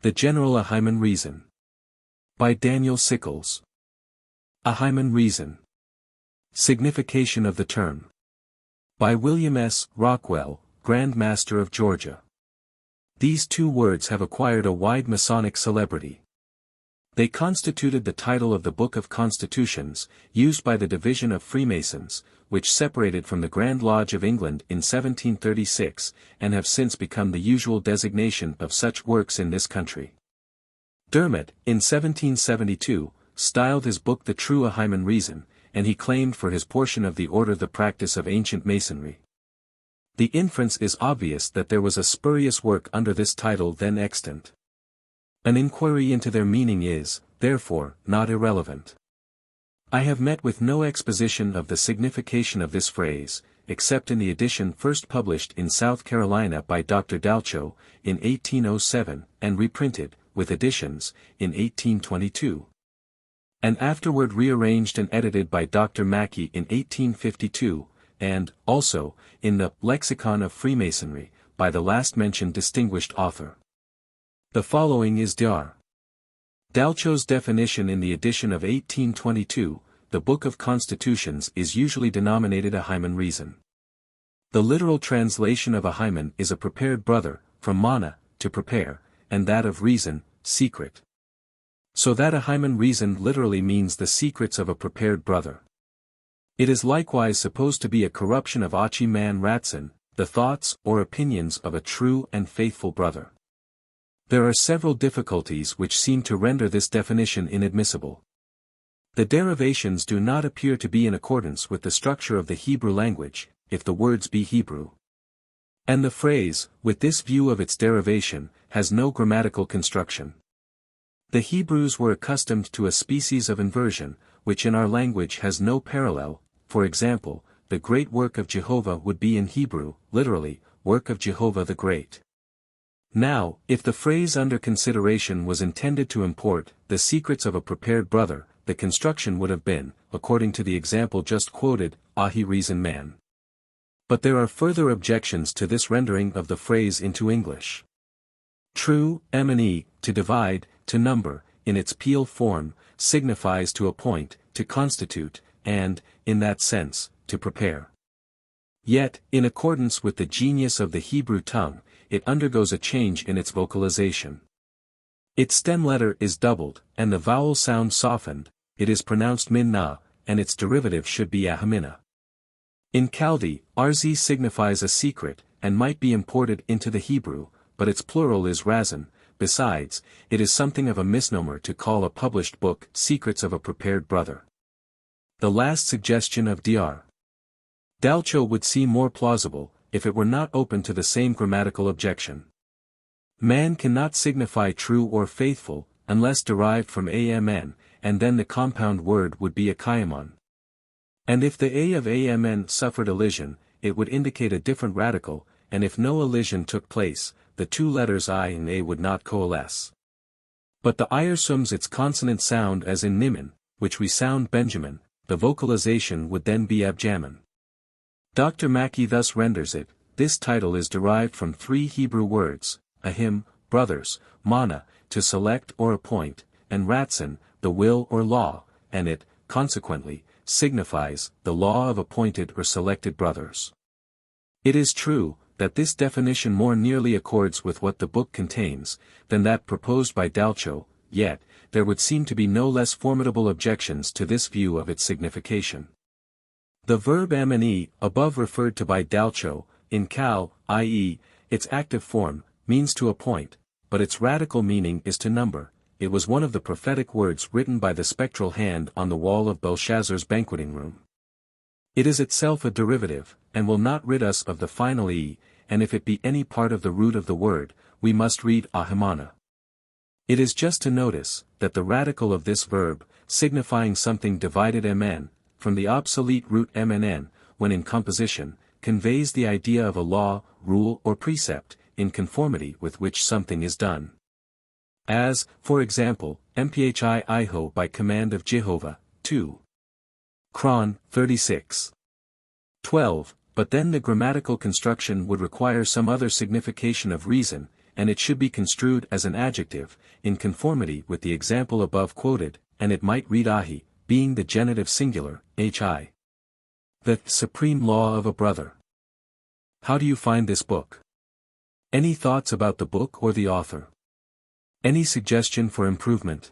The General Ahiman Rezon. By Daniel Sickels. Ahiman Rezon. Signification of the term. By William S. Rockwell, Grand Master of Georgia. These two words have acquired a wide Masonic celebrity. They constituted the title of the Book of Constitutions, used by the division of Freemasons, which separated from the Grand Lodge of England in 1736, and have since become the usual designation of such works in this country. Dermot, in 1772, styled his book the True Ahiman Rezon, and he claimed for his portion of the order the practice of ancient Masonry. The inference is obvious that there was a spurious work under this title then extant. An inquiry into their meaning is, therefore, not irrelevant. I have met with no exposition of the signification of this phrase, except in the edition first published in South Carolina by Dr. Dalcho, in 1807, and reprinted, with additions, in 1822. And afterward rearranged and edited by Dr. Mackey in 1852, and, also, in the Lexicon of Freemasonry, by the last-mentioned distinguished author. The following is Dr. Dalcho's definition in the edition of 1822, the Book of Constitutions is usually denominated Ahiman Rezon. The literal translation of Ahiman is a prepared brother, from mana, to prepare, and that of Rezon, secret. So that Ahiman Rezon literally means the secrets of a prepared brother. It is likewise supposed to be a corruption of Ahiman Rezon, the thoughts or opinions of a true and faithful brother. There are several difficulties which seem to render this definition inadmissible. The derivations do not appear to be in accordance with the structure of the Hebrew language, if the words be Hebrew. And the phrase, with this view of its derivation, has no grammatical construction. The Hebrews were accustomed to a species of inversion, which in our language has no parallel. For example, the great work of Jehovah would be in Hebrew, literally, work of Jehovah the Great. Now, if the phrase under consideration was intended to import, the secrets of a prepared brother, the construction would have been, according to the example just quoted, Ahi Rezon man. But there are further objections to this rendering of the phrase into English. True, M&E, to divide, to number, in its Peel form, signifies to appoint, to constitute, and, in that sense, to prepare. Yet, in accordance with the genius of the Hebrew tongue, it undergoes a change in its vocalization. Its stem letter is doubled, and the vowel sound softened, it is pronounced min-na, and its derivative should be ahimina. In Chaldee, Rz signifies a secret, and might be imported into the Hebrew, but its plural is razon. Besides, it is something of a misnomer to call a published book Secrets of a Prepared Brother. The last suggestion of Dr. Dalcho would seem more plausible, if it were not open to the same grammatical objection. Man cannot signify true or faithful, unless derived from amn, and then the compound word would be akaiamon. And if the a of amn suffered elision, it would indicate a different radical, and if no elision took place, the two letters I and a would not coalesce. But the I assumes its consonant sound as in Niman, which we sound Benjamin, the vocalization would then be Abjamin. Dr. Mackey thus renders it, this title is derived from three Hebrew words, ahim, brothers, mana, to select or appoint, and ratzon, the will or law, and it, consequently, signifies, the law of appointed or selected brothers. It is true, that this definition more nearly accords with what the book contains, than that proposed by Dalcho, yet, there would seem to be no less formidable objections to this view of its signification. The verb M&E, above referred to by Dalcho, in Cal, i.e., its active form, means to appoint, but its radical meaning is to number. It was one of the prophetic words written by the spectral hand on the wall of Belshazzar's banqueting room. It is itself a derivative, and will not rid us of the final E, and if it be any part of the root of the word, we must read ahimana. It is just to notice, that the radical of this verb, signifying something divided mn, from the obsolete root mnn, when in composition, conveys the idea of a law, rule or precept, in conformity with which something is done. As, for example, mphi iho by command of Jehovah, 2. Cron, 36. 12, but then the grammatical construction would require some other signification of reason, and it should be construed as an adjective, in conformity with the example above quoted, and it might read ahi, being the genitive singular, hi. The supreme law of a brother. How do you find this book? Any thoughts about the book or the author? Any suggestion for improvement?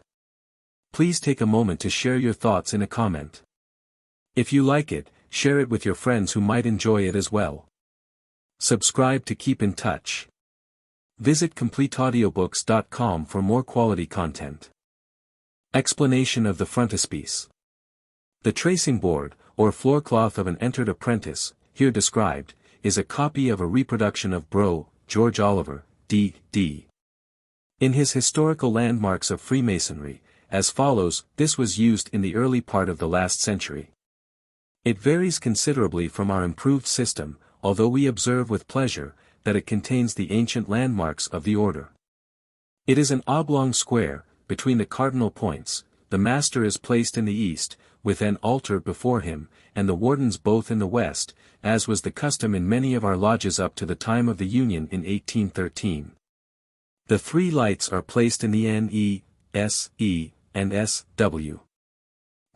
Please take a moment to share your thoughts in a comment. If you like it, share it with your friends who might enjoy it as well. Subscribe to keep in touch. Visit CompleteAudiobooks.com for more quality content. Explanation of the Frontispiece. The tracing board, or floorcloth of an entered apprentice, here described, is a copy of a reproduction of Bro, George Oliver, D.D. in his Historical Landmarks of Freemasonry, as follows. This was used in the early part of the last century. It varies considerably from our improved system, although we observe with pleasure, that it contains the ancient landmarks of the order. It is an oblong square, between the cardinal points. The master is placed in the east, with an altar before him, and the wardens both in the west, as was the custom in many of our lodges up to the time of the Union in 1813. The 3 lights are placed in the N, E, S, E, and S, W.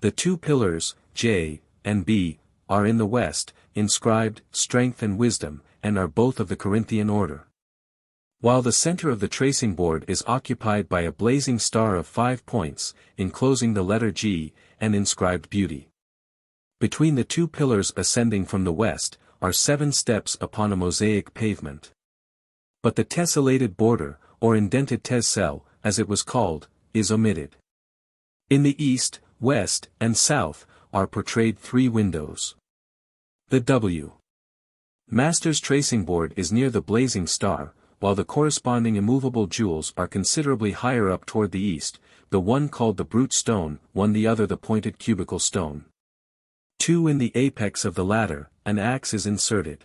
The 2 pillars, J, and B, are in the west, inscribed, Strength and Wisdom, and are both of the Corinthian order. While the center of the tracing board is occupied by a blazing star of 5 points, enclosing the letter G, and inscribed Beauty. Between the 2 pillars ascending from the west, are 7 steps upon a mosaic pavement. But the tessellated border, or indented tesselle, as it was called, is omitted. In the east, west, and south, are portrayed 3 windows. The W. Master's tracing board is near the blazing star, while the corresponding immovable jewels are considerably higher up toward the east, the one called the brute stone, the other the pointed cubical stone. 2 in the apex of the latter, an axe is inserted.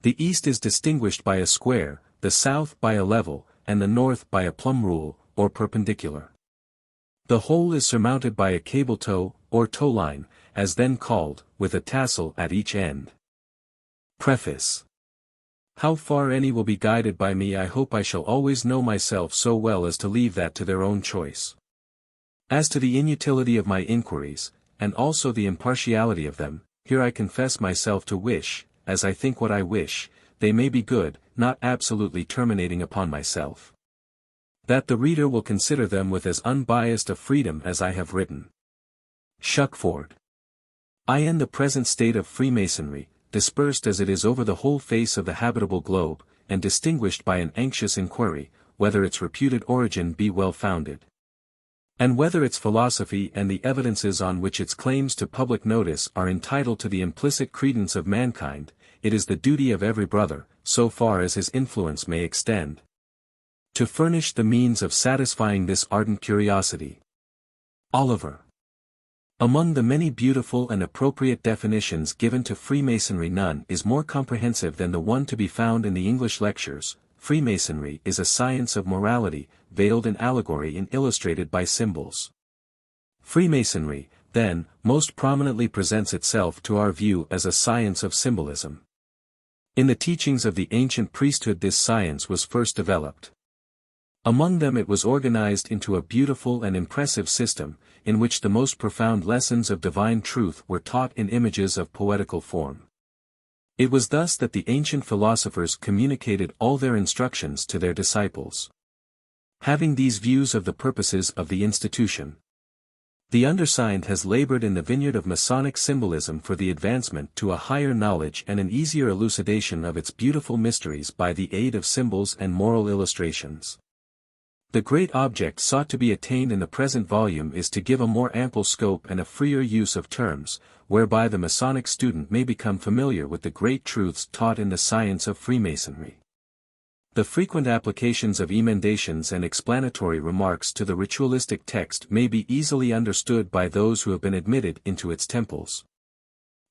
The east is distinguished by a square, the south by a level, and the north by a plumb rule, or perpendicular. The whole is surmounted by a cable toe, or toe line, as then called, with a tassel at each end. Preface. How far any will be guided by me, I hope I shall always know myself so well as to leave that to their own choice. As to the inutility of my inquiries, and also the impartiality of them, here I confess myself to wish, as I think what I wish, they may be good, not absolutely terminating upon myself. That the reader will consider them with as unbiased a freedom as I have written. Shuckford. I end the present state of Freemasonry, dispersed as it is over the whole face of the habitable globe, and distinguished by an anxious inquiry, whether its reputed origin be well founded. And whether its philosophy and the evidences on which its claims to public notice are entitled to the implicit credence of mankind, it is the duty of every brother, so far as his influence may extend, to furnish the means of satisfying this ardent curiosity. Oliver. Among the many beautiful and appropriate definitions given to Freemasonry, none is more comprehensive than the one to be found in the English lectures. Freemasonry is a science of morality, veiled in allegory and illustrated by symbols. Freemasonry, then, most prominently presents itself to our view as a science of symbolism. In the teachings of the ancient priesthood this science was first developed. Among them it was organized into a beautiful and impressive system, in which the most profound lessons of divine truth were taught in images of poetical form. It was thus that the ancient philosophers communicated all their instructions to their disciples. Having these views of the purposes of the institution, the undersigned has labored in the vineyard of Masonic symbolism for the advancement to a higher knowledge and an easier elucidation of its beautiful mysteries by the aid of symbols and moral illustrations. The great object sought to be attained in the present volume is to give a more ample scope and a freer use of terms, whereby the Masonic student may become familiar with the great truths taught in the science of Freemasonry. The frequent applications of emendations and explanatory remarks to the ritualistic text may be easily understood by those who have been admitted into its temples,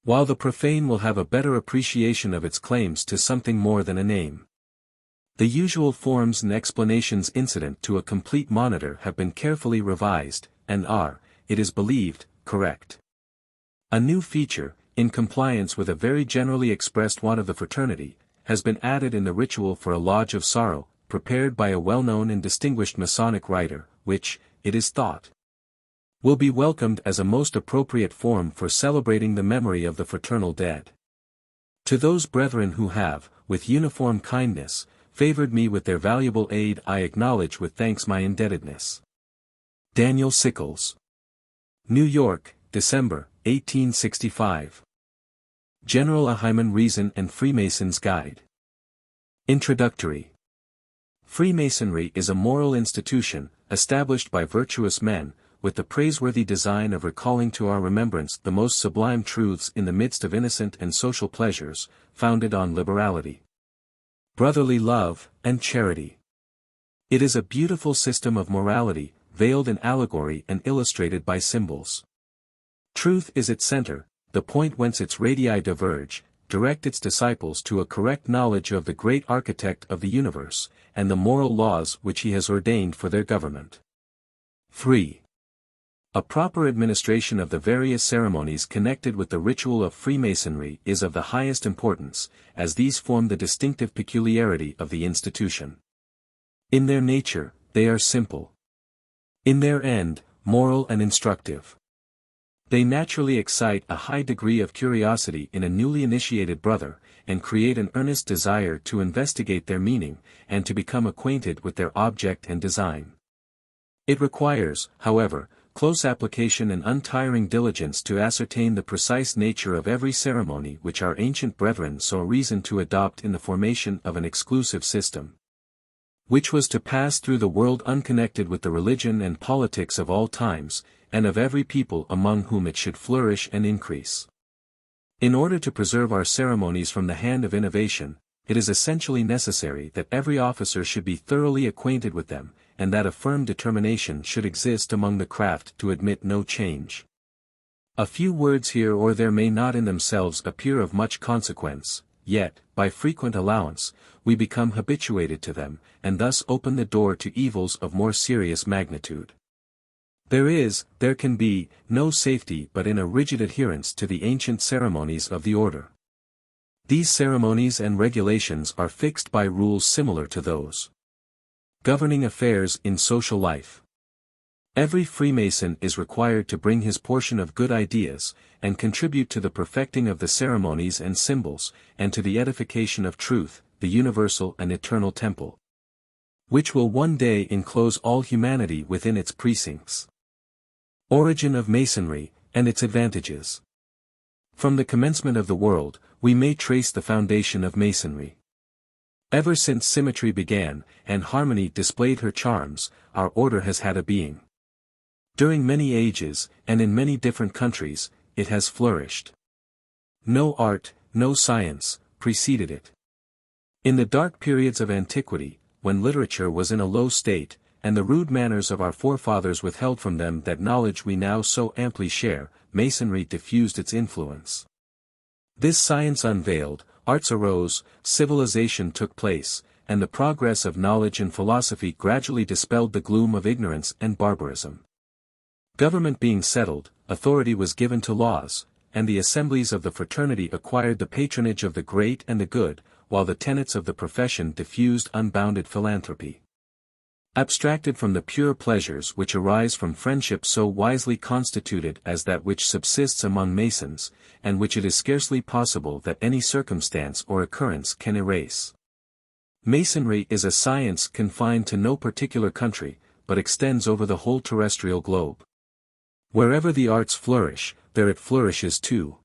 while the profane will have a better appreciation of its claims to something more than a name. The usual forms and explanations incident to a complete monitor have been carefully revised, and are, it is believed, correct. A new feature, in compliance with a very generally expressed want of the fraternity, has been added in the ritual for a lodge of sorrow, prepared by a well-known and distinguished Masonic writer, which, it is thought, will be welcomed as a most appropriate form for celebrating the memory of the fraternal dead. To those brethren who have, with uniform kindness, favored me with their valuable aid, I acknowledge with thanks my indebtedness. Daniel Sickels. New York, December, 1865. General Ahiman Rezon and Freemason's Guide. Introductory. Freemasonry is a moral institution, established by virtuous men, with the praiseworthy design of recalling to our remembrance the most sublime truths in the midst of innocent and social pleasures, founded on liberality, brotherly love, and charity. It is a beautiful system of morality, veiled in allegory and illustrated by symbols. Truth is its center, the point whence its radii diverge, direct its disciples to a correct knowledge of the great architect of the universe, and the moral laws which he has ordained for their government. 3. A proper administration of the various ceremonies connected with the ritual of Freemasonry is of the highest importance, as these form the distinctive peculiarity of the institution. In their nature, they are simple. In their end, moral and instructive. They naturally excite a high degree of curiosity in a newly initiated brother, and create an earnest desire to investigate their meaning, and to become acquainted with their object and design. It requires, however, close application and untiring diligence to ascertain the precise nature of every ceremony which our ancient brethren saw reason to adopt in the formation of an exclusive system, which was to pass through the world unconnected with the religion and politics of all times, and of every people among whom it should flourish and increase. In order to preserve our ceremonies from the hand of innovation, it is essentially necessary that every officer should be thoroughly acquainted with them, and that a firm determination should exist among the craft to admit no change. A few words here or there may not in themselves appear of much consequence, yet, by frequent allowance, we become habituated to them, and thus open the door to evils of more serious magnitude. There can be, no safety but in a rigid adherence to the ancient ceremonies of the order. These ceremonies and regulations are fixed by rules similar to those governing affairs in social life. Every Freemason is required to bring his portion of good ideas, and contribute to the perfecting of the ceremonies and symbols, and to the edification of truth, the universal and eternal temple, which will one day enclose all humanity within its precincts. Origin of Masonry, and its advantages. From the commencement of the world, we may trace the foundation of Masonry. Ever since symmetry began, and harmony displayed her charms, our order has had a being. During many ages, and in many different countries, it has flourished. No art, no science, preceded it. In the dark periods of antiquity, when literature was in a low state, and the rude manners of our forefathers withheld from them that knowledge we now so amply share, Masonry diffused its influence. This science unveiled, arts arose, civilization took place, and the progress of knowledge and philosophy gradually dispelled the gloom of ignorance and barbarism. Government being settled, authority was given to laws, and the assemblies of the fraternity acquired the patronage of the great and the good, while the tenets of the profession diffused unbounded philanthropy. Abstracted from the pure pleasures which arise from friendship so wisely constituted as that which subsists among Masons, and which it is scarcely possible that any circumstance or occurrence can erase. Masonry is a science confined to no particular country, but extends over the whole terrestrial globe. Wherever the arts flourish, there it flourishes too.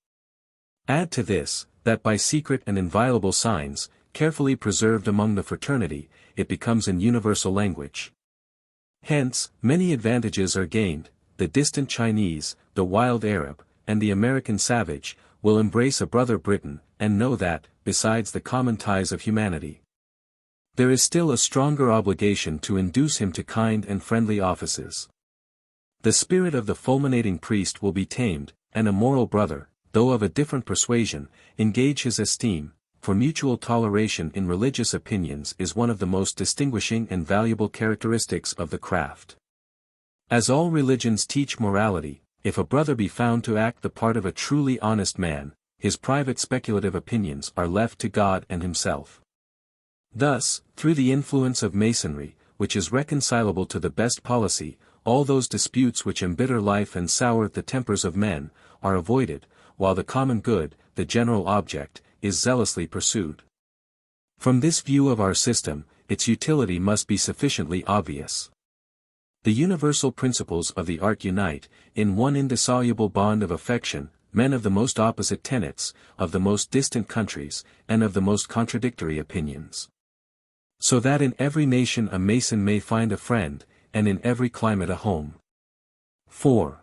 Add to this, that by secret and inviolable signs, carefully preserved among the fraternity, it becomes an universal language. Hence, many advantages are gained. The distant Chinese, the wild Arab, and the American savage, will embrace a brother Briton, and know that, besides the common ties of humanity, there is still a stronger obligation to induce him to kind and friendly offices. The spirit of the fulminating priest will be tamed, and a moral brother, though of a different persuasion, engage his esteem, for mutual toleration in religious opinions is one of the most distinguishing and valuable characteristics of the craft. As all religions teach morality, if a brother be found to act the part of a truly honest man, his private speculative opinions are left to God and himself. Thus, through the influence of Masonry, which is reconcilable to the best policy, all those disputes which embitter life and sour the tempers of men, are avoided, while the common good, the general object, is zealously pursued. From this view of our system, its utility must be sufficiently obvious. The universal principles of the art unite, in one indissoluble bond of affection, men of the most opposite tenets, of the most distant countries, and of the most contradictory opinions. So that in every nation a Mason may find a friend, and in every climate a home. 4.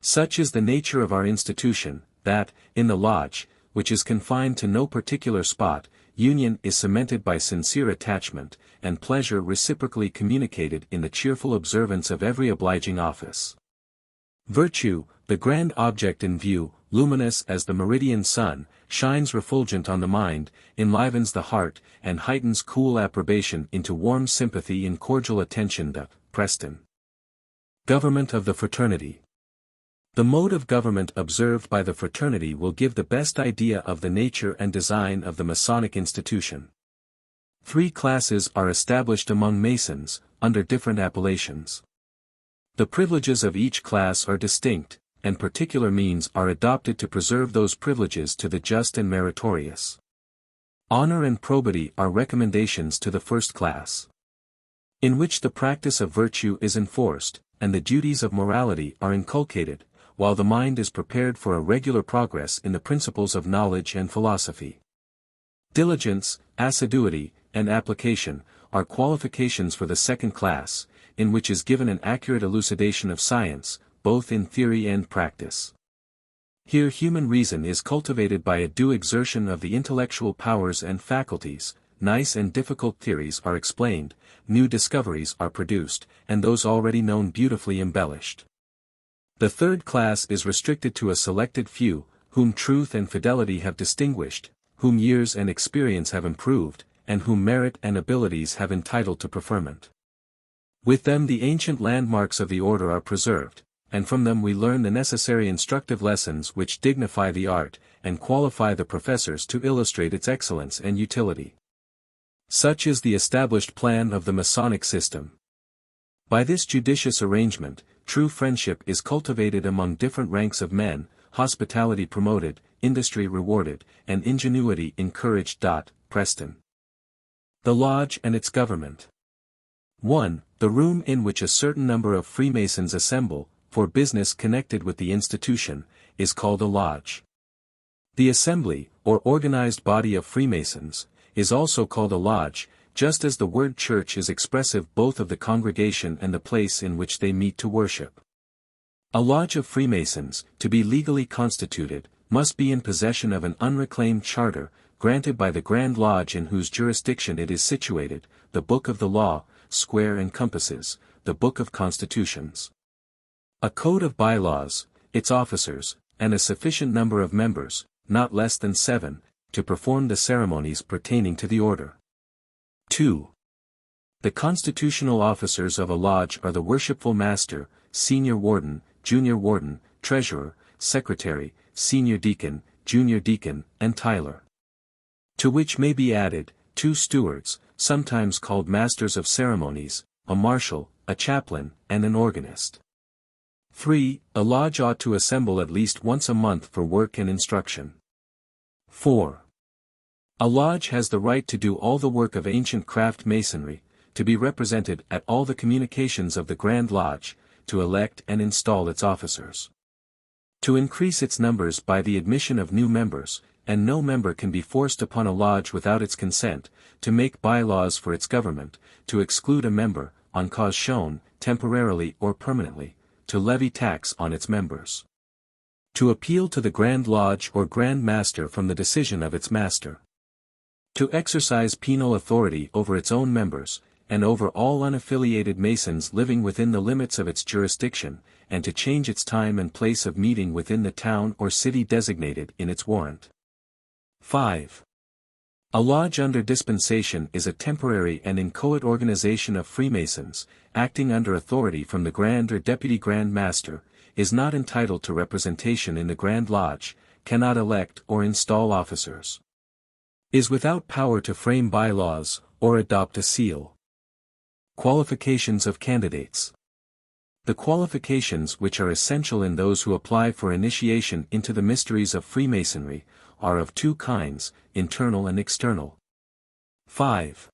Such is the nature of our institution, that, in the lodge, which is confined to no particular spot, union is cemented by sincere attachment, and pleasure reciprocally communicated in the cheerful observance of every obliging office. Virtue, the grand object in view, luminous as the meridian sun, shines refulgent on the mind, enlivens the heart, and heightens cool approbation into warm sympathy and cordial attention. The Preston Government of the Fraternity. The mode of government observed by the fraternity will give the best idea of the nature and design of the Masonic institution. 3 classes are established among Masons, under different appellations. The privileges of each class are distinct, and particular means are adopted to preserve those privileges to the just and meritorious. Honor and probity are recommendations to the first class, in which the practice of virtue is enforced, and the duties of morality are inculcated, while the mind is prepared for a regular progress in the principles of knowledge and philosophy. Diligence, assiduity, and application are qualifications for the second class, in which is given an accurate elucidation of science, both in theory and practice. Here human reason is cultivated by a due exertion of the intellectual powers and faculties, nice and difficult theories are explained, new discoveries are produced, and those already known beautifully embellished. The third class is restricted to a selected few, whom truth and fidelity have distinguished, whom years and experience have improved, and whom merit and abilities have entitled to preferment. With them the ancient landmarks of the order are preserved, and from them we learn the necessary instructive lessons which dignify the art, and qualify the professors to illustrate its excellence and utility. Such is the established plan of the Masonic system. By this judicious arrangement, true friendship is cultivated among different ranks of men, hospitality promoted, industry rewarded, and ingenuity encouraged. Preston. The Lodge and its Government. 1. The room in which a certain number of Freemasons assemble, for business connected with the institution, is called a lodge. The assembly, or organized body of Freemasons, is also called a lodge, just as the word church is expressive both of the congregation and the place in which they meet to worship. A lodge of Freemasons, to be legally constituted, must be in possession of an unreclaimed charter, granted by the Grand Lodge in whose jurisdiction it is situated, the Book of the Law, Square and Compasses, the Book of Constitutions. A code of bylaws, its officers, and a sufficient number of members, not less than 7, to perform the ceremonies pertaining to the order. 2. The constitutional officers of a lodge are the worshipful master, senior warden, junior warden, treasurer, secretary, senior deacon, junior deacon, and tiler. To which may be added, 2 stewards, sometimes called masters of ceremonies, a marshal, a chaplain, and an organist. 3. A lodge ought to assemble at least once a month for work and instruction. 4. A lodge has the right to do all the work of ancient craft masonry, to be represented at all the communications of the Grand Lodge, to elect and install its officers, to increase its numbers by the admission of new members, and no member can be forced upon a lodge without its consent, to make bylaws for its government, to exclude a member, on cause shown, temporarily or permanently, to levy tax on its members, to appeal to the Grand Lodge or Grand Master from the decision of its master, to exercise penal authority over its own members, and over all unaffiliated Masons living within the limits of its jurisdiction, and to change its time and place of meeting within the town or city designated in its warrant. 5. A lodge under dispensation is a temporary and inchoate organization of Freemasons, acting under authority from the Grand or Deputy Grand Master, is not entitled to representation in the Grand Lodge, cannot elect or install officers. Is without power to frame bylaws, or adopt a seal. Qualifications of Candidates. The qualifications which are essential in those who apply for initiation into the mysteries of Freemasonry, are of two kinds, internal and external. 5.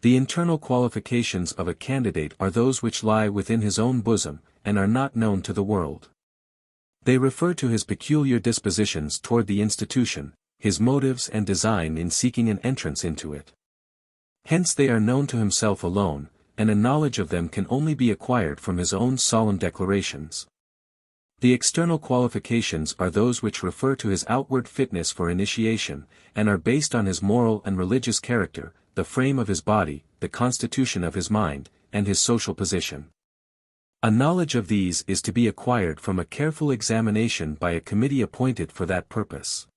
The internal qualifications of a candidate are those which lie within his own bosom, and are not known to the world. They refer to his peculiar dispositions toward the institution, his motives and design in seeking an entrance into it. Hence they are known to himself alone, and a knowledge of them can only be acquired from his own solemn declarations. The external qualifications are those which refer to his outward fitness for initiation, and are based on his moral and religious character, the frame of his body, the constitution of his mind, and his social position. A knowledge of these is to be acquired from a careful examination by a committee appointed for that purpose.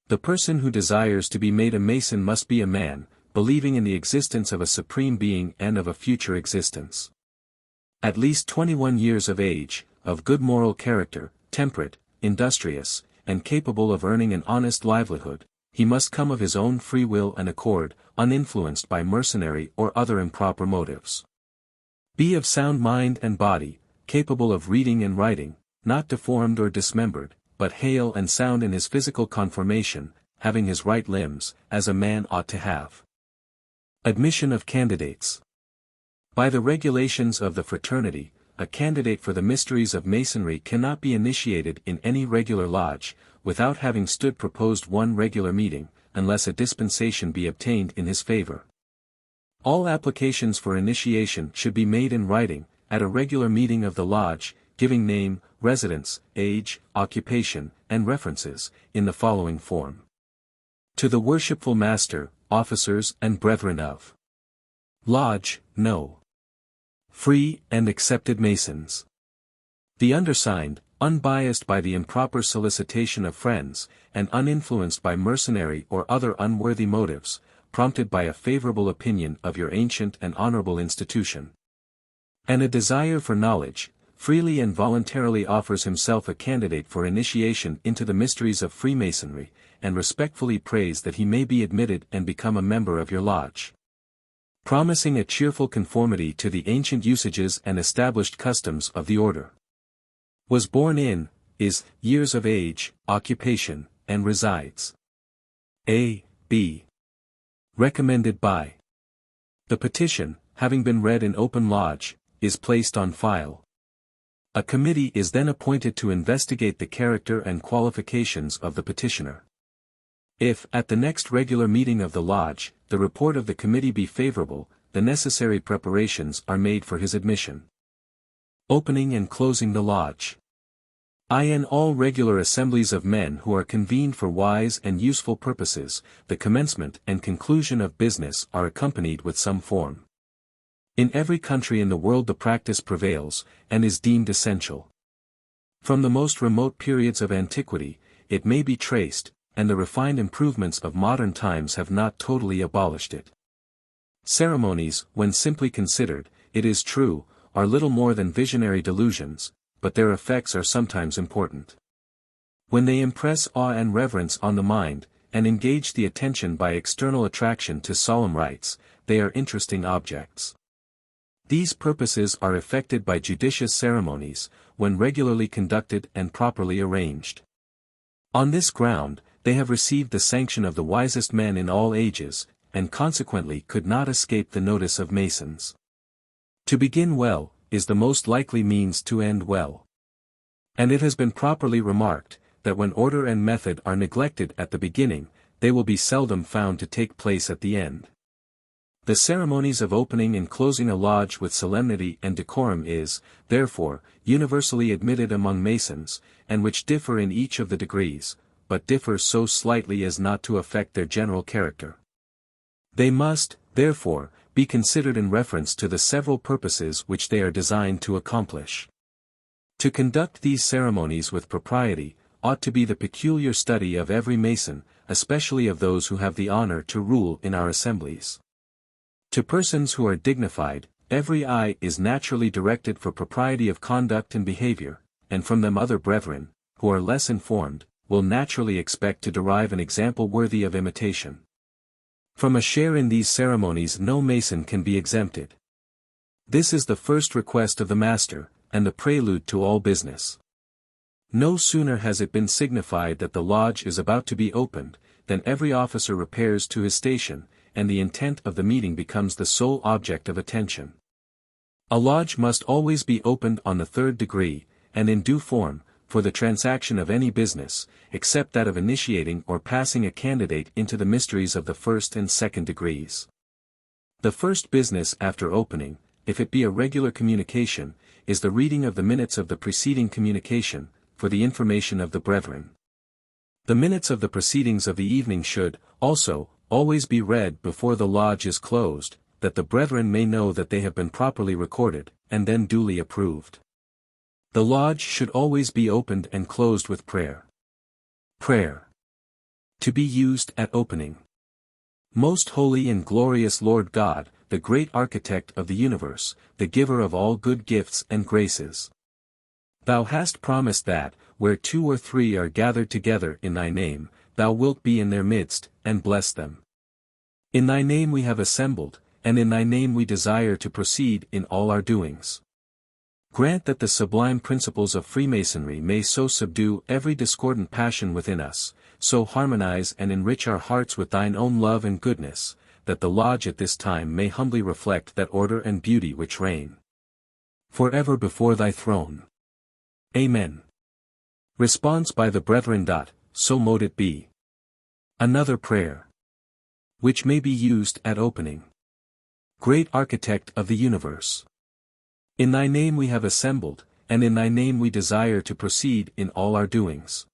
The person who desires to be made a Mason must be a man, believing in the existence of a supreme being and of a future existence. At least 21 years of age, of good moral character, temperate, industrious, and capable of earning an honest livelihood, he must come of his own free will and accord, uninfluenced by mercenary or other improper motives. Be of sound mind and body, capable of reading and writing, not deformed or dismembered, but hale and sound in his physical conformation, having his right limbs, as a man ought to have. Admission of Candidates. By the regulations of the Fraternity, a candidate for the mysteries of Masonry cannot be initiated in any regular lodge, without having stood proposed one regular meeting, unless a dispensation be obtained in his favor. All applications for initiation should be made in writing, at a regular meeting of the lodge, giving name, residence, age, occupation, and references, in the following form. To the Worshipful Master, Officers and Brethren of Lodge, No. Free and Accepted Masons. The undersigned, unbiased by the improper solicitation of friends, and uninfluenced by mercenary or other unworthy motives, prompted by a favorable opinion of your ancient and honorable institution, and a desire for knowledge, freely and voluntarily offers himself a candidate for initiation into the mysteries of Freemasonry, and respectfully prays that he may be admitted and become a member of your lodge. Promising a cheerful conformity to the ancient usages and established customs of the order. Was born in, is, years of age, occupation, and resides. A. B. Recommended by. The petition, having been read in open lodge, is placed on file. A committee is then appointed to investigate the character and qualifications of the petitioner. If, at the next regular meeting of the lodge, the report of the committee be favorable, the necessary preparations are made for his admission. Opening and closing the lodge. In all regular assemblies of men who are convened for wise and useful purposes, the commencement and conclusion of business are accompanied with some form. In every country in the world the practice prevails, and is deemed essential. From the most remote periods of antiquity, it may be traced, and the refined improvements of modern times have not totally abolished it. Ceremonies, when simply considered, it is true, are little more than visionary delusions, but their effects are sometimes important. When they impress awe and reverence on the mind, and engage the attention by external attraction to solemn rites, they are interesting objects. These purposes are effected by judicious ceremonies, when regularly conducted and properly arranged. On this ground, they have received the sanction of the wisest men in all ages, and consequently could not escape the notice of Masons. To begin well, is the most likely means to end well. And it has been properly remarked, that when order and method are neglected at the beginning, they will be seldom found to take place at the end. The ceremonies of opening and closing a lodge with solemnity and decorum is, therefore, universally admitted among Masons, and which differ in each of the degrees, but differ so slightly as not to affect their general character. They must, therefore, be considered in reference to the several purposes which they are designed to accomplish. To conduct these ceremonies with propriety, ought to be the peculiar study of every Mason, especially of those who have the honor to rule in our assemblies. To persons who are dignified, every eye is naturally directed for propriety of conduct and behavior, and from them other brethren, who are less informed, will naturally expect to derive an example worthy of imitation. From a share in these ceremonies no Mason can be exempted. This is the first request of the Master, and the prelude to all business. No sooner has it been signified that the lodge is about to be opened, than every officer repairs to his station, and the intent of the meeting becomes the sole object of attention. A lodge must always be opened on the third degree, and in due form, for the transaction of any business, except that of initiating or passing a candidate into the mysteries of the first and second degrees. The first business after opening, if it be a regular communication, is the reading of the minutes of the preceding communication, for the information of the brethren. The minutes of the proceedings of the evening should, also, always be read before the lodge is closed, that the brethren may know that they have been properly recorded, and then duly approved. The lodge should always be opened and closed with prayer. Prayer. To be used at opening. Most holy and glorious Lord God, the great architect of the universe, the giver of all good gifts and graces. Thou hast promised that, where 2 or 3 are gathered together in thy name, thou wilt be in their midst, and bless them. In thy name we have assembled, and in thy name we desire to proceed in all our doings. Grant that the sublime principles of Freemasonry may so subdue every discordant passion within us, so harmonize and enrich our hearts with thine own love and goodness, that the lodge at this time may humbly reflect that order and beauty which reign forever before thy throne. Amen. Response by the brethren. So mote it be. Another prayer. Which may be used at opening. Great Architect of the universe. In thy name we have assembled, and in thy name we desire to proceed in all our doings.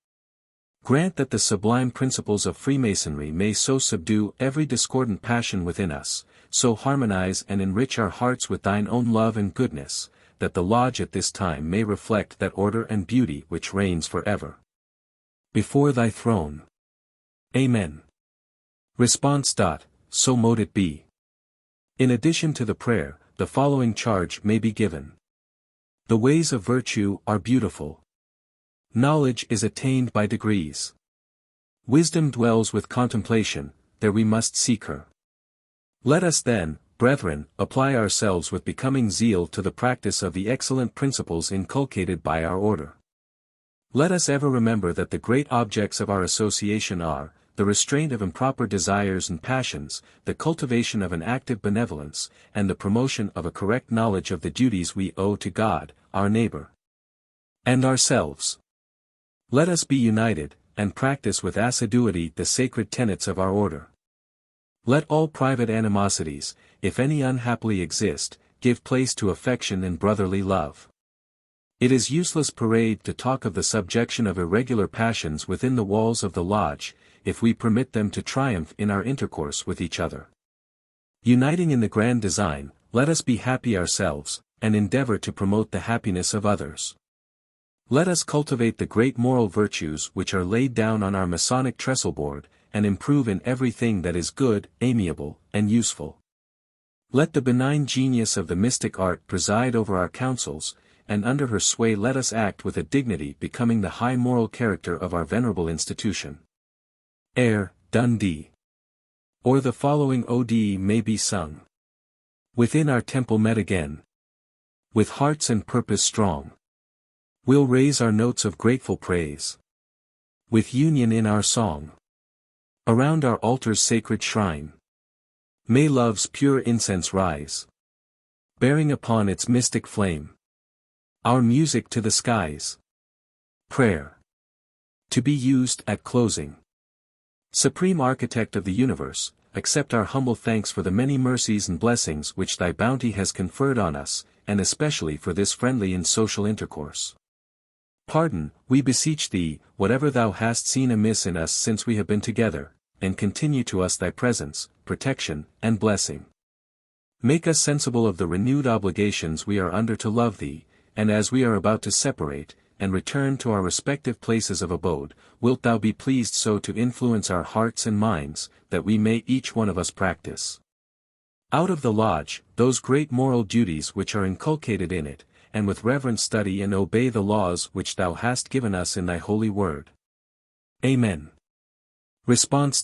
Grant that the sublime principles of Freemasonry may so subdue every discordant passion within us, so harmonize and enrich our hearts with thine own love and goodness, that the lodge at this time may reflect that order and beauty which reigns forever before thy throne. Amen. Response. So mote it be. In addition to the prayer, the following charge may be given. The ways of virtue are beautiful. Knowledge is attained by degrees. Wisdom dwells with contemplation, there we must seek her. Let us then, brethren, apply ourselves with becoming zeal to the practice of the excellent principles inculcated by our order. Let us ever remember that the great objects of our association are, the restraint of improper desires and passions, the cultivation of an active benevolence, and the promotion of a correct knowledge of the duties we owe to God, our neighbor, and ourselves. Let us be united, and practice with assiduity the sacred tenets of our order. Let all private animosities, if any unhappily exist, give place to affection and brotherly love. It is useless parade to talk of the subjection of irregular passions within the walls of the lodge, if we permit them to triumph in our intercourse with each other. Uniting in the grand design, let us be happy ourselves, and endeavor to promote the happiness of others. Let us cultivate the great moral virtues which are laid down on our Masonic trestleboard, and improve in everything that is good, amiable, and useful. Let the benign genius of the mystic art preside over our councils, and under her sway let us act with a dignity becoming the high moral character of our venerable institution. Air, Dundee. Or the following ode may be sung. Within our temple met again. With hearts and purpose strong. We'll raise our notes of grateful praise. With union in our song. Around our altar's sacred shrine. May love's pure incense rise. Bearing upon its mystic flame. Our music to the skies. Prayer. To be used at closing. Supreme Architect of the universe, accept our humble thanks for the many mercies and blessings which thy bounty has conferred on us, and especially for this friendly and social intercourse. Pardon, we beseech thee, whatever thou hast seen amiss in us since we have been together, and continue to us thy presence, protection, and blessing. Make us sensible of the renewed obligations we are under to love thee, and as we are about to separate, and return to our respective places of abode, wilt thou be pleased so to influence our hearts and minds, that we may each one of us practice out of the lodge, those great moral duties which are inculcated in it, and with reverent study and obey the laws which thou hast given us in thy holy word. Amen. Response.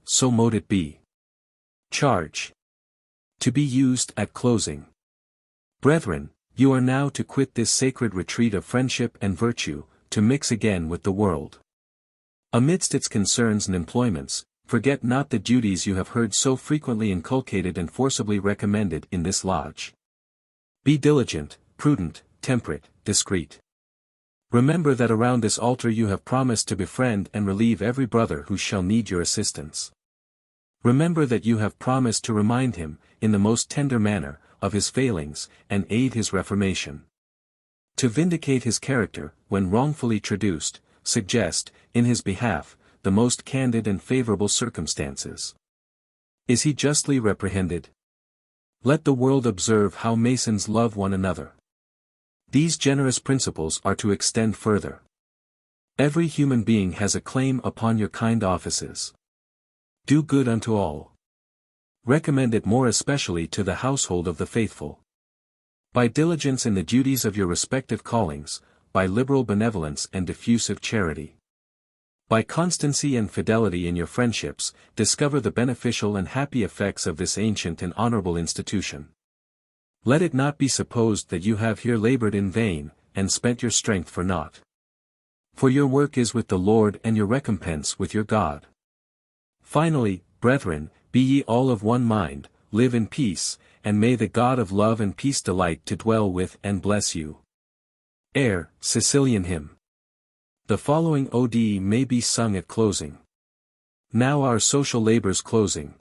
So mote it be. Charge. To be used at closing. Brethren, you are now to quit this sacred retreat of friendship and virtue, to mix again with the world. Amidst its concerns and employments, forget not the duties you have heard so frequently inculcated and forcibly recommended in this lodge. Be diligent, prudent, temperate, discreet. Remember that around this altar you have promised to befriend and relieve every brother who shall need your assistance. Remember that you have promised to remind him, in the most tender manner, of his failings, and aid his reformation. To vindicate his character, when wrongfully traduced, suggest, in his behalf, the most candid and favorable circumstances. Is he justly reprehended? Let the world observe how Masons love one another. These generous principles are to extend further. Every human being has a claim upon your kind offices. Do good unto all. Recommend it more especially to the household of the faithful. By diligence in the duties of your respective callings, by liberal benevolence and diffusive charity. By constancy and fidelity in your friendships, discover the beneficial and happy effects of this ancient and honorable institution. Let it not be supposed that you have here labored in vain, and spent your strength for naught. For your work is with the Lord and your recompense with your God. Finally, brethren, be ye all of one mind, live in peace, and may the God of love and peace delight to dwell with and bless you. Air, Sicilian Hymn. The following ode may be sung at closing. Now our social labors closing.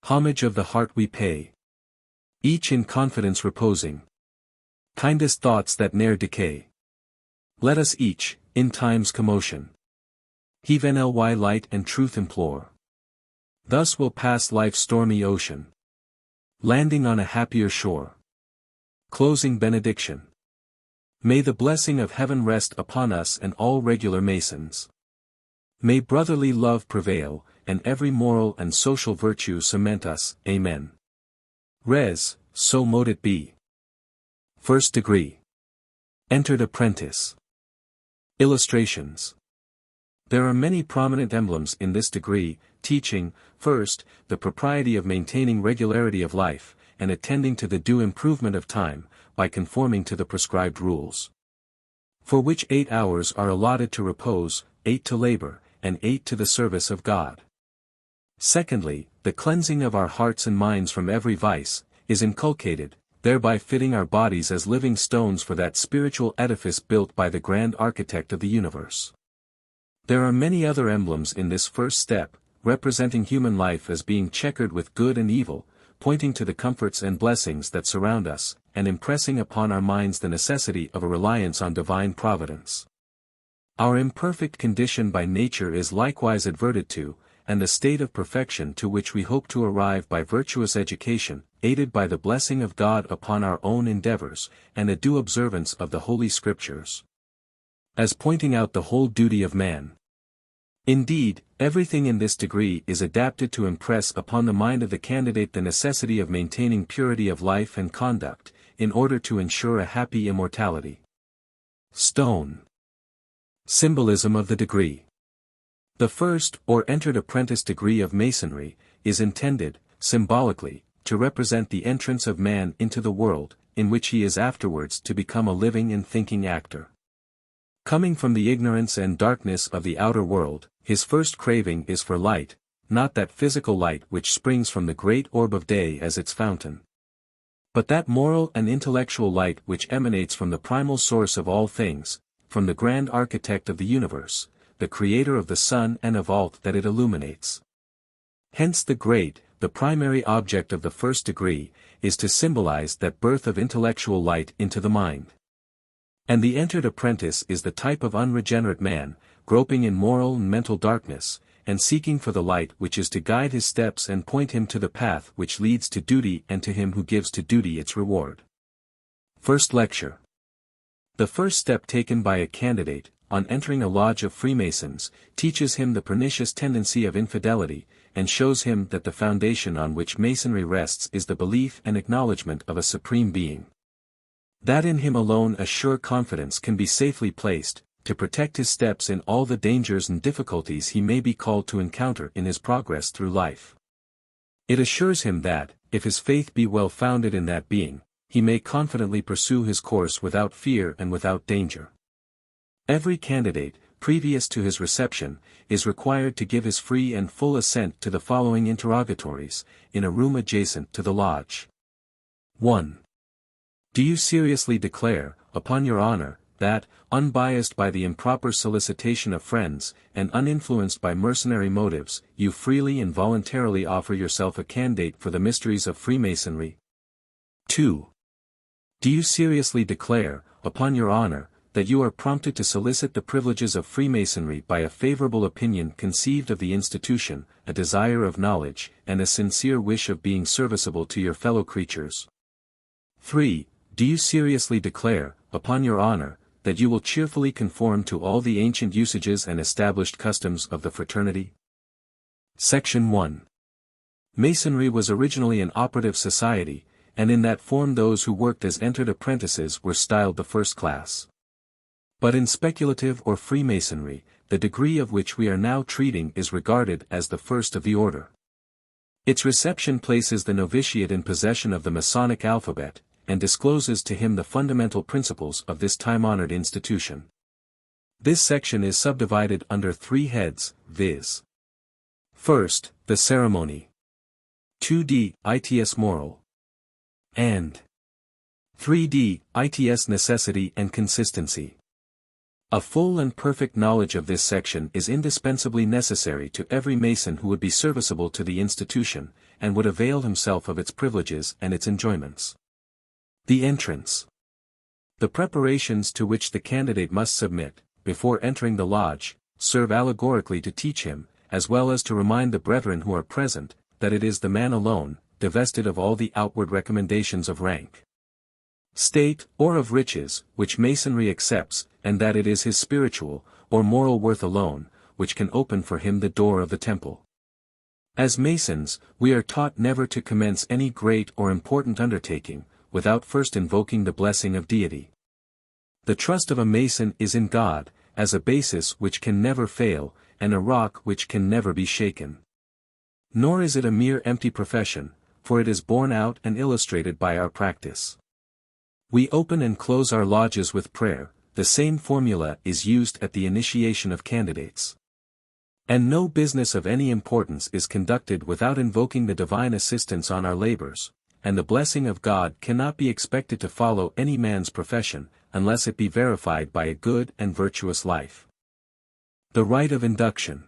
Homage of the heart we pay. Each in confidence reposing. Kindest thoughts that ne'er decay. Let us each, in time's commotion, heave NLY light and truth implore. Thus will pass life's stormy ocean, landing on a happier shore. Closing benediction. May the blessing of heaven rest upon us and all regular Masons. May brotherly love prevail, and every moral and social virtue cement us. Amen. Res, so mote it be. First Degree. Entered Apprentice. Illustrations. There are many prominent emblems in this degree, teaching, first, the propriety of maintaining regularity of life, and attending to the due improvement of time, by conforming to the prescribed rules. For which 8 hours are allotted to repose, 8 to labor, and 8 to the service of God. Secondly, the cleansing of our hearts and minds from every vice, is inculcated, thereby fitting our bodies as living stones for that spiritual edifice built by the grand architect of the universe. There are many other emblems in this first step, representing human life as being checkered with good and evil, pointing to the comforts and blessings that surround us, and impressing upon our minds the necessity of a reliance on divine providence. Our imperfect condition by nature is likewise adverted to, and the state of perfection to which we hope to arrive by virtuous education, aided by the blessing of God upon our own endeavors, and a due observance of the Holy Scriptures. As pointing out the whole duty of man. Indeed, everything in this degree is adapted to impress upon the mind of the candidate the necessity of maintaining purity of life and conduct, in order to ensure a happy immortality. Stone. Symbolism of the Degree. The first, or entered apprentice degree of Masonry, is intended, symbolically, to represent the entrance of man into the world, in which he is afterwards to become a living and thinking actor. Coming from the ignorance and darkness of the outer world, his first craving is for light, not that physical light which springs from the great orb of day as its fountain, but that moral and intellectual light which emanates from the primal source of all things, from the grand architect of the universe, the creator of the sun and of all that it illuminates. Hence the primary object of the first degree, is to symbolize that birth of intellectual light into the mind. And the entered apprentice is the type of unregenerate man, groping in moral and mental darkness, and seeking for the light which is to guide his steps and point him to the path which leads to duty and to him who gives to duty its reward. First Lecture. The first step taken by a candidate, on entering a lodge of Freemasons, teaches him the pernicious tendency of infidelity, and shows him that the foundation on which Masonry rests is the belief and acknowledgement of a Supreme Being. That in him alone a sure confidence can be safely placed, to protect his steps in all the dangers and difficulties he may be called to encounter in his progress through life. It assures him that, if his faith be well founded in that being, he may confidently pursue his course without fear and without danger. Every candidate, previous to his reception, is required to give his free and full assent to the following interrogatories, in a room adjacent to the lodge. 1. Do you seriously declare, upon your honor, that, unbiased by the improper solicitation of friends, and uninfluenced by mercenary motives, you freely and voluntarily offer yourself a candidate for the mysteries of Freemasonry? 2. Do you seriously declare, upon your honor, that you are prompted to solicit the privileges of Freemasonry by a favorable opinion conceived of the institution, a desire of knowledge, and a sincere wish of being serviceable to your fellow creatures? 3. Do you seriously declare, upon your honor, that you will cheerfully conform to all the ancient usages and established customs of the fraternity? Section 1. Masonry was originally an operative society, and in that form those who worked as entered apprentices were styled the first class. But in speculative or Freemasonry, the degree of which we are now treating is regarded as the first of the order. Its reception places the novitiate in possession of the Masonic alphabet, and discloses to him the fundamental principles of this time-honored institution. This section is subdivided under 3 heads, viz. First, the ceremony. 2d, its moral. And 3d, its necessity and consistency. A full and perfect knowledge of this section is indispensably necessary to every Mason who would be serviceable to the institution, and would avail himself of its privileges and its enjoyments. The entrance. The preparations to which the candidate must submit, before entering the lodge, serve allegorically to teach him, as well as to remind the brethren who are present, that it is the man alone, divested of all the outward recommendations of rank, state, or of riches, which Masonry accepts, and that it is his spiritual, or moral worth alone, which can open for him the door of the temple. As Masons, we are taught never to commence any great or important undertaking, without first invoking the blessing of deity. The trust of a Mason is in God, as a basis which can never fail, and a rock which can never be shaken. Nor is it a mere empty profession, for it is borne out and illustrated by our practice. We open and close our lodges with prayer. The same formula is used at the initiation of candidates. And no business of any importance is conducted without invoking the divine assistance on our labors, and the blessing of God cannot be expected to follow any man's profession, unless it be verified by a good and virtuous life. The Rite of Induction.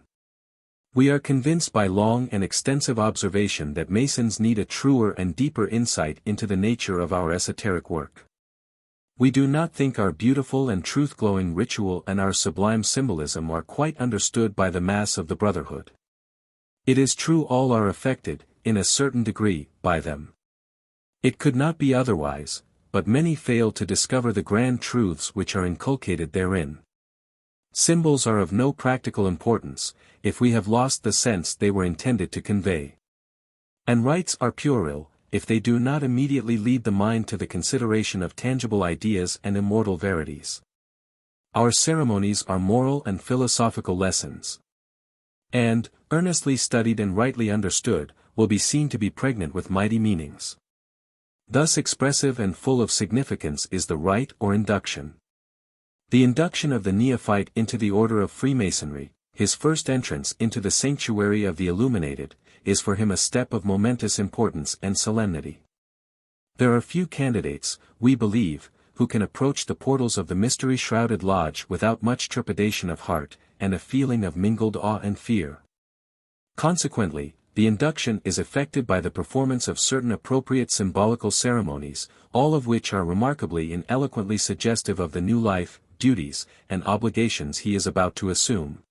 We are convinced by long and extensive observation that Masons need a truer and deeper insight into the nature of our esoteric work. We do not think our beautiful and truth-glowing ritual and our sublime symbolism are quite understood by the mass of the brotherhood. It is true all are affected, in a certain degree, by them. It could not be otherwise, but many fail to discover the grand truths which are inculcated therein. Symbols are of no practical importance, if we have lost the sense they were intended to convey. And rites are puerile, if they do not immediately lead the mind to the consideration of tangible ideas and immortal verities. Our ceremonies are moral and philosophical lessons. And, earnestly studied and rightly understood, will be seen to be pregnant with mighty meanings. Thus expressive and full of significance is the rite or induction. The induction of the neophyte into the order of Freemasonry, his first entrance into the sanctuary of the illuminated, is for him a step of momentous importance and solemnity. There are few candidates, we believe, who can approach the portals of the mystery-shrouded lodge without much trepidation of heart, and a feeling of mingled awe and fear. Consequently, the induction is effected by the performance of certain appropriate symbolical ceremonies, all of which are remarkably and eloquently suggestive of the new life, duties, and obligations he is about to assume,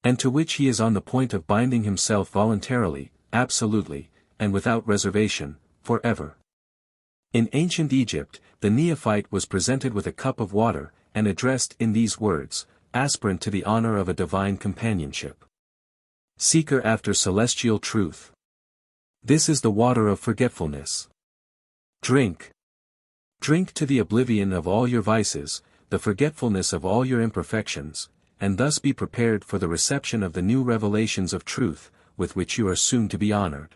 and to which he is on the point of binding himself voluntarily, absolutely, and without reservation, forever. In ancient Egypt, the neophyte was presented with a cup of water, and addressed in these words, aspirant to the honor of a divine companionship. Seeker after celestial truth. This is the water of forgetfulness. Drink. Drink to the oblivion of all your vices, the forgetfulness of all your imperfections, and thus be prepared for the reception of the new revelations of truth, with which you are soon to be honored.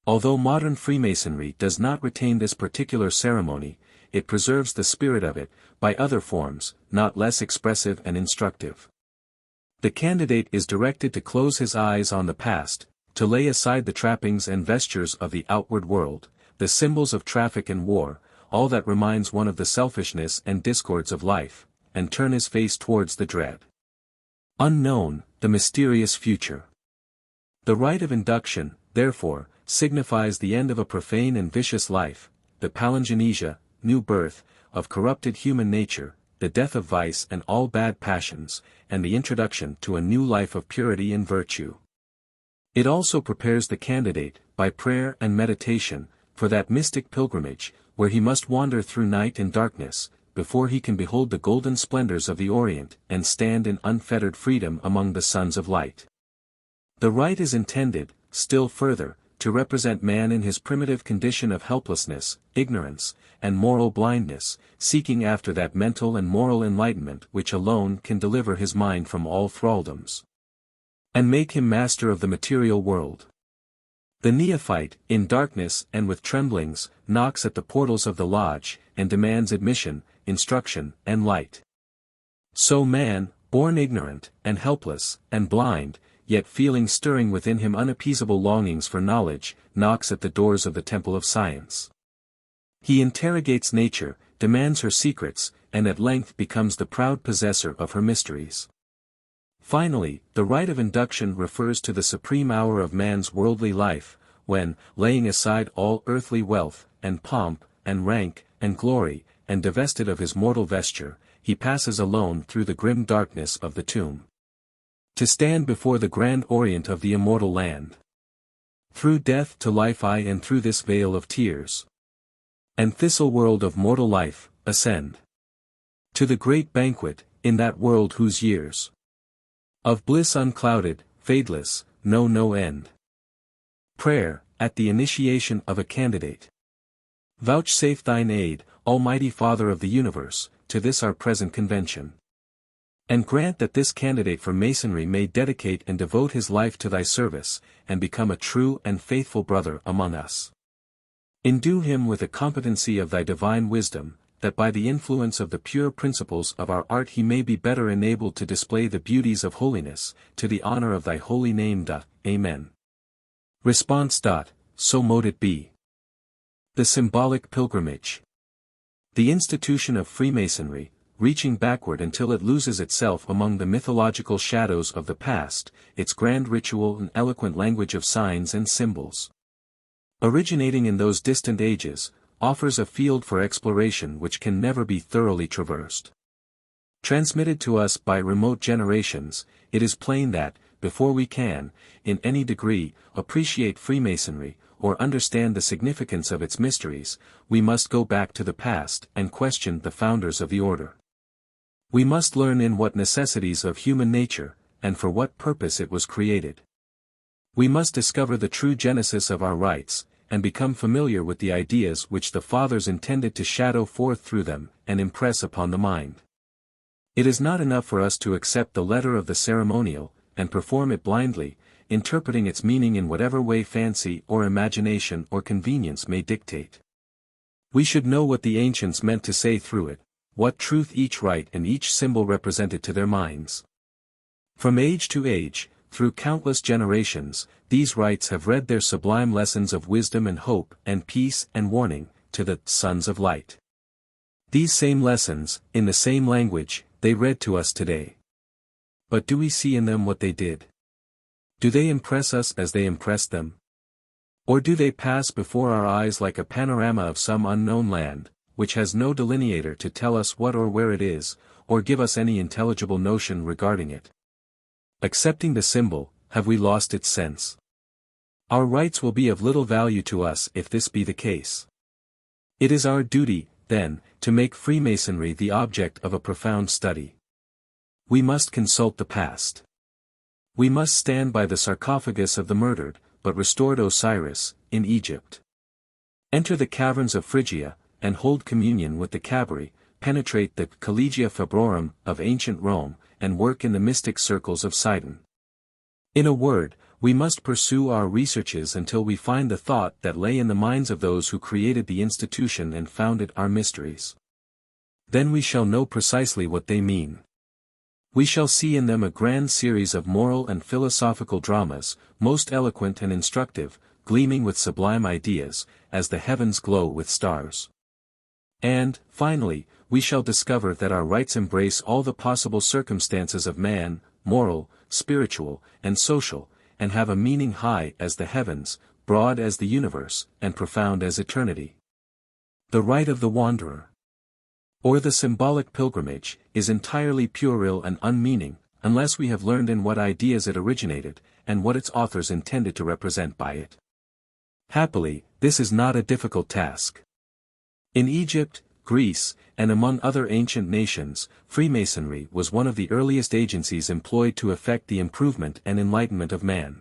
Although modern Freemasonry does not retain this particular ceremony, it preserves the spirit of it, by other forms, not less expressive and instructive. The candidate is directed to close his eyes on the past, to lay aside the trappings and vestures of the outward world, the symbols of traffic and war, all that reminds one of the selfishness and discords of life, and turn his face towards the dread unknown, the mysterious future. The rite of induction, therefore, signifies the end of a profane and vicious life, the palingenesia, new birth, of corrupted human nature, the death of vice and all bad passions, and the introduction to a new life of purity and virtue. It also prepares the candidate, by prayer and meditation, for that mystic pilgrimage, where he must wander through night and darkness, before he can behold the golden splendors of the Orient and stand in unfettered freedom among the sons of light. The rite is intended, still further, to represent man in his primitive condition of helplessness, ignorance, and moral blindness, seeking after that mental and moral enlightenment which alone can deliver his mind from all thraldoms, and make him master of the material world. The neophyte, in darkness and with tremblings, knocks at the portals of the lodge, and demands admission, instruction, and light. So man, born ignorant, and helpless, and blind, yet feeling stirring within him unappeasable longings for knowledge, knocks at the doors of the temple of science. He interrogates nature, demands her secrets, and at length becomes the proud possessor of her mysteries. Finally, the rite of induction refers to the supreme hour of man's worldly life, when, laying aside all earthly wealth, and pomp, and rank, and glory, and divested of his mortal vesture, he passes alone through the grim darkness of the tomb, to stand before the grand Orient of the immortal land. Through death to life I and through this vale of tears and thistle world of mortal life, ascend to the great banquet, in that world whose years of bliss unclouded, fadeless, know no end. Prayer, at the initiation of a candidate. Vouchsafe thine aid, Almighty Father of the universe, to this our present convention. And grant that this candidate for Masonry may dedicate and devote his life to thy service, and become a true and faithful brother among us. Endue him with the competency of thy divine wisdom, that by the influence of the pure principles of our art he may be better enabled to display the beauties of holiness, to the honor of thy holy name. Amen. Response. So mote it be. The Symbolic Pilgrimage. The institution of Freemasonry, reaching backward until it loses itself among the mythological shadows of the past, its grand ritual and eloquent language of signs and symbols, originating in those distant ages, offers a field for exploration which can never be thoroughly traversed. Transmitted to us by remote generations, it is plain that, before we can, in any degree, appreciate Freemasonry, or understand the significance of its mysteries, we must go back to the past and question the founders of the order. We must learn in what necessities of human nature, and for what purpose it was created. We must discover the true genesis of our rites, and become familiar with the ideas which the Fathers intended to shadow forth through them, and impress upon the mind. It is not enough for us to accept the letter of the ceremonial, and perform it blindly, interpreting its meaning in whatever way fancy or imagination or convenience may dictate. We should know what the ancients meant to say through it, what truth each rite and each symbol represented to their minds. From age to age, through countless generations, these rites have read their sublime lessons of wisdom and hope and peace and warning, to the sons of light. These same lessons, in the same language, they read to us today. But do we see in them what they did? Do they impress us as they impressed them? Or do they pass before our eyes like a panorama of some unknown land, which has no delineator to tell us what or where it is, or give us any intelligible notion regarding it? Accepting the symbol, have we lost its sense? Our rites will be of little value to us if this be the case. It is our duty, then, to make Freemasonry the object of a profound study. We must consult the past. We must stand by the sarcophagus of the murdered, but restored Osiris, in Egypt. Enter the caverns of Phrygia, and hold communion with the Cabri, penetrate the collegia fabrorum of ancient Rome, and work in the mystic circles of Sidon. In a word, we must pursue our researches until we find the thought that lay in the minds of those who created the institution and founded our mysteries. Then we shall know precisely what they mean. We shall see in them a grand series of moral and philosophical dramas, most eloquent and instructive, gleaming with sublime ideas, as the heavens glow with stars. And, finally, we shall discover that our rites embrace all the possible circumstances of man, moral, spiritual, and social, and have a meaning high as the heavens, broad as the universe, and profound as eternity. The Rite of the Wanderer, or the Symbolic Pilgrimage, is entirely puerile and unmeaning, unless we have learned in what ideas it originated, and what its authors intended to represent by it. Happily, this is not a difficult task. In Egypt, Greece, and among other ancient nations, Freemasonry was one of the earliest agencies employed to effect the improvement and enlightenment of man.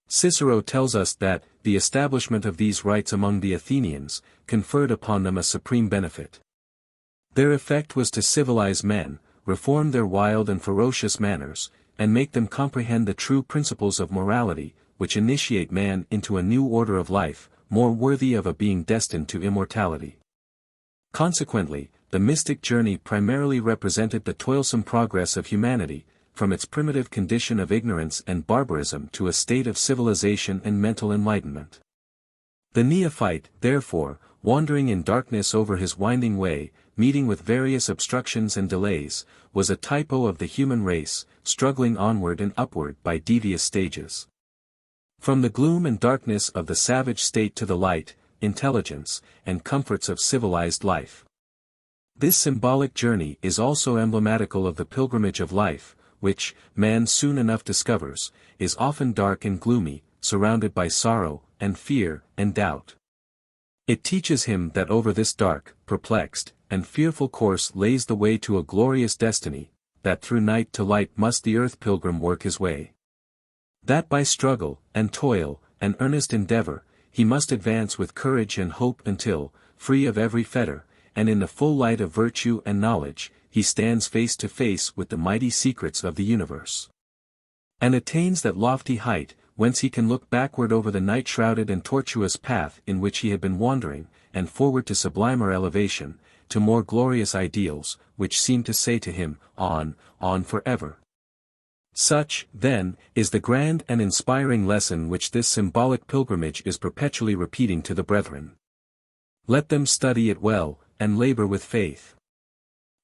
Cicero tells us that, the establishment of these rites among the Athenians, conferred upon them a supreme benefit. Their effect was to civilize men, reform their wild and ferocious manners, and make them comprehend the true principles of morality, which initiate man into a new order of life, more worthy of a being destined to immortality. Consequently, the mystic journey primarily represented the toilsome progress of humanity, from its primitive condition of ignorance and barbarism to a state of civilization and mental enlightenment. The neophyte, therefore, wandering in darkness over his winding way, meeting with various obstructions and delays, was a typo of the human race, struggling onward and upward by devious stages. From the gloom and darkness of the savage state to the light, intelligence, and comforts of civilized life. This symbolic journey is also emblematical of the pilgrimage of life, which, man soon enough discovers, is often dark and gloomy, surrounded by sorrow, and fear, and doubt. It teaches him that over this dark, perplexed, and fearful course lays the way to a glorious destiny, that through night to light must the earth pilgrim work his way. That by struggle, and toil, and earnest endeavor, he must advance with courage and hope until, free of every fetter, and in the full light of virtue and knowledge, he stands face to face with the mighty secrets of the universe. And attains that lofty height, whence he can look backward over the night-shrouded and tortuous path in which he had been wandering, and forward to sublimer elevation, to more glorious ideals, which seem to say to him, on forever. Such, then, is the grand and inspiring lesson which this symbolic pilgrimage is perpetually repeating to the brethren. Let them study it well, and labor with faith.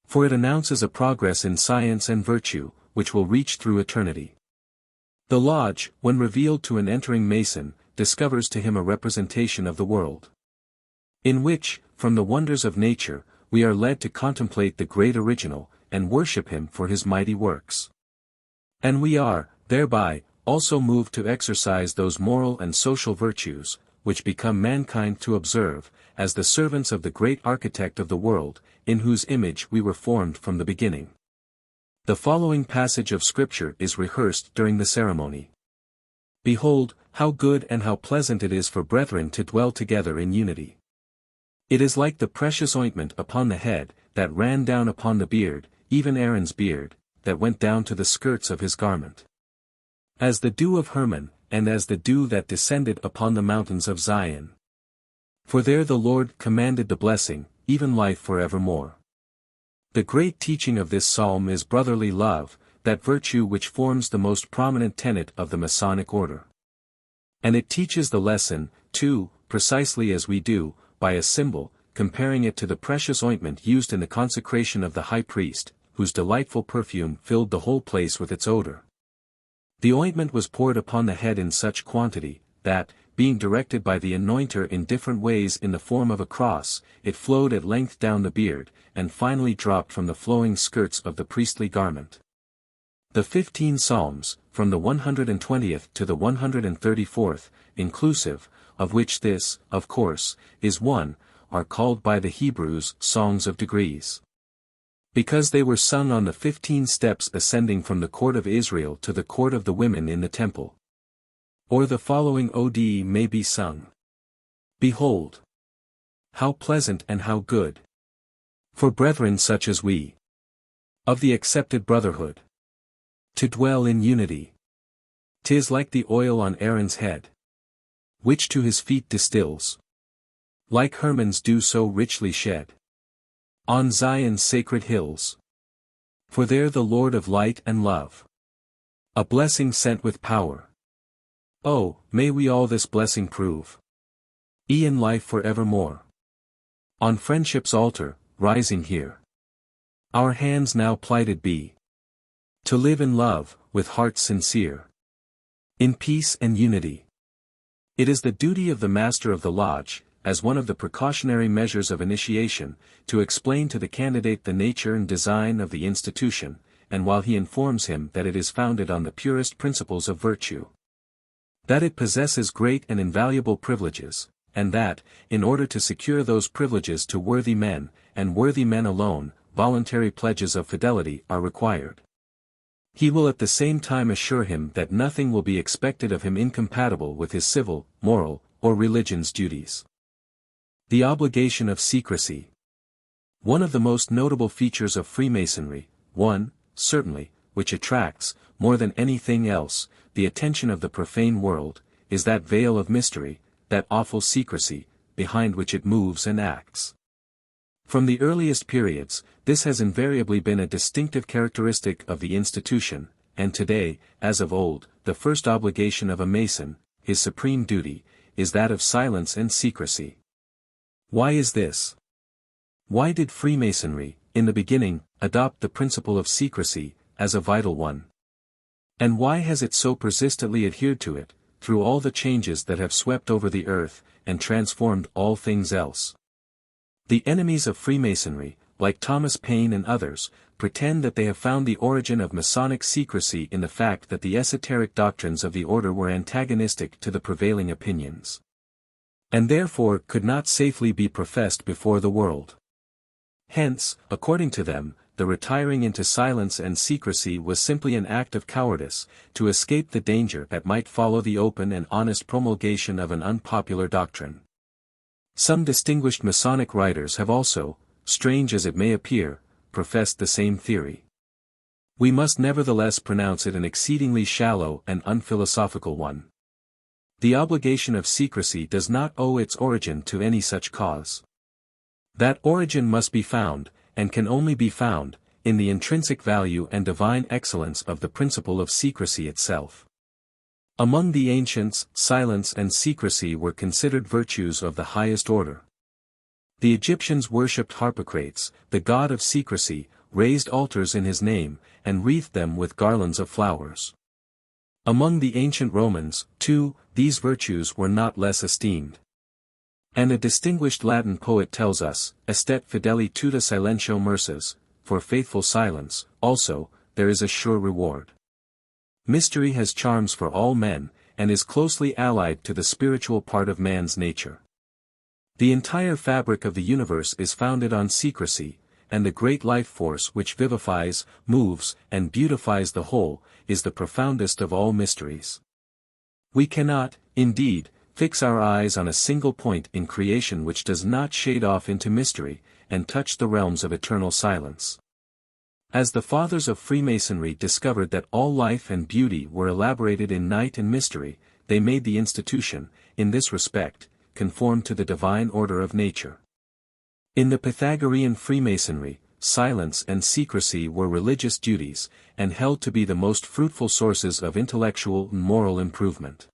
For it announces a progress in science and virtue, which will reach through eternity. The lodge, when revealed to an entering Mason, discovers to him a representation of the world, in which, from the wonders of nature, we are led to contemplate the great original, and worship him for his mighty works. And we are, thereby, also moved to exercise those moral and social virtues, which become mankind to observe, as the servants of the great architect of the world, in whose image we were formed from the beginning. The following passage of Scripture is rehearsed during the ceremony. Behold, how good and how pleasant it is for brethren to dwell together in unity. It is like the precious ointment upon the head, that ran down upon the beard, even Aaron's beard, that went down to the skirts of his garment. As the dew of Hermon, and as the dew that descended upon the mountains of Zion. For there the Lord commanded the blessing, even life forevermore. The great teaching of this psalm is brotherly love, that virtue which forms the most prominent tenet of the Masonic order. And it teaches the lesson, too, precisely as we do, by a symbol, comparing it to the precious ointment used in the consecration of the high priest, whose delightful perfume filled the whole place with its odor. The ointment was poured upon the head in such quantity, that, being directed by the anointer in different ways in the form of a cross, it flowed at length down the beard, and finally dropped from the flowing skirts of the priestly garment. The 15 Psalms, from the 120th to the 134th, inclusive, of which this, of course, is one, are called by the Hebrews Songs of Degrees. Because they were sung on the 15 steps ascending from the court of Israel to the court of the women in the temple. Or the following ode may be sung. Behold! How pleasant and how good! For brethren such as we, of the accepted brotherhood, to dwell in unity, 'tis like the oil on Aaron's head, which to his feet distills, like Hermon's dew so richly shed, on Zion's sacred hills. For there the Lord of light and love, a blessing sent with power. Oh, may we all this blessing prove, in life for evermore. On friendship's altar, rising here, our hands now plighted be, to live in love, with hearts sincere, in peace and unity. It is the duty of the master of the lodge, as one of the precautionary measures of initiation, to explain to the candidate the nature and design of the institution, and while he informs him that it is founded on the purest principles of virtue, that it possesses great and invaluable privileges, and that, in order to secure those privileges to worthy men, and worthy men alone, voluntary pledges of fidelity are required. He will at the same time assure him that nothing will be expected of him incompatible with his civil, moral, or religion's duties. The obligation of secrecy. One of the most notable features of Freemasonry, one, certainly, which attracts, more than anything else, the attention of the profane world, is that veil of mystery, that awful secrecy, behind which it moves and acts. From the earliest periods, this has invariably been a distinctive characteristic of the institution, and today, as of old, the first obligation of a Mason, his supreme duty, is that of silence and secrecy. Why is this? Why did Freemasonry, in the beginning, adopt the principle of secrecy, as a vital one? And why has it so persistently adhered to it, through all the changes that have swept over the earth, and transformed all things else? The enemies of Freemasonry, like Thomas Paine and others, pretend that they have found the origin of Masonic secrecy in the fact that the esoteric doctrines of the order were antagonistic to the prevailing opinions, and therefore could not safely be professed before the world. Hence, according to them, the retiring into silence and secrecy was simply an act of cowardice, to escape the danger that might follow the open and honest promulgation of an unpopular doctrine. Some distinguished Masonic writers have also, strange as it may appear, professed the same theory. We must nevertheless pronounce it an exceedingly shallow and unphilosophical one. The obligation of secrecy does not owe its origin to any such cause. That origin must be found, and can only be found, in the intrinsic value and divine excellence of the principle of secrecy itself. Among the ancients, silence and secrecy were considered virtues of the highest order. The Egyptians worshipped Harpocrates, the god of secrecy, raised altars in his name, and wreathed them with garlands of flowers. Among the ancient Romans, too, these virtues were not less esteemed. And a distinguished Latin poet tells us, estet fideli tuta silentio merces, for faithful silence, also, there is a sure reward. Mystery has charms for all men, and is closely allied to the spiritual part of man's nature. The entire fabric of the universe is founded on secrecy, and the great life force which vivifies, moves, and beautifies the whole, is the profoundest of all mysteries. We cannot, indeed, fix our eyes on a single point in creation which does not shade off into mystery, and touch the realms of eternal silence. As the fathers of Freemasonry discovered that all life and beauty were elaborated in night and mystery, they made the institution, in this respect, conform to the divine order of nature. In the Pythagorean Freemasonry, silence and secrecy were religious duties, and held to be the most fruitful sources of intellectual and moral improvement.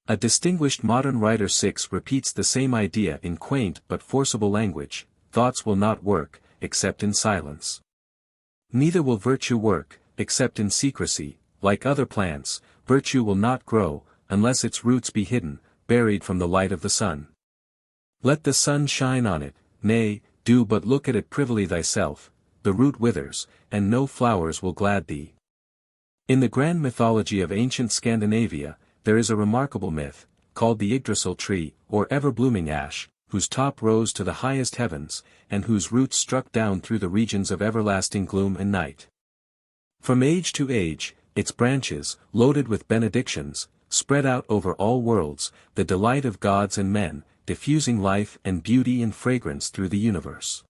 A distinguished modern writer repeats the same idea in quaint but forcible language: thoughts will not work, except in silence. Neither will virtue work, except in secrecy. Like other plants, virtue will not grow, unless its roots be hidden, buried from the light of the sun. Let the sun shine on it, nay, do but look at it privily thyself, the root withers, and no flowers will glad thee. In the grand mythology of ancient Scandinavia, there is a remarkable myth, called the Yggdrasil tree, or ever-blooming ash, whose top rose to the highest heavens, and whose roots struck down through the regions of everlasting gloom and night. From age to age, its branches, loaded with benedictions, spread out over all worlds, the delight of gods and men, diffusing life and beauty and fragrance through the universe.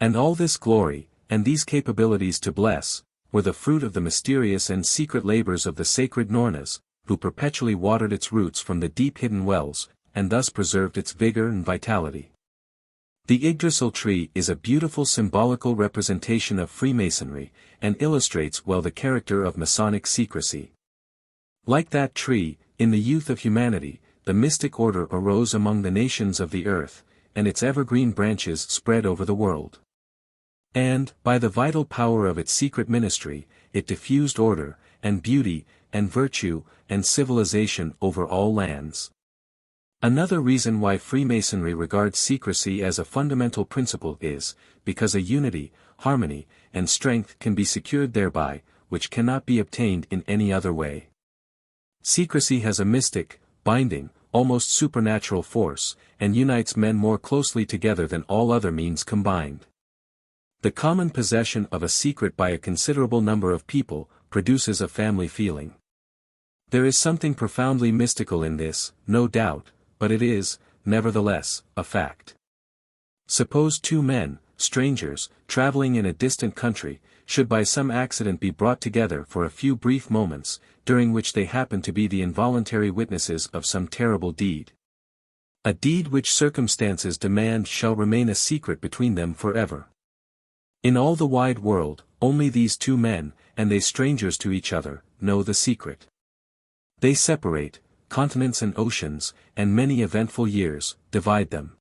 And all this glory, and these capabilities to bless, were the fruit of the mysterious and secret labors of the sacred Nornas, who perpetually watered its roots from the deep hidden wells, and thus preserved its vigor and vitality. The Yggdrasil tree is a beautiful symbolical representation of Freemasonry, and illustrates well the character of Masonic secrecy. Like that tree, in the youth of humanity, the mystic order arose among the nations of the earth, and its evergreen branches spread over the world. And, by the vital power of its secret ministry, it diffused order, and beauty, and virtue, and civilization over all lands. Another reason why Freemasonry regards secrecy as a fundamental principle is, because a unity, harmony, and strength can be secured thereby, which cannot be obtained in any other way. Secrecy has a mystic, binding, almost supernatural force, and unites men more closely together than all other means combined. The common possession of a secret by a considerable number of people, produces a family feeling. There is something profoundly mystical in this, no doubt, but it is, nevertheless, a fact. Suppose two men, strangers, traveling in a distant country, should by some accident be brought together for a few brief moments, during which they happen to be the involuntary witnesses of some terrible deed. A deed which circumstances demand shall remain a secret between them forever. In all the wide world, only these two men, and they strangers to each other, know the secret. They separate, continents and oceans, and many eventful years, divide them.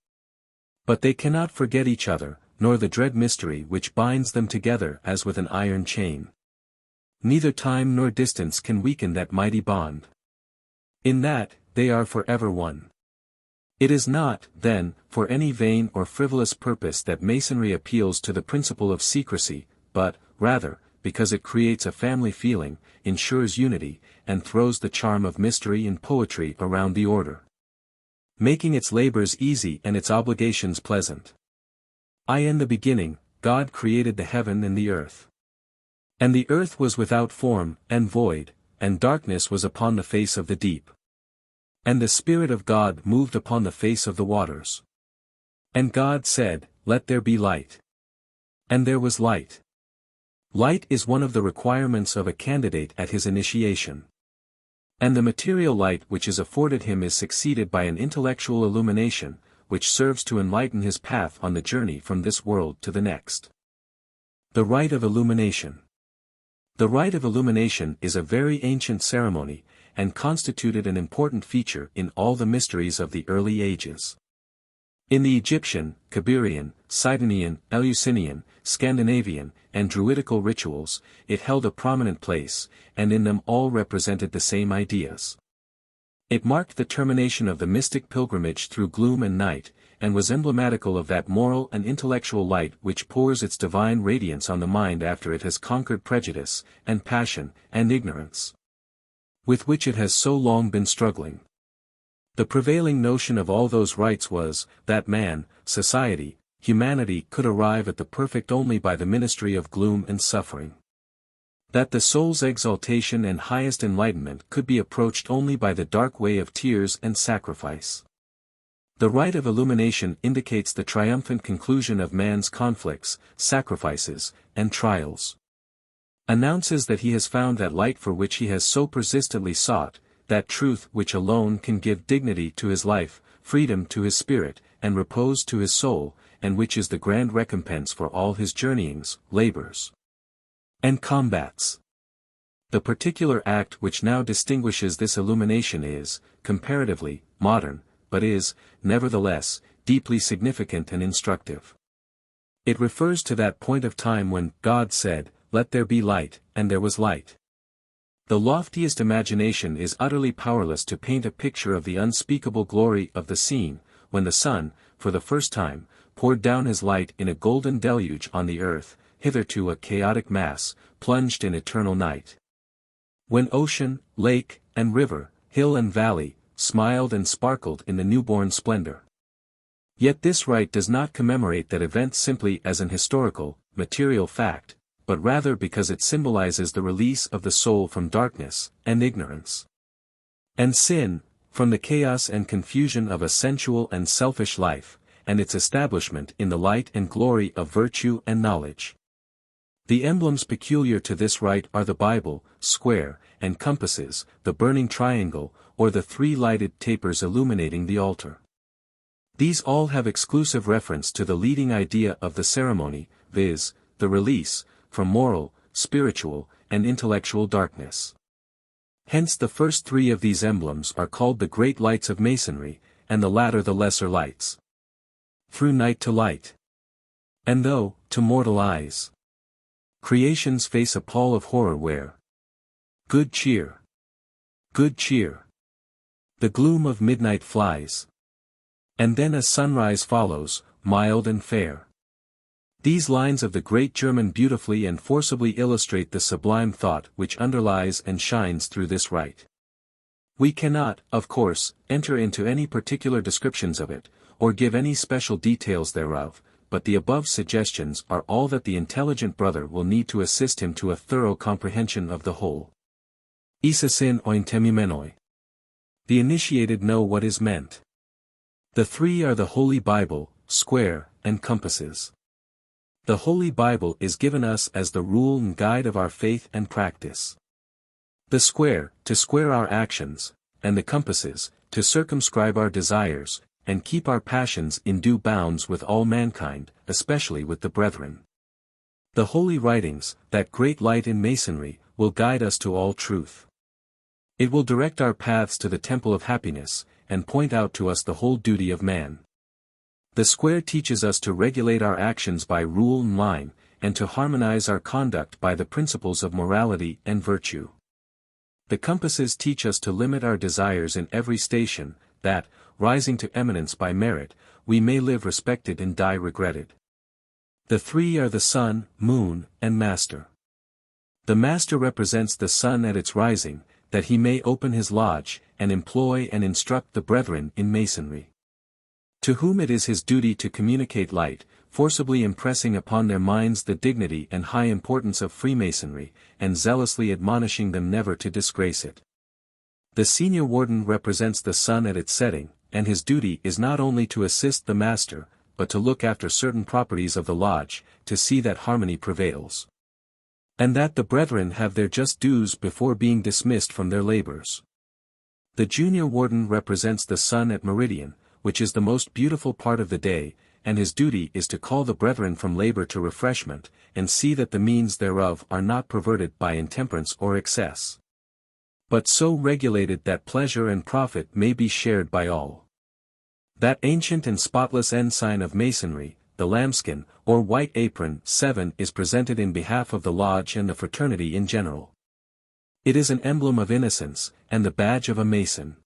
But they cannot forget each other, nor the dread mystery which binds them together as with an iron chain. Neither time nor distance can weaken that mighty bond. In that, they are forever one. It is not, then, for any vain or frivolous purpose that Masonry appeals to the principle of secrecy, but, rather, because it creates a family feeling, ensures unity, and throws the charm of mystery and poetry around the order, making its labors easy and its obligations pleasant. In the beginning, God created the heaven and the earth. And the earth was without form, and void, and darkness was upon the face of the deep. And the Spirit of God moved upon the face of the waters. And God said, Let there be light. And there was light. Light is one of the requirements of a candidate at his initiation. And the material light which is afforded him is succeeded by an intellectual illumination, which serves to enlighten his path on the journey from this world to the next. The Rite of Illumination. The Rite of Illumination is a very ancient ceremony, and constituted an important feature in all the mysteries of the early ages. In the Egyptian, Kabirian, Sidonian, Eleusinian, Scandinavian, and Druidical rituals, it held a prominent place, and in them all represented the same ideas. It marked the termination of the mystic pilgrimage through gloom and night, and was emblematical of that moral and intellectual light which pours its divine radiance on the mind after it has conquered prejudice, and passion, and ignorance, with which it has so long been struggling. The prevailing notion of all those rites was, that man, society, humanity could arrive at the perfect only by the ministry of gloom and suffering. That the soul's exaltation and highest enlightenment could be approached only by the dark way of tears and sacrifice. The Rite of Illumination indicates the triumphant conclusion of man's conflicts, sacrifices, and trials. Announces that he has found that light for which he has so persistently sought, that truth which alone can give dignity to his life, freedom to his spirit, and repose to his soul, and which is the grand recompense for all his journeyings, labors, and combats. The particular act which now distinguishes this illumination is, comparatively, modern, but is, nevertheless, deeply significant and instructive. It refers to that point of time when God said, Let there be light, and there was light. The loftiest imagination is utterly powerless to paint a picture of the unspeakable glory of the scene, when the sun, for the first time, poured down his light in a golden deluge on the earth, hitherto a chaotic mass, plunged in eternal night. When ocean, lake, and river, hill and valley, smiled and sparkled in the newborn splendor. Yet this rite does not commemorate that event simply as an historical, material fact, but rather because it symbolizes the release of the soul from darkness, and ignorance, and sin, from the chaos and confusion of a sensual and selfish life, and its establishment in the light and glory of virtue and knowledge. The emblems peculiar to this rite are the Bible, square, and compasses, the burning triangle, or the three lighted tapers illuminating the altar. These all have exclusive reference to the leading idea of the ceremony, viz., the release, from moral, spiritual, and intellectual darkness. Hence the first three of these emblems are called the great lights of Masonry, and the latter the lesser lights. Through night to light. And though, to mortal eyes, creations face a pall of horror where good cheer, the gloom of midnight flies. And then a sunrise follows, mild and fair. These lines of the great German beautifully and forcibly illustrate the sublime thought which underlies and shines through this rite. We cannot, of course, enter into any particular descriptions of it, or give any special details thereof, but the above suggestions are all that the intelligent brother will need to assist him to a thorough comprehension of the whole. Isasin ointemimenoi. The initiated know what is meant. The three are the Holy Bible, square, and compasses. The Holy Bible is given us as the rule and guide of our faith and practice. The square, to square our actions, and the compasses, to circumscribe our desires, and keep our passions in due bounds with all mankind, especially with the brethren. The holy writings, that great light in Masonry, will guide us to all truth. It will direct our paths to the temple of happiness, and point out to us the whole duty of man. The square teaches us to regulate our actions by rule and line, and to harmonize our conduct by the principles of morality and virtue. The compasses teach us to limit our desires in every station, that, rising to eminence by merit, we may live respected and die regretted. The three are the sun, moon, and master. The master represents the sun at its rising, that he may open his lodge, and employ and instruct the brethren in Masonry. To whom it is his duty to communicate light, forcibly impressing upon their minds the dignity and high importance of Freemasonry, and zealously admonishing them never to disgrace it. The senior warden represents the sun at its setting, and his duty is not only to assist the master, but to look after certain properties of the lodge, to see that harmony prevails, and that the brethren have their just dues before being dismissed from their labors. The junior warden represents the sun at meridian, which is the most beautiful part of the day, and his duty is to call the brethren from labor to refreshment, and see that the means thereof are not perverted by intemperance or excess, but so regulated that pleasure and profit may be shared by all. That ancient and spotless ensign of Masonry, the lambskin, or white apron 7, is presented in behalf of the lodge and the fraternity in general. It is an emblem of innocence, and the badge of a Mason.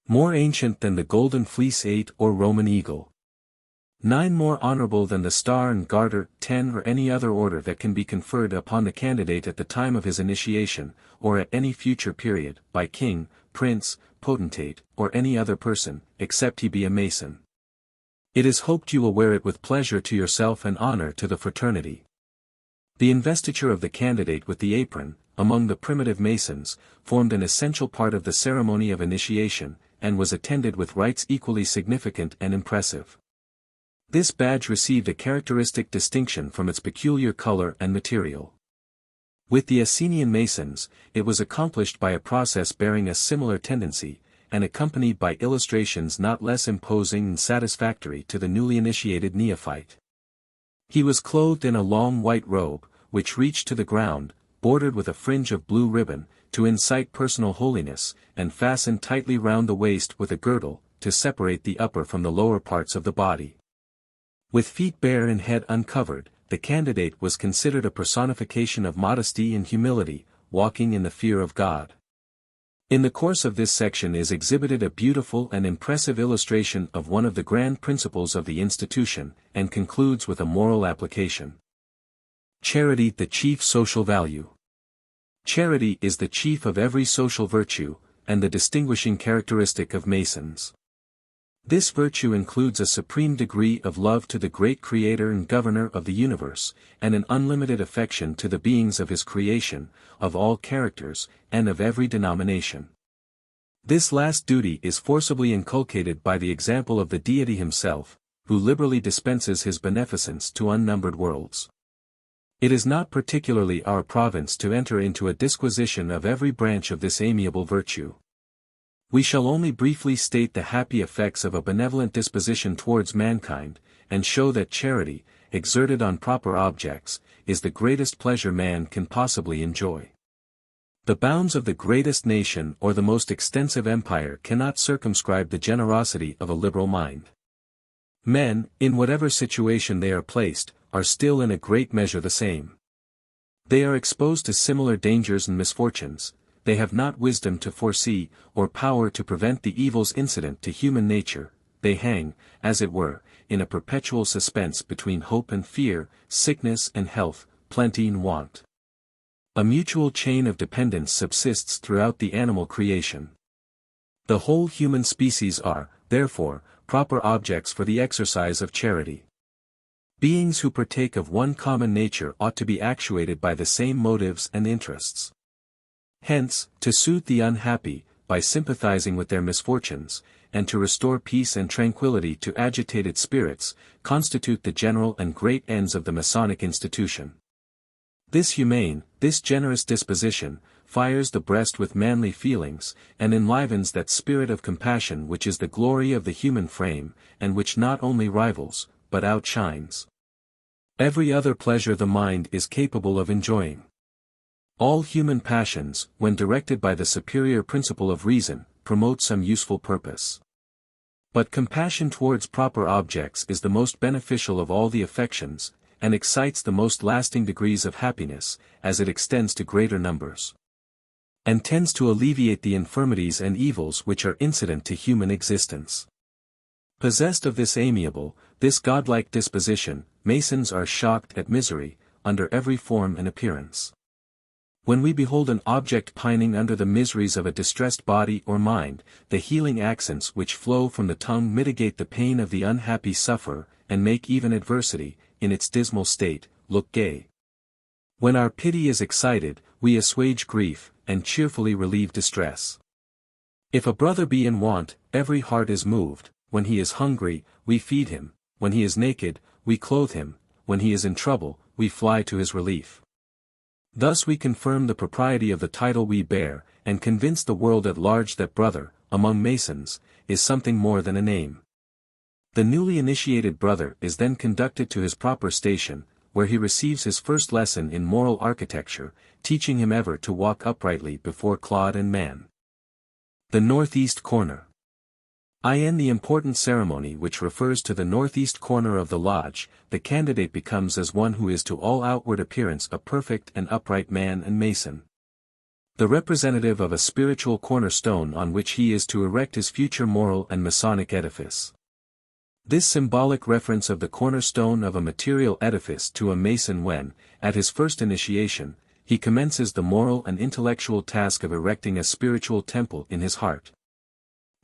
More ancient than the golden fleece 8 or Roman eagle. 9 more honorable than the star and garter 10 or any other order that can be conferred upon the candidate at the time of his initiation, or at any future period, by king, prince, potentate, or any other person, except he be a Mason. It is hoped you will wear it with pleasure to yourself and honor to the fraternity. The investiture of the candidate with the apron, among the primitive Masons, formed an essential part of the ceremony of initiation, and was attended with rites equally significant and impressive. This badge received a characteristic distinction from its peculiar color and material. With the Essenian Masons, it was accomplished by a process bearing a similar tendency, and accompanied by illustrations not less imposing and satisfactory to the newly initiated neophyte. He was clothed in a long white robe, which reached to the ground, bordered with a fringe of blue ribbon, to incite personal holiness, and fastened tightly round the waist with a girdle, to separate the upper from the lower parts of the body. With feet bare and head uncovered, the candidate was considered a personification of modesty and humility, walking in the fear of God. In the course of this section is exhibited a beautiful and impressive illustration of one of the grand principles of the institution, and concludes with a moral application. Charity, the chief social value. Charity is the chief of every social virtue, and the distinguishing characteristic of Masons. This virtue includes a supreme degree of love to the great Creator and Governor of the universe, and an unlimited affection to the beings of His creation, of all characters, and of every denomination. This last duty is forcibly inculcated by the example of the Deity Himself, who liberally dispenses his beneficence to unnumbered worlds. It is not particularly our province to enter into a disquisition of every branch of this amiable virtue. We shall only briefly state the happy effects of a benevolent disposition towards mankind, and show that charity, exerted on proper objects, is the greatest pleasure man can possibly enjoy. The bounds of the greatest nation or the most extensive empire cannot circumscribe the generosity of a liberal mind. Men, in whatever situation they are placed, are still in a great measure the same. They are exposed to similar dangers and misfortunes. They have not wisdom to foresee, or power to prevent the evils incident to human nature. They hang, as it were, in a perpetual suspense between hope and fear, sickness and health, plenty and want. A mutual chain of dependence subsists throughout the animal creation. The whole human species are, therefore, proper objects for the exercise of charity. Beings who partake of one common nature ought to be actuated by the same motives and interests. Hence, to soothe the unhappy, by sympathizing with their misfortunes, and to restore peace and tranquility to agitated spirits, constitute the general and great ends of the Masonic institution. This humane, this generous disposition, fires the breast with manly feelings, and enlivens that spirit of compassion which is the glory of the human frame, and which not only rivals, but outshines every other pleasure the mind is capable of enjoying. All human passions, when directed by the superior principle of reason, promote some useful purpose. But compassion towards proper objects is the most beneficial of all the affections, and excites the most lasting degrees of happiness, as it extends to greater numbers, and tends to alleviate the infirmities and evils which are incident to human existence. Possessed of this amiable, this godlike disposition, Masons are shocked at misery, under every form and appearance. When we behold an object pining under the miseries of a distressed body or mind, the healing accents which flow from the tongue mitigate the pain of the unhappy sufferer, and make even adversity, in its dismal state, look gay. When our pity is excited, we assuage grief, and cheerfully relieve distress. If a brother be in want, every heart is moved. When he is hungry, we feed him. When he is naked, we clothe him. When he is in trouble, we fly to his relief. Thus we confirm the propriety of the title we bear, and convince the world at large that brother, among Masons, is something more than a name. The newly initiated brother is then conducted to his proper station, where he receives his first lesson in moral architecture, teaching him ever to walk uprightly before clod and man. The northeast corner. In the important ceremony which refers to the northeast corner of the lodge, the candidate becomes as one who is to all outward appearance a perfect and upright man and Mason. The representative of a spiritual cornerstone on which he is to erect his future moral and Masonic edifice. This symbolic reference of the cornerstone of a material edifice to a Mason when, at his first initiation, he commences the moral and intellectual task of erecting a spiritual temple in his heart,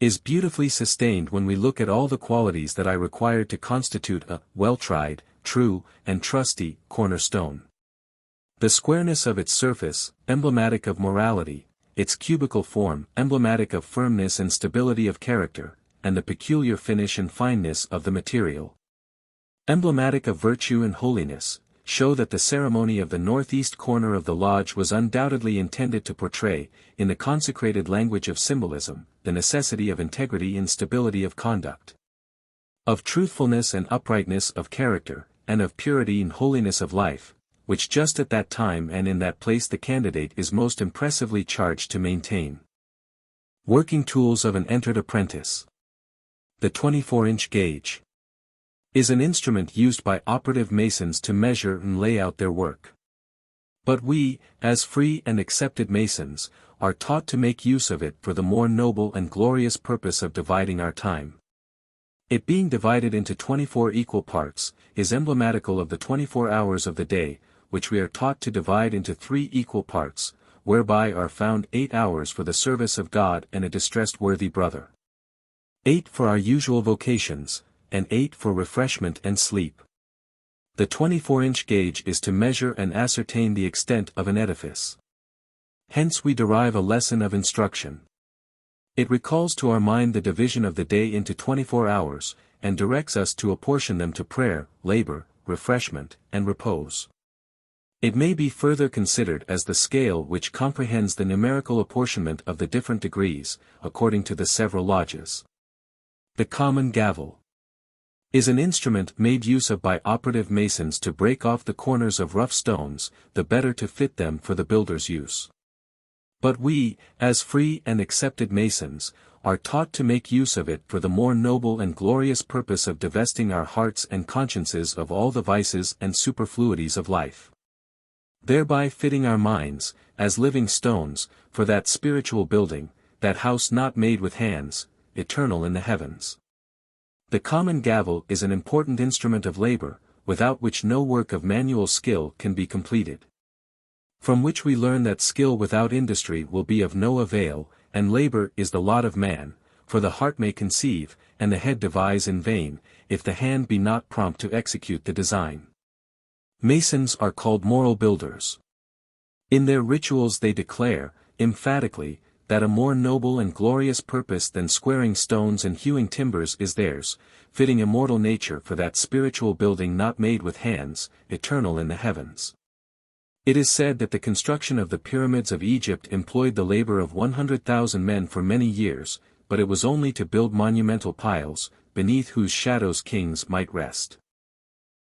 is beautifully sustained when we look at all the qualities that are required to constitute a well-tried, true, and trusty cornerstone. The squareness of its surface, emblematic of morality, its cubical form, emblematic of firmness and stability of character, and the peculiar finish and fineness of the material, emblematic of virtue and holiness, show that the ceremony of the northeast corner of the lodge was undoubtedly intended to portray, in the consecrated language of symbolism, the necessity of integrity and stability of conduct, of truthfulness and uprightness of character, and of purity and holiness of life, which just at that time and in that place the candidate is most impressively charged to maintain. Working tools of an entered apprentice. The 24-inch gauge is an instrument used by operative Masons to measure and lay out their work. But we, as free and accepted Masons, are taught to make use of it for the more noble and glorious purpose of dividing our time. It being divided into 24 equal parts, is emblematical of the 24 hours of the day, which we are taught to divide into 3 equal parts, whereby are found 8 hours for the service of God and a distressed worthy brother, 8 for our usual vocations, and 8 for refreshment and sleep. The 24-inch gauge is to measure and ascertain the extent of an edifice. Hence we derive a lesson of instruction. It recalls to our mind the division of the day into 24 hours, and directs us to apportion them to prayer, labor, refreshment, and repose. It may be further considered as the scale which comprehends the numerical apportionment of the different degrees, according to the several lodges. The common gavel is an instrument made use of by operative masons to break off the corners of rough stones, the better to fit them for the builder's use. But we, as free and accepted masons, are taught to make use of it for the more noble and glorious purpose of divesting our hearts and consciences of all the vices and superfluities of life, thereby fitting our minds, as living stones, for that spiritual building, that house not made with hands, eternal in the heavens. The common gavel is an important instrument of labor, without which no work of manual skill can be completed. From which we learn that skill without industry will be of no avail, and labor is the lot of man, for the heart may conceive, and the head devise in vain, if the hand be not prompt to execute the design. Masons are called moral builders. In their rituals they declare, emphatically, that a more noble and glorious purpose than squaring stones and hewing timbers is theirs, fitting immortal nature for that spiritual building not made with hands, eternal in the heavens. It is said that the construction of the pyramids of Egypt employed the labor of 100,000 men for many years, but it was only to build monumental piles, beneath whose shadows kings might rest.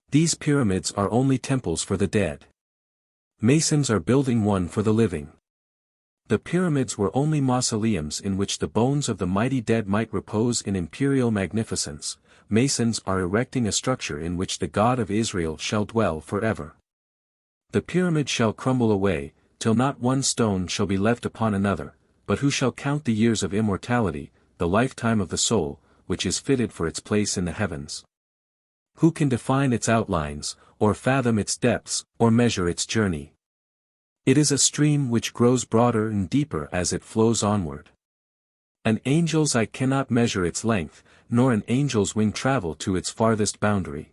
These pyramids are only temples for the dead. Masons are building one for the living. The pyramids were only mausoleums in which the bones of the mighty dead might repose in imperial magnificence. Masons are erecting a structure in which the God of Israel shall dwell forever. The pyramid shall crumble away, till not one stone shall be left upon another, but who shall count the years of immortality, the lifetime of the soul, which is fitted for its place in the heavens? Who can define its outlines, or fathom its depths, or measure its journey? It is a stream which grows broader and deeper as it flows onward. An angel's eye cannot measure its length, nor an angel's wing travel to its farthest boundary.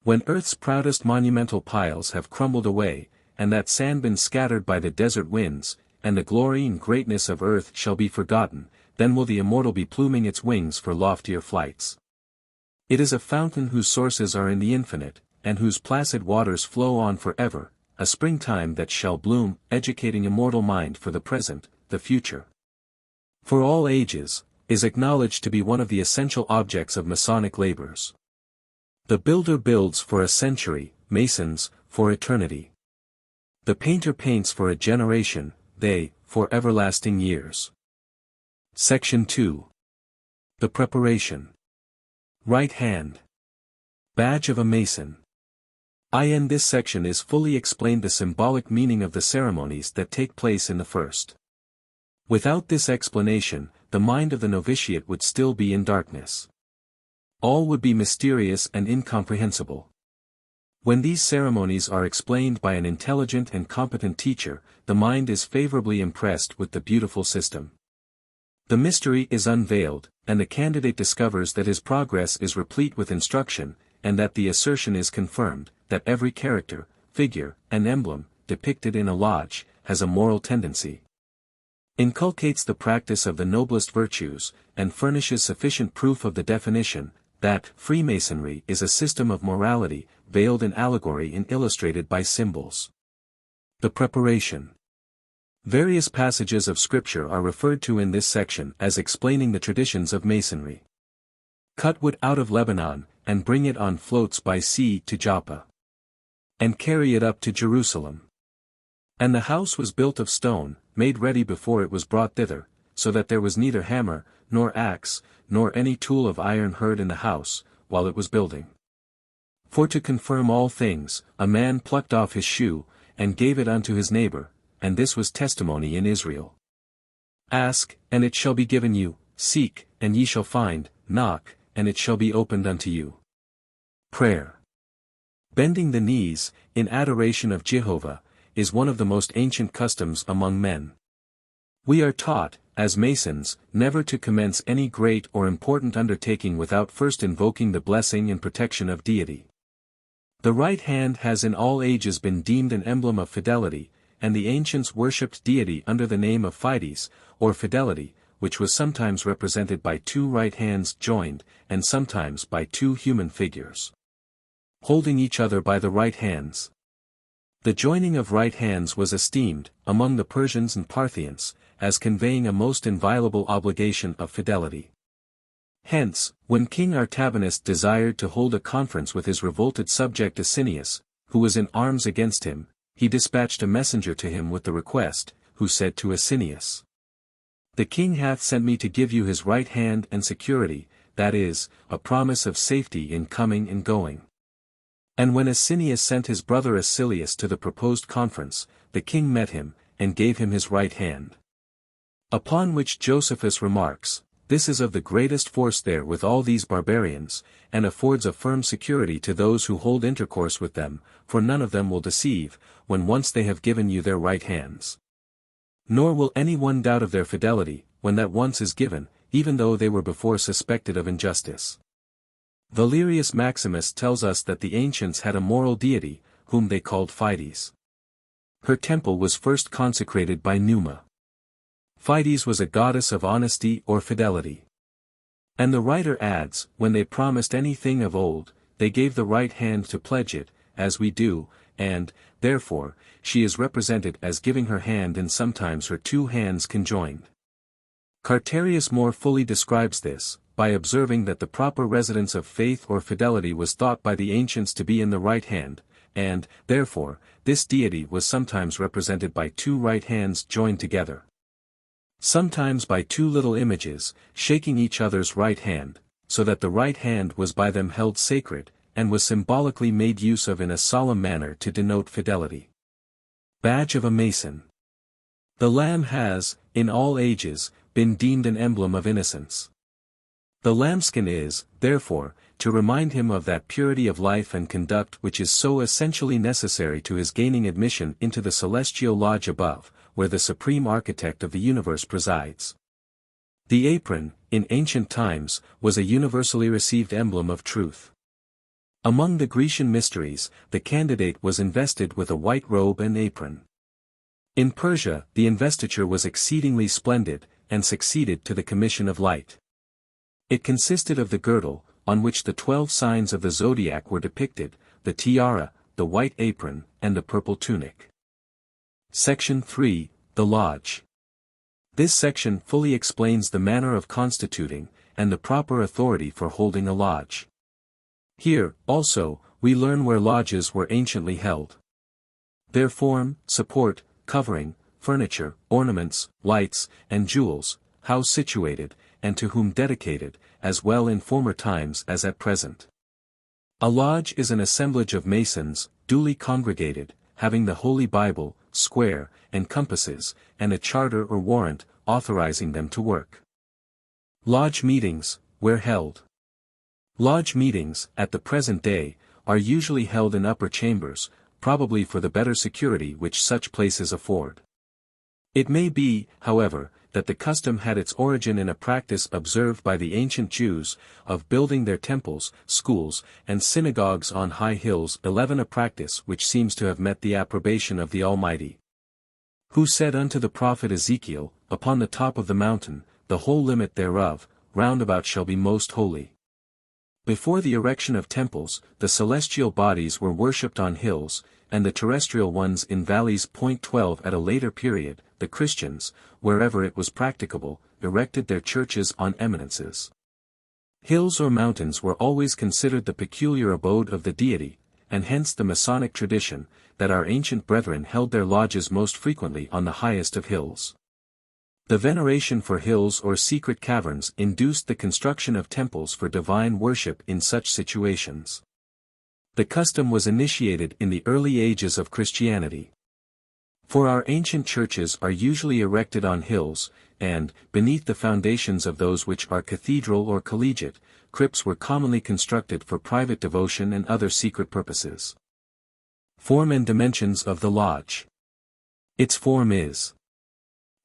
When earth's proudest monumental piles have crumbled away, and that sand been scattered by the desert winds, and the glory and greatness of earth shall be forgotten, then will the immortal be pluming its wings for loftier flights. It is a fountain whose sources are in the infinite, and whose placid waters flow on forever, a springtime that shall bloom, educating immortal mind for the present, the future. For all ages, is acknowledged to be one of the essential objects of Masonic labors. The builder builds for a century, Masons, for eternity. The painter paints for a generation, they, for everlasting years. Section 2. The Preparation. Right hand. Badge of a Mason. In this section is fully explained the symbolic meaning of the ceremonies that take place in the first. Without this explanation, the mind of the novitiate would still be in darkness. All would be mysterious and incomprehensible. When these ceremonies are explained by an intelligent and competent teacher, the mind is favorably impressed with the beautiful system. The mystery is unveiled, and the candidate discovers that his progress is replete with instruction, and that the assertion is confirmed, that every character, figure, and emblem, depicted in a lodge, has a moral tendency. Inculcates the practice of the noblest virtues, and furnishes sufficient proof of the definition, that Freemasonry is a system of morality, veiled in allegory and illustrated by symbols. The Preparation. Various passages of Scripture are referred to in this section as explaining the traditions of Masonry. Cut wood out of Lebanon, and bring it on floats by sea to Joppa. And carry it up to Jerusalem. And the house was built of stone, made ready before it was brought thither, so that there was neither hammer, nor axe, nor any tool of iron heard in the house, while it was building. For to confirm all things, a man plucked off his shoe, and gave it unto his neighbor, and this was testimony in Israel. Ask, and it shall be given you, seek, and ye shall find, knock, and it shall be opened unto you. Prayer. Bending the knees, in adoration of Jehovah, is one of the most ancient customs among men. We are taught, as Masons, never to commence any great or important undertaking without first invoking the blessing and protection of deity. The right hand has in all ages been deemed an emblem of fidelity, and the ancients worshipped deity under the name of Fides, or Fidelity, which was sometimes represented by two right hands joined, and sometimes by two human figures holding each other by the right hands. The joining of right hands was esteemed, among the Persians and Parthians, as conveying a most inviolable obligation of fidelity. Hence, when King Artabanus desired to hold a conference with his revolted subject Asinius, who was in arms against him, he dispatched a messenger to him with the request, who said to Asinius, "The king hath sent me to give you his right hand and security, that is, a promise of safety in coming and going." And when Asinius sent his brother Acilius to the proposed conference, the king met him, and gave him his right hand. Upon which Josephus remarks, "This is of the greatest force there with all these barbarians, and affords a firm security to those who hold intercourse with them, for none of them will deceive, when once they have given you their right hands. Nor will any one doubt of their fidelity, when that once is given, even though they were before suspected of injustice." Valerius Maximus tells us that the ancients had a moral deity, whom they called Fides. Her temple was first consecrated by Numa. Fides was a goddess of honesty or fidelity. And the writer adds, when they promised anything of old, they gave the right hand to pledge it, as we do, and, therefore, she is represented as giving her hand and sometimes her two hands conjoined. Carterius more fully describes this, by observing that the proper residence of faith or fidelity was thought by the ancients to be in the right hand, and, therefore, this deity was sometimes represented by two right hands joined together. Sometimes by two little images, shaking each other's right hand, so that the right hand was by them held sacred, and was symbolically made use of in a solemn manner to denote fidelity. Badge of a Mason. The lamb has, in all ages, been deemed an emblem of innocence. The lambskin is, therefore, to remind him of that purity of life and conduct which is so essentially necessary to his gaining admission into the celestial lodge above, where the supreme architect of the universe presides. The apron, in ancient times, was a universally received emblem of truth. Among the Grecian mysteries, the candidate was invested with a white robe and apron. In Persia, the investiture was exceedingly splendid, and succeeded to the commission of light. It consisted of the girdle, on which the 12 signs of the zodiac were depicted, the tiara, the white apron, and the purple tunic. Section 3, The Lodge. This section fully explains the manner of constituting, and the proper authority for holding a lodge. Here, also, we learn where lodges were anciently held. Their form, support, covering, furniture, ornaments, lights, and jewels, how situated, and to whom dedicated, as well in former times as at present. A lodge is an assemblage of masons, duly congregated, having the Holy Bible, square, and compasses, and a charter or warrant, authorizing them to work. Lodge meetings, where held. Lodge meetings, at the present day, are usually held in upper chambers, probably for the better security which such places afford. It may be, however, that the custom had its origin in a practice observed by the ancient Jews, of building their temples, schools, and synagogues on high hills, 11 a practice which seems to have met the approbation of the Almighty. Who said unto the prophet Ezekiel, Upon the top of the mountain, the whole limit thereof, round about shall be most holy. Before the erection of temples, the celestial bodies were worshipped on hills, and the terrestrial ones in valleys. 12 At a later period, the Christians, wherever it was practicable, erected their churches on eminences. Hills or mountains were always considered the peculiar abode of the deity, and hence the Masonic tradition, that our ancient brethren held their lodges most frequently on the highest of hills. The veneration for hills or secret caverns induced the construction of temples for divine worship in such situations. The custom was initiated in the early ages of Christianity. For our ancient churches are usually erected on hills, and, beneath the foundations of those which are cathedral or collegiate, crypts were commonly constructed for private devotion and other secret purposes. Form and dimensions of the lodge. Its form is.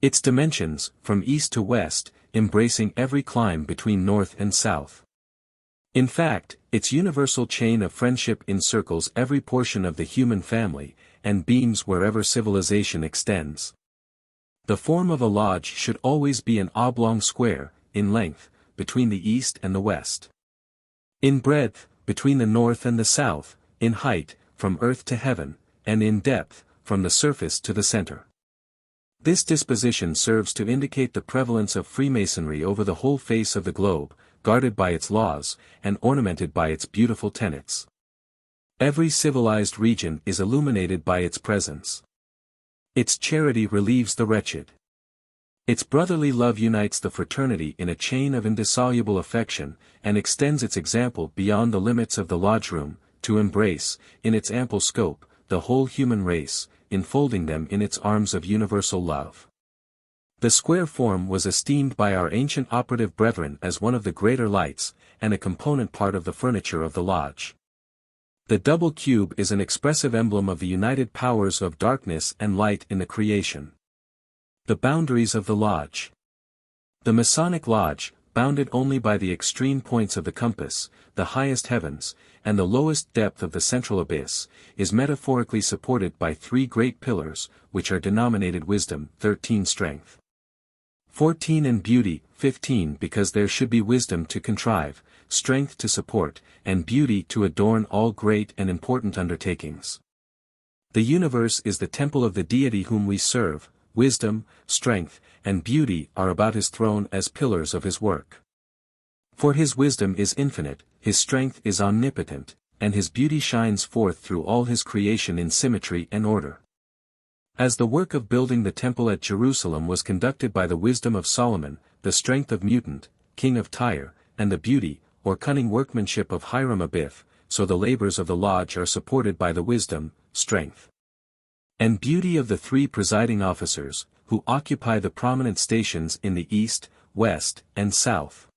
Its dimensions, from east to west, embracing every clime between north and south. In fact, its universal chain of friendship encircles every portion of the human family, and beams wherever civilization extends. The form of a lodge should always be an oblong square, in length, between the east and the west. In breadth, between the north and the south, in height, from earth to heaven, and in depth, from the surface to the center. This disposition serves to indicate the prevalence of Freemasonry over the whole face of the globe, guarded by its laws, and ornamented by its beautiful tenets. Every civilized region is illuminated by its presence. Its charity relieves the wretched. Its brotherly love unites the fraternity in a chain of indissoluble affection, and extends its example beyond the limits of the lodge room, to embrace, in its ample scope, the whole human race, enfolding them in its arms of universal love. The square form was esteemed by our ancient operative brethren as one of the greater lights, and a component part of the furniture of the lodge. The double cube is an expressive emblem of the united powers of darkness and light in the creation. The boundaries of the lodge. The Masonic lodge, bounded only by the extreme points of the compass, the highest heavens, and the lowest depth of the central abyss, is metaphorically supported by 3 great pillars, which are denominated wisdom, 13 strength, 14 and beauty, 15 because there should be wisdom to contrive, strength to support, and beauty to adorn all great and important undertakings. The universe is the temple of the deity whom we serve. Wisdom, strength, and beauty are about his throne as pillars of his work. For his wisdom is infinite, his strength is omnipotent, and his beauty shines forth through all his creation in symmetry and order. As the work of building the temple at Jerusalem was conducted by the wisdom of Solomon, the strength of Mutant, king of Tyre, and the beauty, or cunning workmanship of Hiram Abiff, so the labors of the lodge are supported by the wisdom, strength, and beauty of the 3 presiding officers, who occupy the prominent stations in the east, west, and south.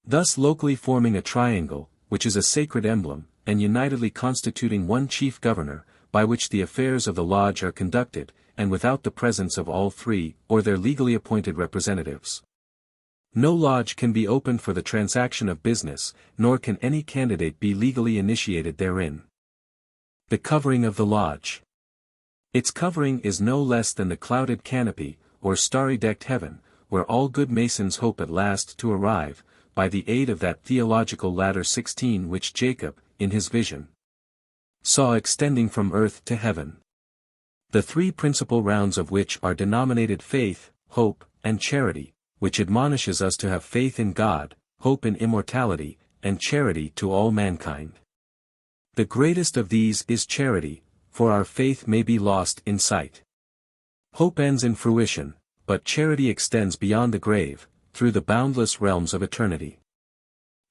Thus locally forming a triangle, which is a sacred emblem, and unitedly constituting one chief governor, by which the affairs of the lodge are conducted, and without the presence of all 3, or their legally appointed representatives. No lodge can be opened for the transaction of business, nor can any candidate be legally initiated therein. The covering of the lodge. Its covering is no less than the clouded canopy, or starry-decked heaven, where all good Masons hope at last to arrive, by the aid of that theological ladder 16 which Jacob, in his vision, saw extending from earth to heaven. The 3 principal rounds of which are denominated faith, hope, and charity, which admonishes us to have faith in God, hope in immortality, and charity to all mankind. The greatest of these is charity, for our faith may be lost in sight. Hope ends in fruition, but charity extends beyond the grave, through the boundless realms of eternity.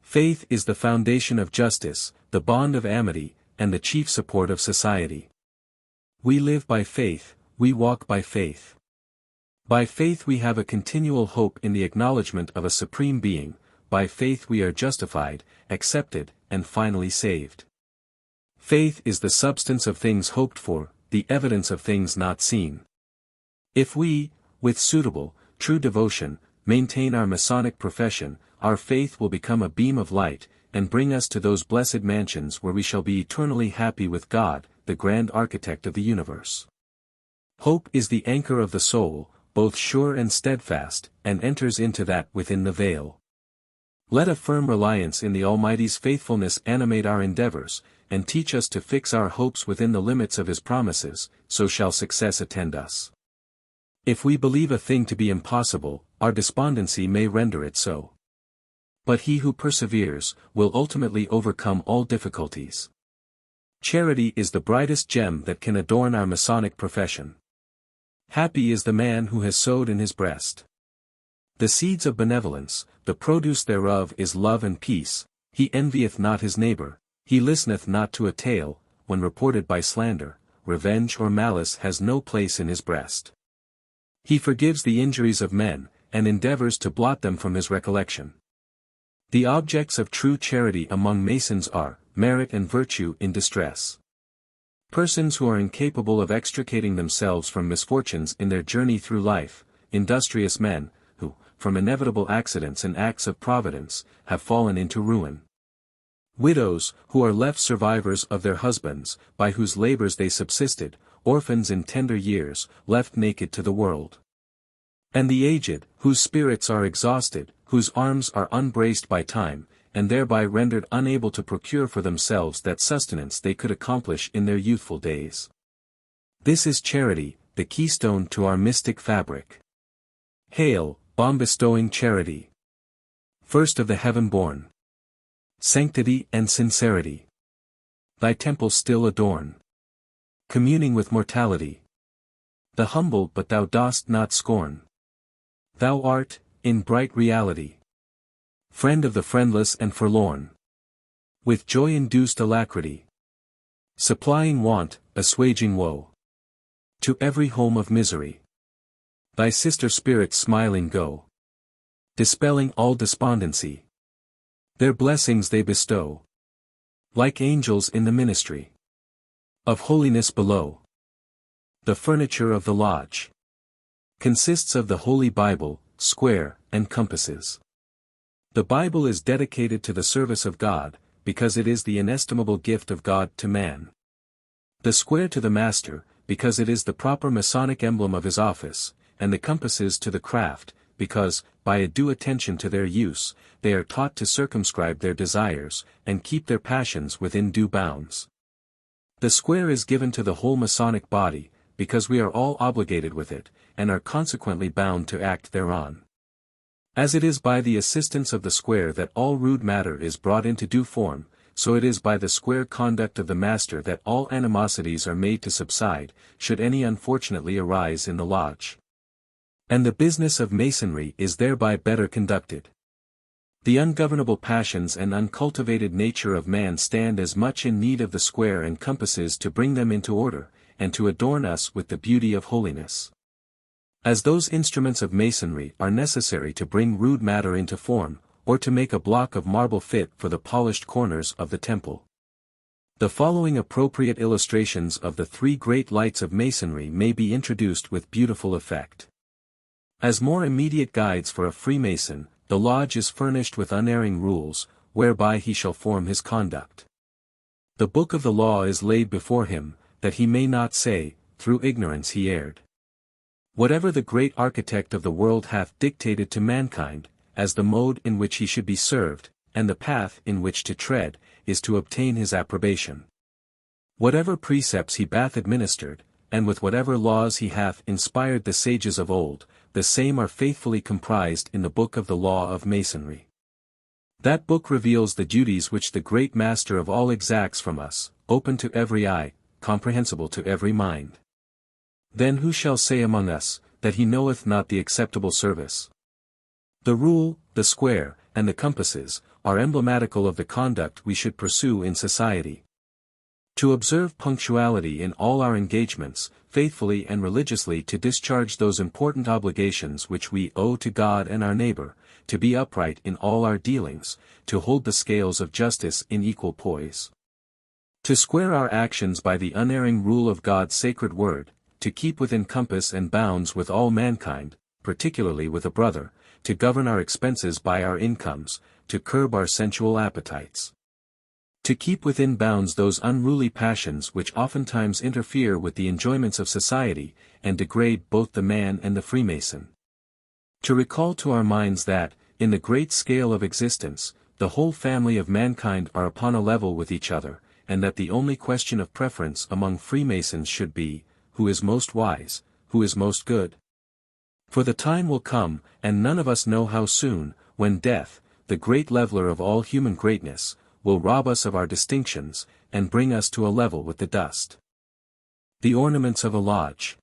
Faith is the foundation of justice, the bond of amity, and the chief support of society. We live by faith, we walk by faith. By faith we have a continual hope in the acknowledgement of a supreme being, by faith we are justified, accepted, and finally saved. Faith is the substance of things hoped for, the evidence of things not seen. If we, with suitable, true devotion, maintain our Masonic profession, our faith will become a beam of light, and bring us to those blessed mansions where we shall be eternally happy with God, the grand architect of the universe. Hope is the anchor of the soul, both sure and steadfast, and enters into that within the veil. Let a firm reliance in the Almighty's faithfulness animate our endeavors, and teach us to fix our hopes within the limits of His promises, so shall success attend us. If we believe a thing to be impossible, our despondency may render it so. But he who perseveres, will ultimately overcome all difficulties. Charity is the brightest gem that can adorn our Masonic profession. Happy is the man who has sowed in his breast the seeds of benevolence, the produce thereof is love and peace. He envieth not his neighbor, he listeneth not to a tale, when reported by slander, revenge or malice has no place in his breast. He forgives the injuries of men, and endeavors to blot them from his recollection. The objects of true charity among Masons are, merit and virtue in distress. Persons who are incapable of extricating themselves from misfortunes in their journey through life, industrious men, who, from inevitable accidents and acts of providence, have fallen into ruin. Widows, who are left survivors of their husbands, by whose labors they subsisted, orphans in tender years, left naked to the world. And the aged, whose spirits are exhausted, whose arms are unbraced by time, and thereby rendered unable to procure for themselves that sustenance they could accomplish in their youthful days. This is charity, the keystone to our mystic fabric. Hail, balm-bestowing charity! First of the heaven-born. Sanctity and sincerity. Thy temple still adorn. Communing with mortality. The humble but thou dost not scorn. Thou art, in bright reality, friend of the friendless and forlorn. With joy-induced alacrity, supplying want, assuaging woe, to every home of misery. Thy sister spirits smiling go, dispelling all despondency. Their blessings they bestow, like angels in the ministry of holiness below. The furniture of the lodge consists of the Holy Bible, square, and compasses. The Bible is dedicated to the service of God, because it is the inestimable gift of God to man. The square to the master, because it is the proper Masonic emblem of his office, and the compasses to the craft, because, by a due attention to their use, they are taught to circumscribe their desires, and keep their passions within due bounds. The square is given to the whole Masonic body, because we are all obligated with it, and are consequently bound to act thereon. As it is by the assistance of the square that all rude matter is brought into due form, so it is by the square conduct of the master that all animosities are made to subside, should any unfortunately arise in the lodge. And the business of Masonry is thereby better conducted. The ungovernable passions and uncultivated nature of man stand as much in need of the square and compasses to bring them into order, and to adorn us with the beauty of holiness. As those instruments of Masonry are necessary to bring rude matter into form, or to make a block of marble fit for the polished corners of the temple. The following appropriate illustrations of the three great lights of Masonry may be introduced with beautiful effect. As more immediate guides for a Freemason, the lodge is furnished with unerring rules, whereby he shall form his conduct. The book of the law is laid before him, that he may not say, through ignorance he erred. Whatever the great architect of the world hath dictated to mankind, as the mode in which he should be served, and the path in which to tread, is to obtain his approbation. Whatever precepts he hath administered, and with whatever laws he hath inspired the sages of old, the same are faithfully comprised in the book of the law of Masonry. That book reveals the duties which the great master of all exacts from us, open to every eye, comprehensible to every mind. Then who shall say among us, that he knoweth not the acceptable service? The rule, the square, and the compasses, are emblematical of the conduct we should pursue in society. To observe punctuality in all our engagements, faithfully and religiously to discharge those important obligations which we owe to God and our neighbor, to be upright in all our dealings, to hold the scales of justice in equal poise. To square our actions by the unerring rule of God's sacred word, to keep within compass and bounds with all mankind, particularly with a brother, to govern our expenses by our incomes, to curb our sensual appetites. To keep within bounds those unruly passions which oftentimes interfere with the enjoyments of society, and degrade both the man and the Freemason. To recall to our minds that, in the great scale of existence, the whole family of mankind are upon a level with each other, and that the only question of preference among Freemasons should be, who is most wise, who is most good? For the time will come, and none of us know how soon, when death, the great leveler of all human greatness, will rob us of our distinctions, and bring us to a level with the dust. The ornaments of a lodge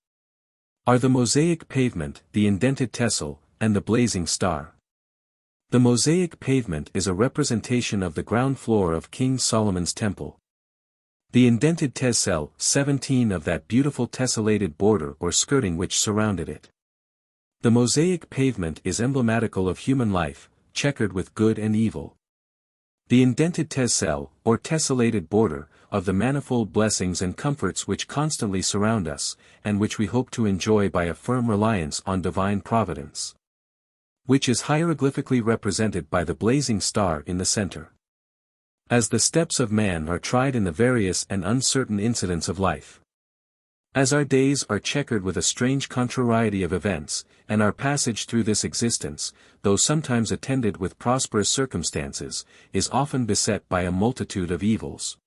are the mosaic pavement, the indented tessel, and the blazing star. The mosaic pavement is a representation of the ground floor of King Solomon's temple. The indented tessel, 17 of that beautiful tessellated border or skirting which surrounded it. The mosaic pavement is emblematical of human life, checkered with good and evil. The indented tessel, or tessellated border, of the manifold blessings and comforts which constantly surround us, and which we hope to enjoy by a firm reliance on divine providence. Which is hieroglyphically represented by the blazing star in the center. As the steps of man are tried in the various and uncertain incidents of life. As our days are checkered with a strange contrariety of events, and our passage through this existence, though sometimes attended with prosperous circumstances, is often beset by a multitude of evils.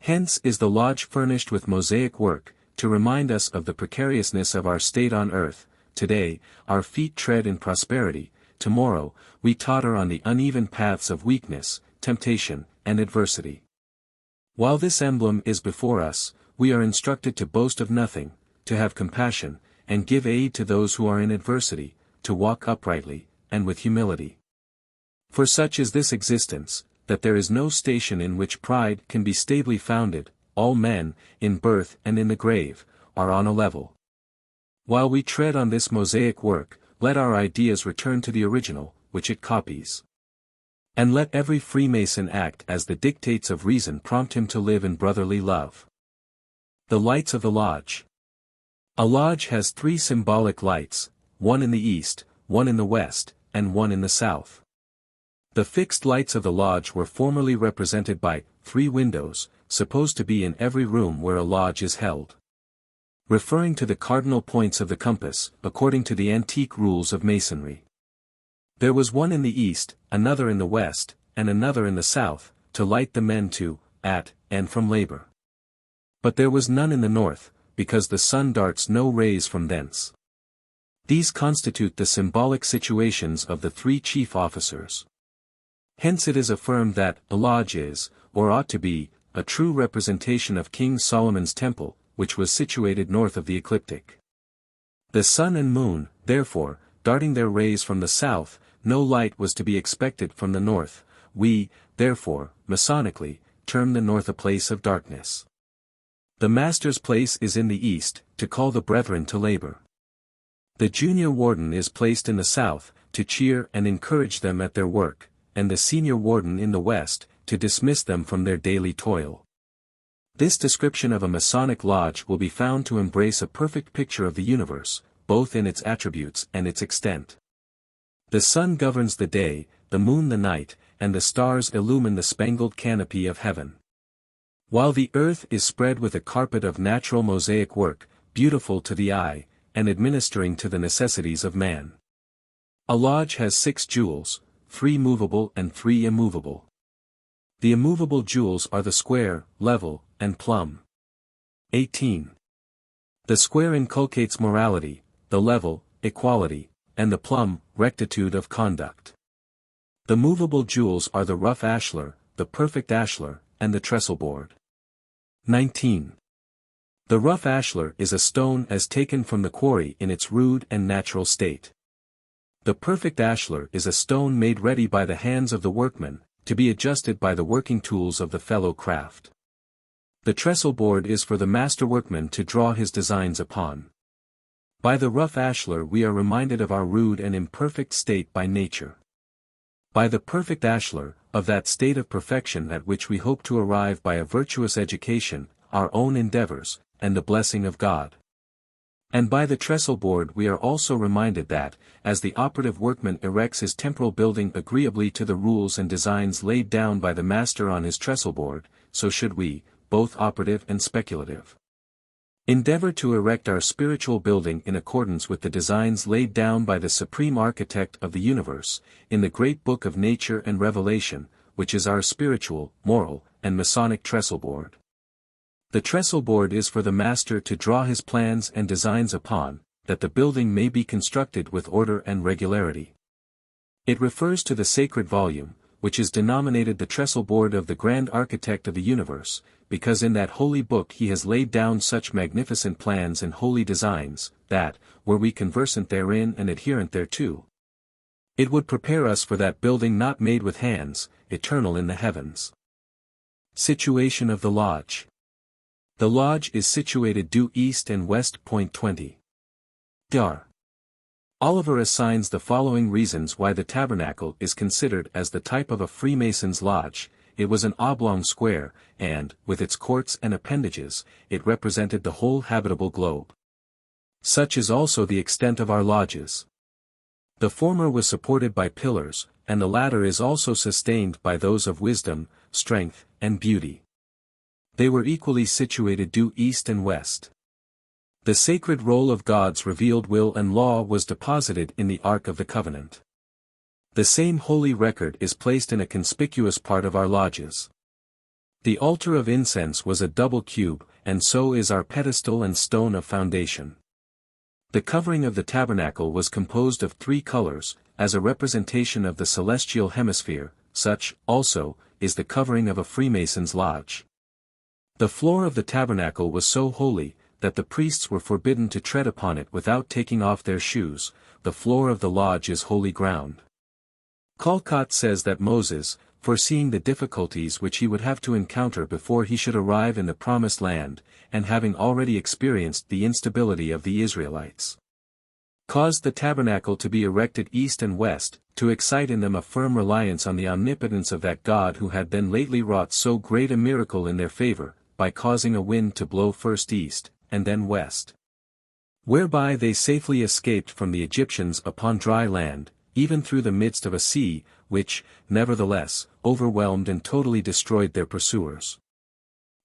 Hence is the lodge furnished with mosaic work, to remind us of the precariousness of our state on earth. Today, our feet tread in prosperity, tomorrow, we totter on the uneven paths of weakness, temptation, and adversity. While this emblem is before us, we are instructed to boast of nothing, to have compassion, and give aid to those who are in adversity, to walk uprightly, and with humility. For such is this existence, that there is no station in which pride can be stably founded. All men, in birth and in the grave, are on a level. While we tread on this mosaic work, let our ideas return to the original, which it copies. And let every Freemason act as the dictates of reason prompt him to live in brotherly love. The lights of the lodge. A lodge has 3 symbolic lights, one in the east, one in the west, and one in the south. The fixed lights of the lodge were formerly represented by 3 windows, supposed to be in every room where a lodge is held. Referring to the cardinal points of the compass, according to the antique rules of Masonry. There was one in the east, another in the west, and another in the south, to light the men to, at, and from labor. But there was none in the north, because the sun darts no rays from thence. These constitute the symbolic situations of the 3 chief officers. Hence it is affirmed that a lodge is, or ought to be, a true representation of King Solomon's temple, which was situated north of the ecliptic. The sun and moon, therefore, darting their rays from the south, no light was to be expected from the north. We, therefore, Masonically, term the north a place of darkness. The master's place is in the east, to call the brethren to labor. The junior warden is placed in the south, to cheer and encourage them at their work, and the senior warden in the west, to dismiss them from their daily toil. This description of a Masonic lodge will be found to embrace a perfect picture of the universe, both in its attributes and its extent. The sun governs the day, the moon the night, and the stars illumine the spangled canopy of heaven. While the earth is spread with a carpet of natural mosaic work, beautiful to the eye, and administering to the necessities of man. A lodge has 6 jewels, 3 movable and 3 immovable. The immovable jewels are the square, level, and plumb. 18. The square inculcates morality, the level, equality, and the plumb, rectitude of conduct. The movable jewels are the rough ashlar, the perfect ashlar, and the trestle board. 19. The rough ashlar is a stone as taken from the quarry in its rude and natural state. The perfect ashlar is a stone made ready by the hands of the workman, to be adjusted by the working tools of the fellow craft. The trestle board is for the master workman to draw his designs upon. By the rough ashlar we are reminded of our rude and imperfect state by nature. By the perfect ashlar, of that state of perfection at which we hope to arrive by a virtuous education, our own endeavors, and the blessing of God. And by the trestle board we are also reminded that, as the operative workman erects his temporal building agreeably to the rules and designs laid down by the master on his trestle board, so should we, both operative and speculative, endeavor to erect our spiritual building in accordance with the designs laid down by the Supreme Architect of the universe, in the great book of nature and revelation, which is our spiritual, moral, and Masonic trestle board. The trestle board is for the master to draw his plans and designs upon, that the building may be constructed with order and regularity. It refers to the sacred volume, which is denominated the trestle board of the Grand Architect of the universe, because in that holy book he has laid down such magnificent plans and holy designs, that, were we conversant therein and adherent thereto, it would prepare us for that building not made with hands, eternal in the heavens. Situation of the lodge. The lodge is situated due east and west. 20. Dar. Oliver assigns the following reasons why the tabernacle is considered as the type of a Freemason's lodge. It was an oblong square, and, with its courts and appendages, it represented the whole habitable globe. Such is also the extent of our lodges. The former was supported by pillars, and the latter is also sustained by those of wisdom, strength, and beauty. They were equally situated due east and west. The sacred roll of God's revealed will and law was deposited in the Ark of the Covenant. The same holy record is placed in a conspicuous part of our lodges. The altar of incense was a double cube, and so is our pedestal and stone of foundation. The covering of the tabernacle was composed of 3 colors, as a representation of the celestial hemisphere. Such, also, is the covering of a Freemason's lodge. The floor of the tabernacle was so holy, that the priests were forbidden to tread upon it without taking off their shoes. The floor of the lodge is holy ground. Callcott says that Moses, foreseeing the difficulties which he would have to encounter before he should arrive in the Promised Land, and having already experienced the instability of the Israelites, caused the tabernacle to be erected east and west, to excite in them a firm reliance on the omnipotence of that God who had then lately wrought so great a miracle in their favor, by causing a wind to blow first east, and then west, whereby they safely escaped from the Egyptians upon dry land, even through the midst of a sea, which, nevertheless, overwhelmed and totally destroyed their pursuers.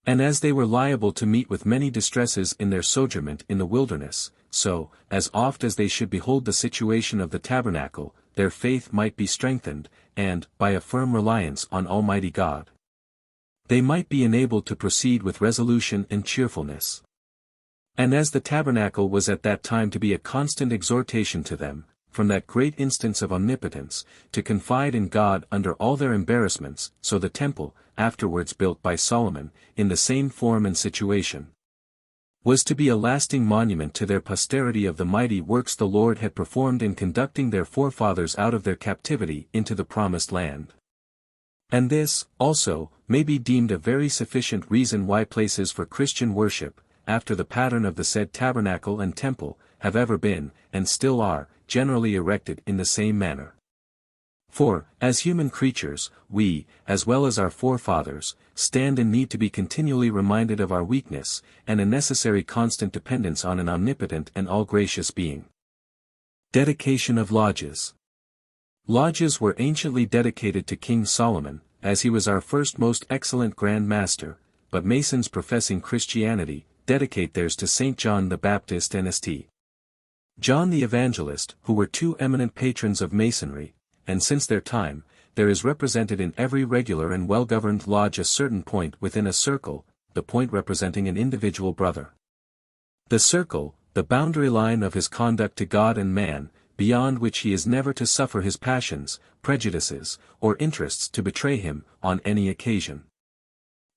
And as they were liable to meet with many distresses in their sojournment in the wilderness, so, as oft as they should behold the situation of the tabernacle, their faith might be strengthened, and, by a firm reliance on Almighty God, they might be enabled to proceed with resolution and cheerfulness. And as the tabernacle was at that time to be a constant exhortation to them, from that great instance of omnipotence, to confide in God under all their embarrassments, so the temple, afterwards built by Solomon, in the same form and situation, was to be a lasting monument to their posterity of the mighty works the Lord had performed in conducting their forefathers out of their captivity into the Promised Land. And this, also, may be deemed a very sufficient reason why places for Christian worship, after the pattern of the said tabernacle and temple, have ever been, and still are, generally erected in the same manner. For, as human creatures, we, as well as our forefathers, stand in need to be continually reminded of our weakness, and a necessary constant dependence on an omnipotent and all-gracious being. Dedication of Lodges. Lodges were anciently dedicated to King Solomon, as he was our first most excellent Grand Master, but Masons professing Christianity, dedicate theirs to St. John the Baptist and St. John the Evangelist, who were 2 eminent patrons of Masonry, and since their time, there is represented in every regular and well-governed lodge a certain point within a circle, the point representing an individual brother. The circle, the boundary line of his conduct to God and man, beyond which he is never to suffer his passions, prejudices, or interests to betray him, on any occasion.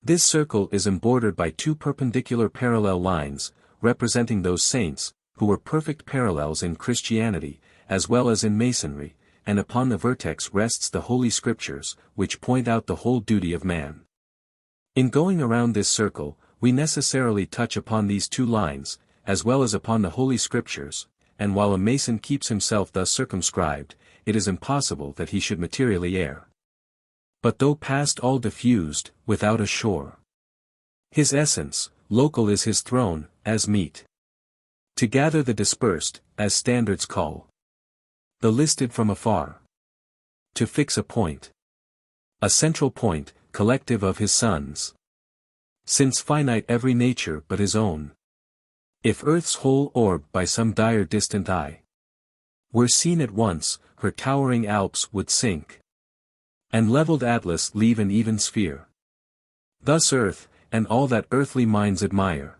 This circle is embordered by 2 perpendicular parallel lines, representing those saints, who were perfect parallels in Christianity, as well as in Masonry, and upon the vertex rests the Holy Scriptures, which point out the whole duty of man. In going around this circle, we necessarily touch upon these 2 lines, as well as upon the Holy Scriptures, and while a Mason keeps himself thus circumscribed, it is impossible that he should materially err. But though past all diffused, without a shore, his essence, local is his throne, as meet to gather the dispersed, as standards call the listed from afar, to fix a point, a central point, collective of his sons, since finite every nature but his own. If earth's whole orb by some dire distant eye were seen at once, her towering Alps would sink, and levelled Atlas leave an even sphere. Thus earth, and all that earthly minds admire,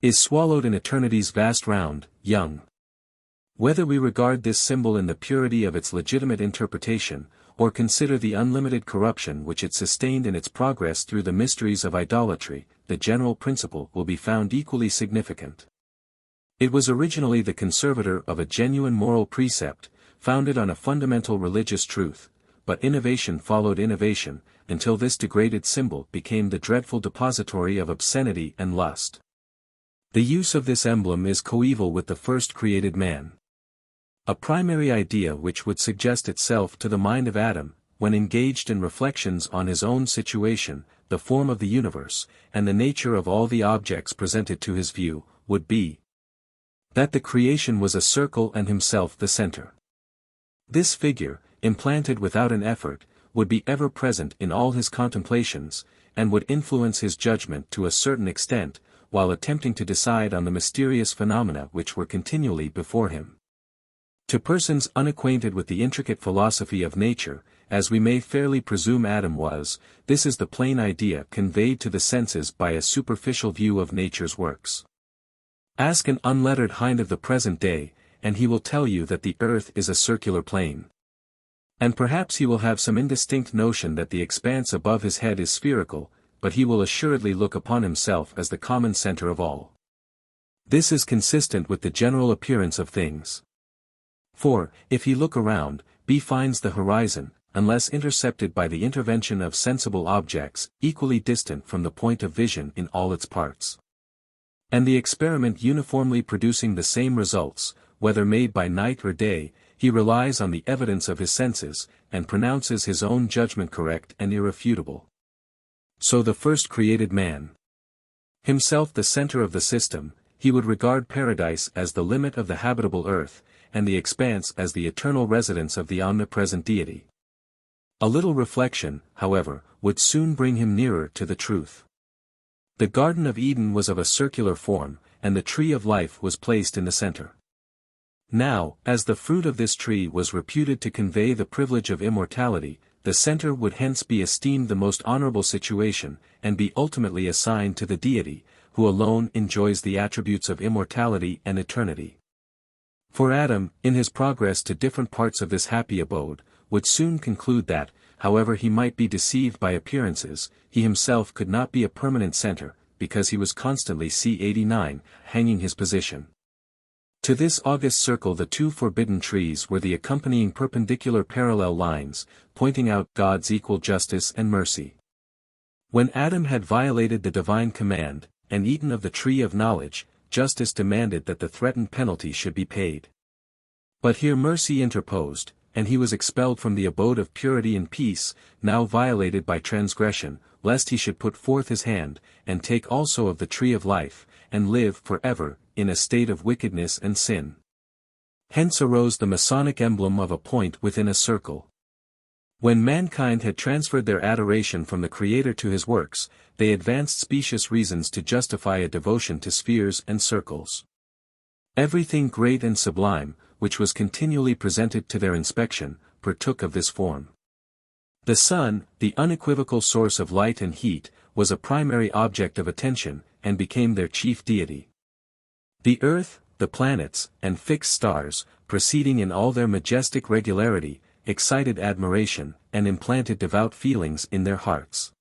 is swallowed in eternity's vast round, young. Whether we regard this symbol in the purity of its legitimate interpretation, or consider the unlimited corruption which it sustained in its progress through the mysteries of idolatry, the general principle will be found equally significant. It was originally the conservator of a genuine moral precept, founded on a fundamental religious truth, but innovation followed innovation, until this degraded symbol became the dreadful depository of obscenity and lust. The use of this emblem is coeval with the first created man. A primary idea which would suggest itself to the mind of Adam, when engaged in reflections on his own situation, the form of the universe, and the nature of all the objects presented to his view, would be that the creation was a circle and himself the center. This figure, implanted without an effort, would be ever present in all his contemplations, and would influence his judgment to a certain extent, while attempting to decide on the mysterious phenomena which were continually before him. To persons unacquainted with the intricate philosophy of nature, as we may fairly presume Adam was, this is the plain idea conveyed to the senses by a superficial view of nature's works. Ask an unlettered hind of the present day, and he will tell you that the earth is a circular plane. And perhaps he will have some indistinct notion that the expanse above his head is spherical, but he will assuredly look upon himself as the common center of all. This is consistent with the general appearance of things. For, if he look around, he finds the horizon, unless intercepted by the intervention of sensible objects, equally distant from the point of vision in all its parts. And the experiment uniformly producing the same results, whether made by night or day, he relies on the evidence of his senses, and pronounces his own judgment correct and irrefutable. So the first created man, himself the center of the system, he would regard paradise as the limit of the habitable earth, and the expanse as the eternal residence of the omnipresent deity. A little reflection, however, would soon bring him nearer to the truth. The Garden of Eden was of a circular form, and the tree of life was placed in the center. Now, as the fruit of this tree was reputed to convey the privilege of immortality, the center would hence be esteemed the most honorable situation, and be ultimately assigned to the deity, who alone enjoys the attributes of immortality and eternity. For Adam, in his progress to different parts of this happy abode, would soon conclude that, however he might be deceived by appearances, he himself could not be a permanent center, because he was constantly C89, hanging his position. To this august circle the two forbidden trees were the accompanying perpendicular parallel lines, pointing out God's equal justice and mercy. When Adam had violated the divine command, and eaten of the tree of knowledge, justice demanded that the threatened penalty should be paid. But here mercy interposed, and he was expelled from the abode of purity and peace, now violated by transgression, lest he should put forth his hand, and take also of the tree of life, and live forever, in a state of wickedness and sin. Hence arose the Masonic emblem of a point within a circle. When mankind had transferred their adoration from the Creator to his works, they advanced specious reasons to justify a devotion to spheres and circles. Everything great and sublime, which was continually presented to their inspection, partook of this form. The sun, the unequivocal source of light and heat, was a primary object of attention, and became their chief deity. The earth, the planets, and fixed stars, proceeding in all their majestic regularity, excited admiration, and implanted devout feelings in their hearts.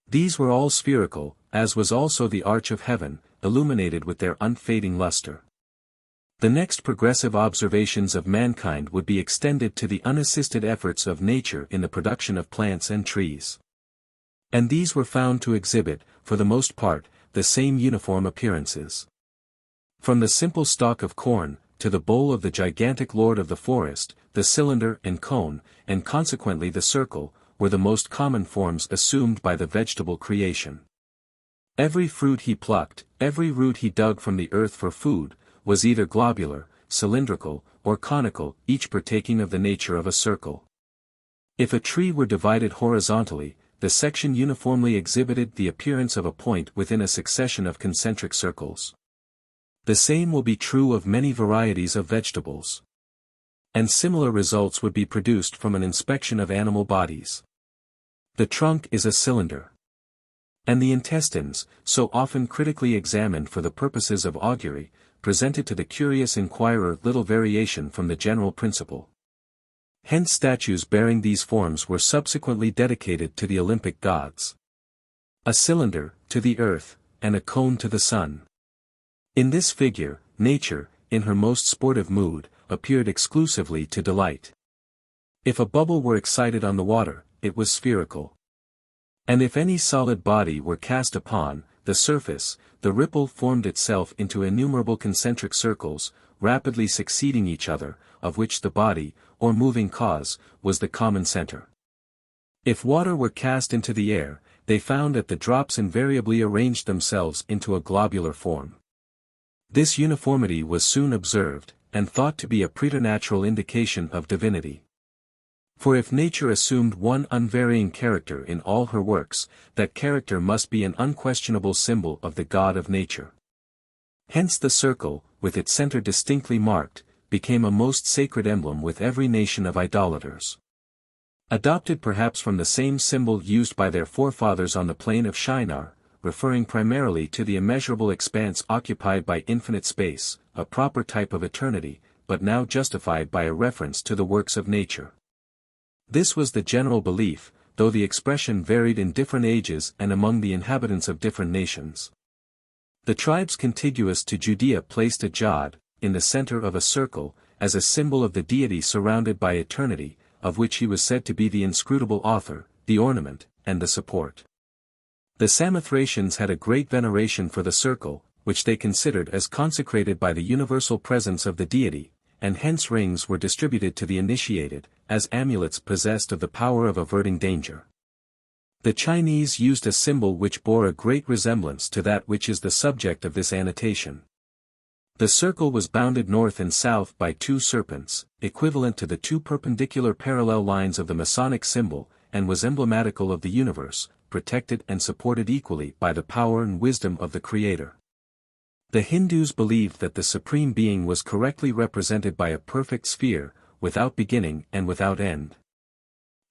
These were all spherical, as was also the arch of heaven, illuminated with their unfading luster. The next progressive observations of mankind would be extended to the unassisted efforts of nature in the production of plants and trees. And these were found to exhibit, for the most part, the same uniform appearances. From the simple stalk of corn, to the bowl of the gigantic lord of the forest, the cylinder and cone, and consequently the circle, were the most common forms assumed by the vegetable creation. Every fruit he plucked, every root he dug from the earth for food, was either globular, cylindrical, or conical, each partaking of the nature of a circle. If a tree were divided horizontally, the section uniformly exhibited the appearance of a point within a succession of concentric circles. The same will be true of many varieties of vegetables. And similar results would be produced from an inspection of animal bodies. The trunk is a cylinder. And the intestines, so often critically examined for the purposes of augury, presented to the curious inquirer little variation from the general principle. Hence statues bearing these forms were subsequently dedicated to the Olympic gods. A cylinder, to the earth, and a cone to the sun. In this figure, nature, in her most sportive mood, appeared exclusively to delight. If a bubble were excited on the water, it was spherical. And if any solid body were cast upon the surface, the ripple formed itself into innumerable concentric circles, rapidly succeeding each other, of which the body, or moving cause, was the common center. If water were cast into the air, they found that the drops invariably arranged themselves into a globular form. This uniformity was soon observed, and thought to be a preternatural indication of divinity. For if nature assumed one unvarying character in all her works, that character must be an unquestionable symbol of the God of nature. Hence the circle, with its center distinctly marked, became a most sacred emblem with every nation of idolaters. Adopted perhaps from the same symbol used by their forefathers on the plain of Shinar, referring primarily to the immeasurable expanse occupied by infinite space, a proper type of eternity, but now justified by a reference to the works of nature. This was the general belief, though the expression varied in different ages and among the inhabitants of different nations. The tribes contiguous to Judea placed a jod, in the center of a circle, as a symbol of the deity surrounded by eternity, of which he was said to be the inscrutable author, the ornament, and the support. The Samothracians had a great veneration for the circle, which they considered as consecrated by the universal presence of the deity, and hence rings were distributed to the initiated, as amulets possessed of the power of averting danger. The Chinese used a symbol which bore a great resemblance to that which is the subject of this annotation. The circle was bounded north and south by two serpents, equivalent to the two perpendicular parallel lines of the Masonic symbol, and was emblematical of the universe, protected and supported equally by the power and wisdom of the Creator. The Hindus believed that the Supreme Being was correctly represented by a perfect sphere, without beginning and without end.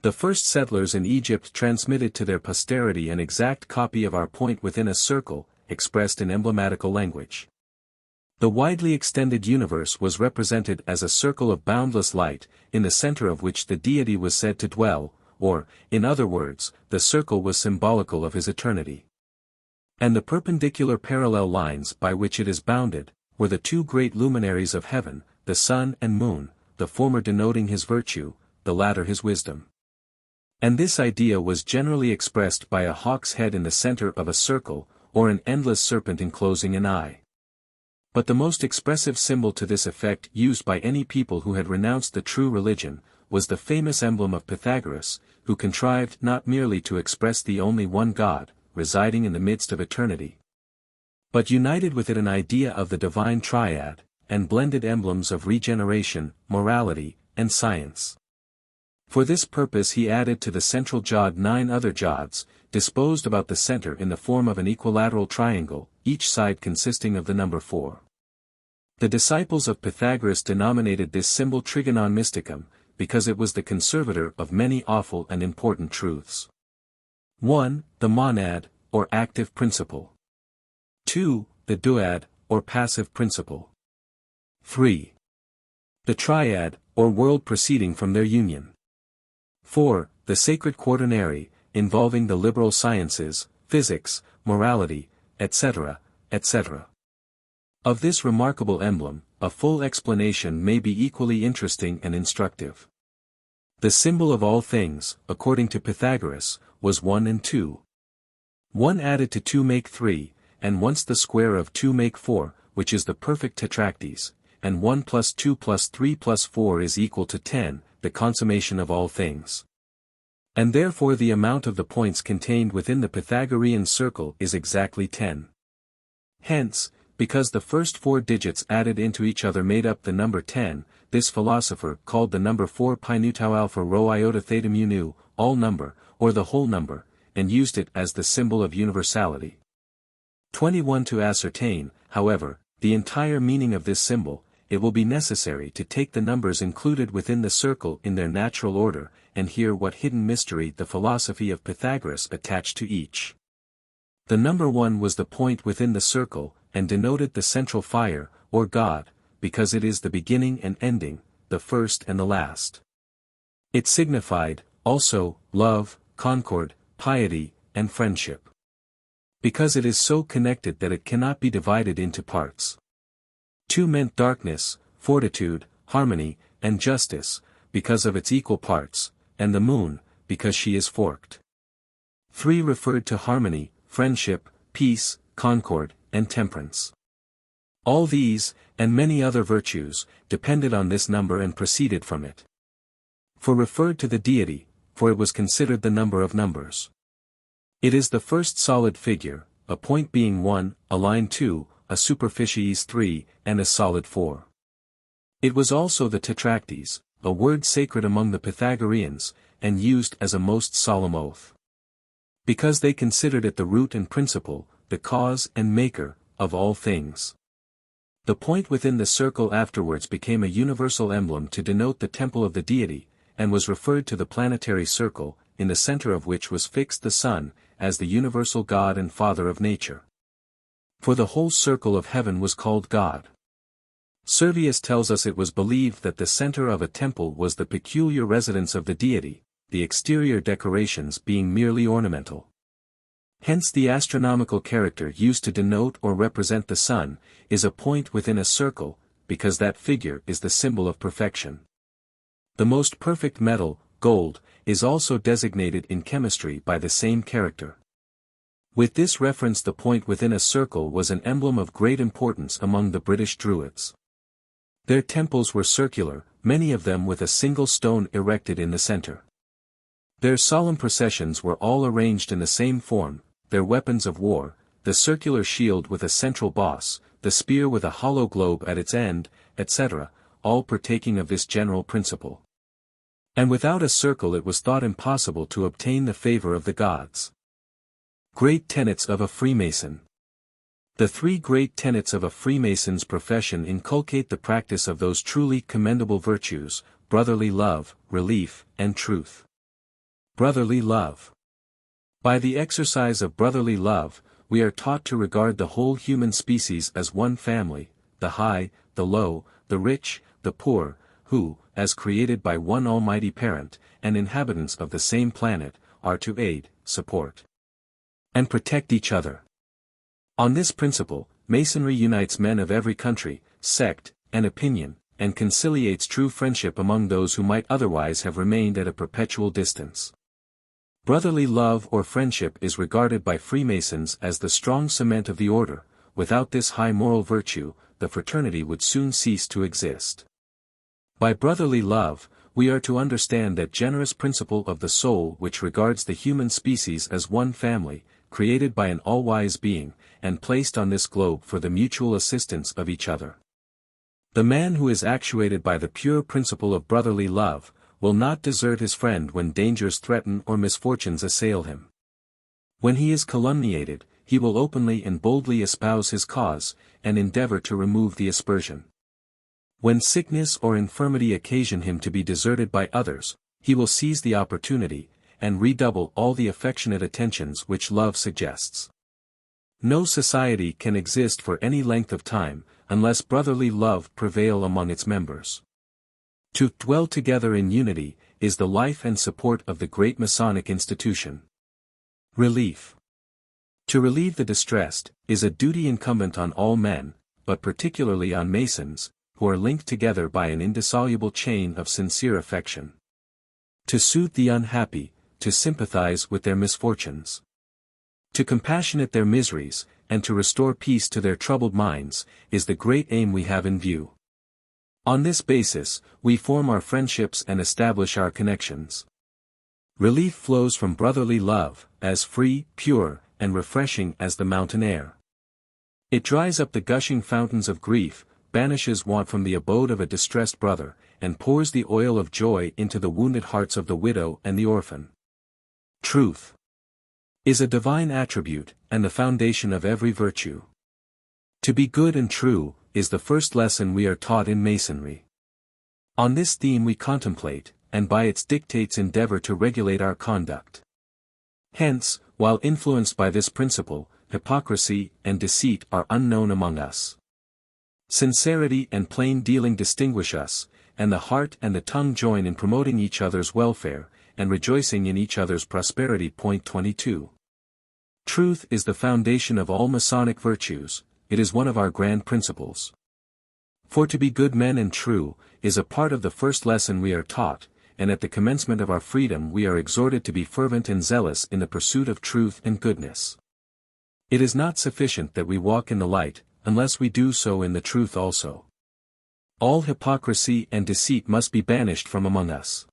The first settlers in Egypt transmitted to their posterity an exact copy of our point within a circle, expressed in emblematical language. The widely extended universe was represented as a circle of boundless light, in the center of which the deity was said to dwell, or, in other words, the circle was symbolical of his eternity. And the perpendicular parallel lines by which it is bounded, were the two great luminaries of heaven, the sun and moon, the former denoting his virtue, the latter his wisdom. And this idea was generally expressed by a hawk's head in the center of a circle, or an endless serpent enclosing an eye. But the most expressive symbol to this effect used by any people who had renounced the true religion, was the famous emblem of Pythagoras, who contrived not merely to express the only one God, residing in the midst of eternity, but united with it an idea of the divine triad, and blended emblems of regeneration, morality, and science. For this purpose he added to the central jod 9 other jods, disposed about the center in the form of an equilateral triangle, each side consisting of the number 4. The disciples of Pythagoras denominated this symbol Trigonon Mysticum, because it was the conservator of many awful and important truths. 1. The monad, or active principle. 2. The duad, or passive principle. 3. The triad, or world proceeding from their union. 4. The sacred quaternary, involving the liberal sciences, physics, morality, etc., etc. Of this remarkable emblem, a full explanation may be equally interesting and instructive. The symbol of all things, according to Pythagoras, was 1 and 2. 1 added to 2 make 3, and once the square of 2 make 4, which is the perfect tetractys, and 1 plus 2 plus 3 plus 4 is equal to 10, the consummation of all things. And therefore the amount of the points contained within the Pythagorean circle is exactly 10. Hence, because the first 4 digits added into each other made up the number 10, this philosopher called the number 4 pi nu tau alpha rho iota theta mu nu, all number, or the whole number, and used it as the symbol of universality. 21. To ascertain, however, the entire meaning of this symbol, it will be necessary to take the numbers included within the circle in their natural order, and hear what hidden mystery the philosophy of Pythagoras attached to each. The number 1 was the point within the circle, and denoted the central fire, or God, because it is the beginning and ending, the first and the last. It signified, also, love, concord, piety, and friendship. Because it is so connected that it cannot be divided into parts. 2 meant darkness, fortitude, harmony, and justice, because of its equal parts, and the moon, because she is forked. 3 referred to harmony, friendship, peace, concord, and temperance. All these, and many other virtues, depended on this number and proceeded from it. 4 referred to the deity, for it was considered the number of numbers. It is the first solid figure, a point being 1, a line 2, a superficies 3, and a solid 4. It was also the tetractys, a word sacred among the Pythagoreans, and used as a most solemn oath. Because they considered it the root and principle, the cause and maker, of all things. The point within the circle afterwards became a universal emblem to denote the temple of the deity, and was referred to the planetary circle, in the center of which was fixed the sun, as the universal God and Father of nature. For the whole circle of heaven was called God. Servius tells us it was believed that the center of a temple was the peculiar residence of the deity, the exterior decorations being merely ornamental. Hence the astronomical character used to denote or represent the sun, is a point within a circle, because that figure is the symbol of perfection. The most perfect metal, gold, is also designated in chemistry by the same character. With this reference, the point within a circle was an emblem of great importance among the British Druids. Their temples were circular, many of them with a single stone erected in the center. Their solemn processions were all arranged in the same form, their weapons of war, the circular shield with a central boss, the spear with a hollow globe at its end, etc., all partaking of this general principle. And without a circle it was thought impossible to obtain the favor of the gods. Great Tenets of a Freemason. The three great tenets of a Freemason's profession inculcate the practice of those truly commendable virtues, brotherly love, relief, and truth. Brotherly love. By the exercise of brotherly love, we are taught to regard the whole human species as one family, the high, the low, the rich, the poor, who, as created by one almighty parent, and inhabitants of the same planet, are to aid, support, and protect each other. On this principle, Masonry unites men of every country, sect, and opinion, and conciliates true friendship among those who might otherwise have remained at a perpetual distance. Brotherly love or friendship is regarded by Freemasons as the strong cement of the order. Without this high moral virtue, the fraternity would soon cease to exist. By brotherly love, we are to understand that generous principle of the soul which regards the human species as one family, created by an all-wise being, and placed on this globe for the mutual assistance of each other. The man who is actuated by the pure principle of brotherly love, will not desert his friend when dangers threaten or misfortunes assail him. When he is calumniated, he will openly and boldly espouse his cause, and endeavor to remove the aspersion. When sickness or infirmity occasion him to be deserted by others, he will seize the opportunity, and redouble all the affectionate attentions which love suggests. No society can exist for any length of time, unless brotherly love prevail among its members. To dwell together in unity, is the life and support of the great Masonic institution. Relief. To relieve the distressed, is a duty incumbent on all men, but particularly on Masons, who are linked together by an indissoluble chain of sincere affection. To soothe the unhappy, to sympathize with their misfortunes. To compassionate their miseries, and to restore peace to their troubled minds, is the great aim we have in view. On this basis, we form our friendships and establish our connections. Relief flows from brotherly love, as free, pure, and refreshing as the mountain air. It dries up the gushing fountains of grief, banishes want from the abode of a distressed brother, and pours the oil of joy into the wounded hearts of the widow and the orphan. Truth is a divine attribute, and the foundation of every virtue. To be good and true, is the first lesson we are taught in Masonry. On this theme we contemplate, and by its dictates endeavor to regulate our conduct. Hence, while influenced by this principle, hypocrisy and deceit are unknown among us. Sincerity and plain dealing distinguish us, and the heart and the tongue join in promoting each other's welfare, and rejoicing in each other's prosperity. Point 22. Truth is the foundation of all Masonic virtues. It is one of our grand principles. For to be good men and true, is a part of the first lesson we are taught, and at the commencement of our freedom we are exhorted to be fervent and zealous in the pursuit of truth and goodness. It is not sufficient that we walk in the light, unless we do so in the truth also. All hypocrisy and deceit must be banished from among us.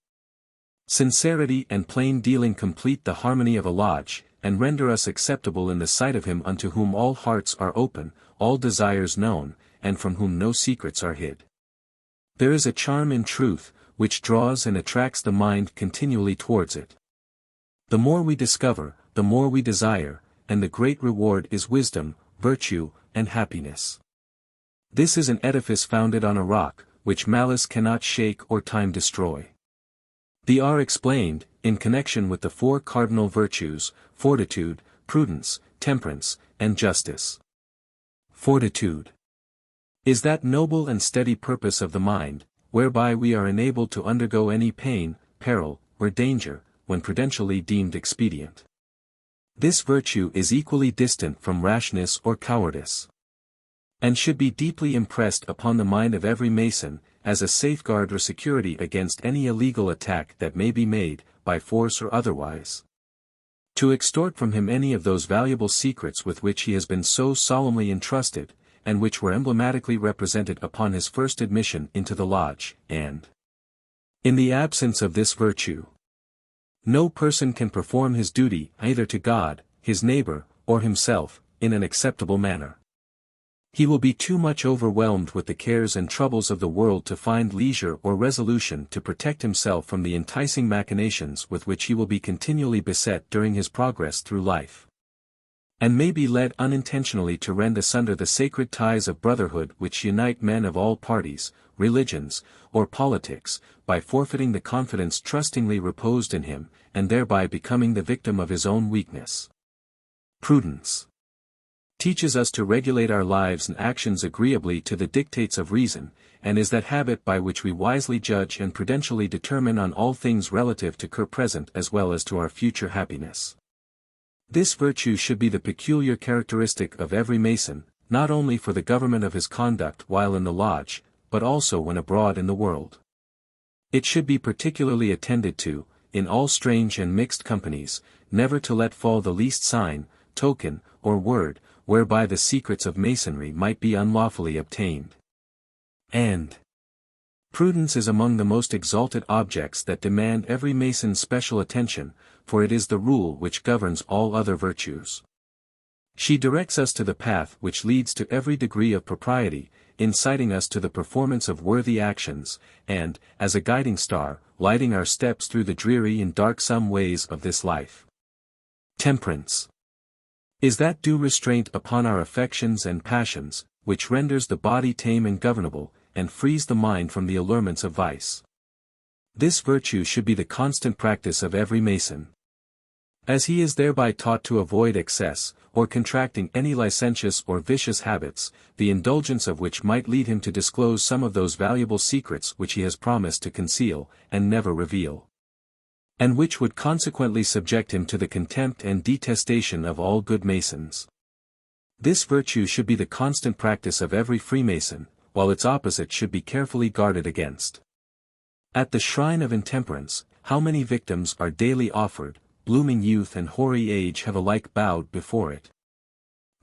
Sincerity and plain dealing complete the harmony of a lodge, and render us acceptable in the sight of him unto whom all hearts are open, all desires known, and from whom no secrets are hid. There is a charm in truth, which draws and attracts the mind continually towards it. The more we discover, the more we desire, and the great reward is wisdom, virtue, and happiness. This is an edifice founded on a rock, which malice cannot shake or time destroy. They are explained, in connection with the four cardinal virtues, fortitude, prudence, temperance, and justice. Fortitude is that noble and steady purpose of the mind, whereby we are enabled to undergo any pain, peril, or danger, when prudentially deemed expedient. This virtue is equally distant from rashness or cowardice, and should be deeply impressed upon the mind of every Mason, as a safeguard or security against any illegal attack that may be made, by force or otherwise, to extort from him any of those valuable secrets with which he has been so solemnly entrusted, and which were emblematically represented upon his first admission into the lodge, and, in the absence of this virtue, no person can perform his duty either to God, his neighbor, or himself, in an acceptable manner. He will be too much overwhelmed with the cares and troubles of the world to find leisure or resolution to protect himself from the enticing machinations with which he will be continually beset during his progress through life, and may be led unintentionally to rend asunder the sacred ties of brotherhood which unite men of all parties, religions, or politics, by forfeiting the confidence trustingly reposed in him, and thereby becoming the victim of his own weakness. Prudence teaches us to regulate our lives and actions agreeably to the dictates of reason, and is that habit by which we wisely judge and prudentially determine on all things relative to our present as well as to our future happiness. This virtue should be the peculiar characteristic of every Mason, not only for the government of his conduct while in the lodge, but also when abroad in the world. It should be particularly attended to, in all strange and mixed companies, never to let fall the least sign, token, or word, whereby the secrets of Masonry might be unlawfully obtained. And prudence is among the most exalted objects that demand every Mason's special attention, for it is the rule which governs all other virtues. She directs us to the path which leads to every degree of propriety, inciting us to the performance of worthy actions, and, as a guiding star, lighting our steps through the dreary and darksome ways of this life. Temperance is that due restraint upon our affections and passions, which renders the body tame and governable, and frees the mind from the allurements of vice. This virtue should be the constant practice of every Mason, as he is thereby taught to avoid excess, or contracting any licentious or vicious habits, the indulgence of which might lead him to disclose some of those valuable secrets which he has promised to conceal, and never reveal, and which would consequently subject him to the contempt and detestation of all good Masons. This virtue should be the constant practice of every Freemason, while its opposite should be carefully guarded against. At the shrine of intemperance, how many victims are daily offered, blooming youth and hoary age have alike bowed before it.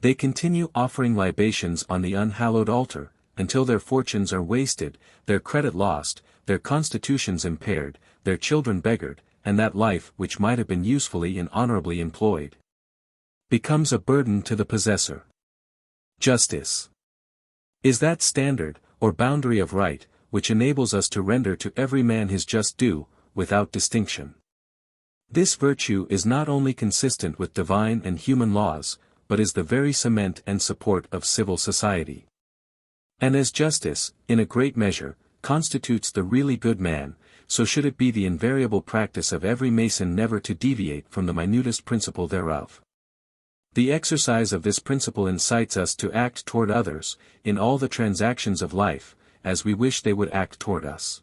They continue offering libations on the unhallowed altar, until their fortunes are wasted, their credit lost, their constitutions impaired, their children beggared, and that life which might have been usefully and honorably employed becomes a burden to the possessor. Justice is that standard, or boundary of right, which enables us to render to every man his just due, without distinction. This virtue is not only consistent with divine and human laws, but is the very cement and support of civil society. And as justice, in a great measure, constitutes the really good man, so should it be the invariable practice of every Mason never to deviate from the minutest principle thereof. The exercise of this principle incites us to act toward others, in all the transactions of life, as we wish they would act toward us.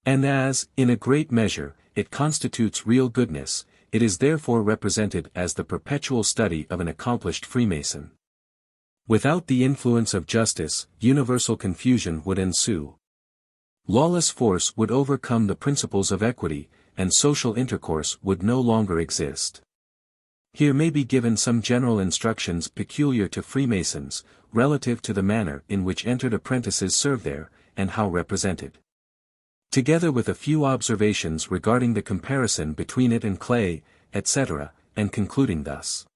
And as, in a great measure, it constitutes real goodness, it is therefore represented as the perpetual study of an accomplished Freemason. Without the influence of justice, universal confusion would ensue. Lawless force would overcome the principles of equity, and social intercourse would no longer exist. Here may be given some general instructions peculiar to Freemasons, relative to the manner in which entered apprentices serve there, and how represented. Together with a few observations regarding the comparison between it and clay, etc., and concluding thus.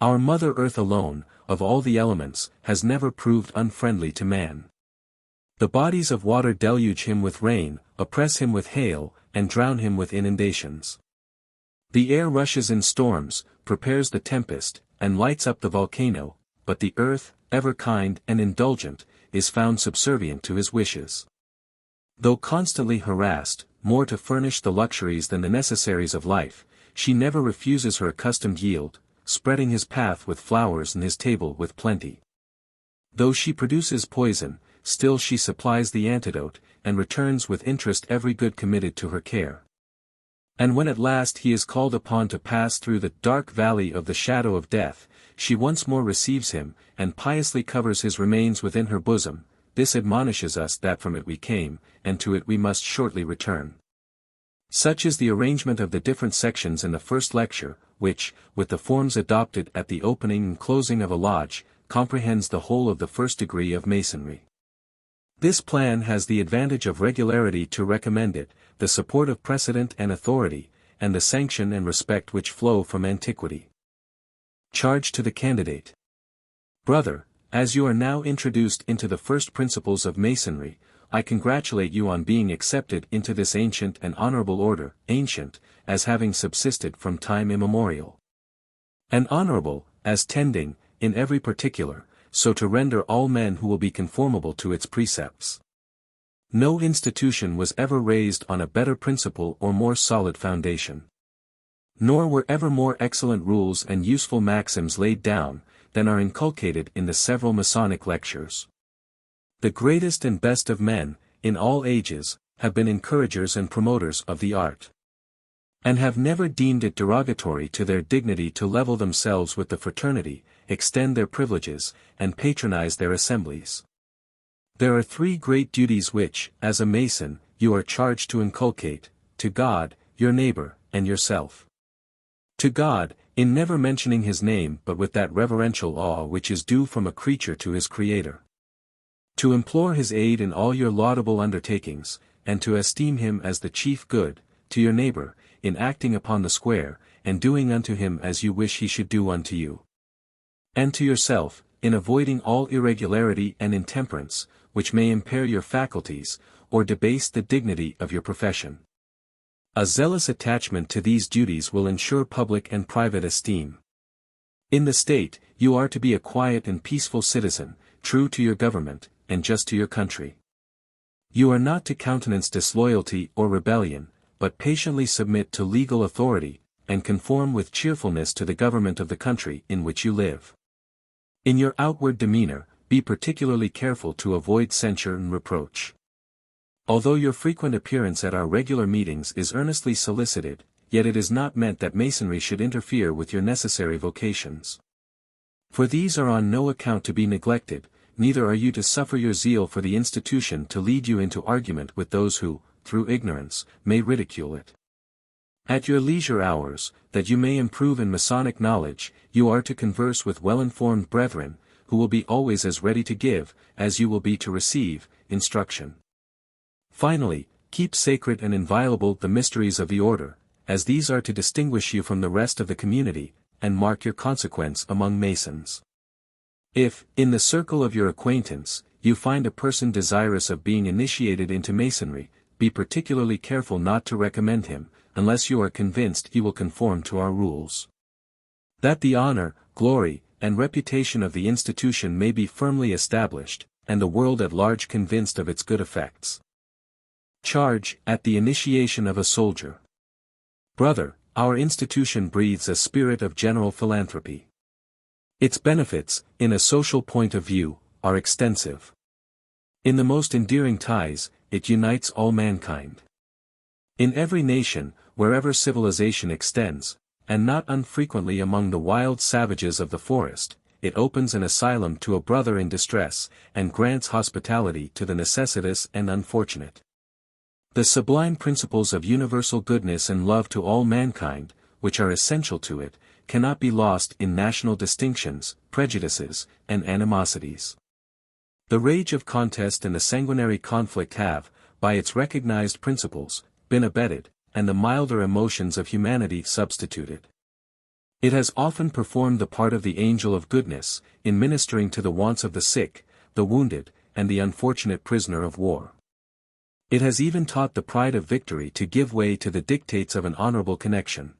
Our Mother Earth alone, of all the elements, has never proved unfriendly to man. The bodies of water deluge him with rain, oppress him with hail, and drown him with inundations. The air rushes in storms, prepares the tempest, and lights up the volcano, but the earth, ever kind and indulgent, is found subservient to his wishes. Though constantly harassed, more to furnish the luxuries than the necessaries of life, she never refuses her accustomed yield, spreading his path with flowers and his table with plenty. Though she produces poison, still she supplies the antidote, and returns with interest every good committed to her care. And when at last he is called upon to pass through the dark valley of the shadow of death, she once more receives him, and piously covers his remains within her bosom. This admonishes us that from it we came, and to it we must shortly return. Such is the arrangement of the different sections in the first lecture, which, with the forms adopted at the opening and closing of a lodge, comprehends the whole of the first degree of Masonry. This plan has the advantage of regularity to recommend it, the support of precedent and authority, and the sanction and respect which flow from antiquity. Charge to the candidate. Brother, as you are now introduced into the first principles of Masonry, I congratulate you on being accepted into this ancient and honorable order, ancient, as having subsisted from time immemorial. And honorable, as tending, in every particular, so to render all men who will be conformable to its precepts. No institution was ever raised on a better principle or more solid foundation. Nor were ever more excellent rules and useful maxims laid down, than are inculcated in the several Masonic lectures. The greatest and best of men, in all ages, have been encouragers and promoters of the art. And have never deemed it derogatory to their dignity to level themselves with the fraternity, extend their privileges, and patronize their assemblies. There are three great duties which, as a Mason, you are charged to inculcate: to God, your neighbor, and yourself. To God, in never mentioning his name but with that reverential awe which is due from a creature to his Creator. To implore his aid in all your laudable undertakings, and to esteem him as the chief good. To your neighbor, in acting upon the square, and doing unto him as you wish he should do unto you. And to yourself, in avoiding all irregularity and intemperance, which may impair your faculties, or debase the dignity of your profession. A zealous attachment to these duties will ensure public and private esteem. In the state, you are to be a quiet and peaceful citizen, true to your government, and just to your country. You are not to countenance disloyalty or rebellion, but patiently submit to legal authority, and conform with cheerfulness to the government of the country in which you live. In your outward demeanor, be particularly careful to avoid censure and reproach. Although your frequent appearance at our regular meetings is earnestly solicited, yet it is not meant that Masonry should interfere with your necessary vocations. For these are on no account to be neglected, neither are you to suffer your zeal for the institution to lead you into argument with those who, through ignorance, may ridicule it. At your leisure hours, that you may improve in Masonic knowledge, you are to converse with well-informed brethren, who will be always as ready to give, as you will be to receive, instruction. Finally, keep sacred and inviolable the mysteries of the order, as these are to distinguish you from the rest of the community, and mark your consequence among Masons. If, in the circle of your acquaintance, you find a person desirous of being initiated into Masonry, be particularly careful not to recommend him, unless you are convinced he will conform to our rules. That the honor, glory, and reputation of the institution may be firmly established, and the world at large convinced of its good effects. Charge, at the initiation of a soldier. Brother, our institution breathes a spirit of general philanthropy. Its benefits, in a social point of view, are extensive. In the most endearing ties, it unites all mankind. In every nation, wherever civilization extends, and not unfrequently among the wild savages of the forest, it opens an asylum to a brother in distress, and grants hospitality to the necessitous and unfortunate. The sublime principles of universal goodness and love to all mankind, which are essential to it, cannot be lost in national distinctions, prejudices, and animosities. The rage of contest and the sanguinary conflict have, by its recognized principles, been abated, and the milder emotions of humanity substituted. It has often performed the part of the angel of goodness, in ministering to the wants of the sick, the wounded, and the unfortunate prisoner of war. It has even taught the pride of victory to give way to the dictates of an honorable connection.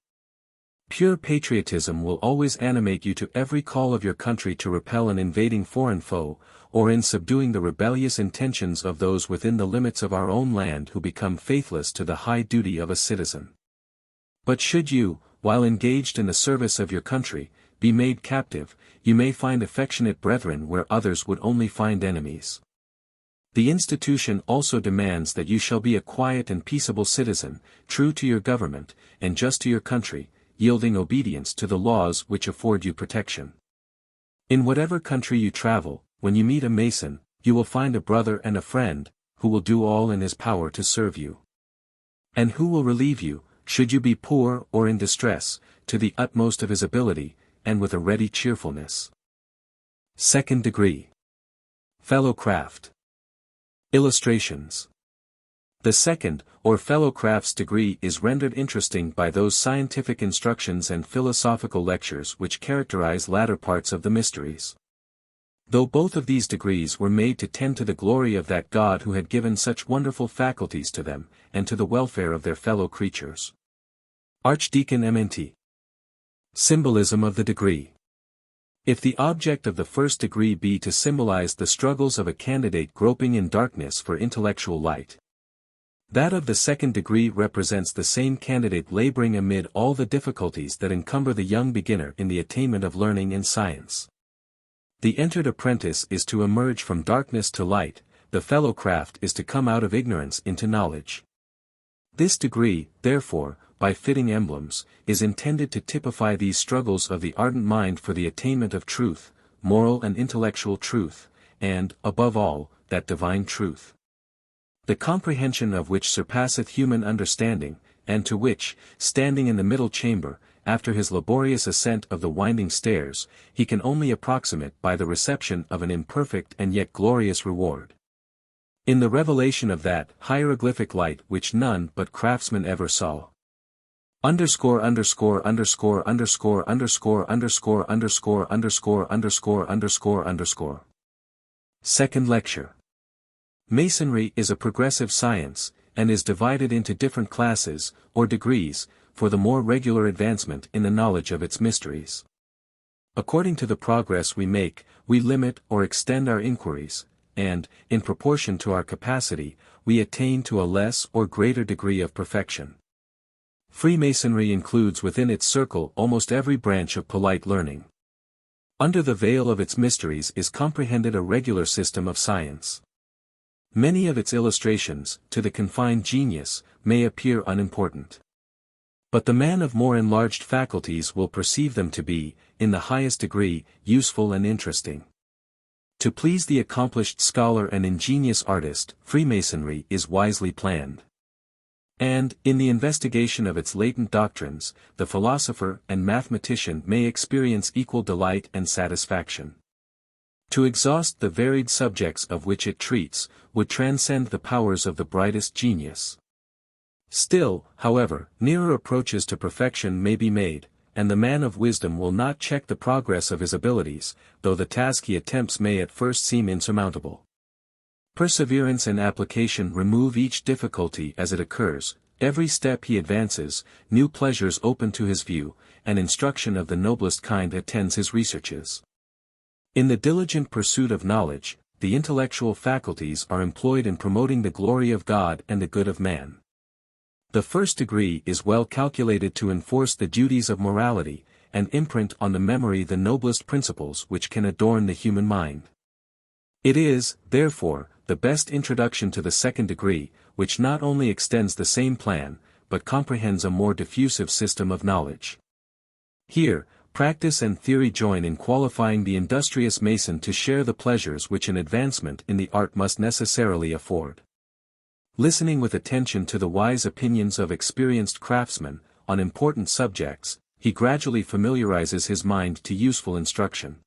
Pure patriotism will always animate you to every call of your country to repel an invading foreign foe, or in subduing the rebellious intentions of those within the limits of our own land who become faithless to the high duty of a citizen. But should you, while engaged in the service of your country, be made captive, you may find affectionate brethren where others would only find enemies. The institution also demands that you shall be a quiet and peaceable citizen, true to your government, and just to your country, yielding obedience to the laws which afford you protection. In whatever country you travel, when you meet a Mason, you will find a brother and a friend, who will do all in his power to serve you. And who will relieve you, should you be poor or in distress, to the utmost of his ability, and with a ready cheerfulness. Second degree. Fellow craft. Illustrations. The second, or fellow crafts degree is rendered interesting by those scientific instructions and philosophical lectures which characterize latter parts of the mysteries. Though both of these degrees were made to tend to the glory of that God who had given such wonderful faculties to them, and to the welfare of their fellow creatures. Archdeacon MNT. Symbolism of the degree. If the object of the first degree be to symbolize the struggles of a candidate groping in darkness for intellectual light, that of the second degree represents the same candidate laboring amid all the difficulties that encumber the young beginner in the attainment of learning and science. The entered apprentice is to emerge from darkness to light, the fellow craft is to come out of ignorance into knowledge. This degree, therefore, by fitting emblems, is intended to typify these struggles of the ardent mind for the attainment of truth, moral and intellectual truth, and, above all, that divine truth. The comprehension of which surpasseth human understanding, and to which, standing in the middle chamber, after his laborious ascent of the winding stairs, he can only approximate by the reception of an imperfect and yet glorious reward. In the revelation of that hieroglyphic light which none but craftsmen ever saw. Underscore underscore underscore underscore underscore underscore underscore underscore underscore underscore underscore. Second lecture. Masonry is a progressive science, and is divided into different classes, or degrees, for the more regular advancement in the knowledge of its mysteries. According to the progress we make, we limit or extend our inquiries, and, in proportion to our capacity, we attain to a less or greater degree of perfection. Freemasonry includes within its circle almost every branch of polite learning. Under the veil of its mysteries is comprehended a regular system of science. Many of its illustrations, to the confined genius, may appear unimportant. But the man of more enlarged faculties will perceive them to be, in the highest degree, useful and interesting. To please the accomplished scholar and ingenious artist, Freemasonry is wisely planned. And, in the investigation of its latent doctrines, the philosopher and mathematician may experience equal delight and satisfaction. To exhaust the varied subjects of which it treats, would transcend the powers of the brightest genius. Still, however, nearer approaches to perfection may be made, and the man of wisdom will not check the progress of his abilities, though the task he attempts may at first seem insurmountable. Perseverance and application remove each difficulty as it occurs, every step he advances, new pleasures open to his view, and instruction of the noblest kind attends his researches. In the diligent pursuit of knowledge, the intellectual faculties are employed in promoting the glory of God and the good of man. The first degree is well calculated to enforce the duties of morality, and imprint on the memory the noblest principles which can adorn the human mind. It is, therefore, the best introduction to the second degree, which not only extends the same plan, but comprehends a more diffusive system of knowledge. Here, practice and theory join in qualifying the industrious Mason to share the pleasures which an advancement in the art must necessarily afford. Listening with attention to the wise opinions of experienced craftsmen, on important subjects, he gradually familiarizes his mind to useful instruction,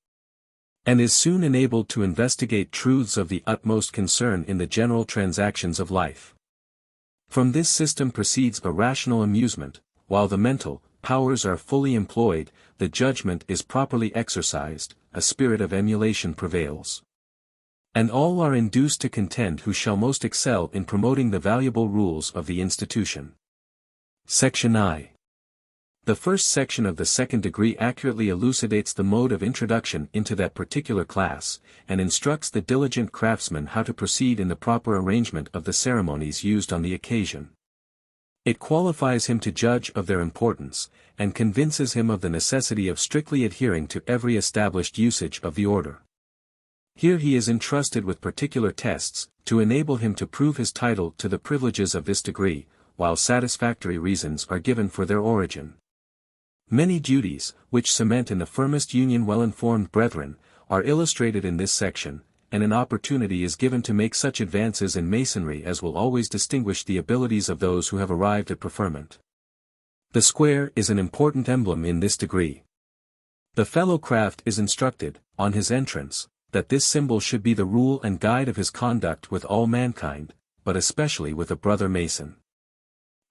and is soon enabled to investigate truths of the utmost concern in the general transactions of life. From this system proceeds a rational amusement, while the mental powers are fully employed, the judgment is properly exercised, a spirit of emulation prevails. And all are induced to contend who shall most excel in promoting the valuable rules of the institution. Section I. The first section of the second degree accurately elucidates the mode of introduction into that particular class, and instructs the diligent craftsman how to proceed in the proper arrangement of the ceremonies used on the occasion. It qualifies him to judge of their importance, and convinces him of the necessity of strictly adhering to every established usage of the order. Here he is entrusted with particular tests, to enable him to prove his title to the privileges of this degree, while satisfactory reasons are given for their origin. Many duties, which cement in the firmest union well-informed brethren, are illustrated in this section, and an opportunity is given to make such advances in Masonry as will always distinguish the abilities of those who have arrived at preferment. The square is an important emblem in this degree. The fellow craft is instructed, on his entrance, that this symbol should be the rule and guide of his conduct with all mankind, but especially with a brother Mason.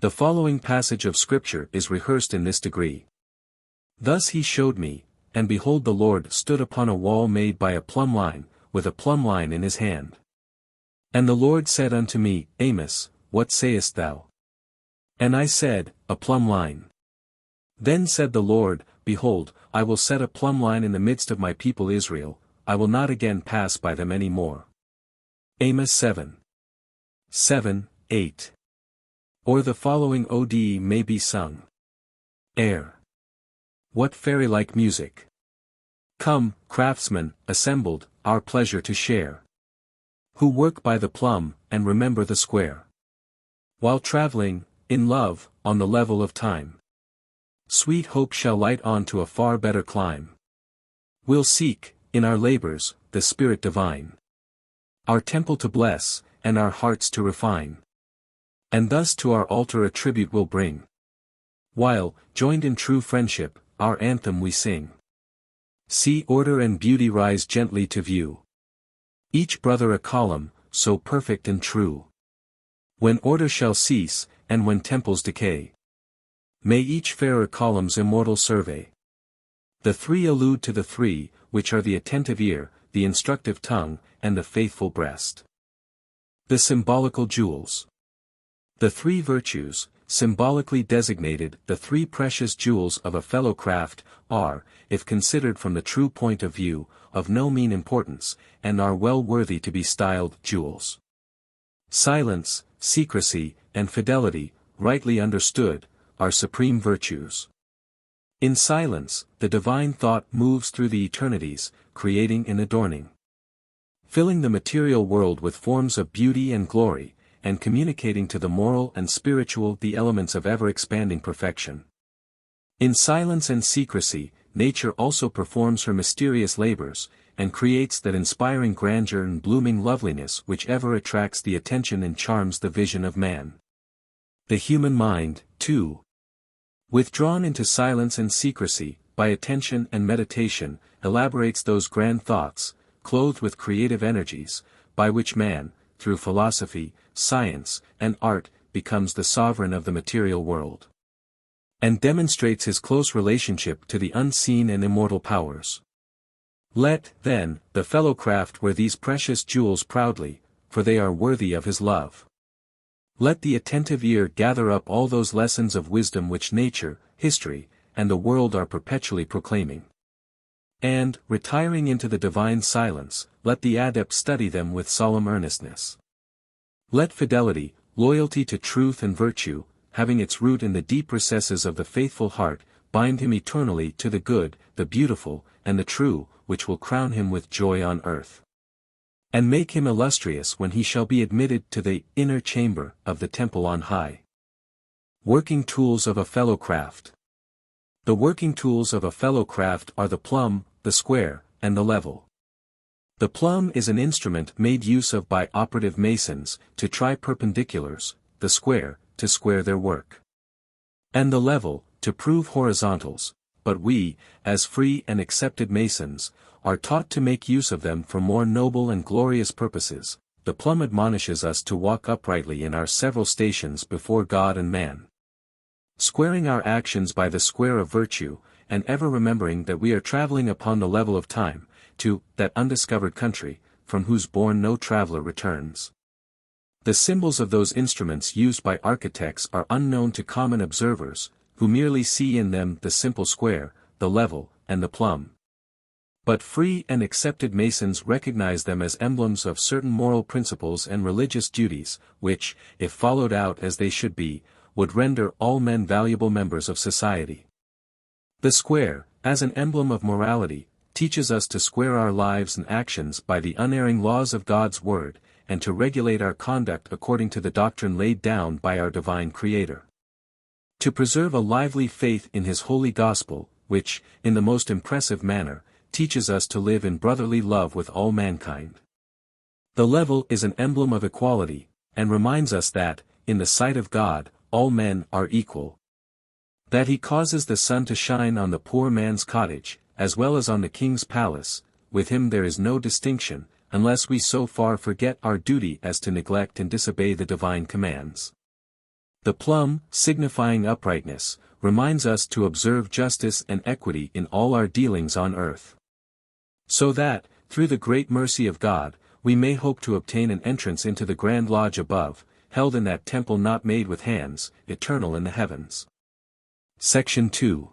The following passage of Scripture is rehearsed in this degree. Thus he showed me, and behold the Lord stood upon a wall made by a plumb line, with a plumb line in his hand. And the Lord said unto me, Amos, what sayest thou? And I said, a plumb line. Then said the Lord, Behold, I will set a plumb line in the midst of my people Israel, I will not again pass by them any more. Amos 7, 8. Or the following ode may be sung. Air. What fairy-like music! Come, craftsmen, assembled, our pleasure to share. Who work by the plumb, and remember the square. While traveling, in love, on the level of time. Sweet hope shall light on to a far better clime. We'll seek, in our labors, the Spirit divine. Our temple to bless, and our hearts to refine. And thus to our altar a tribute we'll bring. While, joined in true friendship, our anthem we sing. See order and beauty rise gently to view. Each brother a column, so perfect and true. When order shall cease, and when temples decay, may each fairer columns immortal survey. The three allude to the three, which are the attentive ear, the instructive tongue, and the faithful breast. The Symbolical Jewels. The three virtues, symbolically designated the three precious jewels of a fellow craft, are, if considered from the true point of view, of no mean importance, and are well worthy to be styled jewels. Silence, secrecy, and fidelity, rightly understood, are supreme virtues. In silence, the divine thought moves through the eternities, creating and adorning. Filling the material world with forms of beauty and glory, and communicating to the moral and spiritual the elements of ever-expanding perfection. In silence and secrecy, nature also performs her mysterious labors, and creates that inspiring grandeur and blooming loveliness which ever attracts the attention and charms the vision of man. The human mind, too, withdrawn into silence and secrecy, by attention and meditation, elaborates those grand thoughts, clothed with creative energies, by which man, through philosophy, science, and art, becomes the sovereign of the material world. And demonstrates his close relationship to the unseen and immortal powers. Let, then, the fellow craft wear these precious jewels proudly, for they are worthy of his love. Let the attentive ear gather up all those lessons of wisdom which nature, history, and the world are perpetually proclaiming. And, retiring into the divine silence, let the adept study them with solemn earnestness. Let fidelity, loyalty to truth and virtue, having its root in the deep recesses of the faithful heart, bind him eternally to the good, the beautiful, and the true, which will crown him with joy on earth. And make him illustrious when he shall be admitted to the inner chamber of the temple on high. Working tools of a fellow craft. The working tools of a fellow craft are the plumb, the square, and the level. The plumb is an instrument made use of by operative masons, to try perpendiculars, the square, to square their work. And the level, to prove horizontals, but we, as free and accepted masons, are taught to make use of them for more noble and glorious purposes. The plumb admonishes us to walk uprightly in our several stations before God and man. Squaring our actions by the square of virtue, and ever remembering that we are traveling upon the level of time, to that undiscovered country, from whose bourne no traveler returns. The symbols of those instruments used by architects are unknown to common observers, who merely see in them the simple square, the level, and the plumb. But free and accepted Masons recognize them as emblems of certain moral principles and religious duties, which, if followed out as they should be, would render all men valuable members of society. The square, as an emblem of morality, teaches us to square our lives and actions by the unerring laws of God's Word, and to regulate our conduct according to the doctrine laid down by our divine Creator. To preserve a lively faith in His holy gospel, which, in the most impressive manner, teaches us to live in brotherly love with all mankind. The level is an emblem of equality, and reminds us that, in the sight of God, all men are equal. That He causes the sun to shine on the poor man's cottage, as well as on the king's palace, with Him there is no distinction, unless we so far forget our duty as to neglect and disobey the divine commands. The plumb, signifying uprightness, reminds us to observe justice and equity in all our dealings on earth. So that, through the great mercy of God, we may hope to obtain an entrance into the grand lodge above, held in that temple not made with hands, eternal in the heavens. Section 2.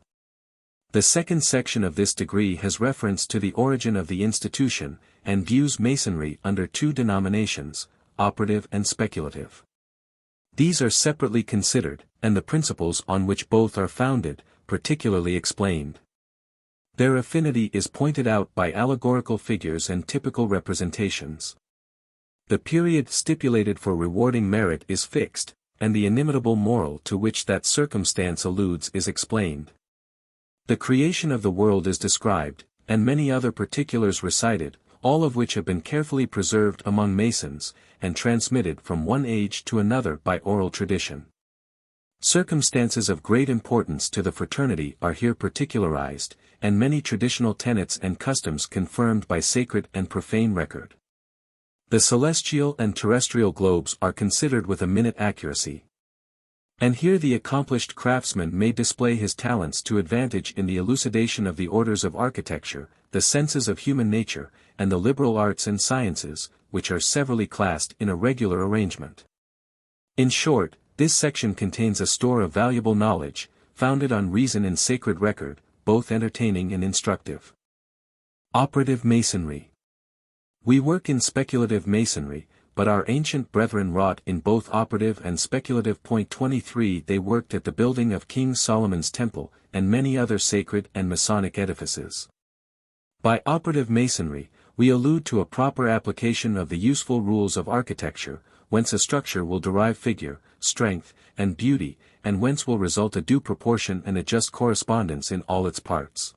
The second section of this degree has reference to the origin of the institution, and views Masonry under two denominations, operative and speculative. These are separately considered, and the principles on which both are founded, particularly explained. Their affinity is pointed out by allegorical figures and typical representations. The period stipulated for rewarding merit is fixed, and the inimitable moral to which that circumstance alludes is explained. The creation of the world is described, and many other particulars recited, all of which have been carefully preserved among Masons, and transmitted from one age to another by oral tradition. Circumstances of great importance to the fraternity are here particularized, and many traditional tenets and customs confirmed by sacred and profane record. The celestial and terrestrial globes are considered with a minute accuracy. And here the accomplished craftsman may display his talents to advantage in the elucidation of the orders of architecture, the senses of human nature, and the liberal arts and sciences, which are severally classed in a regular arrangement. In short, this section contains a store of valuable knowledge, founded on reason and sacred record, both entertaining and instructive. Operative Masonry. We work in speculative Masonry, but our ancient brethren wrought in both operative and speculative. 23 They worked at the building of King Solomon's Temple, and many other sacred and Masonic edifices. By operative Masonry, we allude to a proper application of the useful rules of architecture, whence a structure will derive figure, strength, and beauty, and whence will result a due proportion and a just correspondence in all its parts.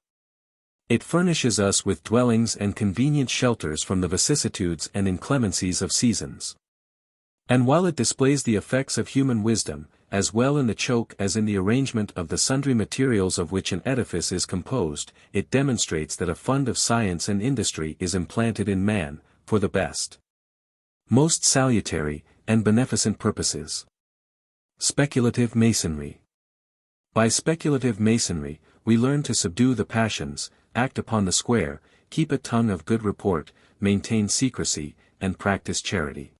It furnishes us with dwellings and convenient shelters from the vicissitudes and inclemencies of seasons. And while it displays the effects of human wisdom, as well in the choke as in the arrangement of the sundry materials of which an edifice is composed, it demonstrates that a fund of science and industry is implanted in man, for the best, most salutary, and beneficent purposes. Speculative Masonry. By speculative Masonry, we learn to subdue the passions, act upon the square, keep a tongue of good report, maintain secrecy, and practice charity.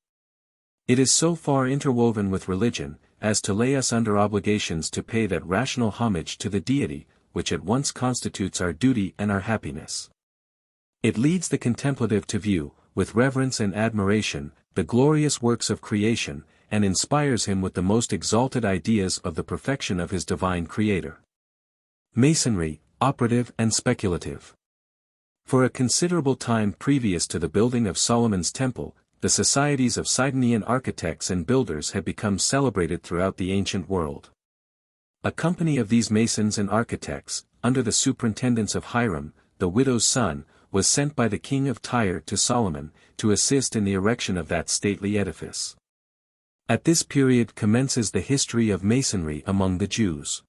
It is so far interwoven with religion, as to lay us under obligations to pay that rational homage to the deity, which at once constitutes our duty and our happiness. It leads the contemplative to view, with reverence and admiration, the glorious works of creation, and inspires him with the most exalted ideas of the perfection of his divine Creator. Masonry, operative and speculative. For a considerable time previous to the building of Solomon's Temple, the societies of Sidonian architects and builders had become celebrated throughout the ancient world. A company of these masons and architects, under the superintendence of Hiram, the widow's son, was sent by the king of Tyre to Solomon, to assist in the erection of that stately edifice. At this period commences the history of Masonry among the Jews.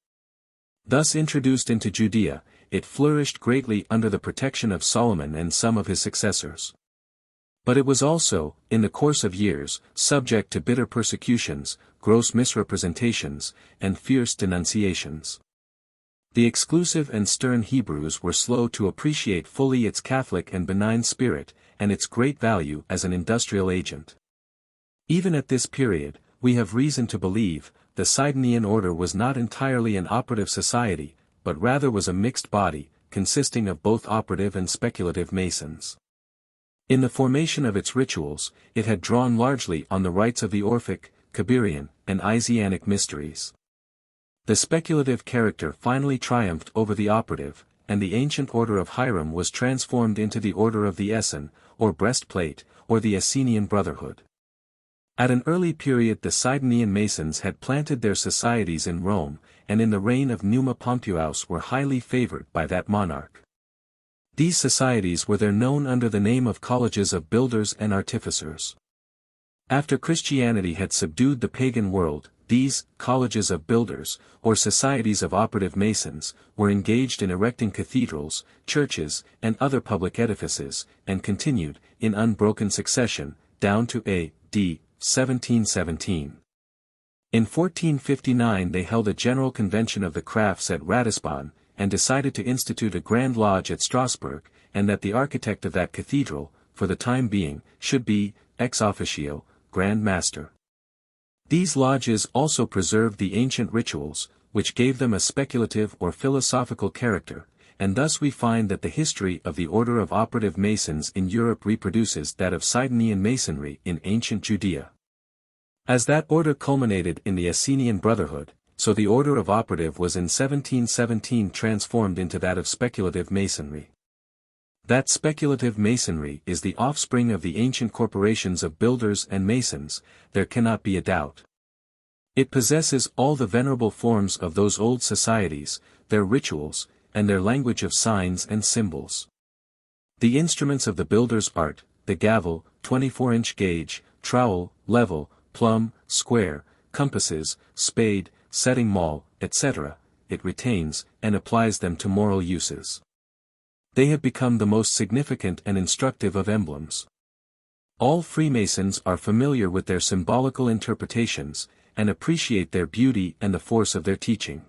Thus introduced into Judea, it flourished greatly under the protection of Solomon and some of his successors. But it was also, in the course of years, subject to bitter persecutions, gross misrepresentations, and fierce denunciations. The exclusive and stern Hebrews were slow to appreciate fully its Catholic and benign spirit, and its great value as an industrial agent. Even at this period, we have reason to believe, the Sidonian order was not entirely an operative society, but rather was a mixed body, consisting of both operative and speculative Masons. In the formation of its rituals, it had drawn largely on the rites of the Orphic, Kabirian, and Isianic mysteries. The speculative character finally triumphed over the operative, and the ancient order of Hiram was transformed into the order of the Essen, or breastplate, or the Essenian Brotherhood. At an early period the Sidonian Masons had planted their societies in Rome, and in the reign of Numa Pompeius were highly favored by that monarch. These societies were there known under the name of colleges of builders and artificers. After Christianity had subdued the pagan world, these colleges of builders, or societies of operative Masons, were engaged in erecting cathedrals, churches, and other public edifices, and continued, in unbroken succession, down to A.D. 1717. In 1459 they held a general convention of the crafts at Ratisbon, and decided to institute a Grand Lodge at Strasbourg, and that the architect of that cathedral, for the time being, should be, ex officio, Grand Master. These lodges also preserved the ancient rituals, which gave them a speculative or philosophical character, and thus we find that the history of the order of operative Masons in Europe reproduces that of Sidonian Masonry in ancient Judea. As that order culminated in the Essenian Brotherhood, so the order of operative was in 1717 transformed into that of speculative Masonry. That speculative Masonry is the offspring of the ancient corporations of builders and Masons, there cannot be a doubt. It possesses all the venerable forms of those old societies, their rituals, and their language of signs and symbols. The instruments of the builder's art, the gavel, 24-inch gauge, trowel, level, plumb, square, compasses, spade, setting maul, etc., it retains, and applies them to moral uses. They have become the most significant and instructive of emblems. All Freemasons are familiar with their symbolical interpretations, and appreciate their beauty and the force of their teaching.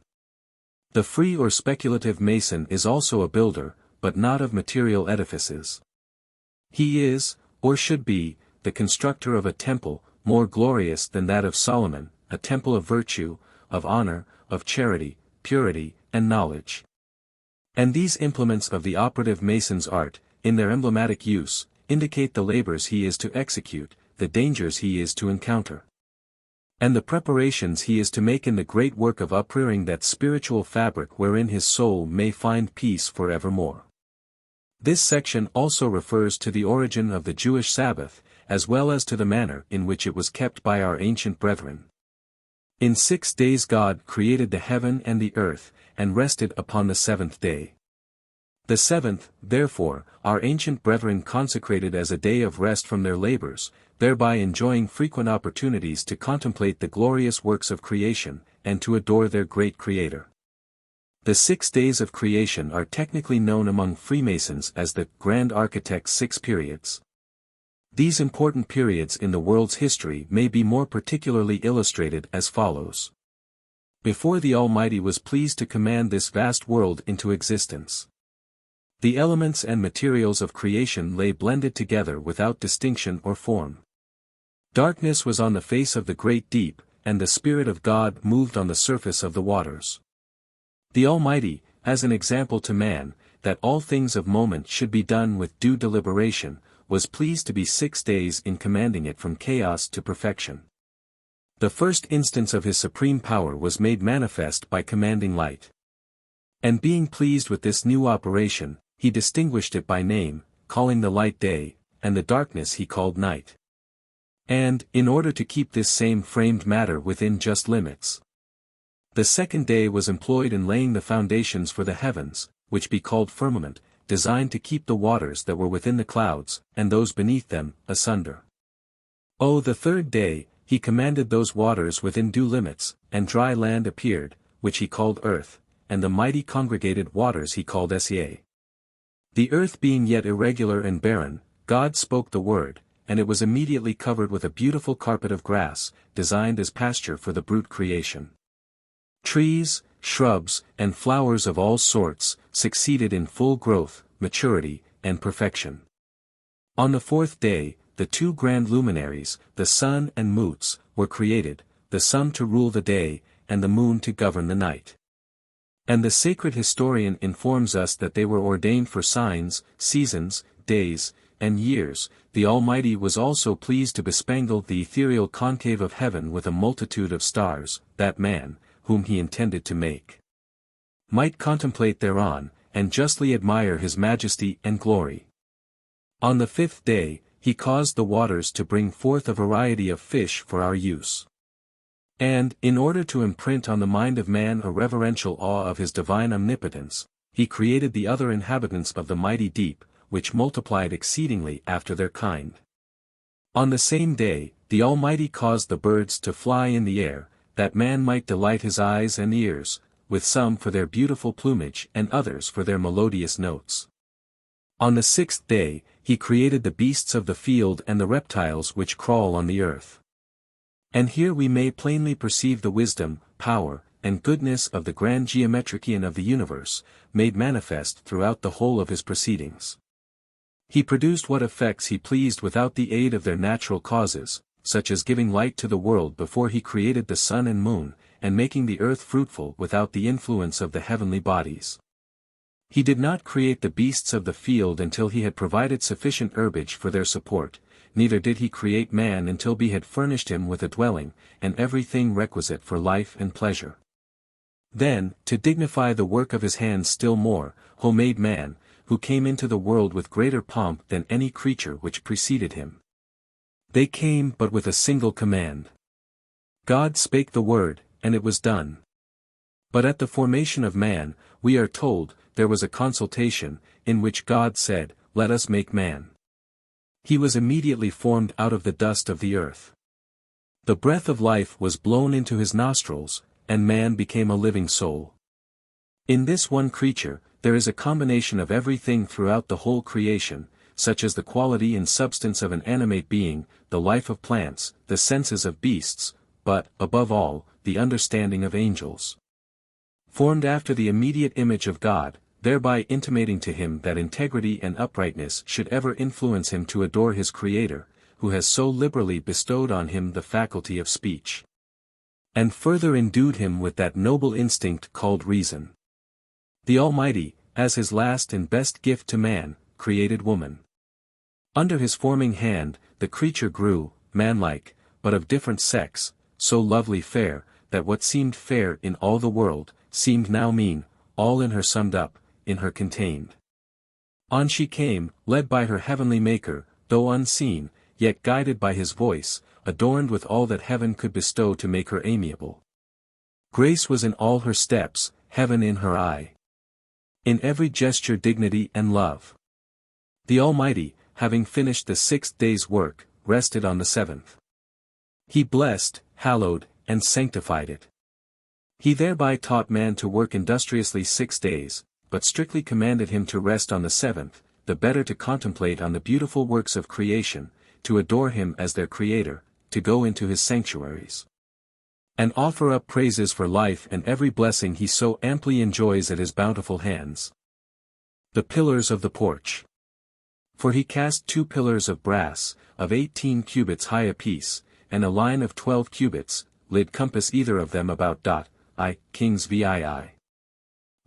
The free or speculative Mason is also a builder, but not of material edifices. He is, or should be, the constructor of a temple, more glorious than that of Solomon, a temple of virtue, of honor, of charity, purity, and knowledge. And these implements of the operative Mason's art, in their emblematic use, indicate the labors he is to execute, the dangers he is to encounter, and the preparations he is to make in the great work of uprearing that spiritual fabric wherein his soul may find peace forevermore. This section also refers to the origin of the Jewish Sabbath, as well as to the manner in which it was kept by our ancient brethren. In 6 days God created the heaven and the earth, and rested upon the seventh day. The seventh, therefore, our ancient brethren consecrated as a day of rest from their labors, thereby enjoying frequent opportunities to contemplate the glorious works of creation, and to adore their great Creator. The 6 days of creation are technically known among Freemasons as the Grand Architect's 6 periods. These important periods in the world's history may be more particularly illustrated as follows. Before the Almighty was pleased to command this vast world into existence, the elements and materials of creation lay blended together without distinction or form. Darkness was on the face of the great deep, and the Spirit of God moved on the surface of the waters. The Almighty, as an example to man, that all things of moment should be done with due deliberation, was pleased to be 6 days in commanding it from chaos to perfection. The first instance of his supreme power was made manifest by commanding light. And being pleased with this new operation, he distinguished it by name, calling the light day, and the darkness he called night. And, in order to keep this same framed matter within just limits, the second day was employed in laying the foundations for the heavens, which be called firmament, designed to keep the waters that were within the clouds, and those beneath them, asunder. O the third day, he commanded those waters within due limits, and dry land appeared, which he called earth, and the mighty congregated waters he called Essiae. The earth being yet irregular and barren, God spoke the word, and it was immediately covered with a beautiful carpet of grass, designed as pasture for the brute creation. Trees, shrubs, and flowers of all sorts, succeeded in full growth, maturity, and perfection. On the fourth day, the two grand luminaries, the sun and moots, were created, the sun to rule the day, and the moon to govern the night. And the sacred historian informs us that they were ordained for signs, seasons, days, and years. The Almighty was also pleased to bespangle the ethereal concave of heaven with a multitude of stars, that man, whom he intended to make, might contemplate thereon, and justly admire his majesty and glory. On the fifth day, he caused the waters to bring forth a variety of fish for our use. And, in order to imprint on the mind of man a reverential awe of his divine omnipotence, he created the other inhabitants of the mighty deep, which multiplied exceedingly after their kind. On the same day, the Almighty caused the birds to fly in the air, that man might delight his eyes and ears, with some for their beautiful plumage and others for their melodious notes. On the sixth day, he created the beasts of the field and the reptiles which crawl on the earth. And here we may plainly perceive the wisdom, power, and goodness of the grand geometrician of the universe, made manifest throughout the whole of his proceedings. He produced what effects he pleased without the aid of their natural causes, such as giving light to the world before he created the sun and moon, and making the earth fruitful without the influence of the heavenly bodies. He did not create the beasts of the field until he had provided sufficient herbage for their support, neither did he create man until he had furnished him with a dwelling, and everything requisite for life and pleasure. Then, to dignify the work of his hands still more, he made man, who came into the world with greater pomp than any creature which preceded him. They came but with a single command. God spake the word, and it was done. But at the formation of man, we are told, there was a consultation, in which God said, "Let us make man." He was immediately formed out of the dust of the earth. The breath of life was blown into his nostrils, and man became a living soul. In this one creature, there is a combination of everything throughout the whole creation, such as the quality and substance of an animate being, the life of plants, the senses of beasts, but, above all, the understanding of angels. Formed after the immediate image of God, thereby intimating to him that integrity and uprightness should ever influence him to adore his Creator, who has so liberally bestowed on him the faculty of speech, and further endued him with that noble instinct called reason. The Almighty, as his last and best gift to man, created woman. Under his forming hand, the creature grew, manlike, but of different sex, so lovely fair, that what seemed fair in all the world, seemed now mean, all in her summed up, in her contained. On she came, led by her heavenly Maker, though unseen, yet guided by his voice, adorned with all that heaven could bestow to make her amiable. Grace was in all her steps, heaven in her eye. In every gesture dignity and love. The Almighty, having finished the 6th day's work, rested on the 7th. He blessed, hallowed, and sanctified it. He thereby taught man to work industriously 6 days, but strictly commanded him to rest on the 7th, the better to contemplate on the beautiful works of creation, to adore him as their Creator, to go into his sanctuaries, and offer up praises for life and every blessing he so amply enjoys at his bountiful hands. The Pillars of the Porch. For he cast 2 pillars of brass, of 18 cubits high apiece, and a line of 12 cubits, lid compass either of them about I, Kings VII.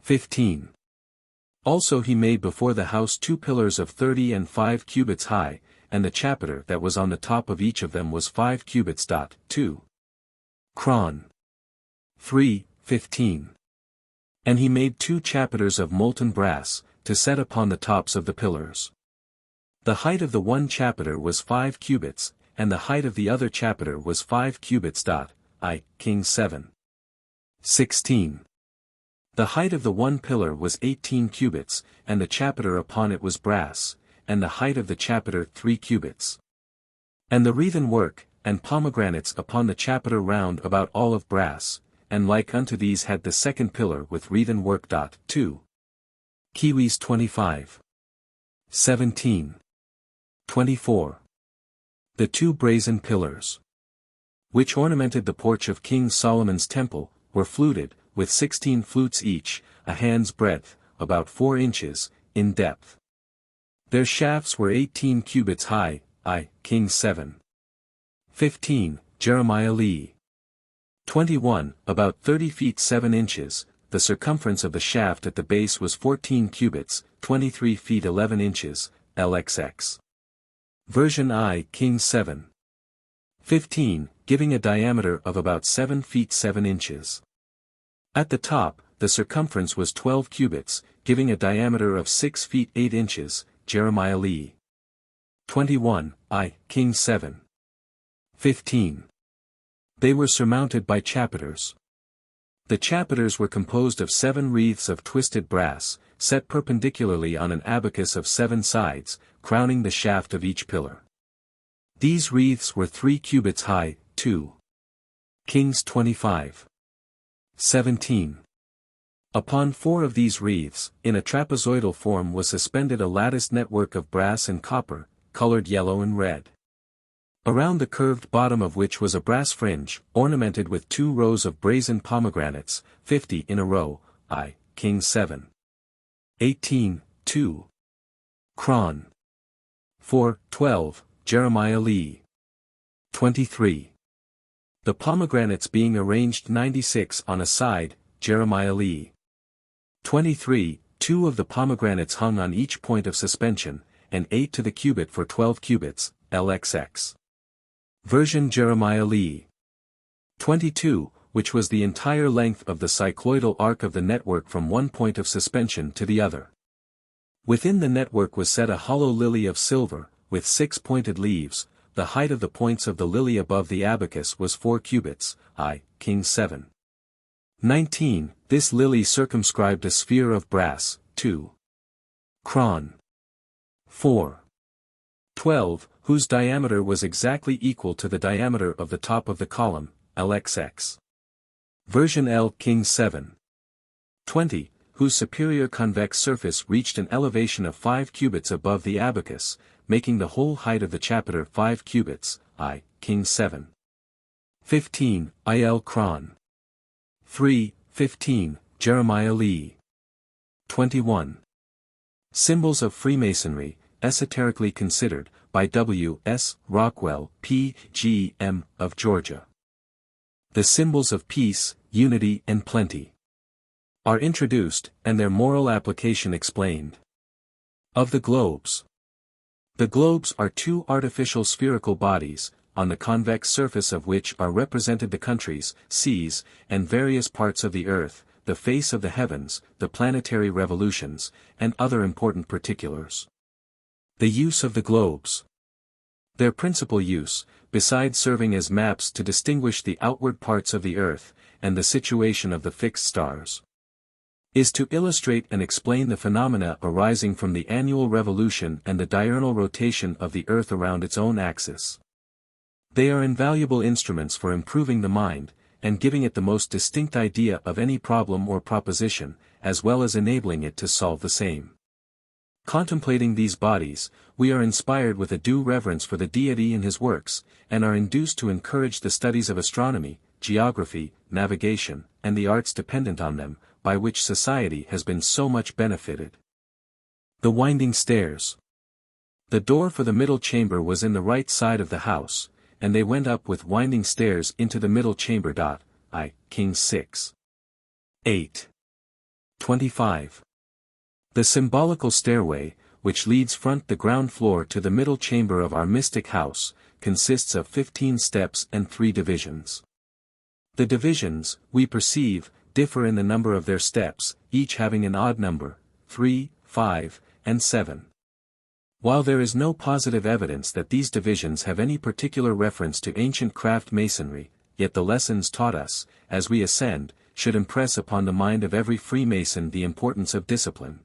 15. Also he made before the house 2 pillars of 30 and 5 cubits high, and the chapiter that was on the top of each of them was 5 cubits. 2. Cron. 3, 15. And he made 2 chapiters of molten brass, to set upon the tops of the pillars. The height of the one chapiter was 5 cubits, and the height of the other chapiter was 5 cubits. I, Kings 7. 16. The height of the one pillar was 18 cubits, and the chapiter upon it was brass, and the height of the chapiter 3 cubits. And the wreathen work, and pomegranates upon the chapiter round about all of brass, and like unto these had the second pillar with wreathen work. 2. Kiwis 25. 17. 24. The 2 brazen pillars, which ornamented the porch of King Solomon's temple, were fluted, with 16 flutes each, a hand's breadth, about 4 inches, in depth. Their shafts were 18 cubits high, King 7. 15, Jeremiah Lee. 21, about 30 feet 7 inches, the circumference of the shaft at the base was 14 cubits, 23 feet 11 inches, LXX. Version I King 7. 15, giving a diameter of about 7 feet 7 inches. At the top, the circumference was 12 cubits, giving a diameter of 6 feet 8 inches, Jeremiah Lee. 21, King 7. 15. They were surmounted by chapiters. The chapiters were composed of 7 wreaths of twisted brass, set perpendicularly on an abacus of 7 sides, crowning the shaft of each pillar. These wreaths were 3 cubits high, 2. Kings 25. 17. Upon 4 of these wreaths, in a trapezoidal form was suspended a latticed network of brass and copper, colored yellow and red. Around the curved bottom of which was a brass fringe, ornamented with 2 rows of brazen pomegranates, 50 in a row, King 7. 18, 2. Cron. 4, 12, Jeremiah Lee. 23. The pomegranates being arranged 96 on a side, Jeremiah Lee. 23, 2 of the pomegranates hung on each point of suspension, and 8 to the cubit for 12 cubits, LXX. Version Jeremiah Lee. 22, which was the entire length of the cycloidal arc of the network from one point of suspension to the other. Within the network was set a hollow lily of silver, with 6 pointed leaves. The height of the points of the lily above the abacus was 4 cubits, King 7. 19, this lily circumscribed a sphere of brass, 2. Cron. 4. 12, whose diameter was exactly equal to the diameter of the top of the column, LXX. Version L King 7. 20, whose superior convex surface reached an elevation of 5 cubits above the abacus, making the whole height of the chapiter 5 cubits, King 7. 15, Il Cron. 3, 15, Jeremiah Lee. 21. Symbols of Freemasonry, esoterically considered, by W. S. Rockwell, P.G.M., of Georgia. The symbols of peace, unity and plenty are introduced, and their moral application explained. Of the globes. The globes are 2 artificial spherical bodies, on the convex surface of which are represented the countries, seas, and various parts of the earth, the face of the heavens, the planetary revolutions, and other important particulars. The use of the globes. Their principal use, besides serving as maps to distinguish the outward parts of the earth, and the situation of the fixed stars, is to illustrate and explain the phenomena arising from the annual revolution and the diurnal rotation of the earth around its own axis. They are invaluable instruments for improving the mind, and giving it the most distinct idea of any problem or proposition, as well as enabling it to solve the same. Contemplating these bodies, we are inspired with a due reverence for the deity and his works, and are induced to encourage the studies of astronomy, geography, navigation, and the arts dependent on them, by which society has been so much benefited. The winding stairs. The door for the middle chamber was in the right side of the house, and they went up with winding stairs into the middle chamber. King 6. 8. 25. The symbolical stairway, which leads front the ground floor to the middle chamber of our mystic house, consists of 15 steps and 3 divisions. The divisions, we perceive, differ in the number of their steps, each having an odd number, 3, 5, and 7. While there is no positive evidence that these divisions have any particular reference to ancient craft masonry, yet the lessons taught us, as we ascend, should impress upon the mind of every Freemason the importance of discipline.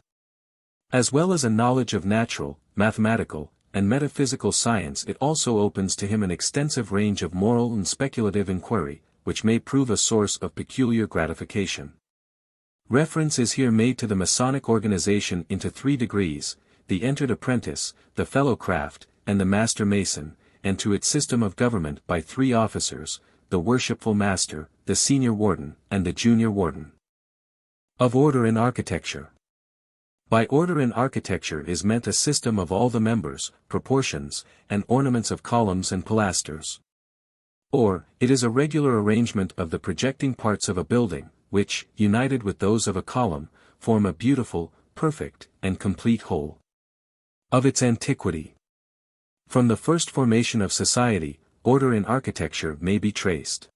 As well as a knowledge of natural, mathematical, and metaphysical science, it also opens to him an extensive range of moral and speculative inquiry, which may prove a source of peculiar gratification. Reference is here made to the Masonic organization into 3 degrees, the Entered Apprentice, the Fellow Craft, and the Master Mason, and to its system of government by 3 officers, the Worshipful Master, the Senior Warden, and the Junior Warden. Of order in architecture. By order in architecture is meant a system of all the members, proportions, and ornaments of columns and pilasters. Or, it is a regular arrangement of the projecting parts of a building, which, united with those of a column, form a beautiful, perfect, and complete whole. Of its antiquity. From the first formation of society, order in architecture may be traced.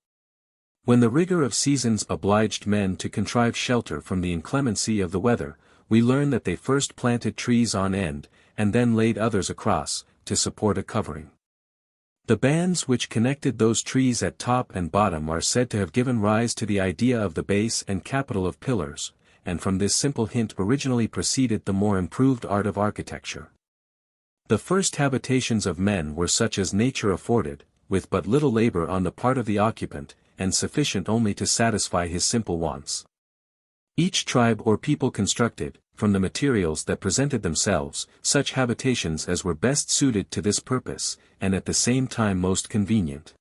When the rigor of seasons obliged men to contrive shelter from the inclemency of the weather, we learn that they first planted trees on end, and then laid others across, to support a covering. The bands which connected those trees at top and bottom are said to have given rise to the idea of the base and capital of pillars, and from this simple hint originally proceeded the more improved art of architecture. The first habitations of men were such as nature afforded, with but little labor on the part of the occupant, and sufficient only to satisfy his simple wants. Each tribe or people constructed, from the materials that presented themselves, such habitations as were best suited to this purpose, and at the same time most convenient.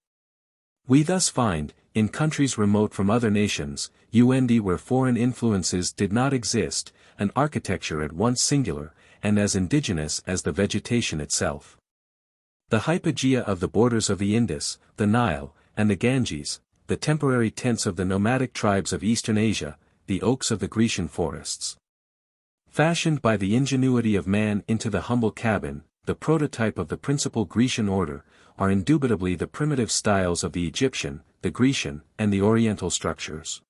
We thus find, in countries remote from other nations, where foreign influences did not exist, an architecture at once singular, and as indigenous as the vegetation itself. The hypogea of the borders of the Indus, the Nile, and the Ganges, the temporary tents of the nomadic tribes of Eastern Asia, the oaks of the Grecian forests. Fashioned by the ingenuity of man into the humble cabin, the prototype of the principal Grecian order, are indubitably the primitive styles of the Egyptian, the Grecian, and the Oriental structures.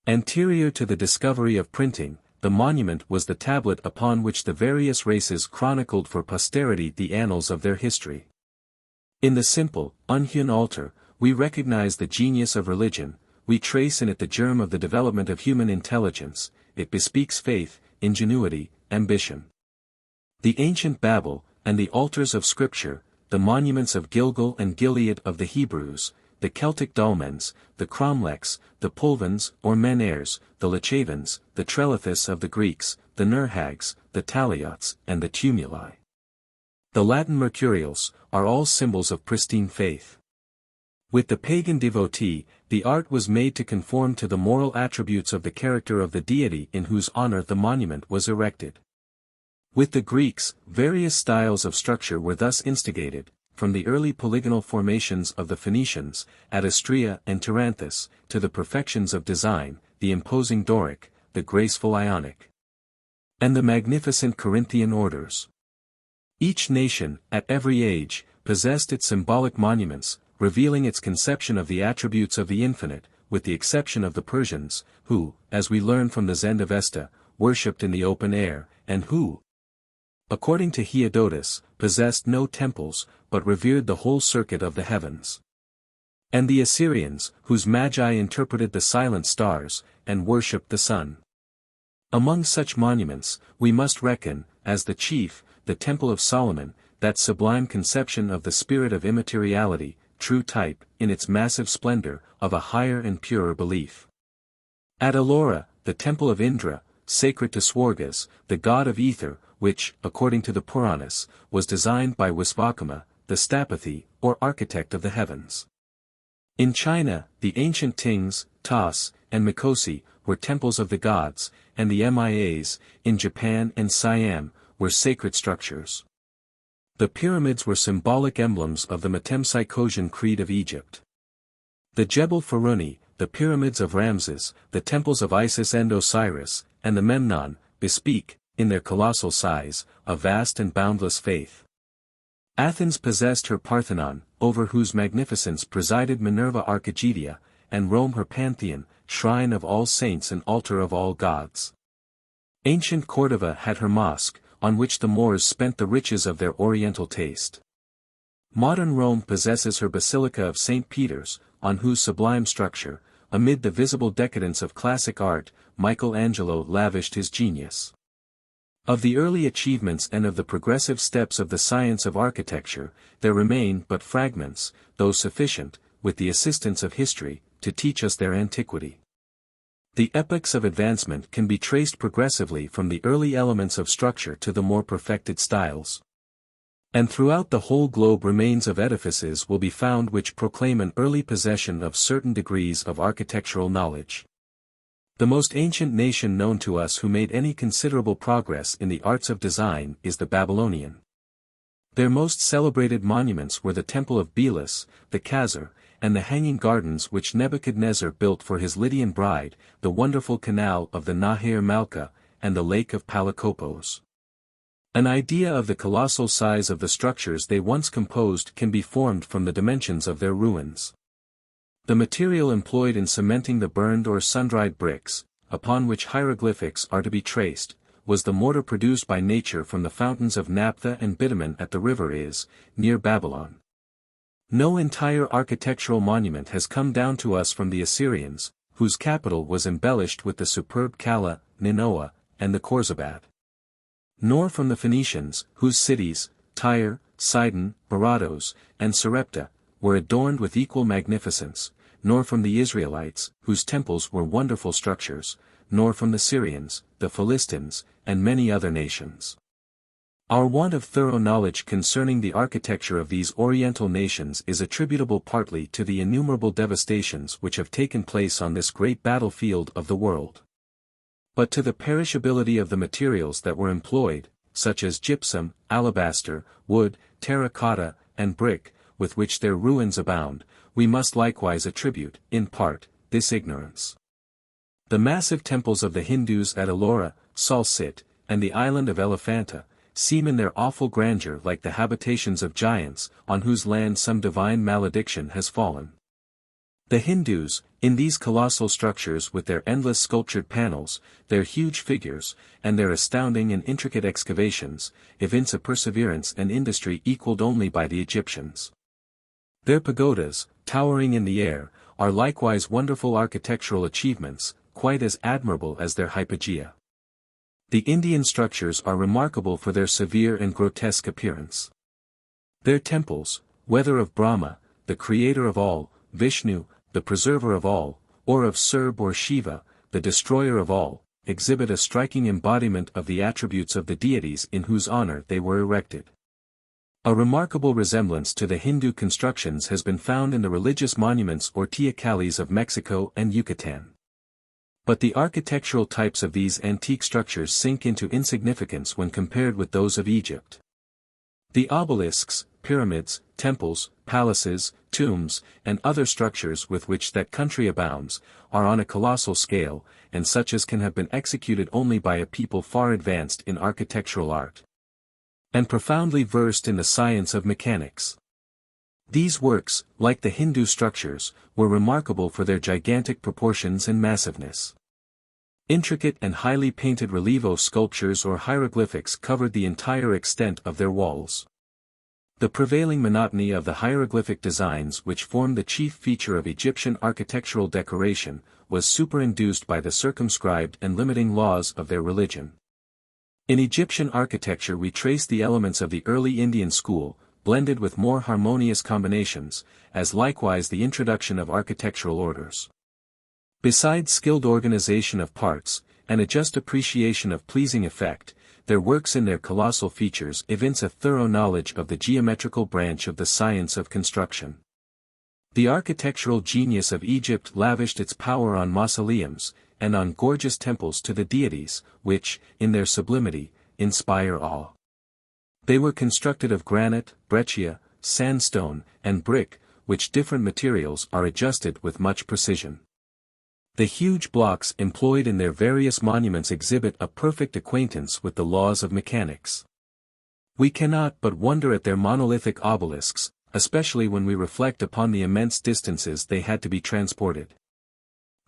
Anterior to the discovery of printing, the monument was the tablet upon which the various races chronicled for posterity the annals of their history. In the simple, unhewn altar, we recognize the genius of religion, we trace in it the germ of the development of human intelligence, it bespeaks faith, ingenuity, ambition. The ancient Babel, and the altars of Scripture, the monuments of Gilgal and Gilead of the Hebrews, the Celtic dolmens, the cromlechs, the pulvins or menhirs, the lechavens, the trelithis of the Greeks, the nurhags, the taliots, and the tumuli. The Latin mercurials, are all symbols of pristine faith. With the pagan devotee, the art was made to conform to the moral attributes of the character of the deity in whose honor the monument was erected. With the Greeks, various styles of structure were thus instigated, from the early polygonal formations of the Phoenicians, at Istria and Taranthus, to the perfections of design, the imposing Doric, the graceful Ionic, and the magnificent Corinthian orders. Each nation, at every age, possessed its symbolic monuments, revealing its conception of the attributes of the infinite, with the exception of the Persians, who, as we learn from the Zend Avesta, worshipped in the open air, and who, according to Herodotus, possessed no temples, but revered the whole circuit of the heavens. And the Assyrians, whose magi interpreted the silent stars, and worshipped the sun. Among such monuments, we must reckon, as the chief, the Temple of Solomon, that sublime conception of the spirit of immateriality, true type, in its massive splendor, of a higher and purer belief. At Ellora, the Temple of Indra, sacred to Swargas, the god of ether, which, according to the Puranas, was designed by Vishvakarma, the Sthapathi, or architect of the heavens. In China, the ancient Tings, Tas, and Mikosi, were temples of the gods, and the Mias, in Japan and Siam, were sacred structures. The pyramids were symbolic emblems of the Metempsychosian creed of Egypt. The Jebel Faruni, the pyramids of Ramses, the temples of Isis and Osiris, and the Memnon, bespeak, in their colossal size, a vast and boundless faith. Athens possessed her Parthenon, over whose magnificence presided Minerva Archigedia, and Rome her Pantheon, shrine of all saints and altar of all gods. Ancient Cordova had her mosque, on which the Moors spent the riches of their oriental taste. Modern Rome possesses her Basilica of St. Peter's, on whose sublime structure, amid the visible decadence of classic art, Michelangelo lavished his genius. Of the early achievements and of the progressive steps of the science of architecture, there remain but fragments, though sufficient, with the assistance of history, to teach us their antiquity. The epochs of advancement can be traced progressively from the early elements of structure to the more perfected styles. And throughout the whole globe remains of edifices will be found which proclaim an early possession of certain degrees of architectural knowledge. The most ancient nation known to us who made any considerable progress in the arts of design is the Babylonian. Their most celebrated monuments were the Temple of Belus, the Khazar, and the Hanging Gardens which Nebuchadnezzar built for his Lydian bride, the wonderful canal of the Nahir Malka, and the Lake of Palikopos. An idea of the colossal size of the structures they once composed can be formed from the dimensions of their ruins. The material employed in cementing the burned or sun-dried bricks, upon which hieroglyphics are to be traced, was the mortar produced by nature from the fountains of naphtha and bitumen at the river Is, near Babylon. No entire architectural monument has come down to us from the Assyrians, whose capital was embellished with the superb Kala, Nineveh, and the Khorsabad. Nor from the Phoenicians, whose cities, Tyre, Sidon, Barados, and Sarepta, were adorned with equal magnificence, nor from the Israelites, whose temples were wonderful structures, nor from the Syrians, the Philistines, and many other nations. Our want of thorough knowledge concerning the architecture of these Oriental nations is attributable partly to the innumerable devastations which have taken place on this great battlefield of the world, but to the perishability of the materials that were employed, such as gypsum, alabaster, wood, terracotta, and brick, with which their ruins abound, we must likewise attribute, in part, this ignorance. The massive temples of the Hindus at Ellora, Salsit, and the island of Elephanta, seem in their awful grandeur like the habitations of giants, on whose land some divine malediction has fallen. The Hindus, in these colossal structures with their endless sculptured panels, their huge figures, and their astounding and intricate excavations, evince a perseverance and industry equaled only by the Egyptians. Their pagodas, towering in the air, are likewise wonderful architectural achievements, quite as admirable as their hypogea. The Indian structures are remarkable for their severe and grotesque appearance. Their temples, whether of Brahma, the creator of all, Vishnu, the preserver of all, or of Surb or Shiva, the destroyer of all, exhibit a striking embodiment of the attributes of the deities in whose honor they were erected. A remarkable resemblance to the Hindu constructions has been found in the religious monuments or teocallis of Mexico and Yucatan. But the architectural types of these antique structures sink into insignificance when compared with those of Egypt. The obelisks, pyramids, temples, palaces, tombs, and other structures with which that country abounds, are on a colossal scale, and such as can have been executed only by a people far advanced in architectural art, and profoundly versed in the science of mechanics. These works, like the Hindu structures, were remarkable for their gigantic proportions and massiveness. Intricate and highly painted relievo sculptures or hieroglyphics covered the entire extent of their walls. The prevailing monotony of the hieroglyphic designs which formed the chief feature of Egyptian architectural decoration, was superinduced by the circumscribed and limiting laws of their religion. In Egyptian architecture we trace the elements of the early Indian school, blended with more harmonious combinations, as likewise the introduction of architectural orders. Besides skilled organization of parts, and a just appreciation of pleasing effect, their works in their colossal features evince a thorough knowledge of the geometrical branch of the science of construction. The architectural genius of Egypt lavished its power on mausoleums, and on gorgeous temples to the deities, which, in their sublimity, inspire awe. They were constructed of granite, breccia, sandstone, and brick, which different materials are adjusted with much precision. The huge blocks employed in their various monuments exhibit a perfect acquaintance with the laws of mechanics. We cannot but wonder at their monolithic obelisks, especially when we reflect upon the immense distances they had to be transported.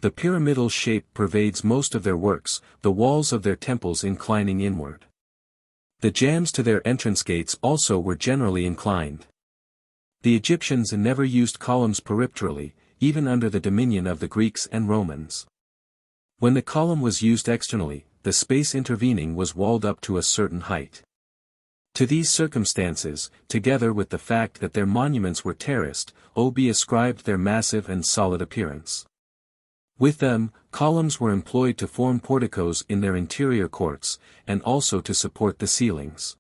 The pyramidal shape pervades most of their works, the walls of their temples inclining inward. The jambs to their entrance gates also were generally inclined. The Egyptians never used columns peripterally, even under the dominion of the Greeks and Romans. When the column was used externally, the space intervening was walled up to a certain height. To these circumstances, together with the fact that their monuments were terraced, be ascribed their massive and solid appearance. With them, columns were employed to form porticos in their interior courts, and also to support the ceilings.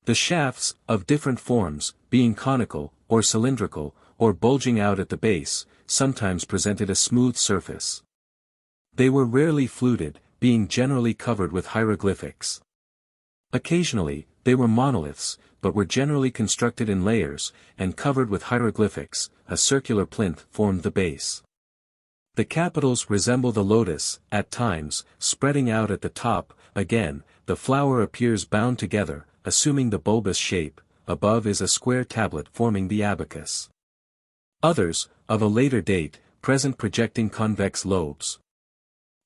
The shafts, of different forms, being conical, or cylindrical, or bulging out at the base, sometimes presented a smooth surface. They were rarely fluted, being generally covered with hieroglyphics. Occasionally, they were monoliths, but were generally constructed in layers, and covered with hieroglyphics. A circular plinth formed the base. The capitals resemble the lotus, at times, spreading out at the top. Again, the flower appears bound together, assuming the bulbous shape. Above is a square tablet forming the abacus. Others, of a later date, present projecting convex lobes.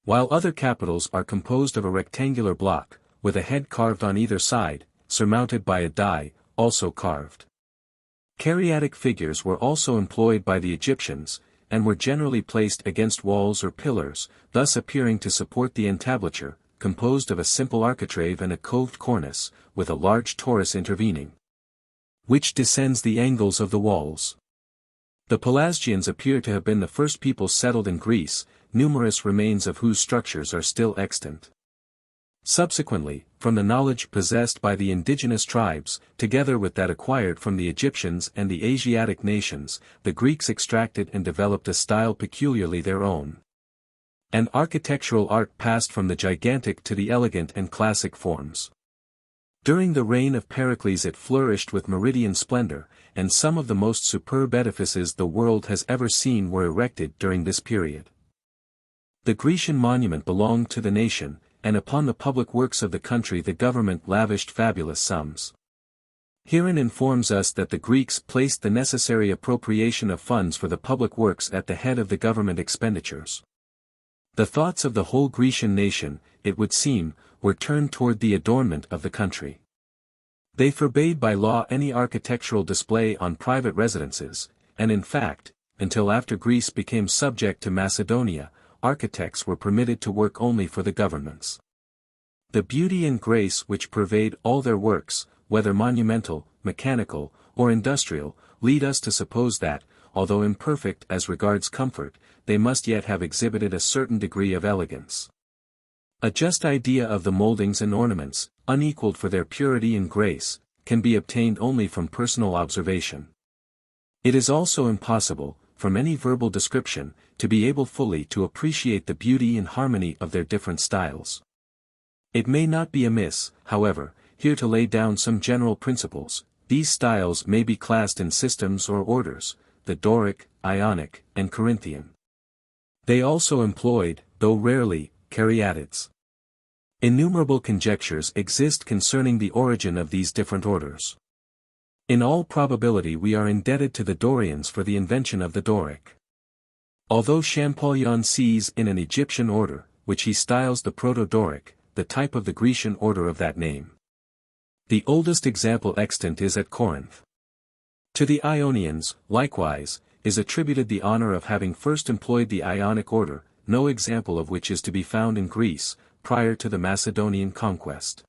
While other capitals are composed of a rectangular block, with a head carved on either side, surmounted by a die, also carved. Caryatic figures were also employed by the Egyptians, and were generally placed against walls or pillars, thus appearing to support the entablature, composed of a simple architrave and a coved cornice, with a large torus intervening, which descends the angles of the walls. The Pelasgians appear to have been the first people settled in Greece, numerous remains of whose structures are still extant. Subsequently, from the knowledge possessed by the indigenous tribes, together with that acquired from the Egyptians and the Asiatic nations, the Greeks extracted and developed a style peculiarly their own. And architectural art passed from the gigantic to the elegant and classic forms. During the reign of Pericles it flourished with meridian splendor, and some of the most superb edifices the world has ever seen were erected during this period. The Grecian monument belonged to the nation, and upon the public works of the country the government lavished fabulous sums. Herein informs us that the Greeks placed the necessary appropriation of funds for the public works at the head of the government expenditures. The thoughts of the whole Grecian nation, it would seem, were turned toward the adornment of the country. They forbade by law any architectural display on private residences, and in fact, until after Greece became subject to Macedonia, architects were permitted to work only for the governments. The beauty and grace which pervade all their works, whether monumental, mechanical, or industrial, lead us to suppose that, although imperfect as regards comfort, they must yet have exhibited a certain degree of elegance. A just idea of the moldings and ornaments, unequaled for their purity and grace, can be obtained only from personal observation. It is also impossible, from any verbal description, to be able fully to appreciate the beauty and harmony of their different styles. It may not be amiss, however, here to lay down some general principles. These styles may be classed in systems or orders, the Doric, Ionic, and Corinthian. They also employed, though rarely, caryatids. Innumerable conjectures exist concerning the origin of these different orders. In all probability we are indebted to the Dorians for the invention of the Doric. Although Champollion sees in an Egyptian order, which he styles the Proto-Doric, the type of the Grecian order of that name. The oldest example extant is at Corinth. To the Ionians, likewise, is attributed the honor of having first employed the Ionic order, no example of which is to be found in Greece, prior to the Macedonian conquest.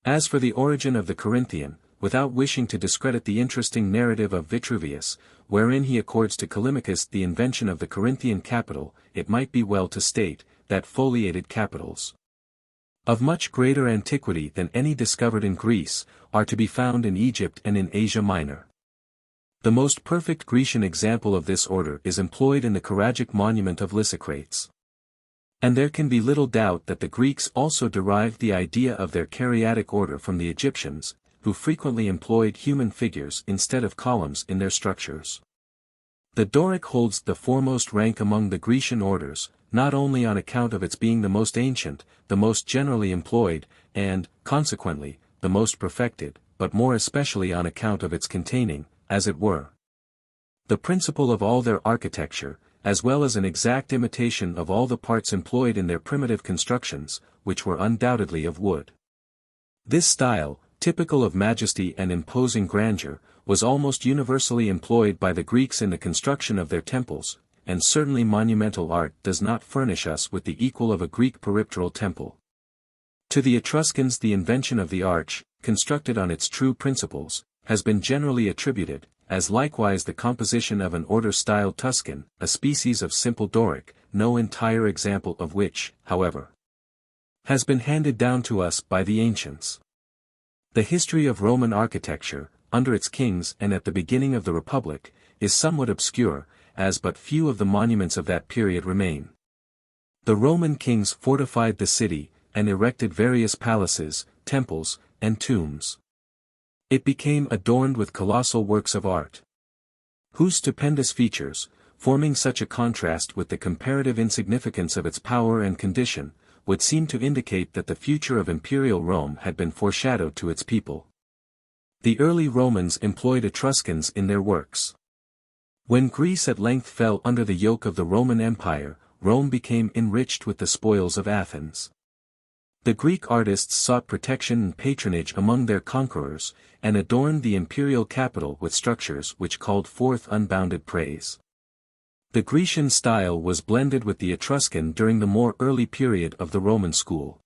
As for the origin of the Corinthian, without wishing to discredit the interesting narrative of Vitruvius, wherein he accords to Callimachus the invention of the Corinthian capital, it might be well to state, that foliated capitals, of much greater antiquity than any discovered in Greece, are to be found in Egypt and in Asia Minor. The most perfect Grecian example of this order is employed in the Karagic monument of Lysicrates. And there can be little doubt that the Greeks also derived the idea of their caryatic order from the Egyptians, who frequently employed human figures instead of columns in their structures. The Doric holds the foremost rank among the Grecian orders, not only on account of its being the most ancient, the most generally employed, and, consequently, the most perfected, but more especially on account of its containing, as it were, the principle of all their architecture, as well as an exact imitation of all the parts employed in their primitive constructions, which were undoubtedly of wood. This style, typical of majesty and imposing grandeur, was almost universally employed by the Greeks in the construction of their temples, and certainly monumental art does not furnish us with the equal of a Greek peripteral temple. To the Etruscans the invention of the arch, constructed on its true principles, has been generally attributed, as likewise the composition of an order styled Tuscan, a species of simple Doric, no entire example of which, however, has been handed down to us by the ancients. The history of Roman architecture, under its kings and at the beginning of the Republic, is somewhat obscure, as but few of the monuments of that period remain. The Roman kings fortified the city, and erected various palaces, temples, and tombs. It became adorned with colossal works of art, whose stupendous features, forming such a contrast with the comparative insignificance of its power and condition, would seem to indicate that the future of imperial Rome had been foreshadowed to its people. The early Romans employed Etruscans in their works. When Greece at length fell under the yoke of the Roman Empire, Rome became enriched with the spoils of Athens. The Greek artists sought protection and patronage among their conquerors, and adorned the imperial capital with structures which called forth unbounded praise. The Grecian style was blended with the Etruscan during the more early period of the Roman school.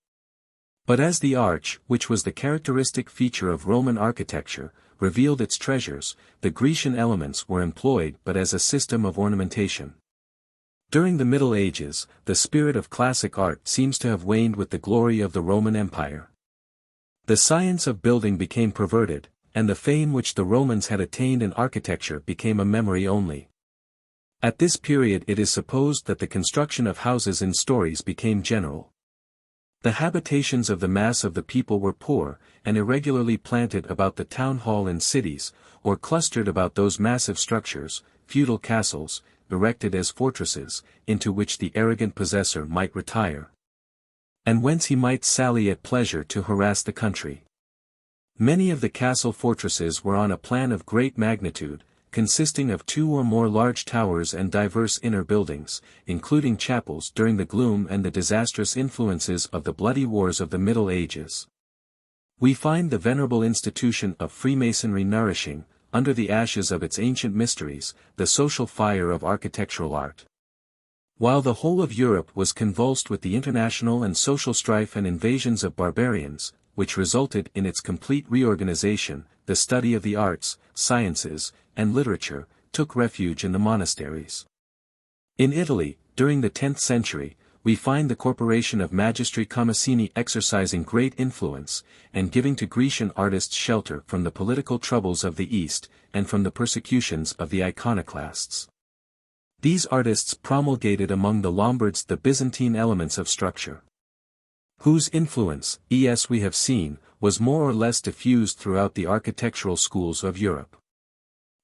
But as the arch, which was the characteristic feature of Roman architecture, revealed its treasures, the Grecian elements were employed but as a system of ornamentation. During the Middle Ages, the spirit of classic art seems to have waned with the glory of the Roman Empire. The science of building became perverted, and the fame which the Romans had attained in architecture became a memory only. At this period it is supposed that the construction of houses in stories became general. The habitations of the mass of the people were poor, and irregularly planted about the town hall in cities, or clustered about those massive structures, feudal castles, erected as fortresses, into which the arrogant possessor might retire, and whence he might sally at pleasure to harass the country. Many of the castle fortresses were on a plan of great magnitude, consisting of 2 or more large towers and diverse inner buildings, including chapels during the gloom and the disastrous influences of the bloody wars of the Middle Ages. We find the venerable institution of Freemasonry nourishing, under the ashes of its ancient mysteries, the social fire of architectural art. While the whole of Europe was convulsed with the international and social strife and invasions of barbarians, which resulted in its complete reorganization, the study of the arts, sciences, and literature, took refuge in the monasteries. In Italy, during the 10th century, we find the corporation of Magistri Commissini exercising great influence, and giving to Grecian artists shelter from the political troubles of the East, and from the persecutions of the iconoclasts. These artists promulgated among the Lombards the Byzantine elements of structure, whose influence, as we have seen, was more or less diffused throughout the architectural schools of Europe.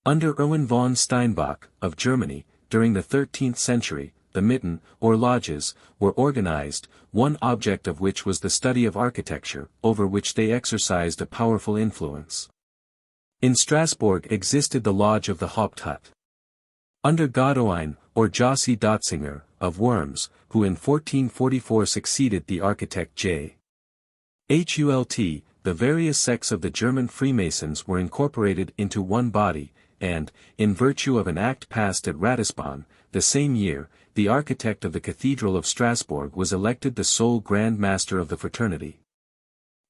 Under Erwin von Steinbach, of Germany, during the 13th century, the Mitten, or lodges, were organized, one object of which was the study of architecture, over which they exercised a powerful influence. In Strasbourg existed the Lodge of the Haupthut. Under Godowein, or Jossi Dotzinger, of Worms, who in 1444 succeeded the architect J. Hult, the various sects of the German Freemasons were incorporated into one body, and, in virtue of an act passed at Ratisbon, the same year, the architect of the Cathedral of Strasbourg was elected the sole Grand Master of the fraternity.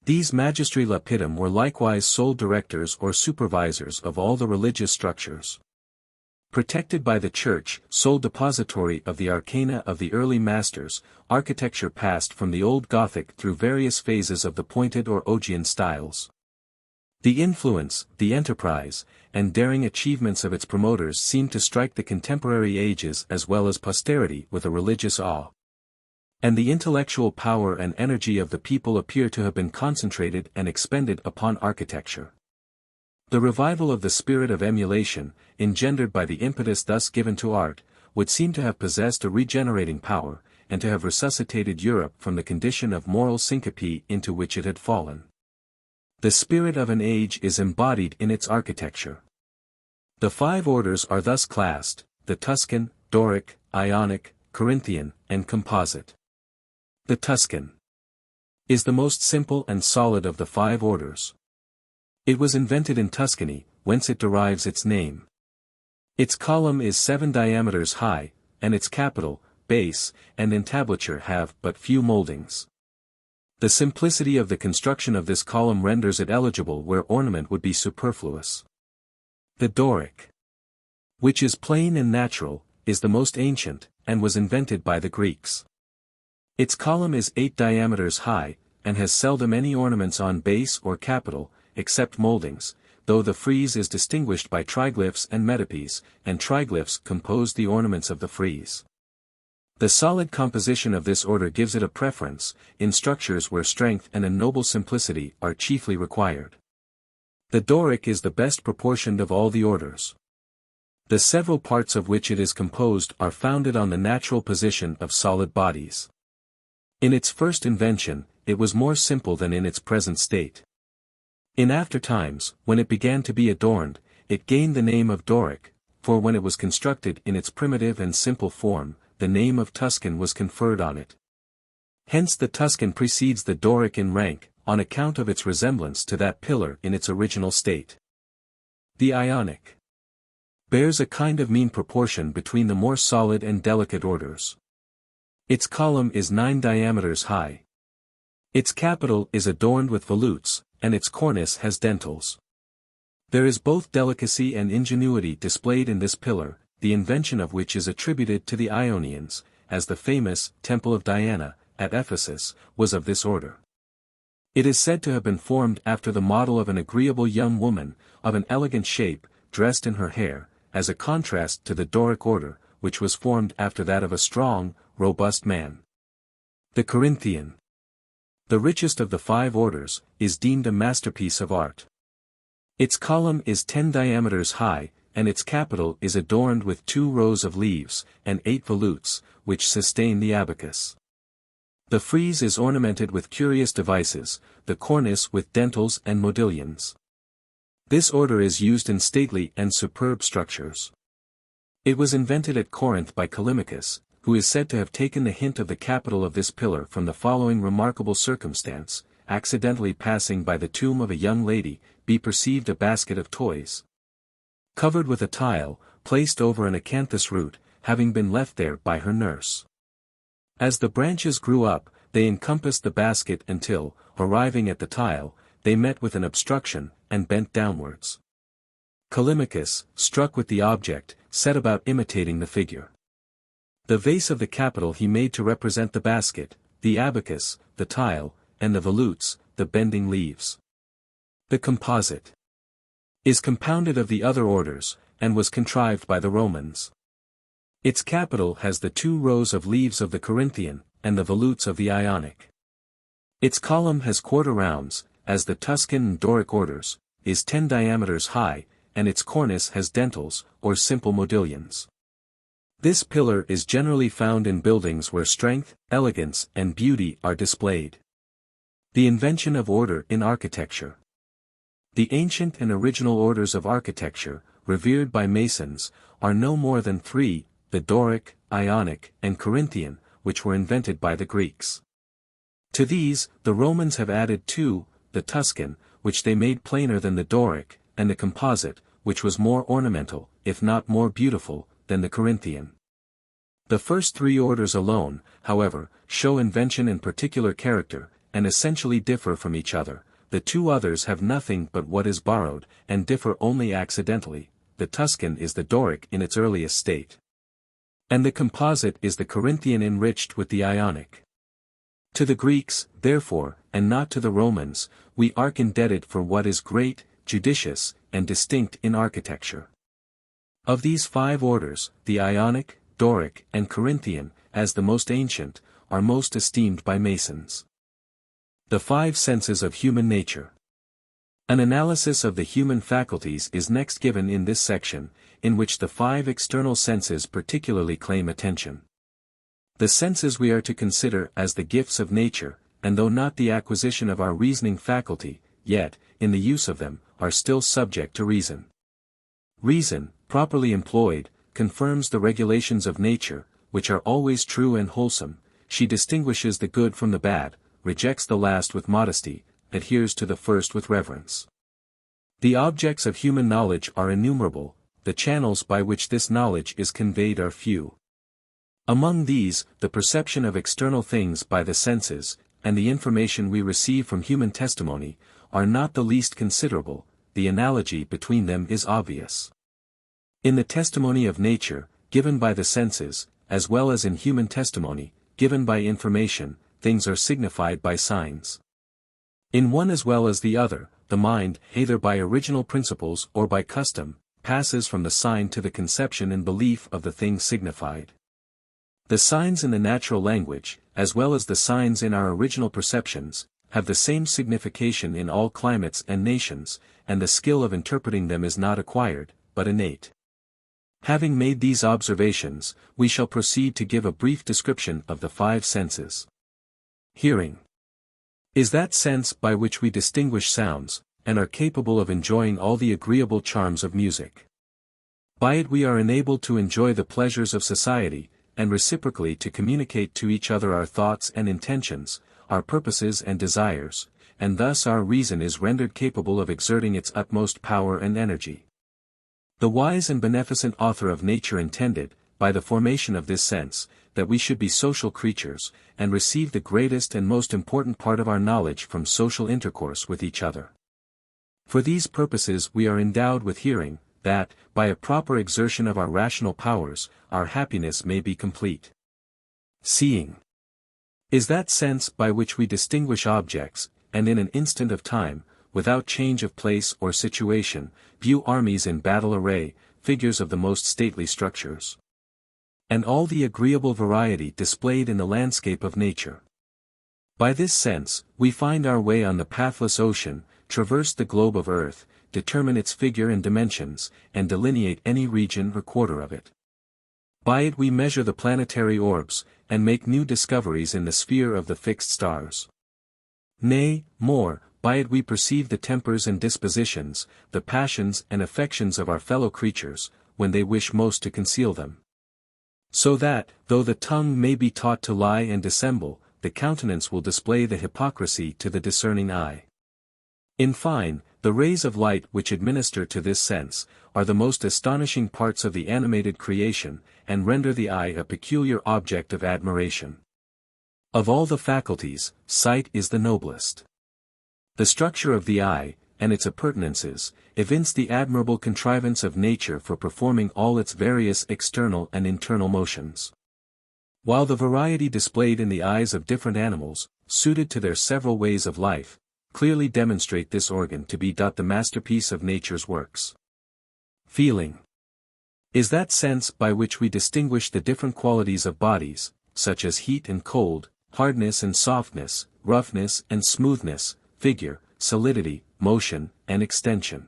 These magistri lapidum were likewise sole directors or supervisors of all the religious structures. Protected by the Church, sole depository of the arcana of the early masters, architecture passed from the Old Gothic through various phases of the pointed or Augean styles. The influence, the enterprise, and daring achievements of its promoters seemed to strike the contemporary ages as well as posterity with a religious awe. And the intellectual power and energy of the people appear to have been concentrated and expended upon architecture. The revival of the spirit of emulation, engendered by the impetus thus given to art, would seem to have possessed a regenerating power, and to have resuscitated Europe from the condition of moral syncope into which it had fallen. The spirit of an age is embodied in its architecture. The 5 orders are thus classed: the Tuscan, Doric, Ionic, Corinthian, and Composite. The Tuscan is the most simple and solid of the 5 orders. It was invented in Tuscany, whence it derives its name. Its column is 7 diameters high, and its capital, base, and entablature have but few moldings. The simplicity of the construction of this column renders it eligible where ornament would be superfluous. The Doric, which is plain and natural, is the most ancient, and was invented by the Greeks. Its column is 8 diameters high, and has seldom any ornaments on base or capital, except moldings, though the frieze is distinguished by triglyphs and metopes, and triglyphs compose the ornaments of the frieze. The solid composition of this order gives it a preference, in structures where strength and a noble simplicity are chiefly required. The Doric is the best proportioned of all the orders. The several parts of which it is composed are founded on the natural position of solid bodies. In its first invention, it was more simple than in its present state. In after times, when it began to be adorned, it gained the name of Doric, for when it was constructed in its primitive and simple form, the name of Tuscan was conferred on it. Hence the Tuscan precedes the Doric in rank, on account of its resemblance to that pillar in its original state. The Ionic bears a kind of mean proportion between the more solid and delicate orders. Its column is 9 diameters high. Its capital is adorned with volutes, and its cornice has dentils. There is both delicacy and ingenuity displayed in this pillar, the invention of which is attributed to the Ionians, as the famous Temple of Diana, at Ephesus, was of this order. It is said to have been formed after the model of an agreeable young woman, of an elegant shape, dressed in her hair, as a contrast to the Doric order, which was formed after that of a strong, robust man. The Corinthian, the richest of the 5 orders, is deemed a masterpiece of art. Its column is 10 diameters high, and its capital is adorned with 2 rows of leaves, and 8 volutes, which sustain the abacus. The frieze is ornamented with curious devices, the cornice with dentils and modillions. This order is used in stately and superb structures. It was invented at Corinth by Callimachus, who is said to have taken the hint of the capital of this pillar from the following remarkable circumstance: accidentally passing by the tomb of a young lady, he perceived a basket of toys, covered with a tile, placed over an acanthus root, having been left there by her nurse. As the branches grew up, they encompassed the basket until, arriving at the tile, they met with an obstruction, and bent downwards. Callimachus, struck with the object, set about imitating the figure. The vase of the capital he made to represent the basket, the abacus, the tile, and the volutes, the bending leaves. The composite is compounded of the other orders, and was contrived by the Romans. Its capital has the 2 rows of leaves of the Corinthian, and the volutes of the Ionic. Its column has quarter rounds, as the Tuscan and Doric orders, is 10 diameters high, and its cornice has dentils, or simple modillions. This pillar is generally found in buildings where strength, elegance, and beauty are displayed. The invention of order in architecture. The ancient and original orders of architecture, revered by Masons, are no more than 3, the Doric, Ionic, and Corinthian, which were invented by the Greeks. To these, the Romans have added 2, the Tuscan, which they made plainer than the Doric, and the composite, which was more ornamental, if not more beautiful, than the Corinthian. The first 3 orders alone, however, show invention and particular character, and essentially differ from each other. The 2 others have nothing but what is borrowed, and differ only accidentally. The Tuscan is the Doric in its earliest state, and the composite is the Corinthian enriched with the Ionic. To the Greeks, therefore, and not to the Romans, we are indebted for what is great, judicious, and distinct in architecture. Of these 5 orders, the Ionic, Doric, and Corinthian, as the most ancient, are most esteemed by Masons. The 5 senses of human nature. An analysis of the human faculties is next given in this section, in which the 5 external senses particularly claim attention. The senses we are to consider as the gifts of nature, and though not the acquisition of our reasoning faculty, yet, in the use of them, are still subject to reason. Reason, properly employed, confirms the regulations of nature, which are always true and wholesome. She distinguishes the good from the bad, rejects the last with modesty, adheres to the first with reverence. The objects of human knowledge are innumerable, the channels by which this knowledge is conveyed are few. Among these, the perception of external things by the senses, and the information we receive from human testimony, are not the least considerable. The analogy between them is obvious. In the testimony of nature, given by the senses, as well as in human testimony, given by information, things are signified by signs. In one as well as the other, the mind, either by original principles or by custom, passes from the sign to the conception and belief of the thing signified. The signs in the natural language, as well as the signs in our original perceptions, have the same signification in all climates and nations, and the skill of interpreting them is not acquired, but innate. Having made these observations, we shall proceed to give a brief description of the five senses. Hearing is that sense by which we distinguish sounds, and are capable of enjoying all the agreeable charms of music. By it we are enabled to enjoy the pleasures of society, and reciprocally to communicate to each other our thoughts and intentions, our purposes and desires, and thus our reason is rendered capable of exerting its utmost power and energy. The wise and beneficent author of nature intended, by the formation of this sense, that we should be social creatures, and receive the greatest and most important part of our knowledge from social intercourse with each other. For these purposes we are endowed with hearing, that, by a proper exertion of our rational powers, our happiness may be complete. Seeing is that sense by which we distinguish objects, and in an instant of time, without change of place or situation, view armies in battle array, figures of the most stately structures, and all the agreeable variety displayed in the landscape of nature. By this sense, we find our way on the pathless ocean, traverse the globe of earth, determine its figure and dimensions, and delineate any region or quarter of it. By it we measure the planetary orbs, and make new discoveries in the sphere of the fixed stars. Nay, more, by it we perceive the tempers and dispositions, the passions and affections of our fellow creatures, when they wish most to conceal them. So that, though the tongue may be taught to lie and dissemble, the countenance will display the hypocrisy to the discerning eye. In fine, the rays of light which administer to this sense, are the most astonishing parts of the animated creation, and render the eye a peculiar object of admiration. Of all the faculties, sight is the noblest. The structure of the eye, and its appurtenances, evince the admirable contrivance of nature for performing all its various external and internal motions. While the variety displayed in the eyes of different animals, suited to their several ways of life, clearly demonstrate this organ to be the masterpiece of nature's works. Feeling is that sense by which we distinguish the different qualities of bodies, such as heat and cold, hardness and softness, roughness and smoothness, figure, solidity, motion, and extension.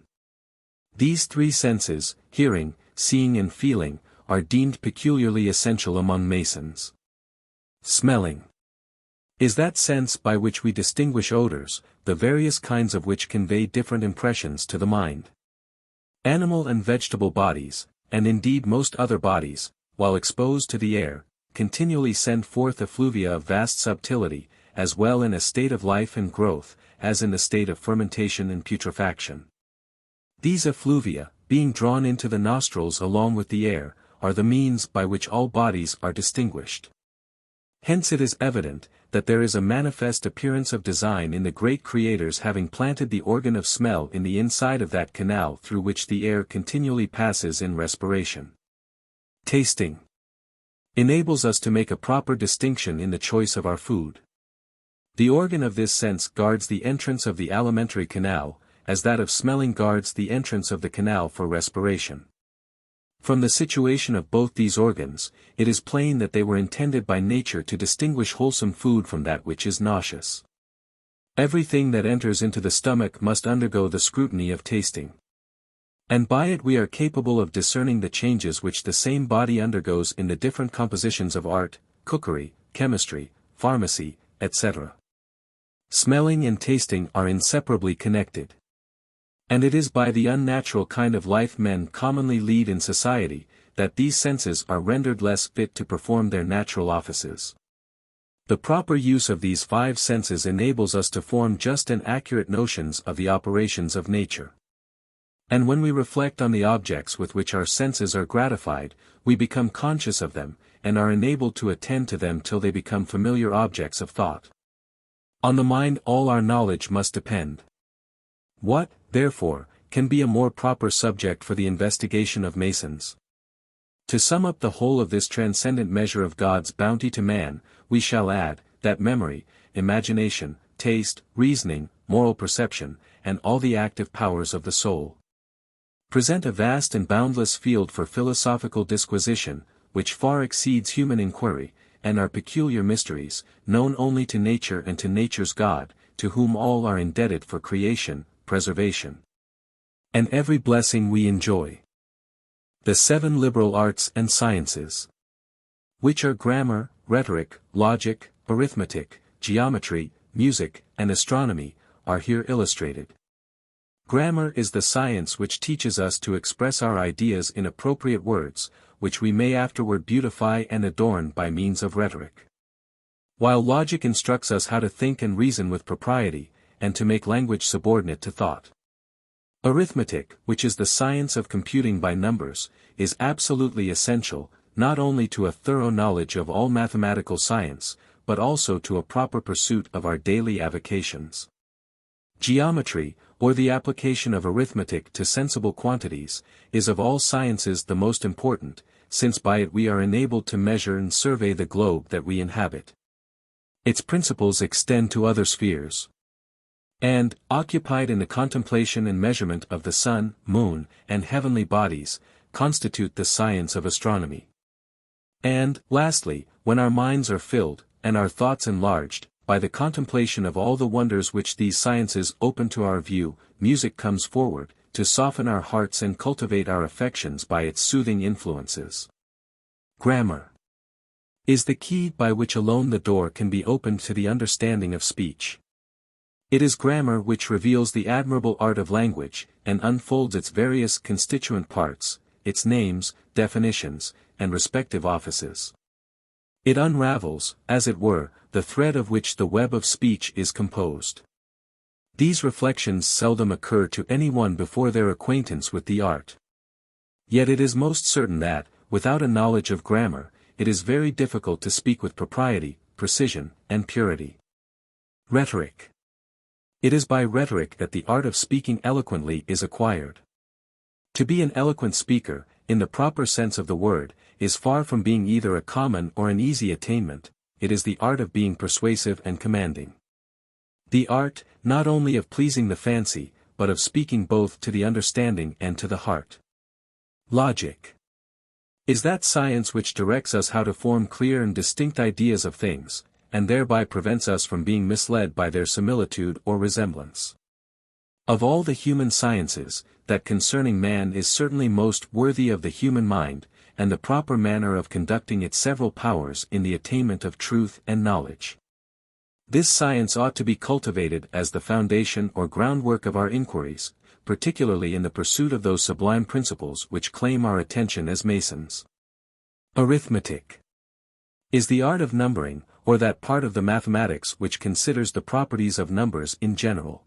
These three senses, hearing, seeing and feeling, are deemed peculiarly essential among Masons. Smelling is that sense by which we distinguish odors, the various kinds of which convey different impressions to the mind. Animal and vegetable bodies, and indeed most other bodies, while exposed to the air, continually send forth effluvia of vast subtility, as well in a state of life and growth, as in the state of fermentation and putrefaction. These effluvia, being drawn into the nostrils along with the air, are the means by which all bodies are distinguished. Hence it is evident, that there is a manifest appearance of design in the great creators having planted the organ of smell in the inside of that canal through which the air continually passes in respiration. Tasting enables us to make a proper distinction in the choice of our food. The organ of this sense guards the entrance of the alimentary canal, as that of smelling guards the entrance of the canal for respiration. From the situation of both these organs, it is plain that they were intended by nature to distinguish wholesome food from that which is nauseous. Everything that enters into the stomach must undergo the scrutiny of tasting. And by it we are capable of discerning the changes which the same body undergoes in the different compositions of art, cookery, chemistry, pharmacy, etc. Smelling and tasting are inseparably connected. And it is by the unnatural kind of life men commonly lead in society, that these senses are rendered less fit to perform their natural offices. The proper use of these five senses enables us to form just and accurate notions of the operations of nature. And when we reflect on the objects with which our senses are gratified, we become conscious of them, and are enabled to attend to them till they become familiar objects of thought. On the mind all our knowledge must depend. What, therefore, can be a more proper subject for the investigation of Masons? To sum up the whole of this transcendent measure of God's bounty to man, we shall add, that memory, imagination, taste, reasoning, moral perception, and all the active powers of the soul present a vast and boundless field for philosophical disquisition, which far exceeds human inquiry, and are peculiar mysteries, known only to nature and to nature's God, to whom all are indebted for creation, preservation, and every blessing we enjoy. The 7 liberal arts and sciences, which are grammar, rhetoric, logic, arithmetic, geometry, music, and astronomy, are here illustrated. Grammar is the science which teaches us to express our ideas in appropriate words, which we may afterward beautify and adorn by means of rhetoric. While logic instructs us how to think and reason with propriety, and to make language subordinate to thought. Arithmetic, which is the science of computing by numbers, is absolutely essential, not only to a thorough knowledge of all mathematical science, but also to a proper pursuit of our daily avocations. Geometry, or the application of arithmetic to sensible quantities, is of all sciences the most important, since by it we are enabled to measure and survey the globe that we inhabit. Its principles extend to other spheres. And, occupied in the contemplation and measurement of the sun, moon, and heavenly bodies, constitute the science of astronomy. And, lastly, when our minds are filled, and our thoughts enlarged, by the contemplation of all the wonders which these sciences open to our view, music comes forward, to soften our hearts and cultivate our affections by its soothing influences. Grammar is the key by which alone the door can be opened to the understanding of speech. It is grammar which reveals the admirable art of language, and unfolds its various constituent parts, its names, definitions, and respective offices. It unravels, as it were, the thread of which the web of speech is composed. These reflections seldom occur to anyone before their acquaintance with the art. Yet it is most certain that, without a knowledge of grammar, it is very difficult to speak with propriety, precision, and purity. Rhetoric. It is by rhetoric that the art of speaking eloquently is acquired. To be an eloquent speaker, in the proper sense of the word, is far from being either a common or an easy attainment. It is the art of being persuasive and commanding. The art, not only of pleasing the fancy, but of speaking both to the understanding and to the heart. Logic is that science which directs us how to form clear and distinct ideas of things, and thereby prevents us from being misled by their similitude or resemblance. Of all the human sciences, that concerning man is certainly most worthy of the human mind, and the proper manner of conducting its several powers in the attainment of truth and knowledge. This science ought to be cultivated as the foundation or groundwork of our inquiries, particularly in the pursuit of those sublime principles which claim our attention as Masons. Arithmetic is the art of numbering, or that part of the mathematics which considers the properties of numbers in general.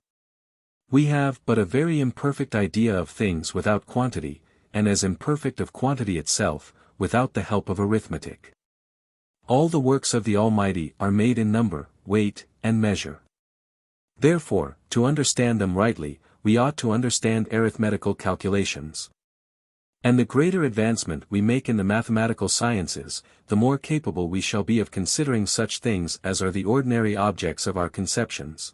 We have but a very imperfect idea of things without quantity, and as imperfect of quantity itself, without the help of arithmetic. All the works of the Almighty are made in number, weight, and measure. Therefore, to understand them rightly, we ought to understand arithmetical calculations. And the greater advancement we make in the mathematical sciences, the more capable we shall be of considering such things as are the ordinary objects of our conceptions,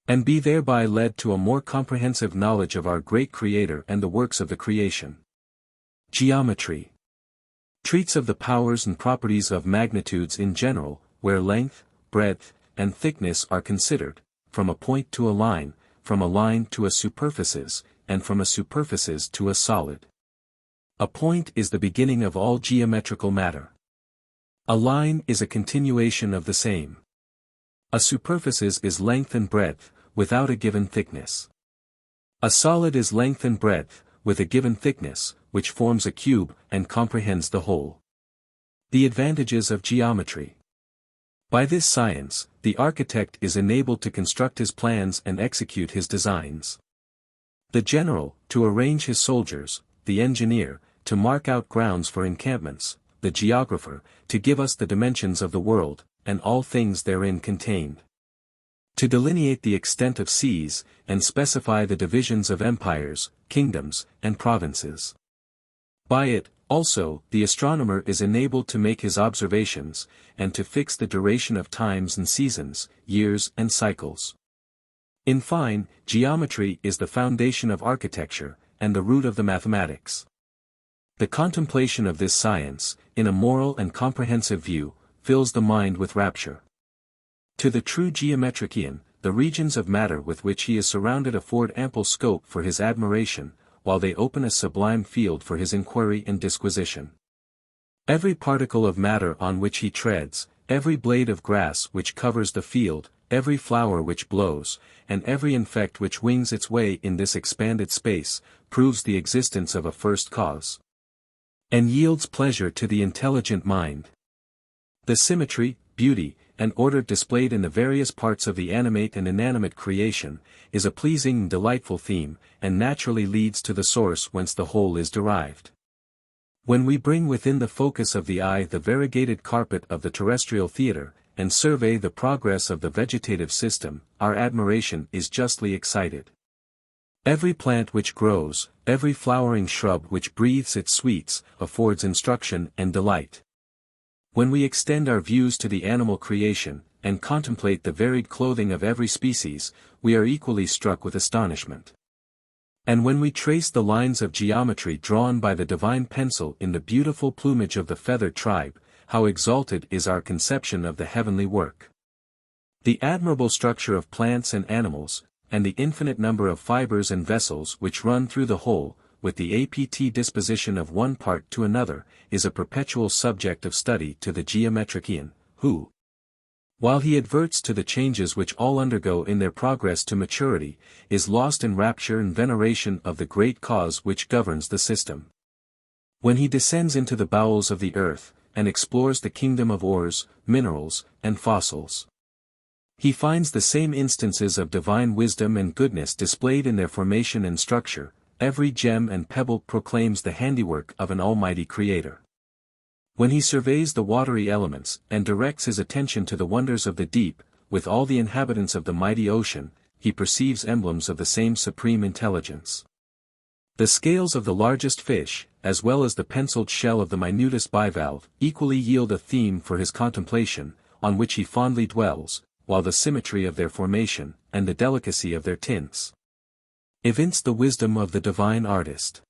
and be thereby led to a more comprehensive knowledge of our great Creator and the works of the creation. Geometry treats of the powers and properties of magnitudes in general, where length, breadth, and thickness are considered, from a point to a line, from a line to a superficies, and from a superficies to a solid. A point is the beginning of all geometrical matter. A line is a continuation of the same. A superficies is length and breadth, without a given thickness. A solid is length and breadth, with a given thickness, which forms a cube and comprehends the whole. The advantages of geometry. By this science, the architect is enabled to construct his plans and execute his designs. The general, to arrange his soldiers; the engineer, to mark out grounds for encampments; the geographer, to give us the dimensions of the world, and all things therein contained. To delineate the extent of seas, and specify the divisions of empires, kingdoms, and provinces. By it, also, the astronomer is enabled to make his observations, and to fix the duration of times and seasons, years and cycles. In fine, geometry is the foundation of architecture, and the root of the mathematics. The contemplation of this science, in a moral and comprehensive view, fills the mind with rapture. To the true geometrician, the regions of matter with which he is surrounded afford ample scope for his admiration, while they open a sublime field for his inquiry and disquisition. Every particle of matter on which he treads, every blade of grass which covers the field, every flower which blows, and every insect which wings its way in this expanded space, proves the existence of a first cause, and yields pleasure to the intelligent mind. The symmetry, beauty, and order displayed in the various parts of the animate and inanimate creation, is a pleasing and delightful theme, and naturally leads to the source whence the whole is derived. When we bring within the focus of the eye the variegated carpet of the terrestrial theatre, and survey the progress of the vegetative system, our admiration is justly excited. Every plant which grows, every flowering shrub which breathes its sweets, affords instruction and delight. When we extend our views to the animal creation, and contemplate the varied clothing of every species, we are equally struck with astonishment. And when we trace the lines of geometry drawn by the divine pencil in the beautiful plumage of the feathered tribe, how exalted is our conception of the heavenly work. The admirable structure of plants and animals, and the infinite number of fibers and vessels which run through the whole, with the apt disposition of one part to another, is a perpetual subject of study to the geometrician, who, while he adverts to the changes which all undergo in their progress to maturity, is lost in rapture and veneration of the great cause which governs the system. When he descends into the bowels of the earth, and explores the kingdom of ores, minerals, and fossils, he finds the same instances of divine wisdom and goodness displayed in their formation and structure. Every gem and pebble proclaims the handiwork of an almighty creator. When he surveys the watery elements, and directs his attention to the wonders of the deep, with all the inhabitants of the mighty ocean, he perceives emblems of the same supreme intelligence. The scales of the largest fish, as well as the penciled shell of the minutest bivalve, equally yield a theme for his contemplation, on which he fondly dwells, while the symmetry of their formation, and the delicacy of their tints, evince the wisdom of the divine artist.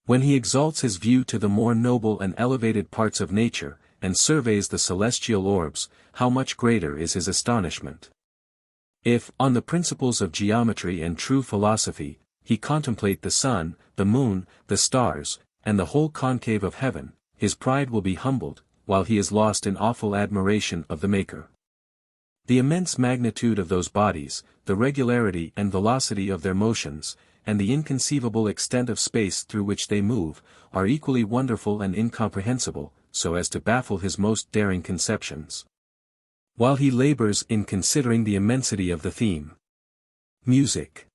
When he exalts his view to the more noble and elevated parts of nature, and surveys the celestial orbs, how much greater is his astonishment. If, on the principles of geometry and true philosophy, he contemplate the sun, the moon, the stars, and the whole concave of heaven, his pride will be humbled, while he is lost in awful admiration of the Maker. The immense magnitude of those bodies, the regularity and velocity of their motions, and the inconceivable extent of space through which they move, are equally wonderful and incomprehensible, so as to baffle his most daring conceptions. While he labors in considering the immensity of the theme. Music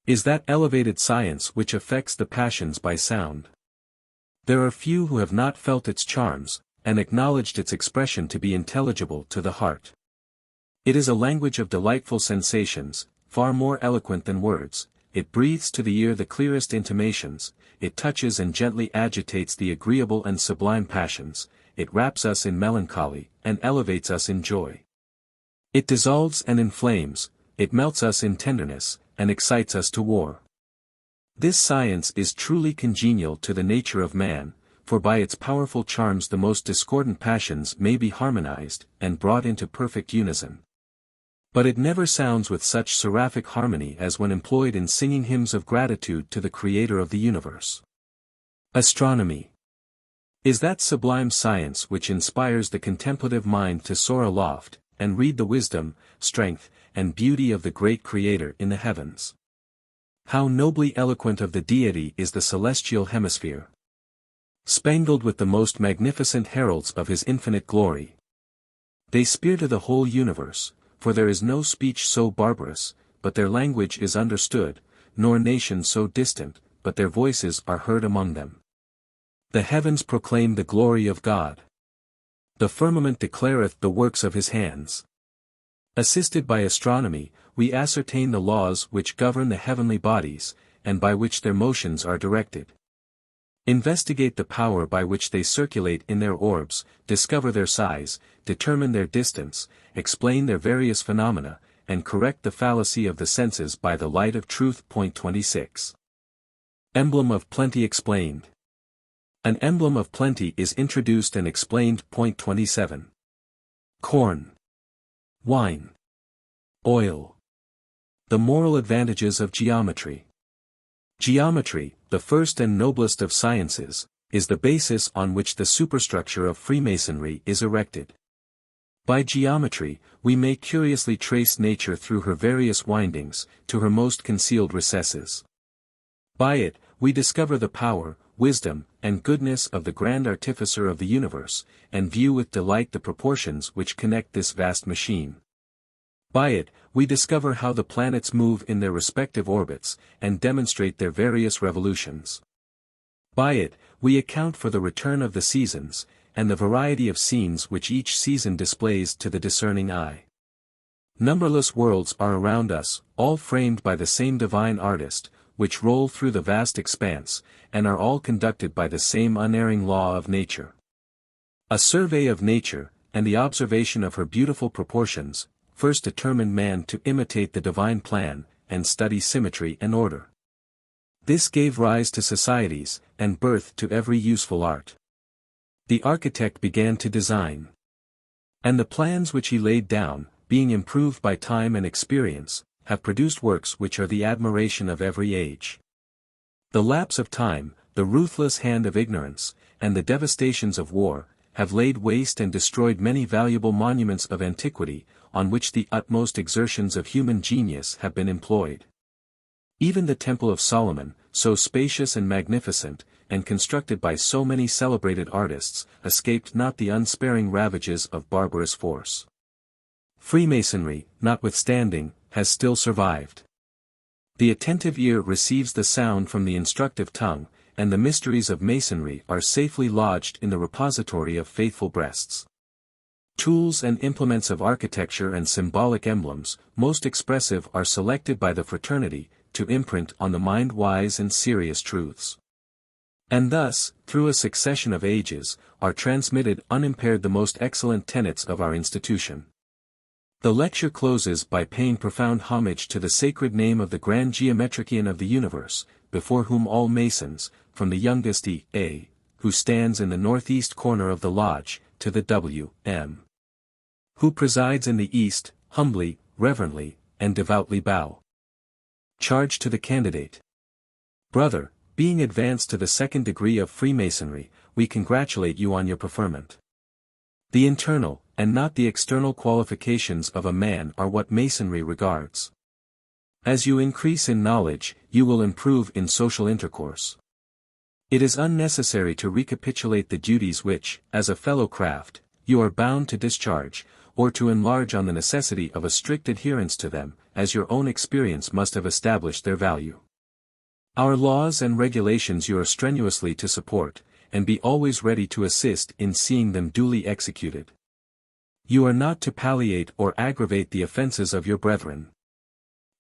is that elevated science which affects the passions by sound. There are few who have not felt its charms, and acknowledged its expression to be intelligible to the heart. It is a language of delightful sensations, far more eloquent than words. It breathes to the ear the clearest intimations, it touches and gently agitates the agreeable and sublime passions, it wraps us in melancholy, and elevates us in joy. It dissolves and inflames, it melts us in tenderness, and excites us to war. This science is truly congenial to the nature of man, for by its powerful charms the most discordant passions may be harmonized, and brought into perfect unison. But it never sounds with such seraphic harmony as when employed in singing hymns of gratitude to the Creator of the universe. Astronomy is that sublime science which inspires the contemplative mind to soar aloft, and read the wisdom, strength, and beauty of the great Creator in the heavens. How nobly eloquent of the Deity is the celestial hemisphere, spangled with the most magnificent heralds of His infinite glory. They speak to the whole universe, for there is no speech so barbarous, but their language is understood, nor nation so distant, but their voices are heard among them. The heavens proclaim the glory of God. The firmament declareth the works of his hands. Assisted by astronomy, we ascertain the laws which govern the heavenly bodies, and by which their motions are directed. Investigate the power by which they circulate in their orbs, discover their size, determine their distance, explain their various phenomena, and correct the fallacy of the senses by the light of truth. 26. Emblem of Plenty explained. An emblem of plenty is introduced and explained. Point 27. Corn. Wine. Oil. The moral advantages of geometry. Geometry, the first and noblest of sciences, is the basis on which the superstructure of Freemasonry is erected. By geometry, we may curiously trace nature through her various windings, to her most concealed recesses. By it, we discover the power, wisdom, and goodness of the grand artificer of the universe, and view with delight the proportions which connect this vast machine. By it, we discover how the planets move in their respective orbits, and demonstrate their various revolutions. By it, we account for the return of the seasons, and the variety of scenes which each season displays to the discerning eye. Numberless worlds are around us, all framed by the same divine artist, which roll through the vast expanse, and are all conducted by the same unerring law of nature. A survey of nature, and the observation of her beautiful proportions, first determined man to imitate the divine plan, and study symmetry and order. This gave rise to societies, and birth to every useful art. The architect began to design. And the plans which he laid down, being improved by time and experience, have produced works which are the admiration of every age. The lapse of time, the ruthless hand of ignorance, and the devastations of war, have laid waste and destroyed many valuable monuments of antiquity, on which the utmost exertions of human genius have been employed. Even the Temple of Solomon, so spacious and magnificent, and constructed by so many celebrated artists, escaped not the unsparing ravages of barbarous force. Freemasonry, notwithstanding, has still survived. The attentive ear receives the sound from the instructive tongue, and the mysteries of Masonry are safely lodged in the repository of faithful breasts. Tools and implements of architecture and symbolic emblems, most expressive, are selected by the Fraternity, to imprint on the mind wise and serious truths. And thus, through a succession of ages, are transmitted unimpaired the most excellent tenets of our institution. The lecture closes by paying profound homage to the sacred name of the Grand Geometrician of the universe, before whom all Masons, from the youngest E.A., who stands in the northeast corner of the lodge, to the W.M., who presides in the east, humbly, reverently, and devoutly bow. Charge to the candidate. Brother, being advanced to the second degree of Freemasonry, we congratulate you on your preferment. The internal, and not the external qualifications of a man are what Masonry regards. As you increase in knowledge, you will improve in social intercourse. It is unnecessary to recapitulate the duties which, as a fellow craft, you are bound to discharge, or to enlarge on the necessity of a strict adherence to them, as your own experience must have established their value. Our laws and regulations you are strenuously to support, and be always ready to assist in seeing them duly executed. You are not to palliate or aggravate the offenses of your brethren.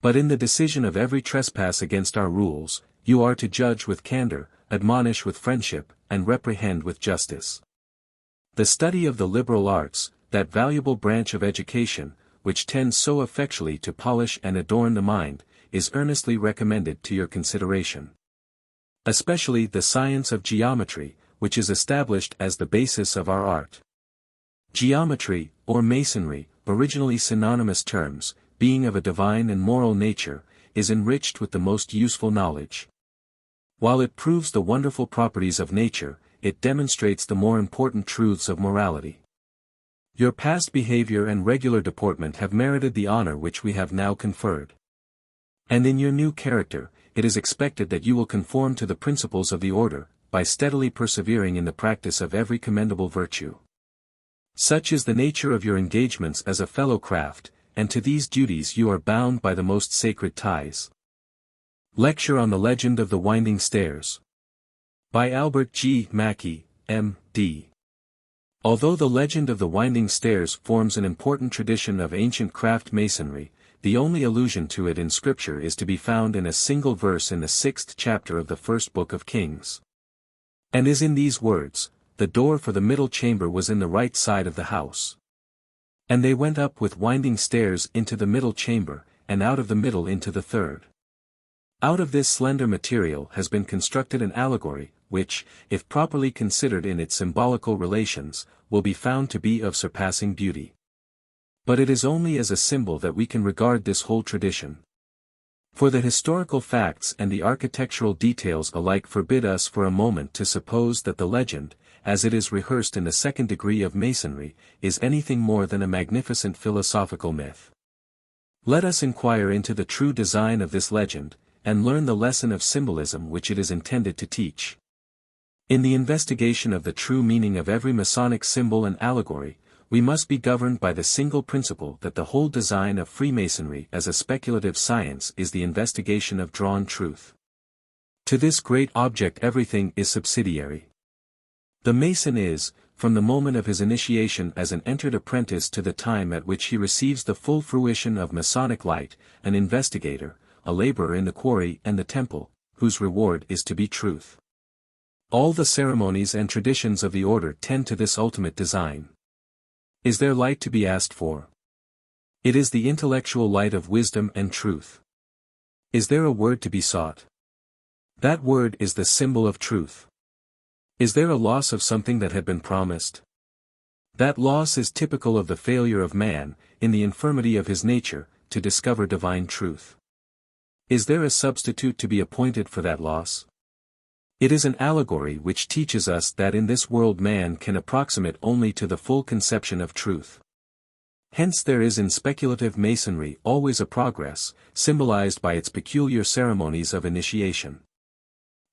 But in the decision of every trespass against our rules, you are to judge with candor, admonish with friendship, and reprehend with justice. The study of the liberal arts, that valuable branch of education, which tends so effectually to polish and adorn the mind, is earnestly recommended to your consideration. Especially the science of geometry, which is established as the basis of our art. Geometry, or Masonry, originally synonymous terms, being of a divine and moral nature, is enriched with the most useful knowledge. While it proves the wonderful properties of nature, it demonstrates the more important truths of morality. Your past behavior and regular deportment have merited the honor which we have now conferred. And in your new character, it is expected that you will conform to the principles of the order, by steadily persevering in the practice of every commendable virtue. Such is the nature of your engagements as a fellow craft, and to these duties you are bound by the most sacred ties. Lecture on the Legend of the Winding Stairs. By Albert G. Mackey, M.D. Although the legend of the winding stairs forms an important tradition of ancient craft masonry, the only allusion to it in Scripture is to be found in a single verse in the 6th chapter of the first book of Kings. And is in these words, "The door for the middle chamber was in the right side of the house. And they went up with winding stairs into the middle chamber, and out of the middle into the third." Out of this slender material has been constructed an allegory, which, if properly considered in its symbolical relations, will be found to be of surpassing beauty. But it is only as a symbol that we can regard this whole tradition. For the historical facts and the architectural details alike forbid us for a moment to suppose that the legend, as it is rehearsed in the second degree of Masonry, is anything more than a magnificent philosophical myth. Let us inquire into the true design of this legend, and learn the lesson of symbolism which it is intended to teach. In the investigation of the true meaning of every Masonic symbol and allegory, we must be governed by the single principle that the whole design of Freemasonry as a speculative science is the investigation of drawn truth. To this great object everything is subsidiary. The Mason is, from the moment of his initiation as an entered apprentice to the time at which he receives the full fruition of Masonic light, an investigator, a laborer in the quarry and the temple, whose reward is to be truth. All the ceremonies and traditions of the order tend to this ultimate design. Is there light to be asked for? It is the intellectual light of wisdom and truth. Is there a word to be sought? That word is the symbol of truth. Is there a loss of something that had been promised? That loss is typical of the failure of man, in the infirmity of his nature, to discover divine truth. Is there a substitute to be appointed for that loss? It is an allegory which teaches us that in this world man can approximate only to the full conception of truth. Hence there is in speculative Masonry always a progress, symbolized by its peculiar ceremonies of initiation.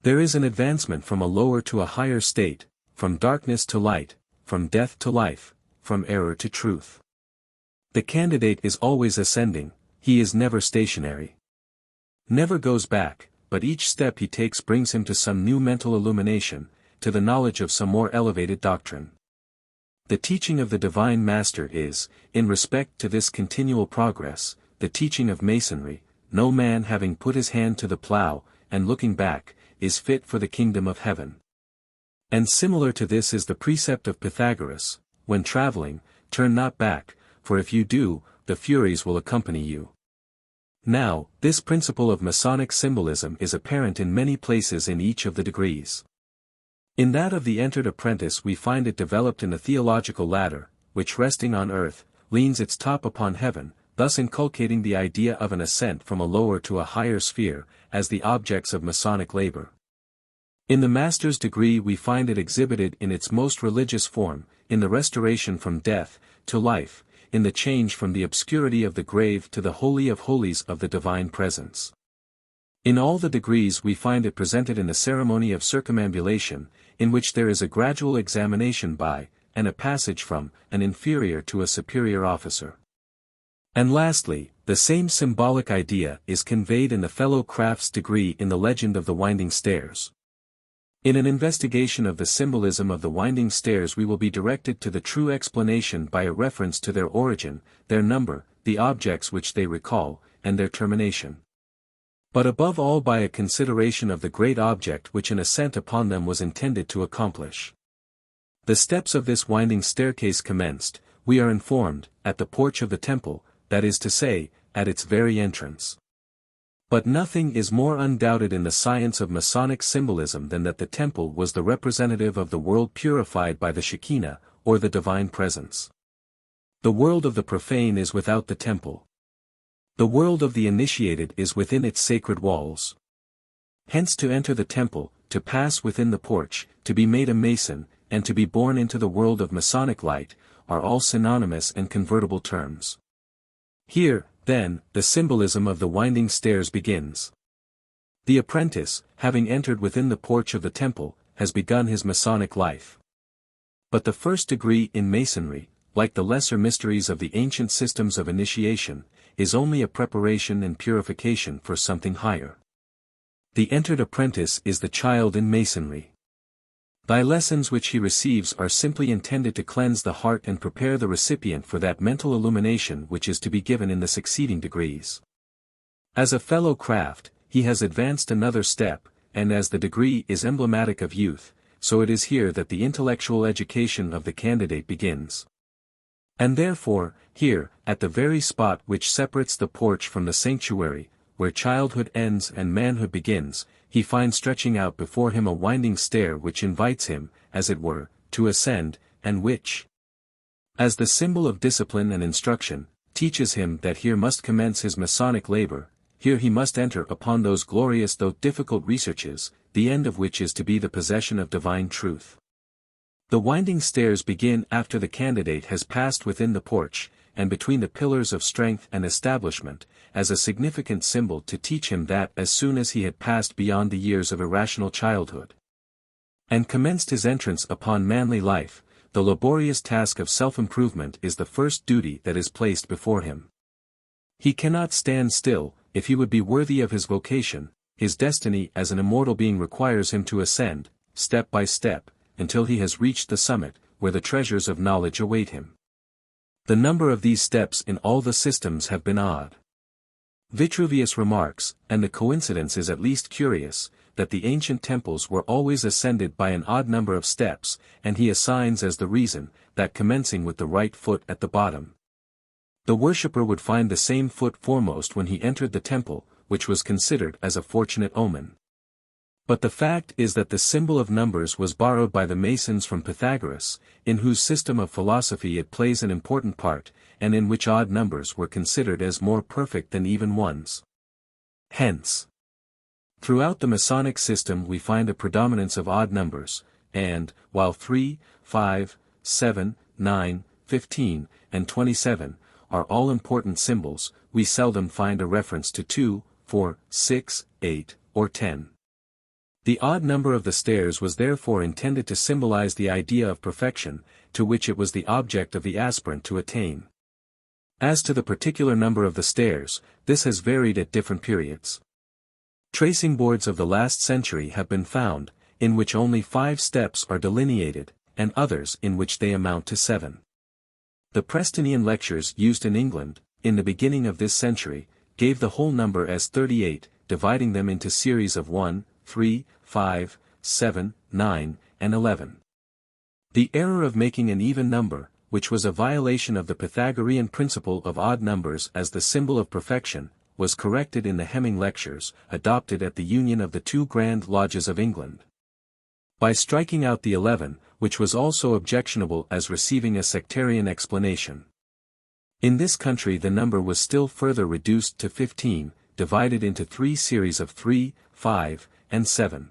There is an advancement from a lower to a higher state, from darkness to light, from death to life, from error to truth. The candidate is always ascending, he is never stationary. Never goes back, but each step he takes brings him to some new mental illumination, to the knowledge of some more elevated doctrine. The teaching of the Divine Master is, in respect to this continual progress, the teaching of Masonry: no man having put his hand to the plough, and looking back, is fit for the kingdom of heaven. And similar to this is the precept of Pythagoras: when traveling, turn not back, for if you do, the Furies will accompany you. Now, this principle of Masonic symbolism is apparent in many places in each of the degrees. In that of the entered apprentice we find it developed in a theological ladder, which resting on earth, leans its top upon heaven, thus inculcating the idea of an ascent from a lower to a higher sphere, as the objects of Masonic labor. In the master's degree we find it exhibited in its most religious form, in the restoration from death to life, in the change from the obscurity of the grave to the holy of holies of the divine presence. In all the degrees we find it presented in the ceremony of circumambulation, in which there is a gradual examination by, and a passage from, an inferior to a superior officer. And lastly, the same symbolic idea is conveyed in the fellow crafts degree in the legend of the winding stairs. In an investigation of the symbolism of the winding stairs we will be directed to the true explanation by a reference to their origin, their number, the objects which they recall, and their termination. But above all by a consideration of the great object which an ascent upon them was intended to accomplish. The steps of this winding staircase commenced, we are informed, at the porch of the temple, that is to say, at its very entrance. But nothing is more undoubted in the science of Masonic symbolism than that the temple was the representative of the world purified by the Shekinah, or the divine presence. The world of the profane is without the temple. The world of the initiated is within its sacred walls. Hence to enter the temple, to pass within the porch, to be made a Mason, and to be born into the world of Masonic light, are all synonymous and convertible terms. Here, then, the symbolism of the winding stairs begins. The apprentice, having entered within the porch of the temple, has begun his Masonic life. But the first degree in Masonry, like the lesser mysteries of the ancient systems of initiation, is only a preparation and purification for something higher. The entered apprentice is the child in Masonry. The lessons which he receives are simply intended to cleanse the heart and prepare the recipient for that mental illumination which is to be given in the succeeding degrees. As a fellow craft, he has advanced another step, and as the degree is emblematic of youth, so it is here that the intellectual education of the candidate begins. And therefore, here, at the very spot which separates the porch from the sanctuary, where childhood ends and manhood begins, he finds stretching out before him a winding stair which invites him, as it were, to ascend, and which, as the symbol of discipline and instruction, teaches him that here must commence his Masonic labor, here he must enter upon those glorious though difficult researches, the end of which is to be the possession of divine truth. The winding stairs begin after the candidate has passed within the porch, and between the pillars of strength and establishment, as a significant symbol to teach him that as soon as he had passed beyond the years of irrational childhood, and commenced his entrance upon manly life, the laborious task of self-improvement is the first duty that is placed before him. He cannot stand still, if he would be worthy of his vocation. His destiny as an immortal being requires him to ascend, step by step, until he has reached the summit, where the treasures of knowledge await him. The number of these steps in all the systems have been odd. Vitruvius remarks, and the coincidence is at least curious, that the ancient temples were always ascended by an odd number of steps, and he assigns as the reason, that commencing with the right foot at the bottom, the worshipper would find the same foot foremost when he entered the temple, which was considered as a fortunate omen. But the fact is that the symbol of numbers was borrowed by the Masons from Pythagoras, in whose system of philosophy it plays an important part, and in which odd numbers were considered as more perfect than even ones. Hence, throughout the Masonic system we find a predominance of odd numbers, and, while 3, 5, 7, 9, 15, and 27, are all important symbols, we seldom find a reference to 2, 4, 6, 8, or 10. The odd number of the stairs was therefore intended to symbolize the idea of perfection, to which it was the object of the aspirant to attain. As to the particular number of the stairs, this has varied at different periods. Tracing boards of the last century have been found, in which only 5 steps are delineated, and others in which they amount to 7. The Prestonian lectures used in England, in the beginning of this century, gave the whole number as 38, dividing them into series of 1, 3, 5, 7, 9, and 11. The error of making an even number, which was a violation of the Pythagorean principle of odd numbers as the symbol of perfection, was corrected in the Hemming lectures, adopted at the union of the 2 Grand Lodges of England. By striking out the 11, which was also objectionable as receiving a sectarian explanation. In this country the number was still further reduced to 15, divided into 3 series of 3, 5, and 7.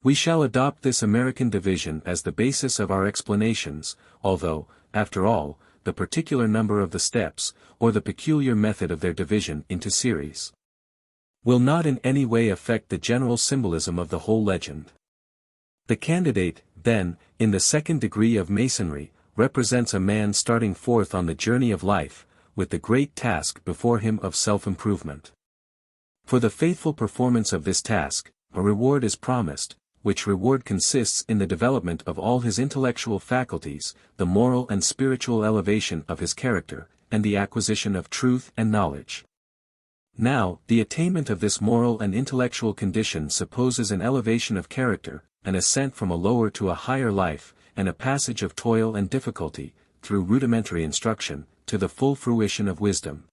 We shall adopt this American division as the basis of our explanations, although, after all, the particular number of the steps, or the peculiar method of their division into series, will not in any way affect the general symbolism of the whole legend. The candidate, then, in the second degree of Masonry, represents a man starting forth on the journey of life, with the great task before him of self-improvement. For the faithful performance of this task, a reward is promised, which reward consists in the development of all his intellectual faculties, the moral and spiritual elevation of his character, and the acquisition of truth and knowledge. Now, the attainment of this moral and intellectual condition supposes an elevation of character, an ascent from a lower to a higher life, and a passage of toil and difficulty, through rudimentary instruction, to the full fruition of wisdom.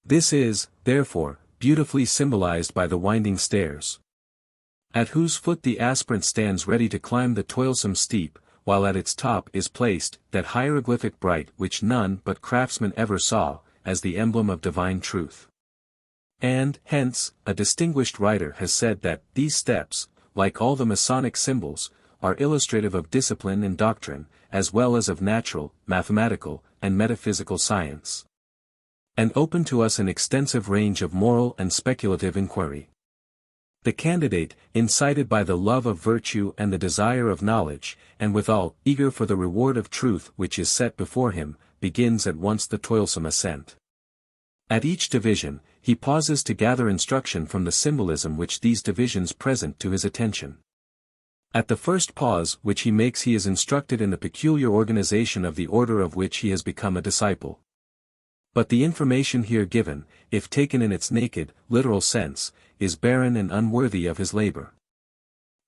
This is, therefore, beautifully symbolized by the winding stairs, at whose foot the aspirant stands ready to climb the toilsome steep, while at its top is placed that hieroglyphic bright which none but craftsmen ever saw, as the emblem of divine truth. And, hence, a distinguished writer has said that these steps, like all the Masonic symbols, are illustrative of discipline and doctrine, as well as of natural, mathematical, and metaphysical science, and open to us an extensive range of moral and speculative inquiry. The candidate, incited by the love of virtue and the desire of knowledge, and withal eager for the reward of truth which is set before him, begins at once the toilsome ascent. At each division, he pauses to gather instruction from the symbolism which these divisions present to his attention. At the first pause which he makes he is instructed in the peculiar organization of the order of which he has become a disciple. But the information here given, if taken in its naked, literal sense, is barren and unworthy of his labor.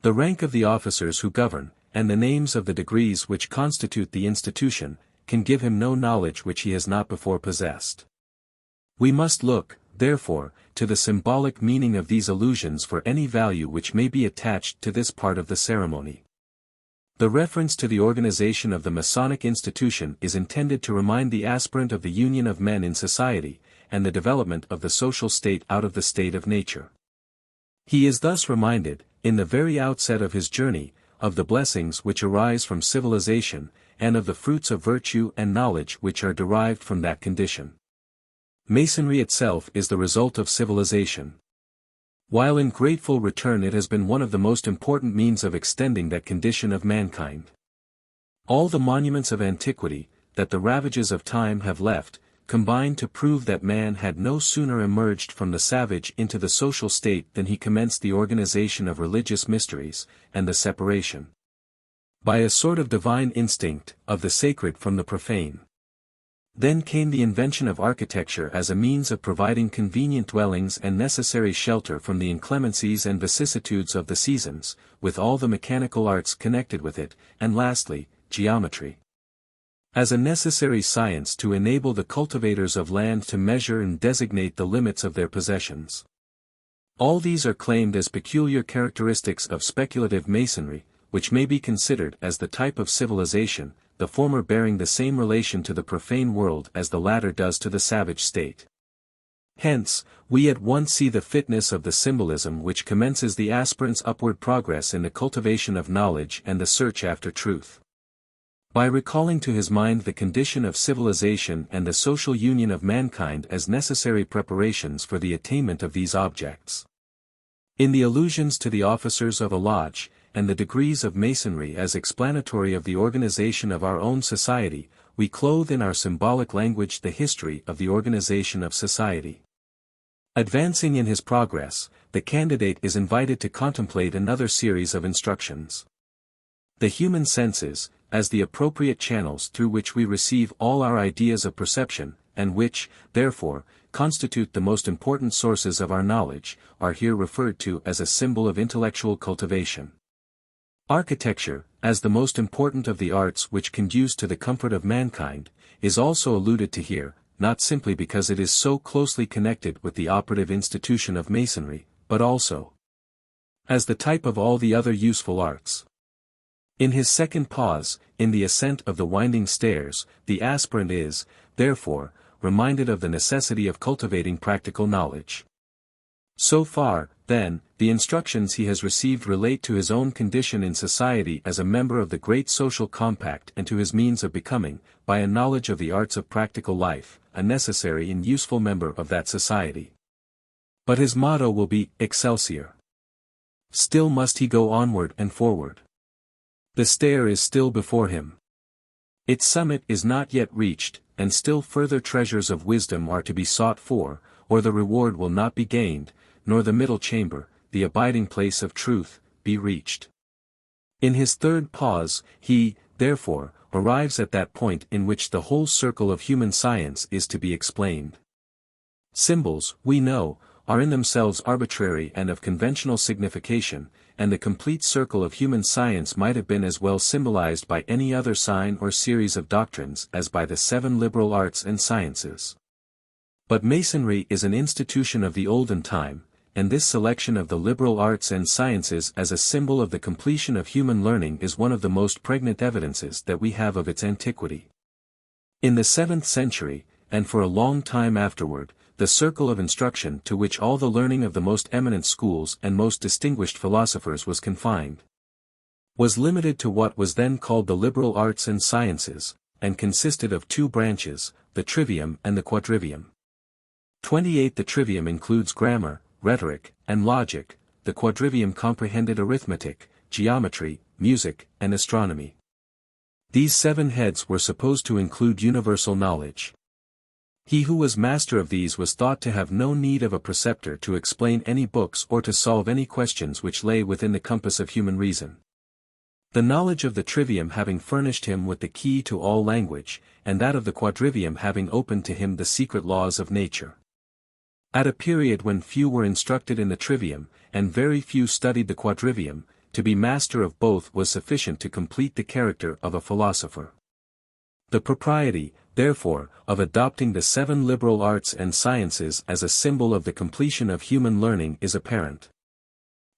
The rank of the officers who govern, and the names of the degrees which constitute the institution, can give him no knowledge which he has not before possessed. We must look, therefore, to the symbolic meaning of these allusions for any value which may be attached to this part of the ceremony. The reference to the organization of the Masonic institution is intended to remind the aspirant of the union of men in society, and the development of the social state out of the state of nature. He is thus reminded, in the very outset of his journey, of the blessings which arise from civilization, and of the fruits of virtue and knowledge which are derived from that condition. Masonry itself is the result of civilization. While in grateful return it has been one of the most important means of extending that condition of mankind. All the monuments of antiquity, that the ravages of time have left, combine to prove that man had no sooner emerged from the savage into the social state than he commenced the organization of religious mysteries, and the separation, by a sort of divine instinct, of the sacred from the profane. Then came the invention of architecture as a means of providing convenient dwellings and necessary shelter from the inclemencies and vicissitudes of the seasons, with all the mechanical arts connected with it, and lastly, geometry, as a necessary science to enable the cultivators of land to measure and designate the limits of their possessions. All these are claimed as peculiar characteristics of speculative masonry, which may be considered as the type of civilization, the former bearing the same relation to the profane world as the latter does to the savage state. Hence, we at once see the fitness of the symbolism which commences the aspirant's upward progress in the cultivation of knowledge and the search after truth. By recalling to his mind the condition of civilization and the social union of mankind as necessary preparations for the attainment of these objects. In the allusions to the officers of a lodge, and the degrees of masonry as explanatory of the organization of our own society, we clothe in our symbolic language the history of the organization of society. Advancing in his progress, the candidate is invited to contemplate another series of instructions. The human senses, as the appropriate channels through which we receive all our ideas of perception, and which, therefore, constitute the most important sources of our knowledge, are here referred to as a symbol of intellectual cultivation. Architecture, as the most important of the arts which conduce to the comfort of mankind, is also alluded to here, not simply because it is so closely connected with the operative institution of masonry, but also as the type of all the other useful arts. In his second pause, in the ascent of the winding stairs, the aspirant is, therefore, reminded of the necessity of cultivating practical knowledge. So far, then, the instructions he has received relate to his own condition in society as a member of the great social compact and to his means of becoming, by a knowledge of the arts of practical life, a necessary and useful member of that society. But his motto will be, Excelsior. Still must he go onward and forward. The stair is still before him. Its summit is not yet reached, and still further treasures of wisdom are to be sought for, or the reward will not be gained, nor the middle chamber, the abiding place of truth, be reached. In his third pause, he, therefore, arrives at that point in which the whole circle of human science is to be explained. Symbols, we know, are in themselves arbitrary and of conventional signification, and the complete circle of human science might have been as well symbolized by any other sign or series of doctrines as by the 7 liberal arts and sciences. But Masonry is an institution of the olden time, and this selection of the liberal arts and sciences as a symbol of the completion of human learning is one of the most pregnant evidences that we have of its antiquity. In the 7th century, and for a long time afterward, the circle of instruction to which all the learning of the most eminent schools and most distinguished philosophers was confined, was limited to what was then called the liberal arts and sciences, and consisted of 2 branches, the trivium and the quadrivium. 28 The trivium includes grammar, rhetoric, and logic, the quadrivium comprehended arithmetic, geometry, music, and astronomy. These 7 heads were supposed to include universal knowledge. He who was master of these was thought to have no need of a preceptor to explain any books or to solve any questions which lay within the compass of human reason. The knowledge of the trivium having furnished him with the key to all language, and that of the quadrivium having opened to him the secret laws of nature. At a period when few were instructed in the trivium, and very few studied the quadrivium, to be master of both was sufficient to complete the character of a philosopher. The propriety, therefore, of adopting the 7 liberal arts and sciences as a symbol of the completion of human learning is apparent.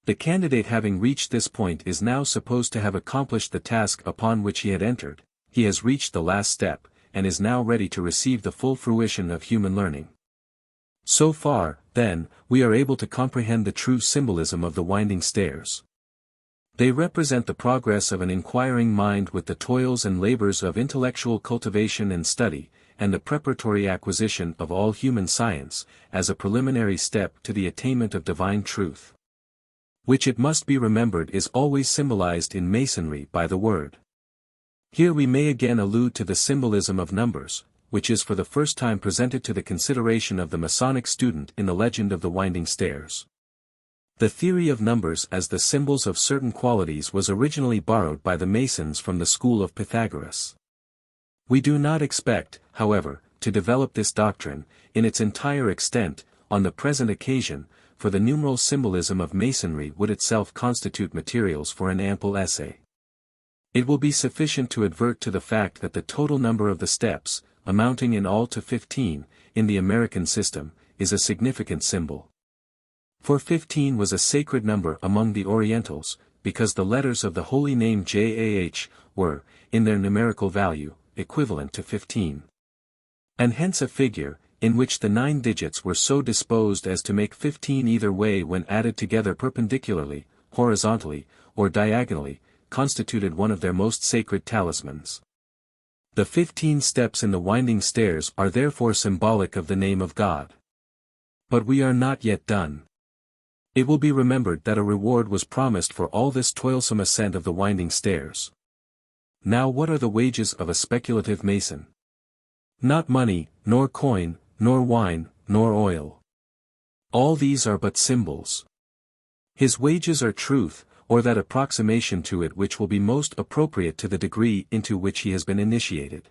The candidate having reached this point is now supposed to have accomplished the task upon which he had entered. He has reached the last step, and is now ready to receive the full fruition of human learning. So far, then, we are able to comprehend the true symbolism of the winding stairs. They represent the progress of an inquiring mind with the toils and labors of intellectual cultivation and study, and the preparatory acquisition of all human science, as a preliminary step to the attainment of divine truth, which it must be remembered is always symbolized in Masonry by the word. Here we may again allude to the symbolism of numbers, which is for the first time presented to the consideration of the Masonic student in the legend of the winding stairs. The theory of numbers as the symbols of certain qualities was originally borrowed by the Masons from the school of Pythagoras. We do not expect, however, to develop this doctrine, in its entire extent, on the present occasion, for the numeral symbolism of Masonry would itself constitute materials for an ample essay. It will be sufficient to advert to the fact that the total number of the steps, amounting in all to 15, in the American system, is a significant symbol. For 15 was a sacred number among the Orientals, because the letters of the holy name Jah were, in their numerical value, equivalent to 15. And hence a figure, in which the 9 digits were so disposed as to make 15 either way when added together perpendicularly, horizontally, or diagonally, constituted one of their most sacred talismans. The 15 steps in the winding stairs are therefore symbolic of the name of God. But we are not yet done. It will be remembered that a reward was promised for all this toilsome ascent of the winding stairs. Now what are the wages of a speculative Mason? Not money, nor coin, nor wine, nor oil. All these are but symbols. His wages are truth, or that approximation to it which will be most appropriate to the degree into which he has been initiated.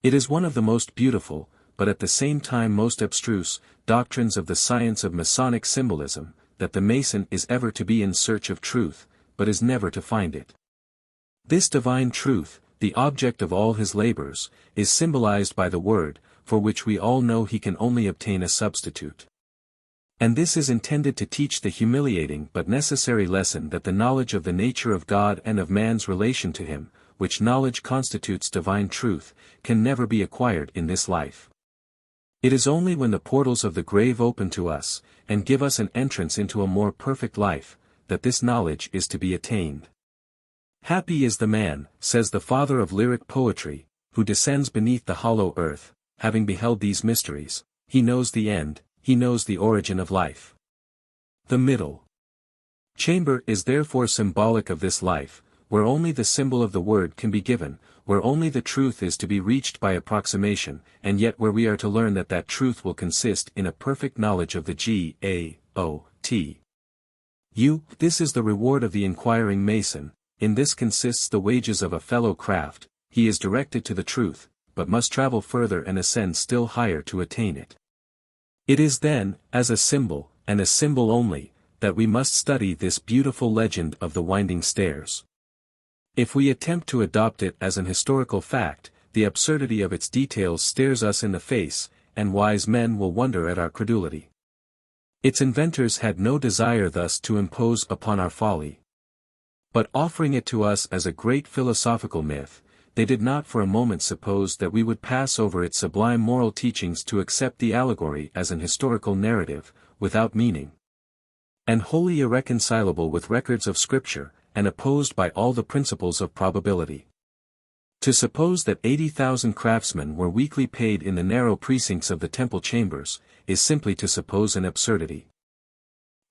It is one of the most beautiful, but at the same time most abstruse, doctrines of the science of Masonic symbolism, that the Mason is ever to be in search of truth, but is never to find it. This divine truth, the object of all his labors, is symbolized by the word, for which we all know he can only obtain a substitute. And this is intended to teach the humiliating but necessary lesson that the knowledge of the nature of God and of man's relation to him, which knowledge constitutes divine truth, can never be acquired in this life. It is only when the portals of the grave open to us, and give us an entrance into a more perfect life, that this knowledge is to be attained. Happy is the man, says the father of lyric poetry, who descends beneath the hollow earth, having beheld these mysteries. He knows the end, he knows the origin of life. The middle chamber is therefore symbolic of this life, where only the symbol of the word can be given, where only the truth is to be reached by approximation, and yet where we are to learn that that truth will consist in a perfect knowledge of the G-A-O-T-U. This is the reward of the inquiring Mason. In this consists the wages of a fellow craft. He is directed to the truth, but must travel further and ascend still higher to attain it. It is then, as a symbol, and a symbol only, that we must study this beautiful legend of the winding stairs. If we attempt to adopt it as an historical fact, the absurdity of its details stares us in the face, and wise men will wonder at our credulity. Its inventors had no desire thus to impose upon our folly. But offering it to us as a great philosophical myth, they did not for a moment suppose that we would pass over its sublime moral teachings to accept the allegory as an historical narrative, without meaning, and wholly irreconcilable with records of Scripture, and opposed by all the principles of probability. To suppose that 80,000 craftsmen were weekly paid in the narrow precincts of the temple chambers, is simply to suppose an absurdity.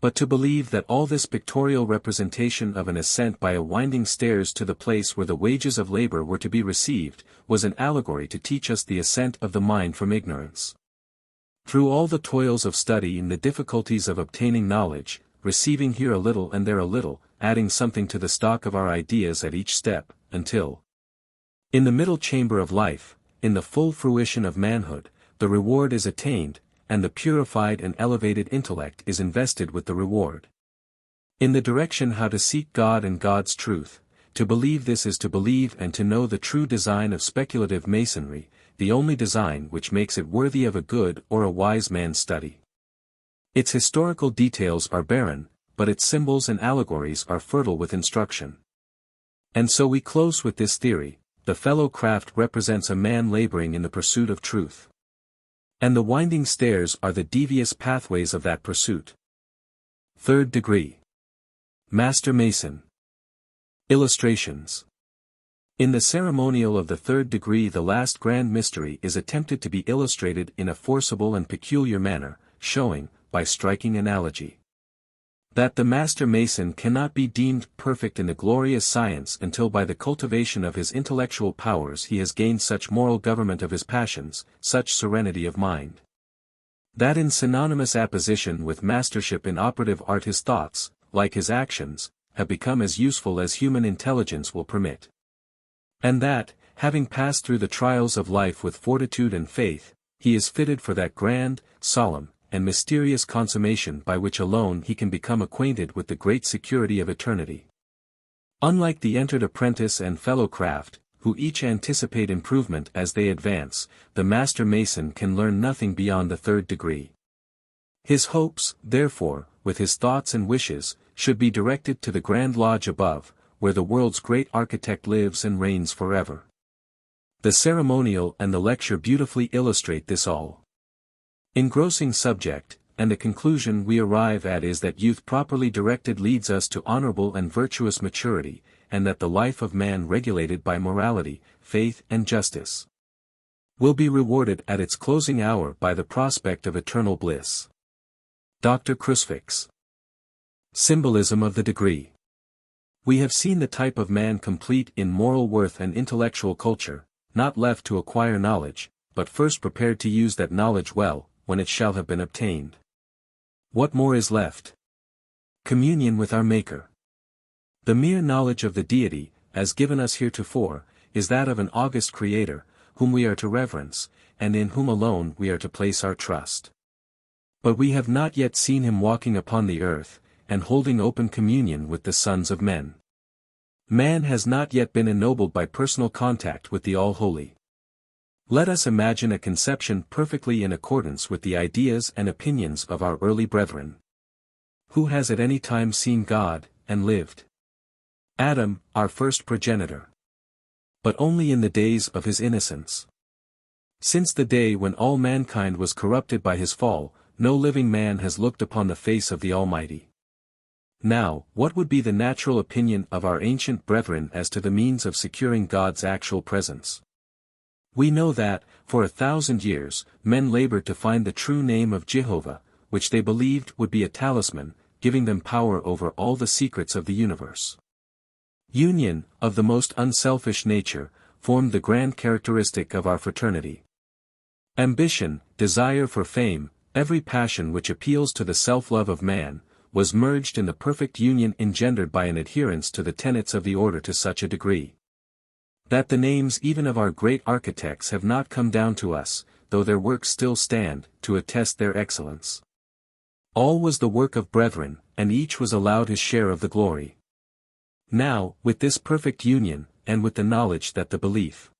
But to believe that all this pictorial representation of an ascent by a winding stairs to the place where the wages of labor were to be received, was an allegory to teach us the ascent of the mind from ignorance. Through all the toils of study and the difficulties of obtaining knowledge, receiving here a little and there a little, adding something to the stock of our ideas at each step, until, in the middle chamber of life, in the full fruition of manhood, the reward is attained, and the purified and elevated intellect is invested with the reward. In the direction how to seek God and God's truth, to believe this is to believe and to know the true design of speculative Masonry, the only design which makes it worthy of a good or a wise man's study. Its historical details are barren, but its symbols and allegories are fertile with instruction. And so we close with this theory: the fellow craft represents a man laboring in the pursuit of truth. And the winding stairs are the devious pathways of that pursuit. Third degree. Master Mason. Illustrations. In the ceremonial of the third degree, the last grand mystery is attempted to be illustrated in a forcible and peculiar manner, showing, by striking analogy, that the Master Mason cannot be deemed perfect in the glorious science until by the cultivation of his intellectual powers he has gained such moral government of his passions, such serenity of mind, that in synonymous apposition with mastership in operative art his thoughts, like his actions, have become as useful as human intelligence will permit. And that, having passed through the trials of life with fortitude and faith, he is fitted for that grand, solemn, and mysterious consummation by which alone he can become acquainted with the great security of eternity. Unlike the entered apprentice and fellow craft, who each anticipate improvement as they advance, the Master Mason can learn nothing beyond the third degree. His hopes, therefore, with his thoughts and wishes, should be directed to the grand lodge above, where the world's great architect lives and reigns forever. The ceremonial and the lecture beautifully illustrate this all. Engrossing subject, and the conclusion we arrive at is that youth properly directed leads us to honorable and virtuous maturity, and that the life of man regulated by morality, faith and justice will be rewarded at its closing hour by the prospect of eternal bliss. Dr. Crucifix. Symbolism of the Degree. We have seen the type of man complete in moral worth and intellectual culture, not left to acquire knowledge, but first prepared to use that knowledge well, when it shall have been obtained. What more is left? Communion with our Maker. The mere knowledge of the Deity, as given us heretofore, is that of an august Creator, whom we are to reverence, and in whom alone we are to place our trust. But we have not yet seen him walking upon the earth, and holding open communion with the sons of men. Man has not yet been ennobled by personal contact with the All-Holy. Let us imagine a conception perfectly in accordance with the ideas and opinions of our early brethren. Who has at any time seen God, and lived? Adam, our first progenitor. But only in the days of his innocence. Since the day when all mankind was corrupted by his fall, no living man has looked upon the face of the Almighty. Now, what would be the natural opinion of our ancient brethren as to the means of securing God's actual presence? We know that, for 1,000 years, men labored to find the true name of Jehovah, which they believed would be a talisman, giving them power over all the secrets of the universe. Union, of the most unselfish nature, formed the grand characteristic of our fraternity. Ambition, desire for fame, every passion which appeals to the self-love of man, was merged in the perfect union engendered by an adherence to the tenets of the order to such a degree that the names even of our great architects have not come down to us, though their works still stand, to attest their excellence. All was the work of brethren, and each was allowed his share of the glory. Now, with this perfect union, and with the knowledge that the belief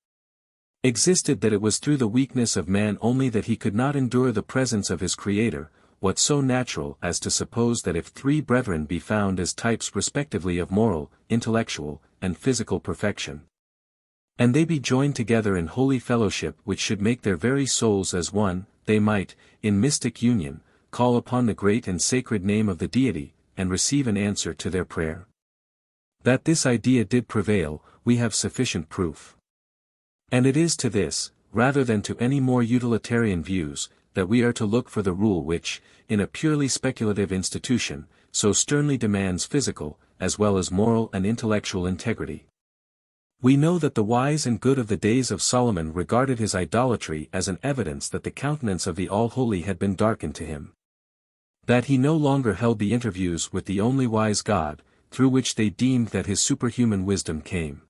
existed that it was through the weakness of man only that he could not endure the presence of his Creator, what so natural as to suppose that if 3 brethren be found as types respectively of moral, intellectual, and physical perfection, and they be joined together in holy fellowship which should make their very souls as one, they might, in mystic union, call upon the great and sacred name of the Deity, and receive an answer to their prayer. That this idea did prevail, we have sufficient proof. And it is to this, rather than to any more utilitarian views, that we are to look for the rule which, in a purely speculative institution, so sternly demands physical, as well as moral and intellectual integrity. We know that the wise and good of the days of Solomon regarded his idolatry as an evidence that the countenance of the All-Holy had been darkened to him. That he no longer held the interviews with the only wise God, through which they deemed that his superhuman wisdom came.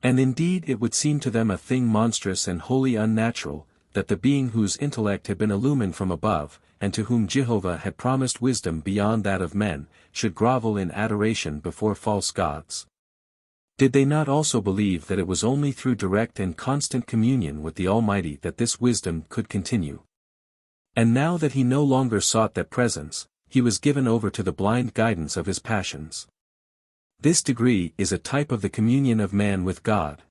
And indeed it would seem to them a thing monstrous and wholly unnatural, that the being whose intellect had been illumined from above, and to whom Jehovah had promised wisdom beyond that of men, should grovel in adoration before false gods. Did they not also believe that it was only through direct and constant communion with the Almighty that this wisdom could continue? And now that he no longer sought that presence, he was given over to the blind guidance of his passions. This degree is a type of the communion of man with God.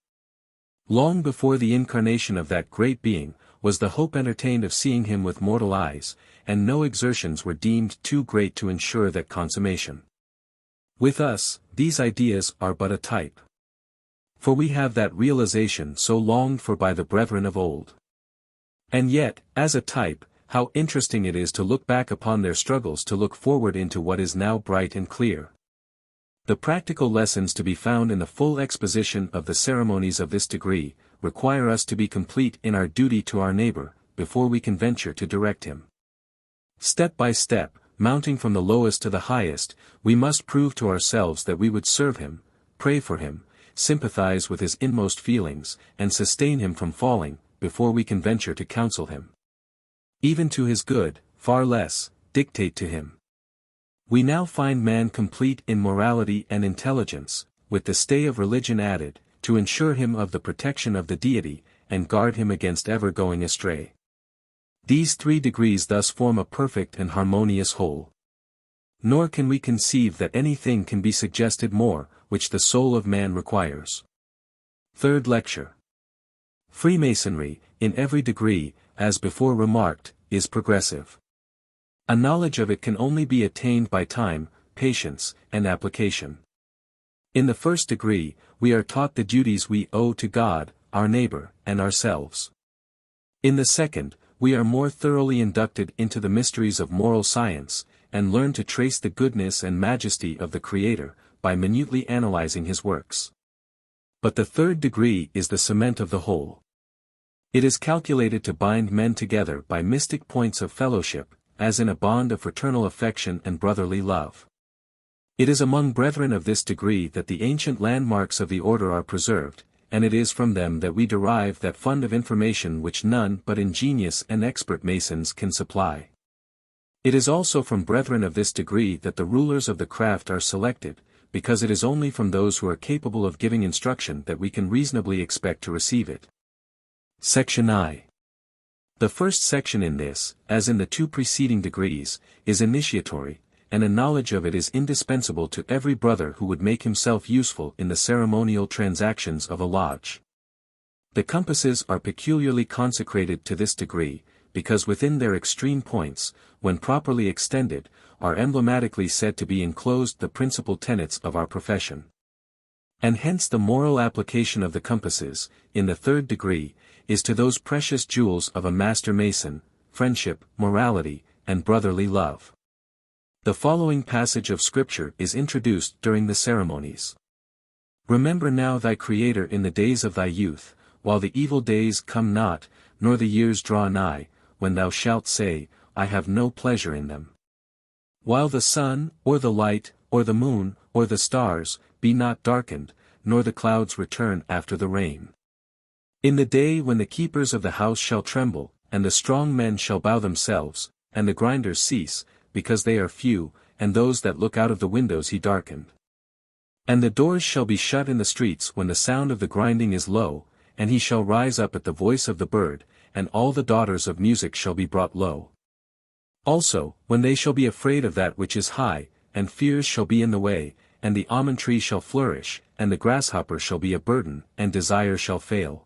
Long before the incarnation of that great being, was the hope entertained of seeing him with mortal eyes, and no exertions were deemed too great to ensure that consummation. With us, these ideas are but a type. For we have that realization so longed for by the brethren of old. And yet, as a type, how interesting it is to look back upon their struggles to look forward into what is now bright and clear. The practical lessons to be found in the full exposition of the ceremonies of this degree, require us to be complete in our duty to our neighbor, before we can venture to direct him. Step by step, mounting from the lowest to the highest, we must prove to ourselves that we would serve him, pray for him, sympathize with his inmost feelings, and sustain him from falling, before we can venture to counsel him. Even to his good, far less, dictate to him. We now find man complete in morality and intelligence, with the stay of religion added, to ensure him of the protection of the deity, and guard him against ever going astray. These 3 degrees thus form a perfect and harmonious whole. Nor can we conceive that anything can be suggested more, which the soul of man requires. Third lecture. Freemasonry, in every degree, as before remarked, is progressive. A knowledge of it can only be attained by time, patience, and application. In the first degree, we are taught the duties we owe to God, our neighbor, and ourselves. In the second, we are more thoroughly inducted into the mysteries of moral science, and learn to trace the goodness and majesty of the Creator, by minutely analyzing his works. But the third degree is the cement of the whole. It is calculated to bind men together by mystic points of fellowship, as in a bond of fraternal affection and brotherly love. It is among brethren of this degree that the ancient landmarks of the order are preserved, and it is from them that we derive that fund of information which none but ingenious and expert Masons can supply. It is also from brethren of this degree that the rulers of the craft are selected, because it is only from those who are capable of giving instruction that we can reasonably expect to receive it. Section I. The first section in this, as in the 2 preceding degrees, is initiatory, and a knowledge of it is indispensable to every brother who would make himself useful in the ceremonial transactions of a lodge. The compasses are peculiarly consecrated to this degree, because within their extreme points, when properly extended, are emblematically said to be enclosed the principal tenets of our profession. And hence the moral application of the compasses, in the third degree, is to those precious jewels of a master mason, friendship, morality, and brotherly love. The following passage of Scripture is introduced during the ceremonies. Remember now thy Creator in the days of thy youth, while the evil days come not, nor the years draw nigh, when thou shalt say, I have no pleasure in them. While the sun, or the light, or the moon, or the stars, be not darkened, nor the clouds return after the rain. In the day when the keepers of the house shall tremble, and the strong men shall bow themselves, and the grinders cease, because they are few, and those that look out of the windows he darkened. And the doors shall be shut in the streets when the sound of the grinding is low, and he shall rise up at the voice of the bird, and all the daughters of music shall be brought low. Also, when they shall be afraid of that which is high, and fears shall be in the way, and the almond tree shall flourish, and the grasshopper shall be a burden, and desire shall fail.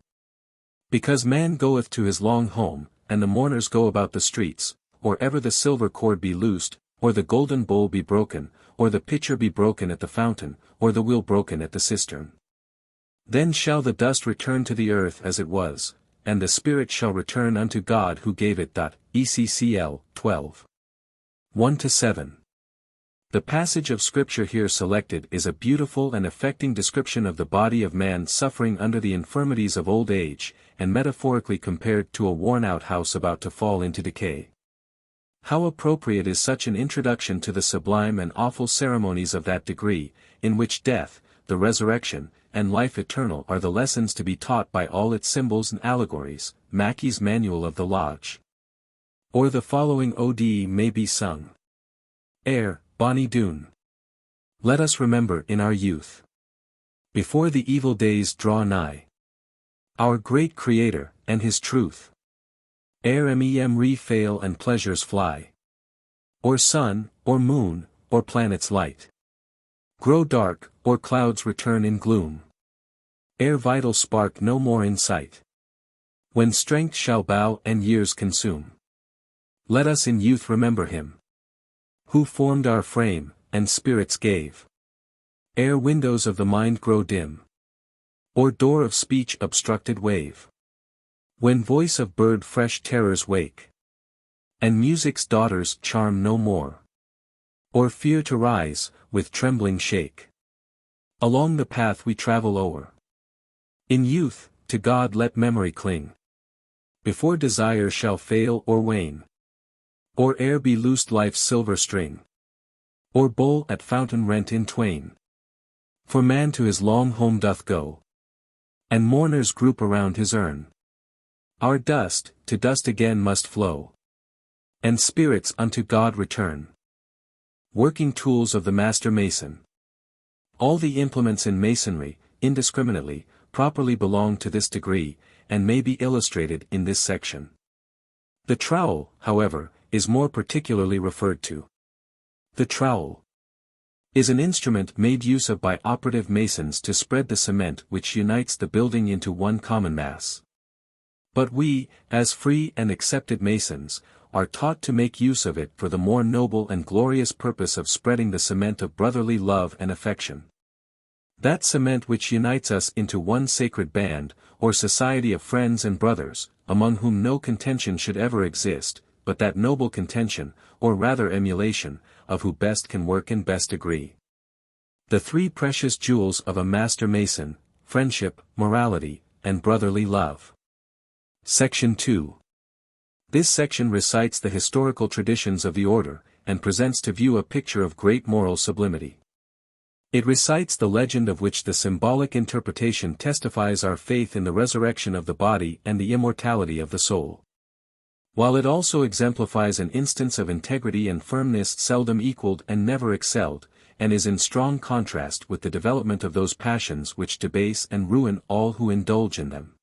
Because man goeth to his long home, and the mourners go about the streets, or ever the silver cord be loosed, or the golden bowl be broken, or the pitcher be broken at the fountain, or the wheel broken at the cistern. Then shall the dust return to the earth as it was, and the spirit shall return unto God who gave it. ECCL 12. 1-7. The passage of Scripture here selected is a beautiful and affecting description of the body of man suffering under the infirmities of old age, and metaphorically compared to a worn-out house about to fall into decay. How appropriate is such an introduction to the sublime and awful ceremonies of that degree, in which death, the resurrection, and life eternal are the lessons to be taught by all its symbols and allegories. Mackey's Manual of the Lodge. Or the following ode may be sung. Air, Bonnie Doon. Let us remember in our youth. before the evil days draw nigh. Our great Creator, and His truth. Ere mem fail and pleasures fly. Or sun, or moon, or planet's light grow dark, or clouds return in gloom. Ere vital spark no more in sight. When strength shall bow and years consume. Let us in youth remember Him, who formed our frame, and spirits gave. Ere windows of the mind grow dim. Or door of speech obstructed wave. When voice of bird fresh terrors wake. And music's daughters charm no more. Or fear to rise, with trembling shake. Along the path we travel o'er. In youth, to God let memory cling. Before desire shall fail or wane. Or ere be loosed life's silver string. Or bowl at fountain rent in twain. For man to his long home doth go. And mourners group around his urn. Our dust, to dust again must flow. And spirits unto God return. Working tools of the Master Mason. All the implements in Masonry, indiscriminately, properly belong to this degree, and may be illustrated in this section. The trowel, however, is more particularly referred to. The trowel is an instrument made use of by operative masons to spread the cement which unites the building into one common mass. But we, as free and accepted masons, are taught to make use of it for the more noble and glorious purpose of spreading the cement of brotherly love and affection. That cement which unites us into one sacred band, or society of friends and brothers, among whom no contention should ever exist, but that noble contention, or rather emulation, of who best can work and best agree. The three precious jewels of a Master Mason: friendship, morality, and brotherly love. Section 2. This section recites the historical traditions of the order, and presents to view a picture of great moral sublimity. It recites the legend of which the symbolic interpretation testifies our faith in the resurrection of the body and the immortality of the soul. While it also exemplifies an instance of integrity and firmness seldom equaled and never excelled, and is in strong contrast with the development of those passions which debase and ruin all who indulge in them.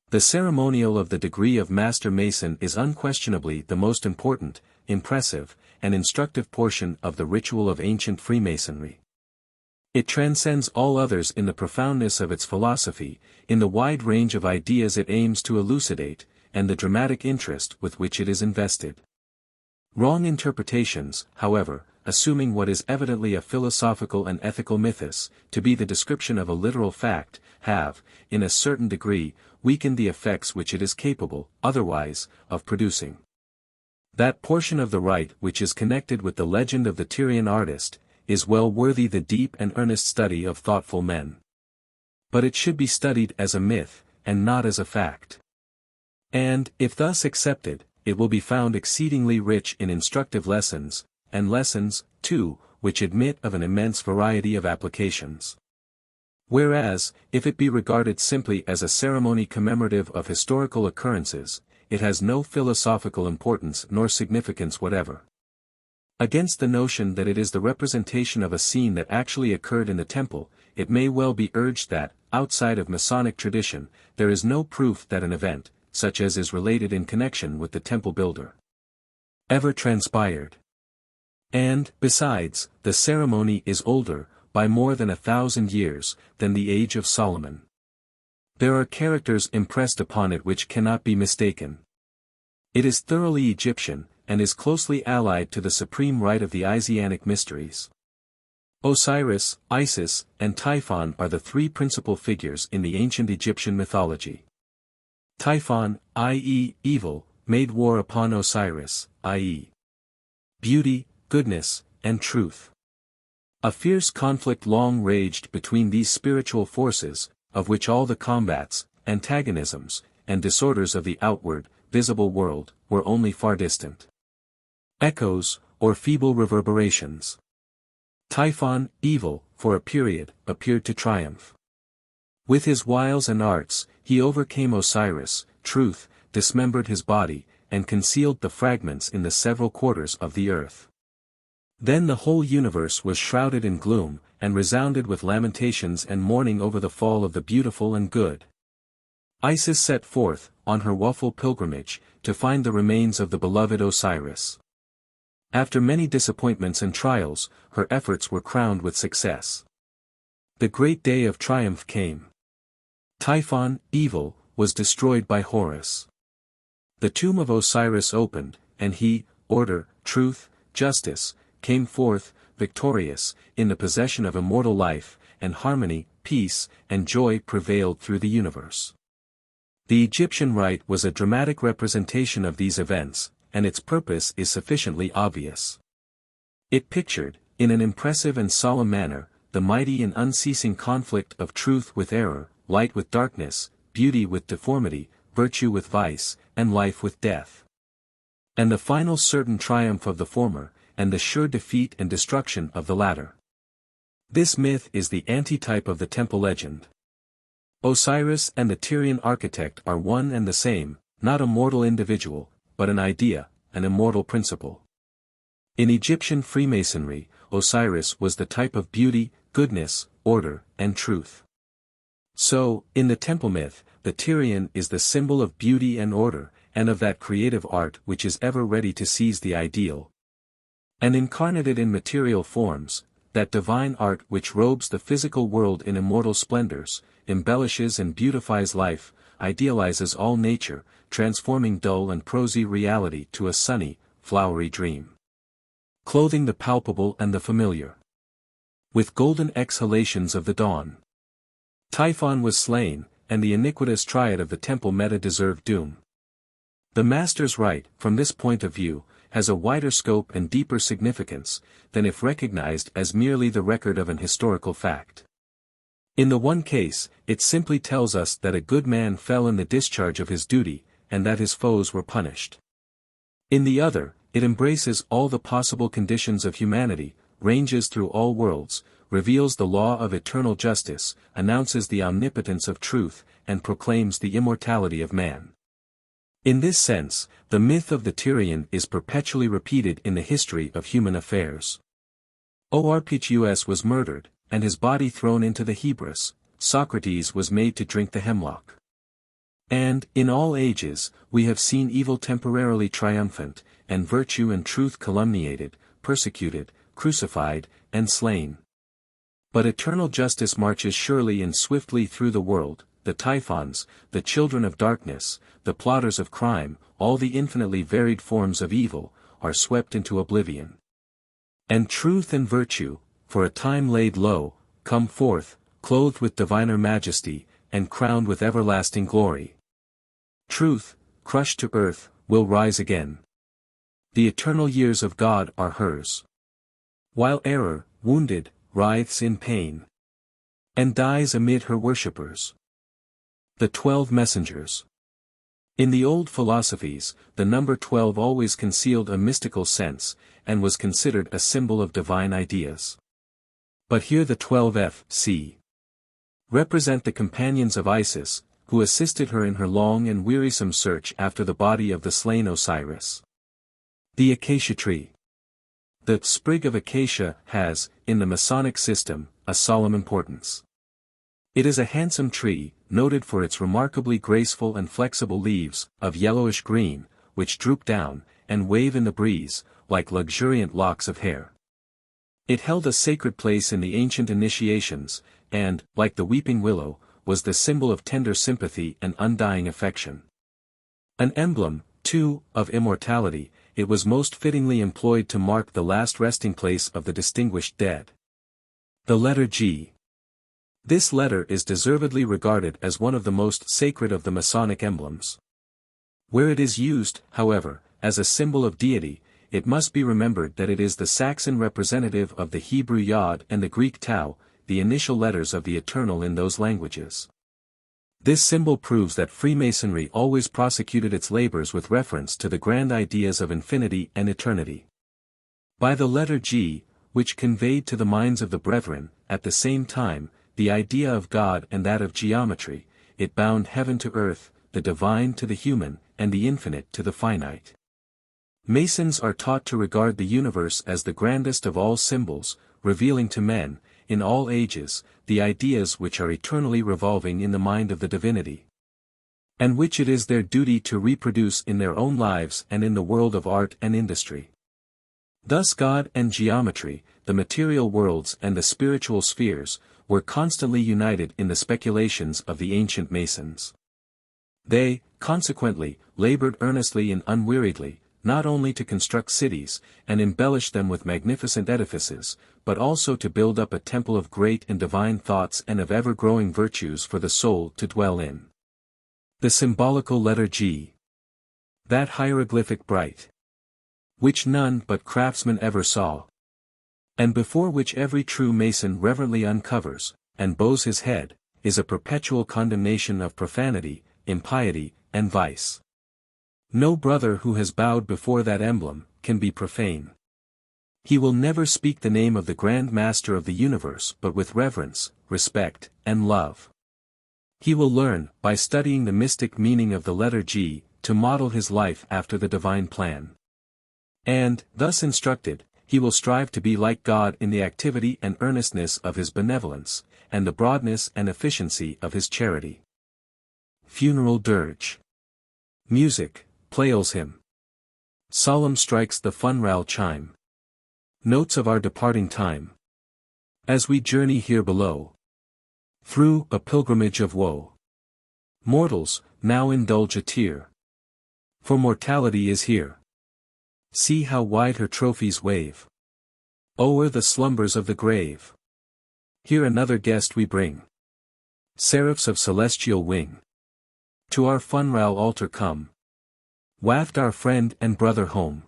The ceremonial of the degree of Master Mason is unquestionably the most important, impressive, and instructive portion of the ritual of ancient Freemasonry. It transcends all others in the profoundness of its philosophy, in the wide range of ideas it aims to elucidate, and the dramatic interest with which it is invested. Wrong interpretations, however, assuming what is evidently a philosophical and ethical mythos, to be the description of a literal fact, have, in a certain degree, weakened the effects which it is capable, otherwise, of producing. That portion of the rite which is connected with the legend of the Tyrian artist, is well worthy the deep and earnest study of thoughtful men. But it should be studied as a myth, and not as a fact. And, if thus accepted, it will be found exceedingly rich in instructive lessons, and lessons, too, which admit of an immense variety of applications. Whereas, if it be regarded simply as a ceremony commemorative of historical occurrences, it has no philosophical importance nor significance whatever. Against the notion that it is the representation of a scene that actually occurred in the temple, it may well be urged that, outside of Masonic tradition, there is no proof that an event, such as is related in connection with the temple builder, ever transpired. And, besides, the ceremony is older, by more than 1,000 years, than the age of Solomon. There are characters impressed upon it which cannot be mistaken. It is thoroughly Egyptian, and is closely allied to the supreme rite of the Isianic mysteries. Osiris, Isis, and Typhon are the three principal figures in the ancient Egyptian mythology. Typhon, i.e., evil, made war upon Osiris, i.e., beauty, goodness, and truth. A fierce conflict long raged between these spiritual forces, of which all the combats, antagonisms, and disorders of the outward, visible world, were only far distant echoes, or feeble reverberations. Typhon, evil, for a period, appeared to triumph. With his wiles and arts, he overcame Osiris, truth, dismembered his body, and concealed the fragments in the several quarters of the earth. Then the whole universe was shrouded in gloom, and resounded with lamentations and mourning over the fall of the beautiful and good. Isis set forth, on her woeful pilgrimage, to find the remains of the beloved Osiris. After many disappointments and trials, her efforts were crowned with success. The great day of triumph came. Typhon, evil, was destroyed by Horus. The tomb of Osiris opened, and he, order, truth, justice, came forth, victorious, in the possession of immortal life, and harmony, peace, and joy prevailed through the universe. The Egyptian rite was a dramatic representation of these events, and its purpose is sufficiently obvious. It pictured, in an impressive and solemn manner, the mighty and unceasing conflict of truth with error, light with darkness, beauty with deformity, virtue with vice, and life with death. And the final certain triumph of the former, and the sure defeat and destruction of the latter. This myth is the antitype of the temple legend. Osiris and the Tyrian architect are one and the same, not a mortal individual, but an idea, an immortal principle. In Egyptian Freemasonry, Osiris was the type of beauty, goodness, order, and truth. So, in the temple myth, the Tyrian is the symbol of beauty and order, and of that creative art which is ever ready to seize the ideal. And incarnated in material forms, that divine art which robes the physical world in immortal splendors, embellishes and beautifies life, idealizes all nature, transforming dull and prosy reality to a sunny, flowery dream. Clothing the palpable and the familiar with golden exhalations of the dawn. Typhon was slain, and the iniquitous triad of the temple met a deserved doom. The Master's rite, from this point of view, has a wider scope and deeper significance, than if recognized as merely the record of an historical fact. In the one case, it simply tells us that a good man fell in the discharge of his duty, and that his foes were punished. In the other, it embraces all the possible conditions of humanity, ranges through all worlds, reveals the law of eternal justice, announces the omnipotence of truth, and proclaims the immortality of man. In this sense, the myth of the Tyrian is perpetually repeated in the history of human affairs. Orpheus was murdered, and his body thrown into the Hebrus. Socrates was made to drink the hemlock. And, in all ages, we have seen evil temporarily triumphant, and virtue and truth calumniated, persecuted, crucified, and slain. But eternal justice marches surely and swiftly through the world. The Typhons, the children of darkness, the plotters of crime, all the infinitely varied forms of evil, are swept into oblivion. And truth and virtue, for a time laid low, come forth, clothed with diviner majesty, and crowned with everlasting glory. Truth, crushed to earth, will rise again. The eternal years of God are hers. While error, wounded, writhes in pain, and dies amid her worshippers. The 12 Messengers. In the old philosophies, the number 12 always concealed a mystical sense, and was considered a symbol of divine ideas. But here the 12 F.C. represent the companions of Isis, who assisted her in her long and wearisome search after the body of the slain Osiris. The Acacia Tree. The sprig of acacia has, in the Masonic system, a solemn importance. It is a handsome tree, noted for its remarkably graceful and flexible leaves, of yellowish green, which droop down, and wave in the breeze, like luxuriant locks of hair. It held a sacred place in the ancient initiations, and, like the weeping willow, was the symbol of tender sympathy and undying affection. An emblem, too, of immortality, it was most fittingly employed to mark the last resting place of the distinguished dead. The letter G. This letter is deservedly regarded as one of the most sacred of the Masonic emblems. Where it is used, however, as a symbol of deity, it must be remembered that it is the Saxon representative of the Hebrew Yod and the Greek Tau, the initial letters of the Eternal in those languages. This symbol proves that Freemasonry always prosecuted its labors with reference to the grand ideas of infinity and eternity. By the letter G, which conveyed to the minds of the brethren, at the same time, the idea of God and that of geometry, it bound heaven to earth, the divine to the human, and the infinite to the finite. Masons are taught to regard the universe as the grandest of all symbols, revealing to men, in all ages, the ideas which are eternally revolving in the mind of the divinity, and which it is their duty to reproduce in their own lives and in the world of art and industry. Thus God and geometry, the material worlds and the spiritual spheres, were constantly united in the speculations of the ancient Masons. They, consequently, labored earnestly and unweariedly, not only to construct cities, and embellish them with magnificent edifices, but also to build up a temple of great and divine thoughts and of ever-growing virtues for the soul to dwell in. The symbolical letter G. That hieroglyphic bright, which none but craftsmen ever saw, and before which every true Mason reverently uncovers, and bows his head, is a perpetual condemnation of profanity, impiety, and vice. No brother who has bowed before that emblem, can be profane. He will never speak the name of the Grand Master of the universe but with reverence, respect, and love. He will learn, by studying the mystic meaning of the letter G, to model his life after the divine plan. And, thus instructed, he will strive to be like God in the activity and earnestness of his benevolence, and the broadness and efficiency of his charity. Funeral Dirge. Music, Pleyel's hymn. Solemn strikes the funral chime. Notes of our departing time. As we journey here below, through a pilgrimage of woe. Mortals, now indulge a tear, for mortality is here. See how wide her trophies wave o'er the slumbers of the grave. Here another guest we bring. Seraphs of celestial wing, to our funral altar come. Waft our friend and brother home.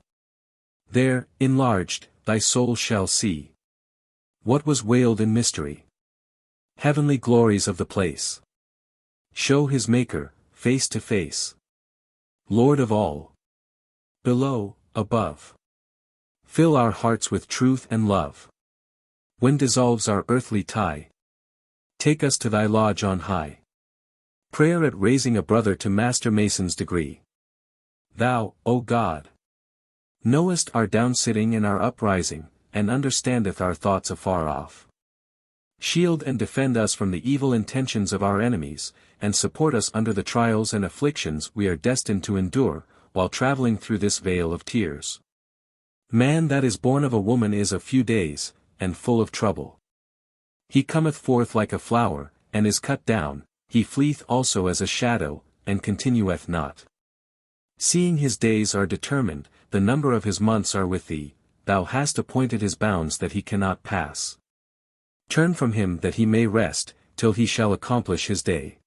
There, enlarged, thy soul shall see what was veiled in mystery. Heavenly glories of the place. Show his Maker, face to face. Lord of all. Below, above. Fill our hearts with truth and love. When dissolves our earthly tie, take us to thy lodge on high. Prayer at raising a brother to Master Mason's degree. Thou, O God, knowest our downsitting and our uprising, and understandeth our thoughts afar off. Shield and defend us from the evil intentions of our enemies, and support us under the trials and afflictions we are destined to endure, while traveling through this vale of tears. Man that is born of a woman is of few days, and full of trouble. He cometh forth like a flower, and is cut down, he fleeth also as a shadow, and continueth not. Seeing his days are determined, the number of his months are with thee, thou hast appointed his bounds that he cannot pass. Turn from him that he may rest, till he shall accomplish his day.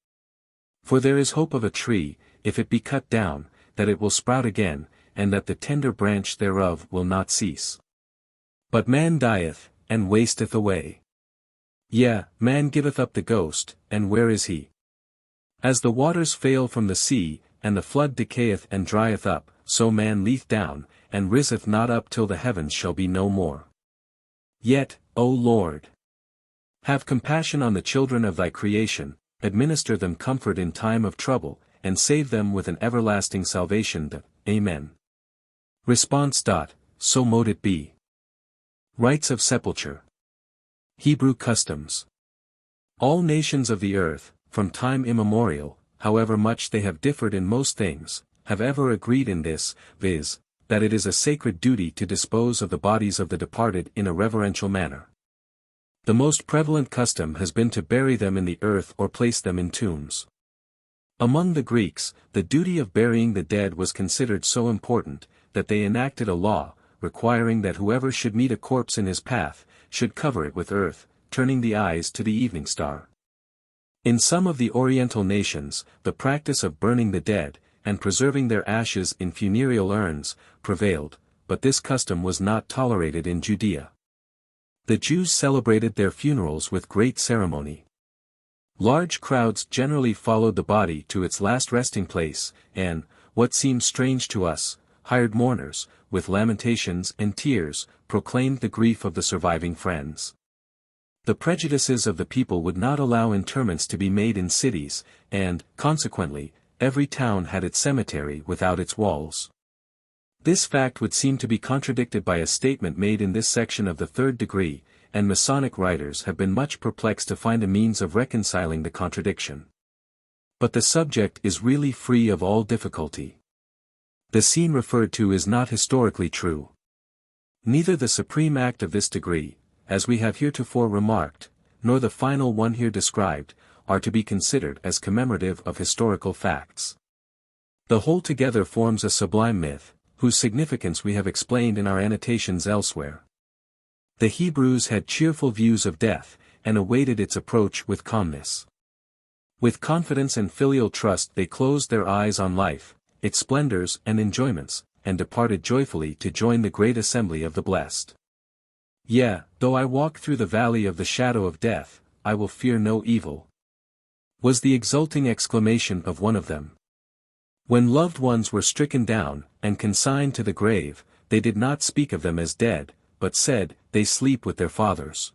For there is hope of a tree, if it be cut down, that it will sprout again, and that the tender branch thereof will not cease. But man dieth, and wasteth away. Yea, man giveth up the ghost, and where is he? As the waters fail from the sea, and the flood decayeth and drieth up, so man leeth down, and riseth not up till the heavens shall be no more. Yet, O Lord, have compassion on the children of thy creation, administer them comfort in time of trouble, and save them with an everlasting salvation. Amen. Response. So mote it be. Rites of Sepulture. Hebrew customs. All nations of the earth, from time immemorial, however much they have differed in most things, have ever agreed in this, viz., that it is a sacred duty to dispose of the bodies of the departed in a reverential manner. The most prevalent custom has been to bury them in the earth or place them in tombs. Among the Greeks, the duty of burying the dead was considered so important, that they enacted a law, requiring that whoever should meet a corpse in his path, should cover it with earth, turning the eyes to the evening star. In some of the Oriental nations, the practice of burning the dead, and preserving their ashes in funereal urns, prevailed, but this custom was not tolerated in Judea. The Jews celebrated their funerals with great ceremony. Large crowds generally followed the body to its last resting place, and, what seems strange to us, hired mourners, with lamentations and tears, proclaimed the grief of the surviving friends. The prejudices of the people would not allow interments to be made in cities, and, consequently, every town had its cemetery without its walls. This fact would seem to be contradicted by a statement made in this section of the third degree, and Masonic writers have been much perplexed to find a means of reconciling the contradiction. But the subject is really free of all difficulty. The scene referred to is not historically true. Neither the supreme act of this degree, as we have heretofore remarked, nor the final one here described, are to be considered as commemorative of historical facts. The whole together forms a sublime myth, whose significance we have explained in our annotations elsewhere. The Hebrews had cheerful views of death, and awaited its approach with calmness. With confidence and filial trust they closed their eyes on life, its splendors and enjoyments, and departed joyfully to join the great assembly of the blessed. Yea, though I walk through the valley of the shadow of death, I will fear no evil, was the exulting exclamation of one of them. When loved ones were stricken down, and consigned to the grave, they did not speak of them as dead, but said, they sleep with their fathers.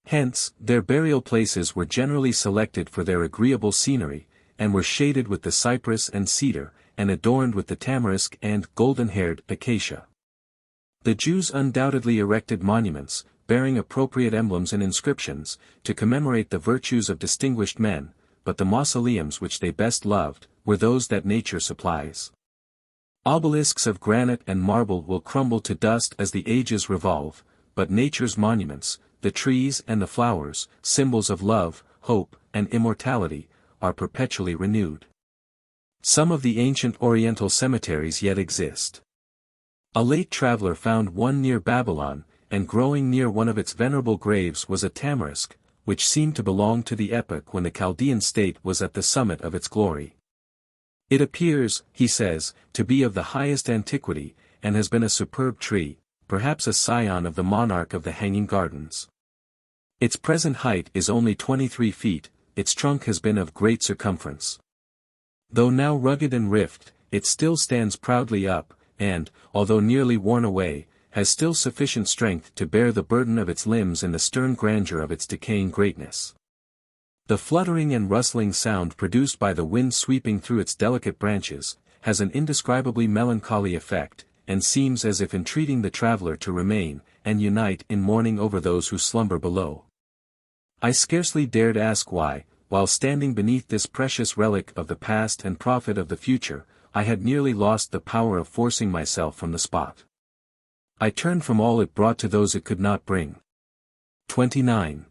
Hence, their burial places were generally selected for their agreeable scenery, and were shaded with the cypress and cedar, and adorned with the tamarisk and golden-haired acacia. The Jews undoubtedly erected monuments, bearing appropriate emblems and inscriptions, to commemorate the virtues of distinguished men, but the mausoleums which they best loved, were those that nature supplies. Obelisks of granite and marble will crumble to dust as the ages revolve, but nature's monuments, the trees and the flowers, symbols of love, hope, and immortality, are perpetually renewed. Some of the ancient Oriental cemeteries yet exist. A late traveler found one near Babylon, and growing near one of its venerable graves was a tamarisk, which seemed to belong to the epoch when the Chaldean state was at the summit of its glory. It appears, he says, to be of the highest antiquity, and has been a superb tree, perhaps a scion of the monarch of the Hanging Gardens. Its present height is only 23 feet, its trunk has been of great circumference. Though now rugged and rift, it still stands proudly up, and, although nearly worn away, has still sufficient strength to bear the burden of its limbs and the stern grandeur of its decaying greatness. The fluttering and rustling sound produced by the wind sweeping through its delicate branches, has an indescribably melancholy effect, and seems as if entreating the traveler to remain, and unite in mourning over those who slumber below. I scarcely dared ask why, while standing beneath this precious relic of the past and prophet of the future, I had nearly lost the power of forcing myself from the spot. I turned from all it brought to those it could not bring. 29.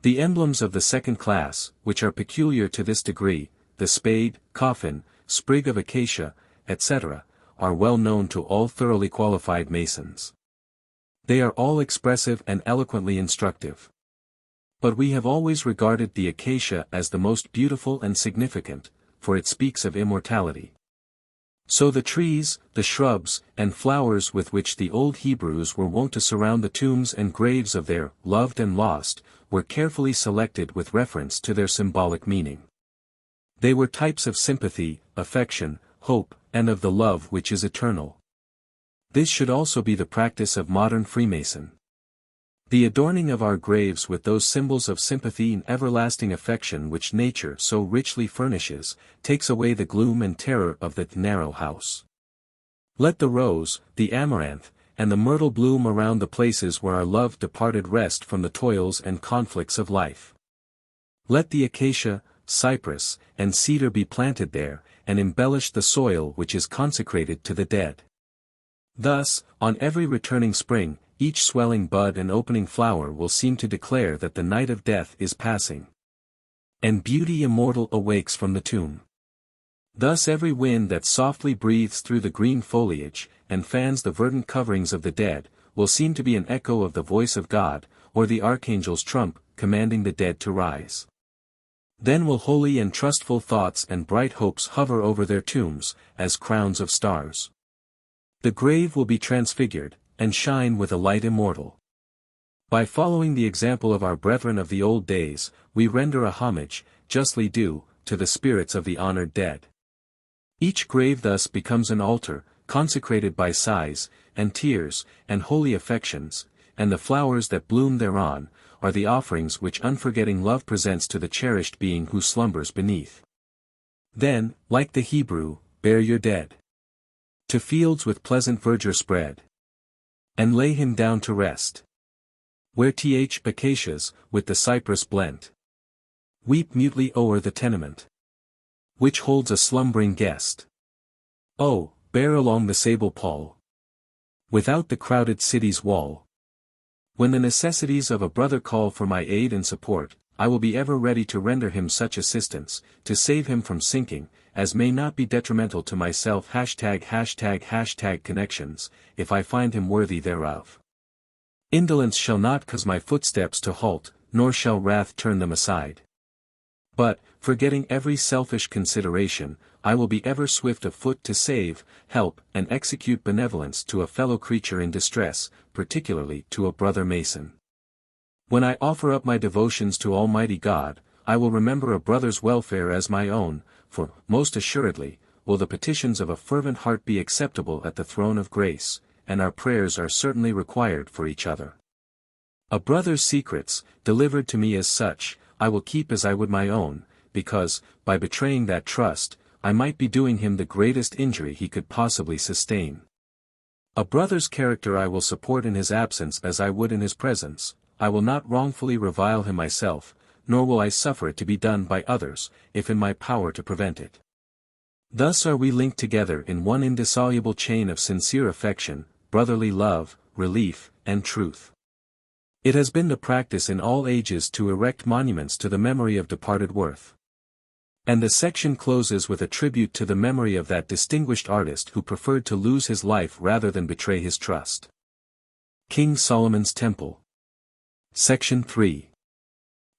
The emblems of the second class, which are peculiar to this degree, the spade, coffin, sprig of acacia, etc., are well known to all thoroughly qualified Masons. They are all expressive and eloquently instructive. But we have always regarded the acacia as the most beautiful and significant, for it speaks of immortality. So the trees, the shrubs, and flowers with which the old Hebrews were wont to surround the tombs and graves of their loved and lost, were carefully selected with reference to their symbolic meaning. They were types of sympathy, affection, hope, and of the love which is eternal. This should also be the practice of modern Freemason. The adorning of our graves with those symbols of sympathy and everlasting affection which nature so richly furnishes, takes away the gloom and terror of the narrow house. Let the rose, the amaranth, and the myrtle bloom around the places where our loved departed rest from the toils and conflicts of life. Let the acacia, cypress, and cedar be planted there, and embellish the soil which is consecrated to the dead. Thus, on every returning spring, each swelling bud and opening flower will seem to declare that the night of death is passing, and beauty immortal awakes from the tomb. Thus every wind that softly breathes through the green foliage, and fans the verdant coverings of the dead, will seem to be an echo of the voice of God, or the archangel's trump, commanding the dead to rise. Then will holy and trustful thoughts and bright hopes hover over their tombs, as crowns of stars. The grave will be transfigured, and shine with a light immortal. By following the example of our brethren of the old days, we render a homage, justly due, to the spirits of the honored dead. Each grave thus becomes an altar, consecrated by sighs, and tears, and holy affections, and the flowers that bloom thereon, are the offerings which unforgetting love presents to the cherished being who slumbers beneath. Then, like the Hebrew, bear your dead To fields with pleasant verdure spread. And lay him down to rest. Where acacias, with the cypress blent, weep mutely o'er the tenement, which holds a slumbering guest. Oh, bear along the sable pall, without the crowded city's wall. When the necessities of a brother call for my aid and support, I will be ever ready to render him such assistance, to save him from sinking, as may not be detrimental to myself ### connections, if I find him worthy thereof. Indolence shall not cause my footsteps to halt, nor shall wrath turn them aside. But, forgetting every selfish consideration, I will be ever swift of foot to save, help, and execute benevolence to a fellow creature in distress, particularly to a brother Mason. When I offer up my devotions to Almighty God, I will remember a brother's welfare as my own, for, most assuredly, will the petitions of a fervent heart be acceptable at the throne of grace, and our prayers are certainly required for each other. A brother's secrets, delivered to me as such, I will keep as I would my own, because, by betraying that trust, I might be doing him the greatest injury he could possibly sustain. A brother's character I will support in his absence as I would in his presence. I will not wrongfully revile him myself, nor will I suffer it to be done by others, if in my power to prevent it. Thus are we linked together in one indissoluble chain of sincere affection, brotherly love, relief, and truth. It has been the practice in all ages to erect monuments to the memory of departed worth. And the section closes with a tribute to the memory of that distinguished artist who preferred to lose his life rather than betray his trust. King Solomon's Temple. Section 3.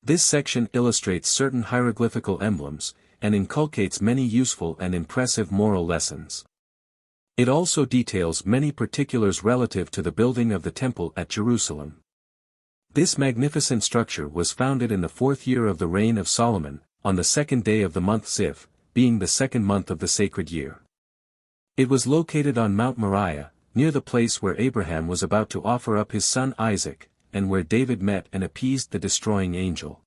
This section illustrates certain hieroglyphical emblems, and inculcates many useful and impressive moral lessons. It also details many particulars relative to the building of the temple at Jerusalem. This magnificent structure was founded in the 4th year of the reign of Solomon, on the 2nd day of the month Ziv, being the 2nd month of the sacred year. It was located on Mount Moriah, near the place where Abraham was about to offer up his son Isaac, and where David met and appeased the destroying angel.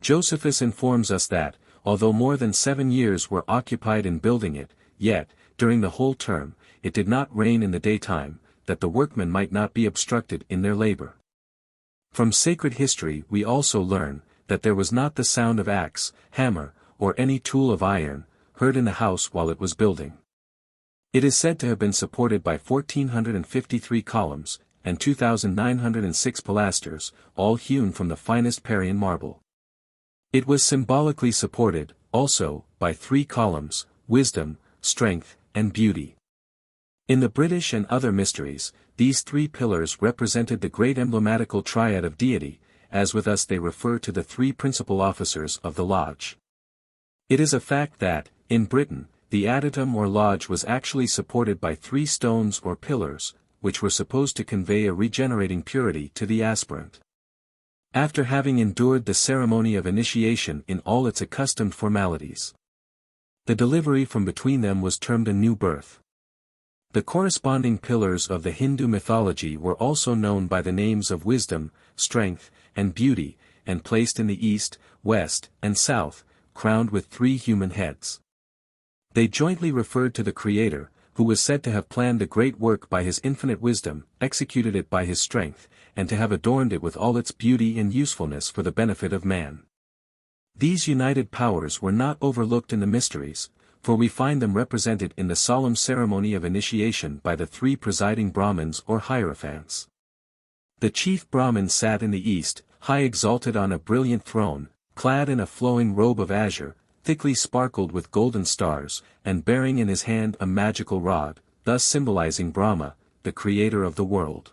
Josephus informs us that, although more than 7 years were occupied in building it, yet, during the whole term, it did not rain in the daytime, that the workmen might not be obstructed in their labor. From sacred history we also learn, that there was not the sound of axe, hammer, or any tool of iron, heard in the house while it was building. It is said to have been supported by 1,453 columns, and 2,906 pilasters, all hewn from the finest Parian marble. It was symbolically supported, also, by 3 columns, wisdom, strength, and beauty. In the British and other mysteries, these 3 pillars represented the great emblematical triad of deity, as with us they refer to the 3 principal officers of the lodge. It is a fact that, in Britain, the adytum or lodge was actually supported by 3 stones or pillars, which were supposed to convey a regenerating purity to the aspirant. After having endured the ceremony of initiation in all its accustomed formalities, the delivery from between them was termed a new birth. The corresponding pillars of the Hindu mythology were also known by the names of wisdom, strength, and beauty, and placed in the east, west, and south, crowned with 3 human heads. They jointly referred to the Creator, who was said to have planned the great work by his infinite wisdom, executed it by his strength, and to have adorned it with all its beauty and usefulness for the benefit of man. These united powers were not overlooked in the mysteries, for we find them represented in the solemn ceremony of initiation by the 3 presiding Brahmins or Hierophants. The chief Brahmin sat in the east, high exalted on a brilliant throne, clad in a flowing robe of azure, thickly sparkled with golden stars, and bearing in his hand a magical rod, thus symbolizing Brahma, the creator of the world.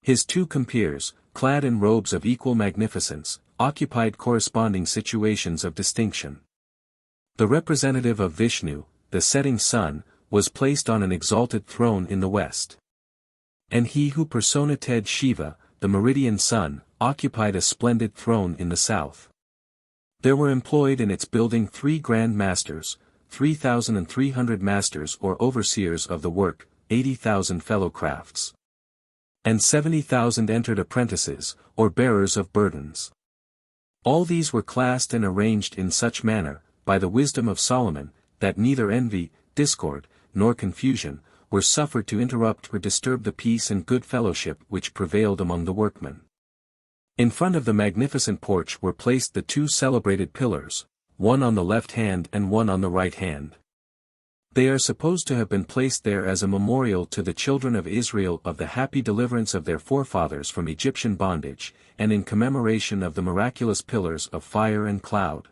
His 2 compeers, clad in robes of equal magnificence, occupied corresponding situations of distinction. The representative of Vishnu, the setting sun, was placed on an exalted throne in the west. And he who personated Shiva, the meridian sun, occupied a splendid throne in the south. There were employed in its building 3 grand masters, 3,300 masters or overseers of the work, 80,000 fellow crafts, and 70,000 entered apprentices, or bearers of burdens. All these were classed and arranged in such manner, by the wisdom of Solomon, that neither envy, discord, nor confusion, were suffered to interrupt or disturb the peace and good fellowship which prevailed among the workmen. In front of the magnificent porch were placed the two celebrated pillars, one on the left hand and one on the right hand. They are supposed to have been placed there as a memorial to the children of Israel of the happy deliverance of their forefathers from Egyptian bondage, and in commemoration of the miraculous pillars of fire and cloud.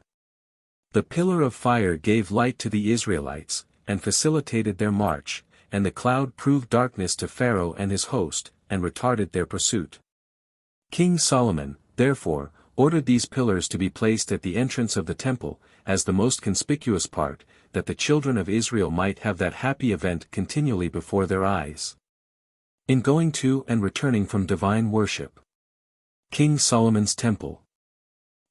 The pillar of fire gave light to the Israelites, and facilitated their march, and the cloud proved darkness to Pharaoh and his host, and retarded their pursuit. King Solomon, therefore, ordered these pillars to be placed at the entrance of the temple, as the most conspicuous part, that the children of Israel might have that happy event continually before their eyes. In going to and returning from divine worship. King Solomon's Temple.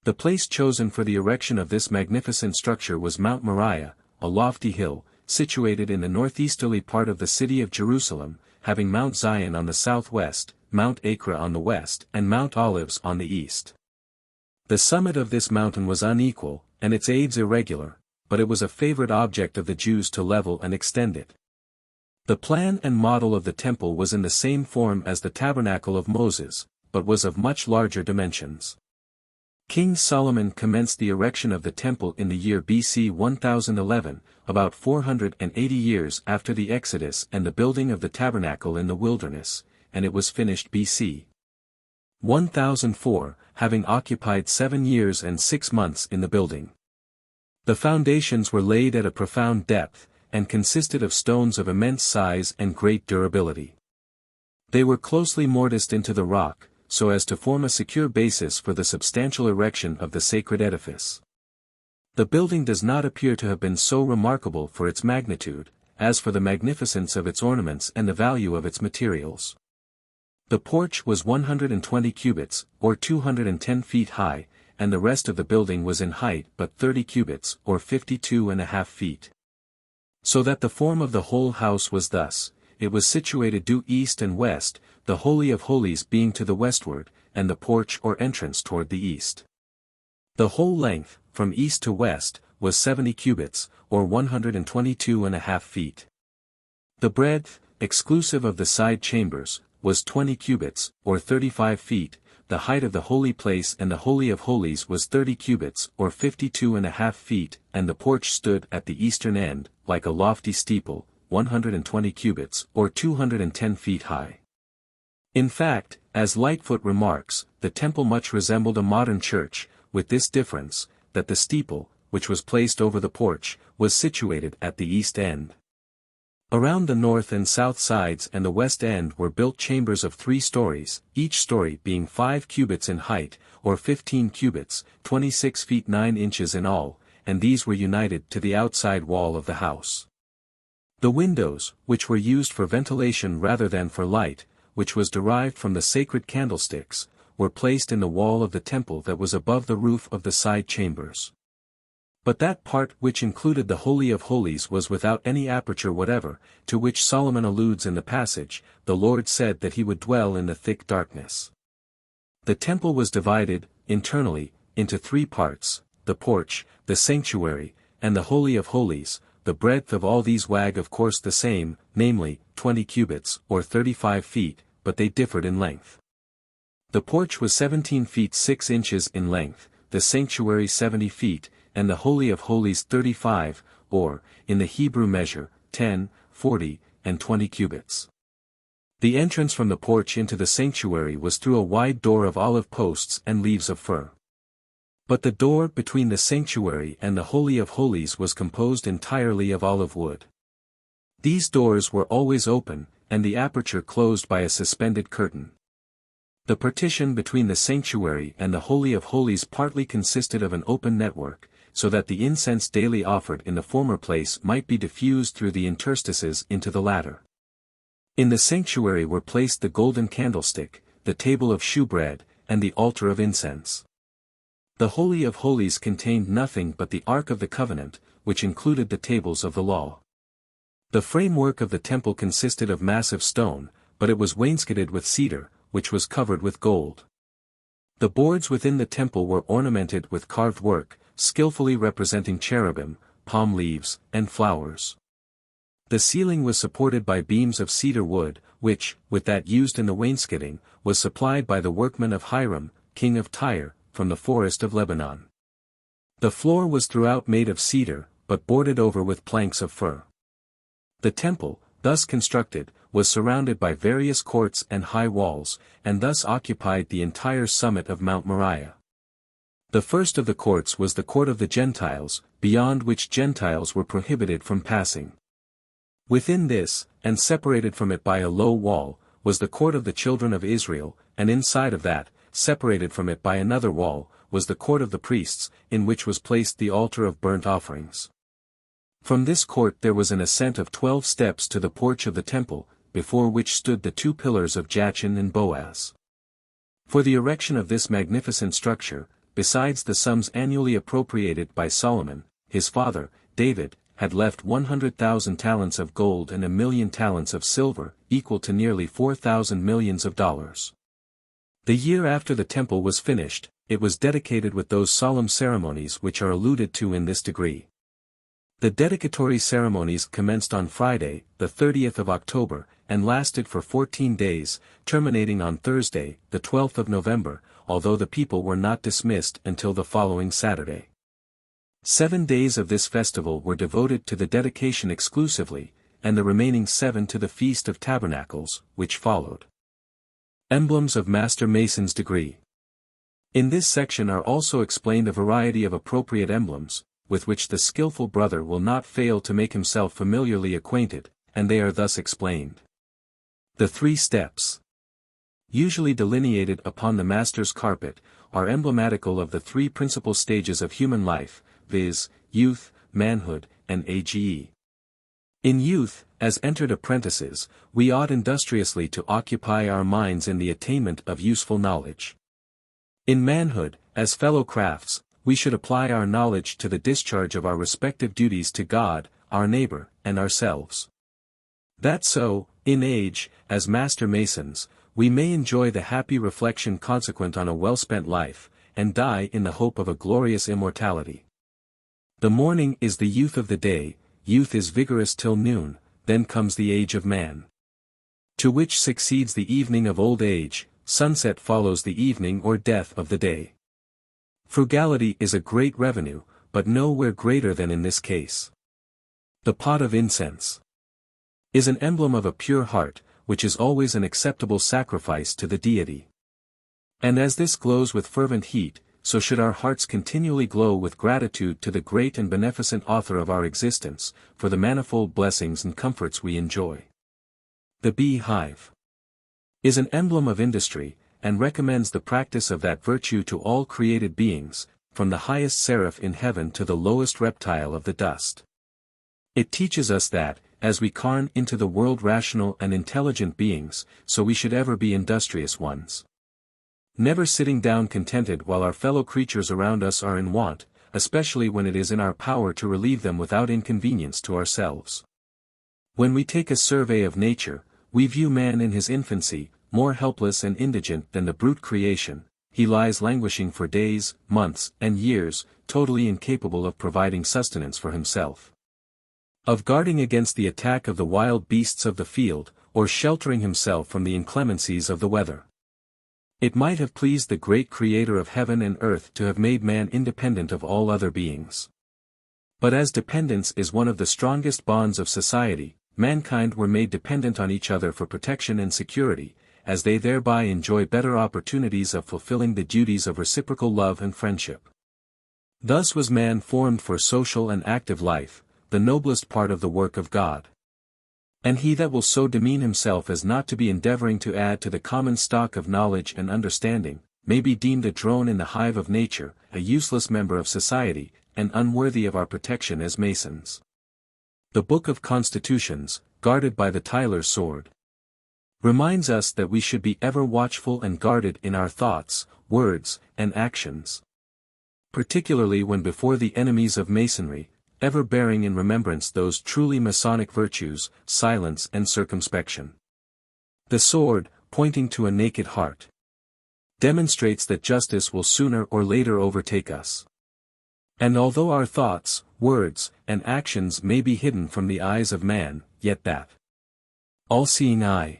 The place chosen for the erection of this magnificent structure was Mount Moriah, a lofty hill, situated in the northeasterly part of the city of Jerusalem, having Mount Zion on the southwest, Mount Acra on the west, and Mount Olives on the east. The summit of this mountain was unequal, and its aids irregular, but it was a favorite object of the Jews to level and extend it. The plan and model of the temple was in the same form as the tabernacle of Moses, but was of much larger dimensions. King Solomon commenced the erection of the temple in the year BC 1011, about 480 years after the Exodus and the building of the tabernacle in the wilderness, and it was finished BC 1004, having occupied 7 years and 6 months in the building. The foundations were laid at a profound depth, and consisted of stones of immense size and great durability. They were closely mortised into the rock, so as to form a secure basis for the substantial erection of the sacred edifice. The building does not appear to have been so remarkable for its magnitude, as for the magnificence of its ornaments and the value of its materials. The porch was 120 cubits, or 210 feet high, and the rest of the building was in height but 30 cubits, or 52.5 feet. So that the form of the whole house was thus: it was situated due east and west, the Holy of Holies being to the westward, and the porch or entrance toward the east. The whole length, from east to west, was 70 cubits, or 122.5 feet. The breadth, exclusive of the side chambers, was 20 cubits, or 35 feet, the height of the holy place and the Holy of Holies was 30 cubits, or 52.5 feet, and the porch stood at the eastern end, like a lofty steeple, 120 cubits, or 210 feet high. In fact, as Lightfoot remarks, the temple much resembled a modern church, with this difference, that the steeple, which was placed over the porch, was situated at the east end. Around the north and south sides and the west end were built chambers of 3 stories, each story being 5 cubits in height, or 15 cubits, 26 feet 9 inches in all, and these were united to the outside wall of the house. The windows, which were used for ventilation rather than for light, which was derived from the sacred candlesticks, were placed in the wall of the temple that was above the roof of the side chambers. But that part which included the Holy of Holies was without any aperture whatever, to which Solomon alludes in the passage, "The Lord said that he would dwell in the thick darkness." The temple was divided, internally, into 3 parts, the porch, the sanctuary, and the Holy of Holies. The breadth of all these was of course the same, namely, 20 cubits, or 35 feet, but they differed in length. The porch was 17 feet 6 inches in length, the sanctuary 70 feet, and the Holy of Holies 35, or, in the Hebrew measure, 10, 40, and 20 cubits. The entrance from the porch into the sanctuary was through a wide door of olive posts and leaves of fir. But the door between the sanctuary and the Holy of Holies was composed entirely of olive wood. These doors were always open, and the aperture closed by a suspended curtain. The partition between the sanctuary and the Holy of Holies partly consisted of an open network, so that the incense daily offered in the former place might be diffused through the interstices into the latter. In the sanctuary were placed the golden candlestick, the table of shewbread, and the altar of incense. The Holy of Holies contained nothing but the Ark of the Covenant, which included the tables of the law. The framework of the temple consisted of massive stone, but it was wainscoted with cedar, which was covered with gold. The boards within the temple were ornamented with carved work, skillfully representing cherubim, palm leaves, and flowers. The ceiling was supported by beams of cedar wood, which, with that used in the wainscoting, was supplied by the workmen of Hiram, king of Tyre, from the forest of Lebanon. The floor was throughout made of cedar, but boarded over with planks of fir. The temple, thus constructed, was surrounded by various courts and high walls, and thus occupied the entire summit of Mount Moriah. The first of the courts was the court of the Gentiles, beyond which Gentiles were prohibited from passing. Within this, and separated from it by a low wall, was the court of the children of Israel, and inside of that, separated from it by another wall, was the court of the priests, in which was placed the altar of burnt offerings. From this court there was an ascent of 12 steps to the porch of the temple, before which stood the 2 pillars of Jachin and Boaz. For the erection of this magnificent structure, besides the sums annually appropriated by Solomon, his father, David, had left 100,000 talents of gold and 1,000,000 talents of silver, equal to nearly 4,000 millions of dollars. The year after the temple was finished, it was dedicated with those solemn ceremonies which are alluded to in this degree. The dedicatory ceremonies commenced on Friday, the 30th of October, and lasted for 14 days, terminating on Thursday, the 12th of November, although the people were not dismissed until the following Saturday. 7 days of this festival were devoted to the dedication exclusively, and the remaining 7 to the Feast of Tabernacles, which followed. Emblems of Master Mason's Degree. In this section are also explained a variety of appropriate emblems, with which the skillful brother will not fail to make himself familiarly acquainted, and they are thus explained. The 3 steps, usually delineated upon the master's carpet, are emblematical of the 3 principal stages of human life, viz., youth, manhood, and age. In youth, as entered apprentices, we ought industriously to occupy our minds in the attainment of useful knowledge. In manhood, as fellow crafts, we should apply our knowledge to the discharge of our respective duties to God, our neighbor, and ourselves. That so, in age, as Master Masons, we may enjoy the happy reflection consequent on a well-spent life, and die in the hope of a glorious immortality. The morning is the youth of the day, youth is vigorous till noon, then comes the age of man. To which succeeds the evening of old age, sunset follows the evening or death of the day. Frugality is a great revenue, but nowhere greater than in this case. The pot of incense is an emblem of a pure heart, which is always an acceptable sacrifice to the deity. And as this glows with fervent heat, so should our hearts continually glow with gratitude to the great and beneficent author of our existence, for the manifold blessings and comforts we enjoy. The bee-hive is an emblem of industry, and recommends the practice of that virtue to all created beings, from the highest seraph in heaven to the lowest reptile of the dust. It teaches us that, as we carn into the world rational and intelligent beings, so we should ever be industrious ones. Never sitting down contented while our fellow creatures around us are in want, especially when it is in our power to relieve them without inconvenience to ourselves. When we take a survey of nature, we view man in his infancy, more helpless and indigent than the brute creation. He lies languishing for days, months, and years, totally incapable of providing sustenance for himself, of guarding against the attack of the wild beasts of the field, or sheltering himself from the inclemencies of the weather. It might have pleased the great Creator of heaven and earth to have made man independent of all other beings. But as dependence is one of the strongest bonds of society, mankind were made dependent on each other for protection and security, as they thereby enjoy better opportunities of fulfilling the duties of reciprocal love and friendship. Thus was man formed for social and active life, the noblest part of the work of God. And he that will so demean himself as not to be endeavoring to add to the common stock of knowledge and understanding, may be deemed a drone in the hive of nature, a useless member of society, and unworthy of our protection as Masons. The Book of Constitutions, guarded by the Tyler's sword, reminds us that we should be ever watchful and guarded in our thoughts, words, and actions, particularly when before the enemies of Masonry, ever bearing in remembrance those truly Masonic virtues, silence and circumspection. The sword, pointing to a naked heart, demonstrates that justice will sooner or later overtake us. And although our thoughts, words, and actions may be hidden from the eyes of man, yet that all-seeing eye,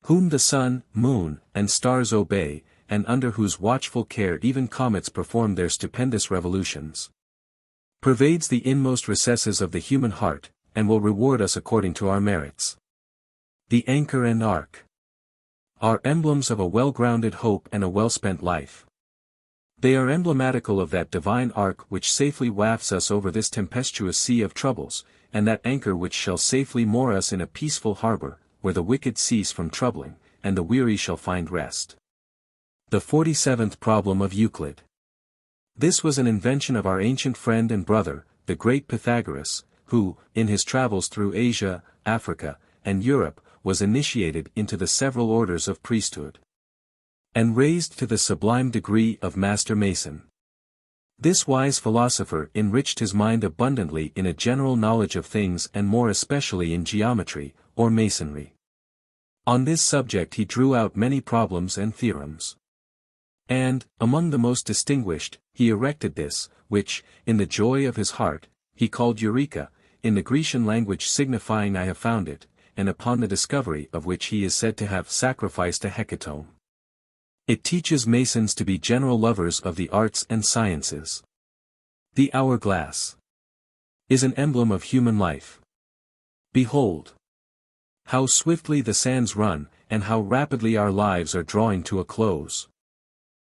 whom the sun, moon, and stars obey, and under whose watchful care even comets perform their stupendous revolutions, pervades the inmost recesses of the human heart, and will reward us according to our merits. The anchor and ark are emblems of a well-grounded hope and a well-spent life. They are emblematical of that divine ark which safely wafts us over this tempestuous sea of troubles, and that anchor which shall safely moor us in a peaceful harbor, where the wicked cease from troubling, and the weary shall find rest. The 47th Problem of Euclid. This was an invention of our ancient friend and brother, the great Pythagoras, who, in his travels through Asia, Africa, and Europe, was initiated into the several orders of priesthood, and raised to the sublime degree of Master Mason. This wise philosopher enriched his mind abundantly in a general knowledge of things and more especially in geometry, or masonry. On this subject he drew out many problems and theorems. And, among the most distinguished, he erected this, which, in the joy of his heart, he called Eureka, in the Grecian language signifying I have found it, and upon the discovery of which he is said to have sacrificed a hecatomb. It teaches Masons to be general lovers of the arts and sciences. The hourglass is an emblem of human life. Behold how swiftly the sands run, and how rapidly our lives are drawing to a close.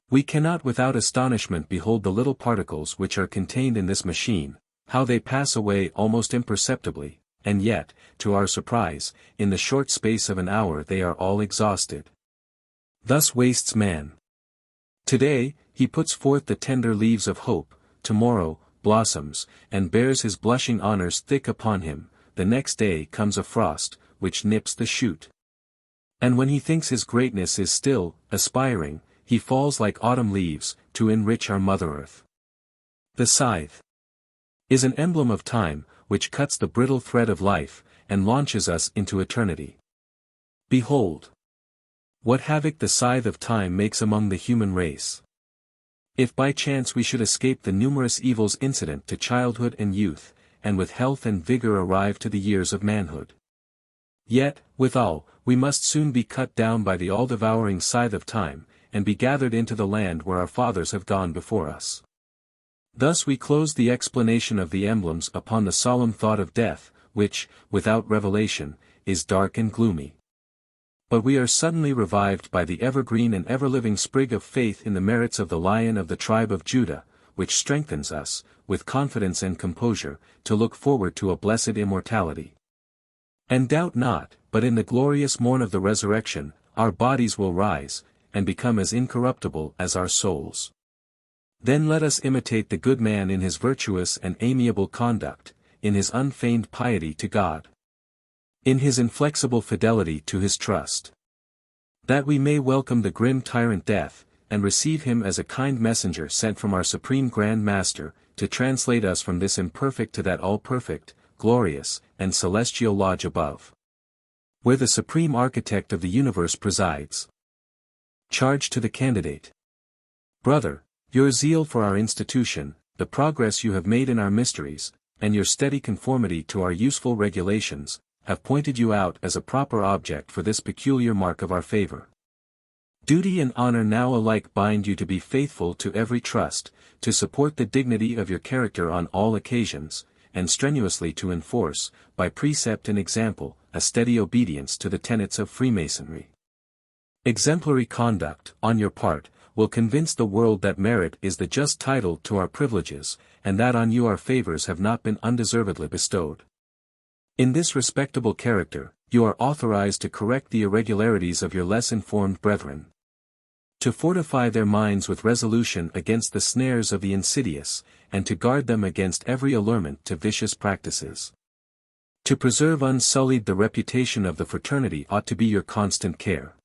We cannot without astonishment behold the little particles which are contained in this machine, how they pass away almost imperceptibly, and yet, to our surprise, in the short space of an hour they are all exhausted. Thus wastes man. Today, he puts forth the tender leaves of hope, tomorrow, blossoms, and bears his blushing honors thick upon him, the next day comes a frost, which nips the shoot. And when he thinks his greatness is still, aspiring, he falls like autumn leaves, to enrich our Mother Earth. The scythe is an emblem of time, which cuts the brittle thread of life, and launches us into eternity. Behold what havoc the scythe of time makes among the human race. If by chance we should escape the numerous evils incident to childhood and youth, and with health and vigor arrive to the years of manhood, yet, withal, we must soon be cut down by the all-devouring scythe of time, and be gathered into the land where our fathers have gone before us. Thus we close the explanation of the emblems upon the solemn thought of death, which, without revelation, is dark and gloomy. But we are suddenly revived by the evergreen and ever-living sprig of faith in the merits of the Lion of the tribe of Judah, which strengthens us, with confidence and composure, to look forward to a blessed immortality. And doubt not, but in the glorious morn of the resurrection, our bodies will rise, and become as incorruptible as our souls. Then let us imitate the good man in his virtuous and amiable conduct, in his unfeigned piety to God, in his inflexible fidelity to his trust, that we may welcome the grim tyrant death, and receive him as a kind messenger sent from our supreme Grand Master, to translate us from this imperfect to that all-perfect, glorious, and celestial lodge above, where the supreme architect of the universe presides. Charge to the candidate. Brother, your zeal for our institution, the progress you have made in our mysteries, and your steady conformity to our useful regulations, have pointed you out as a proper object for this peculiar mark of our favor. Duty and honor now alike bind you to be faithful to every trust, to support the dignity of your character on all occasions, and strenuously to enforce, by precept and example, a steady obedience to the tenets of Freemasonry. Exemplary conduct, on your part, will convince the world that merit is the just title to our privileges, and that on you our favors have not been undeservedly bestowed. In this respectable character, you are authorized to correct the irregularities of your less informed brethren, to fortify their minds with resolution against the snares of the insidious, and to guard them against every allurement to vicious practices. To preserve unsullied the reputation of the fraternity ought to be your constant care.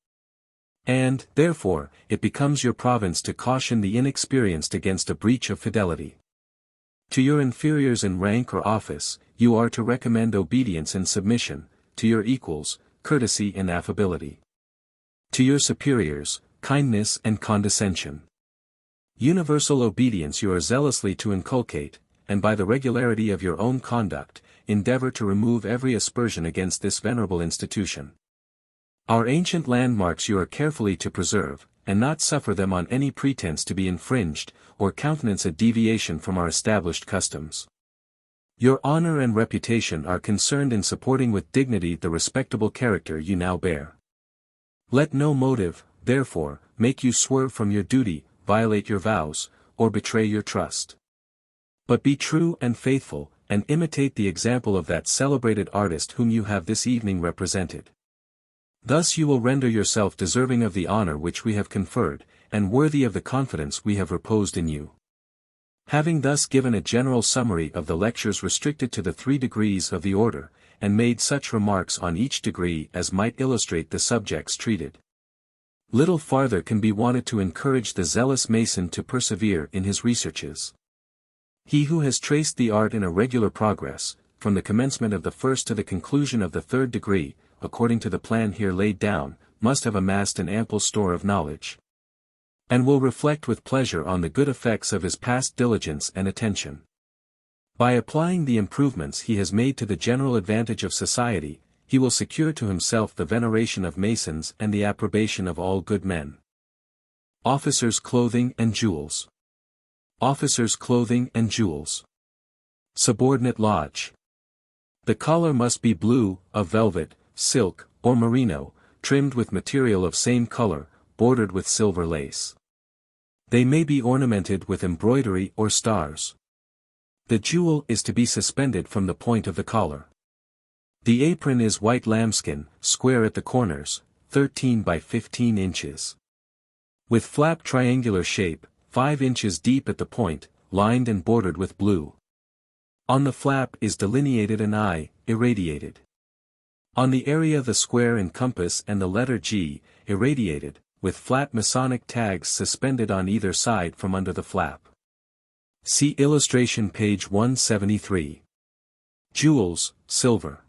And, therefore, it becomes your province to caution the inexperienced against a breach of fidelity. To your inferiors in rank or office, you are to recommend obedience and submission, to your equals, courtesy and affability. To your superiors, kindness and condescension. Universal obedience you are zealously to inculcate, and by the regularity of your own conduct, endeavor to remove every aspersion against this venerable institution. Our ancient landmarks you are carefully to preserve, and not suffer them on any pretense to be infringed, or countenance a deviation from our established customs. Your honor and reputation are concerned in supporting with dignity the respectable character you now bear. Let no motive, therefore, make you swerve from your duty, violate your vows, or betray your trust. But be true and faithful, and imitate the example of that celebrated artist whom you have this evening represented. Thus you will render yourself deserving of the honor which we have conferred, and worthy of the confidence we have reposed in you. Having thus given a general summary of the lectures restricted to the 3 degrees of the order, and made such remarks on each degree as might illustrate the subjects treated, little farther can be wanted to encourage the zealous Mason to persevere in his researches. He who has traced the art in a regular progress, from the commencement of the first to the conclusion of the 3rd degree, according to the plan here laid down, must have amassed an ample store of knowledge, and will reflect with pleasure on the good effects of his past diligence and attention. By applying the improvements he has made to the general advantage of society, he will secure to himself the veneration of Masons and the approbation of all good men. Officers' clothing and jewels. Officers' clothing and jewels. Subordinate lodge. The collar must be blue, of velvet, silk, or merino, trimmed with material of same color, bordered with silver lace. They may be ornamented with embroidery or stars. The jewel is to be suspended from the point of the collar. The apron is white lambskin, square at the corners, 13 by 15 inches. With flap triangular shape, 5 inches deep at the point, lined and bordered with blue. On the flap is delineated an eye, irradiated. On the area the square and compass and the letter G, irradiated, with flat Masonic tags suspended on either side from under the flap. See illustration page 173. Jewels, silver.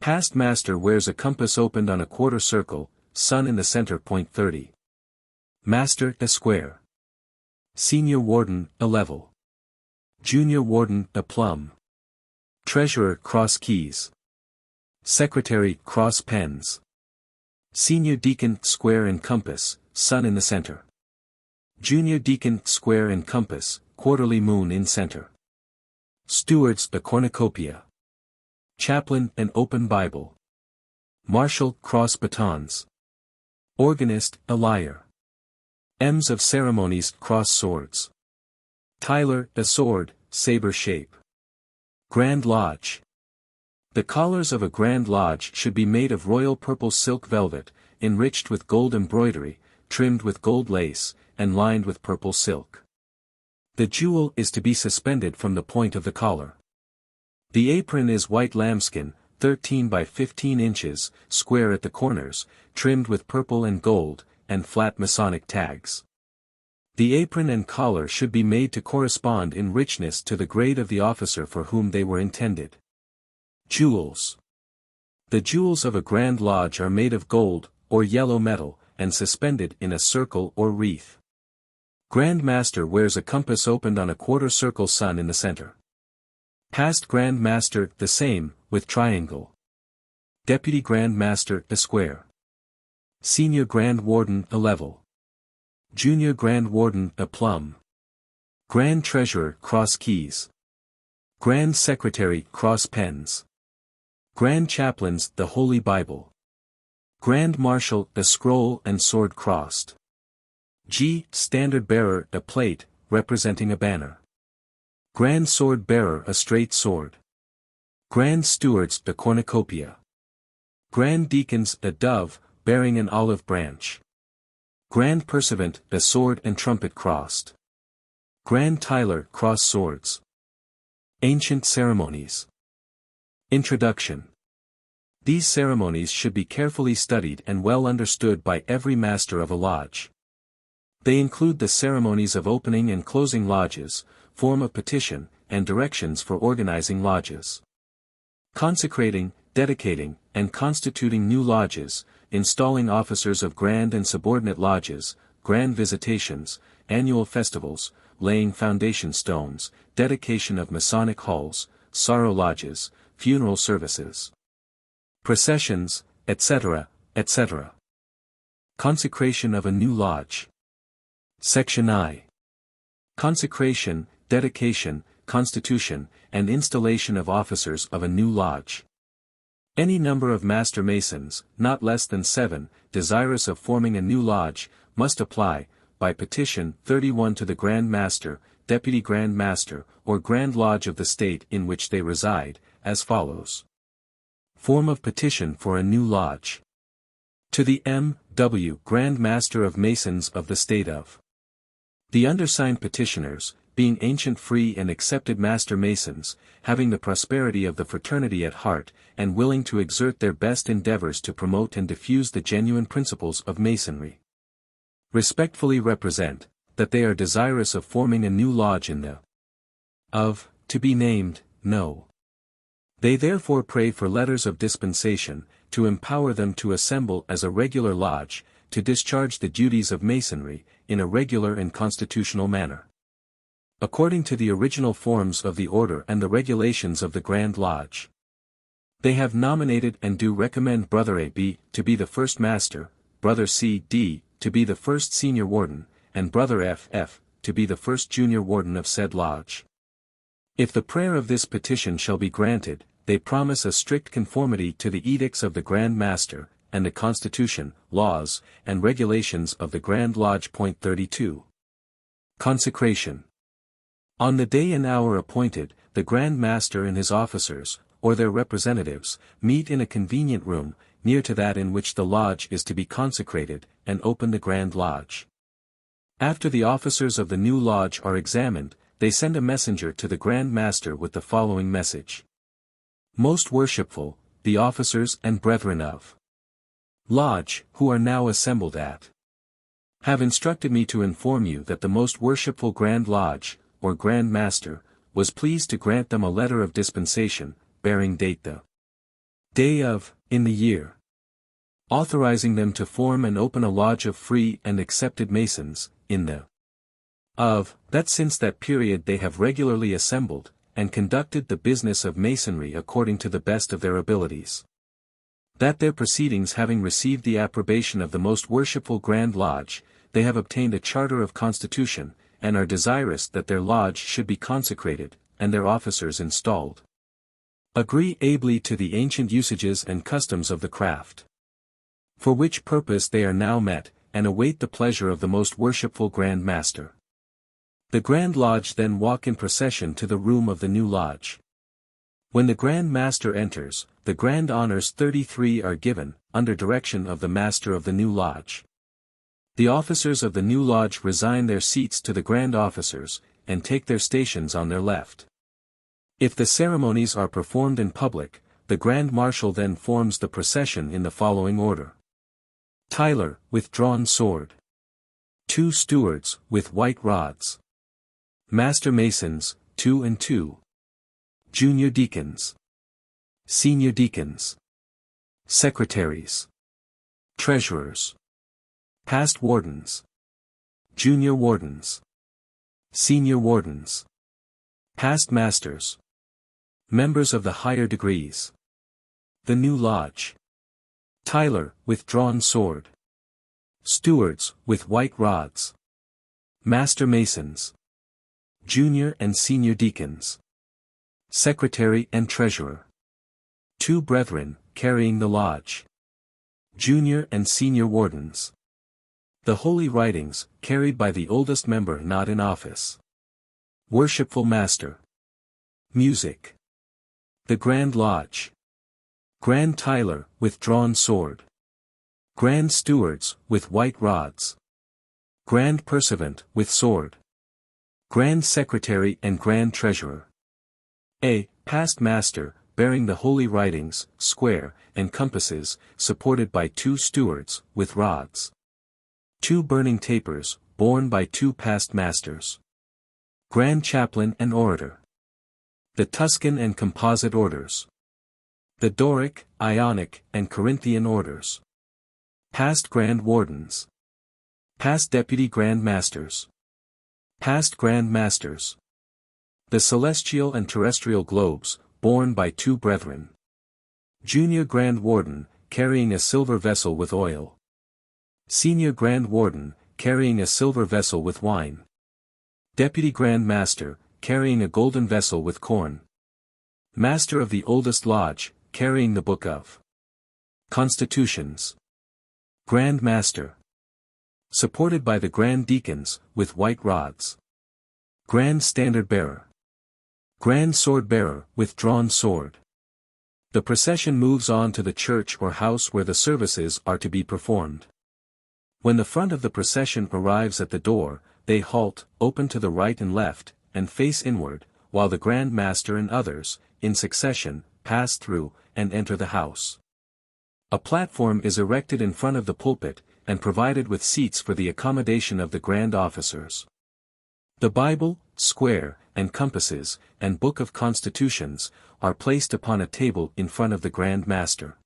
Past master wears a compass opened on a quarter circle, sun in the center point 30. Master a square. Senior warden a level. Junior warden a plumb. Treasurer cross keys. Secretary cross pens. Senior deacon square and compass, sun in the center. Junior deacon square and compass, quarterly moon in center. Stewards a cornucopia. Chaplain an open Bible. Marshal cross batons. Organist a lyre. Emblems of ceremonies cross swords. Tyler a sword, saber shape. Grand Lodge. The collars of a Grand Lodge should be made of royal purple silk velvet, enriched with gold embroidery, trimmed with gold lace, and lined with purple silk. The jewel is to be suspended from the point of the collar. The apron is white lambskin, 13 by 15 inches, square at the corners, trimmed with purple and gold, and flat Masonic tags. The apron and collar should be made to correspond in richness to the grade of the officer for whom they were intended. Jewels. The jewels of a Grand Lodge are made of gold, or yellow metal, and suspended in a circle or wreath. Grand Master wears a compass opened on a quarter circle sun in the center. Past Grand Master the same, with triangle. Deputy Grand Master a square. Senior Grand Warden a level. Junior Grand Warden a plumb. Grand Treasurer cross keys. Grand Secretary cross pens. Grand Chaplains the Holy Bible. Grand Marshal a scroll and sword crossed. G. Standard Bearer a plate, representing a banner. Grand Sword Bearer a straight sword. Grand Stewards a cornucopia. Grand Deacons a dove, bearing an olive branch. Grand Pursuivant a sword and trumpet crossed. Grand Tyler cross swords. Ancient ceremonies. Introduction. These ceremonies should be carefully studied and well understood by every master of a lodge. They include the ceremonies of opening and closing lodges, form of petition, and directions for organizing lodges. Consecrating, dedicating, and constituting new lodges, installing officers of grand and subordinate lodges, grand visitations, annual festivals, laying foundation stones, dedication of Masonic halls, sorrow lodges, funeral services, processions, etc., etc. Consecration of a new lodge. Section I. Consecration, dedication, constitution, and installation of officers of a new lodge. Any number of Master Masons, not less than 7, desirous of forming a new lodge, must apply, by petition 31 to the Grand Master, Deputy Grand Master, or Grand Lodge of the state in which they reside, as follows. Form of petition for a new lodge. To the M.W. Grand Master of Masons of the State of. The undersigned petitioners, being ancient free and accepted Master Masons, having the prosperity of the fraternity at heart, and willing to exert their best endeavors to promote and diffuse the genuine principles of Masonry, respectfully represent, that they are desirous of forming a new lodge in the of, to be named, No. They therefore pray for letters of dispensation, to empower them to assemble as a regular lodge, to discharge the duties of Masonry, in a regular and constitutional manner, according to the original forms of the order and the regulations of the Grand Lodge. They have nominated and do recommend Brother A.B. to be the first Master, Brother C.D. to be the first Senior Warden, and Brother F.F. to be the first Junior Warden of said lodge. If the prayer of this petition shall be granted, they promise a strict conformity to the edicts of the Grand Master, and the Constitution, laws, and regulations of the Grand Lodge. Point 32. Consecration. On the day and hour appointed, the Grand Master and his officers, or their representatives, meet in a convenient room, near to that in which the lodge is to be consecrated, and open the Grand Lodge. After the officers of the new lodge are examined, they send a messenger to the Grand Master with the following message. Most worshipful, the officers and brethren of Lodge, who are now assembled at, have instructed me to inform you that the most worshipful Grand Lodge, or Grand Master, was pleased to grant them a letter of dispensation, bearing date the day of, in the year, authorizing them to form and open a lodge of free and accepted Masons, in the of, that since that period they have regularly assembled, and conducted the business of Masonry according to the best of their abilities. That their proceedings having received the approbation of the most worshipful Grand Lodge, they have obtained a charter of constitution, and are desirous that their lodge should be consecrated, and their officers installed. Agree ably to the ancient usages and customs of the craft. For which purpose they are now met, and await the pleasure of the most worshipful Grand Master. The Grand Lodge then walk in procession to the room of the new lodge. When the Grand Master enters, the Grand Honors 33 are given, under direction of the Master of the new lodge. The officers of the new lodge resign their seats to the Grand Officers, and take their stations on their left. If the ceremonies are performed in public, the Grand Marshal then forms the procession in the following order. Tyler, with drawn sword. 2 stewards, with white rods. Master Masons, 2 and 2. Junior Deacons. Senior Deacons. Secretaries. Treasurers. Past Wardens. Junior Wardens. Senior Wardens. Past Masters. Members of the higher degrees. The new lodge. Tyler, with drawn sword. Stewards, with white rods. Master Masons. Junior and Senior Deacons. Secretary and Treasurer. 2 brethren, carrying the lodge. Junior and Senior Wardens. The holy writings, carried by the oldest member not in office. Worshipful Master. Music. The Grand Lodge. Grand Tyler, with drawn sword. Grand Stewards, with white rods. Grand Pursuivant, with sword. Grand Secretary and Grand Treasurer. A. Past Master, bearing the holy writings, square, and compasses, supported by 2 stewards, with rods. 2 burning tapers, borne by 2 past Masters. Grand Chaplain and Orator. The Tuscan and Composite Orders. The Doric, Ionic, and Corinthian Orders. Past Grand Wardens. Past Deputy Grand Masters. Past Grand Masters. The celestial and terrestrial globes, borne by 2 brethren. Junior Grand Warden, carrying a silver vessel with oil. Senior Grand Warden, carrying a silver vessel with wine. Deputy Grand Master, carrying a golden vessel with corn. Master of the oldest lodge, carrying the Book of Constitutions. Grand Master. Supported by the Grand Deacons, with white rods. Grand Standard Bearer. Grand Sword Bearer, with drawn sword. The procession moves on to the church or house where the services are to be performed. When the front of the procession arrives at the door, they halt, open to the right and left, and face inward, while the Grand Master and others, in succession, pass through, and enter the house. A platform is erected in front of the pulpit, and provided with seats for the accommodation of the grand officers. The Bible, square, and compasses, and Book of Constitutions, are placed upon a table in front of the Grand Master.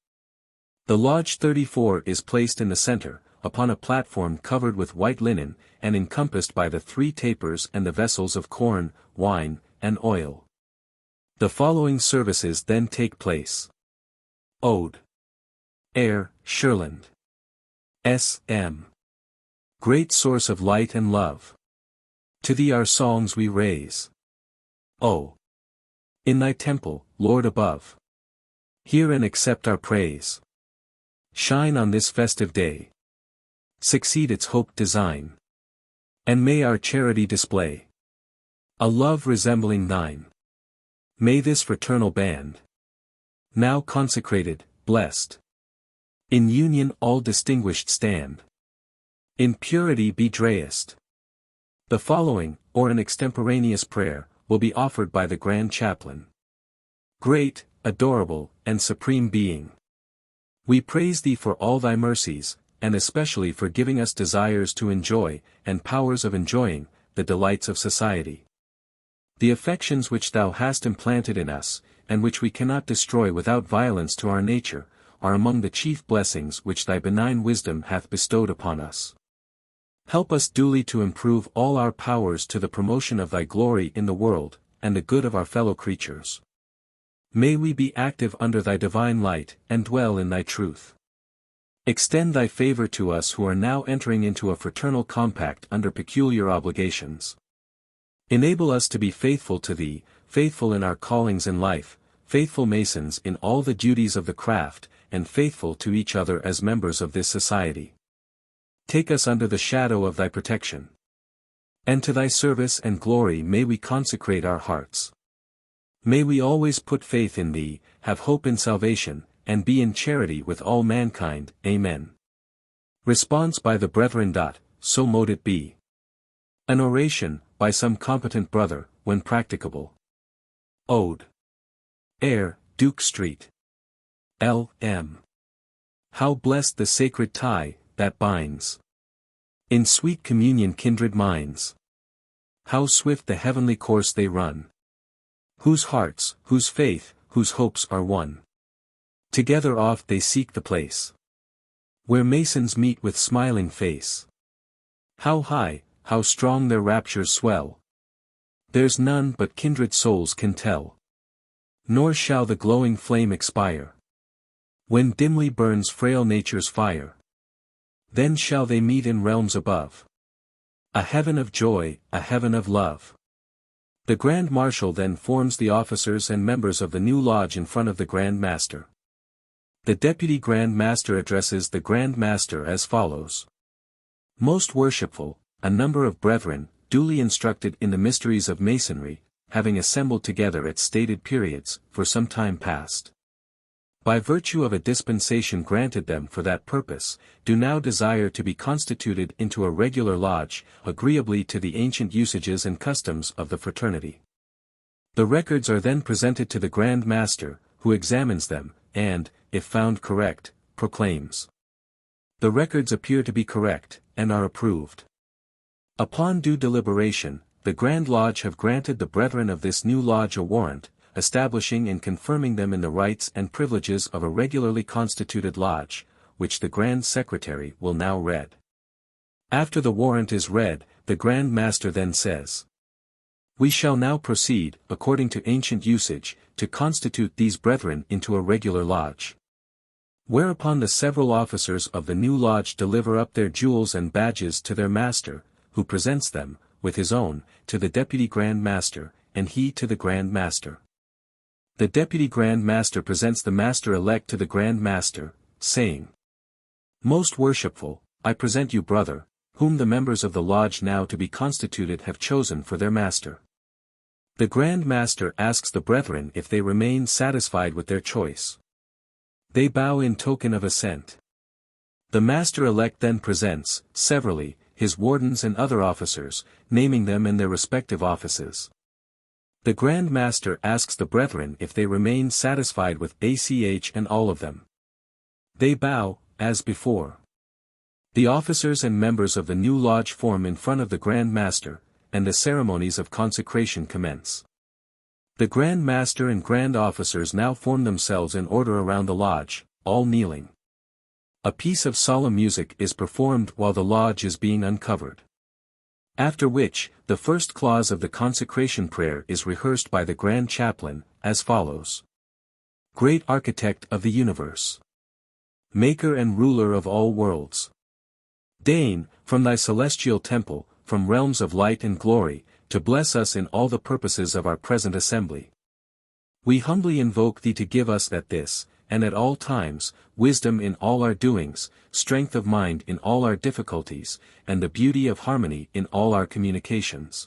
The Lodge 34 is placed in the center, upon a platform covered with white linen, and encompassed by the 3 tapers and the vessels of corn, wine, and oil. The following services then take place. Ode. Air, Sherland. S.M. Great source of light and love. To thee our songs we raise. O. In thy temple, Lord above. Hear and accept our praise. Shine on this festive day. Succeed its hope design. And may our charity display a love resembling thine. May this fraternal band, now consecrated, blessed, in union all distinguished stand. In purity be drayest. The following, or an extemporaneous prayer, will be offered by the Grand Chaplain. Great, adorable, and supreme Being, we praise thee for all thy mercies, and especially for giving us desires to enjoy, and powers of enjoying, the delights of society. The affections which thou hast implanted in us, and which we cannot destroy without violence to our nature, are among the chief blessings which thy benign wisdom hath bestowed upon us. Help us duly to improve all our powers to the promotion of thy glory in the world, and the good of our fellow creatures. May we be active under thy divine light, and dwell in thy truth. Extend thy favor to us who are now entering into a fraternal compact under peculiar obligations. Enable us to be faithful to thee, faithful in our callings in life, faithful Masons in all the duties of the craft, and faithful to each other as members of this society. Take us under the shadow of thy protection. And to thy service and glory may we consecrate our hearts. May we always put faith in thee, have hope in salvation, and be in charity with all mankind. Amen. Response by the Brethren. So mote it be. An oration, by some competent brother, when practicable. Ode. Air, Duke Street. L.M. How blessed the sacred tie, that binds in sweet communion kindred minds. How swift the heavenly course they run, whose hearts, whose faith, whose hopes are one. Together oft they seek the place where Masons meet with smiling face. How high, how strong their raptures swell, there's none but kindred souls can tell. Nor shall the glowing flame expire when dimly burns frail nature's fire. Then shall they meet in realms above, a heaven of joy, a heaven of love. The Grand Marshal then forms the officers and members of the new lodge in front of the Grand Master. The Deputy Grand Master addresses the Grand Master as follows. Most worshipful, a number of brethren, duly instructed in the mysteries of Masonry, having assembled together at stated periods, for some time past, by virtue of a dispensation granted them for that purpose, do now desire to be constituted into a regular lodge, agreeably to the ancient usages and customs of the fraternity. The records are then presented to the Grand Master, who examines them, and, if found correct, proclaims. The records appear to be correct, and are approved. Upon due deliberation, the Grand Lodge have granted the brethren of this new lodge a warrant, establishing and confirming them in the rights and privileges of a regularly constituted lodge, which the Grand Secretary will now read. After the warrant is read, the Grand Master then says, We shall now proceed, according to ancient usage, to constitute these brethren into a regular lodge. Whereupon the several officers of the new lodge deliver up their jewels and badges to their master, who presents them, with his own, to the Deputy Grand Master, and he to the Grand Master. The Deputy Grand Master presents the Master-elect to the Grand Master, saying, "Most worshipful, I present you brother, whom the members of the lodge now to be constituted have chosen for their master." The Grand Master asks the brethren if they remain satisfied with their choice. They bow in token of assent. The Master-elect then presents, severally, his wardens and other officers, naming them in their respective offices. The Grand Master asks the brethren if they remain satisfied with ACH and all of them. They bow, as before. The officers and members of the new lodge form in front of the Grand Master, and the ceremonies of consecration commence. The Grand Master and Grand Officers now form themselves in order around the lodge, all kneeling. A piece of solemn music is performed while the lodge is being uncovered. After which, the first clause of the consecration prayer is rehearsed by the Grand Chaplain, as follows. Great Architect of the Universe, Maker and Ruler of all worlds, deign, from thy celestial temple, from realms of light and glory, to bless us in all the purposes of our present assembly. We humbly invoke thee to give us at this, and at all times, wisdom in all our doings, strength of mind in all our difficulties, and the beauty of harmony in all our communications.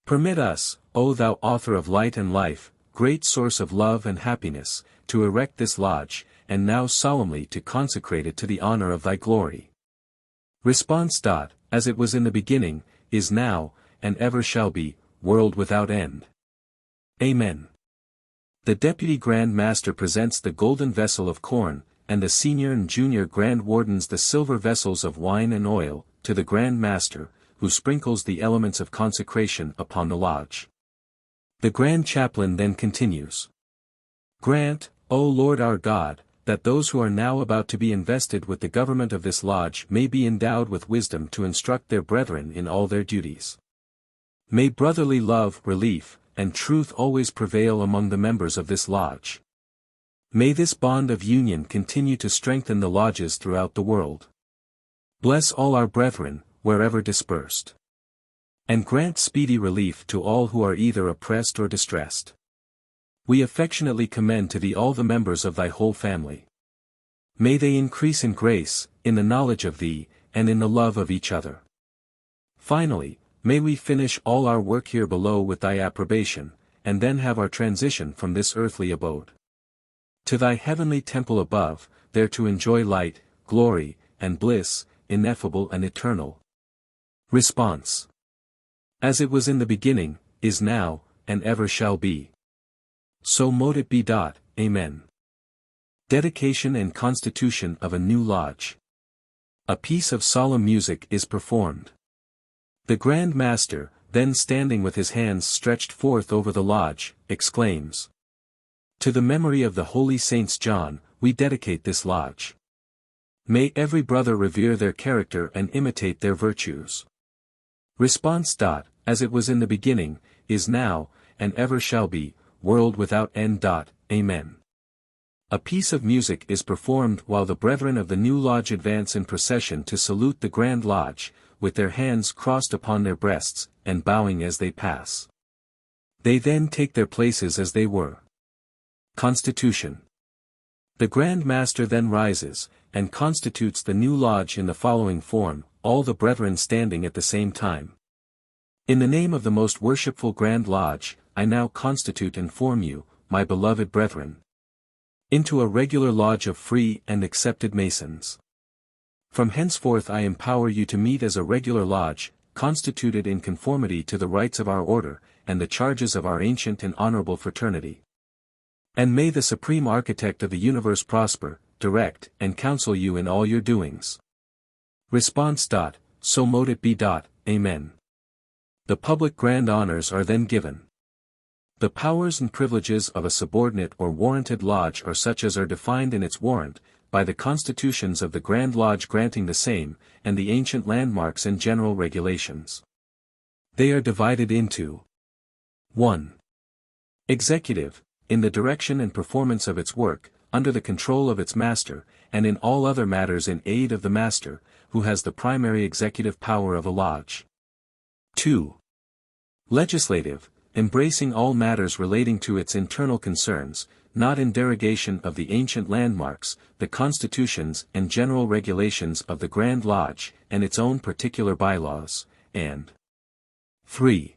Permit us, O thou author of light and life, great source of love and happiness, to erect this lodge, and now solemnly to consecrate it to the honor of thy glory. Response. As it was in the beginning, is now, and ever shall be, world without end. Amen. The Deputy Grand Master presents the golden vessel of corn, and the Senior and Junior Grand Wardens the silver vessels of wine and oil, to the Grand Master, who sprinkles the elements of consecration upon the lodge. The Grand Chaplain then continues. Grant, O Lord our God, that those who are now about to be invested with the government of this lodge may be endowed with wisdom to instruct their brethren in all their duties. May brotherly love, relief, and truth always prevail among the members of this lodge. May this bond of union continue to strengthen the lodges throughout the world. Bless all our brethren, wherever dispersed. And grant speedy relief to all who are either oppressed or distressed. We affectionately commend to thee all the members of thy whole family. May they increase in grace, in the knowledge of thee, and in the love of each other. Finally, may we finish all our work here below with thy approbation, and then have our transition from this earthly abode to thy heavenly temple above, there to enjoy light, glory, and bliss, ineffable and eternal. Response. As it was in the beginning, is now, and ever shall be. So mote it be. Amen. Dedication and constitution of a new lodge. A piece of solemn music is performed. The Grand Master, then standing with his hands stretched forth over the lodge, exclaims. To the memory of the holy saints John, we dedicate this lodge. May every brother revere their character and imitate their virtues. Response. As it was in the beginning, is now, and ever shall be, world without end. Amen. A piece of music is performed while the brethren of the new lodge advance in procession to salute the Grand Lodge, with their hands crossed upon their breasts, and bowing as they pass. They then take their places as they were. Constitution. The Grand Master then rises, and constitutes the new lodge in the following form, all the brethren standing at the same time. In the name of the most worshipful Grand Lodge, I now constitute and form you, my beloved brethren, into a regular lodge of free and accepted Masons. From henceforth I empower you to meet as a regular lodge, constituted in conformity to the rites of our order, and the charges of our ancient and honorable fraternity. And may the Supreme Architect of the universe prosper, direct, and counsel you in all your doings. Response. So mote it be. Amen. The public grand honors are then given. The powers and privileges of a subordinate or warranted lodge are such as are defined in its warrant, by the constitutions of the Grand Lodge granting the same, and the ancient landmarks and general regulations. They are divided into 1. Executive, in the direction and performance of its work, under the control of its master, and in all other matters in aid of the master, who has the primary executive power of a lodge. 2. Legislative, embracing all matters relating to its internal concerns, not in derogation of the ancient landmarks, the constitutions and general regulations of the Grand Lodge, and its own particular bylaws, and 3.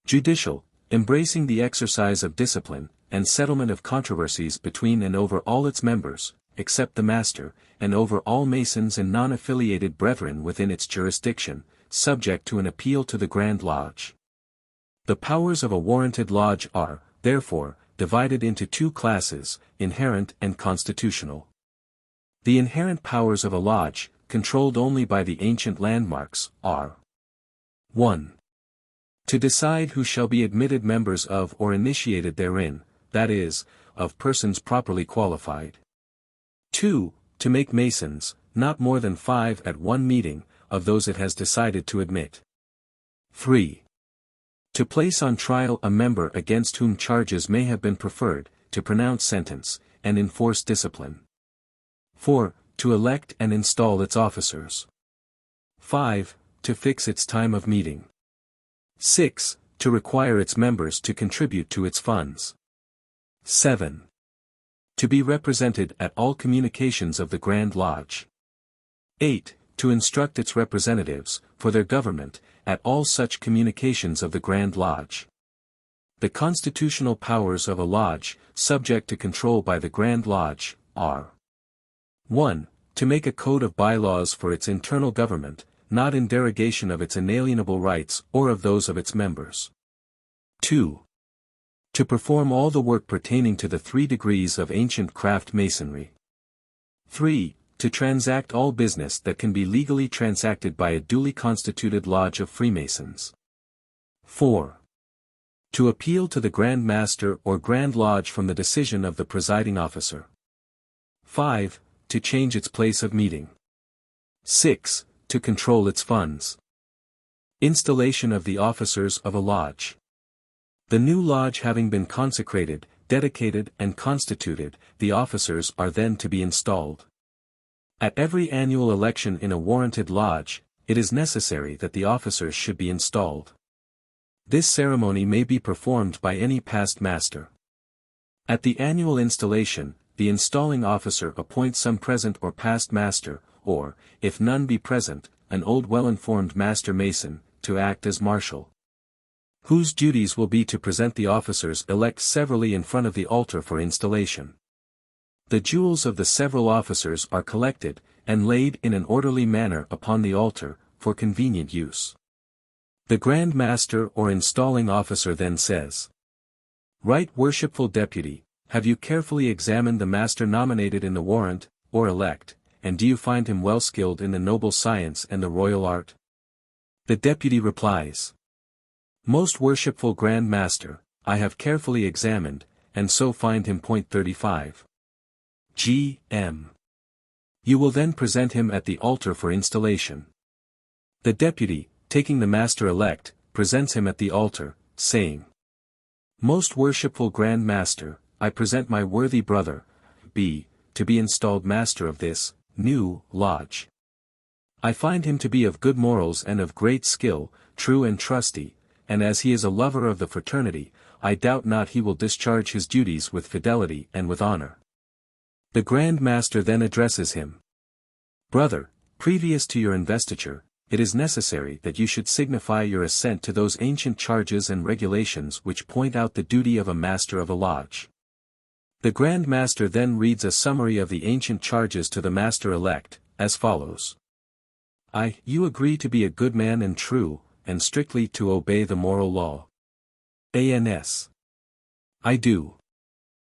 Judicial, embracing the exercise of discipline, and settlement of controversies between and over all its members, except the master, and over all Masons and non-affiliated brethren within its jurisdiction, subject to an appeal to the Grand Lodge. The powers of a warranted lodge are, therefore, divided into two classes, inherent and constitutional. The inherent powers of a lodge, controlled only by the ancient landmarks, are 1. To decide who shall be admitted members of or initiated therein, that is, of persons properly qualified. 2. To make Masons, not more than 5 at one meeting, of those it has decided to admit. 3. To place on trial a member against whom charges may have been preferred, to pronounce sentence, and enforce discipline. 4. To elect and install its officers. 5. To fix its time of meeting. 6. To require its members to contribute to its funds. 7. To be represented at all communications of the Grand Lodge. 8. To instruct its representatives, for their government, at all such communications of the Grand Lodge. The constitutional powers of a lodge, subject to control by the Grand Lodge, are 1. To make a code of bylaws for its internal government, not in derogation of its inalienable rights or of those of its members. 2. To perform all the work pertaining to the 3 degrees of ancient craft masonry. 3. To transact all business that can be legally transacted by a duly constituted lodge of Freemasons. 4. To appeal to the Grand Master or Grand Lodge from the decision of the presiding officer. 5. To change its place of meeting. 6. To control its funds. Installation of the officers of a lodge. The new lodge having been consecrated, dedicated and constituted, the officers are then to be installed. At every annual election in a warranted lodge, it is necessary that the officers should be installed. This ceremony may be performed by any past master. At the annual installation, the installing officer appoints some present or past master, or, if none be present, an old well-informed master mason, to act as marshal, whose duties will be to present the officers elect severally in front of the altar for installation. The jewels of the several officers are collected, and laid in an orderly manner upon the altar, for convenient use. The Grand Master or installing officer then says, Right Worshipful Deputy, have you carefully examined the master nominated in the warrant, or elect, and do you find him well skilled in the noble science and the royal art? The deputy replies, Most worshipful Grand Master, I have carefully examined, and so find him. 35. G.M. You will then present him at the altar for installation. The deputy, taking the master-elect, presents him at the altar, saying, Most worshipful Grand Master, I present my worthy brother, B., to be installed master of this new lodge. I find him to be of good morals and of great skill, true and trusty, and as he is a lover of the fraternity, I doubt not he will discharge his duties with fidelity and with honor. The Grand Master then addresses him. Brother, previous to your investiture, it is necessary that you should signify your assent to those ancient charges and regulations which point out the duty of a master of a lodge. The Grand Master then reads a summary of the ancient charges to the master-elect, as follows. You agree to be a good man and true, and strictly to obey the moral law. ANS. I do.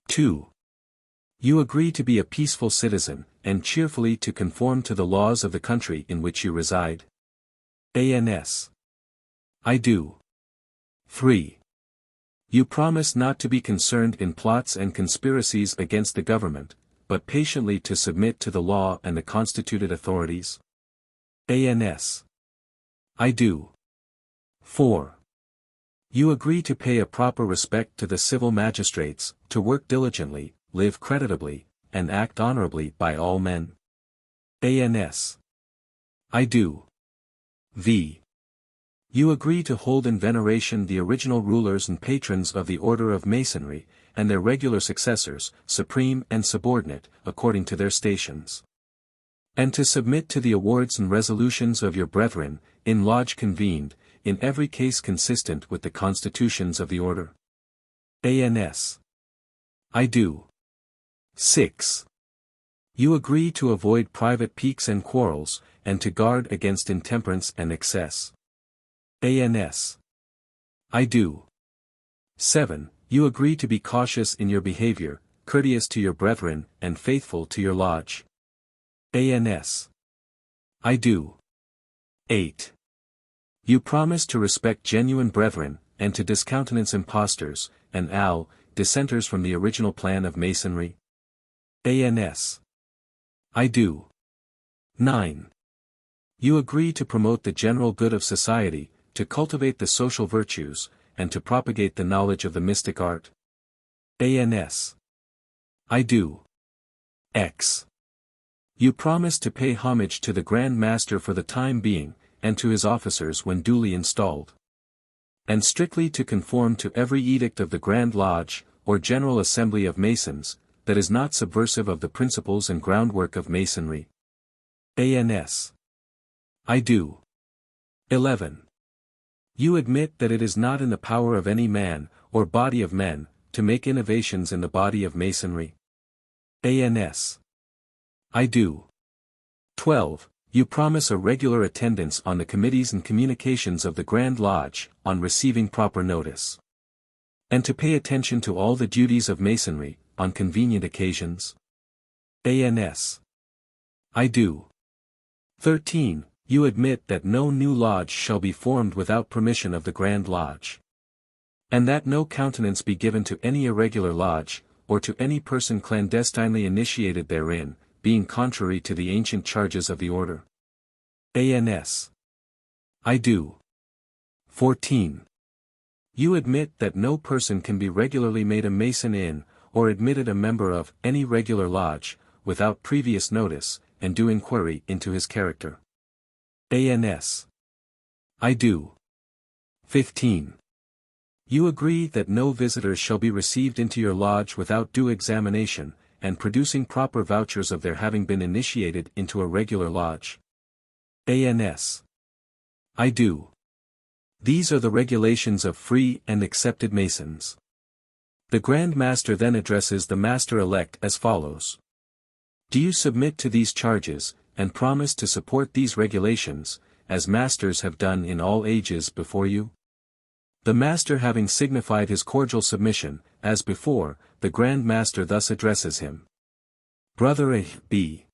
2. You agree to be a peaceful citizen, and cheerfully to conform to the laws of the country in which you reside. ANS. I do. 3. You promise not to be concerned in plots and conspiracies against the government, but patiently to submit to the law and the constituted authorities. ANS. I do. 4. You agree to pay a proper respect to the civil magistrates, to work diligently, live creditably, and act honorably by all men. ANS. I do. V. You agree to hold in veneration the original rulers and patrons of the Order of Masonry, and their regular successors, supreme and subordinate, according to their stations. And to submit to the awards and resolutions of your brethren, in lodge convened, in every case consistent with the constitutions of the order. ANS. I do. 6. You agree to avoid private piques and quarrels, and to guard against intemperance and excess. ANS. I do. 7. You agree to be cautious in your behavior, courteous to your brethren, and faithful to your lodge. ANS. I do. 8. You promise to respect genuine brethren, and to discountenance impostors, and dissenters from the original plan of Masonry. ANS. I do. 9. You agree to promote the general good of society, to cultivate the social virtues, and to propagate the knowledge of the mystic art. ANS. I do. X. You promise to pay homage to the Grand Master for the time being, and to his officers when duly installed. And strictly to conform to every edict of the Grand Lodge, or General Assembly of Masons, that is not subversive of the principles and groundwork of Masonry. ANS. I do. 11. You admit that it is not in the power of any man, or body of men, to make innovations in the body of Masonry. ANS. I do. 12. You promise a regular attendance on the committees and communications of the Grand Lodge, on receiving proper notice. And to pay attention to all the duties of Masonry, on convenient occasions. ANS. I do. 13. You admit that no new lodge shall be formed without permission of the Grand Lodge. And that no countenance be given to any irregular lodge, or to any person clandestinely initiated therein, being contrary to the ancient charges of the order. ANS. I do. 14. You admit that no person can be regularly made a Mason in, or admitted a member of, any regular lodge, without previous notice, and due inquiry into his character. ANS. I do. 15. You agree that no visitors shall be received into your lodge without due examination, and producing proper vouchers of their having been initiated into a regular lodge. ANS. I do. These are the regulations of free and accepted Masons. The Grand Master then addresses the Master-elect as follows. Do you submit to these charges, and promise to support these regulations, as Masters have done in all ages before you? The Master having signified his cordial submission, as before, the Grand Master thus addresses him. Brother A. B.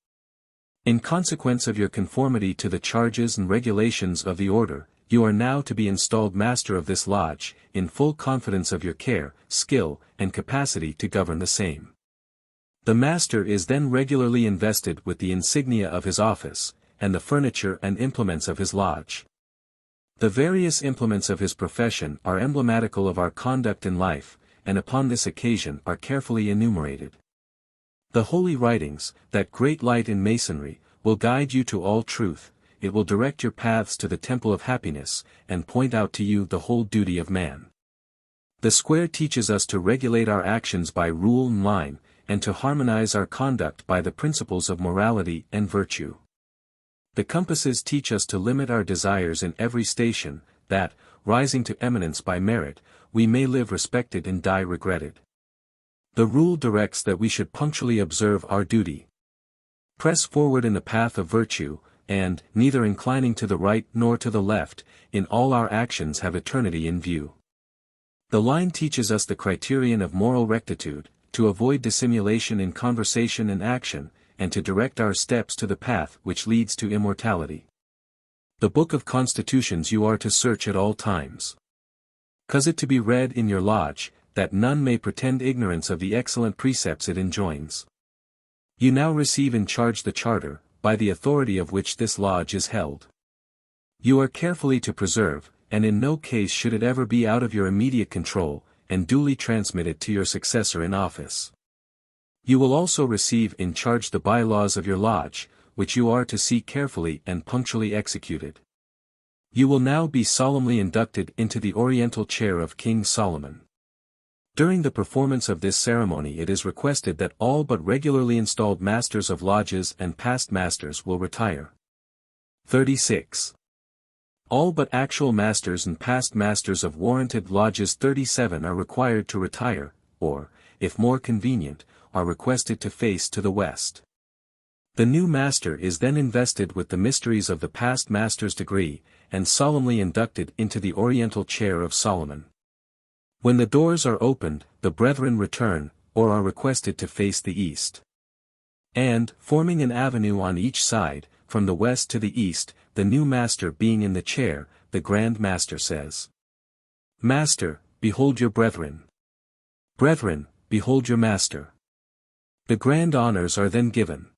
In consequence of your conformity to the charges and regulations of the order, you are now to be installed Master of this lodge, in full confidence of your care, skill, and capacity to govern the same. The Master is then regularly invested with the insignia of his office, and the furniture and implements of his lodge. The various implements of his profession are emblematical of our conduct in life, and upon this occasion are carefully enumerated. The holy writings, that great light in Masonry, will guide you to all truth, it will direct your paths to the temple of happiness, and point out to you the whole duty of man. The square teaches us to regulate our actions by rule and line, and to harmonize our conduct by the principles of morality and virtue. The compasses teach us to limit our desires in every station, that, rising to eminence by merit, we may live respected and die regretted. The rule directs that we should punctually observe our duty. Press forward in the path of virtue, and, neither inclining to the right nor to the left, in all our actions have eternity in view. The line teaches us the criterion of moral rectitude, to avoid dissimulation in conversation and action, and to direct our steps to the path which leads to immortality. The Book of Constitutions you are to search at all times. Cause it to be read in your lodge, that none may pretend ignorance of the excellent precepts it enjoins. You now receive in charge the charter, by the authority of which this lodge is held. You are carefully to preserve, and in no case should it ever be out of your immediate control, and duly transmitted to your successor in office. You will also receive in charge the bylaws of your lodge, which you are to see carefully and punctually executed. You will now be solemnly inducted into the Oriental Chair of King Solomon. During the performance of this ceremony it is requested that all but regularly installed masters of lodges and past masters will retire. 36. All but actual masters and past masters of warranted lodges 37 are required to retire, or, if more convenient, are requested to face to the west. The new master is then invested with the mysteries of the past master's degree, and solemnly inducted into the Oriental Chair of Solomon. When the doors are opened, the brethren return, or are requested to face the east. And, forming an avenue on each side, from the west to the east, the new master being in the chair, the Grand Master says, "Master, behold your brethren. Brethren, behold your master." The grand honors are then given.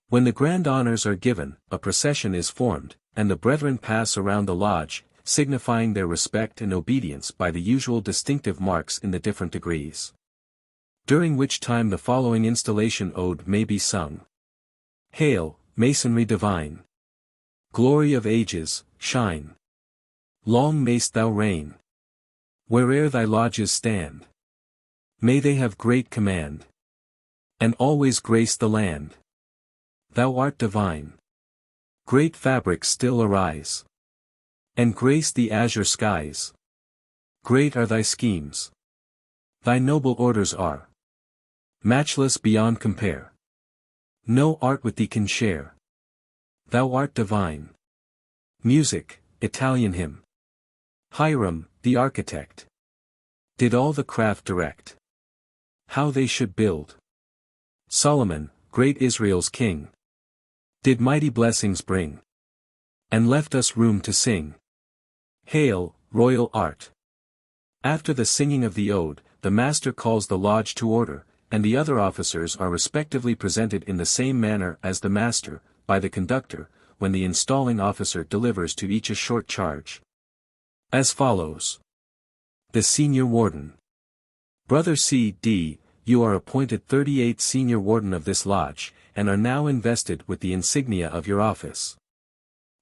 When the grand honors are given, a procession is formed, and the brethren pass around the lodge, signifying their respect and obedience by the usual distinctive marks in the different degrees. During which time the following installation ode may be sung. Hail, Masonry divine! Glory of ages, shine! Long mayst thou reign! Where'er thy lodges stand, may they have great command, and always grace the land. Thou art divine. Great fabrics still arise, and grace the azure skies. Great are thy schemes. Thy noble orders are matchless beyond compare. No art with thee can share. Thou art divine. Music, Italian hymn. Hiram, the architect, did all the craft direct. How they should build. Solomon, great Israel's king, did mighty blessings bring, and left us room to sing. Hail, royal art! After the singing of the ode, the master calls the lodge to order, and the other officers are respectively presented in the same manner as the master, by the conductor, when the installing officer delivers to each a short charge. As follows. The Senior Warden. Brother C.D., you are appointed 38th Senior Warden of this lodge, and are now invested with the insignia of your office.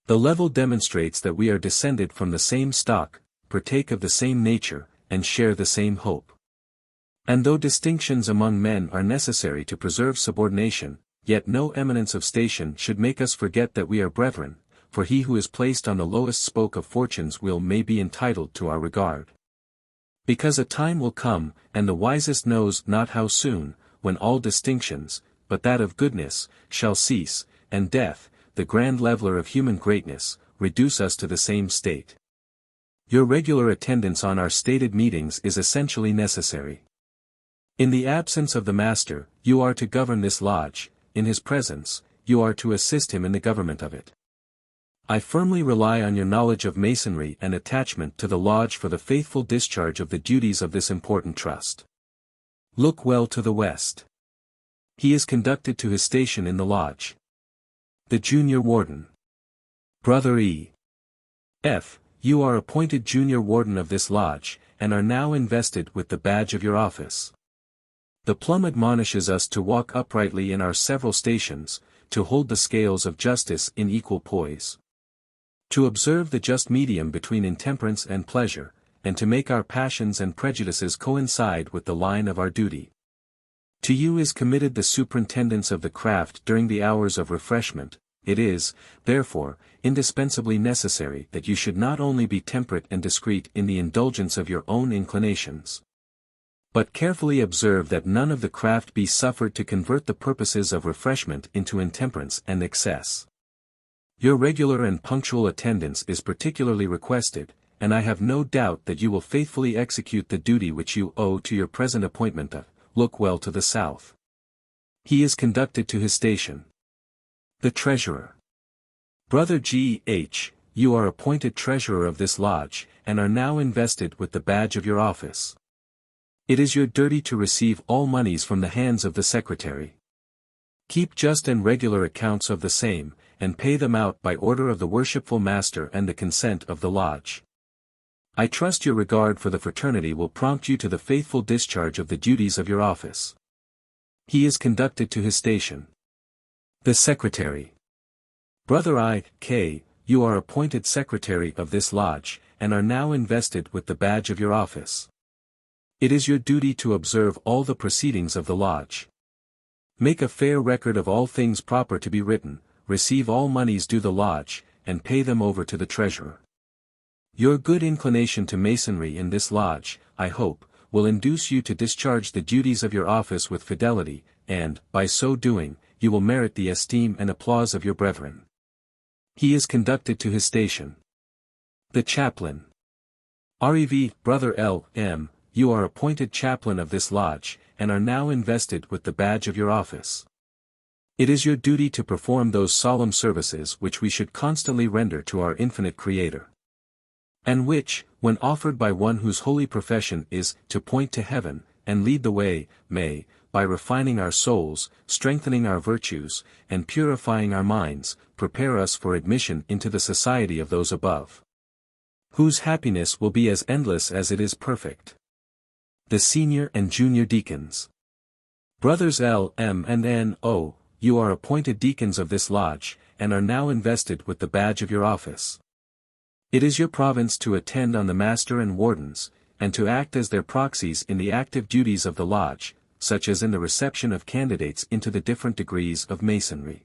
The level demonstrates that we are descended from the same stock, partake of the same nature, and share the same hope. And though distinctions among men are necessary to preserve subordination, yet no eminence of station should make us forget that we are brethren, for he who is placed on the lowest spoke of fortune's wheel may be entitled to our regard. Because a time will come, and the wisest knows not how soon, when all distinctions, but that of goodness, shall cease, and death, the grand leveler of human greatness, reduce us to the same state. Your regular attendance on our stated meetings is essentially necessary. In the absence of the master, you are to govern this lodge, in his presence, you are to assist him in the government of it. I firmly rely on your knowledge of Masonry and attachment to the lodge for the faithful discharge of the duties of this important trust. Look well to the west. He is conducted to his station in the lodge. The Junior Warden. Brother E. F., you are appointed Junior Warden of this lodge, and are now invested with the badge of your office. The plum admonishes us to walk uprightly in our several stations, to hold the scales of justice in equal poise, to observe the just medium between intemperance and pleasure, and to make our passions and prejudices coincide with the line of our duty. To you is committed the superintendence of the craft during the hours of refreshment. It is, therefore, indispensably necessary that you should not only be temperate and discreet in the indulgence of your own inclinations, but carefully observe that none of the craft be suffered to convert the purposes of refreshment into intemperance and excess. Your regular and punctual attendance is particularly requested, and I have no doubt that you will faithfully execute the duty which you owe to your present appointment of, look well to the south. He is conducted to his station. The Treasurer. Brother G. H., you are appointed Treasurer of this lodge, and are now invested with the badge of your office. It is your duty to receive all monies from the hands of the Secretary. Keep just and regular accounts of the same, and pay them out by order of the worshipful Master and the consent of the lodge. I trust your regard for the fraternity will prompt you to the faithful discharge of the duties of your office. He is conducted to his station. The Secretary. Brother I.K., you are appointed Secretary of this lodge, and are now invested with the badge of your office. It is your duty to observe all the proceedings of the lodge. Make a fair record of all things proper to be written, receive all monies due the lodge, and pay them over to the treasurer. Your good inclination to Masonry in this lodge, I hope, will induce you to discharge the duties of your office with fidelity, and, by so doing, you will merit the esteem and applause of your brethren. He is conducted to his station. The Chaplain. Rev. Brother L.M., you are appointed Chaplain of this lodge, and are now invested with the badge of your office. It is your duty to perform those solemn services which we should constantly render to our infinite Creator, and which, when offered by one whose holy profession is to point to heaven, and lead the way, may, by refining our souls, strengthening our virtues, and purifying our minds, prepare us for admission into the society of those above, whose happiness will be as endless as it is perfect. The Senior and Junior Deacons. Brothers L, M and N, O, you are appointed deacons of this lodge, and are now invested with the badge of your office. It is your province to attend on the master and wardens, and to act as their proxies in the active duties of the lodge, such as in the reception of candidates into the different degrees of Masonry,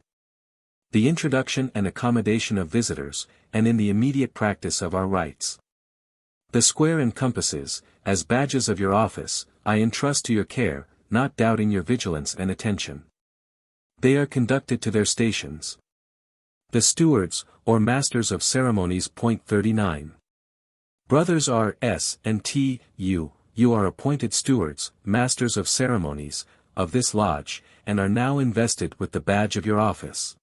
the introduction and accommodation of visitors, and in the immediate practice of our rites. The square and compasses, as badges of your office, I entrust to your care, not doubting your vigilance and attention. They are conducted to their stations. The Stewards, or Masters of Ceremonies. Point 39. Brothers R. S. and T. U., you are appointed Stewards, Masters of Ceremonies, of this lodge, and are now invested with the badge of your office.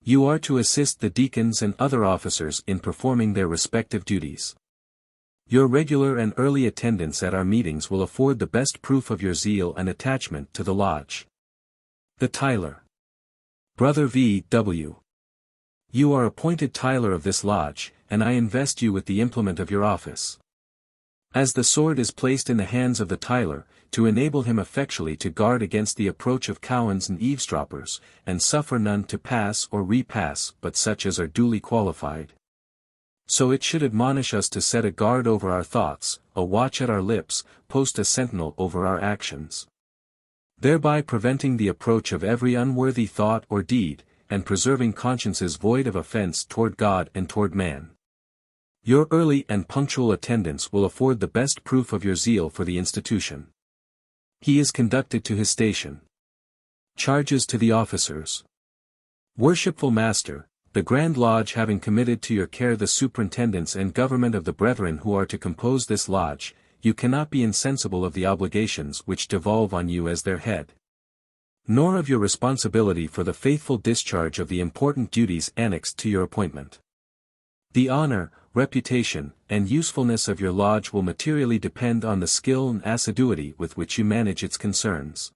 You are to assist the deacons and other officers in performing their respective duties. Your regular and early attendance at our meetings will afford the best proof of your zeal and attachment to the lodge. The Tyler. Brother V. W. You are appointed Tyler of this lodge, and I invest you with the implement of your office. As the sword is placed in the hands of the Tyler, to enable him effectually to guard against the approach of cowans and eavesdroppers, and suffer none to pass or repass but such as are duly qualified, so it should admonish us to set a guard over our thoughts, a watch at our lips, post a sentinel over our actions, thereby preventing the approach of every unworthy thought or deed, and preserving consciences void of offense toward God and toward man. Your early and punctual attendance will afford the best proof of your zeal for the institution. He is conducted to his station. Charges to the officers. Worshipful Master, the Grand Lodge having committed to your care the superintendence and government of the brethren who are to compose this lodge, you cannot be insensible of the obligations which devolve on you as their head, nor of your responsibility for the faithful discharge of the important duties annexed to your appointment. The honor, reputation, and usefulness of your lodge will materially depend on the skill and assiduity with which you manage its concerns,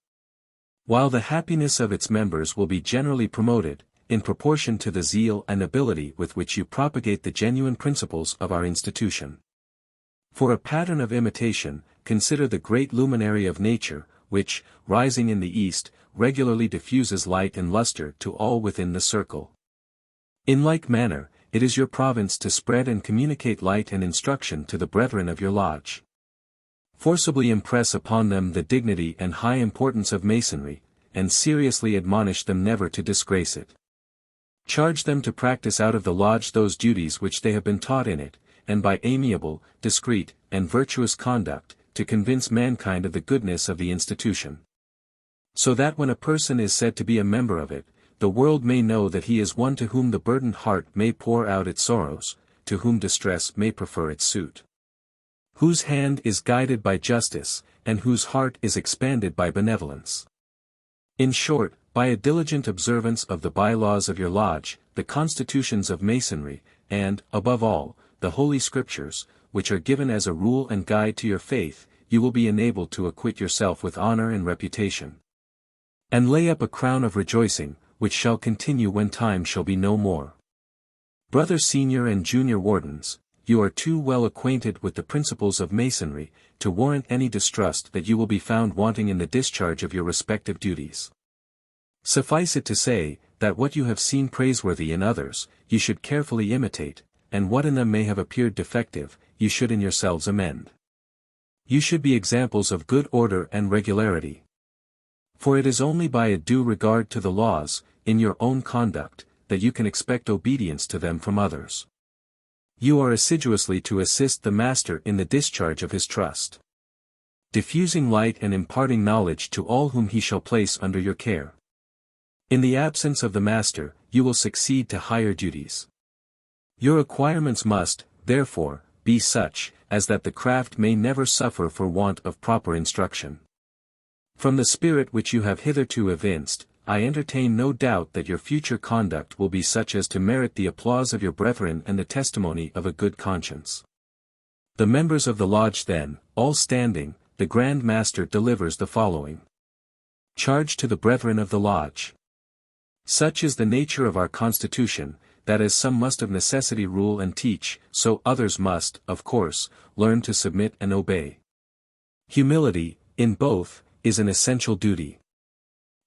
while the happiness of its members will be generally promoted, in proportion to the zeal and ability with which you propagate the genuine principles of our institution. For a pattern of imitation, consider the great luminary of nature, which, rising in the east, regularly diffuses light and luster to all within the circle. In like manner, it is your province to spread and communicate light and instruction to the brethren of your lodge. Forcibly impress upon them the dignity and high importance of Masonry, and seriously admonish them never to disgrace it. Charge them to practice out of the lodge those duties which they have been taught in it, and by amiable, discreet, and virtuous conduct, to convince mankind of the goodness of the institution, so that when a person is said to be a member of it, the world may know that he is one to whom the burdened heart may pour out its sorrows, to whom distress may prefer its suit, whose hand is guided by justice, and whose heart is expanded by benevolence. In short, by a diligent observance of the bylaws of your lodge, the constitutions of Masonry, and, above all, the Holy Scriptures, which are given as a rule and guide to your faith, you will be enabled to acquit yourself with honor and reputation, and lay up a crown of rejoicing, which shall continue when time shall be no more. Brother Senior and Junior Wardens, you are too well acquainted with the principles of Masonry, to warrant any distrust that you will be found wanting in the discharge of your respective duties. Suffice it to say, that what you have seen praiseworthy in others, you should carefully imitate, and what in them may have appeared defective, you should in yourselves amend. You should be examples of good order and regularity. For it is only by a due regard to the laws, in your own conduct, that you can expect obedience to them from others. You are assiduously to assist the Master in the discharge of his trust, diffusing light and imparting knowledge to all whom he shall place under your care. In the absence of the Master, you will succeed to higher duties. Your acquirements must, therefore, be such, as that the craft may never suffer for want of proper instruction. From the spirit which you have hitherto evinced, I entertain no doubt that your future conduct will be such as to merit the applause of your brethren and the testimony of a good conscience. The members of the lodge then, all standing, the Grand Master delivers the following charge to the brethren of the lodge. Such is the nature of our constitution, that as some must of necessity rule and teach, so others must, of course, learn to submit and obey. Humility, in both, is an essential duty.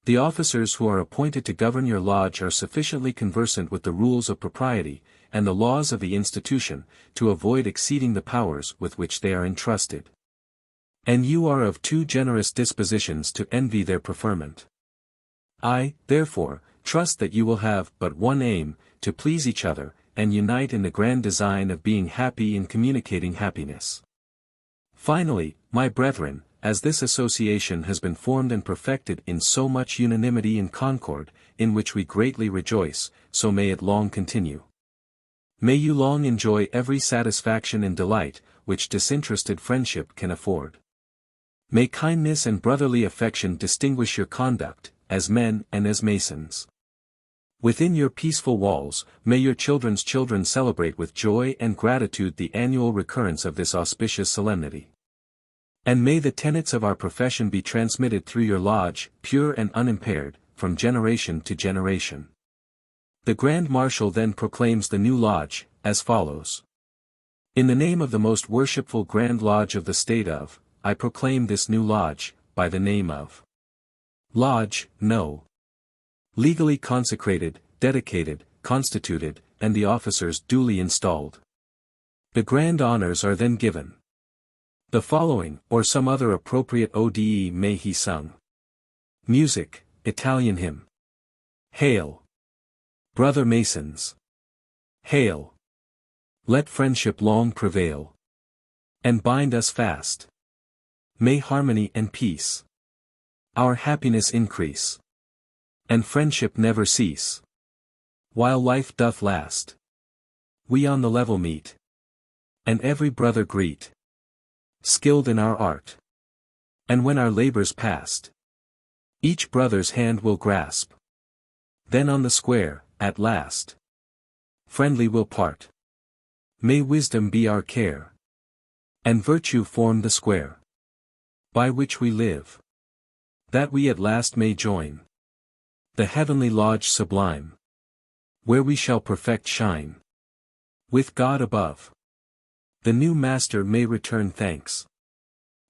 The officers who are appointed to govern your lodge are sufficiently conversant with the rules of propriety, and the laws of the institution, to avoid exceeding the powers with which they are entrusted. And you are of too generous dispositions to envy their preferment. I, therefore, trust that you will have but one aim, to please each other, and unite in the grand design of being happy in communicating happiness. Finally, my brethren, as this association has been formed and perfected in so much unanimity and concord, in which we greatly rejoice, so may it long continue. May you long enjoy every satisfaction and delight, which disinterested friendship can afford. May kindness and brotherly affection distinguish your conduct, as men and as Masons. Within your peaceful walls, may your children's children celebrate with joy and gratitude the annual recurrence of this auspicious solemnity. And may the tenets of our profession be transmitted through your lodge, pure and unimpaired, from generation to generation. The Grand Marshal then proclaims the new lodge, as follows. In the name of the most worshipful Grand Lodge of the State of, I proclaim this new lodge, by the name of Lodge, No. Legally consecrated, dedicated, constituted, and the officers duly installed. The grand honors are then given. The following, or some other appropriate ode may he sung. Music, Italian hymn. Hail! Brother Masons! Hail! Let friendship long prevail, and bind us fast. May harmony and peace, our happiness increase, and friendship never cease, while life doth last. We on the level meet, and every brother greet, skilled in our art. And when our labors past, each brother's hand will grasp. Then on the square, at last, friendly we'll part. May wisdom be our care, and virtue form the square, by which we live, that we at last may join the heavenly lodge sublime, where we shall perfect shine, with God above. The new Master may return thanks.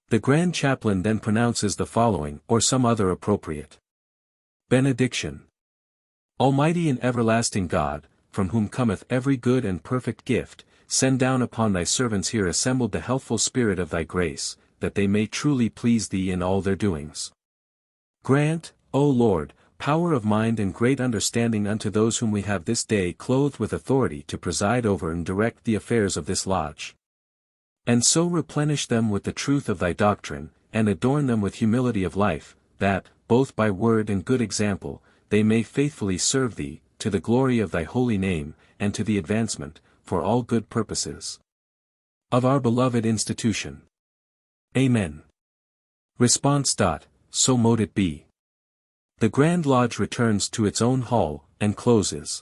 The Grand Chaplain then pronounces the following or some other appropriate benediction. Almighty and everlasting God, from whom cometh every good and perfect gift, send down upon thy servants here assembled the healthful spirit of thy grace, that they may truly please thee in all their doings. Grant, O Lord, power of mind and great understanding unto those whom we have this day clothed with authority to preside over and direct the affairs of this lodge. And so replenish them with the truth of thy doctrine, and adorn them with humility of life, that, both by word and good example, they may faithfully serve thee, to the glory of thy holy name, and to the advancement, for all good purposes, of our beloved institution. Amen. Response. So mote it be. The Grand Lodge returns to its own hall, and closes.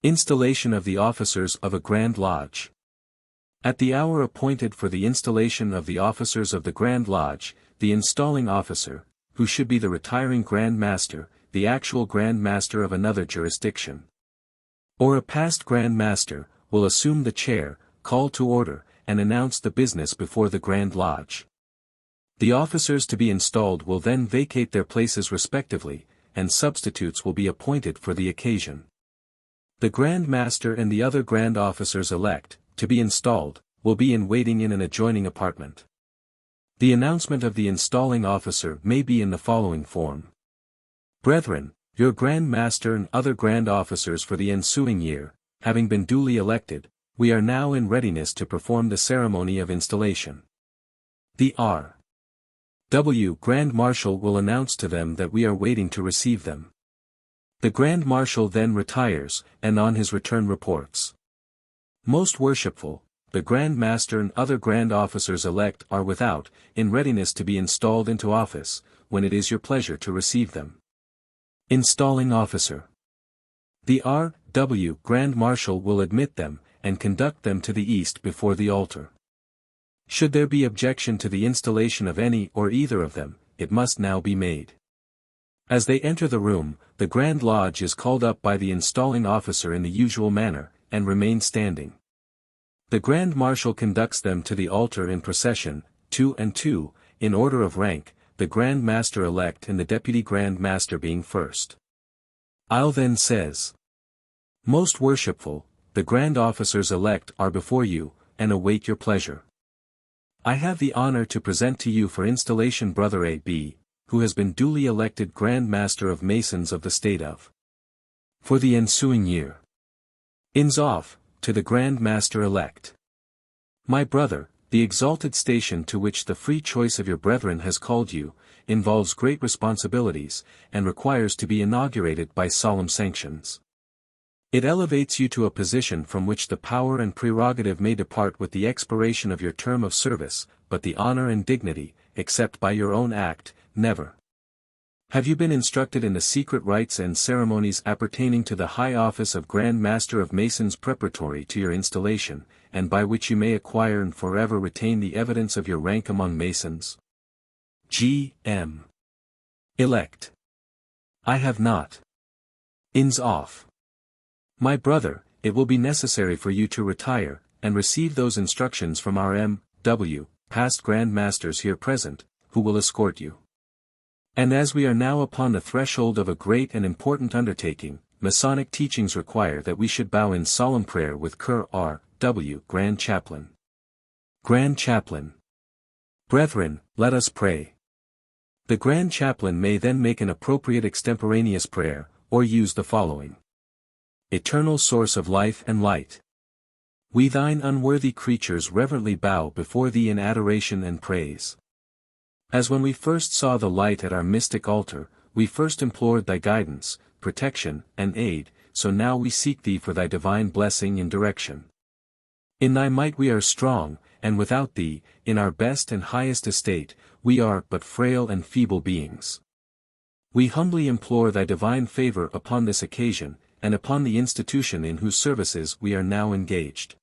Installation of the officers of a Grand Lodge. At the hour appointed for the installation of the officers of the Grand Lodge, the installing officer, who should be the retiring Grand Master, the actual Grand Master of another jurisdiction, or a past Grand Master, will assume the chair, call to order, and announce the business before the Grand Lodge. The officers to be installed will then vacate their places respectively, and substitutes will be appointed for the occasion. The Grand Master and the other Grand Officers-elect, to be installed, will be in waiting in an adjoining apartment. The announcement of the installing officer may be in the following form. Brethren, your Grand Master and other Grand Officers for the ensuing year, having been duly elected, we are now in readiness to perform the ceremony of installation. The R.W. Grand Marshal will announce to them that we are waiting to receive them. The Grand Marshal then retires, and on his return reports. Most worshipful, the Grand Master and other Grand Officers-elect are without, in readiness to be installed into office, when it is your pleasure to receive them. Installing Officer. The R.W. Grand Marshal will admit them, and conduct them to the east before the altar. Should there be objection to the installation of any or either of them, it must now be made. As they enter the room, the Grand Lodge is called up by the installing officer in the usual manner, and remains standing. The Grand Marshal conducts them to the altar in procession, 2 and 2, in order of rank, the Grand Master-elect and the Deputy Grand Master being first. I'll then says, Most worshipful, the Grand Officers-elect are before you, and await your pleasure. I have the honor to present to you for installation Brother A.B., who has been duly elected Grand Master of Masons of the State of. For the ensuing year. Ins off, to the Grand Master-elect. My brother, the exalted station to which the free choice of your brethren has called you, involves great responsibilities, and requires to be inaugurated by solemn sanctions. It elevates you to a position from which the power and prerogative may depart with the expiration of your term of service, but the honor and dignity, except by your own act, never. Have you been instructed in the secret rites and ceremonies appertaining to the high office of Grand Master of Masons preparatory to your installation, and by which you may acquire and forever retain the evidence of your rank among Masons? G.M. Elect. I have not. Ins off. My brother, it will be necessary for you to retire, and receive those instructions from our M.W., past Grand Masters here present, who will escort you. And as we are now upon the threshold of a great and important undertaking, Masonic teachings require that we should bow in solemn prayer with Cur R.W. Grand Chaplain. Grand Chaplain. Brethren, let us pray. The Grand Chaplain may then make an appropriate extemporaneous prayer, or use the following. Eternal Source of life and light. We thine unworthy creatures reverently bow before thee in adoration and praise. As when we first saw the light at our mystic altar, we first implored thy guidance, protection, and aid, so now we seek thee for thy divine blessing and direction. In thy might we are strong, and without thee, in our best and highest estate, we are but frail and feeble beings. We humbly implore thy divine favor upon this occasion, and upon the institution in whose services we are now engaged.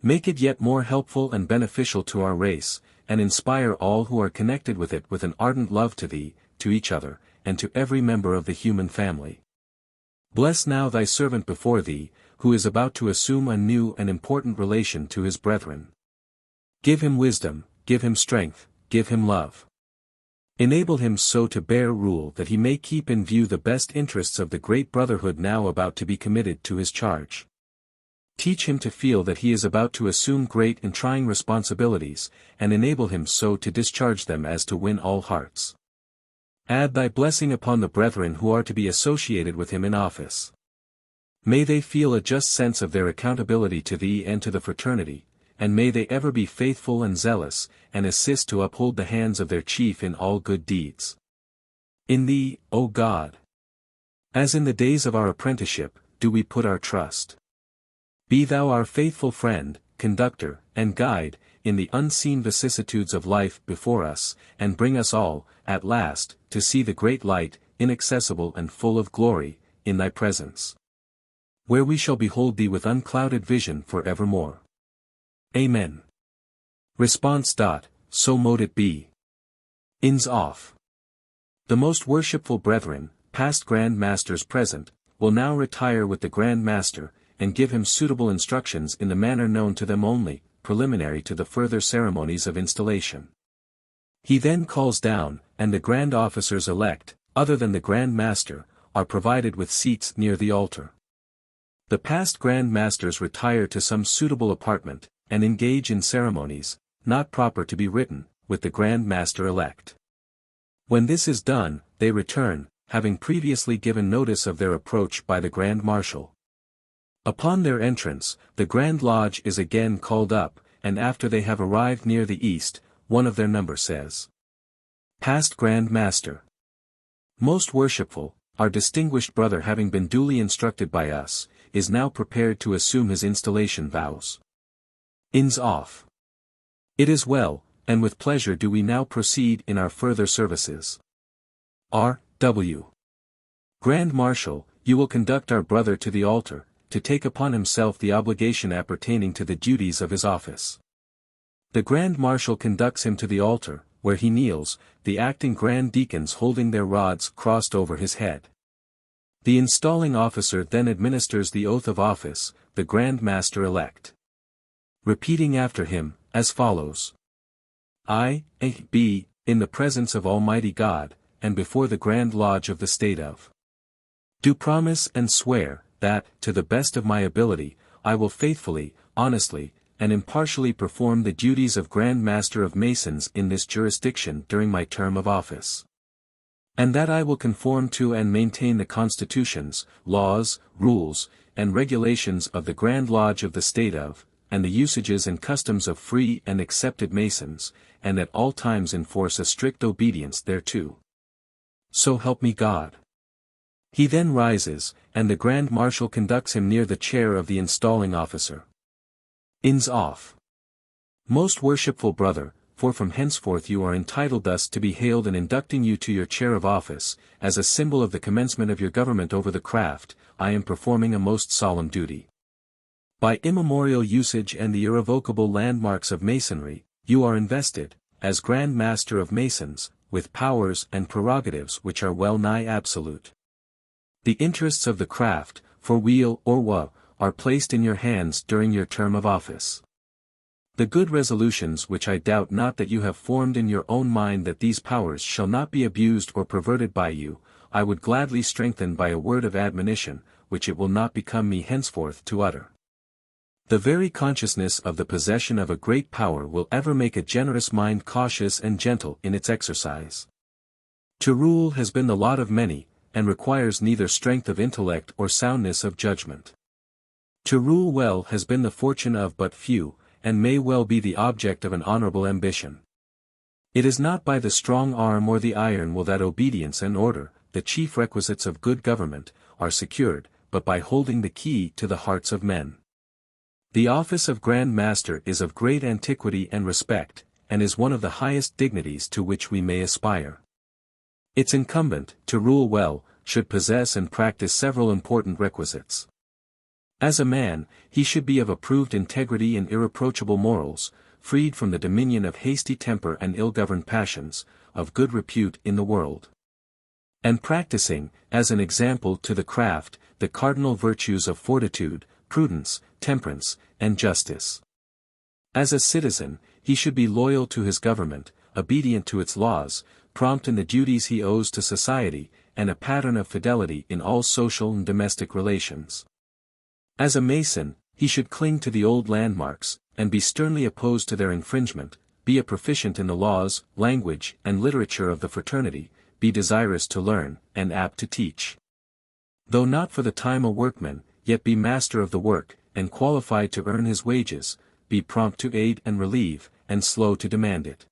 Make it yet more helpful and beneficial to our race, and inspire all who are connected with it with an ardent love to thee, to each other, and to every member of the human family. Bless now thy servant before thee, who is about to assume a new and important relation to his brethren. Give him wisdom, give him strength, give him love. Enable him so to bear rule that he may keep in view the best interests of the great brotherhood now about to be committed to his charge. Teach him to feel that he is about to assume great and trying responsibilities, and enable him so to discharge them as to win all hearts. Add thy blessing upon the brethren who are to be associated with him in office. May they feel a just sense of their accountability to thee and to the fraternity, and may they ever be faithful and zealous, and assist to uphold the hands of their chief in all good deeds. In thee, O God, as in the days of our apprenticeship, do we put our trust. Be thou our faithful friend, conductor, and guide, in the unseen vicissitudes of life before us, and bring us all, at last, to see the great light, inaccessible and full of glory, in thy presence, where we shall behold thee with unclouded vision for evermore. Amen. Response. So mote it be. Ins off. The most worshipful brethren, past Grand Masters present, will now retire with the Grand Master, and give him suitable instructions in the manner known to them only, preliminary to the further ceremonies of installation. He then calls down, and the Grand Officers elect, other than the Grand Master, are provided with seats near the altar. The past Grand Masters retire to some suitable apartment, and engage in ceremonies, not proper to be written, with the Grand Master-elect. When this is done, they return, having previously given notice of their approach by the Grand Marshal. Upon their entrance, the Grand Lodge is again called up, and after they have arrived near the east, one of their number says, "Past Grand Master, most worshipful, our distinguished brother having been duly instructed by us, is now prepared to assume his installation vows. Ins off. It is well, and with pleasure do we now proceed in our further services. R.W. Grand Marshal, you will conduct our brother to the altar, to take upon himself the obligation appertaining to the duties of his office." The Grand Marshal conducts him to the altar, where he kneels, the acting Grand Deacons holding their rods crossed over his head. The installing officer then administers the oath of office, the Grand Master-elect, repeating after him, as follows. I, A.B., in the presence of Almighty God, and before the Grand Lodge of the State of, do promise and swear, that, to the best of my ability, I will faithfully, honestly, and impartially perform the duties of Grand Master of Masons in this jurisdiction during my term of office. And that I will conform to and maintain the constitutions, laws, rules, and regulations of the Grand Lodge of the State of, and the usages and customs of free and accepted Masons, and at all times enforce a strict obedience thereto. So help me God. He then rises, and the Grand Marshal conducts him near the chair of the installing officer. Ins off. Most worshipful brother, for from henceforth you are entitled thus to be hailed and inducting you to your chair of office, as a symbol of the commencement of your government over the craft, I am performing a most solemn duty. By immemorial usage and the irrevocable landmarks of Masonry, you are invested, as Grand Master of Masons, with powers and prerogatives which are well nigh absolute. The interests of the craft, for weal or woe, are placed in your hands during your term of office. The good resolutions which I doubt not that you have formed in your own mind that these powers shall not be abused or perverted by you, I would gladly strengthen by a word of admonition, which it will not become me henceforth to utter. The very consciousness of the possession of a great power will ever make a generous mind cautious and gentle in its exercise. To rule has been the lot of many, and requires neither strength of intellect or soundness of judgment. To rule well has been the fortune of but few, and may well be the object of an honorable ambition. It is not by the strong arm or the iron will that obedience and order, the chief requisites of good government, are secured, but by holding the key to the hearts of men. The office of Grand Master is of great antiquity and respect, and is one of the highest dignities to which we may aspire. Its incumbent, to rule well, should possess and practice several important requisites. As a man, he should be of approved integrity and irreproachable morals, freed from the dominion of hasty temper and ill-governed passions, of good repute in the world, and practicing, as an example to the craft, the cardinal virtues of fortitude, prudence, temperance, and justice. As a citizen, he should be loyal to his government, obedient to its laws, prompt in the duties he owes to society, and a pattern of fidelity in all social and domestic relations. As a Mason, he should cling to the old landmarks, and be sternly opposed to their infringement, be a proficient in the laws, language, and literature of the fraternity, be desirous to learn, and apt to teach. Though not for the time a workman, yet be master of the work, and qualified to earn his wages, be prompt to aid and relieve, and slow to demand it.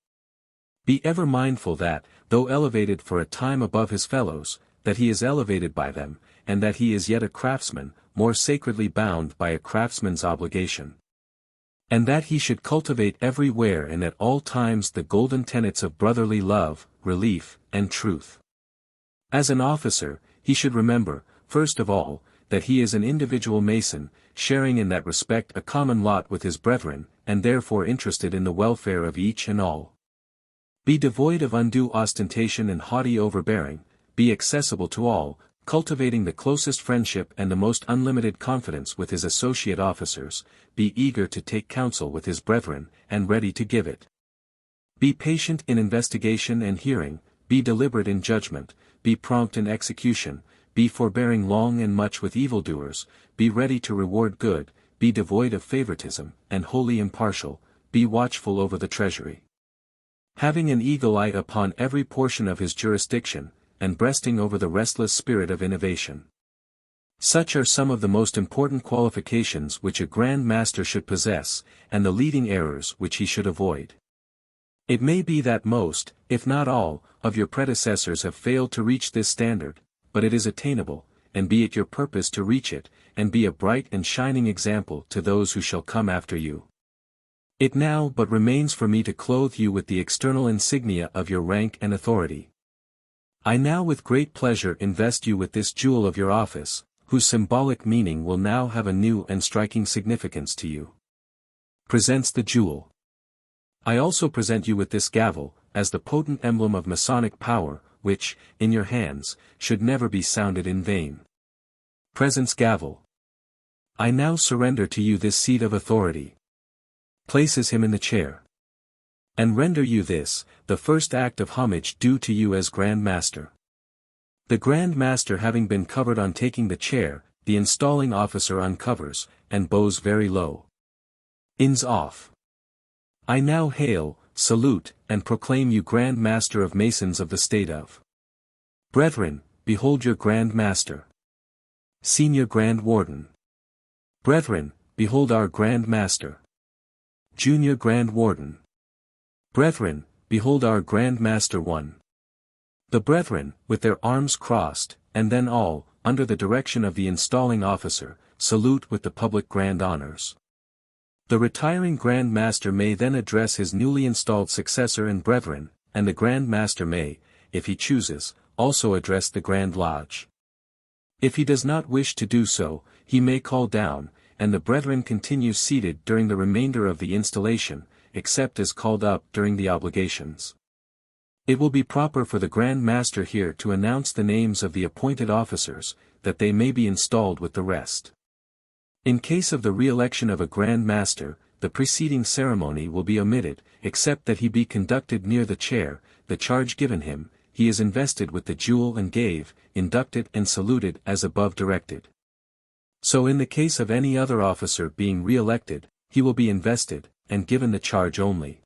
Be ever mindful that, though elevated for a time above his fellows, that he is elevated by them, and that he is yet a craftsman, more sacredly bound by a craftsman's obligation. And that he should cultivate everywhere and at all times the golden tenets of brotherly love, relief, and truth. As an officer, he should remember, first of all, that he is an individual Mason, sharing in that respect a common lot with his brethren, and therefore interested in the welfare of each and all. Be devoid of undue ostentation and haughty overbearing, be accessible to all, cultivating the closest friendship and the most unlimited confidence with his associate officers, be eager to take counsel with his brethren, and ready to give it. Be patient in investigation and hearing, be deliberate in judgment, be prompt in execution, be forbearing long and much with evildoers, be ready to reward good, be devoid of favoritism, and wholly impartial, be watchful over the treasury. Having an eagle eye upon every portion of his jurisdiction, and breasting over the restless spirit of innovation. Such are some of the most important qualifications which a Grand Master should possess, and the leading errors which he should avoid. It may be that most, if not all, of your predecessors have failed to reach this standard, but it is attainable, and be it your purpose to reach it, and be a bright and shining example to those who shall come after you. It now but remains for me to clothe you with the external insignia of your rank and authority. I now with great pleasure invest you with this jewel of your office, whose symbolic meaning will now have a new and striking significance to you. Presents the jewel. I also present you with this gavel, as the potent emblem of Masonic power, which, in your hands, should never be sounded in vain. Presents gavel. I now surrender to you this seat of authority. Places him in the chair. And render you this, the first act of homage due to you as Grand Master. The Grand Master having been covered on taking the chair, the installing officer uncovers, and bows very low. Ins off. I now hail, salute, and proclaim you Grand Master of Masons of the State of. Brethren, behold your Grand Master. Senior Grand Warden. Brethren, behold our Grand Master. Junior Grand Warden. Brethren, behold our Grand Master 1. The brethren, with their arms crossed, and then all, under the direction of the installing officer, salute with the public grand honors. The retiring Grand Master may then address his newly installed successor and brethren, and the Grand Master may, if he chooses, also address the Grand Lodge. If he does not wish to do so, he may call down, and the brethren continue seated during the remainder of the installation, except as called up during the obligations. It will be proper for the Grand Master here to announce the names of the appointed officers, that they may be installed with the rest. In case of the re-election of a Grand Master, the preceding ceremony will be omitted, except that he be conducted near the chair, the charge given him, he is invested with the jewel and gave, inducted and saluted as above directed. So in the case of any other officer being re-elected, he will be invested, and given the charge only.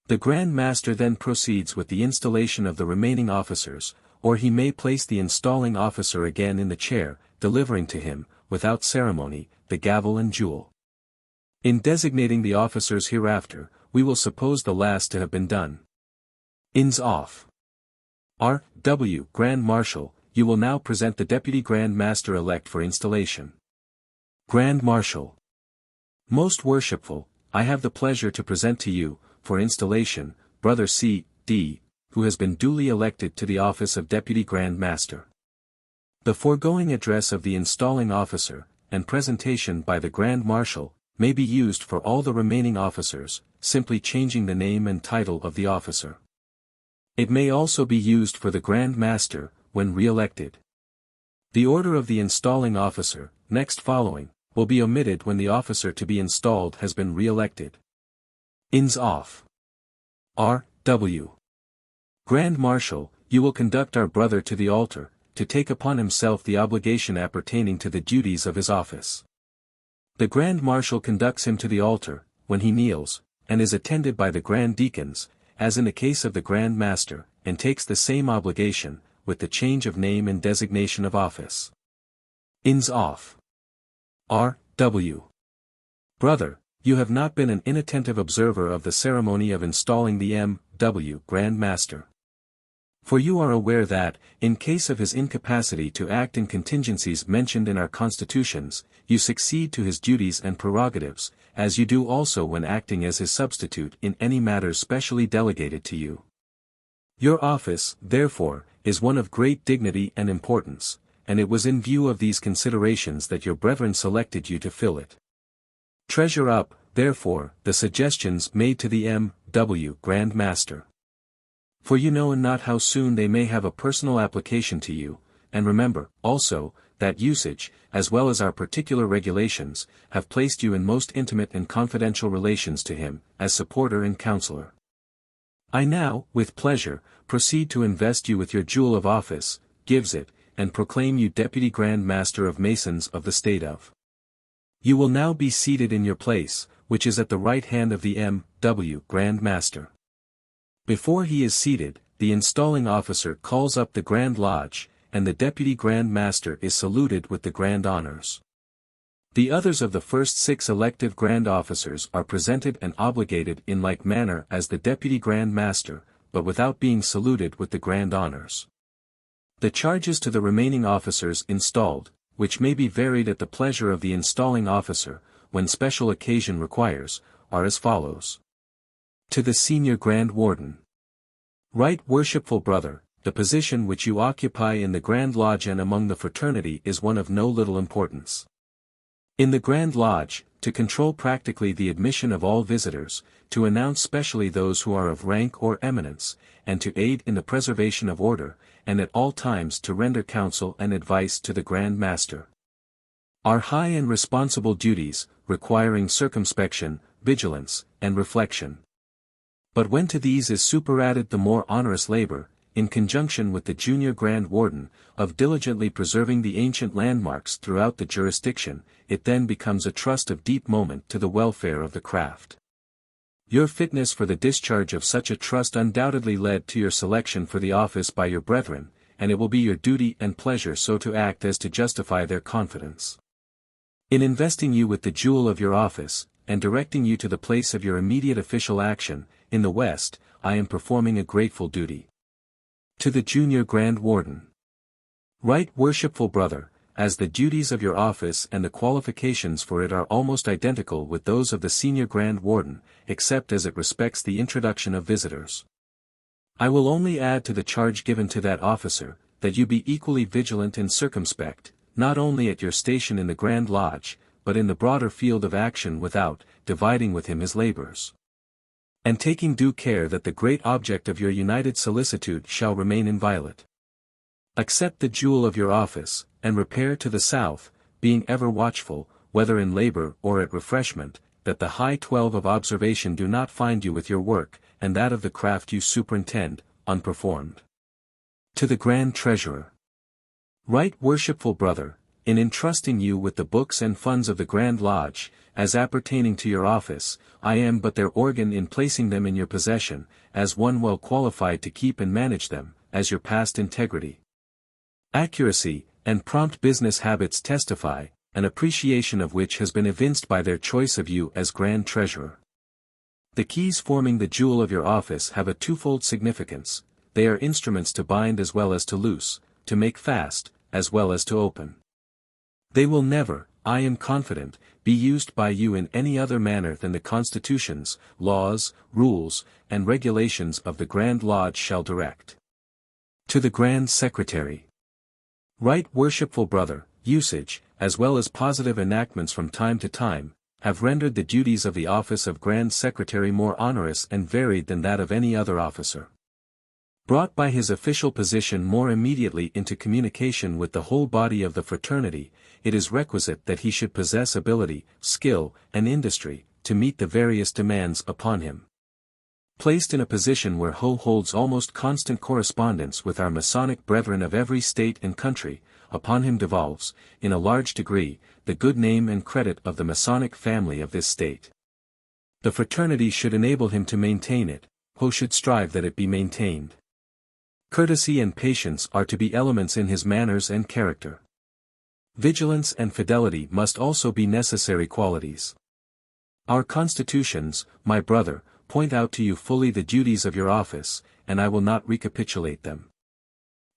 The Grand Master then proceeds with the installation of the remaining officers, or he may place the installing officer again in the chair, delivering to him, without ceremony, the gavel and jewel. In designating the officers hereafter, we will suppose the last to have been done. Ins off. R.W. Grand Marshal, you will now present the Deputy Grand Master-elect for installation. Grand Marshal. Most worshipful, I have the pleasure to present to you, for installation, Brother C.D., who has been duly elected to the office of Deputy Grand Master. The foregoing address of the installing officer, and presentation by the Grand Marshal, may be used for all the remaining officers, simply changing the name and title of the officer. It may also be used for the Grand Master, when re-elected. The order of the installing officer, next following, will be omitted when the officer to be installed has been re-elected. Ins off. R.W. Grand Marshal, you will conduct our brother to the altar, to take upon himself the obligation appertaining to the duties of his office. The Grand Marshal conducts him to the altar, when he kneels, and is attended by the Grand Deacons, as in the case of the Grand Master, and takes the same obligation, with the change of name and designation of office. Ins off. R.W. Brother, you have not been an inattentive observer of the ceremony of installing the M.W. Grand Master. For you are aware that, in case of his incapacity to act in contingencies mentioned in our constitutions, you succeed to his duties and prerogatives, as you do also when acting as his substitute in any matters specially delegated to you. Your office, therefore, is one of great dignity and importance, and it was in view of these considerations that your brethren selected you to fill it. Treasure up, therefore, the suggestions made to the M.W. Grand Master. For you know not how soon they may have a personal application to you, and remember, also, that usage, as well as our particular regulations, have placed you in most intimate and confidential relations to him, as supporter and counselor. I now, with pleasure, proceed to invest you with your jewel of office, gives it, and proclaim you Deputy Grand Master of Masons of the State of. You will now be seated in your place, which is at the right hand of the M.W. Grand Master. Before he is seated, the installing officer calls up the Grand Lodge, and the Deputy Grand Master is saluted with the grand honors. The others of the first 6 elective Grand Officers are presented and obligated in like manner as the Deputy Grand Master, but without being saluted with the grand honors. The charges to the remaining officers installed, which may be varied at the pleasure of the installing officer, when special occasion requires, are as follows. To the Senior Grand Warden. Right Worshipful Brother, the position which you occupy in the Grand Lodge and among the fraternity is one of no little importance. In the Grand Lodge, to control practically the admission of all visitors, to announce specially those who are of rank or eminence, and to aid in the preservation of order, and at all times to render counsel and advice to the Grand Master. Are high and responsible duties, requiring circumspection, vigilance, and reflection. But when to these is superadded the more onerous labor, in conjunction with the Junior Grand Warden, of diligently preserving the ancient landmarks throughout the jurisdiction, it then becomes a trust of deep moment to the welfare of the craft. Your fitness for the discharge of such a trust undoubtedly led to your selection for the office by your brethren, and it will be your duty and pleasure so to act as to justify their confidence. In investing you with the jewel of your office, and directing you to the place of your immediate official action, in the West, I am performing a grateful duty. To the Junior Grand Warden. Right Worshipful Brother, as the duties of your office and the qualifications for it are almost identical with those of the Senior Grand Warden, except as it respects the introduction of visitors. I will only add to the charge given to that officer, that you be equally vigilant and circumspect, not only at your station in the Grand Lodge, but in the broader field of action without, dividing with him his labors. And taking due care that the great object of your united solicitude shall remain inviolate. Accept the jewel of your office, and repair to the south, being ever watchful, whether in labor or at refreshment, that the high 12 of observation do not find you with your work, and that of the craft you superintend, unperformed. To the Grand Treasurer. Right Worshipful Brother, in entrusting you with the books and funds of the Grand Lodge, as appertaining to your office, I am but their organ in placing them in your possession, as one well qualified to keep and manage them, as your past integrity, accuracy, and prompt business habits testify, an appreciation of which has been evinced by their choice of you as Grand Treasurer. The keys forming the jewel of your office have a twofold significance. They are instruments to bind as well as to loose, to make fast, as well as to open. They will never, I am confident, be used by you in any other manner than the constitutions, laws, rules, and regulations of the Grand Lodge shall direct. To the Grand Secretary. Right Worshipful Brother, usage, as well as positive enactments from time to time, have rendered the duties of the office of Grand Secretary more onerous and varied than that of any other officer. Brought by his official position more immediately into communication with the whole body of the fraternity, it is requisite that he should possess ability, skill, and industry, to meet the various demands upon him. Placed in a position where he holds almost constant correspondence with our Masonic brethren of every state and country, upon him devolves, in a large degree, the good name and credit of the Masonic family of this state. The fraternity should enable him to maintain it, he should strive that it be maintained. Courtesy and patience are to be elements in his manners and character. Vigilance and fidelity must also be necessary qualities. Our constitutions, my brother, point out to you fully the duties of your office, and I will not recapitulate them.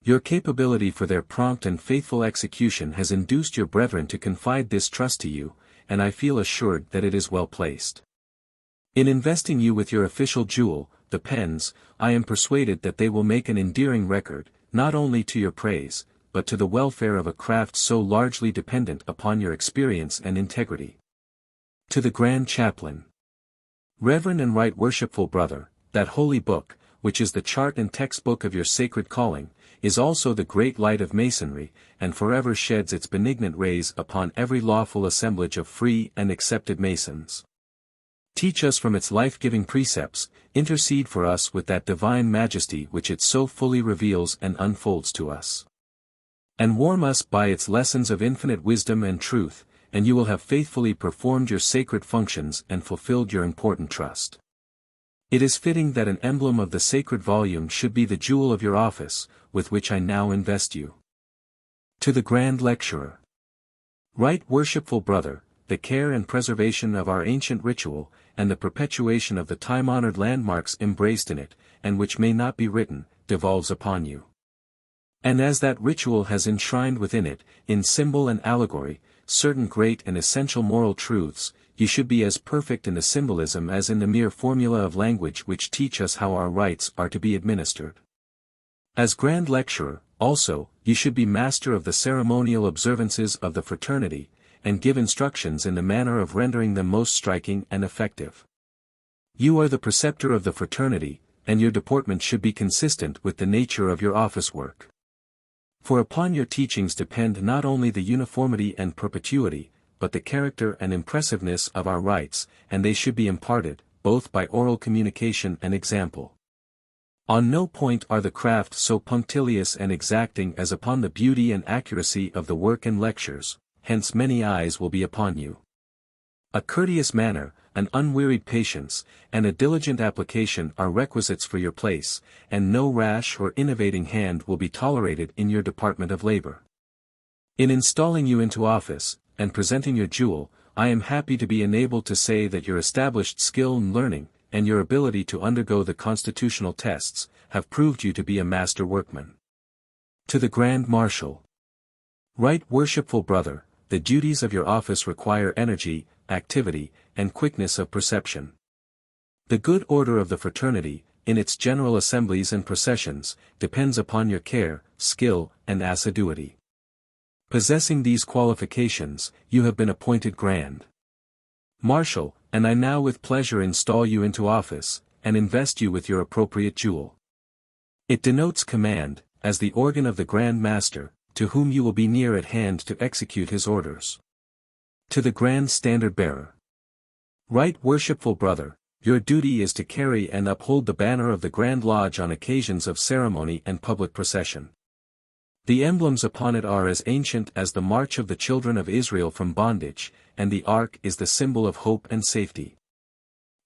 Your capability for their prompt and faithful execution has induced your brethren to confide this trust to you, and I feel assured that it is well placed. In investing you with your official jewel, the pens, I am persuaded that they will make an endearing record, not only to your praise, but to the welfare of a craft so largely dependent upon your experience and integrity. To the Grand Chaplain. Reverend and Right Worshipful Brother, that holy book, which is the chart and textbook of your sacred calling, is also the great light of Masonry, and forever sheds its benignant rays upon every lawful assemblage of free and accepted Masons. Teach us from its life-giving precepts, intercede for us with that divine majesty which it so fully reveals and unfolds to us. And warm us by its lessons of infinite wisdom and truth, and you will have faithfully performed your sacred functions and fulfilled your important trust. It is fitting that an emblem of the sacred volume should be the jewel of your office, with which I now invest you. To the Grand Lecturer. Right Worshipful Brother, the care and preservation of our ancient ritual, and the perpetuation of the time-honored landmarks embraced in it, and which may not be written, devolves upon you. And as that ritual has enshrined within it, in symbol and allegory, certain great and essential moral truths, you should be as perfect in the symbolism as in the mere formula of language which teach us how our rites are to be administered. As Grand Lecturer, also, you should be master of the ceremonial observances of the fraternity, and give instructions in the manner of rendering them most striking and effective. You are the preceptor of the fraternity, and your deportment should be consistent with the nature of your office work. For upon your teachings depend not only the uniformity and perpetuity, but the character and impressiveness of our rites, and they should be imparted, both by oral communication and example. On no point are the craft so punctilious and exacting as upon the beauty and accuracy of the work and lectures, hence many eyes will be upon you. A courteous manner, an unwearied patience, and a diligent application are requisites for your place, and no rash or innovating hand will be tolerated in your department of labor. In installing you into office, and presenting your jewel, I am happy to be enabled to say that your established skill and learning, and your ability to undergo the constitutional tests, have proved you to be a master workman. To the Grand Marshal. Right Worshipful Brother, the duties of your office require energy, activity, and quickness of perception. The good order of the fraternity, in its general assemblies and processions, depends upon your care, skill, and assiduity. Possessing these qualifications, you have been appointed Grand Marshal, and I now with pleasure install you into office, and invest you with your appropriate jewel. It denotes command, as the organ of the Grand Master, to whom you will be near at hand to execute his orders. To the Grand Standard Bearer. Right Worshipful Brother, your duty is to carry and uphold the banner of the Grand Lodge on occasions of ceremony and public procession. The emblems upon it are as ancient as the march of the children of Israel from bondage, and the ark is the symbol of hope and safety.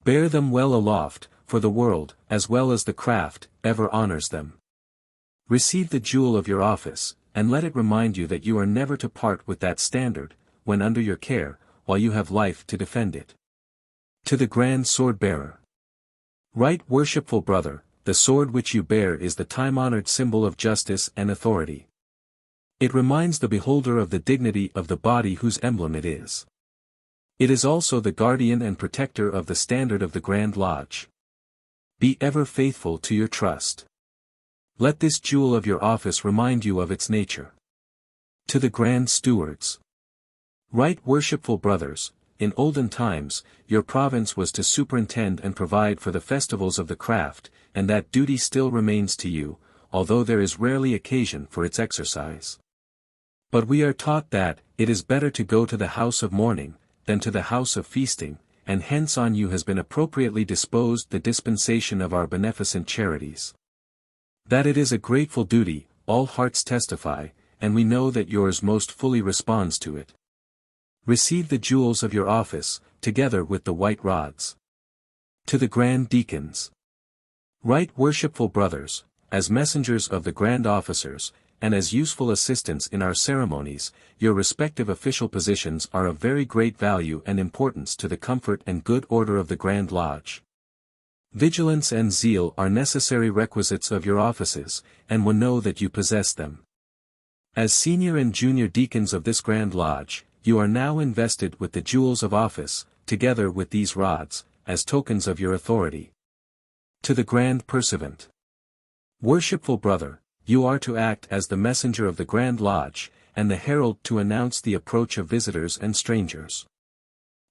Bear them well aloft, for the world, as well as the craft, ever honors them. Receive the jewel of your office, and let it remind you that you are never to part with that standard, when under your care, while you have life to defend it. To the Grand Sword Bearer. Right Worshipful Brother, the sword which you bear is the time-honored symbol of justice and authority. It reminds the beholder of the dignity of the body whose emblem it is. It is also the guardian and protector of the standard of the Grand Lodge. Be ever faithful to your trust. Let this jewel of your office remind you of its nature. To the Grand Stewards. Right Worshipful Brothers, in olden times, your province was to superintend and provide for the festivals of the craft, and that duty still remains to you, although there is rarely occasion for its exercise. But we are taught that, it is better to go to the house of mourning, than to the house of feasting, and hence on you has been appropriately disposed the dispensation of our beneficent charities. That it is a grateful duty, all hearts testify, and we know that yours most fully responds to it. Receive the jewels of your office, together with the white rods. To the Grand Deacons. Right Worshipful Brothers, as messengers of the Grand Officers, and as useful assistants in our ceremonies, your respective official positions are of very great value and importance to the comfort and good order of the Grand Lodge. Vigilance and zeal are necessary requisites of your offices, and we know that you possess them. As senior and junior deacons of this Grand Lodge, you are now invested with the jewels of office, together with these rods, as tokens of your authority. To the Grand Pursuivant. Worshipful Brother, you are to act as the messenger of the Grand Lodge, and the herald to announce the approach of visitors and strangers.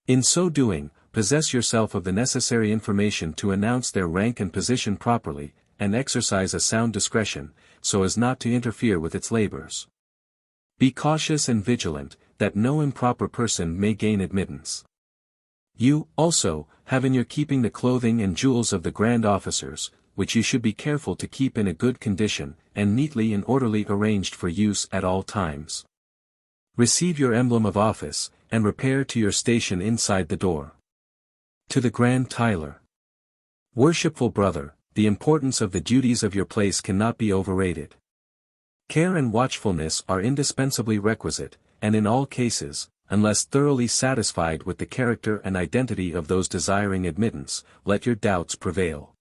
In so doing, possess yourself of the necessary information to announce their rank and position properly, and exercise a sound discretion, so as not to interfere with its labors. Be cautious and vigilant, that no improper person may gain admittance. You, also, have in your keeping the clothing and jewels of the grand officers, which you should be careful to keep in a good condition, and neatly and orderly arranged for use at all times. Receive your emblem of office, and repair to your station inside the door. To the Grand Tyler. Worshipful brother, the importance of the duties of your place cannot be overrated. Care and watchfulness are indispensably requisite, and in all cases, unless thoroughly satisfied with the character and identity of those desiring admittance, let your doubts prevail.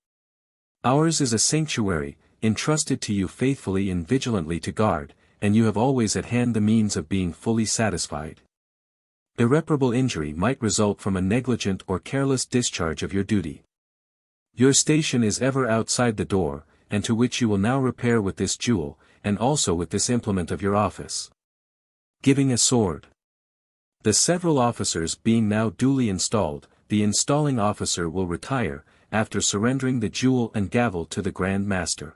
Ours is a sanctuary, entrusted to you faithfully and vigilantly to guard, and you have always at hand the means of being fully satisfied. Irreparable injury might result from a negligent or careless discharge of your duty. Your station is ever outside the door, and to which you will now repair with this jewel, and also with this implement of your office. Giving a sword. The several officers being now duly installed, the installing officer will retire, after surrendering the jewel and gavel to the Grand Master.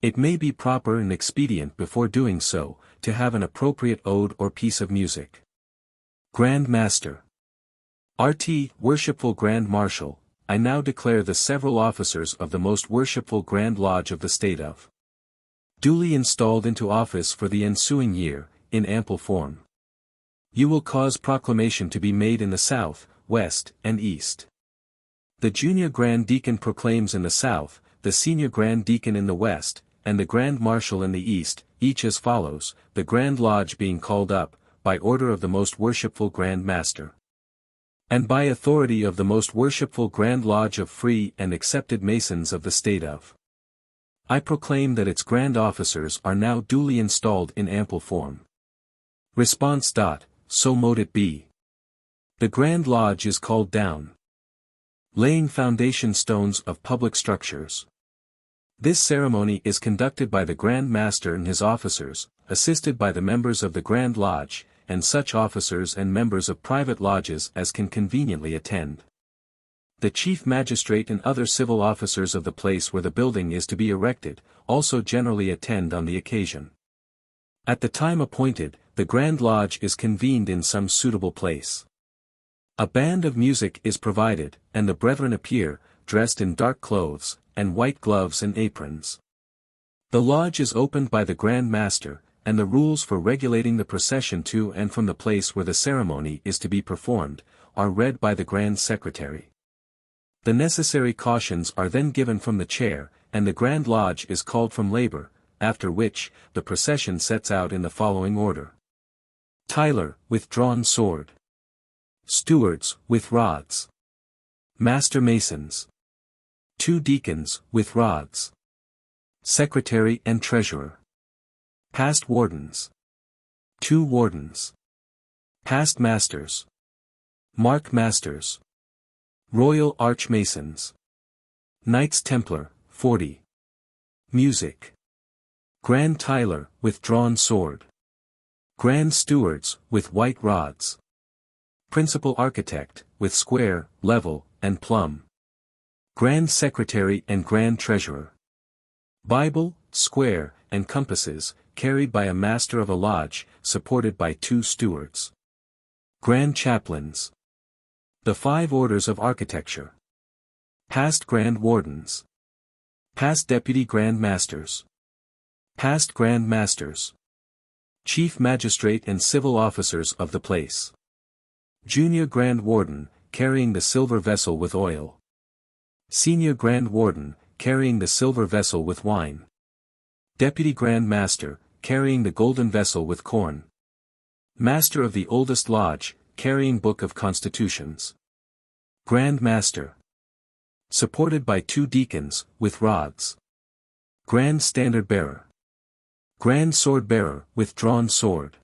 It may be proper and expedient before doing so, to have an appropriate ode or piece of music. Grand Master. RT, Worshipful Grand Marshal, I now declare the several officers of the most worshipful Grand Lodge of the State of duly installed into office for the ensuing year, in ample form. You will cause proclamation to be made in the south, west, and east. The junior Grand Deacon proclaims in the south, the senior Grand Deacon in the west, and the Grand Marshal in the east, each as follows, the Grand Lodge being called up, by order of the most worshipful Grand Master. And by authority of the most worshipful Grand Lodge of free and accepted Masons of the State of. I proclaim that its Grand Officers are now duly installed in ample form. Response. So mote it be. The Grand Lodge is called down. Laying foundation stones of public structures. This ceremony is conducted by the Grand Master and his officers, assisted by the members of the Grand Lodge, and such officers and members of private lodges as can conveniently attend. The Chief Magistrate and other civil officers of the place where the building is to be erected, also generally attend on the occasion. At the time appointed, the Grand Lodge is convened in some suitable place. A band of music is provided, and the brethren appear, dressed in dark clothes, and white gloves and aprons. The lodge is opened by the Grand Master, and the rules for regulating the procession to and from the place where the ceremony is to be performed, are read by the Grand Secretary. The necessary cautions are then given from the chair, and the Grand Lodge is called from labor, after which, the procession sets out in the following order. Tyler, with drawn sword. Stewards, with rods. Master Masons. 2 deacons, with rods. Secretary and Treasurer. Past Wardens. 2 Wardens. Past Masters. Mark Masters. Royal Archmasons. Knights Templar, 40. Music. Grand Tyler, with drawn sword. Grand Stewards, with white rods. Principal Architect, with square, level, and plumb. Grand Secretary and Grand Treasurer. Bible, square, and compasses, carried by a Master of a Lodge, supported by 2 stewards. Grand Chaplains. The 5 orders of architecture. Past Grand Wardens. Past Deputy Grand Masters. Past Grand Masters. Chief Magistrate and civil officers of the place. Junior Grand Warden, carrying the silver vessel with oil. Senior Grand Warden, carrying the silver vessel with wine. Deputy Grand Master, carrying the golden vessel with corn. Master of the oldest lodge, carrying Book of Constitutions. Grand Master. Supported by 2 deacons, with rods. Grand Standard Bearer. Grand Sword Bearer, with drawn sword.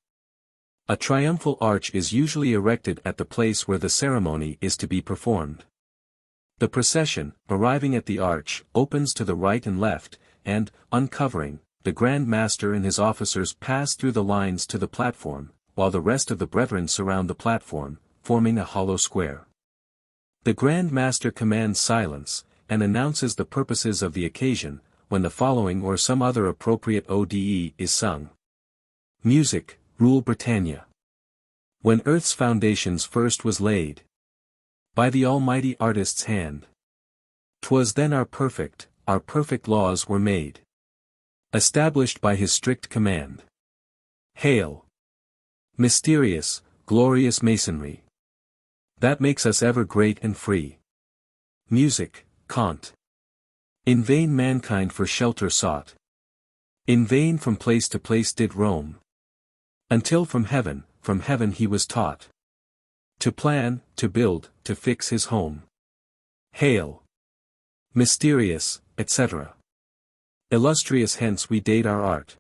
A triumphal arch is usually erected at the place where the ceremony is to be performed. The procession, arriving at the arch, opens to the right and left, and, uncovering, the Grand Master and his officers pass through the lines to the platform, while the rest of the brethren surround the platform, forming a hollow square. The Grand Master commands silence, and announces the purposes of the occasion, when the following or some other appropriate ODE is sung. Music, Rule Britannia. When earth's foundations first was laid by the almighty artist's hand, 'twas then our perfect laws were made, established by his strict command. Hail! Mysterious, glorious Masonry, that makes us ever great and free. Music, Kant. In vain mankind for shelter sought, in vain from place to place did roam, until from heaven he was taught to plan, to build, to fix his home. Hail! Mysterious, etc. Illustrious hence we date our art,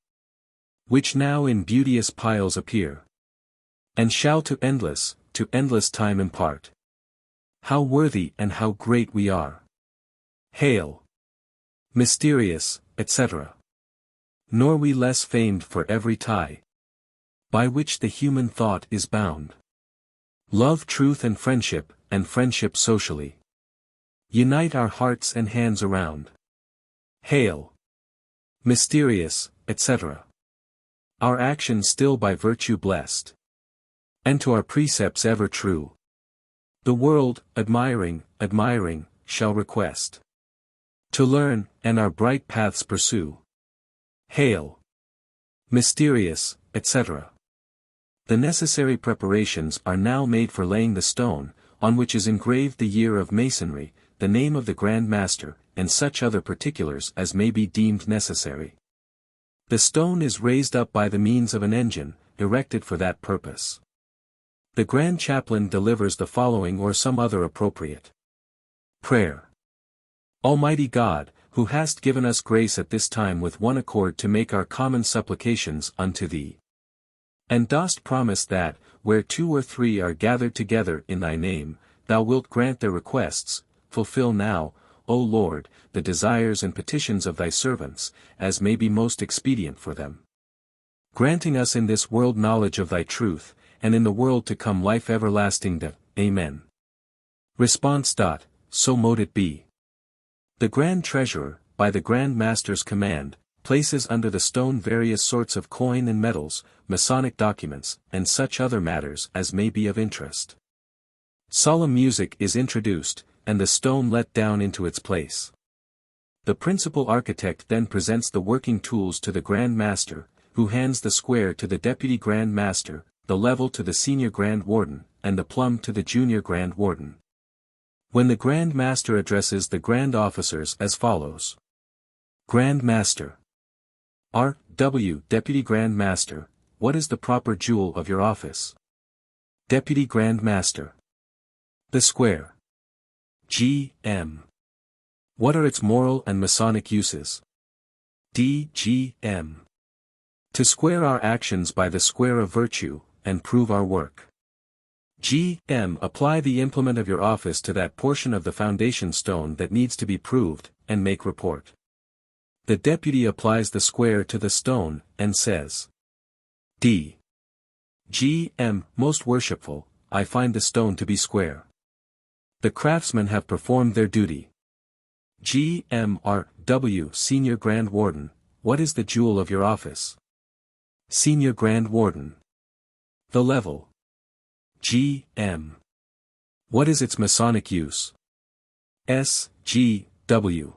which now in beauteous piles appear, and shall to endless time impart how worthy and how great we are. Hail! Mysterious, etc. Nor we less famed for every tie by which the human thought is bound. Love, truth and friendship socially unite our hearts and hands around. Hail! Mysterious, etc. Our actions still by virtue blessed, and to our precepts ever true, the world, admiring, shall request to learn, and our bright paths pursue. Hail! Mysterious, etc. The necessary preparations are now made for laying the stone, on which is engraved the year of Masonry, the name of the Grand Master, and such other particulars as may be deemed necessary. The stone is raised up by the means of an engine, erected for that purpose. The Grand Chaplain delivers the following or some other appropriate prayer. Almighty God, who hast given us grace at this time with one accord to make our common supplications unto Thee, and dost promise that, where 2 or 3 are gathered together in Thy name, Thou wilt grant their requests, fulfill now, O Lord, the desires and petitions of Thy servants, as may be most expedient for them. Granting us in this world knowledge of Thy truth, and in the world to come life everlasting. Amen. Response. So mote it be. The Grand Treasurer, by the Grand Master's command, places under the stone various sorts of coin and medals, Masonic documents, and such other matters as may be of interest. Solemn music is introduced, and the stone let down into its place. The principal architect then presents the working tools to the Grand Master, who hands the square to the Deputy Grand Master, the level to the Senior Grand Warden, and the plumb to the Junior Grand Warden. When the Grand Master addresses the Grand Officers as follows. Grand Master. R.W. Deputy Grand Master, what is the proper jewel of your office? Deputy Grand Master. The square. G.M. What are its moral and Masonic uses? D.G.M. To square our actions by the square of virtue, and prove our work. G.M. Apply the implement of your office to that portion of the foundation stone that needs to be proved, and make report. The deputy applies the square to the stone, and says. D. G.M. Most worshipful, I find the stone to be square. The craftsmen have performed their duty. G.M.R.W. Senior Grand Warden, what is the jewel of your office? Senior Grand Warden. The level. G.M. What is its Masonic use? S.G.W.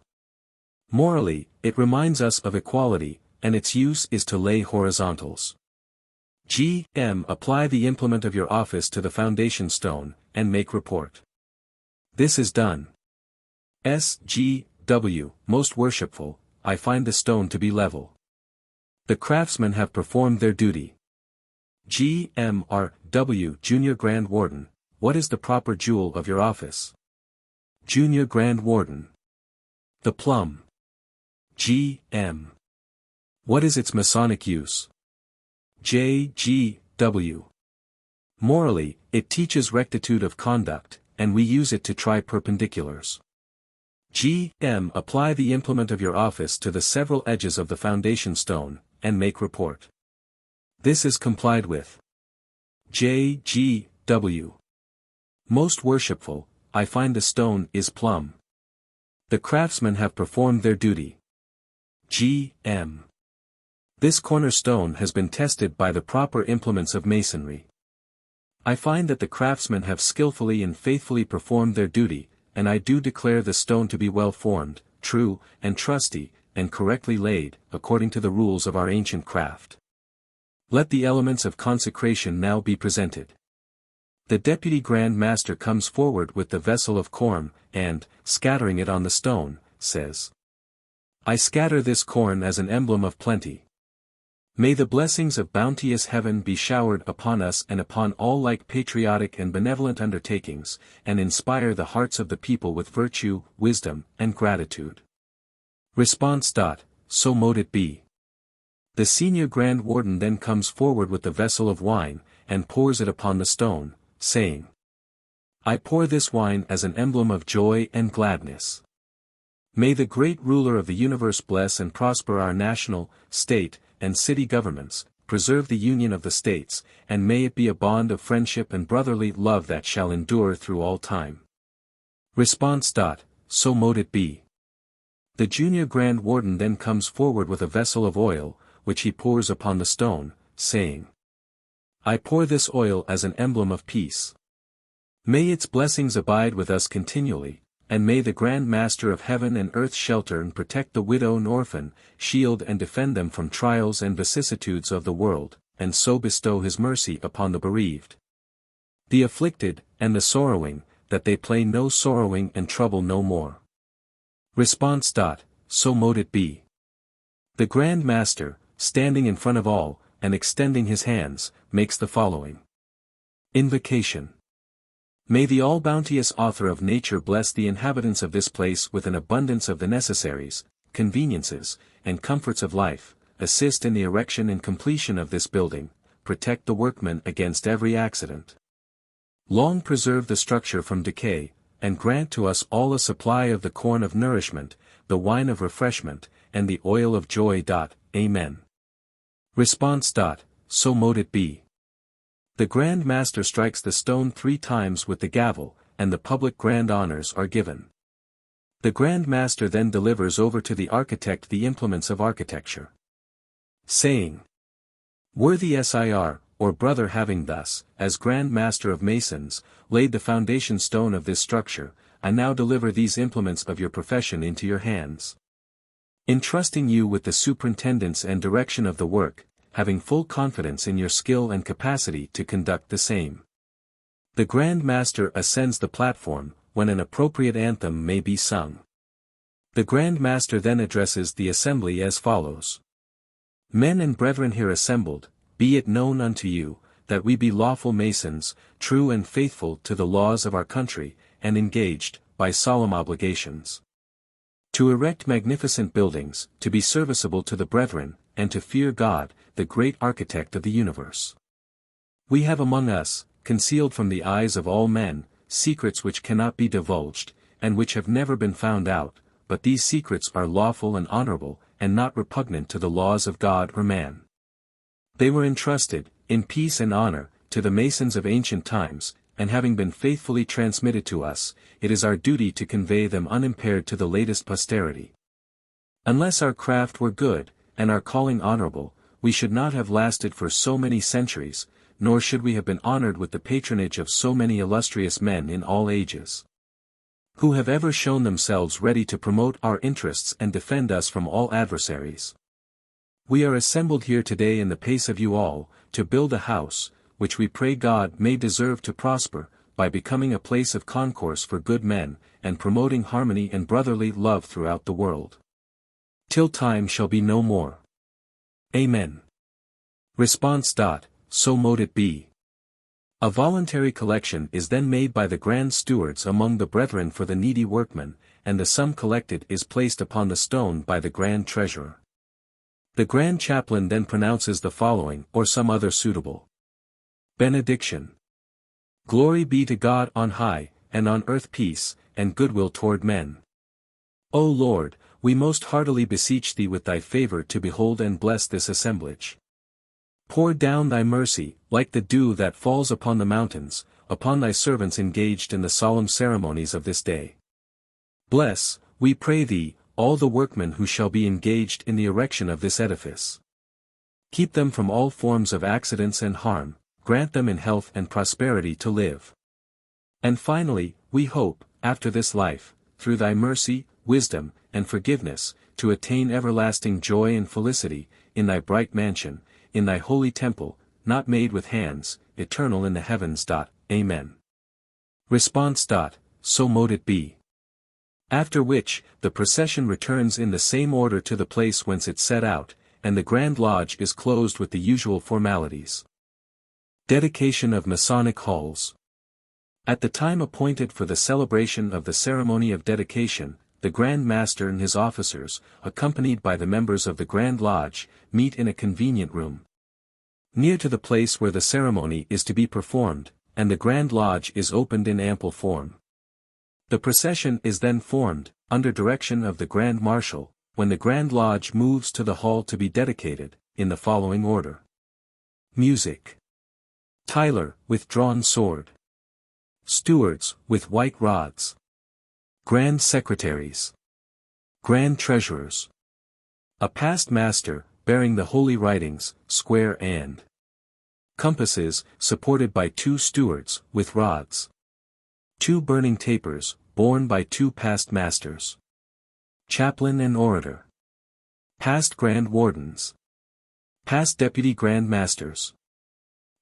Morally, it reminds us of equality, and its use is to lay horizontals. G.M. Apply the implement of your office to the foundation stone, and make report. This is done. S.G.W. Most worshipful, I find the stone to be level. The craftsmen have performed their duty. G.M.R.W. Junior Grand Warden, what is the proper jewel of your office? Junior Grand Warden. The plumb. G.M. What is its Masonic use? J.G.W. Morally, it teaches rectitude of conduct, and we use it to try perpendiculars. G.M. Apply the implement of your office to the several edges of the foundation stone, and make report. This is complied with. J.G.W. Most worshipful, I find the stone is plumb. The craftsmen have performed their duty. G.M. This cornerstone has been tested by the proper implements of Masonry. I find that the craftsmen have skillfully and faithfully performed their duty, and I do declare the stone to be well formed, true, and trusty, and correctly laid, according to the rules of our ancient craft. Let the elements of consecration now be presented. The Deputy Grand Master comes forward with the vessel of corn, and, scattering it on the stone, says, I scatter this corn as an emblem of plenty. May the blessings of bounteous heaven be showered upon us and upon all like patriotic and benevolent undertakings, and inspire the hearts of the people with virtue, wisdom, and gratitude. Response. So mote it be. The Senior Grand Warden then comes forward with the vessel of wine, and pours it upon the stone, saying, I pour this wine as an emblem of joy and gladness. May the great ruler of the universe bless and prosper our national, state, and city governments, preserve the union of the states, and may it be a bond of friendship and brotherly love that shall endure through all time. Response. So mote it be. The Junior Grand Warden then comes forward with a vessel of oil, which he pours upon the stone, saying, I pour this oil as an emblem of peace. May its blessings abide with us continually, and may the Grand Master of heaven and earth shelter and protect the widow and orphan, shield and defend them from trials and vicissitudes of the world, and so bestow his mercy upon the bereaved, the afflicted, and the sorrowing, that they play no sorrowing and trouble no more. Response. So mote it be. The Grand Master, standing in front of all, and extending his hands, makes the following invocation. May the all-bounteous Author of nature bless the inhabitants of this place with an abundance of the necessaries, conveniences, and comforts of life, assist in the erection and completion of this building, protect the workmen against every accident. Long preserve the structure from decay, and grant to us all a supply of the corn of nourishment, the wine of refreshment, and the oil of joy. Amen. Response. So mote it be. The Grand Master strikes the stone 3 times with the gavel, and the public grand honors are given. The Grand Master then delivers over to the architect the implements of architecture, saying, Worthy Sir, or brother, having thus, as Grand Master of Masons, laid the foundation stone of this structure, I now deliver these implements of your profession into your hands, entrusting you with the superintendence and direction of the work, having full confidence in your skill and capacity to conduct the same. The Grand Master ascends the platform, when an appropriate anthem may be sung. The Grand Master then addresses the assembly as follows. Men and brethren here assembled, be it known unto you, that we be lawful Masons, true and faithful to the laws of our country, and engaged, by solemn obligations, to erect magnificent buildings, to be serviceable to the brethren, and to fear God, the great architect of the universe. We have among us, concealed from the eyes of all men, secrets which cannot be divulged, and which have never been found out, but these secrets are lawful and honorable, and not repugnant to the laws of God or man. They were entrusted, in peace and honor, to the Masons of ancient times, and having been faithfully transmitted to us, it is our duty to convey them unimpaired to the latest posterity. Unless our craft were good, and our calling honorable, we should not have lasted for so many centuries, nor should we have been honored with the patronage of so many illustrious men in all ages, who have ever shown themselves ready to promote our interests and defend us from all adversaries. We are assembled here today in the pace of you all, to build a house, which we pray God may deserve to prosper, by becoming a place of concourse for good men, and promoting harmony and brotherly love throughout the world, till time shall be no more. Amen. Response. So mote it be. A voluntary collection is then made by the Grand Stewards among the brethren for the needy workmen, and the sum collected is placed upon the stone by the Grand Treasurer. The Grand Chaplain then pronounces the following or some other suitable benediction. Glory be to God on high, and on earth peace, and goodwill toward men. O Lord, we most heartily beseech thee with thy favor to behold and bless this assemblage. Pour down thy mercy, like the dew that falls upon the mountains, upon thy servants engaged in the solemn ceremonies of this day. Bless, we pray thee, all the workmen who shall be engaged in the erection of this edifice. Keep them from all forms of accidents and harm, grant them in health and prosperity to live. And finally, we hope, after this life, through thy mercy, wisdom, and forgiveness, to attain everlasting joy and felicity, in thy bright mansion, in thy holy temple, not made with hands, eternal in the heavens. Amen. Response. So mote it be. After which, the procession returns in the same order to the place whence it set out, and the Grand Lodge is closed with the usual formalities. Dedication of Masonic Halls. At the time appointed for the celebration of the ceremony of dedication, the Grand Master and his officers, accompanied by the members of the Grand Lodge, meet in a convenient room near to the place where the ceremony is to be performed, and the Grand Lodge is opened in ample form. The procession is then formed, under direction of the Grand Marshal, when the Grand Lodge moves to the hall to be dedicated, in the following order. Music. Tyler, with drawn sword. Stewards, with white rods. Grand Secretaries. Grand Treasurers. A past master, bearing the holy writings, square and compasses, supported by 2 stewards, with rods. 2 burning tapers, borne by 2 past masters. Chaplain and orator. Past Grand Wardens. Past Deputy Grand Masters.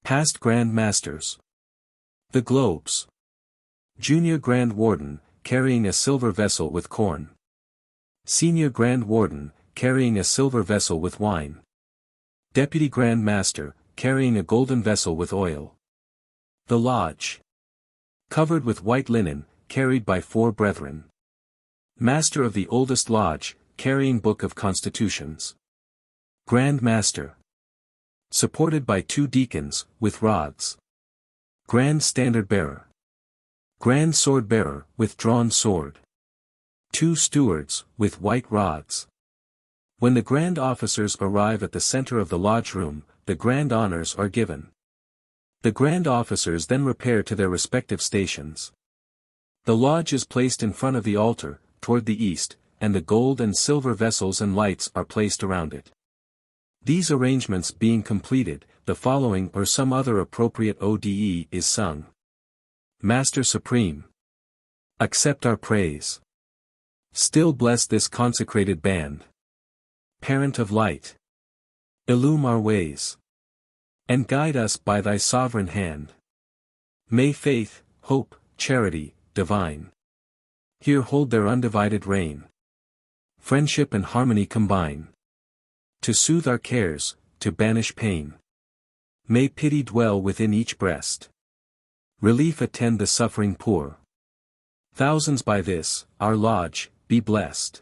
Past Grand Masters. The Globes. Junior Grand Warden, carrying a silver vessel with corn. Senior Grand Warden, carrying a silver vessel with wine. Deputy Grand Master, carrying a golden vessel with oil. The Lodge. Covered with white linen, carried by 4 brethren. Master of the oldest lodge, carrying Book of Constitutions. Grand Master. Supported by 2 deacons, with rods. Grand Standard Bearer. Grand Sword Bearer, with drawn sword. 2 stewards, with white rods. When the grand officers arrive at the center of the lodge room, the grand honors are given. The grand officers then repair to their respective stations. The lodge is placed in front of the altar, toward the east, and the gold and silver vessels and lights are placed around it. These arrangements being completed, the following or some other appropriate ode is sung. Master Supreme, accept our praise. Still bless this consecrated band. Parent of light, illume our ways, and guide us by thy sovereign hand. May faith, hope, charity, divine, here hold their undivided reign. Friendship and harmony combine, to soothe our cares, to banish pain. May pity dwell within each breast, relief attend the suffering poor. Thousands by this, our lodge, be blessed,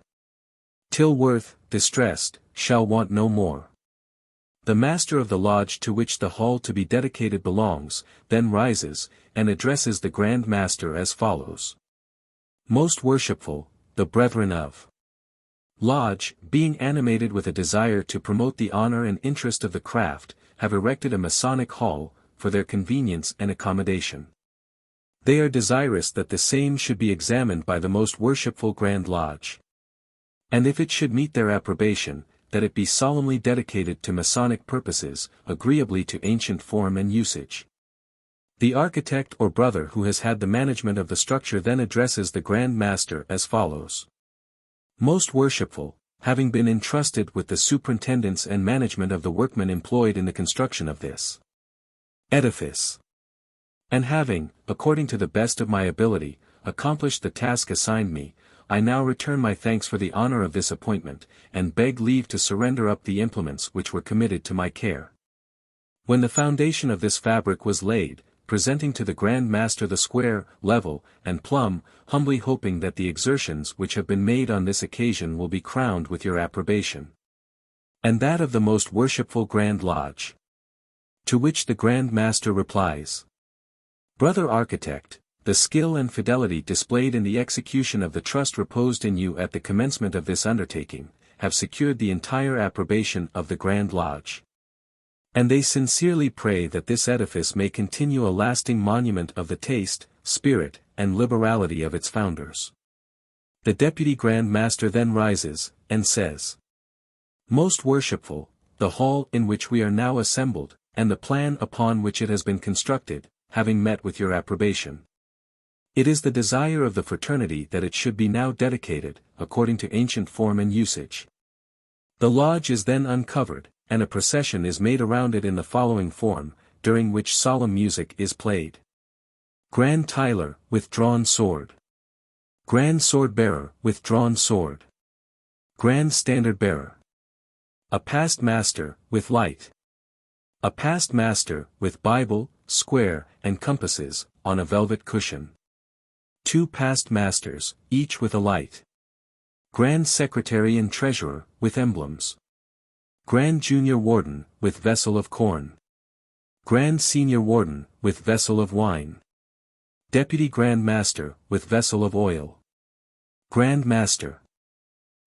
till worth, distressed, shall want no more. The master of the lodge to which the hall to be dedicated belongs, then rises, and addresses the Grand Master as follows. Most worshipful, the brethren of Lodge, being animated with a desire to promote the honor and interest of the craft, have erected a Masonic hall, for their convenience and accommodation. They are desirous that the same should be examined by the most worshipful Grand Lodge. And if it should meet their approbation, that it be solemnly dedicated to Masonic purposes, agreeably to ancient form and usage. The architect or brother who has had the management of the structure then addresses the Grand Master as follows. Most worshipful, having been entrusted with the superintendence and management of the workmen employed in the construction of this edifice, and having, according to the best of my ability, accomplished the task assigned me, I now return my thanks for the honor of this appointment, and beg leave to surrender up the implements which were committed to my care. When the foundation of this fabric was laid, presenting to the Grand Master the square, level, and plumb, humbly hoping that the exertions which have been made on this occasion will be crowned with your approbation. And that of the most worshipful Grand Lodge. To which the Grand Master replies. Brother Architect, the skill and fidelity displayed in the execution of the trust reposed in you at the commencement of this undertaking, have secured the entire approbation of the Grand Lodge. And they sincerely pray that this edifice may continue a lasting monument of the taste, spirit, and liberality of its founders. The Deputy Grand Master then rises, and says, "Most worshipful, the hall in which we are now assembled, and the plan upon which it has been constructed, having met with your approbation. It is the desire of the fraternity that it should be now dedicated, according to ancient form and usage." The lodge is then uncovered, and a procession is made around it in the following form, during which solemn music is played. Grand Tyler, with drawn sword. Grand Sword Bearer, with drawn sword. Grand Standard Bearer. A Past Master, with light. A Past Master, with Bible, square, and compasses, on a velvet cushion. 2 Past Masters, each with a light. Grand Secretary and Treasurer, with emblems. Grand Junior Warden, with vessel of corn. Grand Senior Warden, with vessel of wine. Deputy Grand Master, with vessel of oil. Grand Master.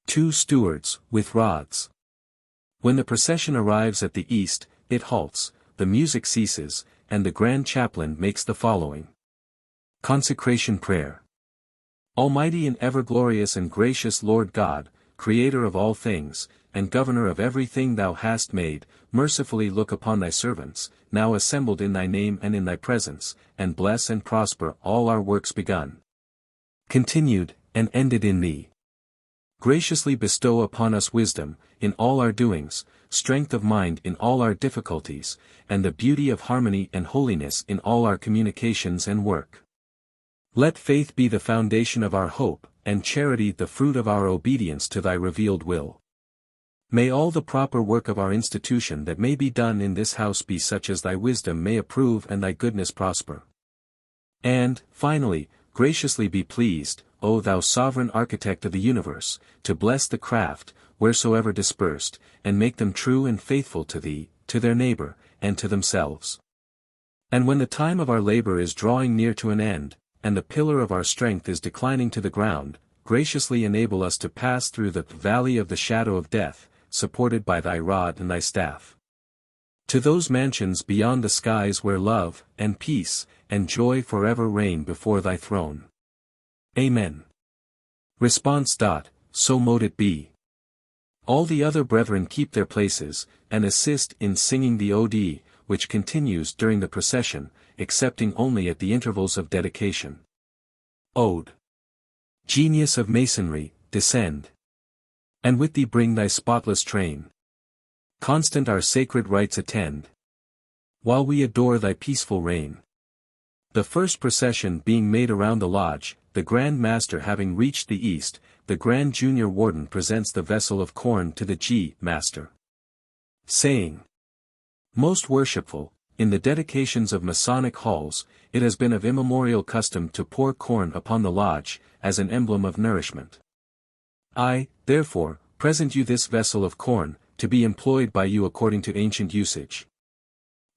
2 Stewards, with rods. When the procession arrives at the east, it halts, the music ceases, and the Grand Chaplain makes the following Consecration Prayer. Almighty and ever-glorious and gracious Lord God, Creator of all things, and Governor of everything thou hast made, mercifully look upon thy servants, now assembled in thy name and in thy presence, and bless and prosper all our works begun, continued, and ended in thee. Graciously bestow upon us wisdom, in all our doings, strength of mind in all our difficulties, and the beauty of harmony and holiness in all our communications and work. Let faith be the foundation of our hope, and charity the fruit of our obedience to thy revealed will. May all the proper work of our institution that may be done in this house be such as thy wisdom may approve and thy goodness prosper. And, finally, graciously be pleased, O thou sovereign architect of the universe, to bless the craft, wheresoever dispersed, and make them true and faithful to thee, to their neighbor, and to themselves. And when the time of our labor is drawing near to an end, and the pillar of our strength is declining to the ground, graciously enable us to pass through the valley of the shadow of death, supported by thy rod and thy staff, to those mansions beyond the skies where love, and peace, and joy forever reign before thy throne. Amen. Response. So mote it be. All the other brethren keep their places, and assist in singing the Ode, which continues during the procession, excepting only at the intervals of dedication. Ode. Genius of Masonry, descend. And with thee bring thy spotless train. Constant our sacred rites attend, while we adore thy peaceful reign. The first procession being made around the lodge, the Grand Master having reached the east, the Grand Junior Warden presents the vessel of corn to the G. Master, saying, Most worshipful, in the dedications of Masonic halls, it has been of immemorial custom to pour corn upon the lodge, as an emblem of nourishment. I, therefore, present you this vessel of corn, to be employed by you according to ancient usage.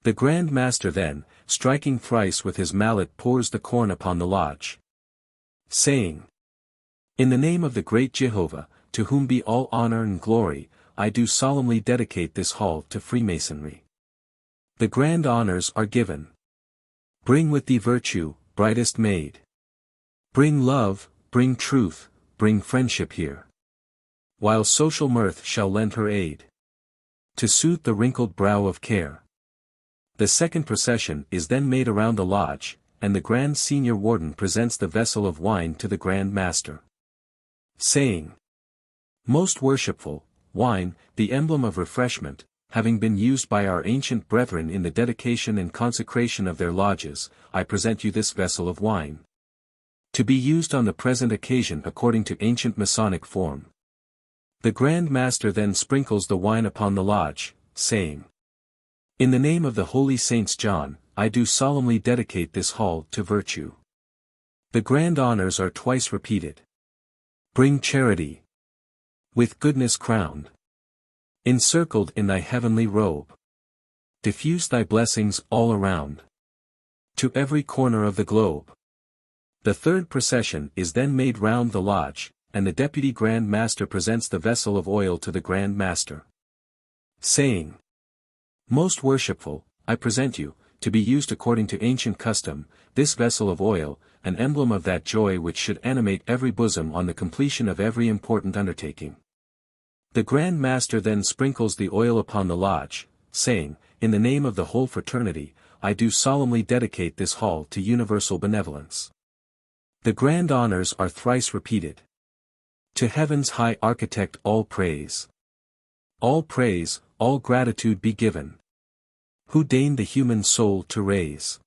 The Grand Master then, striking thrice with his mallet, pours the corn upon the lodge, saying, In the name of the great Jehovah, to whom be all honor and glory, I do solemnly dedicate this hall to Freemasonry. The grand honors are given. Bring with thee virtue, brightest maid. Bring love, bring truth, bring friendship here. While social mirth shall lend her aid, to soothe the wrinkled brow of care. The second procession is then made around the lodge, and the Grand Senior Warden presents the vessel of wine to the Grand Master, saying, Most worshipful, wine, the emblem of refreshment, having been used by our ancient brethren in the dedication and consecration of their lodges, I present you this vessel of wine, to be used on the present occasion according to ancient Masonic form. The Grand Master then sprinkles the wine upon the lodge, saying, In the name of the holy Saints John, I do solemnly dedicate this hall to virtue. The grand honors are twice repeated. Bring charity, with goodness crowned, encircled in thy heavenly robe. Diffuse thy blessings all around, to every corner of the globe. The third procession is then made round the lodge, and the Deputy Grand Master presents the vessel of oil to the Grand Master, saying, Most worshipful, I present you, to be used according to ancient custom, this vessel of oil, an emblem of that joy which should animate every bosom on the completion of every important undertaking. The Grand Master then sprinkles the oil upon the lodge, saying, "In the name of the whole fraternity, I do solemnly dedicate this hall to universal benevolence." The grand honors are thrice repeated. To heaven's high architect all praise, all gratitude be given, who deigned the human soul to raise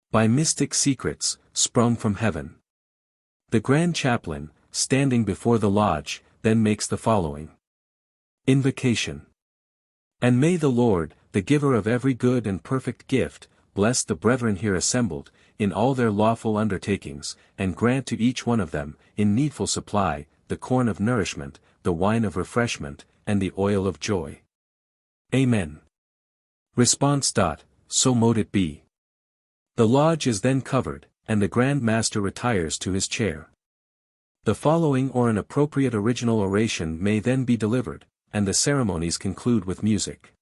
by mystic secrets, sprung from heaven. The Grand Chaplain, standing before the lodge, then makes the following invocation. And may the Lord, the giver of every good and perfect gift, bless the brethren here assembled, in all their lawful undertakings, and grant to each one of them, in needful supply, the corn of nourishment, the wine of refreshment, and the oil of joy. Amen. Response. So mote it be. The lodge is then covered, and the Grand Master retires to his chair. The following or an appropriate original oration may then be delivered, and the ceremonies conclude with music.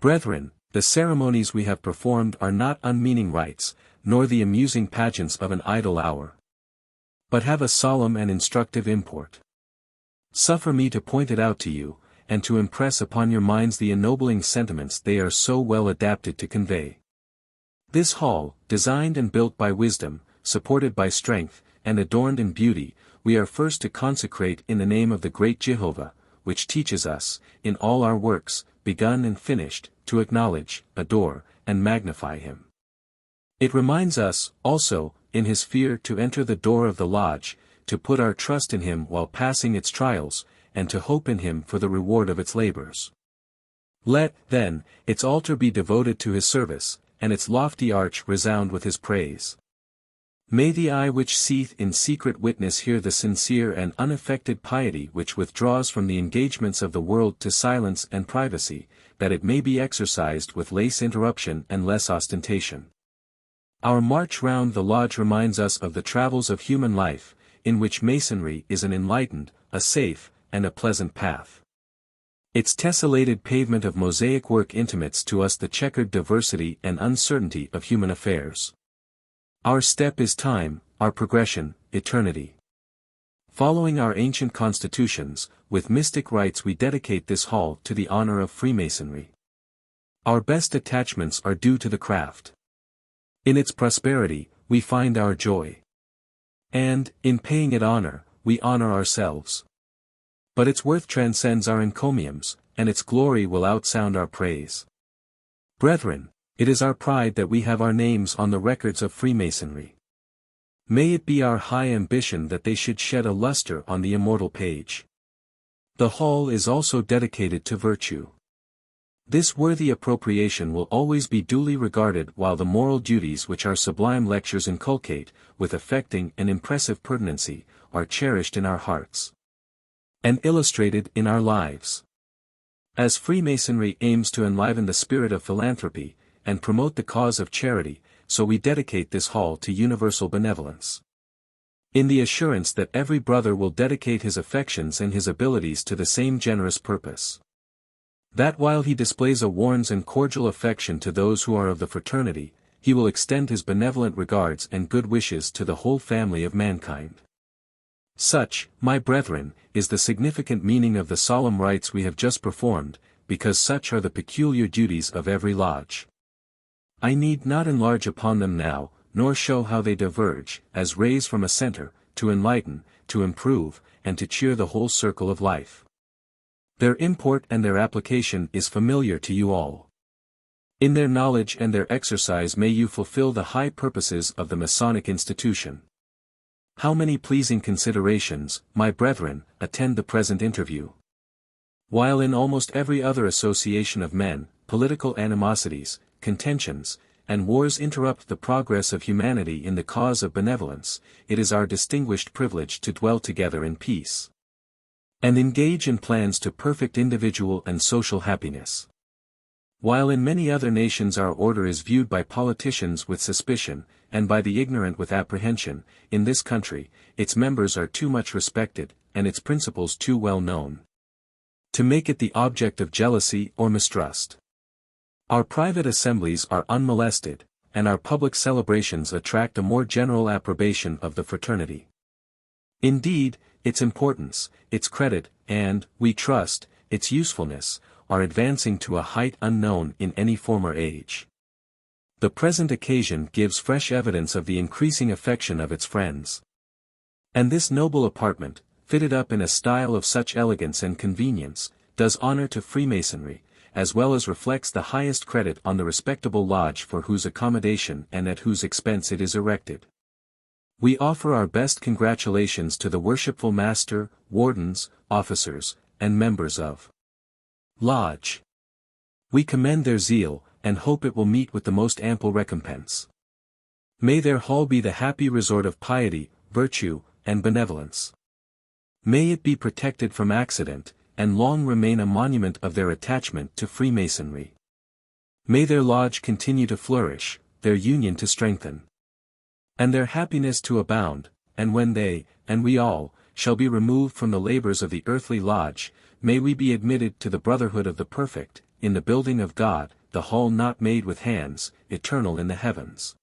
Brethren, the ceremonies we have performed are not unmeaning rites, nor the amusing pageants of an idle hour, but have a solemn and instructive import. Suffer me to point it out to you, and to impress upon your minds the ennobling sentiments they are so well adapted to convey. This hall, designed and built by wisdom, supported by strength, and adorned in beauty, we are first to consecrate in the name of the great Jehovah, which teaches us, in all our works, begun and finished, to acknowledge, adore, and magnify him. It reminds us, also, in his fear to enter the door of the lodge, to put our trust in him while passing its trials, and to hope in him for the reward of its labors. Let, then, its altar be devoted to his service, and its lofty arch resound with his praise. May the eye which seeth in secret witness hear the sincere and unaffected piety which withdraws from the engagements of the world to silence and privacy, that it may be exercised with less interruption and less ostentation. Our march round the lodge reminds us of the travels of human life, in which Masonry is an enlightened, a safe, and a pleasant path. Its tessellated pavement of mosaic work intimates to us the checkered diversity and uncertainty of human affairs. Our step is time, our progression, eternity. Following our ancient constitutions, with mystic rites we dedicate this hall to the honor of Freemasonry. Our best attachments are due to the craft. In its prosperity, we find our joy. And, in paying it honor, we honor ourselves. But its worth transcends our encomiums, and its glory will outsound our praise. Brethren, it is our pride that we have our names on the records of Freemasonry. May it be our high ambition that they should shed a luster on the immortal page. The hall is also dedicated to virtue. This worthy appropriation will always be duly regarded while the moral duties which our sublime lectures inculcate, with affecting and impressive pertinency, are cherished in our hearts and illustrated in our lives. As Freemasonry aims to enliven the spirit of philanthropy, and promote the cause of charity, so we dedicate this hall to universal benevolence. In the assurance that every brother will dedicate his affections and his abilities to the same generous purpose. That while he displays a warm and cordial affection to those who are of the fraternity, he will extend his benevolent regards and good wishes to the whole family of mankind. Such, my brethren, is the significant meaning of the solemn rites we have just performed, because such are the peculiar duties of every lodge. I need not enlarge upon them now, nor show how they diverge, as rays from a center, to enlighten, to improve, and to cheer the whole circle of life. Their import and their application is familiar to you all. In their knowledge and their exercise may you fulfill the high purposes of the Masonic institution. How many pleasing considerations, my brethren, attend the present interview. While in almost every other association of men, political animosities, contentions, and wars interrupt the progress of humanity in the cause of benevolence, it is our distinguished privilege to dwell together in peace and engage in plans to perfect individual and social happiness. While in many other nations our order is viewed by politicians with suspicion, and by the ignorant with apprehension, in this country, its members are too much respected, and its principles too well known, to make it the object of jealousy or mistrust. Our private assemblies are unmolested, and our public celebrations attract a more general approbation of the fraternity. Indeed, its importance, its credit, and, we trust, its usefulness, are advancing to a height unknown in any former age. The present occasion gives fresh evidence of the increasing affection of its friends. And this noble apartment, fitted up in a style of such elegance and convenience, does honor to Freemasonry, as well as reflects the highest credit on the respectable lodge for whose accommodation and at whose expense it is erected. We offer our best congratulations to the worshipful master, wardens, officers, and members of Lodge. We commend their zeal, and hope it will meet with the most ample recompense. May their hall be the happy resort of piety, virtue, and benevolence. May it be protected from accident, and long remain a monument of their attachment to Freemasonry. May their lodge continue to flourish, their union to strengthen, and their happiness to abound, and when they, and we all, shall be removed from the labors of the earthly lodge, may we be admitted to the brotherhood of the perfect, in the building of God, the hall not made with hands, eternal in the heavens.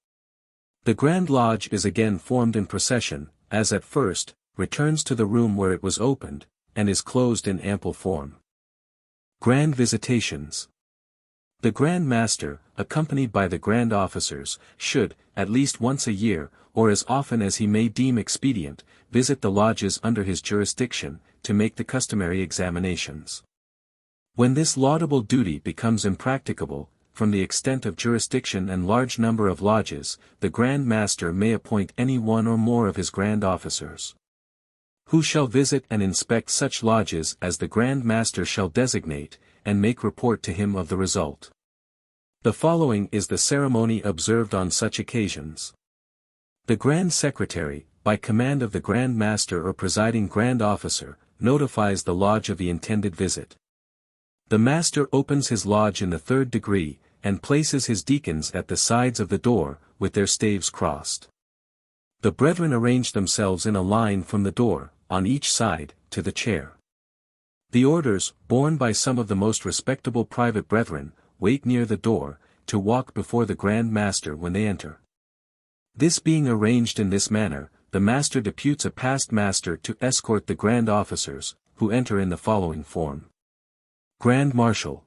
The Grand Lodge is again formed in procession, as at first, returns to the room where it was opened, and is closed in ample form. Grand Visitations. The Grand Master, accompanied by the Grand Officers, should, at least once a year, or as often as he may deem expedient, visit the lodges under his jurisdiction, to make the customary examinations. When this laudable duty becomes impracticable, from the extent of jurisdiction and large number of lodges, the Grand Master may appoint any one or more of his Grand Officers, who shall visit and inspect such lodges as the Grand Master shall designate, and make report to him of the result. The following is the ceremony observed on such occasions. The Grand Secretary, by command of the Grand Master or presiding Grand Officer, notifies the lodge of the intended visit. The Master opens his lodge in the third degree, and places his deacons at the sides of the door, with their staves crossed. The brethren arrange themselves in a line from the door, on each side, to the chair. The orders, borne by some of the most respectable private brethren, wait near the door, to walk before the Grand Master when they enter. This being arranged in this manner, the Master deputes a past Master to escort the Grand Officers, who enter in the following form. Grand Marshal,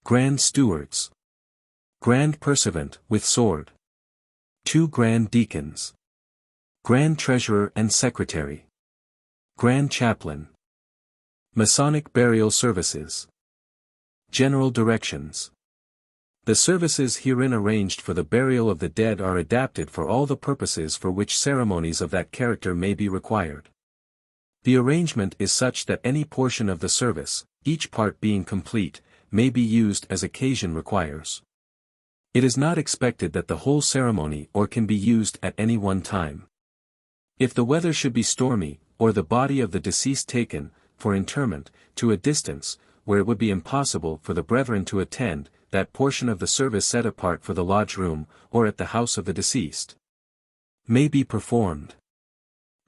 Grand Stewards, Grand Pursuivant with sword, 2 Grand Deacons, Grand Treasurer and Secretary, Grand Chaplain. Masonic Burial Services. General Directions. The services herein arranged for the burial of the dead are adapted for all the purposes for which ceremonies of that character may be required. The arrangement is such that any portion of the service, each part being complete, may be used as occasion requires. It is not expected that the whole ceremony or can be used at any one time. If the weather should be stormy, or the body of the deceased taken, for interment, to a distance, where it would be impossible for the brethren to attend, that portion of the service set apart for the lodge room, or at the house of the deceased, may be performed.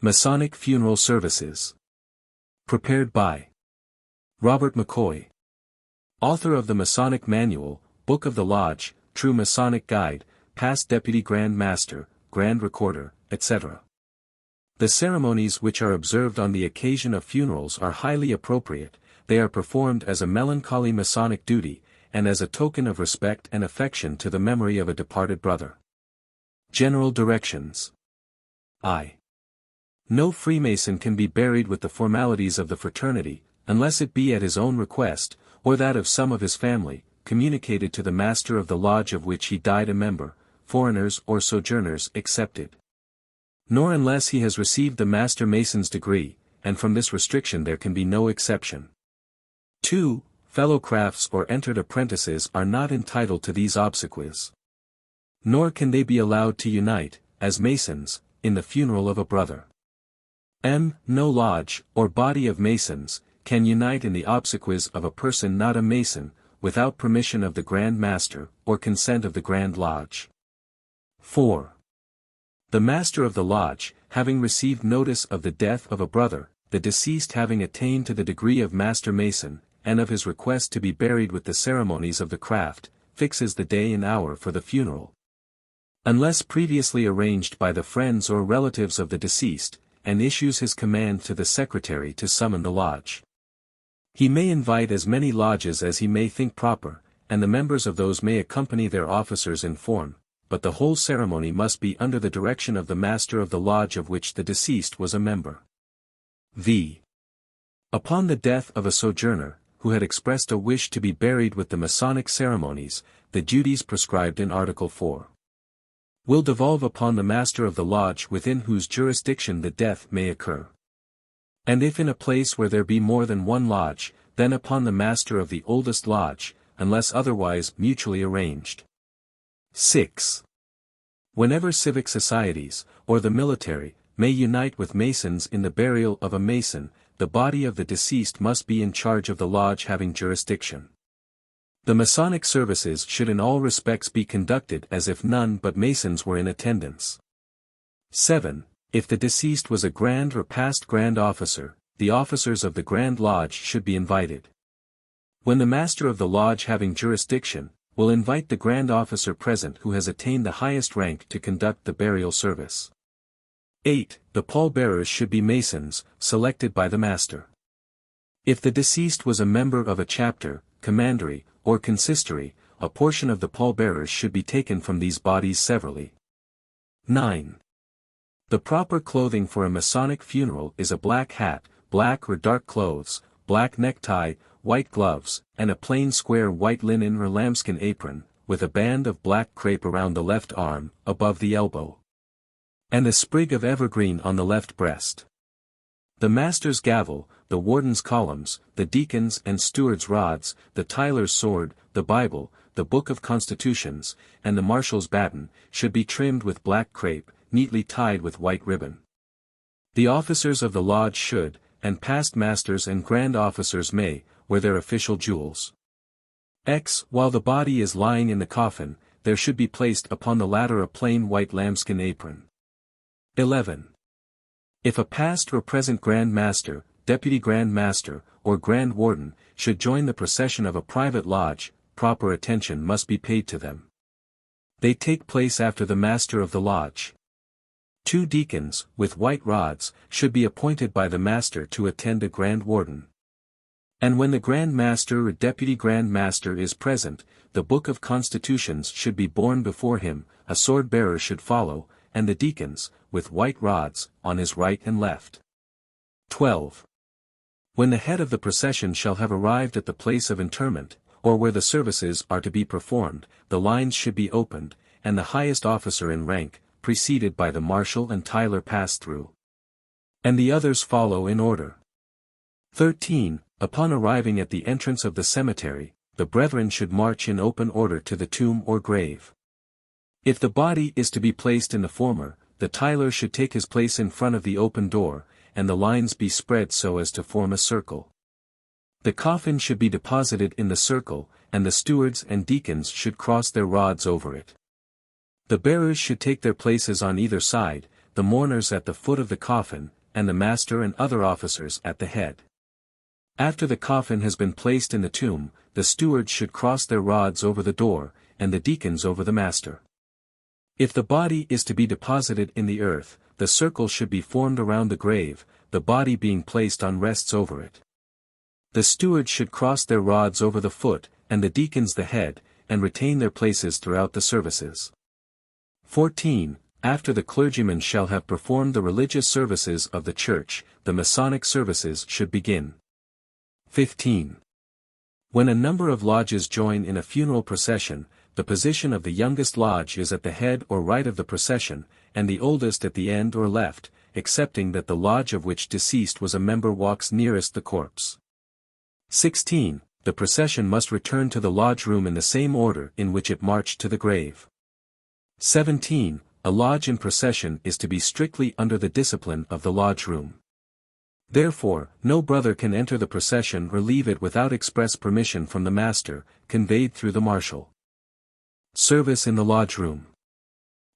Masonic Funeral Services. Prepared by Robert McCoy, author of the Masonic Manual, Book of the Lodge, True Masonic Guide, past Deputy Grand Master, Grand Recorder, etc. The ceremonies which are observed on the occasion of funerals are highly appropriate. They are performed as a melancholy Masonic duty, and as a token of respect and affection to the memory of a departed brother. General Directions. I. No Freemason can be buried with the formalities of the fraternity, unless it be at his own request, or that of some of his family, communicated to the Master of the lodge of which he died a member, foreigners or sojourners excepted. Nor unless he has received the Master Mason's degree, and from this restriction there can be no exception. 2. Fellow crafts or entered apprentices are not entitled to these obsequies. Nor can they be allowed to unite, as Masons, in the funeral of a brother. No lodge, or body of Masons, can unite in the obsequies of a person not a Mason, without permission of the Grand Master, or consent of the Grand Lodge. 4. The Master of the Lodge, having received notice of the death of a brother, the deceased having attained to the degree of Master Mason, and of his request to be buried with the ceremonies of the craft, fixes the day and hour for the funeral. unless previously arranged by the friends or relatives of the deceased, and issues his command to the secretary to summon the lodge. He may invite as many lodges as he may think proper, and the members of those may accompany their officers in form, but the whole ceremony must be under the direction of the master of the lodge of which the deceased was a member. v. Upon the death of a sojourner, who had expressed a wish to be buried with the Masonic ceremonies, the duties prescribed in Article 4 will devolve upon the master of the lodge within whose jurisdiction the death may occur. And if in a place where there be more than one lodge, then upon the master of the oldest lodge, unless otherwise mutually arranged. 6. Whenever civic societies, or the military, may unite with Masons in the burial of a Mason, the body of the deceased must be in charge of the lodge having jurisdiction. The Masonic services should in all respects be conducted as if none but Masons were in attendance. 7. If the deceased was a Grand or past Grand Officer, the officers of the Grand Lodge should be invited. When the master of the lodge having jurisdiction, will invite the Grand Officer present who has attained the highest rank to conduct the burial service. 8. The pallbearers should be Masons, selected by the master. If the deceased was a member of a chapter, commandery, or consistory, a portion of the pallbearers should be taken from these bodies severally. 9. The proper clothing for a Masonic funeral is a black hat, black or dark clothes, black necktie, white gloves, and a plain square white linen or lambskin apron, with a band of black crape around the left arm, above the elbow, and a sprig of evergreen on the left breast. The master's gavel, the warden's columns, the deacon's and steward's rods, the tiler's sword, the Bible, the Book of Constitutions, and the marshal's baton, should be trimmed with black crape, neatly tied with white ribbon. The officers of the lodge should, and past masters and grand officers may, wear their official jewels. While the body is lying in the coffin, there should be placed upon the latter a plain white lambskin apron. 11. If a past or present Grand Master, Deputy Grand Master, or Grand Warden, should join the procession of a private lodge, proper attention must be paid to them. They take place after the master of the lodge. 2 deacons, with white rods, should be appointed by the master to attend a Grand Warden. And when the Grand Master or Deputy Grand Master is present, the Book of Constitutions should be borne before him, a sword-bearer should follow, and the deacons, with white rods, on his right and left. 12. When the head of the procession shall have arrived at the place of interment, or where the services are to be performed, the lines should be opened, and the highest officer in rank, preceded by the marshal and tiler pass through. And the others follow in order. 13. Upon arriving at the entrance of the cemetery, the brethren should march in open order to the tomb or grave. If the body is to be placed in the former, the tiler should take his place in front of the open door, and the lines be spread so as to form a circle. The coffin should be deposited in the circle, and the stewards and deacons should cross their rods over it. The bearers should take their places on either side, the mourners at the foot of the coffin, and the master and other officers at the head. After the coffin has been placed in the tomb, the stewards should cross their rods over the door, and the deacons over the master. If the body is to be deposited in the earth, the circle should be formed around the grave, the body being placed on rests over it. The stewards should cross their rods over the foot, and the deacons the head, and retain their places throughout the services. 14. After the clergyman shall have performed the religious services of the church, the Masonic services should begin. 15. When a number of lodges join in a funeral procession, the position of the youngest lodge is at the head or right of the procession, and the oldest at the end or left, excepting that the lodge of which deceased was a member walks nearest the corpse. 16. The procession must return to the lodge room in the same order in which it marched to the grave. 17. A lodge in procession is to be strictly under the discipline of the lodge room. Therefore, no brother can enter the procession or leave it without express permission from the master, conveyed through the marshal. Service in the lodge room.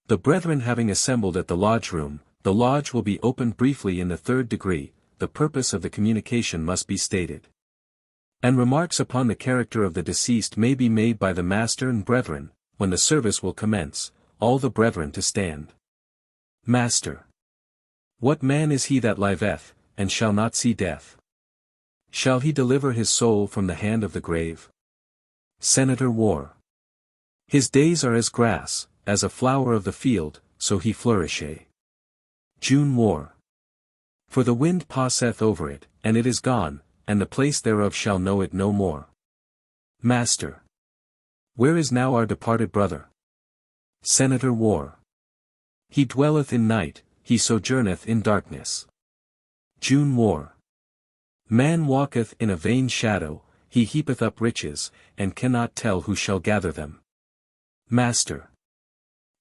The brethren having assembled at the lodge room, the lodge will be opened briefly in the 3rd degree, the purpose of the communication must be stated. And remarks upon the character of the deceased may be made by the master and brethren, when the service will commence, all the brethren to stand. Master. What man is he that liveth, and shall not see death? Shall he deliver his soul from the hand of the grave? Senator War. His days are as grass, as a flower of the field, so he flourisheth. June War. For the wind passeth over it, and it is gone, and the place thereof shall know it no more. Master. Where is now our departed brother? Senator War. He dwelleth in night, he sojourneth in darkness. June War. Man walketh in a vain shadow, he heapeth up riches, and cannot tell who shall gather them. Master.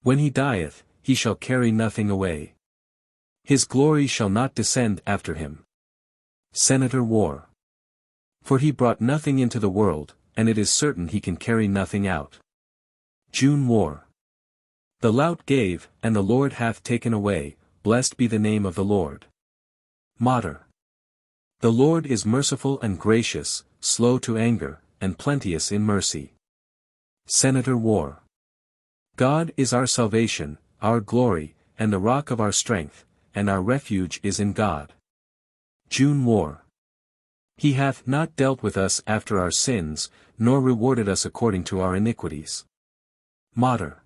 When he dieth, he shall carry nothing away. His glory shall not descend after him. Senator War. For he brought nothing into the world, and it is certain he can carry nothing out. June War. The lout gave, and the Lord hath taken away, blessed be the name of the Lord. Mater. The Lord is merciful and gracious, slow to anger, and plenteous in mercy. Senator War. God is our salvation, our glory, and the rock of our strength, and our refuge is in God. June War. He hath not dealt with us after our sins, nor rewarded us according to our iniquities. Mater.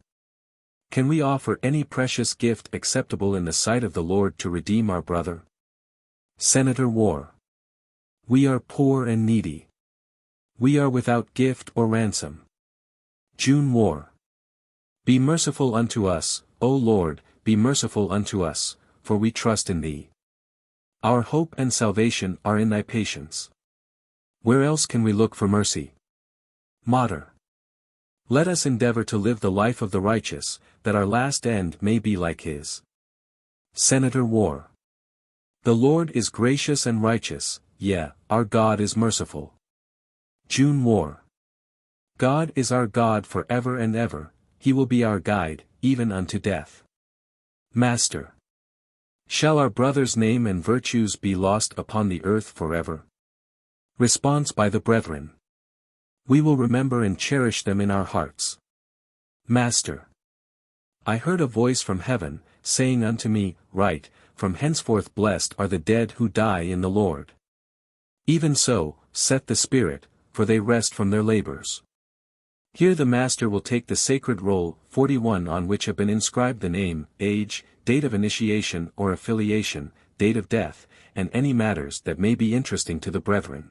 Can we offer any precious gift acceptable in the sight of the Lord to redeem our brother? Senator War. We are poor and needy. We are without gift or ransom. June War. Be merciful unto us, O Lord, be merciful unto us, for we trust in thee. Our hope and salvation are in thy patience. Where else can we look for mercy? Mater. Let us endeavor to live the life of the righteous, that our last end may be like his. Senator War. The Lord is gracious and righteous, yea, our God is merciful. June War. God is our God for ever and ever, he will be our guide, even unto death. Master. Shall our brother's name and virtues be lost upon the earth forever? Response by the brethren. We will remember and cherish them in our hearts. Master. I heard a voice from heaven, saying unto me, Write, from henceforth blessed are the dead who die in the Lord. Even so, saith the Spirit, for they rest from their labors. Here the Master will take the sacred roll, 41 on which have been inscribed the name, age, date of initiation or affiliation, date of death, and any matters that may be interesting to the brethren.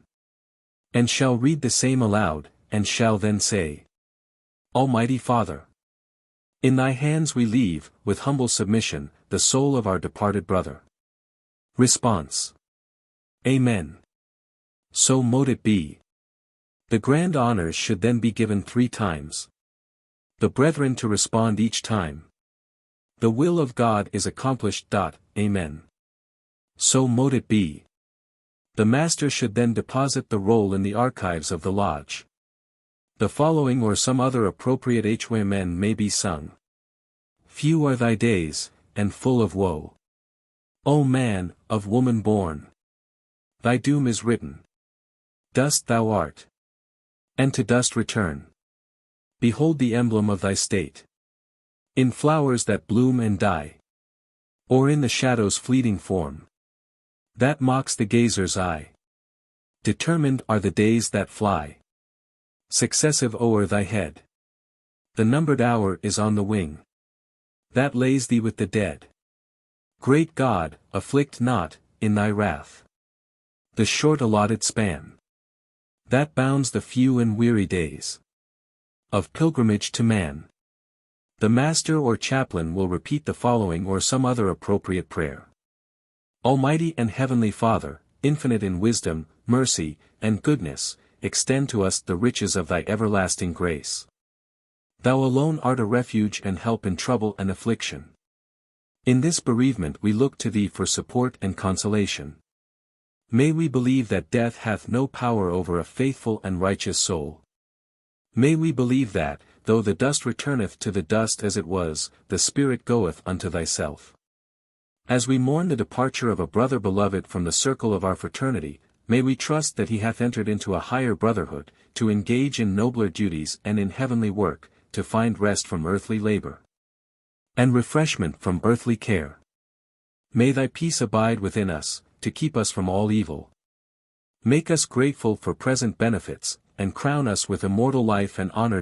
And shall read the same aloud, and shall then say, Almighty Father, in thy hands we leave, with humble submission, the soul of our departed brother. Response. Amen. So mote it be. The grand honors should then be given 3 times. The brethren to respond each time. The will of God is accomplished. Amen. So mote it be. The Master should then deposit the roll in the archives of the lodge. The following or some other appropriate Amen may be sung. Few are thy days, and full of woe. O man, of woman born! Thy doom is written. Dust thou art. And to dust return. Behold the emblem of thy state. In flowers that bloom and die. Or in the shadow's fleeting form. That mocks the gazer's eye. Determined are the days that fly. Successive o'er thy head. The numbered hour is on the wing. That lays thee with the dead. Great God, afflict not, in thy wrath. The short allotted span. That bounds the few and weary days. Of pilgrimage to man. The Master or chaplain will repeat the following or some other appropriate prayer. Almighty and Heavenly Father, infinite in wisdom, mercy, and goodness, extend to us the riches of thy everlasting grace. Thou alone art a refuge and help in trouble and affliction. In this bereavement we look to thee for support and consolation. May we believe that death hath no power over a faithful and righteous soul. May we believe that, though the dust returneth to the dust as it was, the spirit goeth unto thyself. As we mourn the departure of a brother beloved from the circle of our fraternity, may we trust that he hath entered into a higher brotherhood, to engage in nobler duties and in heavenly work, to find rest from earthly labor. and refreshment from earthly care. May thy peace abide within us, to keep us from all evil. Make us grateful for present benefits, and crown us with immortal life and honor.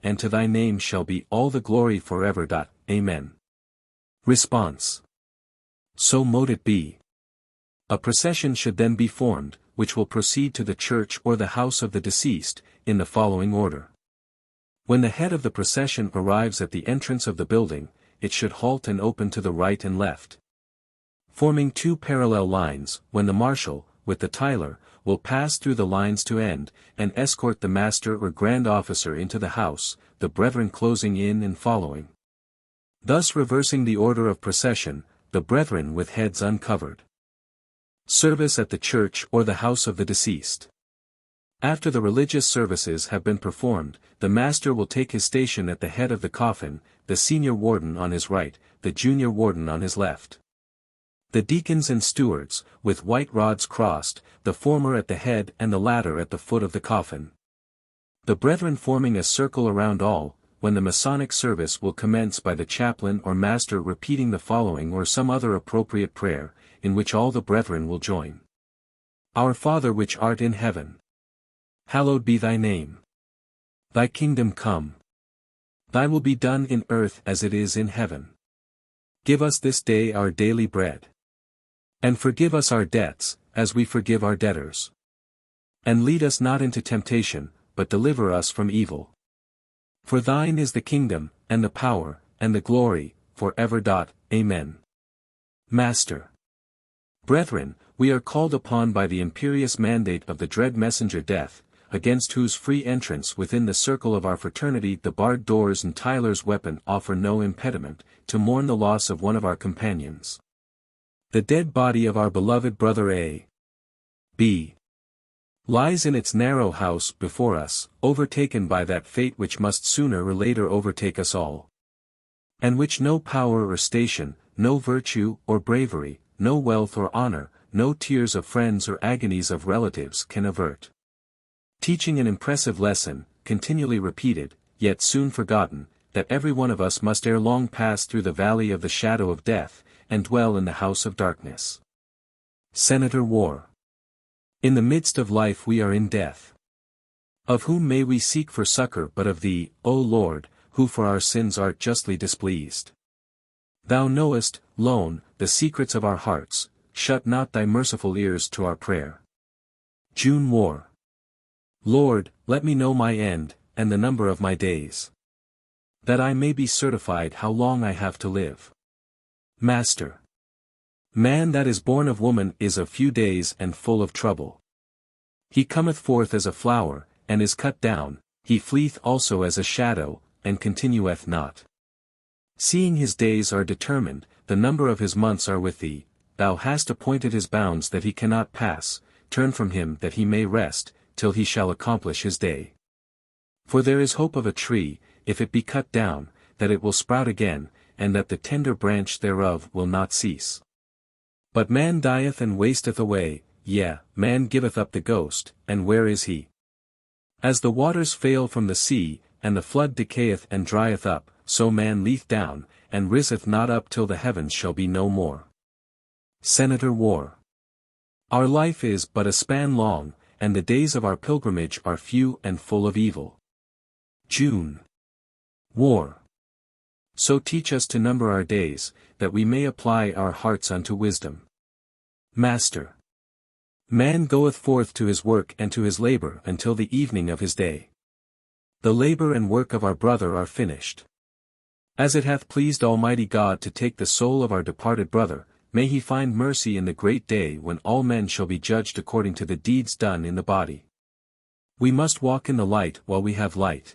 And to thy name shall be all the glory forever. Amen. Response. So mote it be. A procession should then be formed, which will proceed to the church or the house of the deceased, in the following order. When the head of the procession arrives at the entrance of the building, it should halt and open to the right and left, forming two parallel lines. When the marshal, with the tiller, will pass through the lines to end, and escort the master or grand officer into the house, the brethren closing in and following. Thus reversing the order of procession, the brethren with heads uncovered. Service at the church or the house of the deceased. After the religious services have been performed, the master will take his station at the head of the coffin, the senior warden on his right, the junior warden on his left. The deacons and stewards, with white rods crossed, the former at the head and the latter at the foot of the coffin. The brethren forming a circle around all, when the Masonic service will commence by the chaplain or master repeating the following or some other appropriate prayer, in which all the brethren will join. Our Father which art in heaven, hallowed be thy name. Thy kingdom come. Thy will be done in earth as it is in heaven. Give us this day our daily bread. And forgive us our debts, as we forgive our debtors. And lead us not into temptation, but deliver us from evil. For thine is the kingdom, and the power, and the glory, forever. Amen. Master. Brethren, we are called upon by the imperious mandate of the dread messenger Death, against whose free entrance within the circle of our fraternity the barred doors and Tyler's weapon offer no impediment, to mourn the loss of one of our companions. The dead body of our beloved brother A. B. lies in its narrow house before us, overtaken by that fate which must sooner or later overtake us all. And which no power or station, no virtue or bravery, no wealth or honor, no tears of friends or agonies of relatives can avert. Teaching an impressive lesson, continually repeated, yet soon forgotten, that every one of us must ere long pass through the valley of the shadow of death, and dwell in the house of darkness. Senator War. In the midst of life we are in death. Of whom may we seek for succor but of thee, O Lord, who for our sins art justly displeased? Thou knowest, lone, the secrets of our hearts, shut not thy merciful ears to our prayer. June War. Lord, let me know my end, and the number of my days, that I may be certified how long I have to live. Master. Man that is born of woman is of few days and full of trouble. He cometh forth as a flower, and is cut down, he fleeth also as a shadow, and continueth not. Seeing his days are determined, the number of his months are with thee, thou hast appointed his bounds that he cannot pass, turn from him that he may rest, till he shall accomplish his day. For there is hope of a tree, if it be cut down, that it will sprout again, and that the tender branch thereof will not cease. But man dieth and wasteth away, yea, man giveth up the ghost, and where is he? As the waters fail from the sea, and the flood decayeth and drieth up, so man leeth down, and riseth not up till the heavens shall be no more. Senator War. Our life is but a span long, and the days of our pilgrimage are few and full of evil. June. War. So teach us to number our days, that we may apply our hearts unto wisdom. Master. Man goeth forth to his work and to his labor until the evening of his day. The labor and work of our brother are finished. As it hath pleased Almighty God to take the soul of our departed brother, may he find mercy in the great day when all men shall be judged according to the deeds done in the body. We must walk in the light while we have light.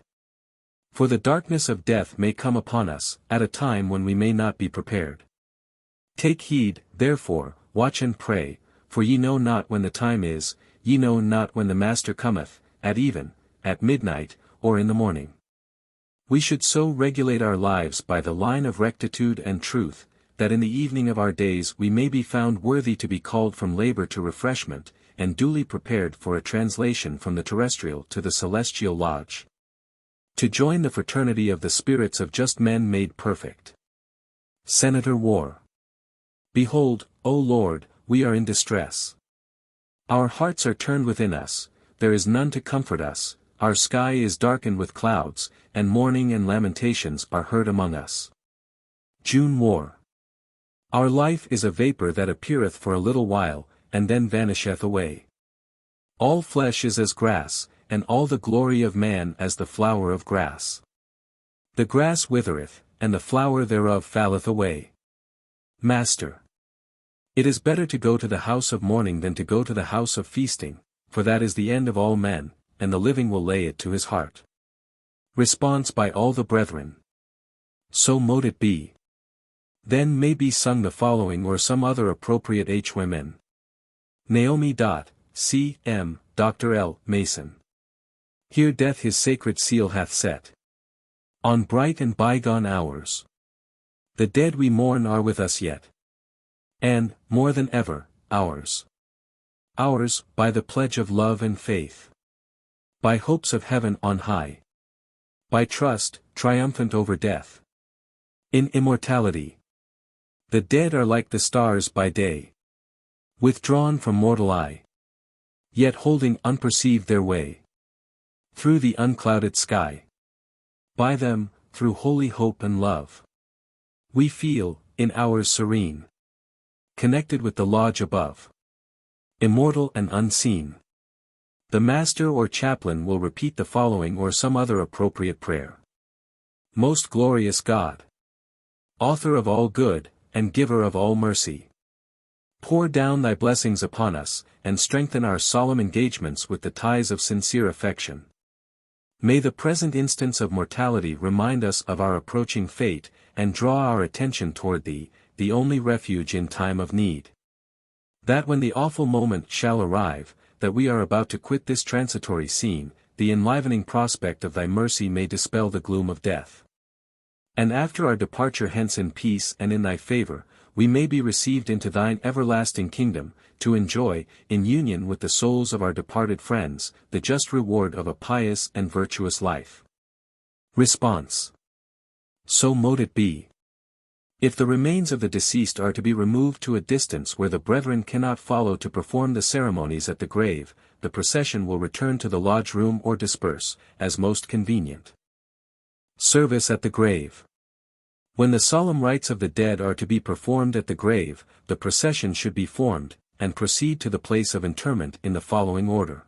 For the darkness of death may come upon us, at a time when we may not be prepared. Take heed, therefore, watch and pray, for ye know not when the time is, ye know not when the Master cometh, at even, at midnight, or in the morning. We should so regulate our lives by the line of rectitude and truth, that in the evening of our days we may be found worthy to be called from labor to refreshment, and duly prepared for a translation from the terrestrial to the celestial lodge. To join the fraternity of the spirits of just men made perfect. Senator War. Behold, O Lord, we are in distress. Our hearts are turned within us, there is none to comfort us, our sky is darkened with clouds, and mourning and lamentations are heard among us. June War. Our life is a vapor that appeareth for a little while, and then vanisheth away. All flesh is as grass, and all the glory of man as the flower of grass. The grass withereth, and the flower thereof falleth away. Master. It is better to go to the house of mourning than to go to the house of feasting, for that is the end of all men, and the living will lay it to his heart. Response by all the brethren. So mote it be. Then may be sung the following or some other appropriate H-women. Naomi. C. M. Dr. L. Mason. Here death his sacred seal hath set. On bright and bygone hours. The dead we mourn are with us yet. And, more than ever, ours. Ours, by the pledge of love and faith. By hopes of heaven on high. By trust, triumphant over death. In immortality. The dead are like the stars by day. Withdrawn from mortal eye. Yet holding unperceived their way. Through the unclouded sky. By them, through holy hope and love. We feel, in hours serene. Connected with the lodge above. Immortal and unseen. The master or chaplain will repeat the following or some other appropriate prayer. Most glorious God. Author of all good, and giver of all mercy. Pour down thy blessings upon us, and strengthen our solemn engagements with the ties of sincere affection. May the present instance of mortality remind us of our approaching fate, and draw our attention toward thee, the only refuge in time of need. That when the awful moment shall arrive, that we are about to quit this transitory scene, the enlivening prospect of thy mercy may dispel the gloom of death. And after our departure hence in peace and in thy favor, we may be received into thine everlasting kingdom, to enjoy, in union with the souls of our departed friends, the just reward of a pious and virtuous life. Response. So mote it be. If the remains of the deceased are to be removed to a distance where the brethren cannot follow to perform the ceremonies at the grave, the procession will return to the lodge room or disperse, as most convenient. Service at the grave. When the solemn rites of the dead are to be performed at the grave, the procession should be formed, and proceed to the place of interment in the following order.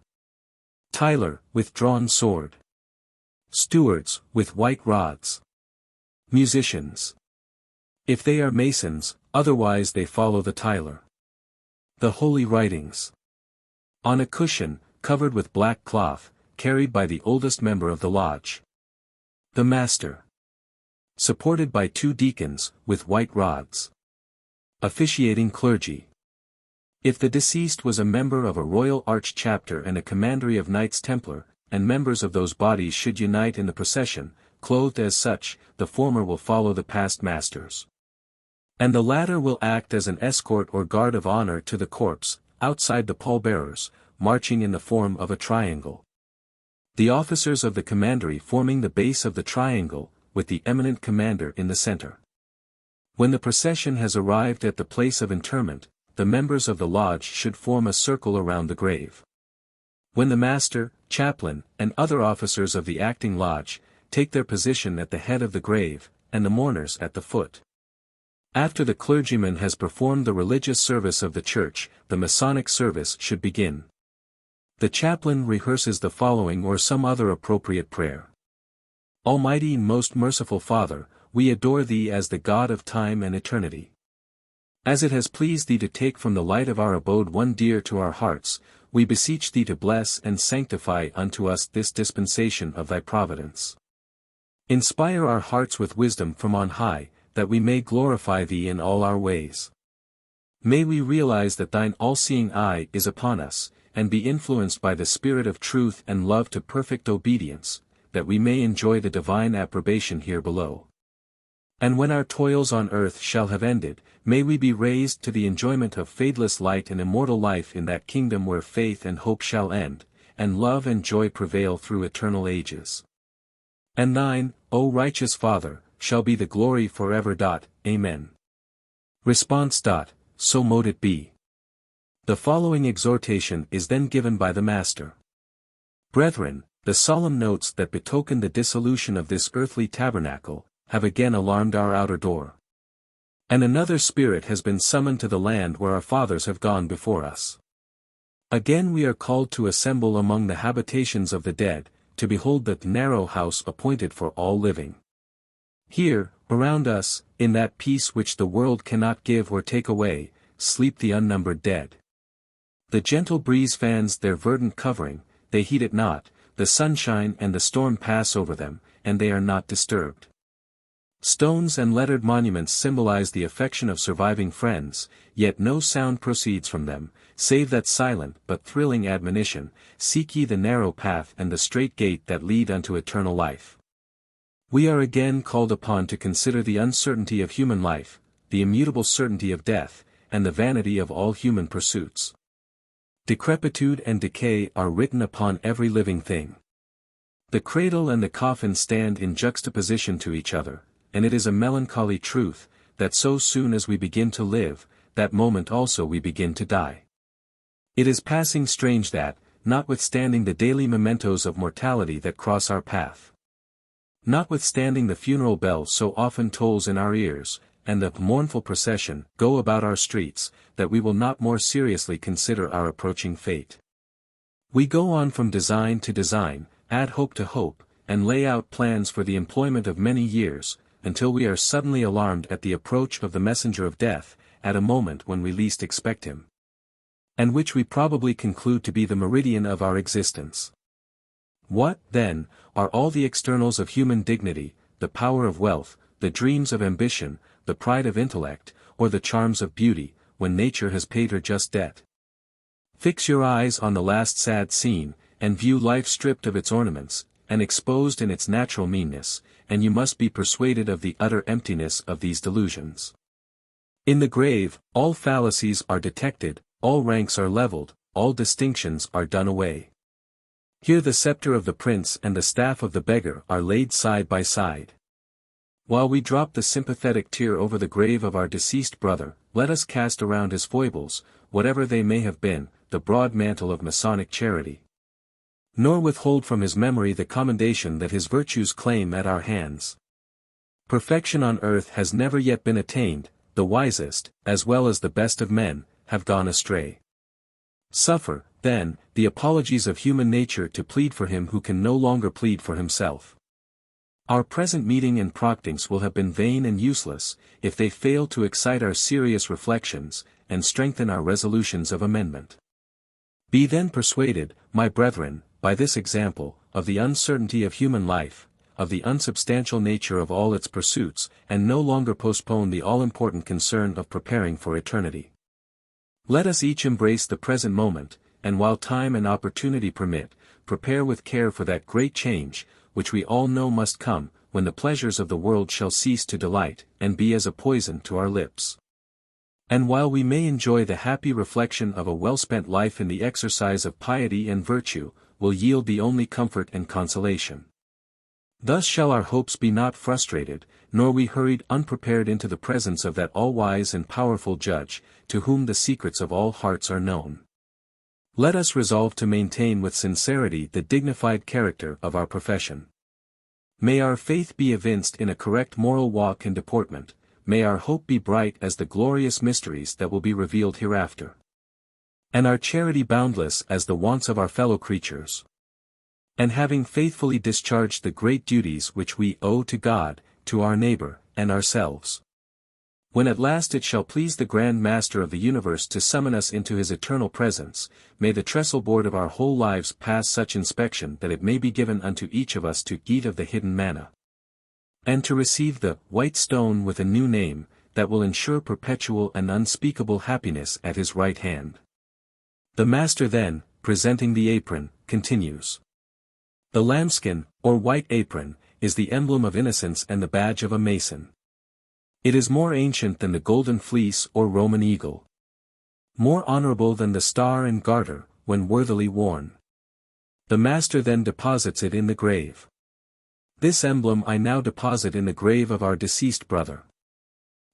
Tyler, with drawn sword. Stewards, with white rods. Musicians. If they are Masons, otherwise they follow the Tyler. The holy writings. On a cushion, covered with black cloth, carried by the oldest member of the lodge. The master. Supported by 2 deacons, with white rods. Officiating clergy. If the deceased was a member of a Royal Arch chapter and a commandery of Knights Templar, and members of those bodies should unite in the procession, clothed as such, the former will follow the past masters. And the latter will act as an escort or guard of honor to the corpse, outside the pallbearers, marching in the form of a triangle. The officers of the commandery forming the base of the triangle, with the eminent commander in the center. When the procession has arrived at the place of interment, the members of the lodge should form a circle around the grave. When the master, chaplain, and other officers of the acting lodge, take their position at the head of the grave, and the mourners at the foot. After the clergyman has performed the religious service of the church, the Masonic service should begin. The chaplain rehearses the following or some other appropriate prayer. Almighty and most merciful Father, we adore thee as the God of time and eternity. As it has pleased thee to take from the light of our abode one dear to our hearts, we beseech thee to bless and sanctify unto us this dispensation of thy providence. Inspire our hearts with wisdom from on high, that we may glorify thee in all our ways. May we realize that thine all-seeing eye is upon us, and be influenced by the spirit of truth and love to perfect obedience, that we may enjoy the divine approbation here below. And when our toils on earth shall have ended, may we be raised to the enjoyment of fadeless light and immortal life in that kingdom where faith and hope shall end, and love and joy prevail through eternal ages. And thine, O righteous Father, shall be the glory forever. Amen. Response. So mote it be. The following exhortation is then given by the Master. Brethren, the solemn notes that betoken the dissolution of this earthly tabernacle, have again alarmed our outer door. And another spirit has been summoned to the land where our fathers have gone before us. Again we are called to assemble among the habitations of the dead, to behold the narrow house appointed for all living. Here, around us, in that peace which the world cannot give or take away, sleep the unnumbered dead. The gentle breeze fans their verdant covering, they heed it not, the sunshine and the storm pass over them, and they are not disturbed. Stones and lettered monuments symbolize the affection of surviving friends, yet no sound proceeds from them, save that silent but thrilling admonition, seek ye the narrow path and the strait gate that lead unto eternal life. We are again called upon to consider the uncertainty of human life, the immutable certainty of death, and the vanity of all human pursuits. Decrepitude and decay are written upon every living thing. The cradle and the coffin stand in juxtaposition to each other, and it is a melancholy truth, that so soon as we begin to live, that moment also we begin to die. It is passing strange that, notwithstanding the daily mementos of mortality that cross our path, notwithstanding the funeral bell so often tolls in our ears, and the mournful procession go about our streets, that we will not more seriously consider our approaching fate. We go on from design to design, add hope to hope, and lay out plans for the employment of many years, until we are suddenly alarmed at the approach of the messenger of death, at a moment when we least expect him, and which we probably conclude to be the meridian of our existence. What, then, are all the externals of human dignity, the power of wealth, the dreams of ambition, the pride of intellect, or the charms of beauty, when nature has paid her just debt? Fix your eyes on the last sad scene, and view life stripped of its ornaments, and exposed in its natural meanness, and you must be persuaded of the utter emptiness of these delusions. In the grave, all fallacies are detected, all ranks are leveled, all distinctions are done away. Here the scepter of the prince and the staff of the beggar are laid side by side. While we drop the sympathetic tear over the grave of our deceased brother, let us cast around his foibles, whatever they may have been, the broad mantle of Masonic charity. Nor withhold from his memory the commendation that his virtues claim at our hands. Perfection on earth has never yet been attained, the wisest, as well as the best of men, have gone astray. Suffer, then, the apologies of human nature to plead for him who can no longer plead for himself. Our present meeting and proctings will have been vain and useless, if they fail to excite our serious reflections, and strengthen our resolutions of amendment. Be then persuaded, my brethren, by this example, of the uncertainty of human life, of the unsubstantial nature of all its pursuits, and no longer postpone the all-important concern of preparing for eternity. Let us each embrace the present moment, and while time and opportunity permit, prepare with care for that great change, which we all know must come, when the pleasures of the world shall cease to delight, and be as a poison to our lips. And while we may enjoy the happy reflection of a well-spent life in the exercise of piety and virtue, will yield the only comfort and consolation. Thus shall our hopes be not frustrated, nor we hurried unprepared into the presence of that all-wise and powerful Judge, to whom the secrets of all hearts are known. Let us resolve to maintain with sincerity the dignified character of our profession. May our faith be evinced in a correct moral walk and deportment, may our hope be bright as the glorious mysteries that will be revealed hereafter, and our charity boundless as the wants of our fellow creatures. And having faithfully discharged the great duties which we owe to God, to our neighbor, and ourselves, when at last it shall please the Grand Master of the universe to summon us into his eternal presence, may the trestle board of our whole lives pass such inspection that it may be given unto each of us to eat of the hidden manna, and to receive the white stone with a new name, that will ensure perpetual and unspeakable happiness at his right hand. The Master then, presenting the apron, continues. The lambskin, or white apron, is the emblem of innocence and the badge of a Mason. It is more ancient than the golden fleece or Roman eagle, more honorable than the star and garter, when worthily worn. The Master then deposits it in the grave. This emblem I now deposit in the grave of our deceased brother.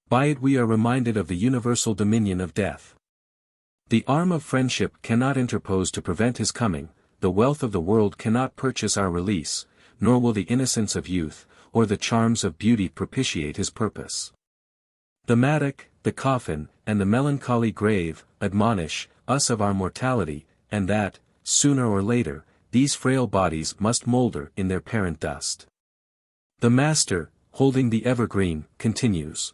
By it we are reminded of the universal dominion of death. The arm of friendship cannot interpose to prevent his coming, the wealth of the world cannot purchase our release, nor will the innocence of youth, or the charms of beauty propitiate his purpose. The mattock, the coffin, and the melancholy grave, admonish us of our mortality, and that, sooner or later, these frail bodies must moulder in their parent dust. The Master, holding the evergreen, continues.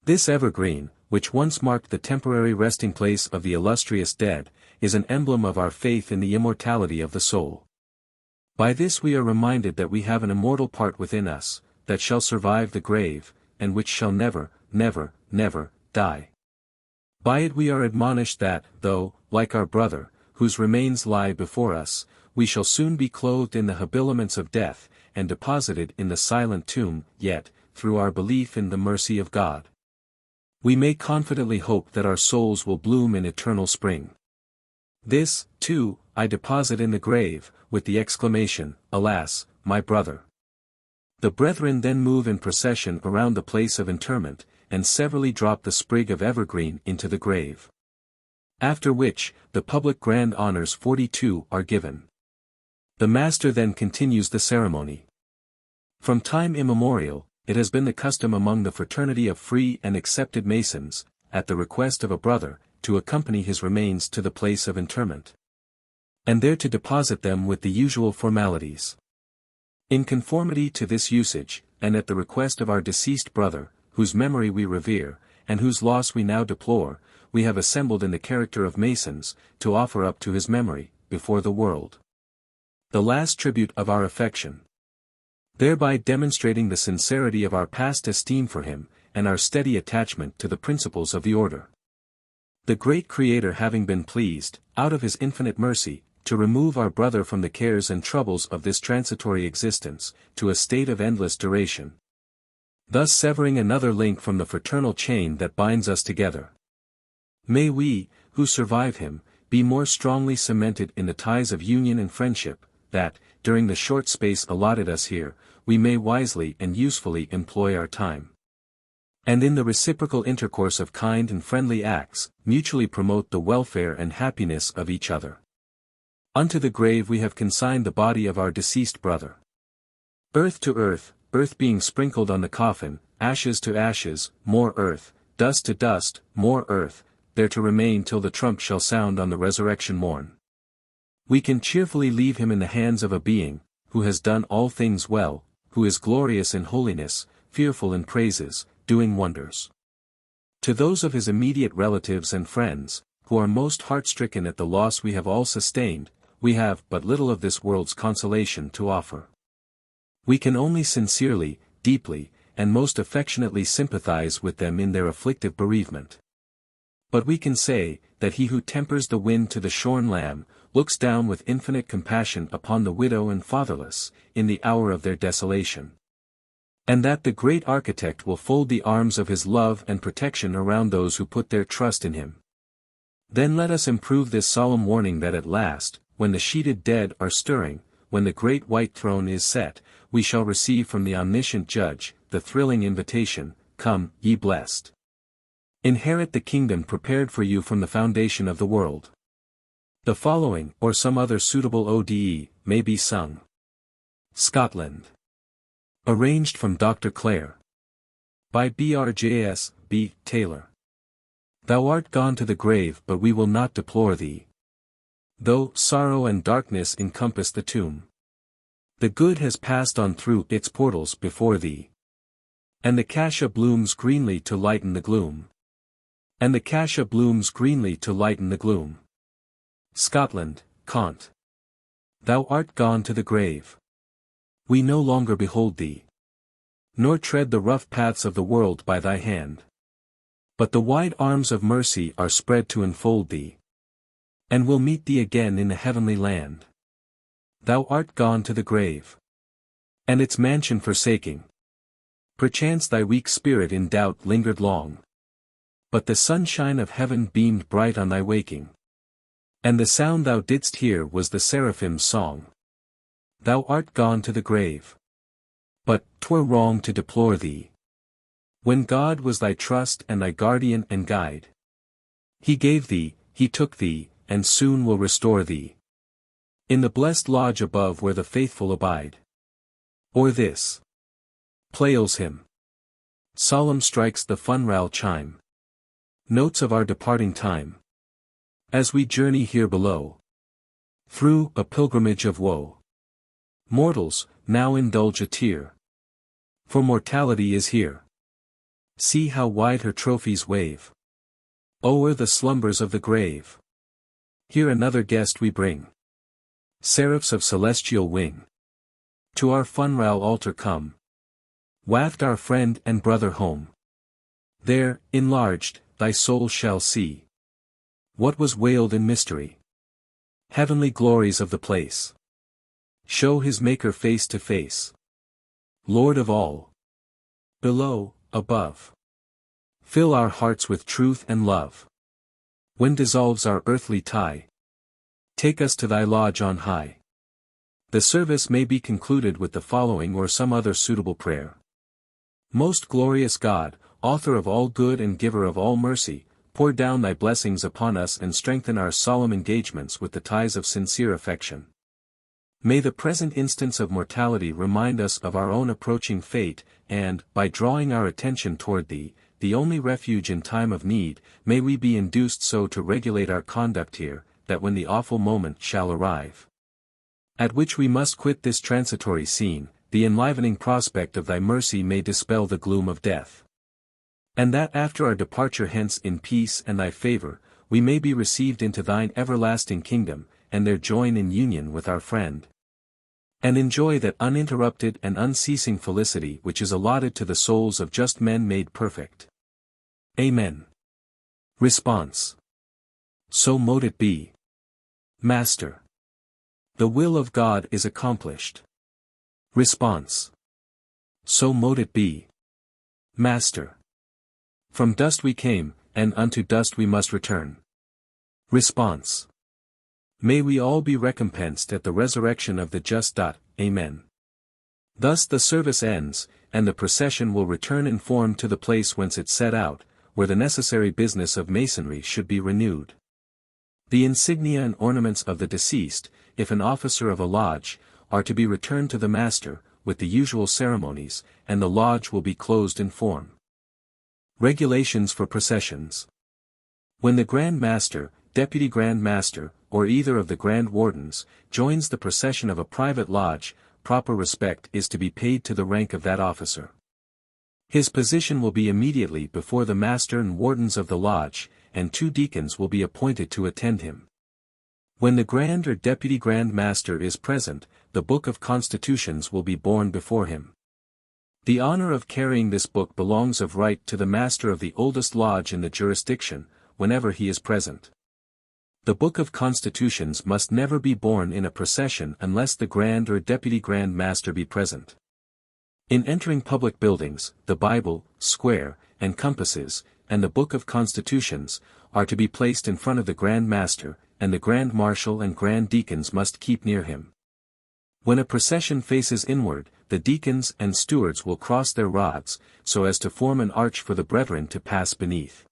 This evergreen, which once marked the temporary resting place of the illustrious dead, is an emblem of our faith in the immortality of the soul. By this we are reminded that we have an immortal part within us, that shall survive the grave, and which shall never, never, never, die. By it we are admonished that, though, like our brother, whose remains lie before us, we shall soon be clothed in the habiliments of death, and deposited in the silent tomb, yet, through our belief in the mercy of God, we may confidently hope that our souls will bloom in eternal spring. This, too, I deposit in the grave, with the exclamation, "Alas, my brother!" The brethren then move in procession around the place of interment, and severally drop the sprig of evergreen into the grave. After which, the public grand honors 42 are given. The Master then continues the ceremony. From time immemorial, it has been the custom among the fraternity of free and accepted Masons, at the request of a brother, to accompany his remains to the place of interment, and there to deposit them with the usual formalities. In conformity to this usage, and at the request of our deceased brother, whose memory we revere, and whose loss we now deplore, we have assembled in the character of Masons, to offer up to his memory, before the world, the last tribute of our affection, thereby demonstrating the sincerity of our past esteem for him, and our steady attachment to the principles of the order. The great Creator having been pleased, out of his infinite mercy, to remove our brother from the cares and troubles of this transitory existence, to a state of endless duration, thus severing another link from the fraternal chain that binds us together. May we, who survive him, be more strongly cemented in the ties of union and friendship, that, during the short space allotted us here, we may wisely and usefully employ our time, and in the reciprocal intercourse of kind and friendly acts, mutually promote the welfare and happiness of each other. Unto the grave we have consigned the body of our deceased brother. Earth to earth, earth being sprinkled on the coffin, ashes to ashes, more earth, dust to dust, more earth, there to remain till the trump shall sound on the resurrection morn. We can cheerfully leave him in the hands of a being, who has done all things well, who is glorious in holiness, fearful in praises, doing wonders. To those of his immediate relatives and friends, who are most heart-stricken at the loss we have all sustained, we have but little of this world's consolation to offer. We can only sincerely, deeply, and most affectionately sympathize with them in their afflictive bereavement. But we can say, that he who tempers the wind to the shorn lamb, looks down with infinite compassion upon the widow and fatherless, in the hour of their desolation. And that the great Architect will fold the arms of his love and protection around those who put their trust in him. Then let us improve this solemn warning that at last, when the sheeted dead are stirring, when the great white throne is set, we shall receive from the omniscient Judge, the thrilling invitation, "Come, ye blessed. Inherit the kingdom prepared for you from the foundation of the world." The following, or some other suitable ODE, may be sung. Scotland. Arranged from Dr. Clare. By BRJS, B. Taylor. Thou art gone to the grave, but we will not deplore thee, though sorrow and darkness encompass the tomb. The good has passed on through its portals before thee, and the cassia blooms greenly to lighten the gloom. And the cassia blooms greenly to lighten the gloom. Scotland, Cont. Thou art gone to the grave. We no longer behold thee, nor tread the rough paths of the world by thy hand. But the wide arms of mercy are spread to enfold thee, and will meet thee again in the heavenly land. Thou art gone to the grave, and its mansion forsaking. Perchance thy weak spirit in doubt lingered long, but the sunshine of heaven beamed bright on thy waking, and the sound thou didst hear was the seraphim's song. Thou art gone to the grave, but 'twere wrong to deplore thee, When God was thy trust and thy guardian and guide. He gave thee, he took thee, and soon will restore thee. In the blessed lodge above where the faithful abide. Or this. Pleyel's hymn. Solemn strikes the funral chime. Notes of our departing time. As we journey here below. Through a pilgrimage of woe. Mortals, now indulge a tear. For mortality is here. See how wide her trophies wave. O'er the slumbers of the grave. Here another guest we bring. Seraphs of celestial wing. To our funral altar come. Waft our friend and brother home. There, enlarged, thy soul shall see. What was veiled in mystery. Heavenly glories of the place. Show his Maker face to face. Lord of all. Below, above. Fill our hearts with truth and love. When dissolves our earthly tie. Take us to thy lodge on high. The service may be concluded with the following or some other suitable prayer. Most glorious God, author of all good and giver of all mercy, pour down thy blessings upon us and strengthen our solemn engagements with the ties of sincere affection. May the present instance of mortality remind us of our own approaching fate, and, by drawing our attention toward thee, the only refuge in time of need, may we be induced so to regulate our conduct here, that when the awful moment shall arrive, at which we must quit this transitory scene, the enlivening prospect of thy mercy may dispel the gloom of death. And that after our departure hence in peace and thy favor, we may be received into thine everlasting kingdom, and there join in union with our friend. And enjoy that uninterrupted and unceasing felicity which is allotted to the souls of just men made perfect. Amen. Response. So mote it be. Master. The will of God is accomplished. Response. So mote it be. Master. From dust we came, and unto dust we must return. Response. May we all be recompensed at the resurrection of the just. Amen. Thus the service ends, and the procession will return informed to the place whence it set out, where the necessary business of Masonry should be renewed. The insignia and ornaments of the deceased, if an officer of a lodge, are to be returned to the master, with the usual ceremonies, and the lodge will be closed in form. Regulations for processions. When the Grand Master, Deputy Grand Master, or either of the Grand Wardens, joins the procession of a private lodge, proper respect is to be paid to the rank of that officer. His position will be immediately before the Master and Wardens of the lodge, and 2 deacons will be appointed to attend him. When the Grand or Deputy Grand Master is present, the Book of Constitutions will be borne before him. The honor of carrying this book belongs of right to the Master of the oldest lodge in the jurisdiction, whenever he is present. The Book of Constitutions must never be borne in a procession unless the Grand or Deputy Grand Master be present. In entering public buildings, the Bible, square, and compasses, and the Book of Constitutions, are to be placed in front of the Grand Master, and the Grand Marshal and Grand Deacons must keep near him. When a procession faces inward, the deacons and stewards will cross their rods, so as to form an arch for the brethren to pass beneath.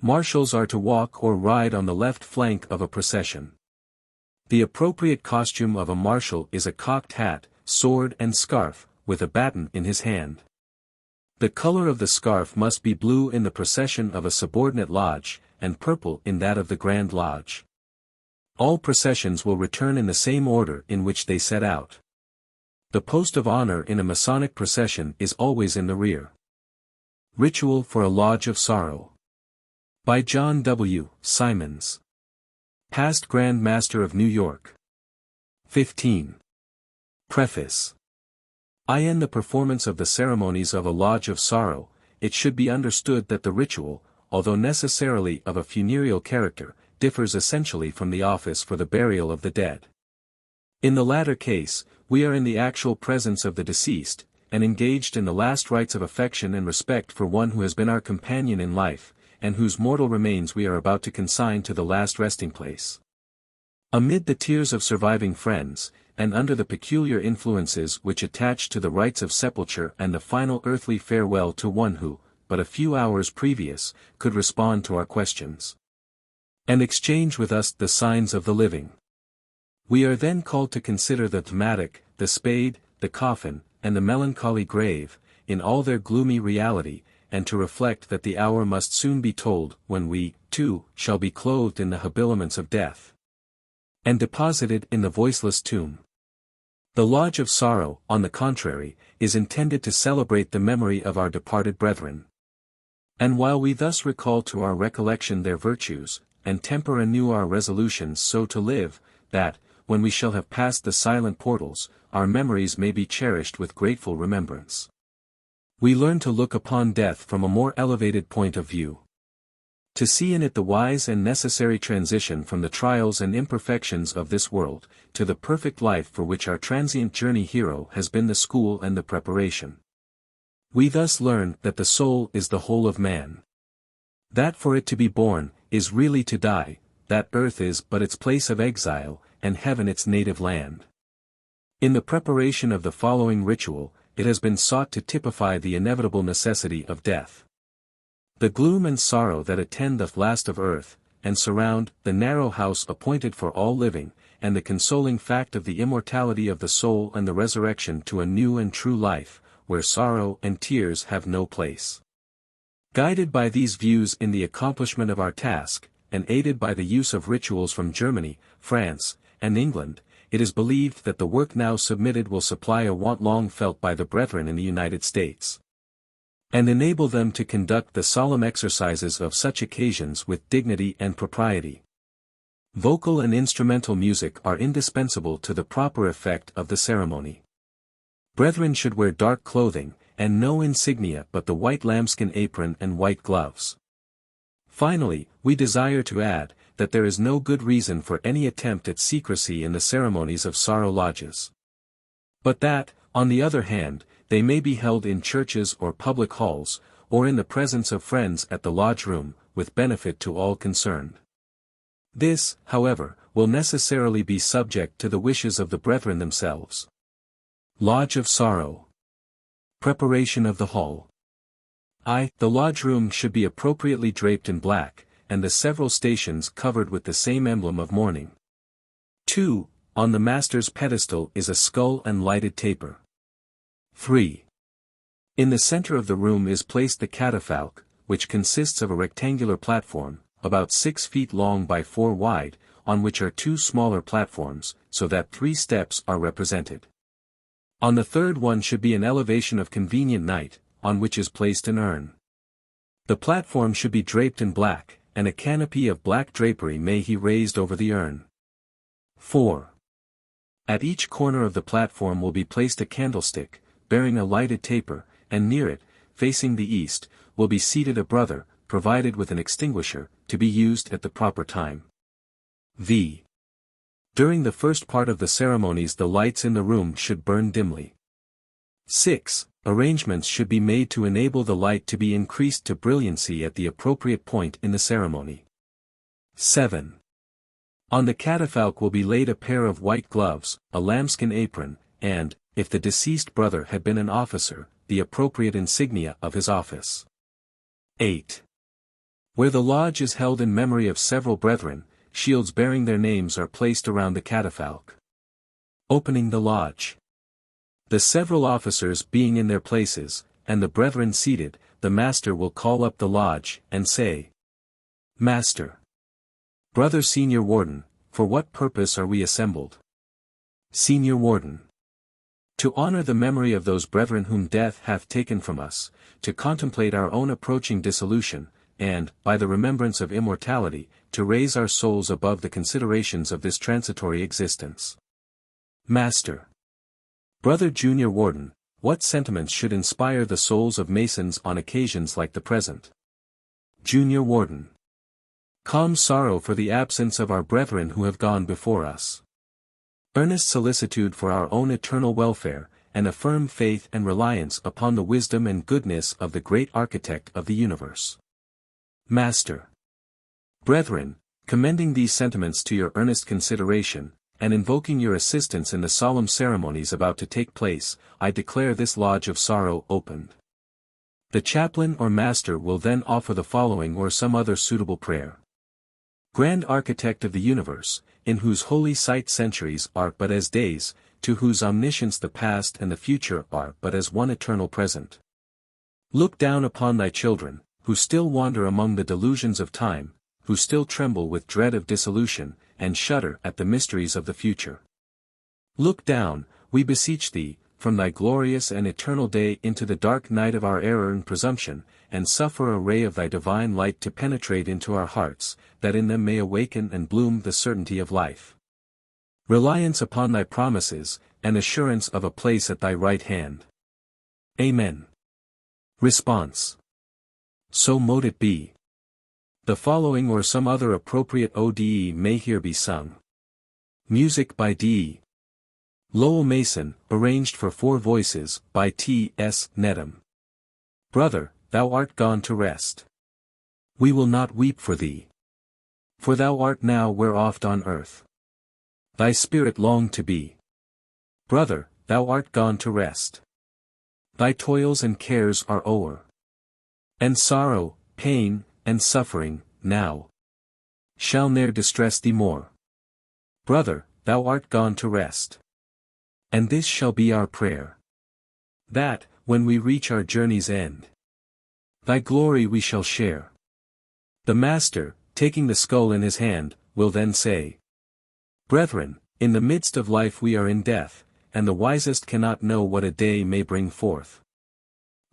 Marshals are to walk or ride on the left flank of a procession. The appropriate costume of a marshal is a cocked hat, sword and scarf, with a baton in his hand. The color of the scarf must be blue in the procession of a subordinate lodge, and purple in that of the Grand Lodge. All processions will return in the same order in which they set out. The post of honor in a Masonic procession is always in the rear. Ritual for a Lodge of Sorrow. By John W. Simons. Past Grand Master of New York. 15. Preface. In the performance of the ceremonies of a Lodge of Sorrow, it should be understood that the ritual, although necessarily of a funereal character, differs essentially from the office for the burial of the dead. In the latter case, we are in the actual presence of the deceased, and engaged in the last rites of affection and respect for one who has been our companion in life, and whose mortal remains we are about to consign to the last resting place. Amid the tears of surviving friends, and under the peculiar influences which attach to the rites of sepulture and the final earthly farewell to one who, but a few hours previous, could respond to our questions and exchange with us the signs of the living. We are then called to consider the thematic, the spade, the coffin, and the melancholy grave, in all their gloomy reality, and to reflect that the hour must soon be told when we, too, shall be clothed in the habiliments of death and deposited in the voiceless tomb. The Lodge of Sorrow, on the contrary, is intended to celebrate the memory of our departed brethren. And while we thus recall to our recollection their virtues, and temper anew our resolutions so to live, that, when we shall have passed the silent portals, our memories may be cherished with grateful remembrance. We learn to look upon death from a more elevated point of view. To see in it the wise and necessary transition from the trials and imperfections of this world, to the perfect life for which our transient journey hero has been the school and the preparation. We thus learn that the soul is the whole of man. That for it to be born, is really to die, that earth is but its place of exile, and heaven its native land. In the preparation of the following ritual, it has been sought to typify the inevitable necessity of death. The gloom and sorrow that attend the last of earth, and surround the narrow house appointed for all living, and the consoling fact of the immortality of the soul and the resurrection to a new and true life, where sorrow and tears have no place. Guided by these views in the accomplishment of our task, and aided by the use of rituals from Germany, France, and England, it is believed that the work now submitted will supply a want long felt by the brethren in the United States, and enable them to conduct the solemn exercises of such occasions with dignity and propriety. Vocal and instrumental music are indispensable to the proper effect of the ceremony. Brethren should wear dark clothing, and no insignia but the white lambskin apron and white gloves. Finally, we desire to add, that there is no good reason for any attempt at secrecy in the ceremonies of sorrow lodges. But that, on the other hand, they may be held in churches or public halls, or in the presence of friends at the lodge room, with benefit to all concerned. This, however, will necessarily be subject to the wishes of the brethren themselves. Lodge of Sorrow. Preparation of the hall. The lodge room should be appropriately draped in black, and the several stations covered with the same emblem of mourning. 2. On the master's pedestal is a skull and lighted taper. 3. In the center of the room is placed the catafalque, which consists of a rectangular platform, about 6 feet long by 4 wide, on which are 2 smaller platforms, so that 3 steps are represented. On the third one should be an elevation of convenient height, on which is placed an urn. The platform should be draped in black, and a canopy of black drapery may be raised over the urn. 4. At each corner of the platform will be placed a candlestick, bearing a lighted taper, and near it, facing the east, will be seated a brother, provided with an extinguisher, to be used at the proper time. During the first part of the ceremonies the lights in the room should burn dimly. 6. Arrangements should be made to enable the light to be increased to brilliancy at the appropriate point in the ceremony. 7. On the catafalque will be laid a pair of white gloves, a lambskin apron, and, if the deceased brother had been an officer, the appropriate insignia of his office. 8. Where the lodge is held in memory of several brethren, shields bearing their names are placed around the catafalque. Opening the lodge. The several officers being in their places, and the brethren seated, the master will call up the lodge, and say, Master. Brother Senior Warden, for what purpose are we assembled? Senior Warden. To honor the memory of those brethren whom death hath taken from us, to contemplate our own approaching dissolution, and, by the remembrance of immortality, to raise our souls above the considerations of this transitory existence. Master. Brother Junior Warden, what sentiments should inspire the souls of Masons on occasions like the present? Junior Warden. Calm sorrow for the absence of our brethren who have gone before us. Earnest solicitude for our own eternal welfare, and a firm faith and reliance upon the wisdom and goodness of the great Architect of the universe. Master. Brethren, commending these sentiments to your earnest consideration, and invoking your assistance in the solemn ceremonies about to take place, I declare this lodge of sorrow opened. The chaplain or master will then offer the following or some other suitable prayer. Grand Architect of the universe, in whose holy sight centuries are but as days, to whose omniscience the past and the future are but as one eternal present. Look down upon thy children, who still wander among the delusions of time, who still tremble with dread of dissolution, and shudder at the mysteries of the future. Look down, we beseech thee, from thy glorious and eternal day into the dark night of our error and presumption, and suffer a ray of thy divine light to penetrate into our hearts, that in them may awaken and bloom the certainty of life. Reliance upon thy promises, and assurance of a place at thy right hand. Amen. Response. So mote it be. The following or some other appropriate ODE may here be sung. Music by D. Lowell Mason, arranged for 4 voices, by T. S. Nedham. Brother, thou art gone to rest. We will not weep for thee. For thou art now where oft on earth thy spirit longed to be. Brother, thou art gone to rest. Thy toils and cares are o'er. And sorrow, pain, and suffering, now shall ne'er distress thee more. Brother, thou art gone to rest. And this shall be our prayer, that, when we reach our journey's end, thy glory we shall share. The Master, taking the skull in his hand, will then say, Brethren, in the midst of life we are in death, and the wisest cannot know what a day may bring forth.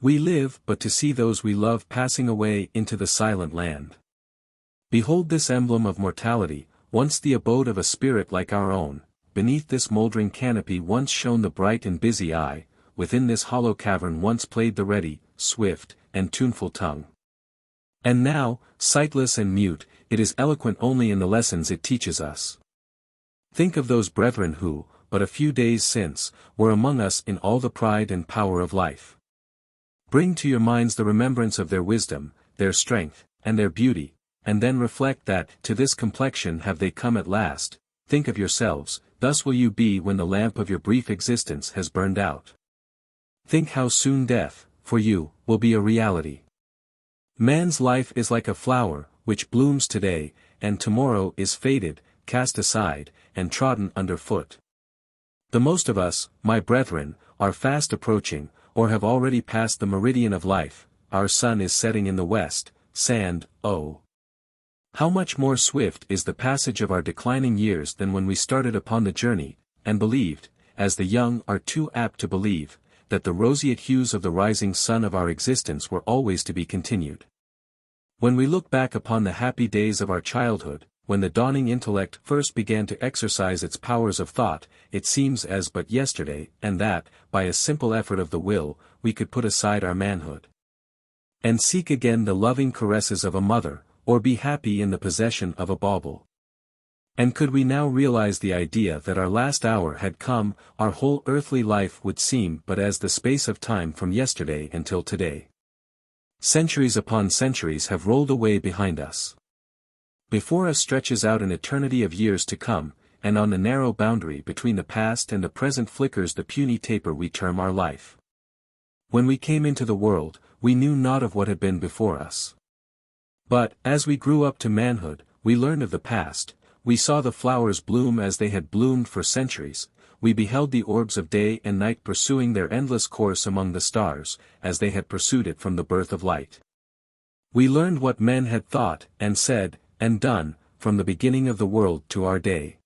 We live but to see those we love passing away into the silent land. Behold this emblem of mortality, once the abode of a spirit like our own, beneath this mouldering canopy once shone the bright and busy eye, within this hollow cavern once played the ready, swift, and tuneful tongue. And now, sightless and mute, it is eloquent only in the lessons it teaches us. Think of those brethren who, but a few days since, were among us in all the pride and power of life. Bring to your minds the remembrance of their wisdom, their strength, and their beauty, and then reflect that, to this complexion have they come at last. Think of yourselves, thus will you be when the lamp of your brief existence has burned out. Think how soon death, for you, will be a reality. Man's life is like a flower, which blooms today, and tomorrow is faded, cast aside, and trodden underfoot. The most of us, my brethren, are fast approaching, or have already passed the meridian of life. Our sun is setting in the west, sand, oh! How much more swift is the passage of our declining years than when we started upon the journey, and believed, as the young are too apt to believe, that the roseate hues of the rising sun of our existence were always to be continued. When we look back upon the happy days of our childhood, when the dawning intellect first began to exercise its powers of thought, it seems as but yesterday, and that, by a simple effort of the will, we could put aside our manhood, and seek again the loving caresses of a mother, or be happy in the possession of a bauble. And could we now realize the idea that our last hour had come, our whole earthly life would seem but as the space of time from yesterday until today. Centuries upon centuries have rolled away behind us. Before us stretches out an eternity of years to come, and on the narrow boundary between the past and the present flickers the puny taper we term our life. When we came into the world, we knew not of what had been before us. But, as we grew up to manhood, we learned of the past, we saw the flowers bloom as they had bloomed for centuries, we beheld the orbs of day and night pursuing their endless course among the stars, as they had pursued it from the birth of light. We learned what men had thought, and said, and done, from the beginning of the world to our day.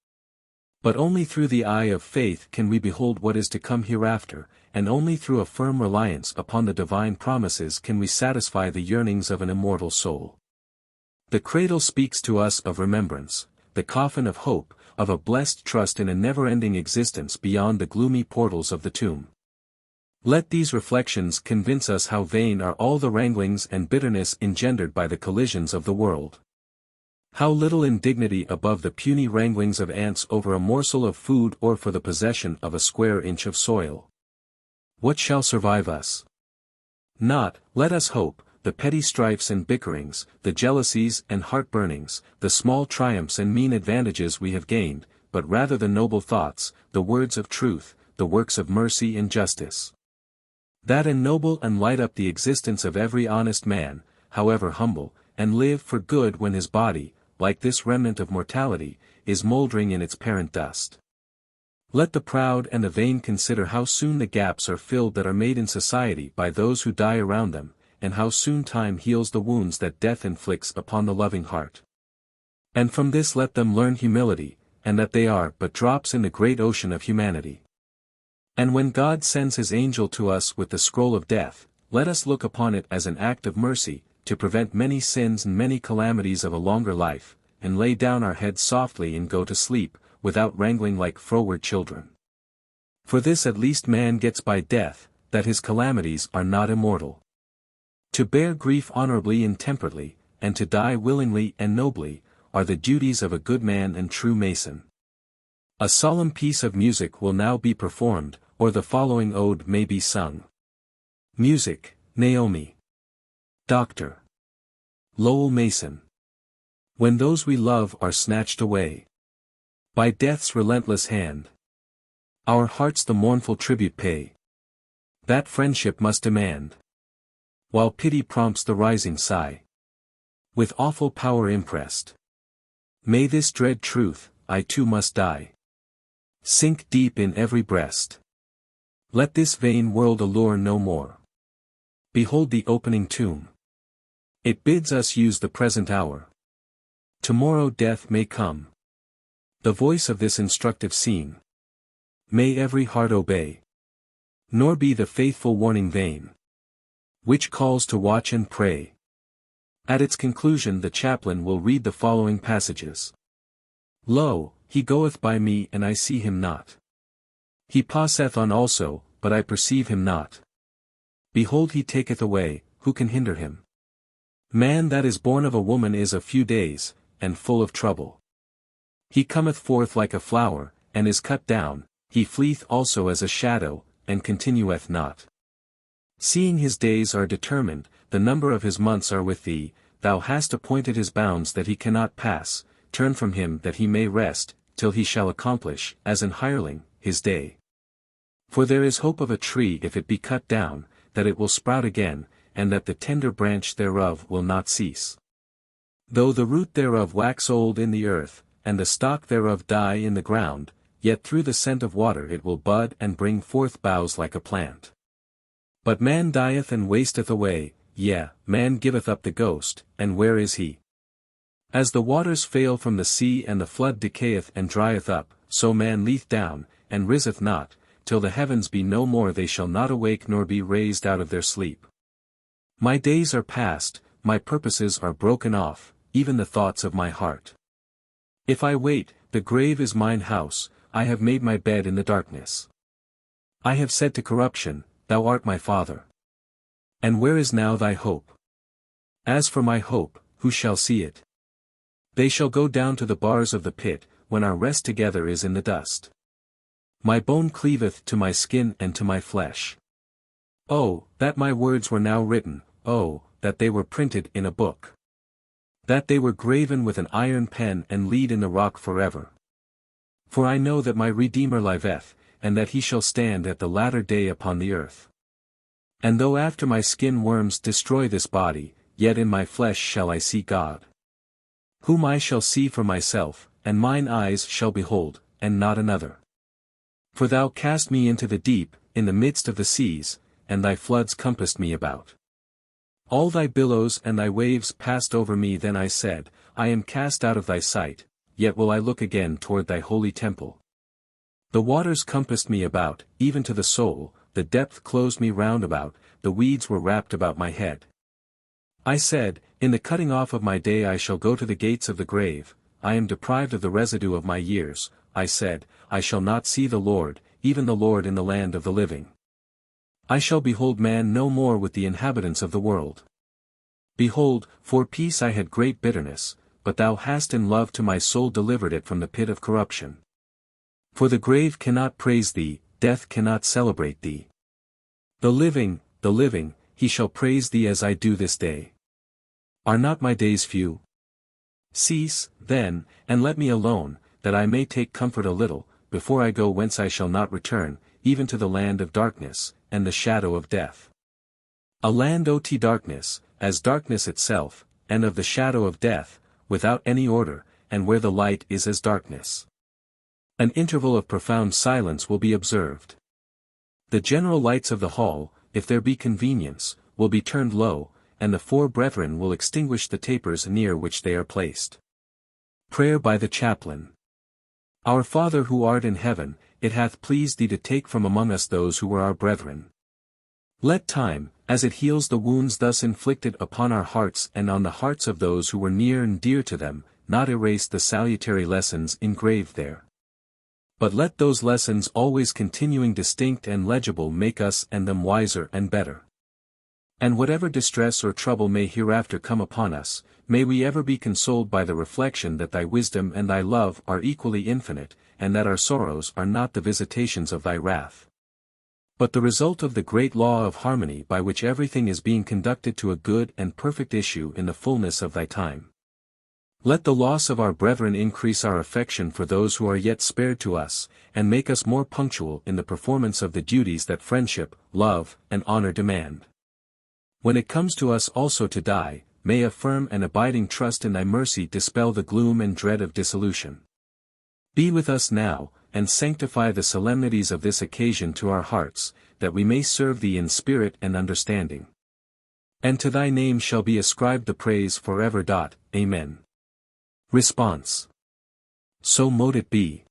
But only through the eye of faith can we behold what is to come hereafter, and only through a firm reliance upon the divine promises can we satisfy the yearnings of an immortal soul. The cradle speaks to us of remembrance, the coffin of hope, of a blessed trust in a never-ending existence beyond the gloomy portals of the tomb. Let these reflections convince us how vain are all the wranglings and bitterness engendered by the collisions of the world. How little indignity above the puny wranglings of ants over a morsel of food or for the possession of a square inch of soil. What shall survive us? Not, let us hope, the petty strifes and bickerings, the jealousies and heartburnings, the small triumphs and mean advantages we have gained, but rather the noble thoughts, the words of truth, the works of mercy and justice. That ennoble and light up the existence of every honest man, however humble, and live for good when his body, like this remnant of mortality, is mouldering in its parent dust. Let the proud and the vain consider how soon the gaps are filled that are made in society by those who die around them, and how soon time heals the wounds that death inflicts upon the loving heart. And from this let them learn humility, and that they are but drops in the great ocean of humanity. And when God sends his angel to us with the scroll of death, let us look upon it as an act of mercy, to prevent many sins and many calamities of a longer life, and lay down our heads softly and go to sleep, without wrangling like froward children. For this at least man gets by death, that his calamities are not immortal. To bear grief honorably and temperately, and to die willingly and nobly, are the duties of a good man and true Mason. A solemn piece of music will now be performed, or the following ode may be sung. Music, Naomi. Doctor. Lowell Mason. When those we love are snatched away by death's relentless hand, our hearts the mournful tribute pay that friendship must demand, while pity prompts the rising sigh with awful power impressed. May this dread truth, I too must die, sink deep in every breast. Let this vain world allure no more. Behold the opening tomb. It bids us use the present hour. Tomorrow death may come. The voice of this instructive scene may every heart obey. Nor be the faithful warning vain, which calls to watch and pray. At its conclusion the chaplain will read the following passages. Lo, he goeth by me and I see him not. He passeth on also, but I perceive him not. Behold he taketh away, who can hinder him? Man that is born of a woman is a few days, and full of trouble. He cometh forth like a flower, and is cut down, he fleeth also as a shadow, and continueth not. Seeing his days are determined, the number of his months are with thee, thou hast appointed his bounds that he cannot pass, turn from him that he may rest, till he shall accomplish, as an hireling, his day. For there is hope of a tree if it be cut down, that it will sprout again, and that the tender branch thereof will not cease. Though the root thereof wax old in the earth, and the stock thereof die in the ground, yet through the scent of water it will bud and bring forth boughs like a plant. But man dieth and wasteth away, yea, man giveth up the ghost, and where is he? As the waters fail from the sea and the flood decayeth and drieth up, so man leeth down, and riseth not, till the heavens be no more they shall not awake nor be raised out of their sleep. My days are past, my purposes are broken off, even the thoughts of my heart. If I wait, the grave is mine house, I have made my bed in the darkness. I have said to corruption, thou art my father. And where is now thy hope? As for my hope, who shall see it? They shall go down to the bars of the pit, when our rest together is in the dust. My bone cleaveth to my skin and to my flesh. Oh, that my words were now written, oh, that they were printed in a book. That they were graven with an iron pen and lead in the rock forever. For I know that my Redeemer liveth, and that he shall stand at the latter day upon the earth. And though after my skin worms destroy this body, yet in my flesh shall I see God. Whom I shall see for myself, and mine eyes shall behold, and not another. For thou cast me into the deep, in the midst of the seas, and thy floods compassed me about. All thy billows and thy waves passed over me. Then I said, I am cast out of thy sight, yet will I look again toward thy holy temple. The waters compassed me about, even to the soul, the depth closed me round about, the weeds were wrapped about my head. I said, in the cutting off of my day I shall go to the gates of the grave, I am deprived of the residue of my years, I said, I shall not see the Lord, even the Lord in the land of the living. I shall behold man no more with the inhabitants of the world. Behold, for peace I had great bitterness, but thou hast in love to my soul delivered it from the pit of corruption. For the grave cannot praise thee, death cannot celebrate thee. The living, he shall praise thee as I do this day. Are not my days few? Cease, then, and let me alone, that I may take comfort a little, before I go whence I shall not return, even to the land of darkness, and the shadow of death. A land of darkness, as darkness itself, and of the shadow of death, without any order, and where the light is as darkness. An interval of profound silence will be observed. The general lights of the hall, if there be convenience, will be turned low, and the four brethren will extinguish the tapers near which they are placed. Prayer by the chaplain. Our Father who art in heaven, it hath pleased thee to take from among us those who were our brethren. Let time, as it heals the wounds thus inflicted upon our hearts and on the hearts of those who were near and dear to them, not erase the salutary lessons engraved there. But let those lessons always continuing distinct and legible make us and them wiser and better. And whatever distress or trouble may hereafter come upon us, may we ever be consoled by the reflection that thy wisdom and thy love are equally infinite, and that our sorrows are not the visitations of thy wrath, but the result of the great law of harmony by which everything is being conducted to a good and perfect issue in the fullness of thy time. Let the loss of our brethren increase our affection for those who are yet spared to us, and make us more punctual in the performance of the duties that friendship, love, and honor demand. When it comes to us also to die, may a firm and abiding trust in thy mercy dispel the gloom and dread of dissolution. Be with us now, and sanctify the solemnities of this occasion to our hearts, that we may serve thee in spirit and understanding. And to thy name shall be ascribed the praise forever. Amen. Response. So mote it be.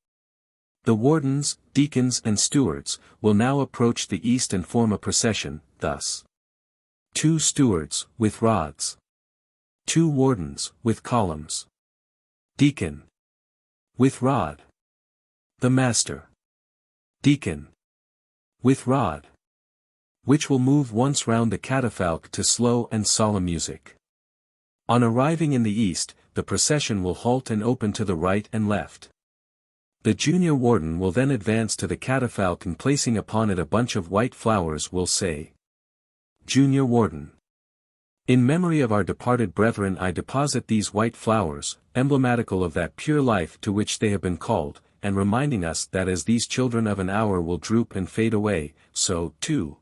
The wardens, deacons and stewards, will now approach the east and form a procession, thus. 2 stewards, with rods. 2 wardens, with columns. Deacon. With rod. The master. Deacon. With rod. Which will move once round the catafalque to slow and solemn music. On arriving in the east, the procession will halt and open to the right and left. The junior warden will then advance to the catafalque and placing upon it a bunch of white flowers will say, Junior Warden. In memory of our departed brethren I deposit these white flowers, emblematical of that pure life to which they have been called, and reminding us that as these children of an hour will droop and fade away, so, too,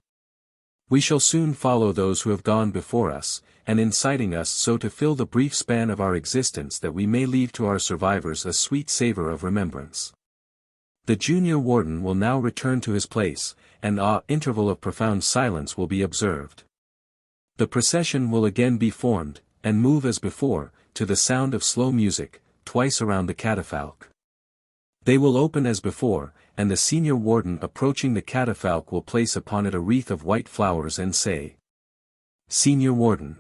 we shall soon follow those who have gone before us, and inciting us so to fill the brief span of our existence that we may leave to our survivors a sweet savor of remembrance. The junior warden will now return to his place, and an interval of profound silence will be observed. The procession will again be formed, and move as before, to the sound of slow music, twice around the catafalque. They will open as before, and the senior warden approaching the catafalque will place upon it a wreath of white flowers and say, Senior Warden.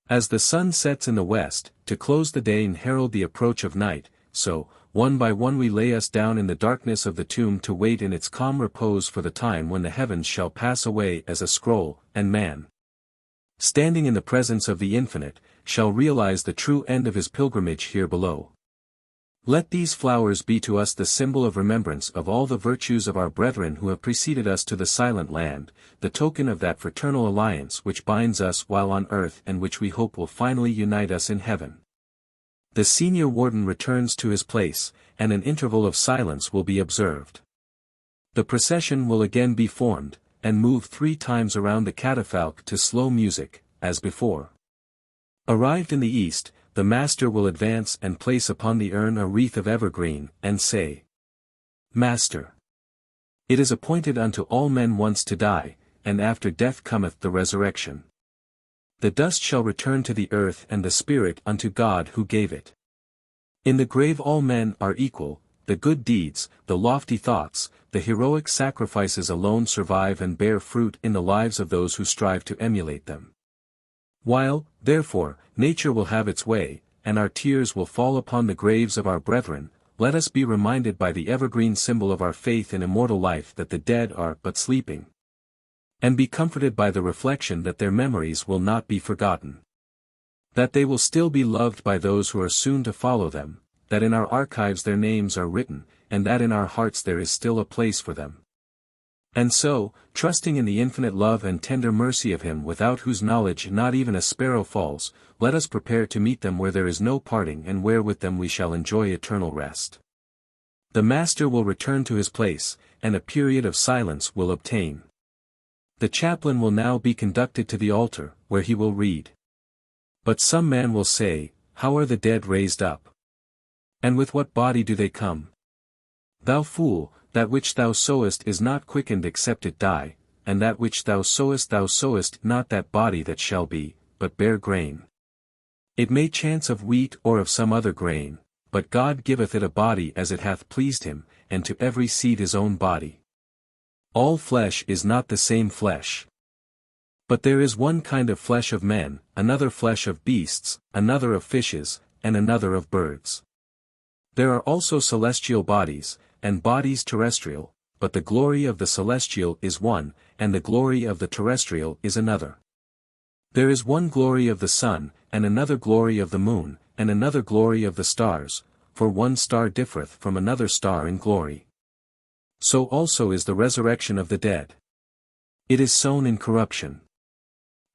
As the sun sets in the west, to close the day and herald the approach of night, so, one by one we lay us down in the darkness of the tomb to wait in its calm repose for the time when the heavens shall pass away as a scroll, and man, standing in the presence of the Infinite, shall realize the true end of his pilgrimage here below. Let these flowers be to us the symbol of remembrance of all the virtues of our brethren who have preceded us to the silent land, the token of that fraternal alliance which binds us while on earth and which we hope will finally unite us in heaven. The senior warden returns to his place, and an interval of silence will be observed. The procession will again be formed, and move 3 times around the catafalque to slow music, as before. Arrived in the east, the master will advance and place upon the urn a wreath of evergreen, and say, Master, it is appointed unto all men once to die, and after death cometh the resurrection. The dust shall return to the earth and the spirit unto God who gave it. In the grave all men are equal, the good deeds, the lofty thoughts, the heroic sacrifices alone survive and bear fruit in the lives of those who strive to emulate them. While, therefore, nature will have its way, and our tears will fall upon the graves of our brethren, let us be reminded by the evergreen symbol of our faith in immortal life that the dead are but sleeping. And be comforted by the reflection that their memories will not be forgotten. That they will still be loved by those who are soon to follow them, that in our archives their names are written, and that in our hearts there is still a place for them. And so, trusting in the infinite love and tender mercy of Him without whose knowledge not even a sparrow falls, let us prepare to meet them where there is no parting and where with them we shall enjoy eternal rest. The master will return to his place, and a period of silence will obtain. The chaplain will now be conducted to the altar, where he will read. But some man will say, "How are the dead raised up? And with what body do they come?" Thou fool, that which thou sowest is not quickened except it die, and that which thou sowest not that body that shall be, but bare grain. It may chance of wheat or of some other grain, but God giveth it a body as it hath pleased him, and to every seed his own body. All flesh is not the same flesh. But there is one kind of flesh of men, another flesh of beasts, another of fishes, and another of birds. There are also celestial bodies, and bodies terrestrial, but the glory of the celestial is one, and the glory of the terrestrial is another. There is one glory of the sun, and another glory of the moon, and another glory of the stars, for one star differeth from another star in glory. So also is the resurrection of the dead. It is sown in corruption.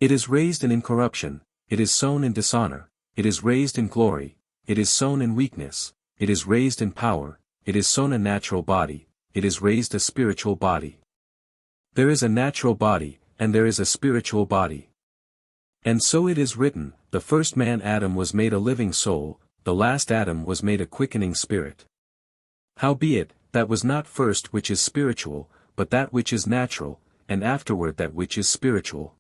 It is raised in incorruption, it is sown in dishonor, it is raised in glory, it is sown in weakness, it is raised in power, it is sown a natural body, it is raised a spiritual body. There is a natural body, and there is a spiritual body. And so it is written, the first man Adam was made a living soul, the last Adam was made a quickening spirit. Howbeit, that was not first which is spiritual, but that which is natural, and afterward that which is spiritual.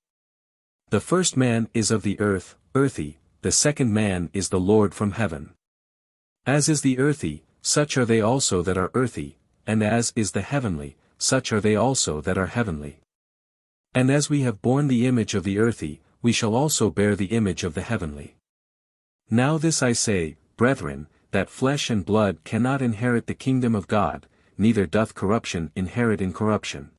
The first man is of the earth, earthy, the second man is the Lord from heaven. As is the earthy, such are they also that are earthy, and as is the heavenly, such are they also that are heavenly. And as we have borne the image of the earthy, we shall also bear the image of the heavenly. Now this I say, brethren, that flesh and blood cannot inherit the kingdom of God, neither doth corruption inherit incorruption.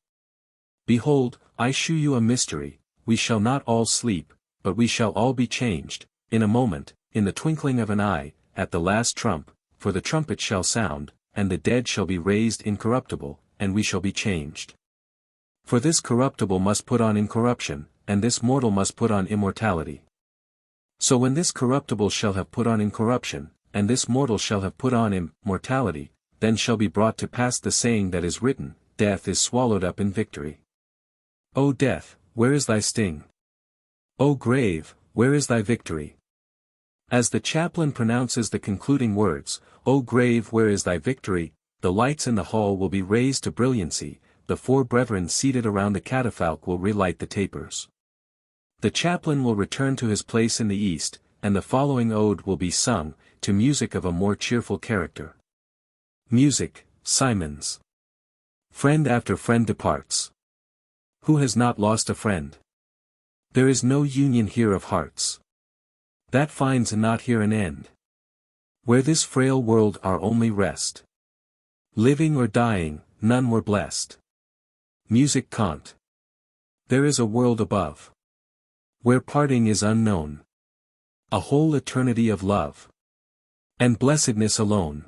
Behold, I shew you a mystery, we shall not all sleep, but we shall all be changed, in a moment, in the twinkling of an eye, at the last trump, for the trumpet shall sound, and the dead shall be raised incorruptible, and we shall be changed. For this corruptible must put on incorruption, and this mortal must put on immortality. So when this corruptible shall have put on incorruption, and this mortal shall have put on immortality, then shall be brought to pass the saying that is written, Death is swallowed up in victory. O death, where is thy sting? O grave, where is thy victory? As the chaplain pronounces the concluding words, O grave, where is thy victory, the lights in the hall will be raised to brilliancy, the four brethren seated around the catafalque will relight the tapers. The chaplain will return to his place in the east, and the following ode will be sung, to music of a more cheerful character. Music, Simons. Friend after friend departs. Who has not lost a friend? There is no union here of hearts. That finds not here an end. Where this frail world our only rest. Living or dying, none were blessed. Music cant. There is a world above. Where parting is unknown. A whole eternity of love. And blessedness alone.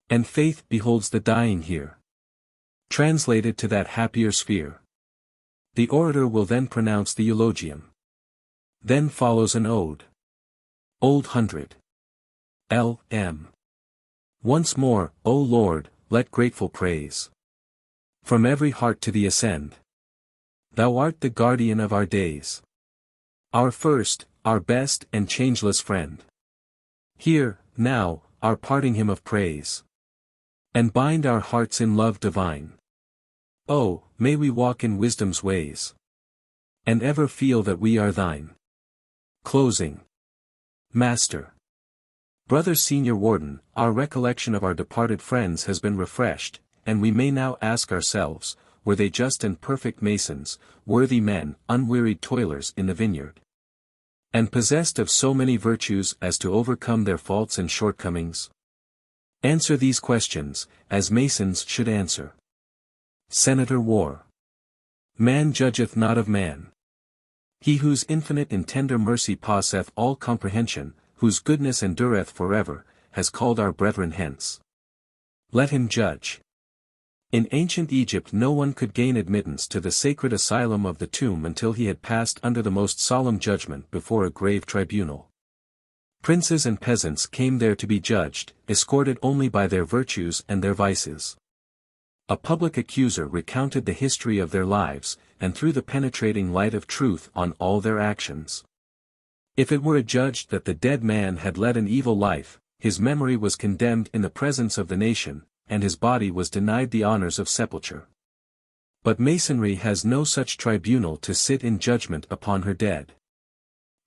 And faith beholds the dying here. Translated to that happier sphere. The orator will then pronounce the eulogium. Then follows an ode. Old 100. L.M. Once more, O Lord, let grateful praise from every heart to thee ascend. Thou art the guardian of our days. Our first, our best and changeless friend. Hear, now, our parting hymn of praise. And bind our hearts in love divine. Oh, may we walk in wisdom's ways. And ever feel that we are thine. Closing. Master. Brother Senior Warden, our recollection of our departed friends has been refreshed, and we may now ask ourselves, were they just and perfect Masons, worthy men, unwearied toilers in the vineyard? And possessed of so many virtues as to overcome their faults and shortcomings? Answer these questions, as Masons should answer. Senator War. Man judgeth not of man. He whose infinite and tender mercy passeth all comprehension, whose goodness endureth forever, has called our brethren hence. Let him judge. In ancient Egypt no one could gain admittance to the sacred asylum of the tomb until he had passed under the most solemn judgment before a grave tribunal. Princes and peasants came there to be judged, escorted only by their virtues and their vices. A public accuser recounted the history of their lives, and threw the penetrating light of truth on all their actions. If it were adjudged that the dead man had led an evil life, his memory was condemned in the presence of the nation, and his body was denied the honors of sepulture. But Masonry has no such tribunal to sit in judgment upon her dead.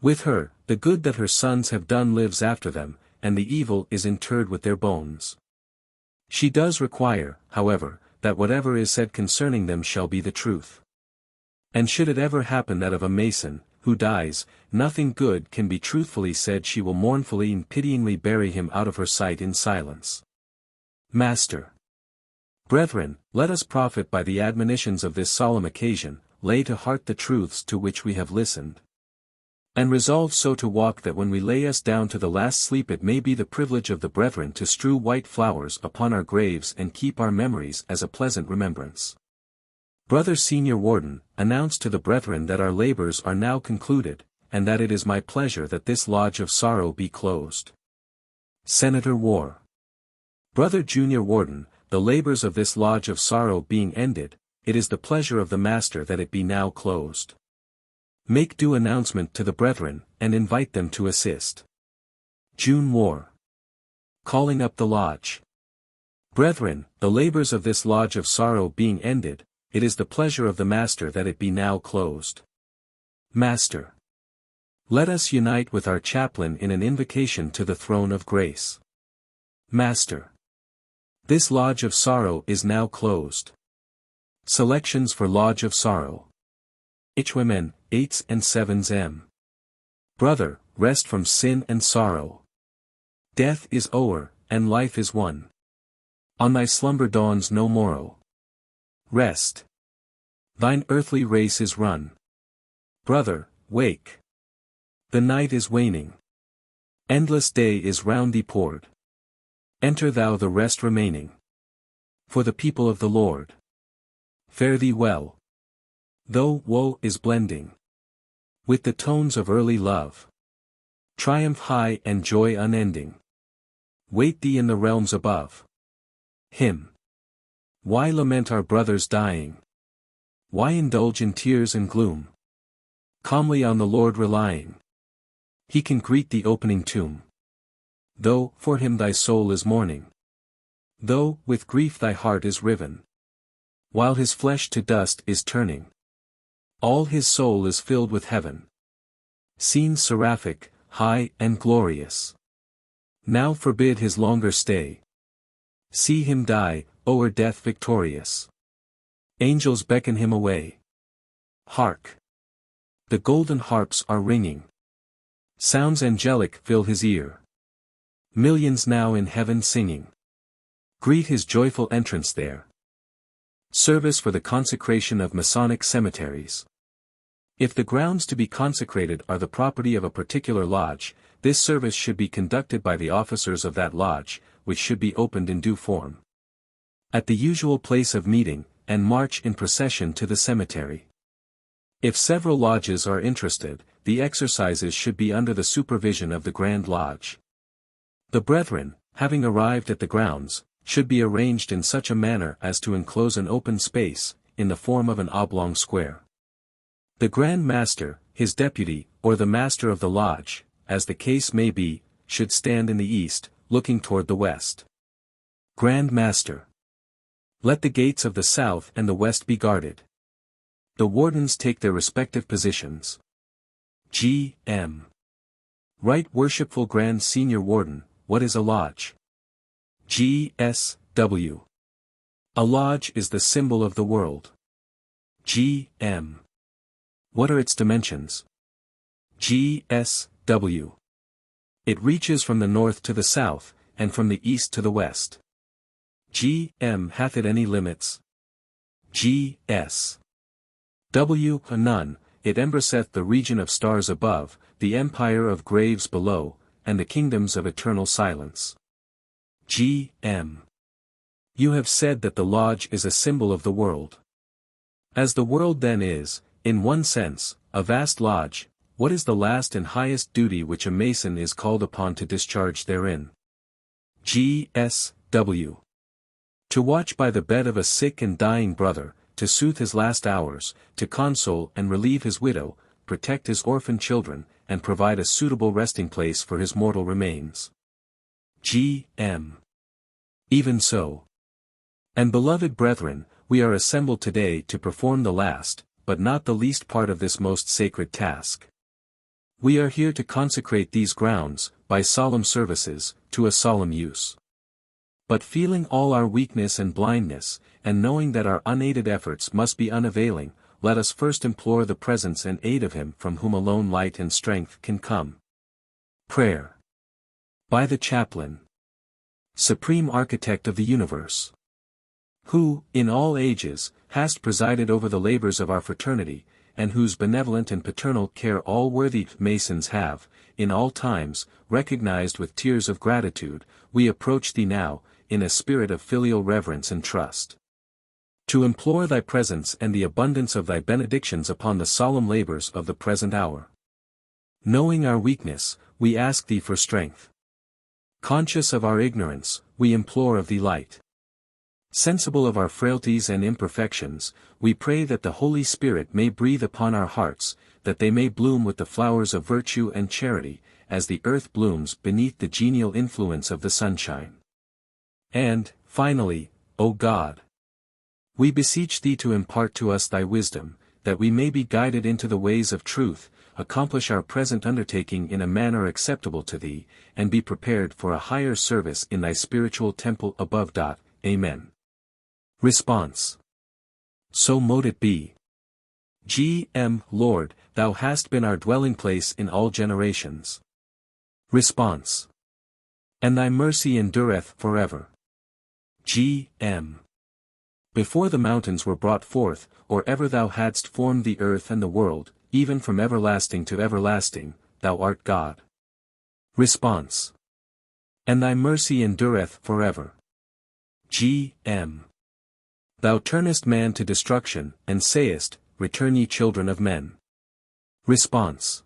With her, the good that her sons have done lives after them, and the evil is interred with their bones. She does require, however, that whatever is said concerning them shall be the truth. And should it ever happen that of a Mason, who dies, nothing good can be truthfully said, she will mournfully and pityingly bury him out of her sight in silence. Master. Brethren, let us profit by the admonitions of this solemn occasion, lay to heart the truths to which we have listened. And resolve so to walk that when we lay us down to the last sleep it may be the privilege of the brethren to strew white flowers upon our graves and keep our memories as a pleasant remembrance. Brother Senior Warden, announce to the brethren that our labors are now concluded, and that it is my pleasure that this lodge of sorrow be closed. Senator War. Brother Junior Warden, the labors of this lodge of sorrow being ended, it is the pleasure of the Master that it be now closed. Make due announcement to the brethren, and invite them to assist. June War. Calling up the lodge. Brethren, the labors of this lodge of sorrow being ended, it is the pleasure of the Master that it be now closed. Master. Let us unite with our chaplain in an invocation to the throne of grace. Master. This lodge of sorrow is now closed. Selections for Lodge of Sorrow. HWMN, 8s and 7s M. Brother, rest from sin and sorrow. Death is o'er, and life is won. On thy slumber dawns no morrow. Rest. Thine earthly race is run. Brother, wake. The night is waning. Endless day is round thee poured. Enter thou the rest remaining. For the people of the Lord. Fare thee well. Though woe is blending with the tones of early love. Triumph high and joy unending. Wait thee in the realms above. Hymn. Why lament our brothers dying? Why indulge in tears and gloom? Calmly on the Lord relying. He can greet the opening tomb. Though, for him thy soul is mourning. Though, with grief thy heart is riven. While his flesh to dust is turning. All his soul is filled with heaven. Scenes seraphic, high and glorious. Now forbid his longer stay. See him die, o'er death victorious. Angels beckon him away. Hark! The golden harps are ringing. Sounds angelic fill his ear. Millions now in heaven singing. Greet his joyful entrance there. Service for the consecration of Masonic cemeteries. If the grounds to be consecrated are the property of a particular lodge, this service should be conducted by the officers of that lodge, which should be opened in due form. At the usual place of meeting, and march in procession to the cemetery. If several lodges are interested, the exercises should be under the supervision of the Grand Lodge. The brethren, having arrived at the grounds, should be arranged in such a manner as to enclose an open space, in the form of an oblong square. The Grand Master, his deputy, or the Master of the Lodge, as the case may be, should stand in the east, looking toward the west. Grand Master. Let the gates of the south and the west be guarded. The wardens take their respective positions. G.M. Right Worshipful Grand Senior Warden, what is a lodge? G.S.W. A lodge is the symbol of the world. G.M. What are its dimensions? G.S.W. It reaches from the north to the south, and from the east to the west. G.M. Hath it any limits? G.S. W. None, it embrasseth the region of stars above, the empire of graves below, and the kingdoms of eternal silence. G.M. You have said that the lodge is a symbol of the world. As the world then is, in one sense, a vast lodge, What is the last and highest duty which a Mason is called upon to discharge therein? G.S.W. To watch by the bed of a sick and dying brother, to soothe his last hours, to console and relieve his widow, protect his orphan children, and provide a suitable resting place for his mortal remains. G.M. Even so. And beloved brethren, we are assembled today to perform the last, but not the least part of this most sacred task. We are here to consecrate these grounds, by solemn services, to a solemn use. But feeling all our weakness and blindness, and knowing that our unaided efforts must be unavailing, let us first implore the presence and aid of Him from whom alone light and strength can come. Prayer. By the Chaplain, Supreme Architect of the Universe, who, in all ages, hast presided over the labors of our fraternity, and whose benevolent and paternal care all worthy Masons have, in all times, recognized with tears of gratitude, we approach Thee now, in a spirit of filial reverence and trust, to implore Thy presence and the abundance of Thy benedictions upon the solemn labors of the present hour. Knowing our weakness, we ask Thee for strength. Conscious of our ignorance, we implore of Thee light. Sensible of our frailties and imperfections, we pray that the Holy Spirit may breathe upon our hearts, that they may bloom with the flowers of virtue and charity, as the earth blooms beneath the genial influence of the sunshine. And, finally, O God, we beseech Thee to impart to us Thy wisdom, that we may be guided into the ways of truth, accomplish our present undertaking in a manner acceptable to Thee, and be prepared for a higher service in Thy spiritual temple above. Amen. Response. So mote it be. G.M. Lord, Thou hast been our dwelling place in all generations. Response. And Thy mercy endureth forever. G.M. Before the mountains were brought forth, or ever Thou hadst formed the earth and the world, even from everlasting to everlasting, Thou art God. Response. And Thy mercy endureth forever. G.M. Thou turnest man to destruction, and sayest, Return ye children of men. Response.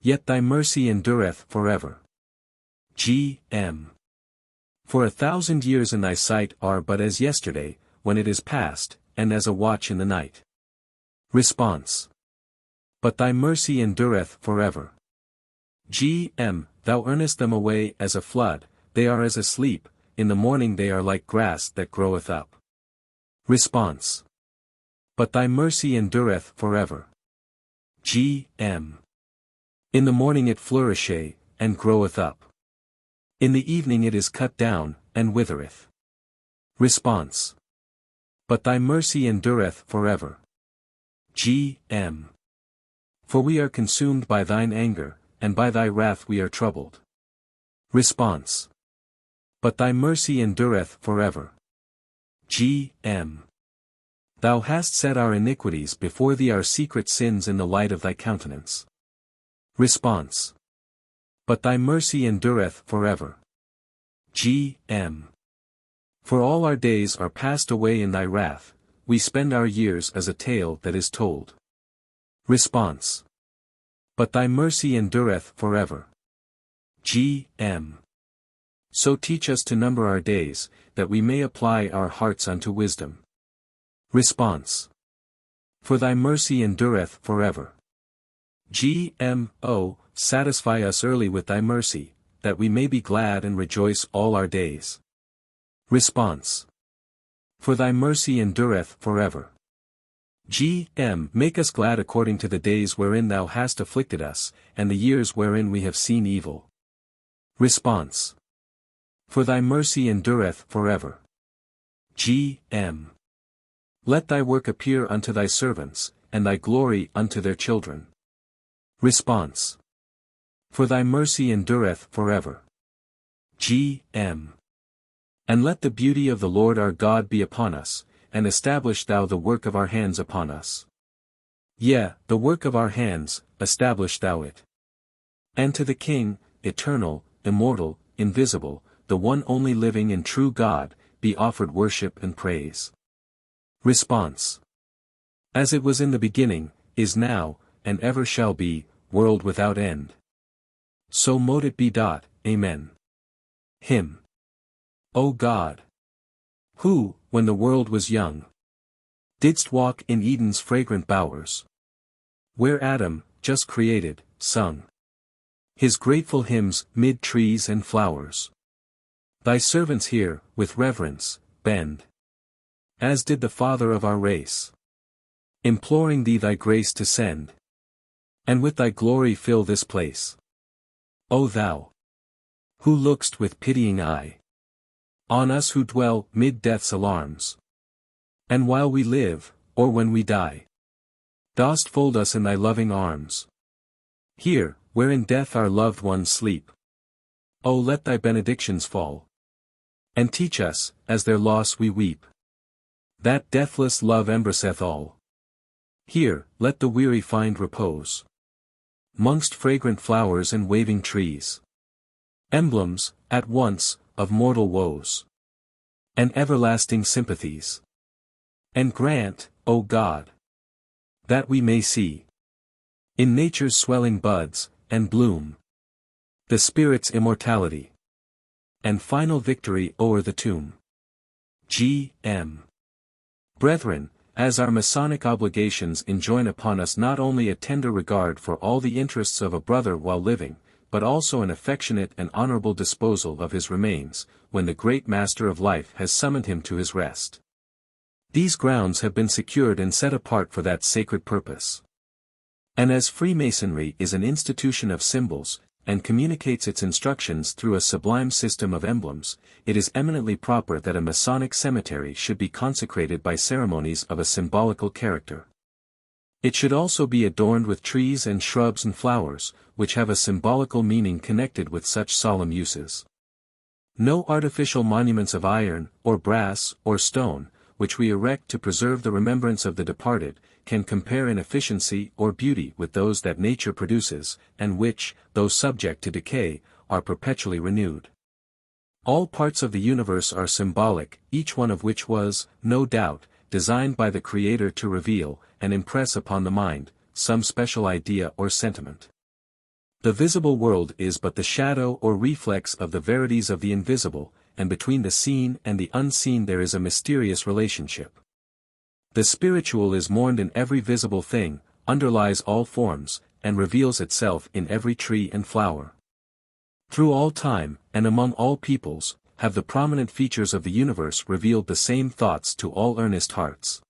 Yet Thy mercy endureth forever. G.M. For 1,000 years in Thy sight are but as yesterday, when it is past, and as a watch in the night. Response. But Thy mercy endureth forever. G.M. Thou earnest them away as a flood, they are as asleep, in the morning they are like grass that groweth up. Response. But Thy mercy endureth forever. G.M. In the morning it flourisheth, and groweth up. In the evening it is cut down, and withereth. Response. But Thy mercy endureth forever. G.M. For we are consumed by Thine anger, and by Thy wrath we are troubled. Response. But Thy mercy endureth forever. G.M. Thou hast set our iniquities before Thee, our secret sins in the light of Thy countenance. Response. But Thy mercy endureth forever. G.M. For all our days are passed away in Thy wrath, we spend our years as a tale that is told. Response. But Thy mercy endureth forever. G.M. So teach us to number our days, that we may apply our hearts unto wisdom. Response. For Thy mercy endureth forever. G.M.O. Satisfy us early with Thy mercy, that we may be glad and rejoice all our days. Response. For Thy mercy endureth forever. G.M. Make us glad according to the days wherein Thou hast afflicted us, and the years wherein we have seen evil. Response. For Thy mercy endureth forever. G.M. Let Thy work appear unto Thy servants, and Thy glory unto their children. Response. For Thy mercy endureth forever. G.M. And let the beauty of the Lord our God be upon us, and establish Thou the work of our hands upon us. Yea, the work of our hands, establish Thou it. And to the King, eternal, immortal, invisible, the one only living and true God, be offered worship and praise. Response. As it was in the beginning, is now, and ever shall be, world without end. So mote it be. Amen. Hymn. O God, who, when the world was young, didst walk in Eden's fragrant bowers, where Adam, just created, sung his grateful hymns mid trees and flowers. Thy servants here, with reverence, bend, as did the Father of our race, imploring thee thy grace to send, and with thy glory fill this place. O thou, who look'st with pitying eye on us who dwell mid death's alarms, and while we live, or when we die, dost fold us in thy loving arms. Here, where in death our loved ones sleep, O let thy benedictions fall, and teach us, as their loss we weep, that deathless love embraceth all. Here, let the weary find repose, 'mongst fragrant flowers and waving trees, emblems, at once, of mortal woes, and everlasting sympathies. And grant, O God, that we may see, in nature's swelling buds, and bloom, the Spirit's immortality, and final victory o'er the tomb. G.M. Brethren, as our Masonic obligations enjoin upon us not only a tender regard for all the interests of a brother while living, but also an affectionate and honorable disposal of his remains, when the great Master of life has summoned him to his rest. These grounds have been secured and set apart for that sacred purpose. And as Freemasonry is an institution of symbols, and communicates its instructions through a sublime system of emblems, it is eminently proper that a Masonic cemetery should be consecrated by ceremonies of a symbolical character. It should also be adorned with trees and shrubs and flowers, which have a symbolical meaning connected with such solemn uses. No artificial monuments of iron, or brass, or stone, which we erect to preserve the remembrance of the departed, can compare in efficiency or beauty with those that nature produces, and which, though subject to decay, are perpetually renewed. All parts of the universe are symbolic, each one of which was, no doubt, designed by the Creator to reveal, and impress upon the mind, some special idea or sentiment. The visible world is but the shadow or reflex of the verities of the invisible, and between the seen and the unseen there is a mysterious relationship. The spiritual is mourned in every visible thing, underlies all forms, and reveals itself in every tree and flower. Through all time, and among all peoples, have the prominent features of the universe revealed the same thoughts to all earnest hearts.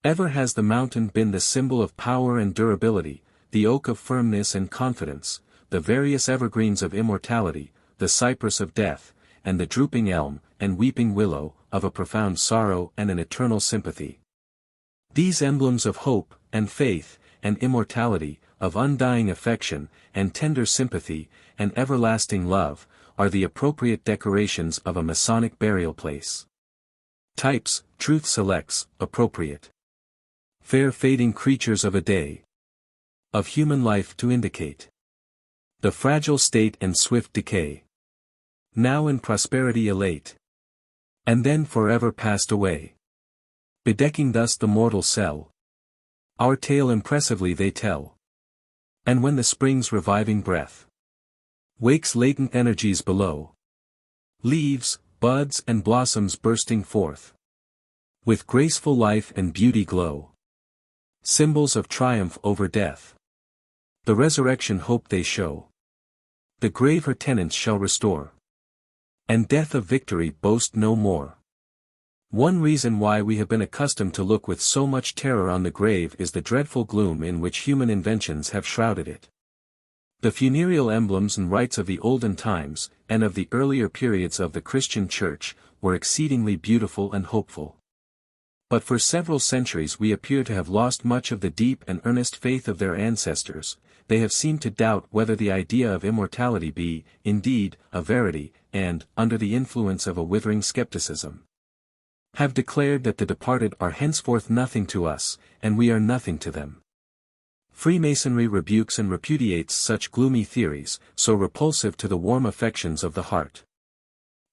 Ever has the mountain been the symbol of power and durability, the oak of firmness and confidence, the various evergreens of immortality, the cypress of death, and the drooping elm, and weeping willow, of a profound sorrow and an eternal sympathy. These emblems of hope, and faith, and immortality, of undying affection, and tender sympathy, and everlasting love, are the appropriate decorations of a Masonic burial place. Types, truth selects, appropriate. Fair fading creatures of a day, of human life to indicate the fragile state and swift decay, now in prosperity elate, and then forever passed away. Bedecking thus the mortal cell, our tale impressively they tell. And when the spring's reviving breath wakes latent energies below, leaves, buds and blossoms bursting forth, with graceful life and beauty glow, symbols of triumph over death, the resurrection hope they show. The grave her tenants shall restore, and death of victory boast no more. One reason why we have been accustomed to look with so much terror on the grave is the dreadful gloom in which human inventions have shrouded it. The funereal emblems and rites of the olden times, and of the earlier periods of the Christian Church, were exceedingly beautiful and hopeful. But for several centuries we appear to have lost much of the deep and earnest faith of their ancestors. They have seemed to doubt whether the idea of immortality be, indeed, a verity, and, under the influence of a withering skepticism, have declared that the departed are henceforth nothing to us, and we are nothing to them. Freemasonry rebukes and repudiates such gloomy theories, so repulsive to the warm affections of the heart.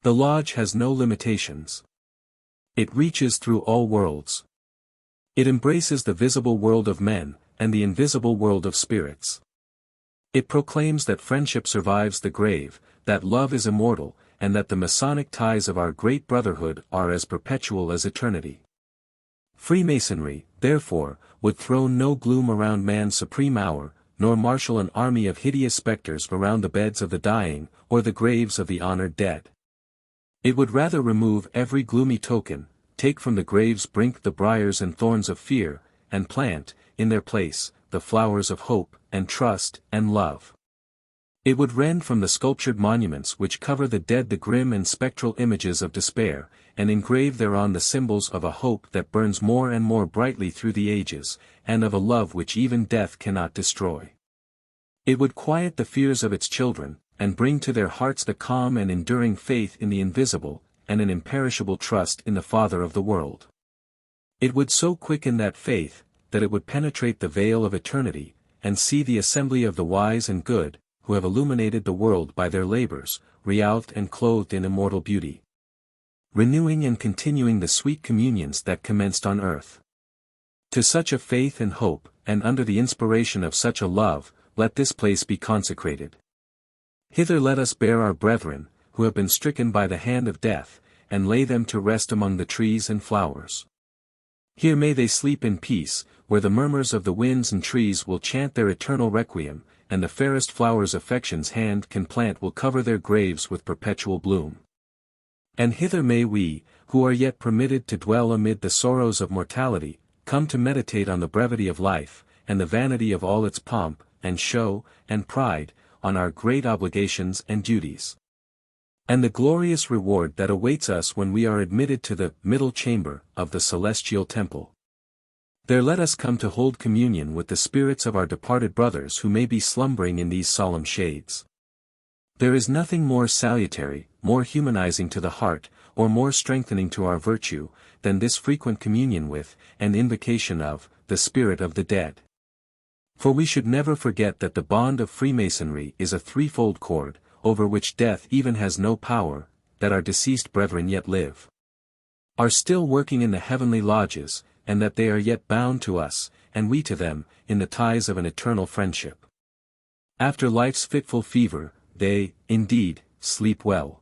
The Lodge has no limitations. It reaches through all worlds. It embraces the visible world of men, and the invisible world of spirits. It proclaims that friendship survives the grave, that love is immortal, and that the Masonic ties of our great brotherhood are as perpetual as eternity. Freemasonry, therefore, would throw no gloom around man's supreme hour, nor marshal an army of hideous spectres around the beds of the dying, or the graves of the honored dead. It would rather remove every gloomy token, take from the grave's brink the briars and thorns of fear, and plant, in their place, the flowers of hope, and trust, and love. It would rend from the sculptured monuments which cover the dead the grim and spectral images of despair, and engrave thereon the symbols of a hope that burns more and more brightly through the ages, and of a love which even death cannot destroy. It would quiet the fears of its children, and bring to their hearts the calm and enduring faith in the invisible, and an imperishable trust in the Father of the world. It would so quicken that faith, that it would penetrate the veil of eternity, and see the assembly of the wise and good, who have illuminated the world by their labors, realthed and clothed in immortal beauty, renewing and continuing the sweet communions that commenced on earth. To such a faith and hope, and under the inspiration of such a love, let this place be consecrated. Hither let us bear our brethren, who have been stricken by the hand of death, and lay them to rest among the trees and flowers. Here may they sleep in peace, where the murmurs of the winds and trees will chant their eternal requiem, and the fairest flowers affection's hand can plant will cover their graves with perpetual bloom. And hither may we, who are yet permitted to dwell amid the sorrows of mortality, come to meditate on the brevity of life, and the vanity of all its pomp, and show, and pride, on our great obligations and duties, and the glorious reward that awaits us when we are admitted to the middle chamber of the celestial temple. There let us come to hold communion with the spirits of our departed brothers who may be slumbering in these solemn shades. There is nothing more salutary, more humanizing to the heart, or more strengthening to our virtue, than this frequent communion with, and invocation of, the spirit of the dead. For we should never forget that the bond of Freemasonry is a threefold cord, over which death even has no power, that our deceased brethren yet live, are still working in the heavenly lodges, and that they are yet bound to us, and we to them, in the ties of an eternal friendship. After life's fitful fever, they, indeed, sleep well.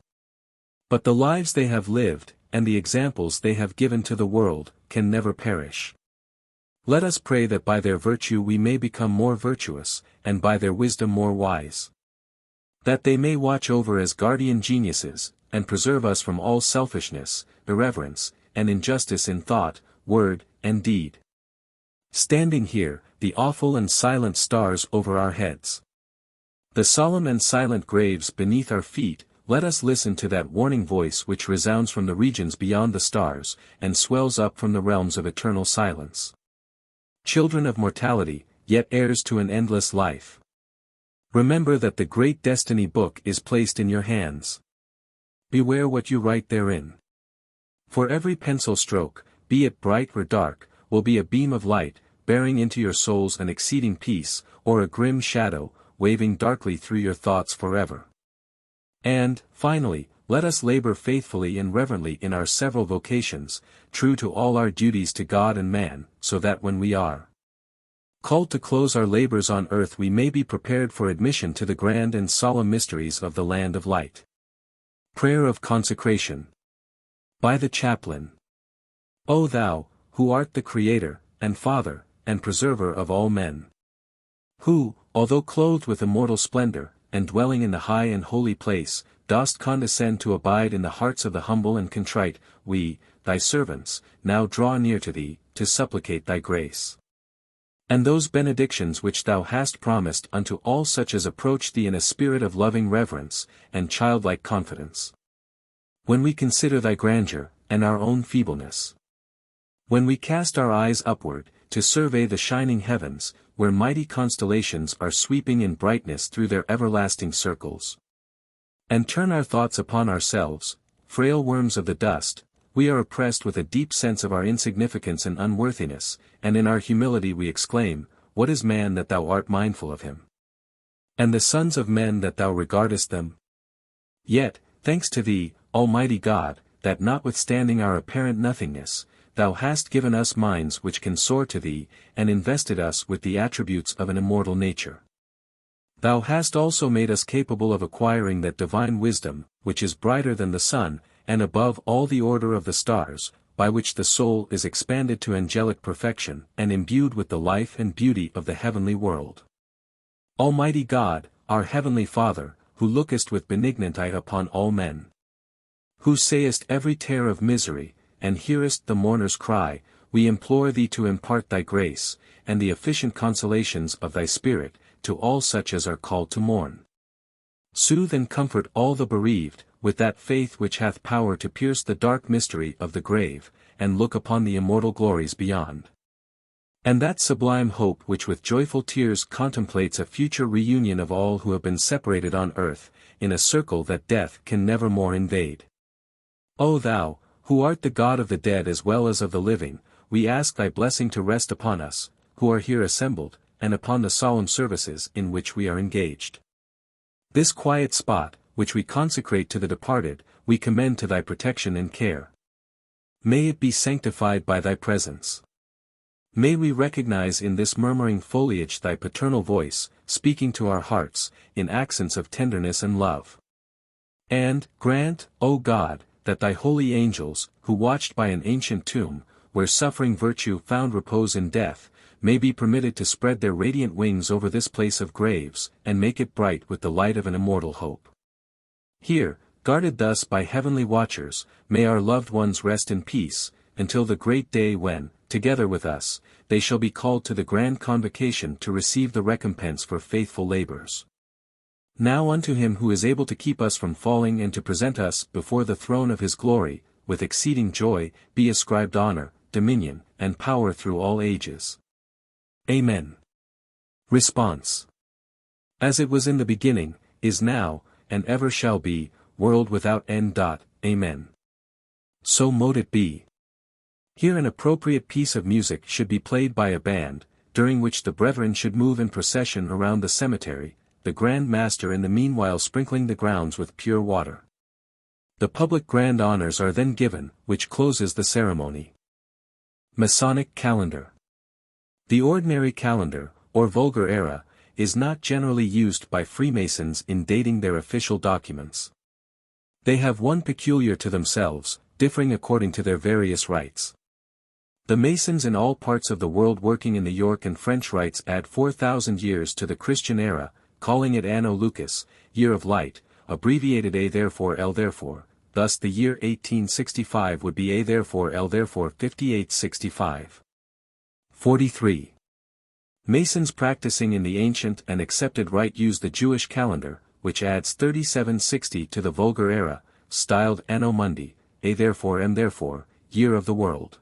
But the lives they have lived, and the examples they have given to the world, can never perish. Let us pray that by their virtue we may become more virtuous, and by their wisdom more wise. That they may watch over as guardian geniuses, and preserve us from all selfishness, irreverence, and injustice in thought, word, and deed. Standing here, the awful and silent stars over our heads, the solemn and silent graves beneath our feet, let us listen to that warning voice which resounds from the regions beyond the stars, and swells up from the realms of eternal silence. Children of mortality, yet heirs to an endless life, remember that the great destiny book is placed in your hands. Beware what you write therein. For every pencil stroke, be it bright or dark, will be a beam of light, bearing into your souls an exceeding peace, or a grim shadow, waving darkly through your thoughts forever. And, finally, let us labor faithfully and reverently in our several vocations, true to all our duties to God and man, so that when we are called to close our labors on earth we may be prepared for admission to the grand and solemn mysteries of the land of light. Prayer of Consecration. By the Chaplain. O Thou, who art the Creator, and Father, and Preserver of all men, who, although clothed with immortal splendor, and dwelling in the high and holy place, dost condescend to abide in the hearts of the humble and contrite, we, thy servants, now draw near to thee, to supplicate thy grace, and those benedictions which thou hast promised unto all such as approach thee in a spirit of loving reverence, and childlike confidence. When we consider thy grandeur, and our own feebleness, when we cast our eyes upward, to survey the shining heavens, where mighty constellations are sweeping in brightness through their everlasting circles, and turn our thoughts upon ourselves, frail worms of the dust, we are oppressed with a deep sense of our insignificance and unworthiness, and in our humility we exclaim, What is man that thou art mindful of him? And the sons of men that thou regardest them? Yet, thanks to thee, Almighty God, that notwithstanding our apparent nothingness, thou hast given us minds which can soar to thee, and invested us with the attributes of an immortal nature. Thou hast also made us capable of acquiring that divine wisdom, which is brighter than the sun, and above all the order of the stars, by which the soul is expanded to angelic perfection, and imbued with the life and beauty of the heavenly world. Almighty God, our heavenly Father, who lookest with benignant eye upon all men, who sayest every tear of misery, and hearest the mourner's cry, we implore thee to impart thy grace, and the efficient consolations of thy Spirit, to all such as are called to mourn. Soothe and comfort all the bereaved, with that faith which hath power to pierce the dark mystery of the grave, and look upon the immortal glories beyond. And that sublime hope which with joyful tears contemplates a future reunion of all who have been separated on earth, in a circle that death can never more invade. O Thou, who art the God of the dead as well as of the living, we ask thy blessing to rest upon us, who are here assembled, and upon the solemn services in which we are engaged. This quiet spot, which we consecrate to the departed, we commend to thy protection and care. May it be sanctified by thy presence. May we recognize in this murmuring foliage thy paternal voice, speaking to our hearts, in accents of tenderness and love. And, grant, O God, that thy holy angels, who watched by an ancient tomb, where suffering virtue found repose in death, may be permitted to spread their radiant wings over this place of graves, and make it bright with the light of an immortal hope. Here, guarded thus by heavenly watchers, may our loved ones rest in peace, until the great day when, together with us, they shall be called to the grand convocation to receive the recompense for faithful labors. Now unto him who is able to keep us from falling and to present us before the throne of his glory, with exceeding joy, be ascribed honor, dominion, and power through all ages. Amen. Response. As it was in the beginning, is now, and ever shall be, world without end. Amen. So mote it be. Here an appropriate piece of music should be played by a band, during which the brethren should move in procession around the cemetery, the Grand Master in the meanwhile sprinkling the grounds with pure water. The public grand honors are then given, which closes the ceremony. Masonic Calendar. The ordinary calendar, or vulgar era, is not generally used by Freemasons in dating their official documents. They have one peculiar to themselves, differing according to their various rites. The Masons in all parts of the world working in the York and French rites add 4,000 years to the Christian era, calling it Anno Lucas, Year of Light, abbreviated A therefore L therefore, thus the year 1865 would be A therefore L therefore 5865. 43. Masons practicing in the ancient and accepted rite use the Jewish calendar, which adds 3760 to the vulgar era, styled Anno Mundi, A therefore M therefore, Year of the World.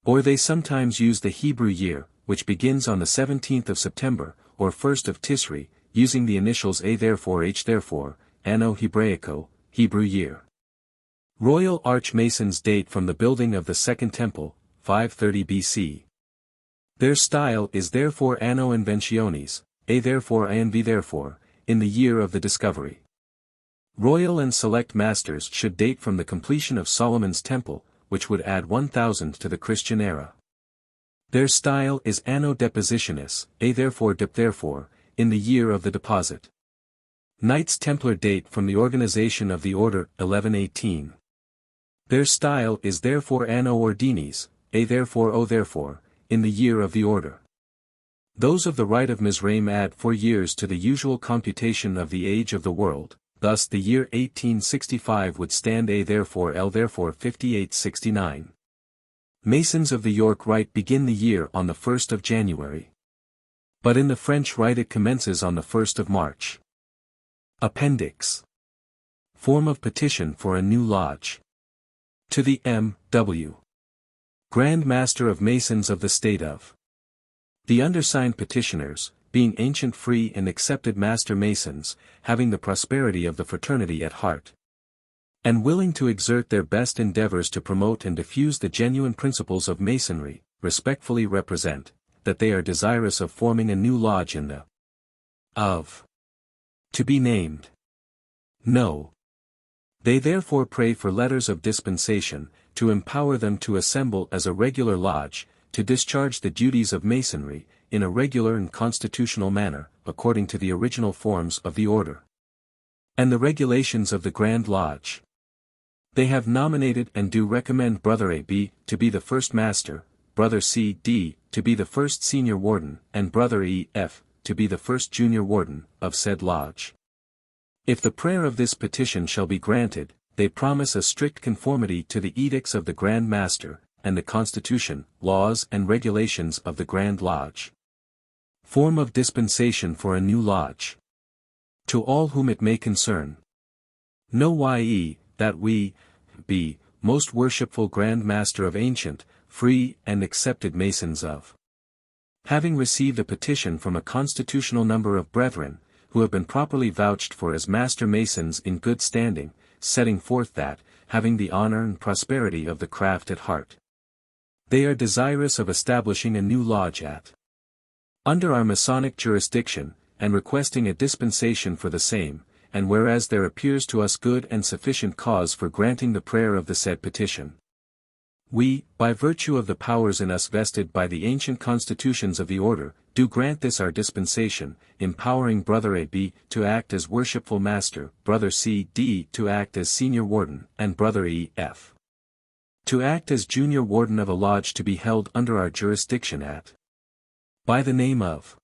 Or they sometimes use the Hebrew year, which begins on the 17th of September, or 1st of Tisri, using the initials A therefore H therefore, Anno Hebraico, Hebrew year. Royal Archmasons date from the building of the Second Temple, 530 BC. Their style is therefore Anno Inventionis, A therefore INV therefore, in the year of the discovery. Royal and Select Masters should date from the completion of Solomon's Temple, which would add 1000 to the Christian era. Their style is Anno Depositionis, A therefore Dip therefore, in the year of the deposit. Knights Templar date from the organization of the order, 1118. Their style is therefore Anno Ordinis, A therefore O therefore, in the year of the order. Those of the Rite of Mizraim add 4 years to the usual computation of the age of the world, thus the year 1865 would stand A therefore L therefore 5869. Masons of the York Rite begin the year on the 1st of January. But in the French Rite it commences on the 1st of March. Appendix. Form of petition for a new lodge. To the M.W. Grand Master of Masons of the State of. The undersigned petitioners, being ancient free and accepted Master Masons, having the prosperity of the fraternity at heart, and willing to exert their best endeavors to promote and diffuse the genuine principles of Masonry, respectfully represent, that they are desirous of forming a new lodge in the of to be named. No. They therefore pray for letters of dispensation, to empower them to assemble as a regular lodge, to discharge the duties of Masonry, in a regular and constitutional manner, according to the original forms of the order and the regulations of the Grand Lodge. They have nominated and do recommend Brother A. B. to be the first master, Brother C. D. to be the first senior warden, and Brother E. F. to be the first junior warden, of said lodge. If the prayer of this petition shall be granted, they promise a strict conformity to the edicts of the Grand Master, and the Constitution, laws and regulations of the Grand Lodge. Form of dispensation for a new lodge. To all whom it may concern. Know ye, that we, be, most worshipful Grand Master of ancient, free and accepted Masons of. Having received a petition from a constitutional number of brethren, who have been properly vouched for as Master Masons in good standing, setting forth that, having the honor and prosperity of the craft at heart, they are desirous of establishing a new lodge at under our Masonic jurisdiction, and requesting a dispensation for the same, and whereas there appears to us good and sufficient cause for granting the prayer of the said petition, we, by virtue of the powers in us vested by the ancient constitutions of the order, do grant this our dispensation, empowering Brother A. B. to act as worshipful master, Brother C. D. to act as senior warden, and Brother E. F. to act as junior warden of a lodge to be held under our jurisdiction at by the name of.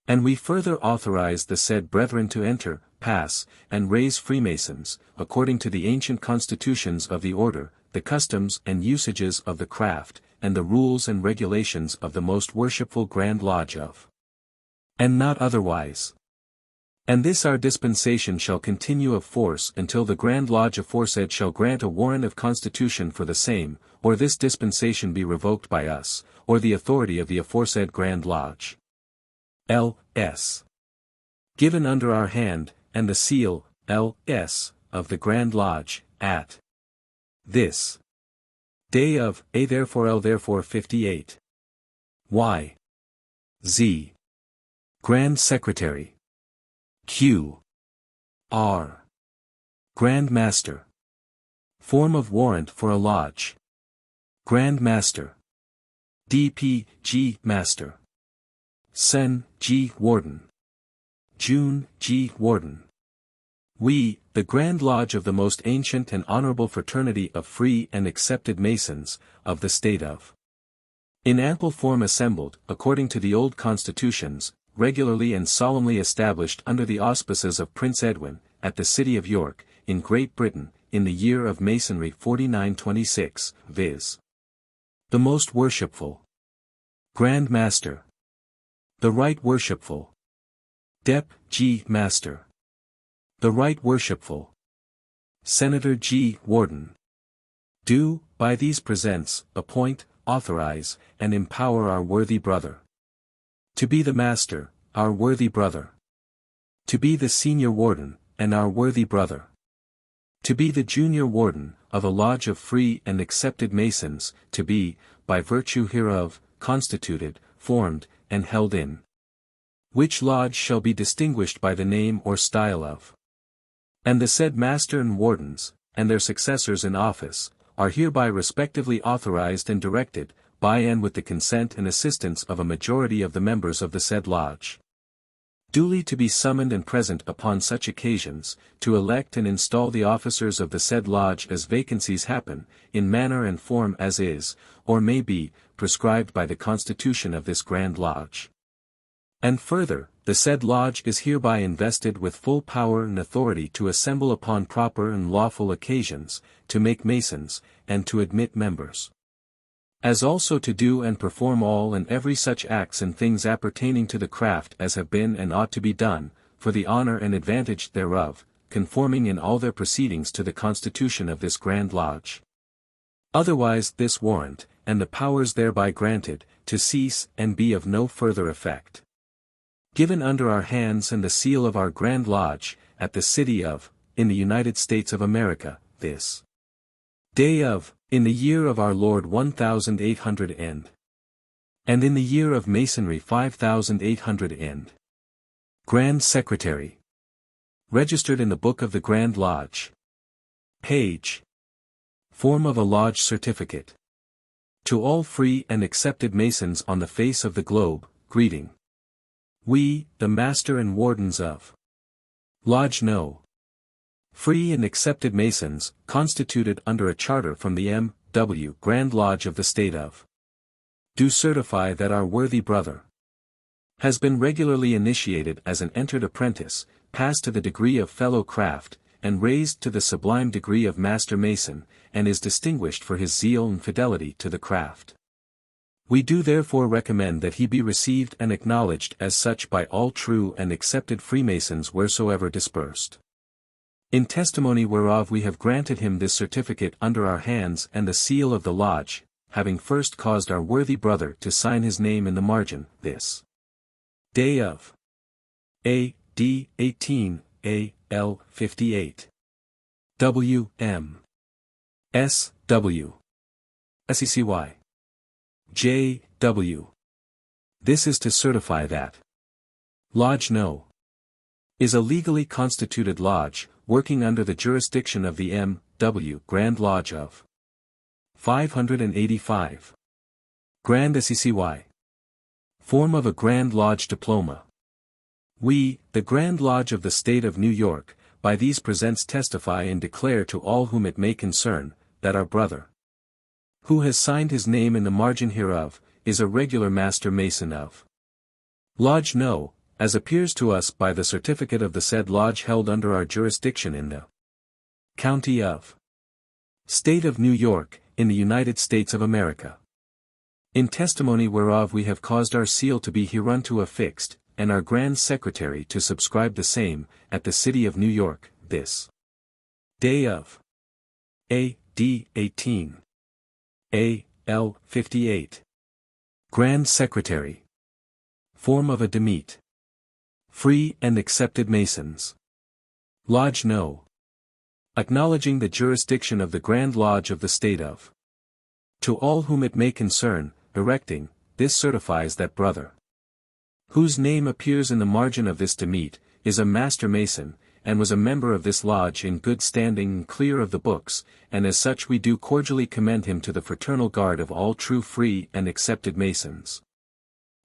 And we further authorize the said brethren to enter, pass, and raise Freemasons, according to the ancient constitutions of the order, the customs and usages of the craft, and the rules and regulations of the most worshipful Grand Lodge of. And not otherwise. And this our dispensation shall continue of force until the Grand Lodge aforesaid shall grant a warrant of constitution for the same, or this dispensation be revoked by us, or the authority of the aforesaid Grand Lodge. L.S. given under our hand, and the seal, L.S., of the Grand Lodge, at this day of, A therefore L therefore 58. Y. Z. Grand Secretary. Q. R. Grand Master. Form of warrant for a lodge. Grand Master. D.P. G. Master. Sen. G. Warden. June. G. Warden. We, the Grand Lodge of the most ancient and honorable fraternity of free and accepted Masons, of the state of. In ample form assembled, according to the old constitutions, regularly and solemnly established under the auspices of Prince Edwin, at the city of York, in Great Britain, in the year of Masonry 4926, viz. The most worshipful Grand Master. The Right Worshipful Dep. G. Master. The Right Worshipful Senator G. Warden. Do, by these presents, appoint, authorize, and empower our worthy brother to be the master, our worthy brother to be the senior warden, and our worthy brother to be the junior warden, of a lodge of free and accepted Masons, to be, by virtue hereof, constituted, formed, and held in which lodge shall be distinguished by the name or style of. And the said master and wardens, and their successors in office, are hereby respectively authorized and directed, by and with the consent and assistance of a majority of the members of the said lodge, duly to be summoned and present upon such occasions, to elect and install the officers of the said lodge as vacancies happen, in manner and form as is, or may be, prescribed by the constitution of this Grand Lodge. And further, the said lodge is hereby invested with full power and authority to assemble upon proper and lawful occasions, to make Masons, and to admit members. As also to do and perform all and every such acts and things appertaining to the craft as have been and ought to be done, for the honor and advantage thereof, conforming in all their proceedings to the constitution of this Grand Lodge. Otherwise this warrant, and the powers thereby granted, to cease and be of no further effect. Given under our hands and the seal of our Grand Lodge, at the city of, in the United States of America, this day of, in the year of our Lord 1800 and in the year of Masonry 5800 Grand Secretary. Registered in the Book of the Grand Lodge. Page. Form of a Lodge Certificate. To all free and accepted Masons on the face of the globe, greeting. We, the Master and Wardens of Lodge No. Free and Accepted Masons, constituted under a charter from the M.W. Grand Lodge of the State of, do certify that our worthy brother has been regularly initiated as an entered apprentice, passed to the degree of fellow craft, and raised to the sublime degree of Master Mason, and is distinguished for his zeal and fidelity to the craft. We do therefore recommend that he be received and acknowledged as such by all true and accepted Freemasons wheresoever dispersed. In testimony whereof we have granted him this certificate under our hands and the seal of the Lodge, having first caused our worthy brother to sign his name in the margin, this day of A.D. 18, A.L. 58. W.M. S.W. S.E.C.Y. J.W. This is to certify that Lodge No. is a legally constituted lodge, working under the jurisdiction of the M.W. Grand Lodge of 585. Grand S.E.C.Y. Form of a Grand Lodge Diploma. We, the Grand Lodge of the State of New York, by these presents testify and declare to all whom it may concern, that our brother, who has signed his name in the margin hereof, is a regular Master Mason of Lodge No, as appears to us by the certificate of the said lodge held under our jurisdiction in the County of State of New York, in the United States of America. In testimony whereof we have caused our seal to be hereunto affixed, and our Grand Secretary to subscribe the same, at the City of New York, this day of A.D. 18. A.L. 58. Grand Secretary. Form of a Demete. Free and Accepted Masons. Lodge No. Acknowledging the jurisdiction of the Grand Lodge of the State of. To all whom it may concern, erecting, this certifies that brother, whose name appears in the margin of this demete, is a Master Mason, and was a member of this lodge in good standing and clear of the books, and as such we do cordially commend him to the fraternal guard of all true free and accepted Masons,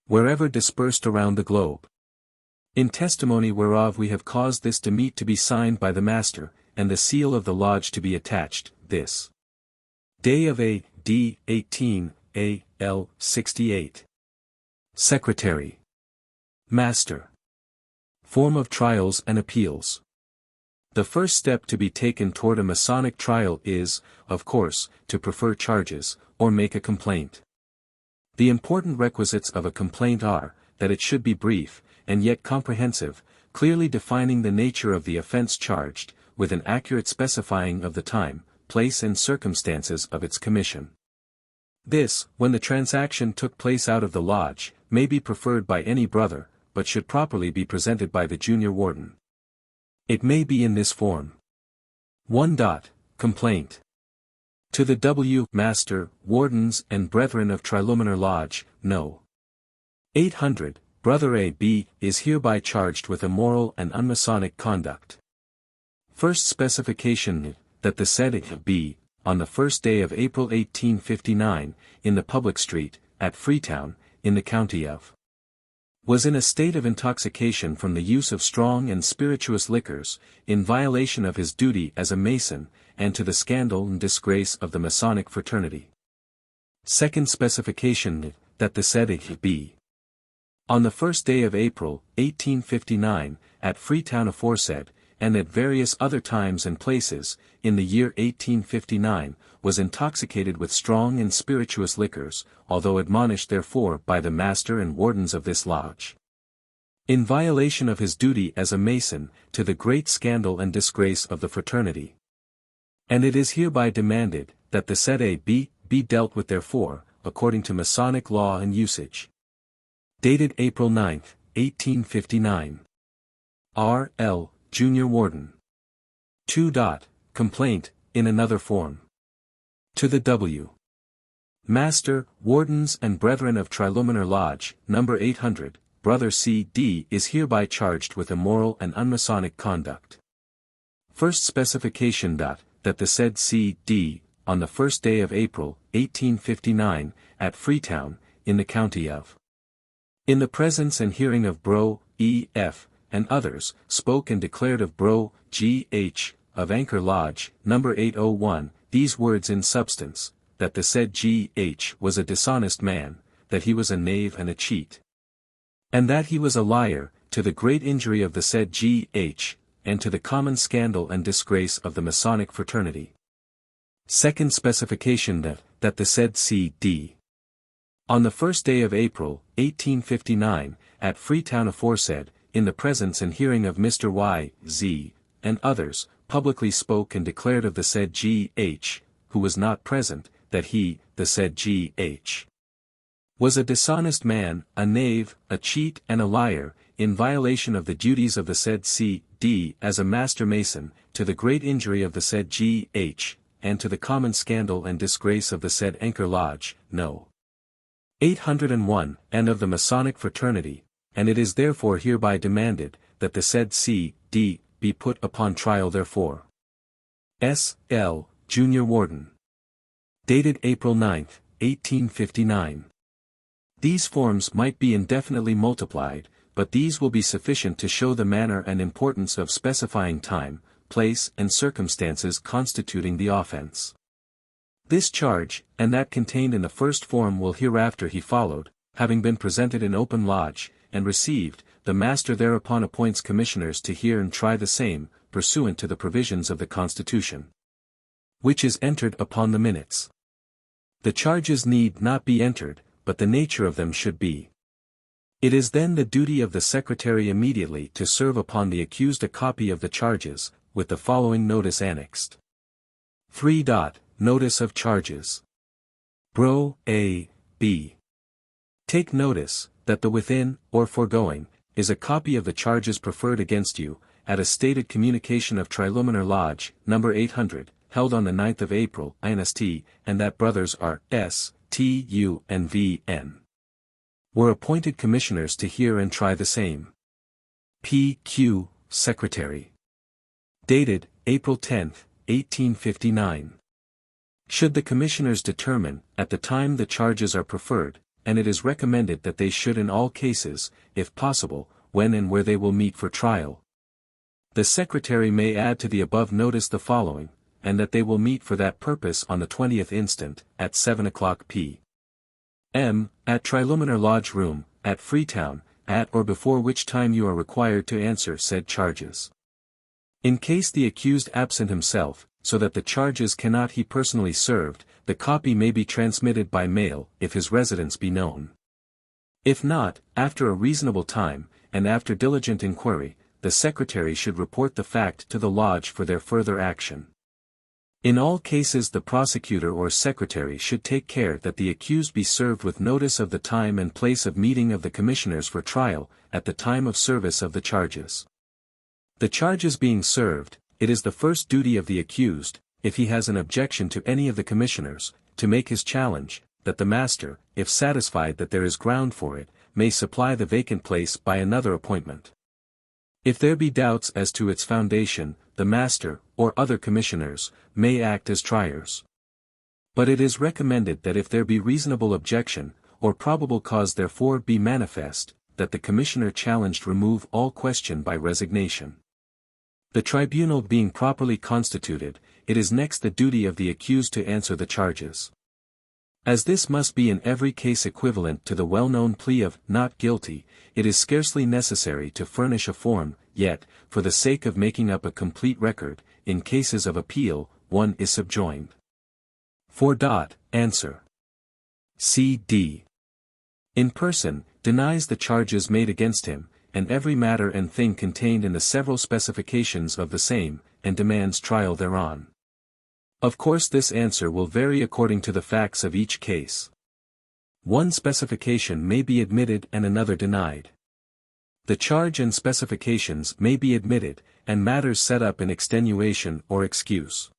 wherever dispersed around the globe. In testimony whereof we have caused this demete to be signed by the Master, and the seal of the lodge to be attached, this day of A.D. 18, A.L. 68. Secretary. Master. Form of Trials and Appeals. The first step to be taken toward a Masonic trial is, of course, to prefer charges, or make a complaint. The important requisites of a complaint are, that it should be brief, and yet comprehensive, clearly defining the nature of the offense charged, with an accurate specifying of the time, place and circumstances of its commission. This, when the transaction took place out of the lodge, may be preferred by any brother, but should properly be presented by the junior warden. It may be in this form. 1. Complaint. To the W. Master, Wardens and Brethren of Triluminar Lodge, No. 800, Brother A.B. is hereby charged with immoral and unmasonic conduct. First specification, that the said A.B., on the first day of April 1859, in the public street, at Freetown, in the county of, was in a state of intoxication from the use of strong and spirituous liquors, in violation of his duty as a Mason, and to the scandal and disgrace of the Masonic fraternity. Second specification, that the said A.B., on the first day of April, 1859, at Freetown aforesaid, and at various other times and places, in the year 1859, was intoxicated with strong and spirituous liquors, although admonished therefore by the Master and Wardens of this lodge, in violation of his duty as a Mason, to the great scandal and disgrace of the fraternity. And it is hereby demanded, that the said A.B. be dealt with therefore, according to Masonic law and usage. Dated April 9, 1859. R.L. Junior Warden. 2. Complaint, in another form. To the W. Master, Wardens and Brethren of Triluminar Lodge, number 800, Brother C.D. is hereby charged with immoral and unmasonic conduct. First specification, that the said C.D., on the first day of April, 1859, at Freetown, in the county of, In the presence and hearing of Bro. E. F. and others, spoke and declared of Bro. G. H. of Anchor Lodge, number 801, these words in substance, that the said G. H. was a dishonest man, that he was a knave and a cheat. And that he was a liar, to the great injury of the said G. H., and to the common scandal and disgrace of the Masonic fraternity. Second specification that the said C.D. on the 1st day of April, 1859, at Freetown aforesaid, in the presence and hearing of Mr. Y. Z. and others, publicly spoke and declared of the said G. H., who was not present, that he, the said G. H., was a dishonest man, a knave, a cheat and a liar, in violation of the duties of the said C.D. as a Master Mason, to the great injury of the said G. H., and to the common scandal and disgrace of the said Anchor Lodge, No. 801, and of the Masonic fraternity, and it is therefore hereby demanded, that the said C.D. be put upon trial therefore. S. L. Junior Warden. Dated April 9, 1859. These forms might be indefinitely multiplied, but these will be sufficient to show the manner and importance of specifying time, place and circumstances constituting the offense. This charge, and that contained in the first form will hereafter he followed, having been presented in open lodge, and received, the Master thereupon appoints commissioners to hear and try the same, pursuant to the provisions of the Constitution, which is entered upon the minutes. The charges need not be entered, but the nature of them should be. It is then the duty of the Secretary immediately to serve upon the accused a copy of the charges, with the following notice annexed. 3. Notice of charges. Bro. A. B. Take notice, that the within, or foregoing, is a copy of the charges preferred against you, at a stated communication of Triluminar Lodge, number 800, held on the 9th of April, INST, and that brothers R. S. T. U. and V. N. were appointed commissioners to hear and try the same. P. Q. Secretary. Dated, April 10, 1859. Should the commissioners determine, at the time the charges are preferred, and it is recommended that they should in all cases, if possible, when and where they will meet for trial, the Secretary may add to the above notice the following, and that they will meet for that purpose on the 20th instant, at 7 o'clock p.m., at Triluminar Lodge Room, at Freetown, at or before which time you are required to answer said charges. In case the accused absent himself, so that the charges cannot he personally served, the copy may be transmitted by mail, if his residence be known. If not, after a reasonable time, and after diligent inquiry, the Secretary should report the fact to the Lodge for their further action. In all cases the prosecutor or Secretary should take care that the accused be served with notice of the time and place of meeting of the commissioners for trial, at the time of service of the charges. The charges being served, it is the first duty of the accused, if he has an objection to any of the commissioners, to make his challenge, that the Master, if satisfied that there is ground for it, may supply the vacant place by another appointment. If there be doubts as to its foundation, the Master, or other commissioners, may act as triers. But it is recommended that if there be reasonable objection, or probable cause therefore be manifest, that the commissioner challenged remove all question by resignation. The tribunal being properly constituted, it is next the duty of the accused to answer the charges. As this must be in every case equivalent to the well-known plea of not guilty, it is scarcely necessary to furnish a form, yet, for the sake of making up a complete record, in cases of appeal, one is subjoined. 4. Answer. C.D. in person, denies the charges made against him, and every matter and thing contained in the several specifications of the same, and demands trial thereon. Of course this answer will vary according to the facts of each case. One specification may be admitted and another denied. The charge and specifications may be admitted, and matters set up in extenuation or excuse.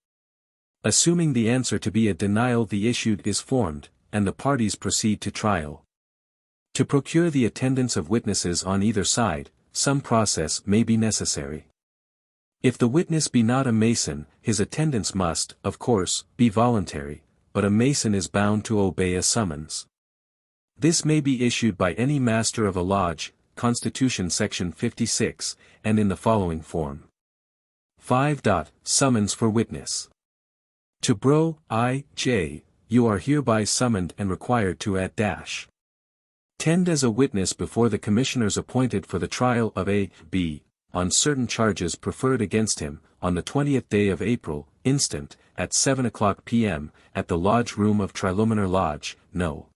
Assuming the answer to be a denial, the issue is formed, and the parties proceed to trial. To procure the attendance of witnesses on either side, some process may be necessary. If the witness be not a Mason, his attendance must, of course, be voluntary, but a Mason is bound to obey a summons. This may be issued by any Master of a Lodge, Constitution Section 56, and in the following form. 5. Summons for witness. To Bro. I.J., you are hereby summoned and required to attend as a witness before the commissioners appointed for the trial of A. B. on certain charges preferred against him, on the 20th day of April, instant, at 7:00 p.m., at the Lodge Room of Triluminar Lodge, No.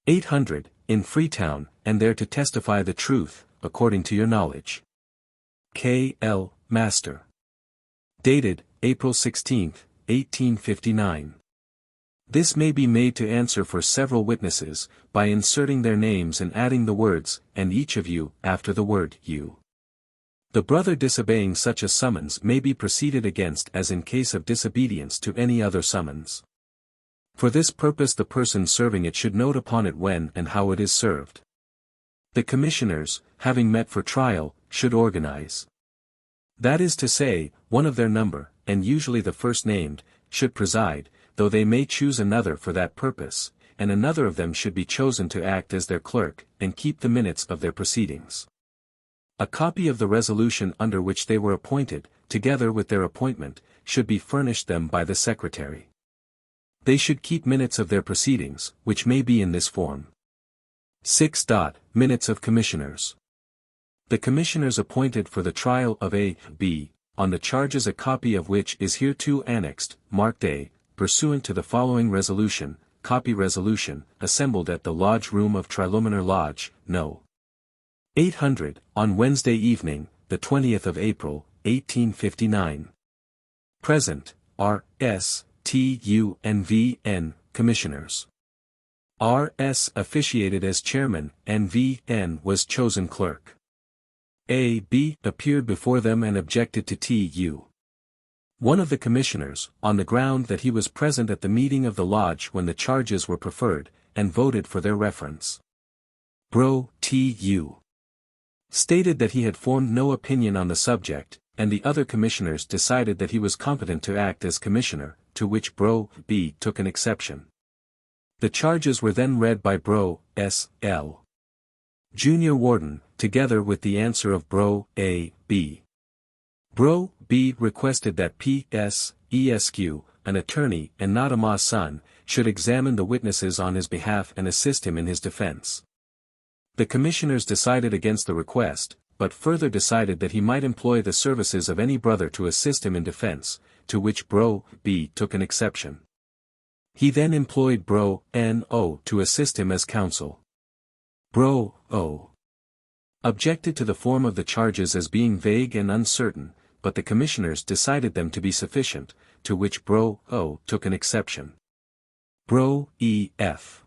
800, in Freetown, and there to testify the truth, according to your knowledge. K. L. Master. Dated, April 16, 1859. This may be made to answer for several witnesses, by inserting their names and adding the words, and each of you, after the word you. The brother disobeying such a summons may be proceeded against as in case of disobedience to any other summons. For this purpose the person serving it should note upon it when and how it is served. The commissioners, having met for trial, should organize. That is to say, one of their number, and usually the first named, should preside, though they may choose another for that purpose, and another of them should be chosen to act as their clerk, and keep the minutes of their proceedings. A copy of the resolution under which they were appointed, together with their appointment, should be furnished them by the secretary. They should keep minutes of their proceedings, which may be in this form. 6. Minutes of Commissioners. The commissioners appointed for the trial of A. B. on the charges, a copy of which is hereto annexed, marked A, pursuant to the following resolution, copy resolution, assembled at the Lodge Room of Triluminar Lodge, No. 800, on Wednesday evening, the 20th of April, 1859. Present, R. S., T. U. and V. N., Commissioners. R. S. officiated as chairman, and V. N. was chosen clerk. A. B. appeared before them and objected to T. U. One of the commissioners, on the ground that he was present at the meeting of the lodge when the charges were preferred, and voted for their reference. Bro. T. U. stated that he had formed no opinion on the subject, and the other commissioners decided that he was competent to act as commissioner, to which Bro. B. took an exception. The charges were then read by Bro. S. L. Junior Warden, together with the answer of Bro. A. B. Bro. B. requested that P. S. Esq., an attorney and not a Mason, should examine the witnesses on his behalf and assist him in his defense. The commissioners decided against the request, but further decided that he might employ the services of any brother to assist him in defense, to which Bro. B. took an exception. He then employed Bro. N. O. to assist him as counsel. Bro. O. objected to the form of the charges as being vague and uncertain, but the commissioners decided them to be sufficient, to which Bro. O. took an exception. Bro. E. F.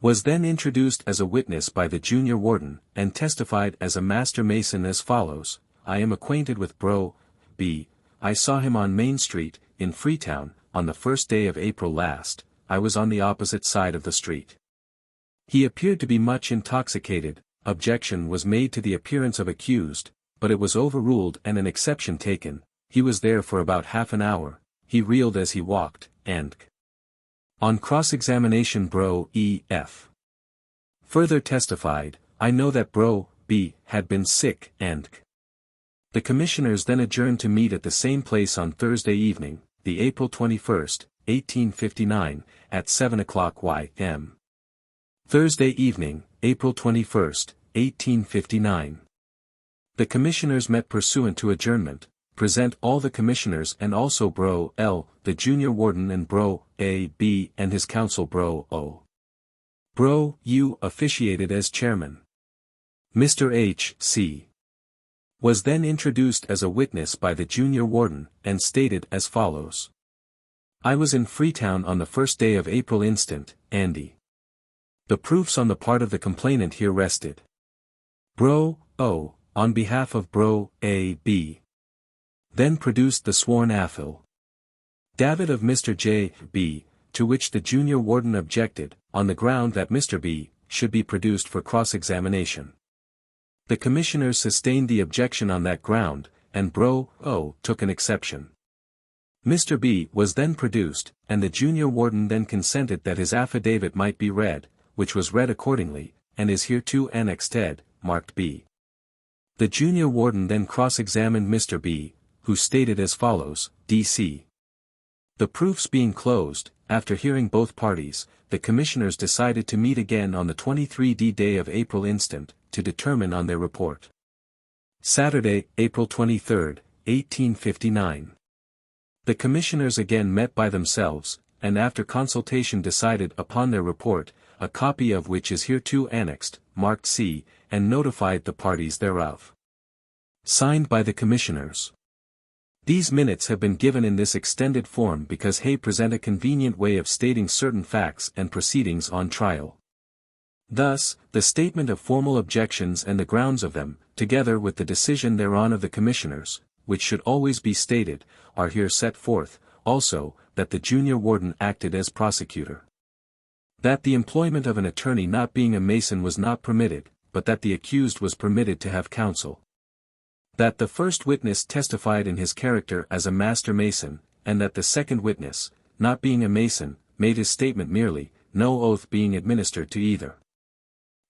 was then introduced as a witness by the junior warden, and testified as a master mason as follows: I am acquainted with Bro. B. I saw him on Main Street, in Freetown, on the 1st day of April last. I was on the opposite side of the street. He appeared to be much intoxicated. Objection was made to the appearance of accused, but it was overruled and an exception taken. He was there for about half an hour. He reeled as he walked, and on cross-examination Bro. E. F. further testified, I know that Bro. B. had been sick, and the commissioners then adjourned to meet at the same place on Thursday evening, the April 21st, 1859, at 7:00 y.m. Thursday evening, April 21st, 1859. The commissioners met pursuant to adjournment, present all the commissioners and also Bro. L., the junior warden, and Bro. A. B. and his counsel Bro. O. Bro. U. officiated as chairman. Mr. H. C. was then introduced as a witness by the junior warden, and stated as follows: I was in Freetown on the 1st day of April instant, Andy. The proofs on the part of the complainant here rested. Bro. O. on behalf of Bro. A. B. then produced the sworn affidavit of Mr. J. B., to which the junior warden objected, on the ground that Mr. B. should be produced for cross-examination. The commissioners sustained the objection on that ground, and Bro. O. took an exception. Mr. B. was then produced, and the junior warden then consented that his affidavit might be read, which was read accordingly, and is hereto annexed ed., marked B. The junior warden then cross-examined Mr. B, who stated as follows, D.C. The proofs being closed, after hearing both parties, the commissioners decided to meet again on the 23d day of April instant, to determine on their report. Saturday, April 23, 1859. The commissioners again met by themselves, and after consultation decided upon their report, a copy of which is hereto annexed, marked C, and notified the parties thereof. Signed by the commissioners. These minutes have been given in this extended form because they present a convenient way of stating certain facts and proceedings on trial. Thus, the statement of formal objections and the grounds of them, together with the decision thereon of the commissioners, which should always be stated, are here set forth, also, that the junior warden acted as prosecutor. That the employment of an attorney not being a Mason was not permitted, but that the accused was permitted to have counsel. That the first witness testified in his character as a Master Mason, and that the second witness, not being a Mason, made his statement merely, no oath being administered to either.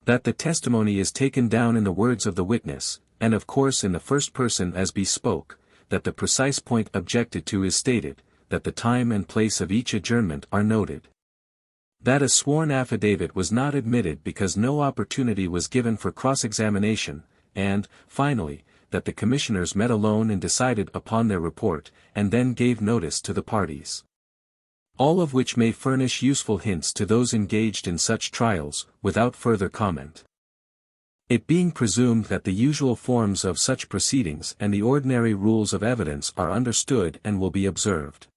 That the testimony is taken down in the words of the witness, and of course in the first person as be spoke, that the precise point objected to is stated, that the time and place of each adjournment are noted. That a sworn affidavit was not admitted because no opportunity was given for cross-examination, and, finally, that the commissioners met alone and decided upon their report, and then gave notice to the parties. All of which may furnish useful hints to those engaged in such trials, without further comment. It being presumed that the usual forms of such proceedings and the ordinary rules of evidence are understood and will be observed.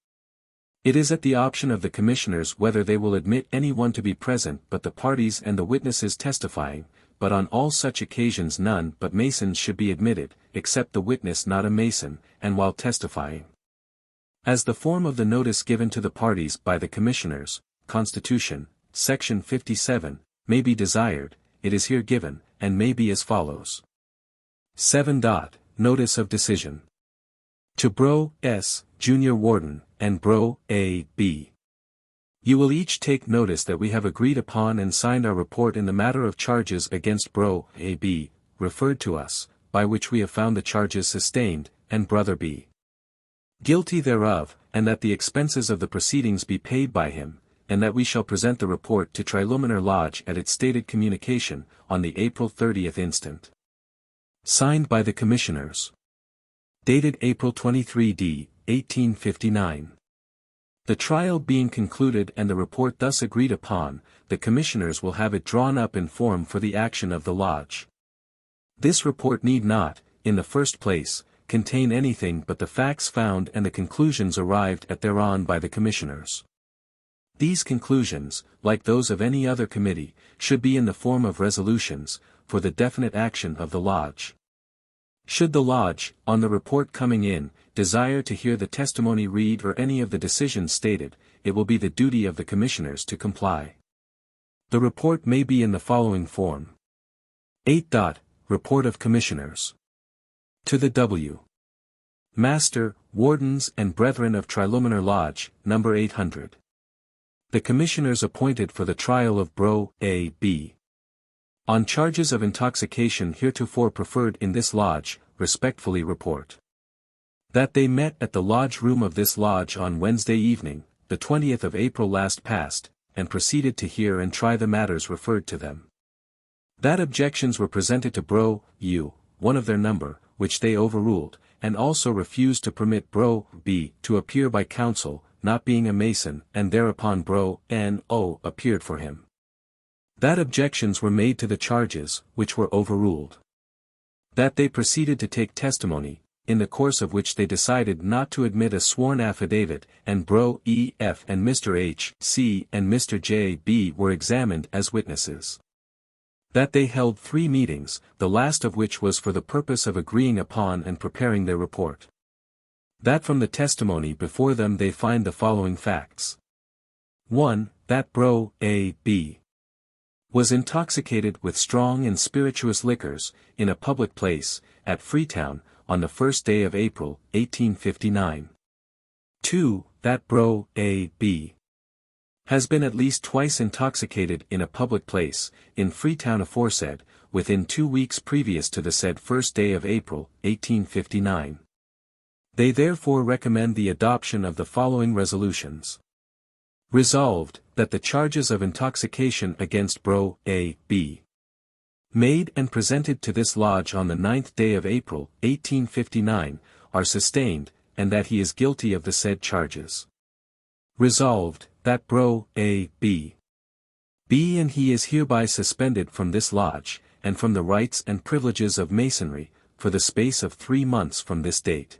It is at the option of the commissioners whether they will admit anyone to be present but the parties and the witnesses testifying, but on all such occasions none but Masons should be admitted, except the witness not a Mason, and while testifying. As the form of the notice given to the parties by the commissioners, Constitution, Section 57, may be desired, it is here given, and may be as follows. 7. Notice of Decision. To Bro. S., Junior Warden, and Bro. A. B. You will each take notice that we have agreed upon and signed our report in the matter of charges against Bro. A. B., referred to us, by which we have found the charges sustained, and Brother B. guilty thereof, and that the expenses of the proceedings be paid by him, and that we shall present the report to Triluminar Lodge at its stated communication, on the April 30th instant. Signed by the Commissioners. Dated April 23d, 1859. The trial being concluded and the report thus agreed upon, the Commissioners will have it drawn up in form for the action of the Lodge. This report need not, in the first place, contain anything but the facts found and the conclusions arrived at thereon by the Commissioners. These conclusions, like those of any other committee, should be in the form of resolutions, for the definite action of the Lodge. Should the Lodge, on the report coming in, desire to hear the testimony read or any of the decisions stated, it will be the duty of the Commissioners to comply. The report may be in the following form. 8. Report of Commissioners. To the W. Master, Wardens and Brethren of Triluminar Lodge, No. 800. The Commissioners appointed for the trial of Bro. A. B. on charges of intoxication heretofore preferred in this Lodge, respectfully report. That they met at the Lodge room of this Lodge on Wednesday evening, the 20th of April last past, and proceeded to hear and try the matters referred to them. That objections were presented to Bro. U., one of their number, which they overruled, and also refused to permit Bro. B. to appear by counsel, not being a Mason, and thereupon Bro. N. O. appeared for him. That objections were made to the charges, which were overruled. That they proceeded to take testimony, in the course of which they decided not to admit a sworn affidavit, and Bro. E. F. and Mr. H. C. and Mr. J. B. were examined as witnesses. That they held 3 meetings, the last of which was for the purpose of agreeing upon and preparing their report. That from the testimony before them they find the following facts. 1. That Bro. A. B. was intoxicated with strong and spirituous liquors, in a public place, at Freetown, on the 1st day of April, 1859. 2. That Bro. A. B. has been at least twice intoxicated in a public place, in Freetown aforesaid, within 2 weeks previous to the said 1st day of April, 1859. They therefore recommend the adoption of the following resolutions. Resolved, that the charges of intoxication against Bro. A. B. made and presented to this lodge on the 9th day of April, 1859, are sustained, and that he is guilty of the said charges. Resolved, that Bro. A. B. and he is hereby suspended from this lodge, and from the rights and privileges of Masonry, for the space of 3 months from this date.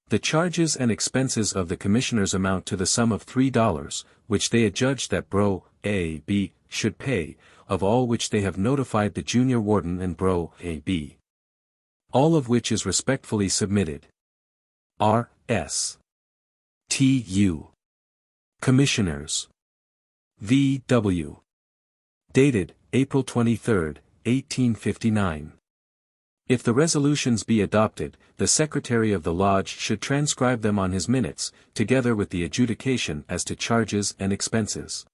The charges and expenses of the commissioners amount to the sum of $3, which they adjudge that Bro. A. B. should pay, of all which they have notified the junior warden and Bro. A. B. All of which is respectfully submitted. R. S. T. U. Commissioners. V. W. Dated, April 23, 1859. If the resolutions be adopted, the Secretary of the Lodge should transcribe them on his minutes, together with the adjudication as to charges and expenses.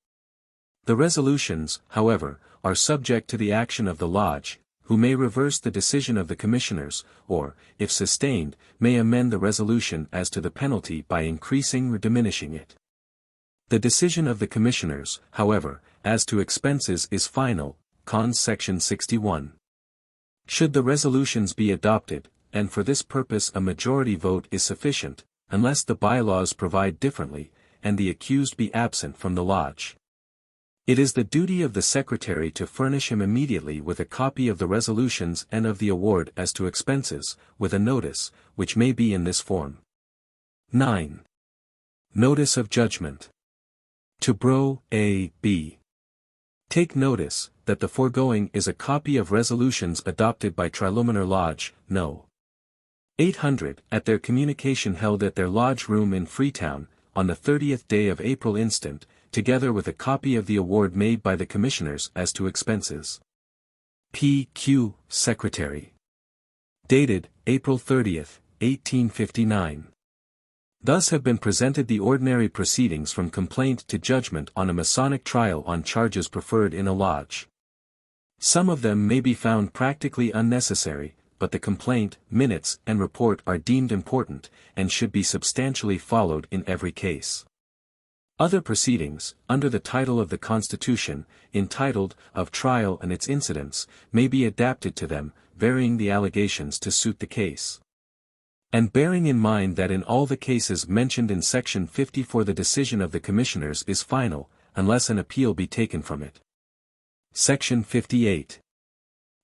The resolutions, however, are subject to the action of the Lodge, who may reverse the decision of the Commissioners, or, if sustained, may amend the resolution as to the penalty by increasing or diminishing it. The decision of the Commissioners, however, as to expenses is final, Cons. Section 61. Should the resolutions be adopted, and for this purpose a majority vote is sufficient, unless the bylaws provide differently, and the accused be absent from the lodge. It is the duty of the Secretary to furnish him immediately with a copy of the resolutions and of the award as to expenses, with a notice, which may be in this form. 9. Notice of Judgment. To Bro. A. B. Take notice, that the foregoing is a copy of resolutions adopted by Triluminar Lodge, No. 800, at their communication held at their lodge room in Freetown, on the 30th day of April instant, together with a copy of the award made by the Commissioners as to expenses. P. Q. Secretary. Dated, April 30th, 1859. Thus have been presented the ordinary proceedings from complaint to judgment on a Masonic trial on charges preferred in a lodge. Some of them may be found practically unnecessary, but the complaint, minutes, and report are deemed important, and should be substantially followed in every case. Other proceedings, under the title of the Constitution, entitled, Of Trial and Its Incidents, may be adapted to them, varying the allegations to suit the case. And bearing in mind that in all the cases mentioned in Section 54 the decision of the Commissioners is final, unless an appeal be taken from it. Section 58.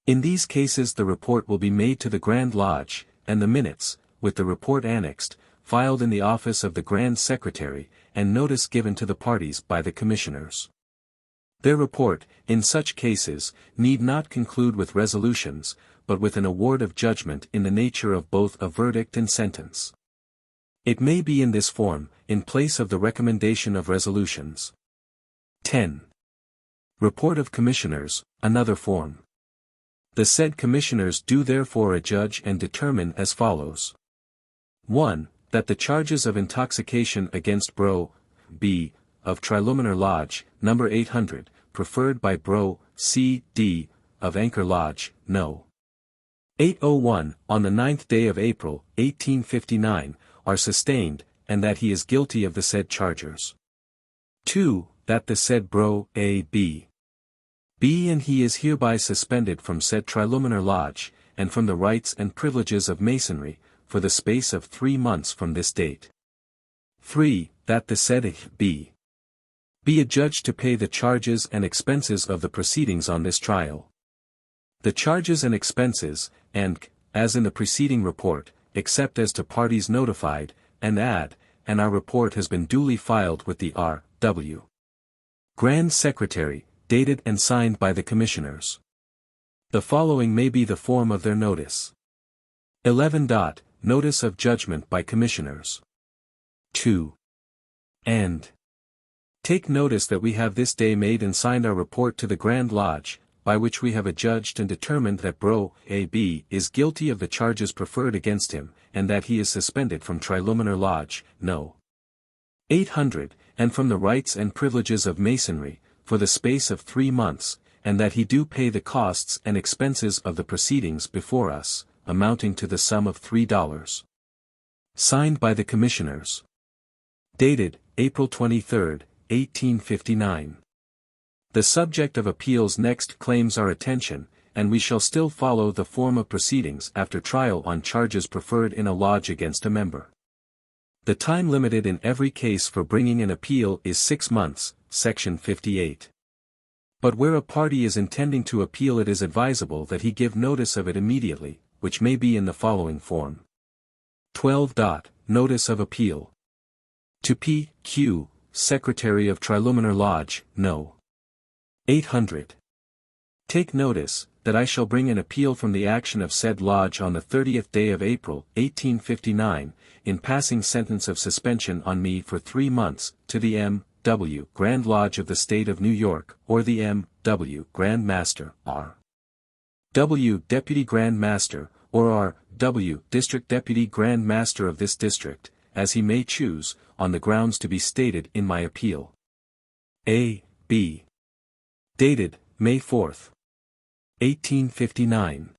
In these cases the report will be made to the Grand Lodge, and the minutes, with the report annexed, filed in the office of the Grand Secretary, and notice given to the parties by the Commissioners. Their report, in such cases, need not conclude with resolutions, but with an award of judgment in the nature of both a verdict and sentence. It may be in this form, in place of the recommendation of resolutions. 10. Report of Commissioners, another form. The said Commissioners do therefore adjudge and determine as follows. 1. That the charges of intoxication against Bro. B. of Triluminar Lodge, No. 800, preferred by Bro. C. D. of Anchor Lodge, No. 801, on the 9th day of April, 1859, are sustained, and that he is guilty of the said charges. 2. That the said Bro. A. B. and he is hereby suspended from said Triluminar Lodge, and from the rights and privileges of Masonry, for the space of 3 months from this date. 3. That the said B. be adjudged to pay the charges and expenses of the proceedings on this trial. The charges and expenses, and, as in the preceding report, except as to parties notified, and our report has been duly filed with the R.W. Grand Secretary, dated and signed by the Commissioners. The following may be the form of their notice. 11. Notice of Judgment by Commissioners. 2. And. Take notice that we have this day made and signed our report to the Grand Lodge, by which we have adjudged and determined that Bro. A. B. is guilty of the charges preferred against him, and that he is suspended from Triluminar Lodge, No. 800, and from the rights and privileges of Masonry, for the space of 3 months, and that he do pay the costs and expenses of the proceedings before us, amounting to the sum of $3. Signed by the Commissioners. Dated, April 23, 1859. The subject of appeals next claims our attention, and we shall still follow the form of proceedings after trial on charges preferred in a lodge against a member. The time limited in every case for bringing an appeal is 6 months, Section 58. But where a party is intending to appeal, it is advisable that he give notice of it immediately, which may be in the following form. 12. Notice of Appeal. To P. Q., Secretary of Triluminar Lodge, No. 800. Take notice, that I shall bring an appeal from the action of said lodge on the 30th day of April, 1859, in passing sentence of suspension on me for 3 months, to the M.W. Grand Lodge of the State of New York, or the M.W. Grand Master, R.W. Deputy Grand Master, or R.W. District Deputy Grand Master of this district, as he may choose, on the grounds to be stated in my appeal. A. B. Dated, May 4, 1859.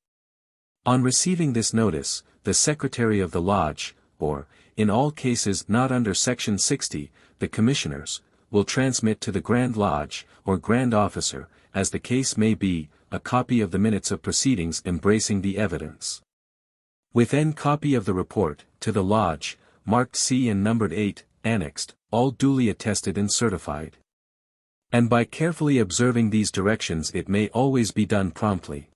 On receiving this notice, the Secretary of the Lodge, or, in all cases not under Section 60, the Commissioners, will transmit to the Grand Lodge, or Grand Officer, as the case may be, a copy of the minutes of proceedings embracing the evidence. With N copy of the report, to the Lodge, marked C and numbered 8, annexed, all duly attested and certified. And by carefully observing these directions it may always be done promptly.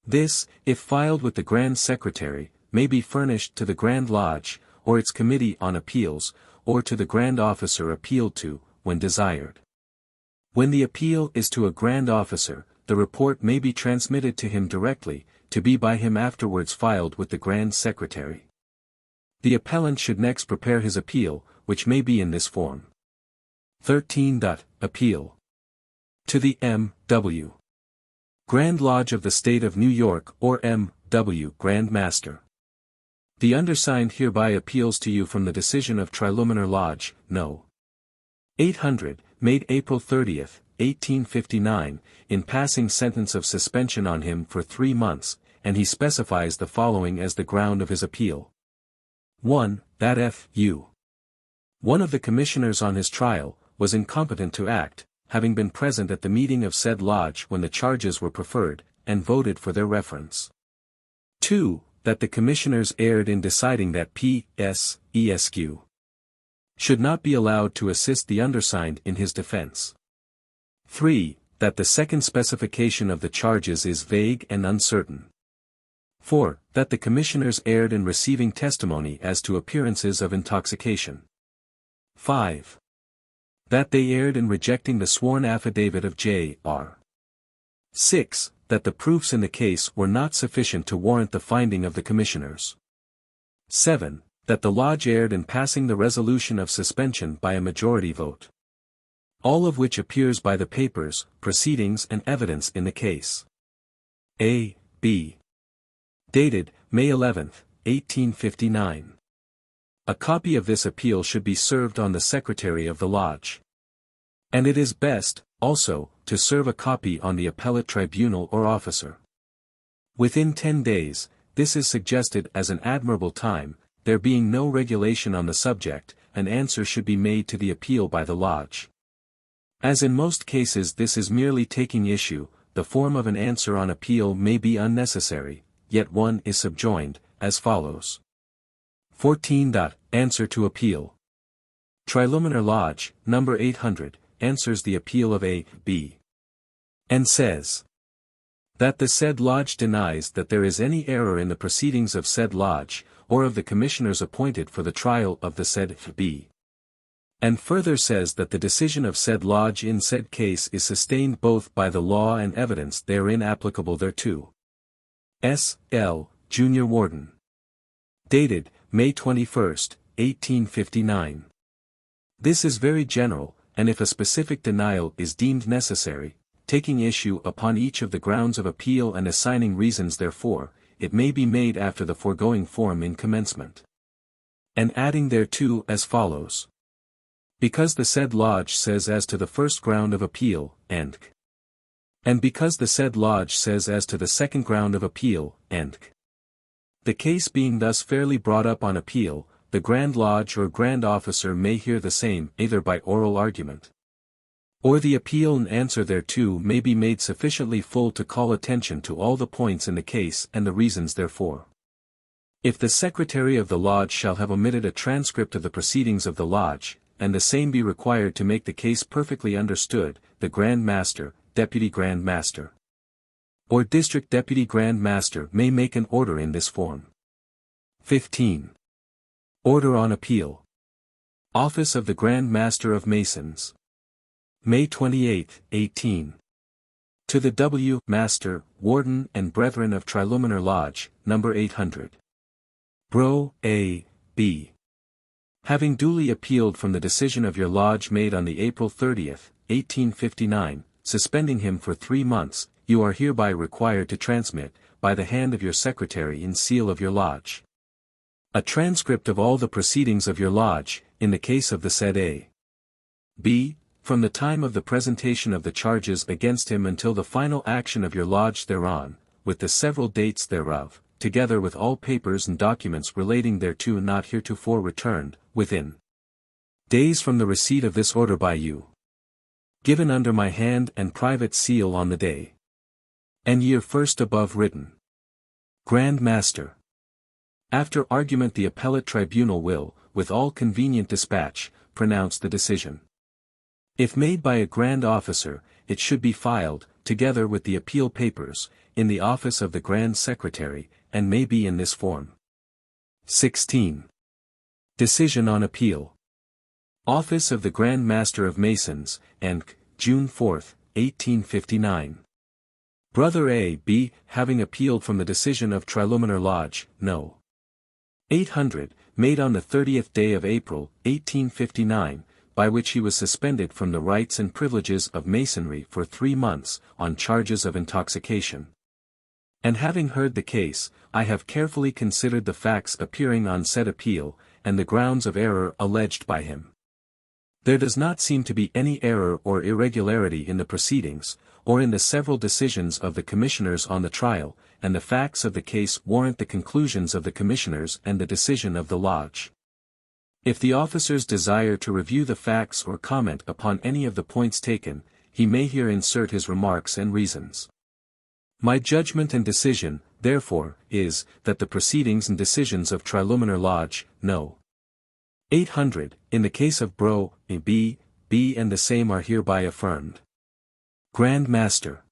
This, if filed with the Grand Secretary, may be furnished to the Grand Lodge, or its Committee on Appeals, or to the Grand Officer appealed to, when desired. When the appeal is to a Grand Officer, the report may be transmitted to him directly, to be by him afterwards filed with the Grand Secretary. The appellant should next prepare his appeal, which may be in this form. 13. Appeal. To the M.W. Grand Lodge of the State of New York, or M.W. Grand Master. The undersigned hereby appeals to you from the decision of Triluminar Lodge, No. 800, made April 30, 1859, in passing sentence of suspension on him for 3 months, and he specifies the following as the ground of his appeal. 1. That F.U. one of the commissioners on his trial, was incompetent to act, having been present at the meeting of said lodge when the charges were preferred, and voted for their reference. 2. That the commissioners erred in deciding that P.S.Esq. should not be allowed to assist the undersigned in his defense. 3. That the second specification of the charges is vague and uncertain. 4. That the commissioners erred in receiving testimony as to appearances of intoxication. 5. That they erred in rejecting the sworn affidavit of J.R. 6. That the proofs in the case were not sufficient to warrant the finding of the commissioners. 7. That the lodge erred in passing the resolution of suspension by a majority vote. All of which appears by the papers, proceedings and evidence in the case. A. B. Dated, May 11, 1859. A copy of this appeal should be served on the Secretary of the Lodge. And it is best, also, to serve a copy on the appellate tribunal or officer. Within 10 days, this is suggested as an admirable time, there being no regulation on the subject, an answer should be made to the appeal by the Lodge. As in most cases this is merely taking issue, the form of an answer on appeal may be unnecessary, yet one is subjoined, as follows. 14. Answer to Appeal. Triluminar Lodge, number 800, answers the appeal of A. B. and says that the said lodge denies that there is any error in the proceedings of said lodge, or of the commissioners appointed for the trial of the said B. and further says that the decision of said lodge in said case is sustained both by the law and evidence therein applicable thereto. S. L., Junior Warden. Dated, May 21, 1859. This is very general, and if a specific denial is deemed necessary, taking issue upon each of the grounds of appeal and assigning reasons therefor, it may be made after the foregoing form in commencement. And adding thereto as follows. Because the said lodge says as to the first ground of appeal, and because the said lodge says as to the second ground of appeal, and the case being thus fairly brought up on appeal, the Grand Lodge or Grand Officer may hear the same either by oral argument, or the appeal and answer thereto may be made sufficiently full to call attention to all the points in the case and the reasons therefor. If the Secretary of the Lodge shall have omitted a transcript of the proceedings of the Lodge, and the same be required to make the case perfectly understood, the Grand Master, Deputy Grand Master, or District Deputy Grand Master may make an order in this form. 15. Order on Appeal. Office of the Grand Master of Masons. May 28, 18. To the W. Master, Warden and Brethren of Triluminar Lodge, number 800. Bro. A. B. Having duly appealed from the decision of your lodge made on the April 30, 1859, suspending him for 3 months, you are hereby required to transmit, by the hand of your secretary and seal of your lodge, a transcript of all the proceedings of your lodge, in the case of the said A. B. From the time of the presentation of the charges against him until the final action of your lodge thereon, with the several dates thereof, together with all papers and documents relating thereto not heretofore returned, within days from the receipt of this order by you, given under my hand and private seal on the day and year first above written. Grand Master. After argument the appellate tribunal will, with all convenient dispatch, pronounce the decision. If made by a Grand Officer, it should be filed, together with the appeal papers, in the office of the Grand Secretary, and may be in this form. 16. Decision on Appeal. Office of the Grand Master of Masons, and June 4, 1859. Brother A. B. having appealed from the decision of Triluminar Lodge, No. 800, made on the 30th day of April, 1859, by which he was suspended from the rights and privileges of Masonry for 3 months, on charges of intoxication. And having heard the case, I have carefully considered the facts appearing on said appeal, and the grounds of error alleged by him. There does not seem to be any error or irregularity in the proceedings, or in the several decisions of the commissioners on the trial, and the facts of the case warrant the conclusions of the commissioners and the decision of the lodge. If the officers desire to review the facts or comment upon any of the points taken, he may here insert his remarks and reasons. My judgment and decision, therefore, is, that the proceedings and decisions of Triluminar Lodge, No. 800, in the case of Bro. B. B. and the same are hereby affirmed. Grand Master.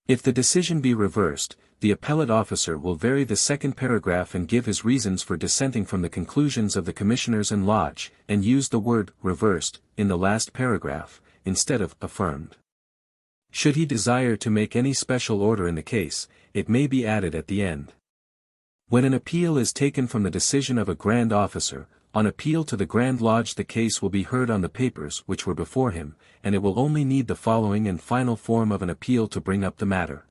If the decision be reversed, the appellate officer will vary the second paragraph and give his reasons for dissenting from the conclusions of the commissioners and lodge, and use the word reversed in the last paragraph, instead of affirmed. Should he desire to make any special order in the case, it may be added at the end. When an appeal is taken from the decision of a Grand Officer, on appeal to the Grand Lodge the case will be heard on the papers which were before him, and it will only need the following and final form of an appeal to bring up the matter,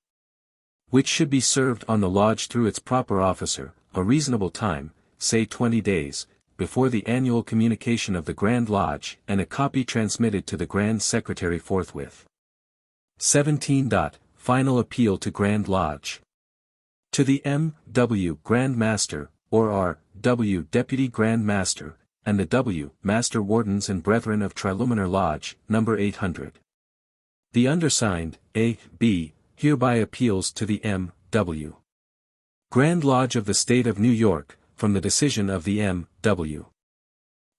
which should be served on the lodge through its proper officer, a reasonable time, say 20 days, before the annual communication of the Grand Lodge, and a copy transmitted to the Grand Secretary forthwith. 17. Final Appeal to Grand Lodge. To the M.W. Grand Master, or R.W. Deputy Grand Master, and the W. Master Wardens and Brethren of Triluminar Lodge, number 800. The undersigned, A. B., hereby appeals to the M.W. Grand Lodge of the State of New York, from the decision of the M.W.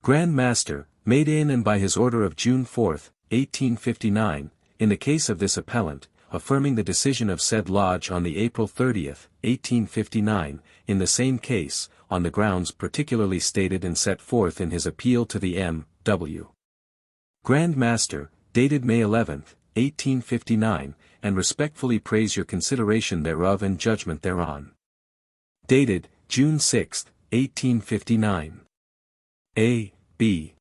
Grand Master, made in and by his order of June 4, 1859, in the case of this appellant, affirming the decision of said lodge on the April 30, 1859, in the same case, on the grounds particularly stated and set forth in his appeal to the M.W. Grand Master, dated May 11, 1859, and respectfully prays your consideration thereof and judgment thereon. Dated, June 6, 1859. A. B.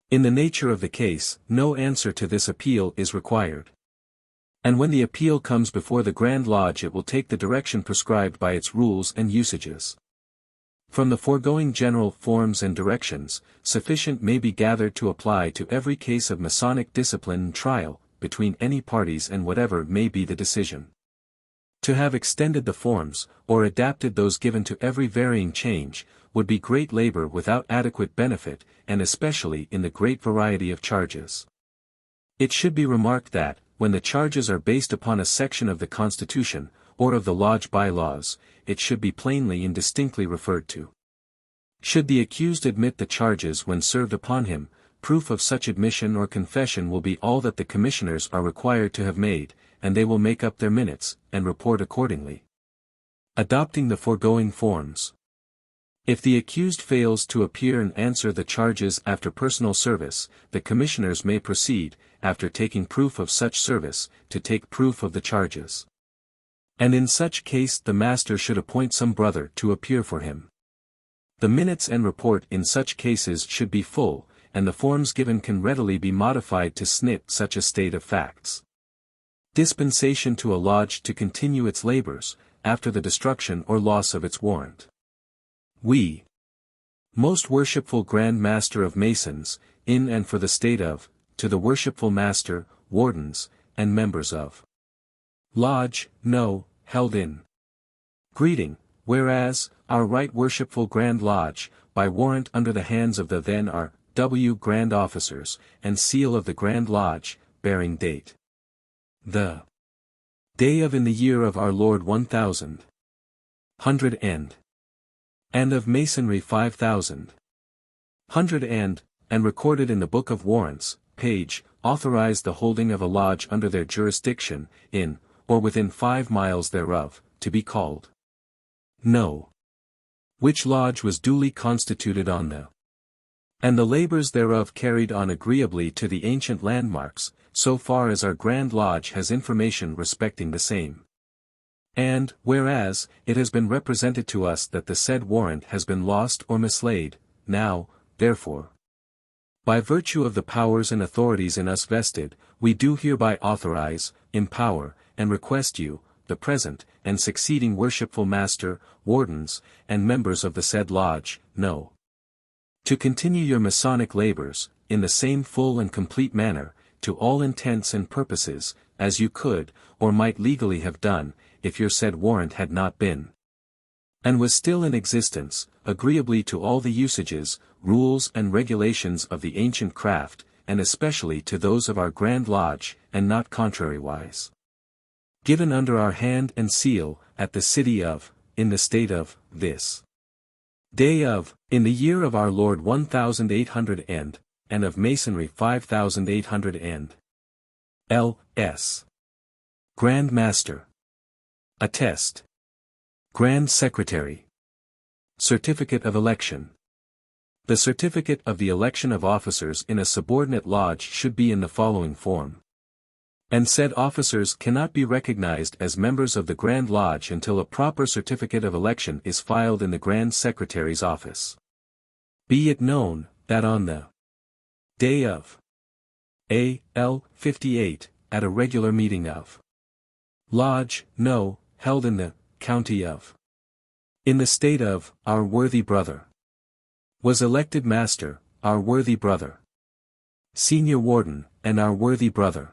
In the nature of the case, no answer to this appeal is required. And when the appeal comes before the Grand Lodge it will take the direction prescribed by its rules and usages. From the foregoing general forms and directions, sufficient may be gathered to apply to every case of Masonic discipline and trial, between any parties and whatever may be the decision. To have extended the forms, or adapted those given to every varying change, would be great labor without adequate benefit, and especially in the great variety of charges. It should be remarked that, when the charges are based upon a section of the Constitution, or of the Lodge bylaws, it should be plainly and distinctly referred to. Should the accused admit the charges when served upon him, proof of such admission or confession will be all that the commissioners are required to have made, and they will make up their minutes, and report accordingly. Adopting the foregoing forms. If the accused fails to appear and answer the charges after personal service, the commissioners may proceed, after taking proof of such service, to take proof of the charges. And in such case the master should appoint some brother to appear for him. The minutes and report in such cases should be full, and the forms given can readily be modified to snit such a state of facts. Dispensation to a lodge to continue its labors, after the destruction or loss of its warrant. We, most worshipful Grand Master of Masons, in and for the state of, to the worshipful Master, Wardens, and members of Lodge, no, held in greeting, whereas, our Right Worshipful Grand Lodge, by warrant under the hands of the then R.W. Grand Officers, and seal of the Grand Lodge, bearing date. The day of in the year of our Lord 1000. And of Masonry 5000. And recorded in the Book of Warrants, page, authorized the holding of a lodge under their jurisdiction, in, or within 5 miles thereof, to be called. No. Which lodge was duly constituted on the. And the labors thereof carried on agreeably to the ancient landmarks, so far as our Grand Lodge has information respecting the same. And, whereas, it has been represented to us that the said warrant has been lost or mislaid, now, therefore, by virtue of the powers and authorities in us vested, we do hereby authorize, empower, and request you, the present, and succeeding worshipful Master, Wardens, and members of the said Lodge, no. To continue your Masonic labors, in the same full and complete manner, to all intents and purposes, as you could, or might legally have done, if your said warrant had not been, and was still in existence, agreeably to all the usages, rules and regulations of the ancient craft, and especially to those of our Grand Lodge, and not contrariwise. Given under our hand and seal, at the city of, in the state of, this day of, in the year of our Lord 1800 and of Masonry 5800 L.S. Grand Master. Attest. Grand Secretary. Certificate of Election. The certificate of the election of officers in a subordinate lodge should be in the following form. And said officers cannot be recognized as members of the Grand Lodge until a proper certificate of election is filed in the Grand Secretary's office. Be it known, that on the day of A.L. 58, at a regular meeting of Lodge, no, held in the county of, in the state of, our worthy brother, was elected Master, our worthy brother, Senior Warden, and our worthy brother,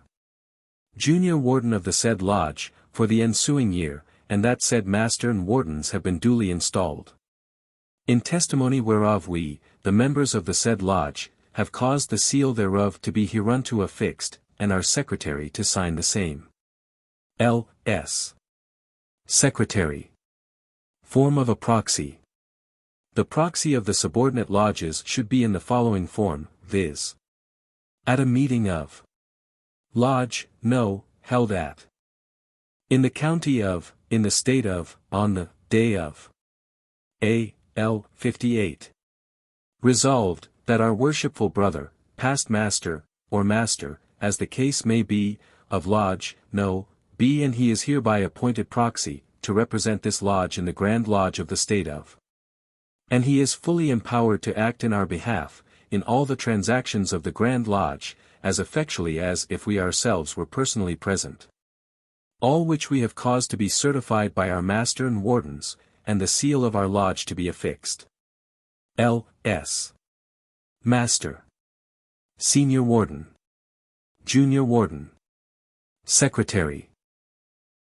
Junior Warden of the said Lodge, for the ensuing year, and that said Master and Wardens have been duly installed. In testimony whereof we, the members of the said Lodge, have caused the seal thereof to be hereunto affixed, and our Secretary to sign the same. L.S. Secretary. Form of a proxy. The proxy of the subordinate lodges should be in the following form, viz. At a meeting of Lodge, no, held at, in the county of, in the state of, on the day of A.L. 58. Resolved, that our worshipful brother, past Master, or Master, as the case may be, of Lodge, no, be and he is hereby appointed proxy, to represent this lodge in the Grand Lodge of the state of. And he is fully empowered to act in our behalf, in all the transactions of the Grand Lodge, as effectually as if we ourselves were personally present. All which we have caused to be certified by our Master and Wardens, and the seal of our Lodge to be affixed. L.S. Master. Senior Warden. Junior Warden. Secretary.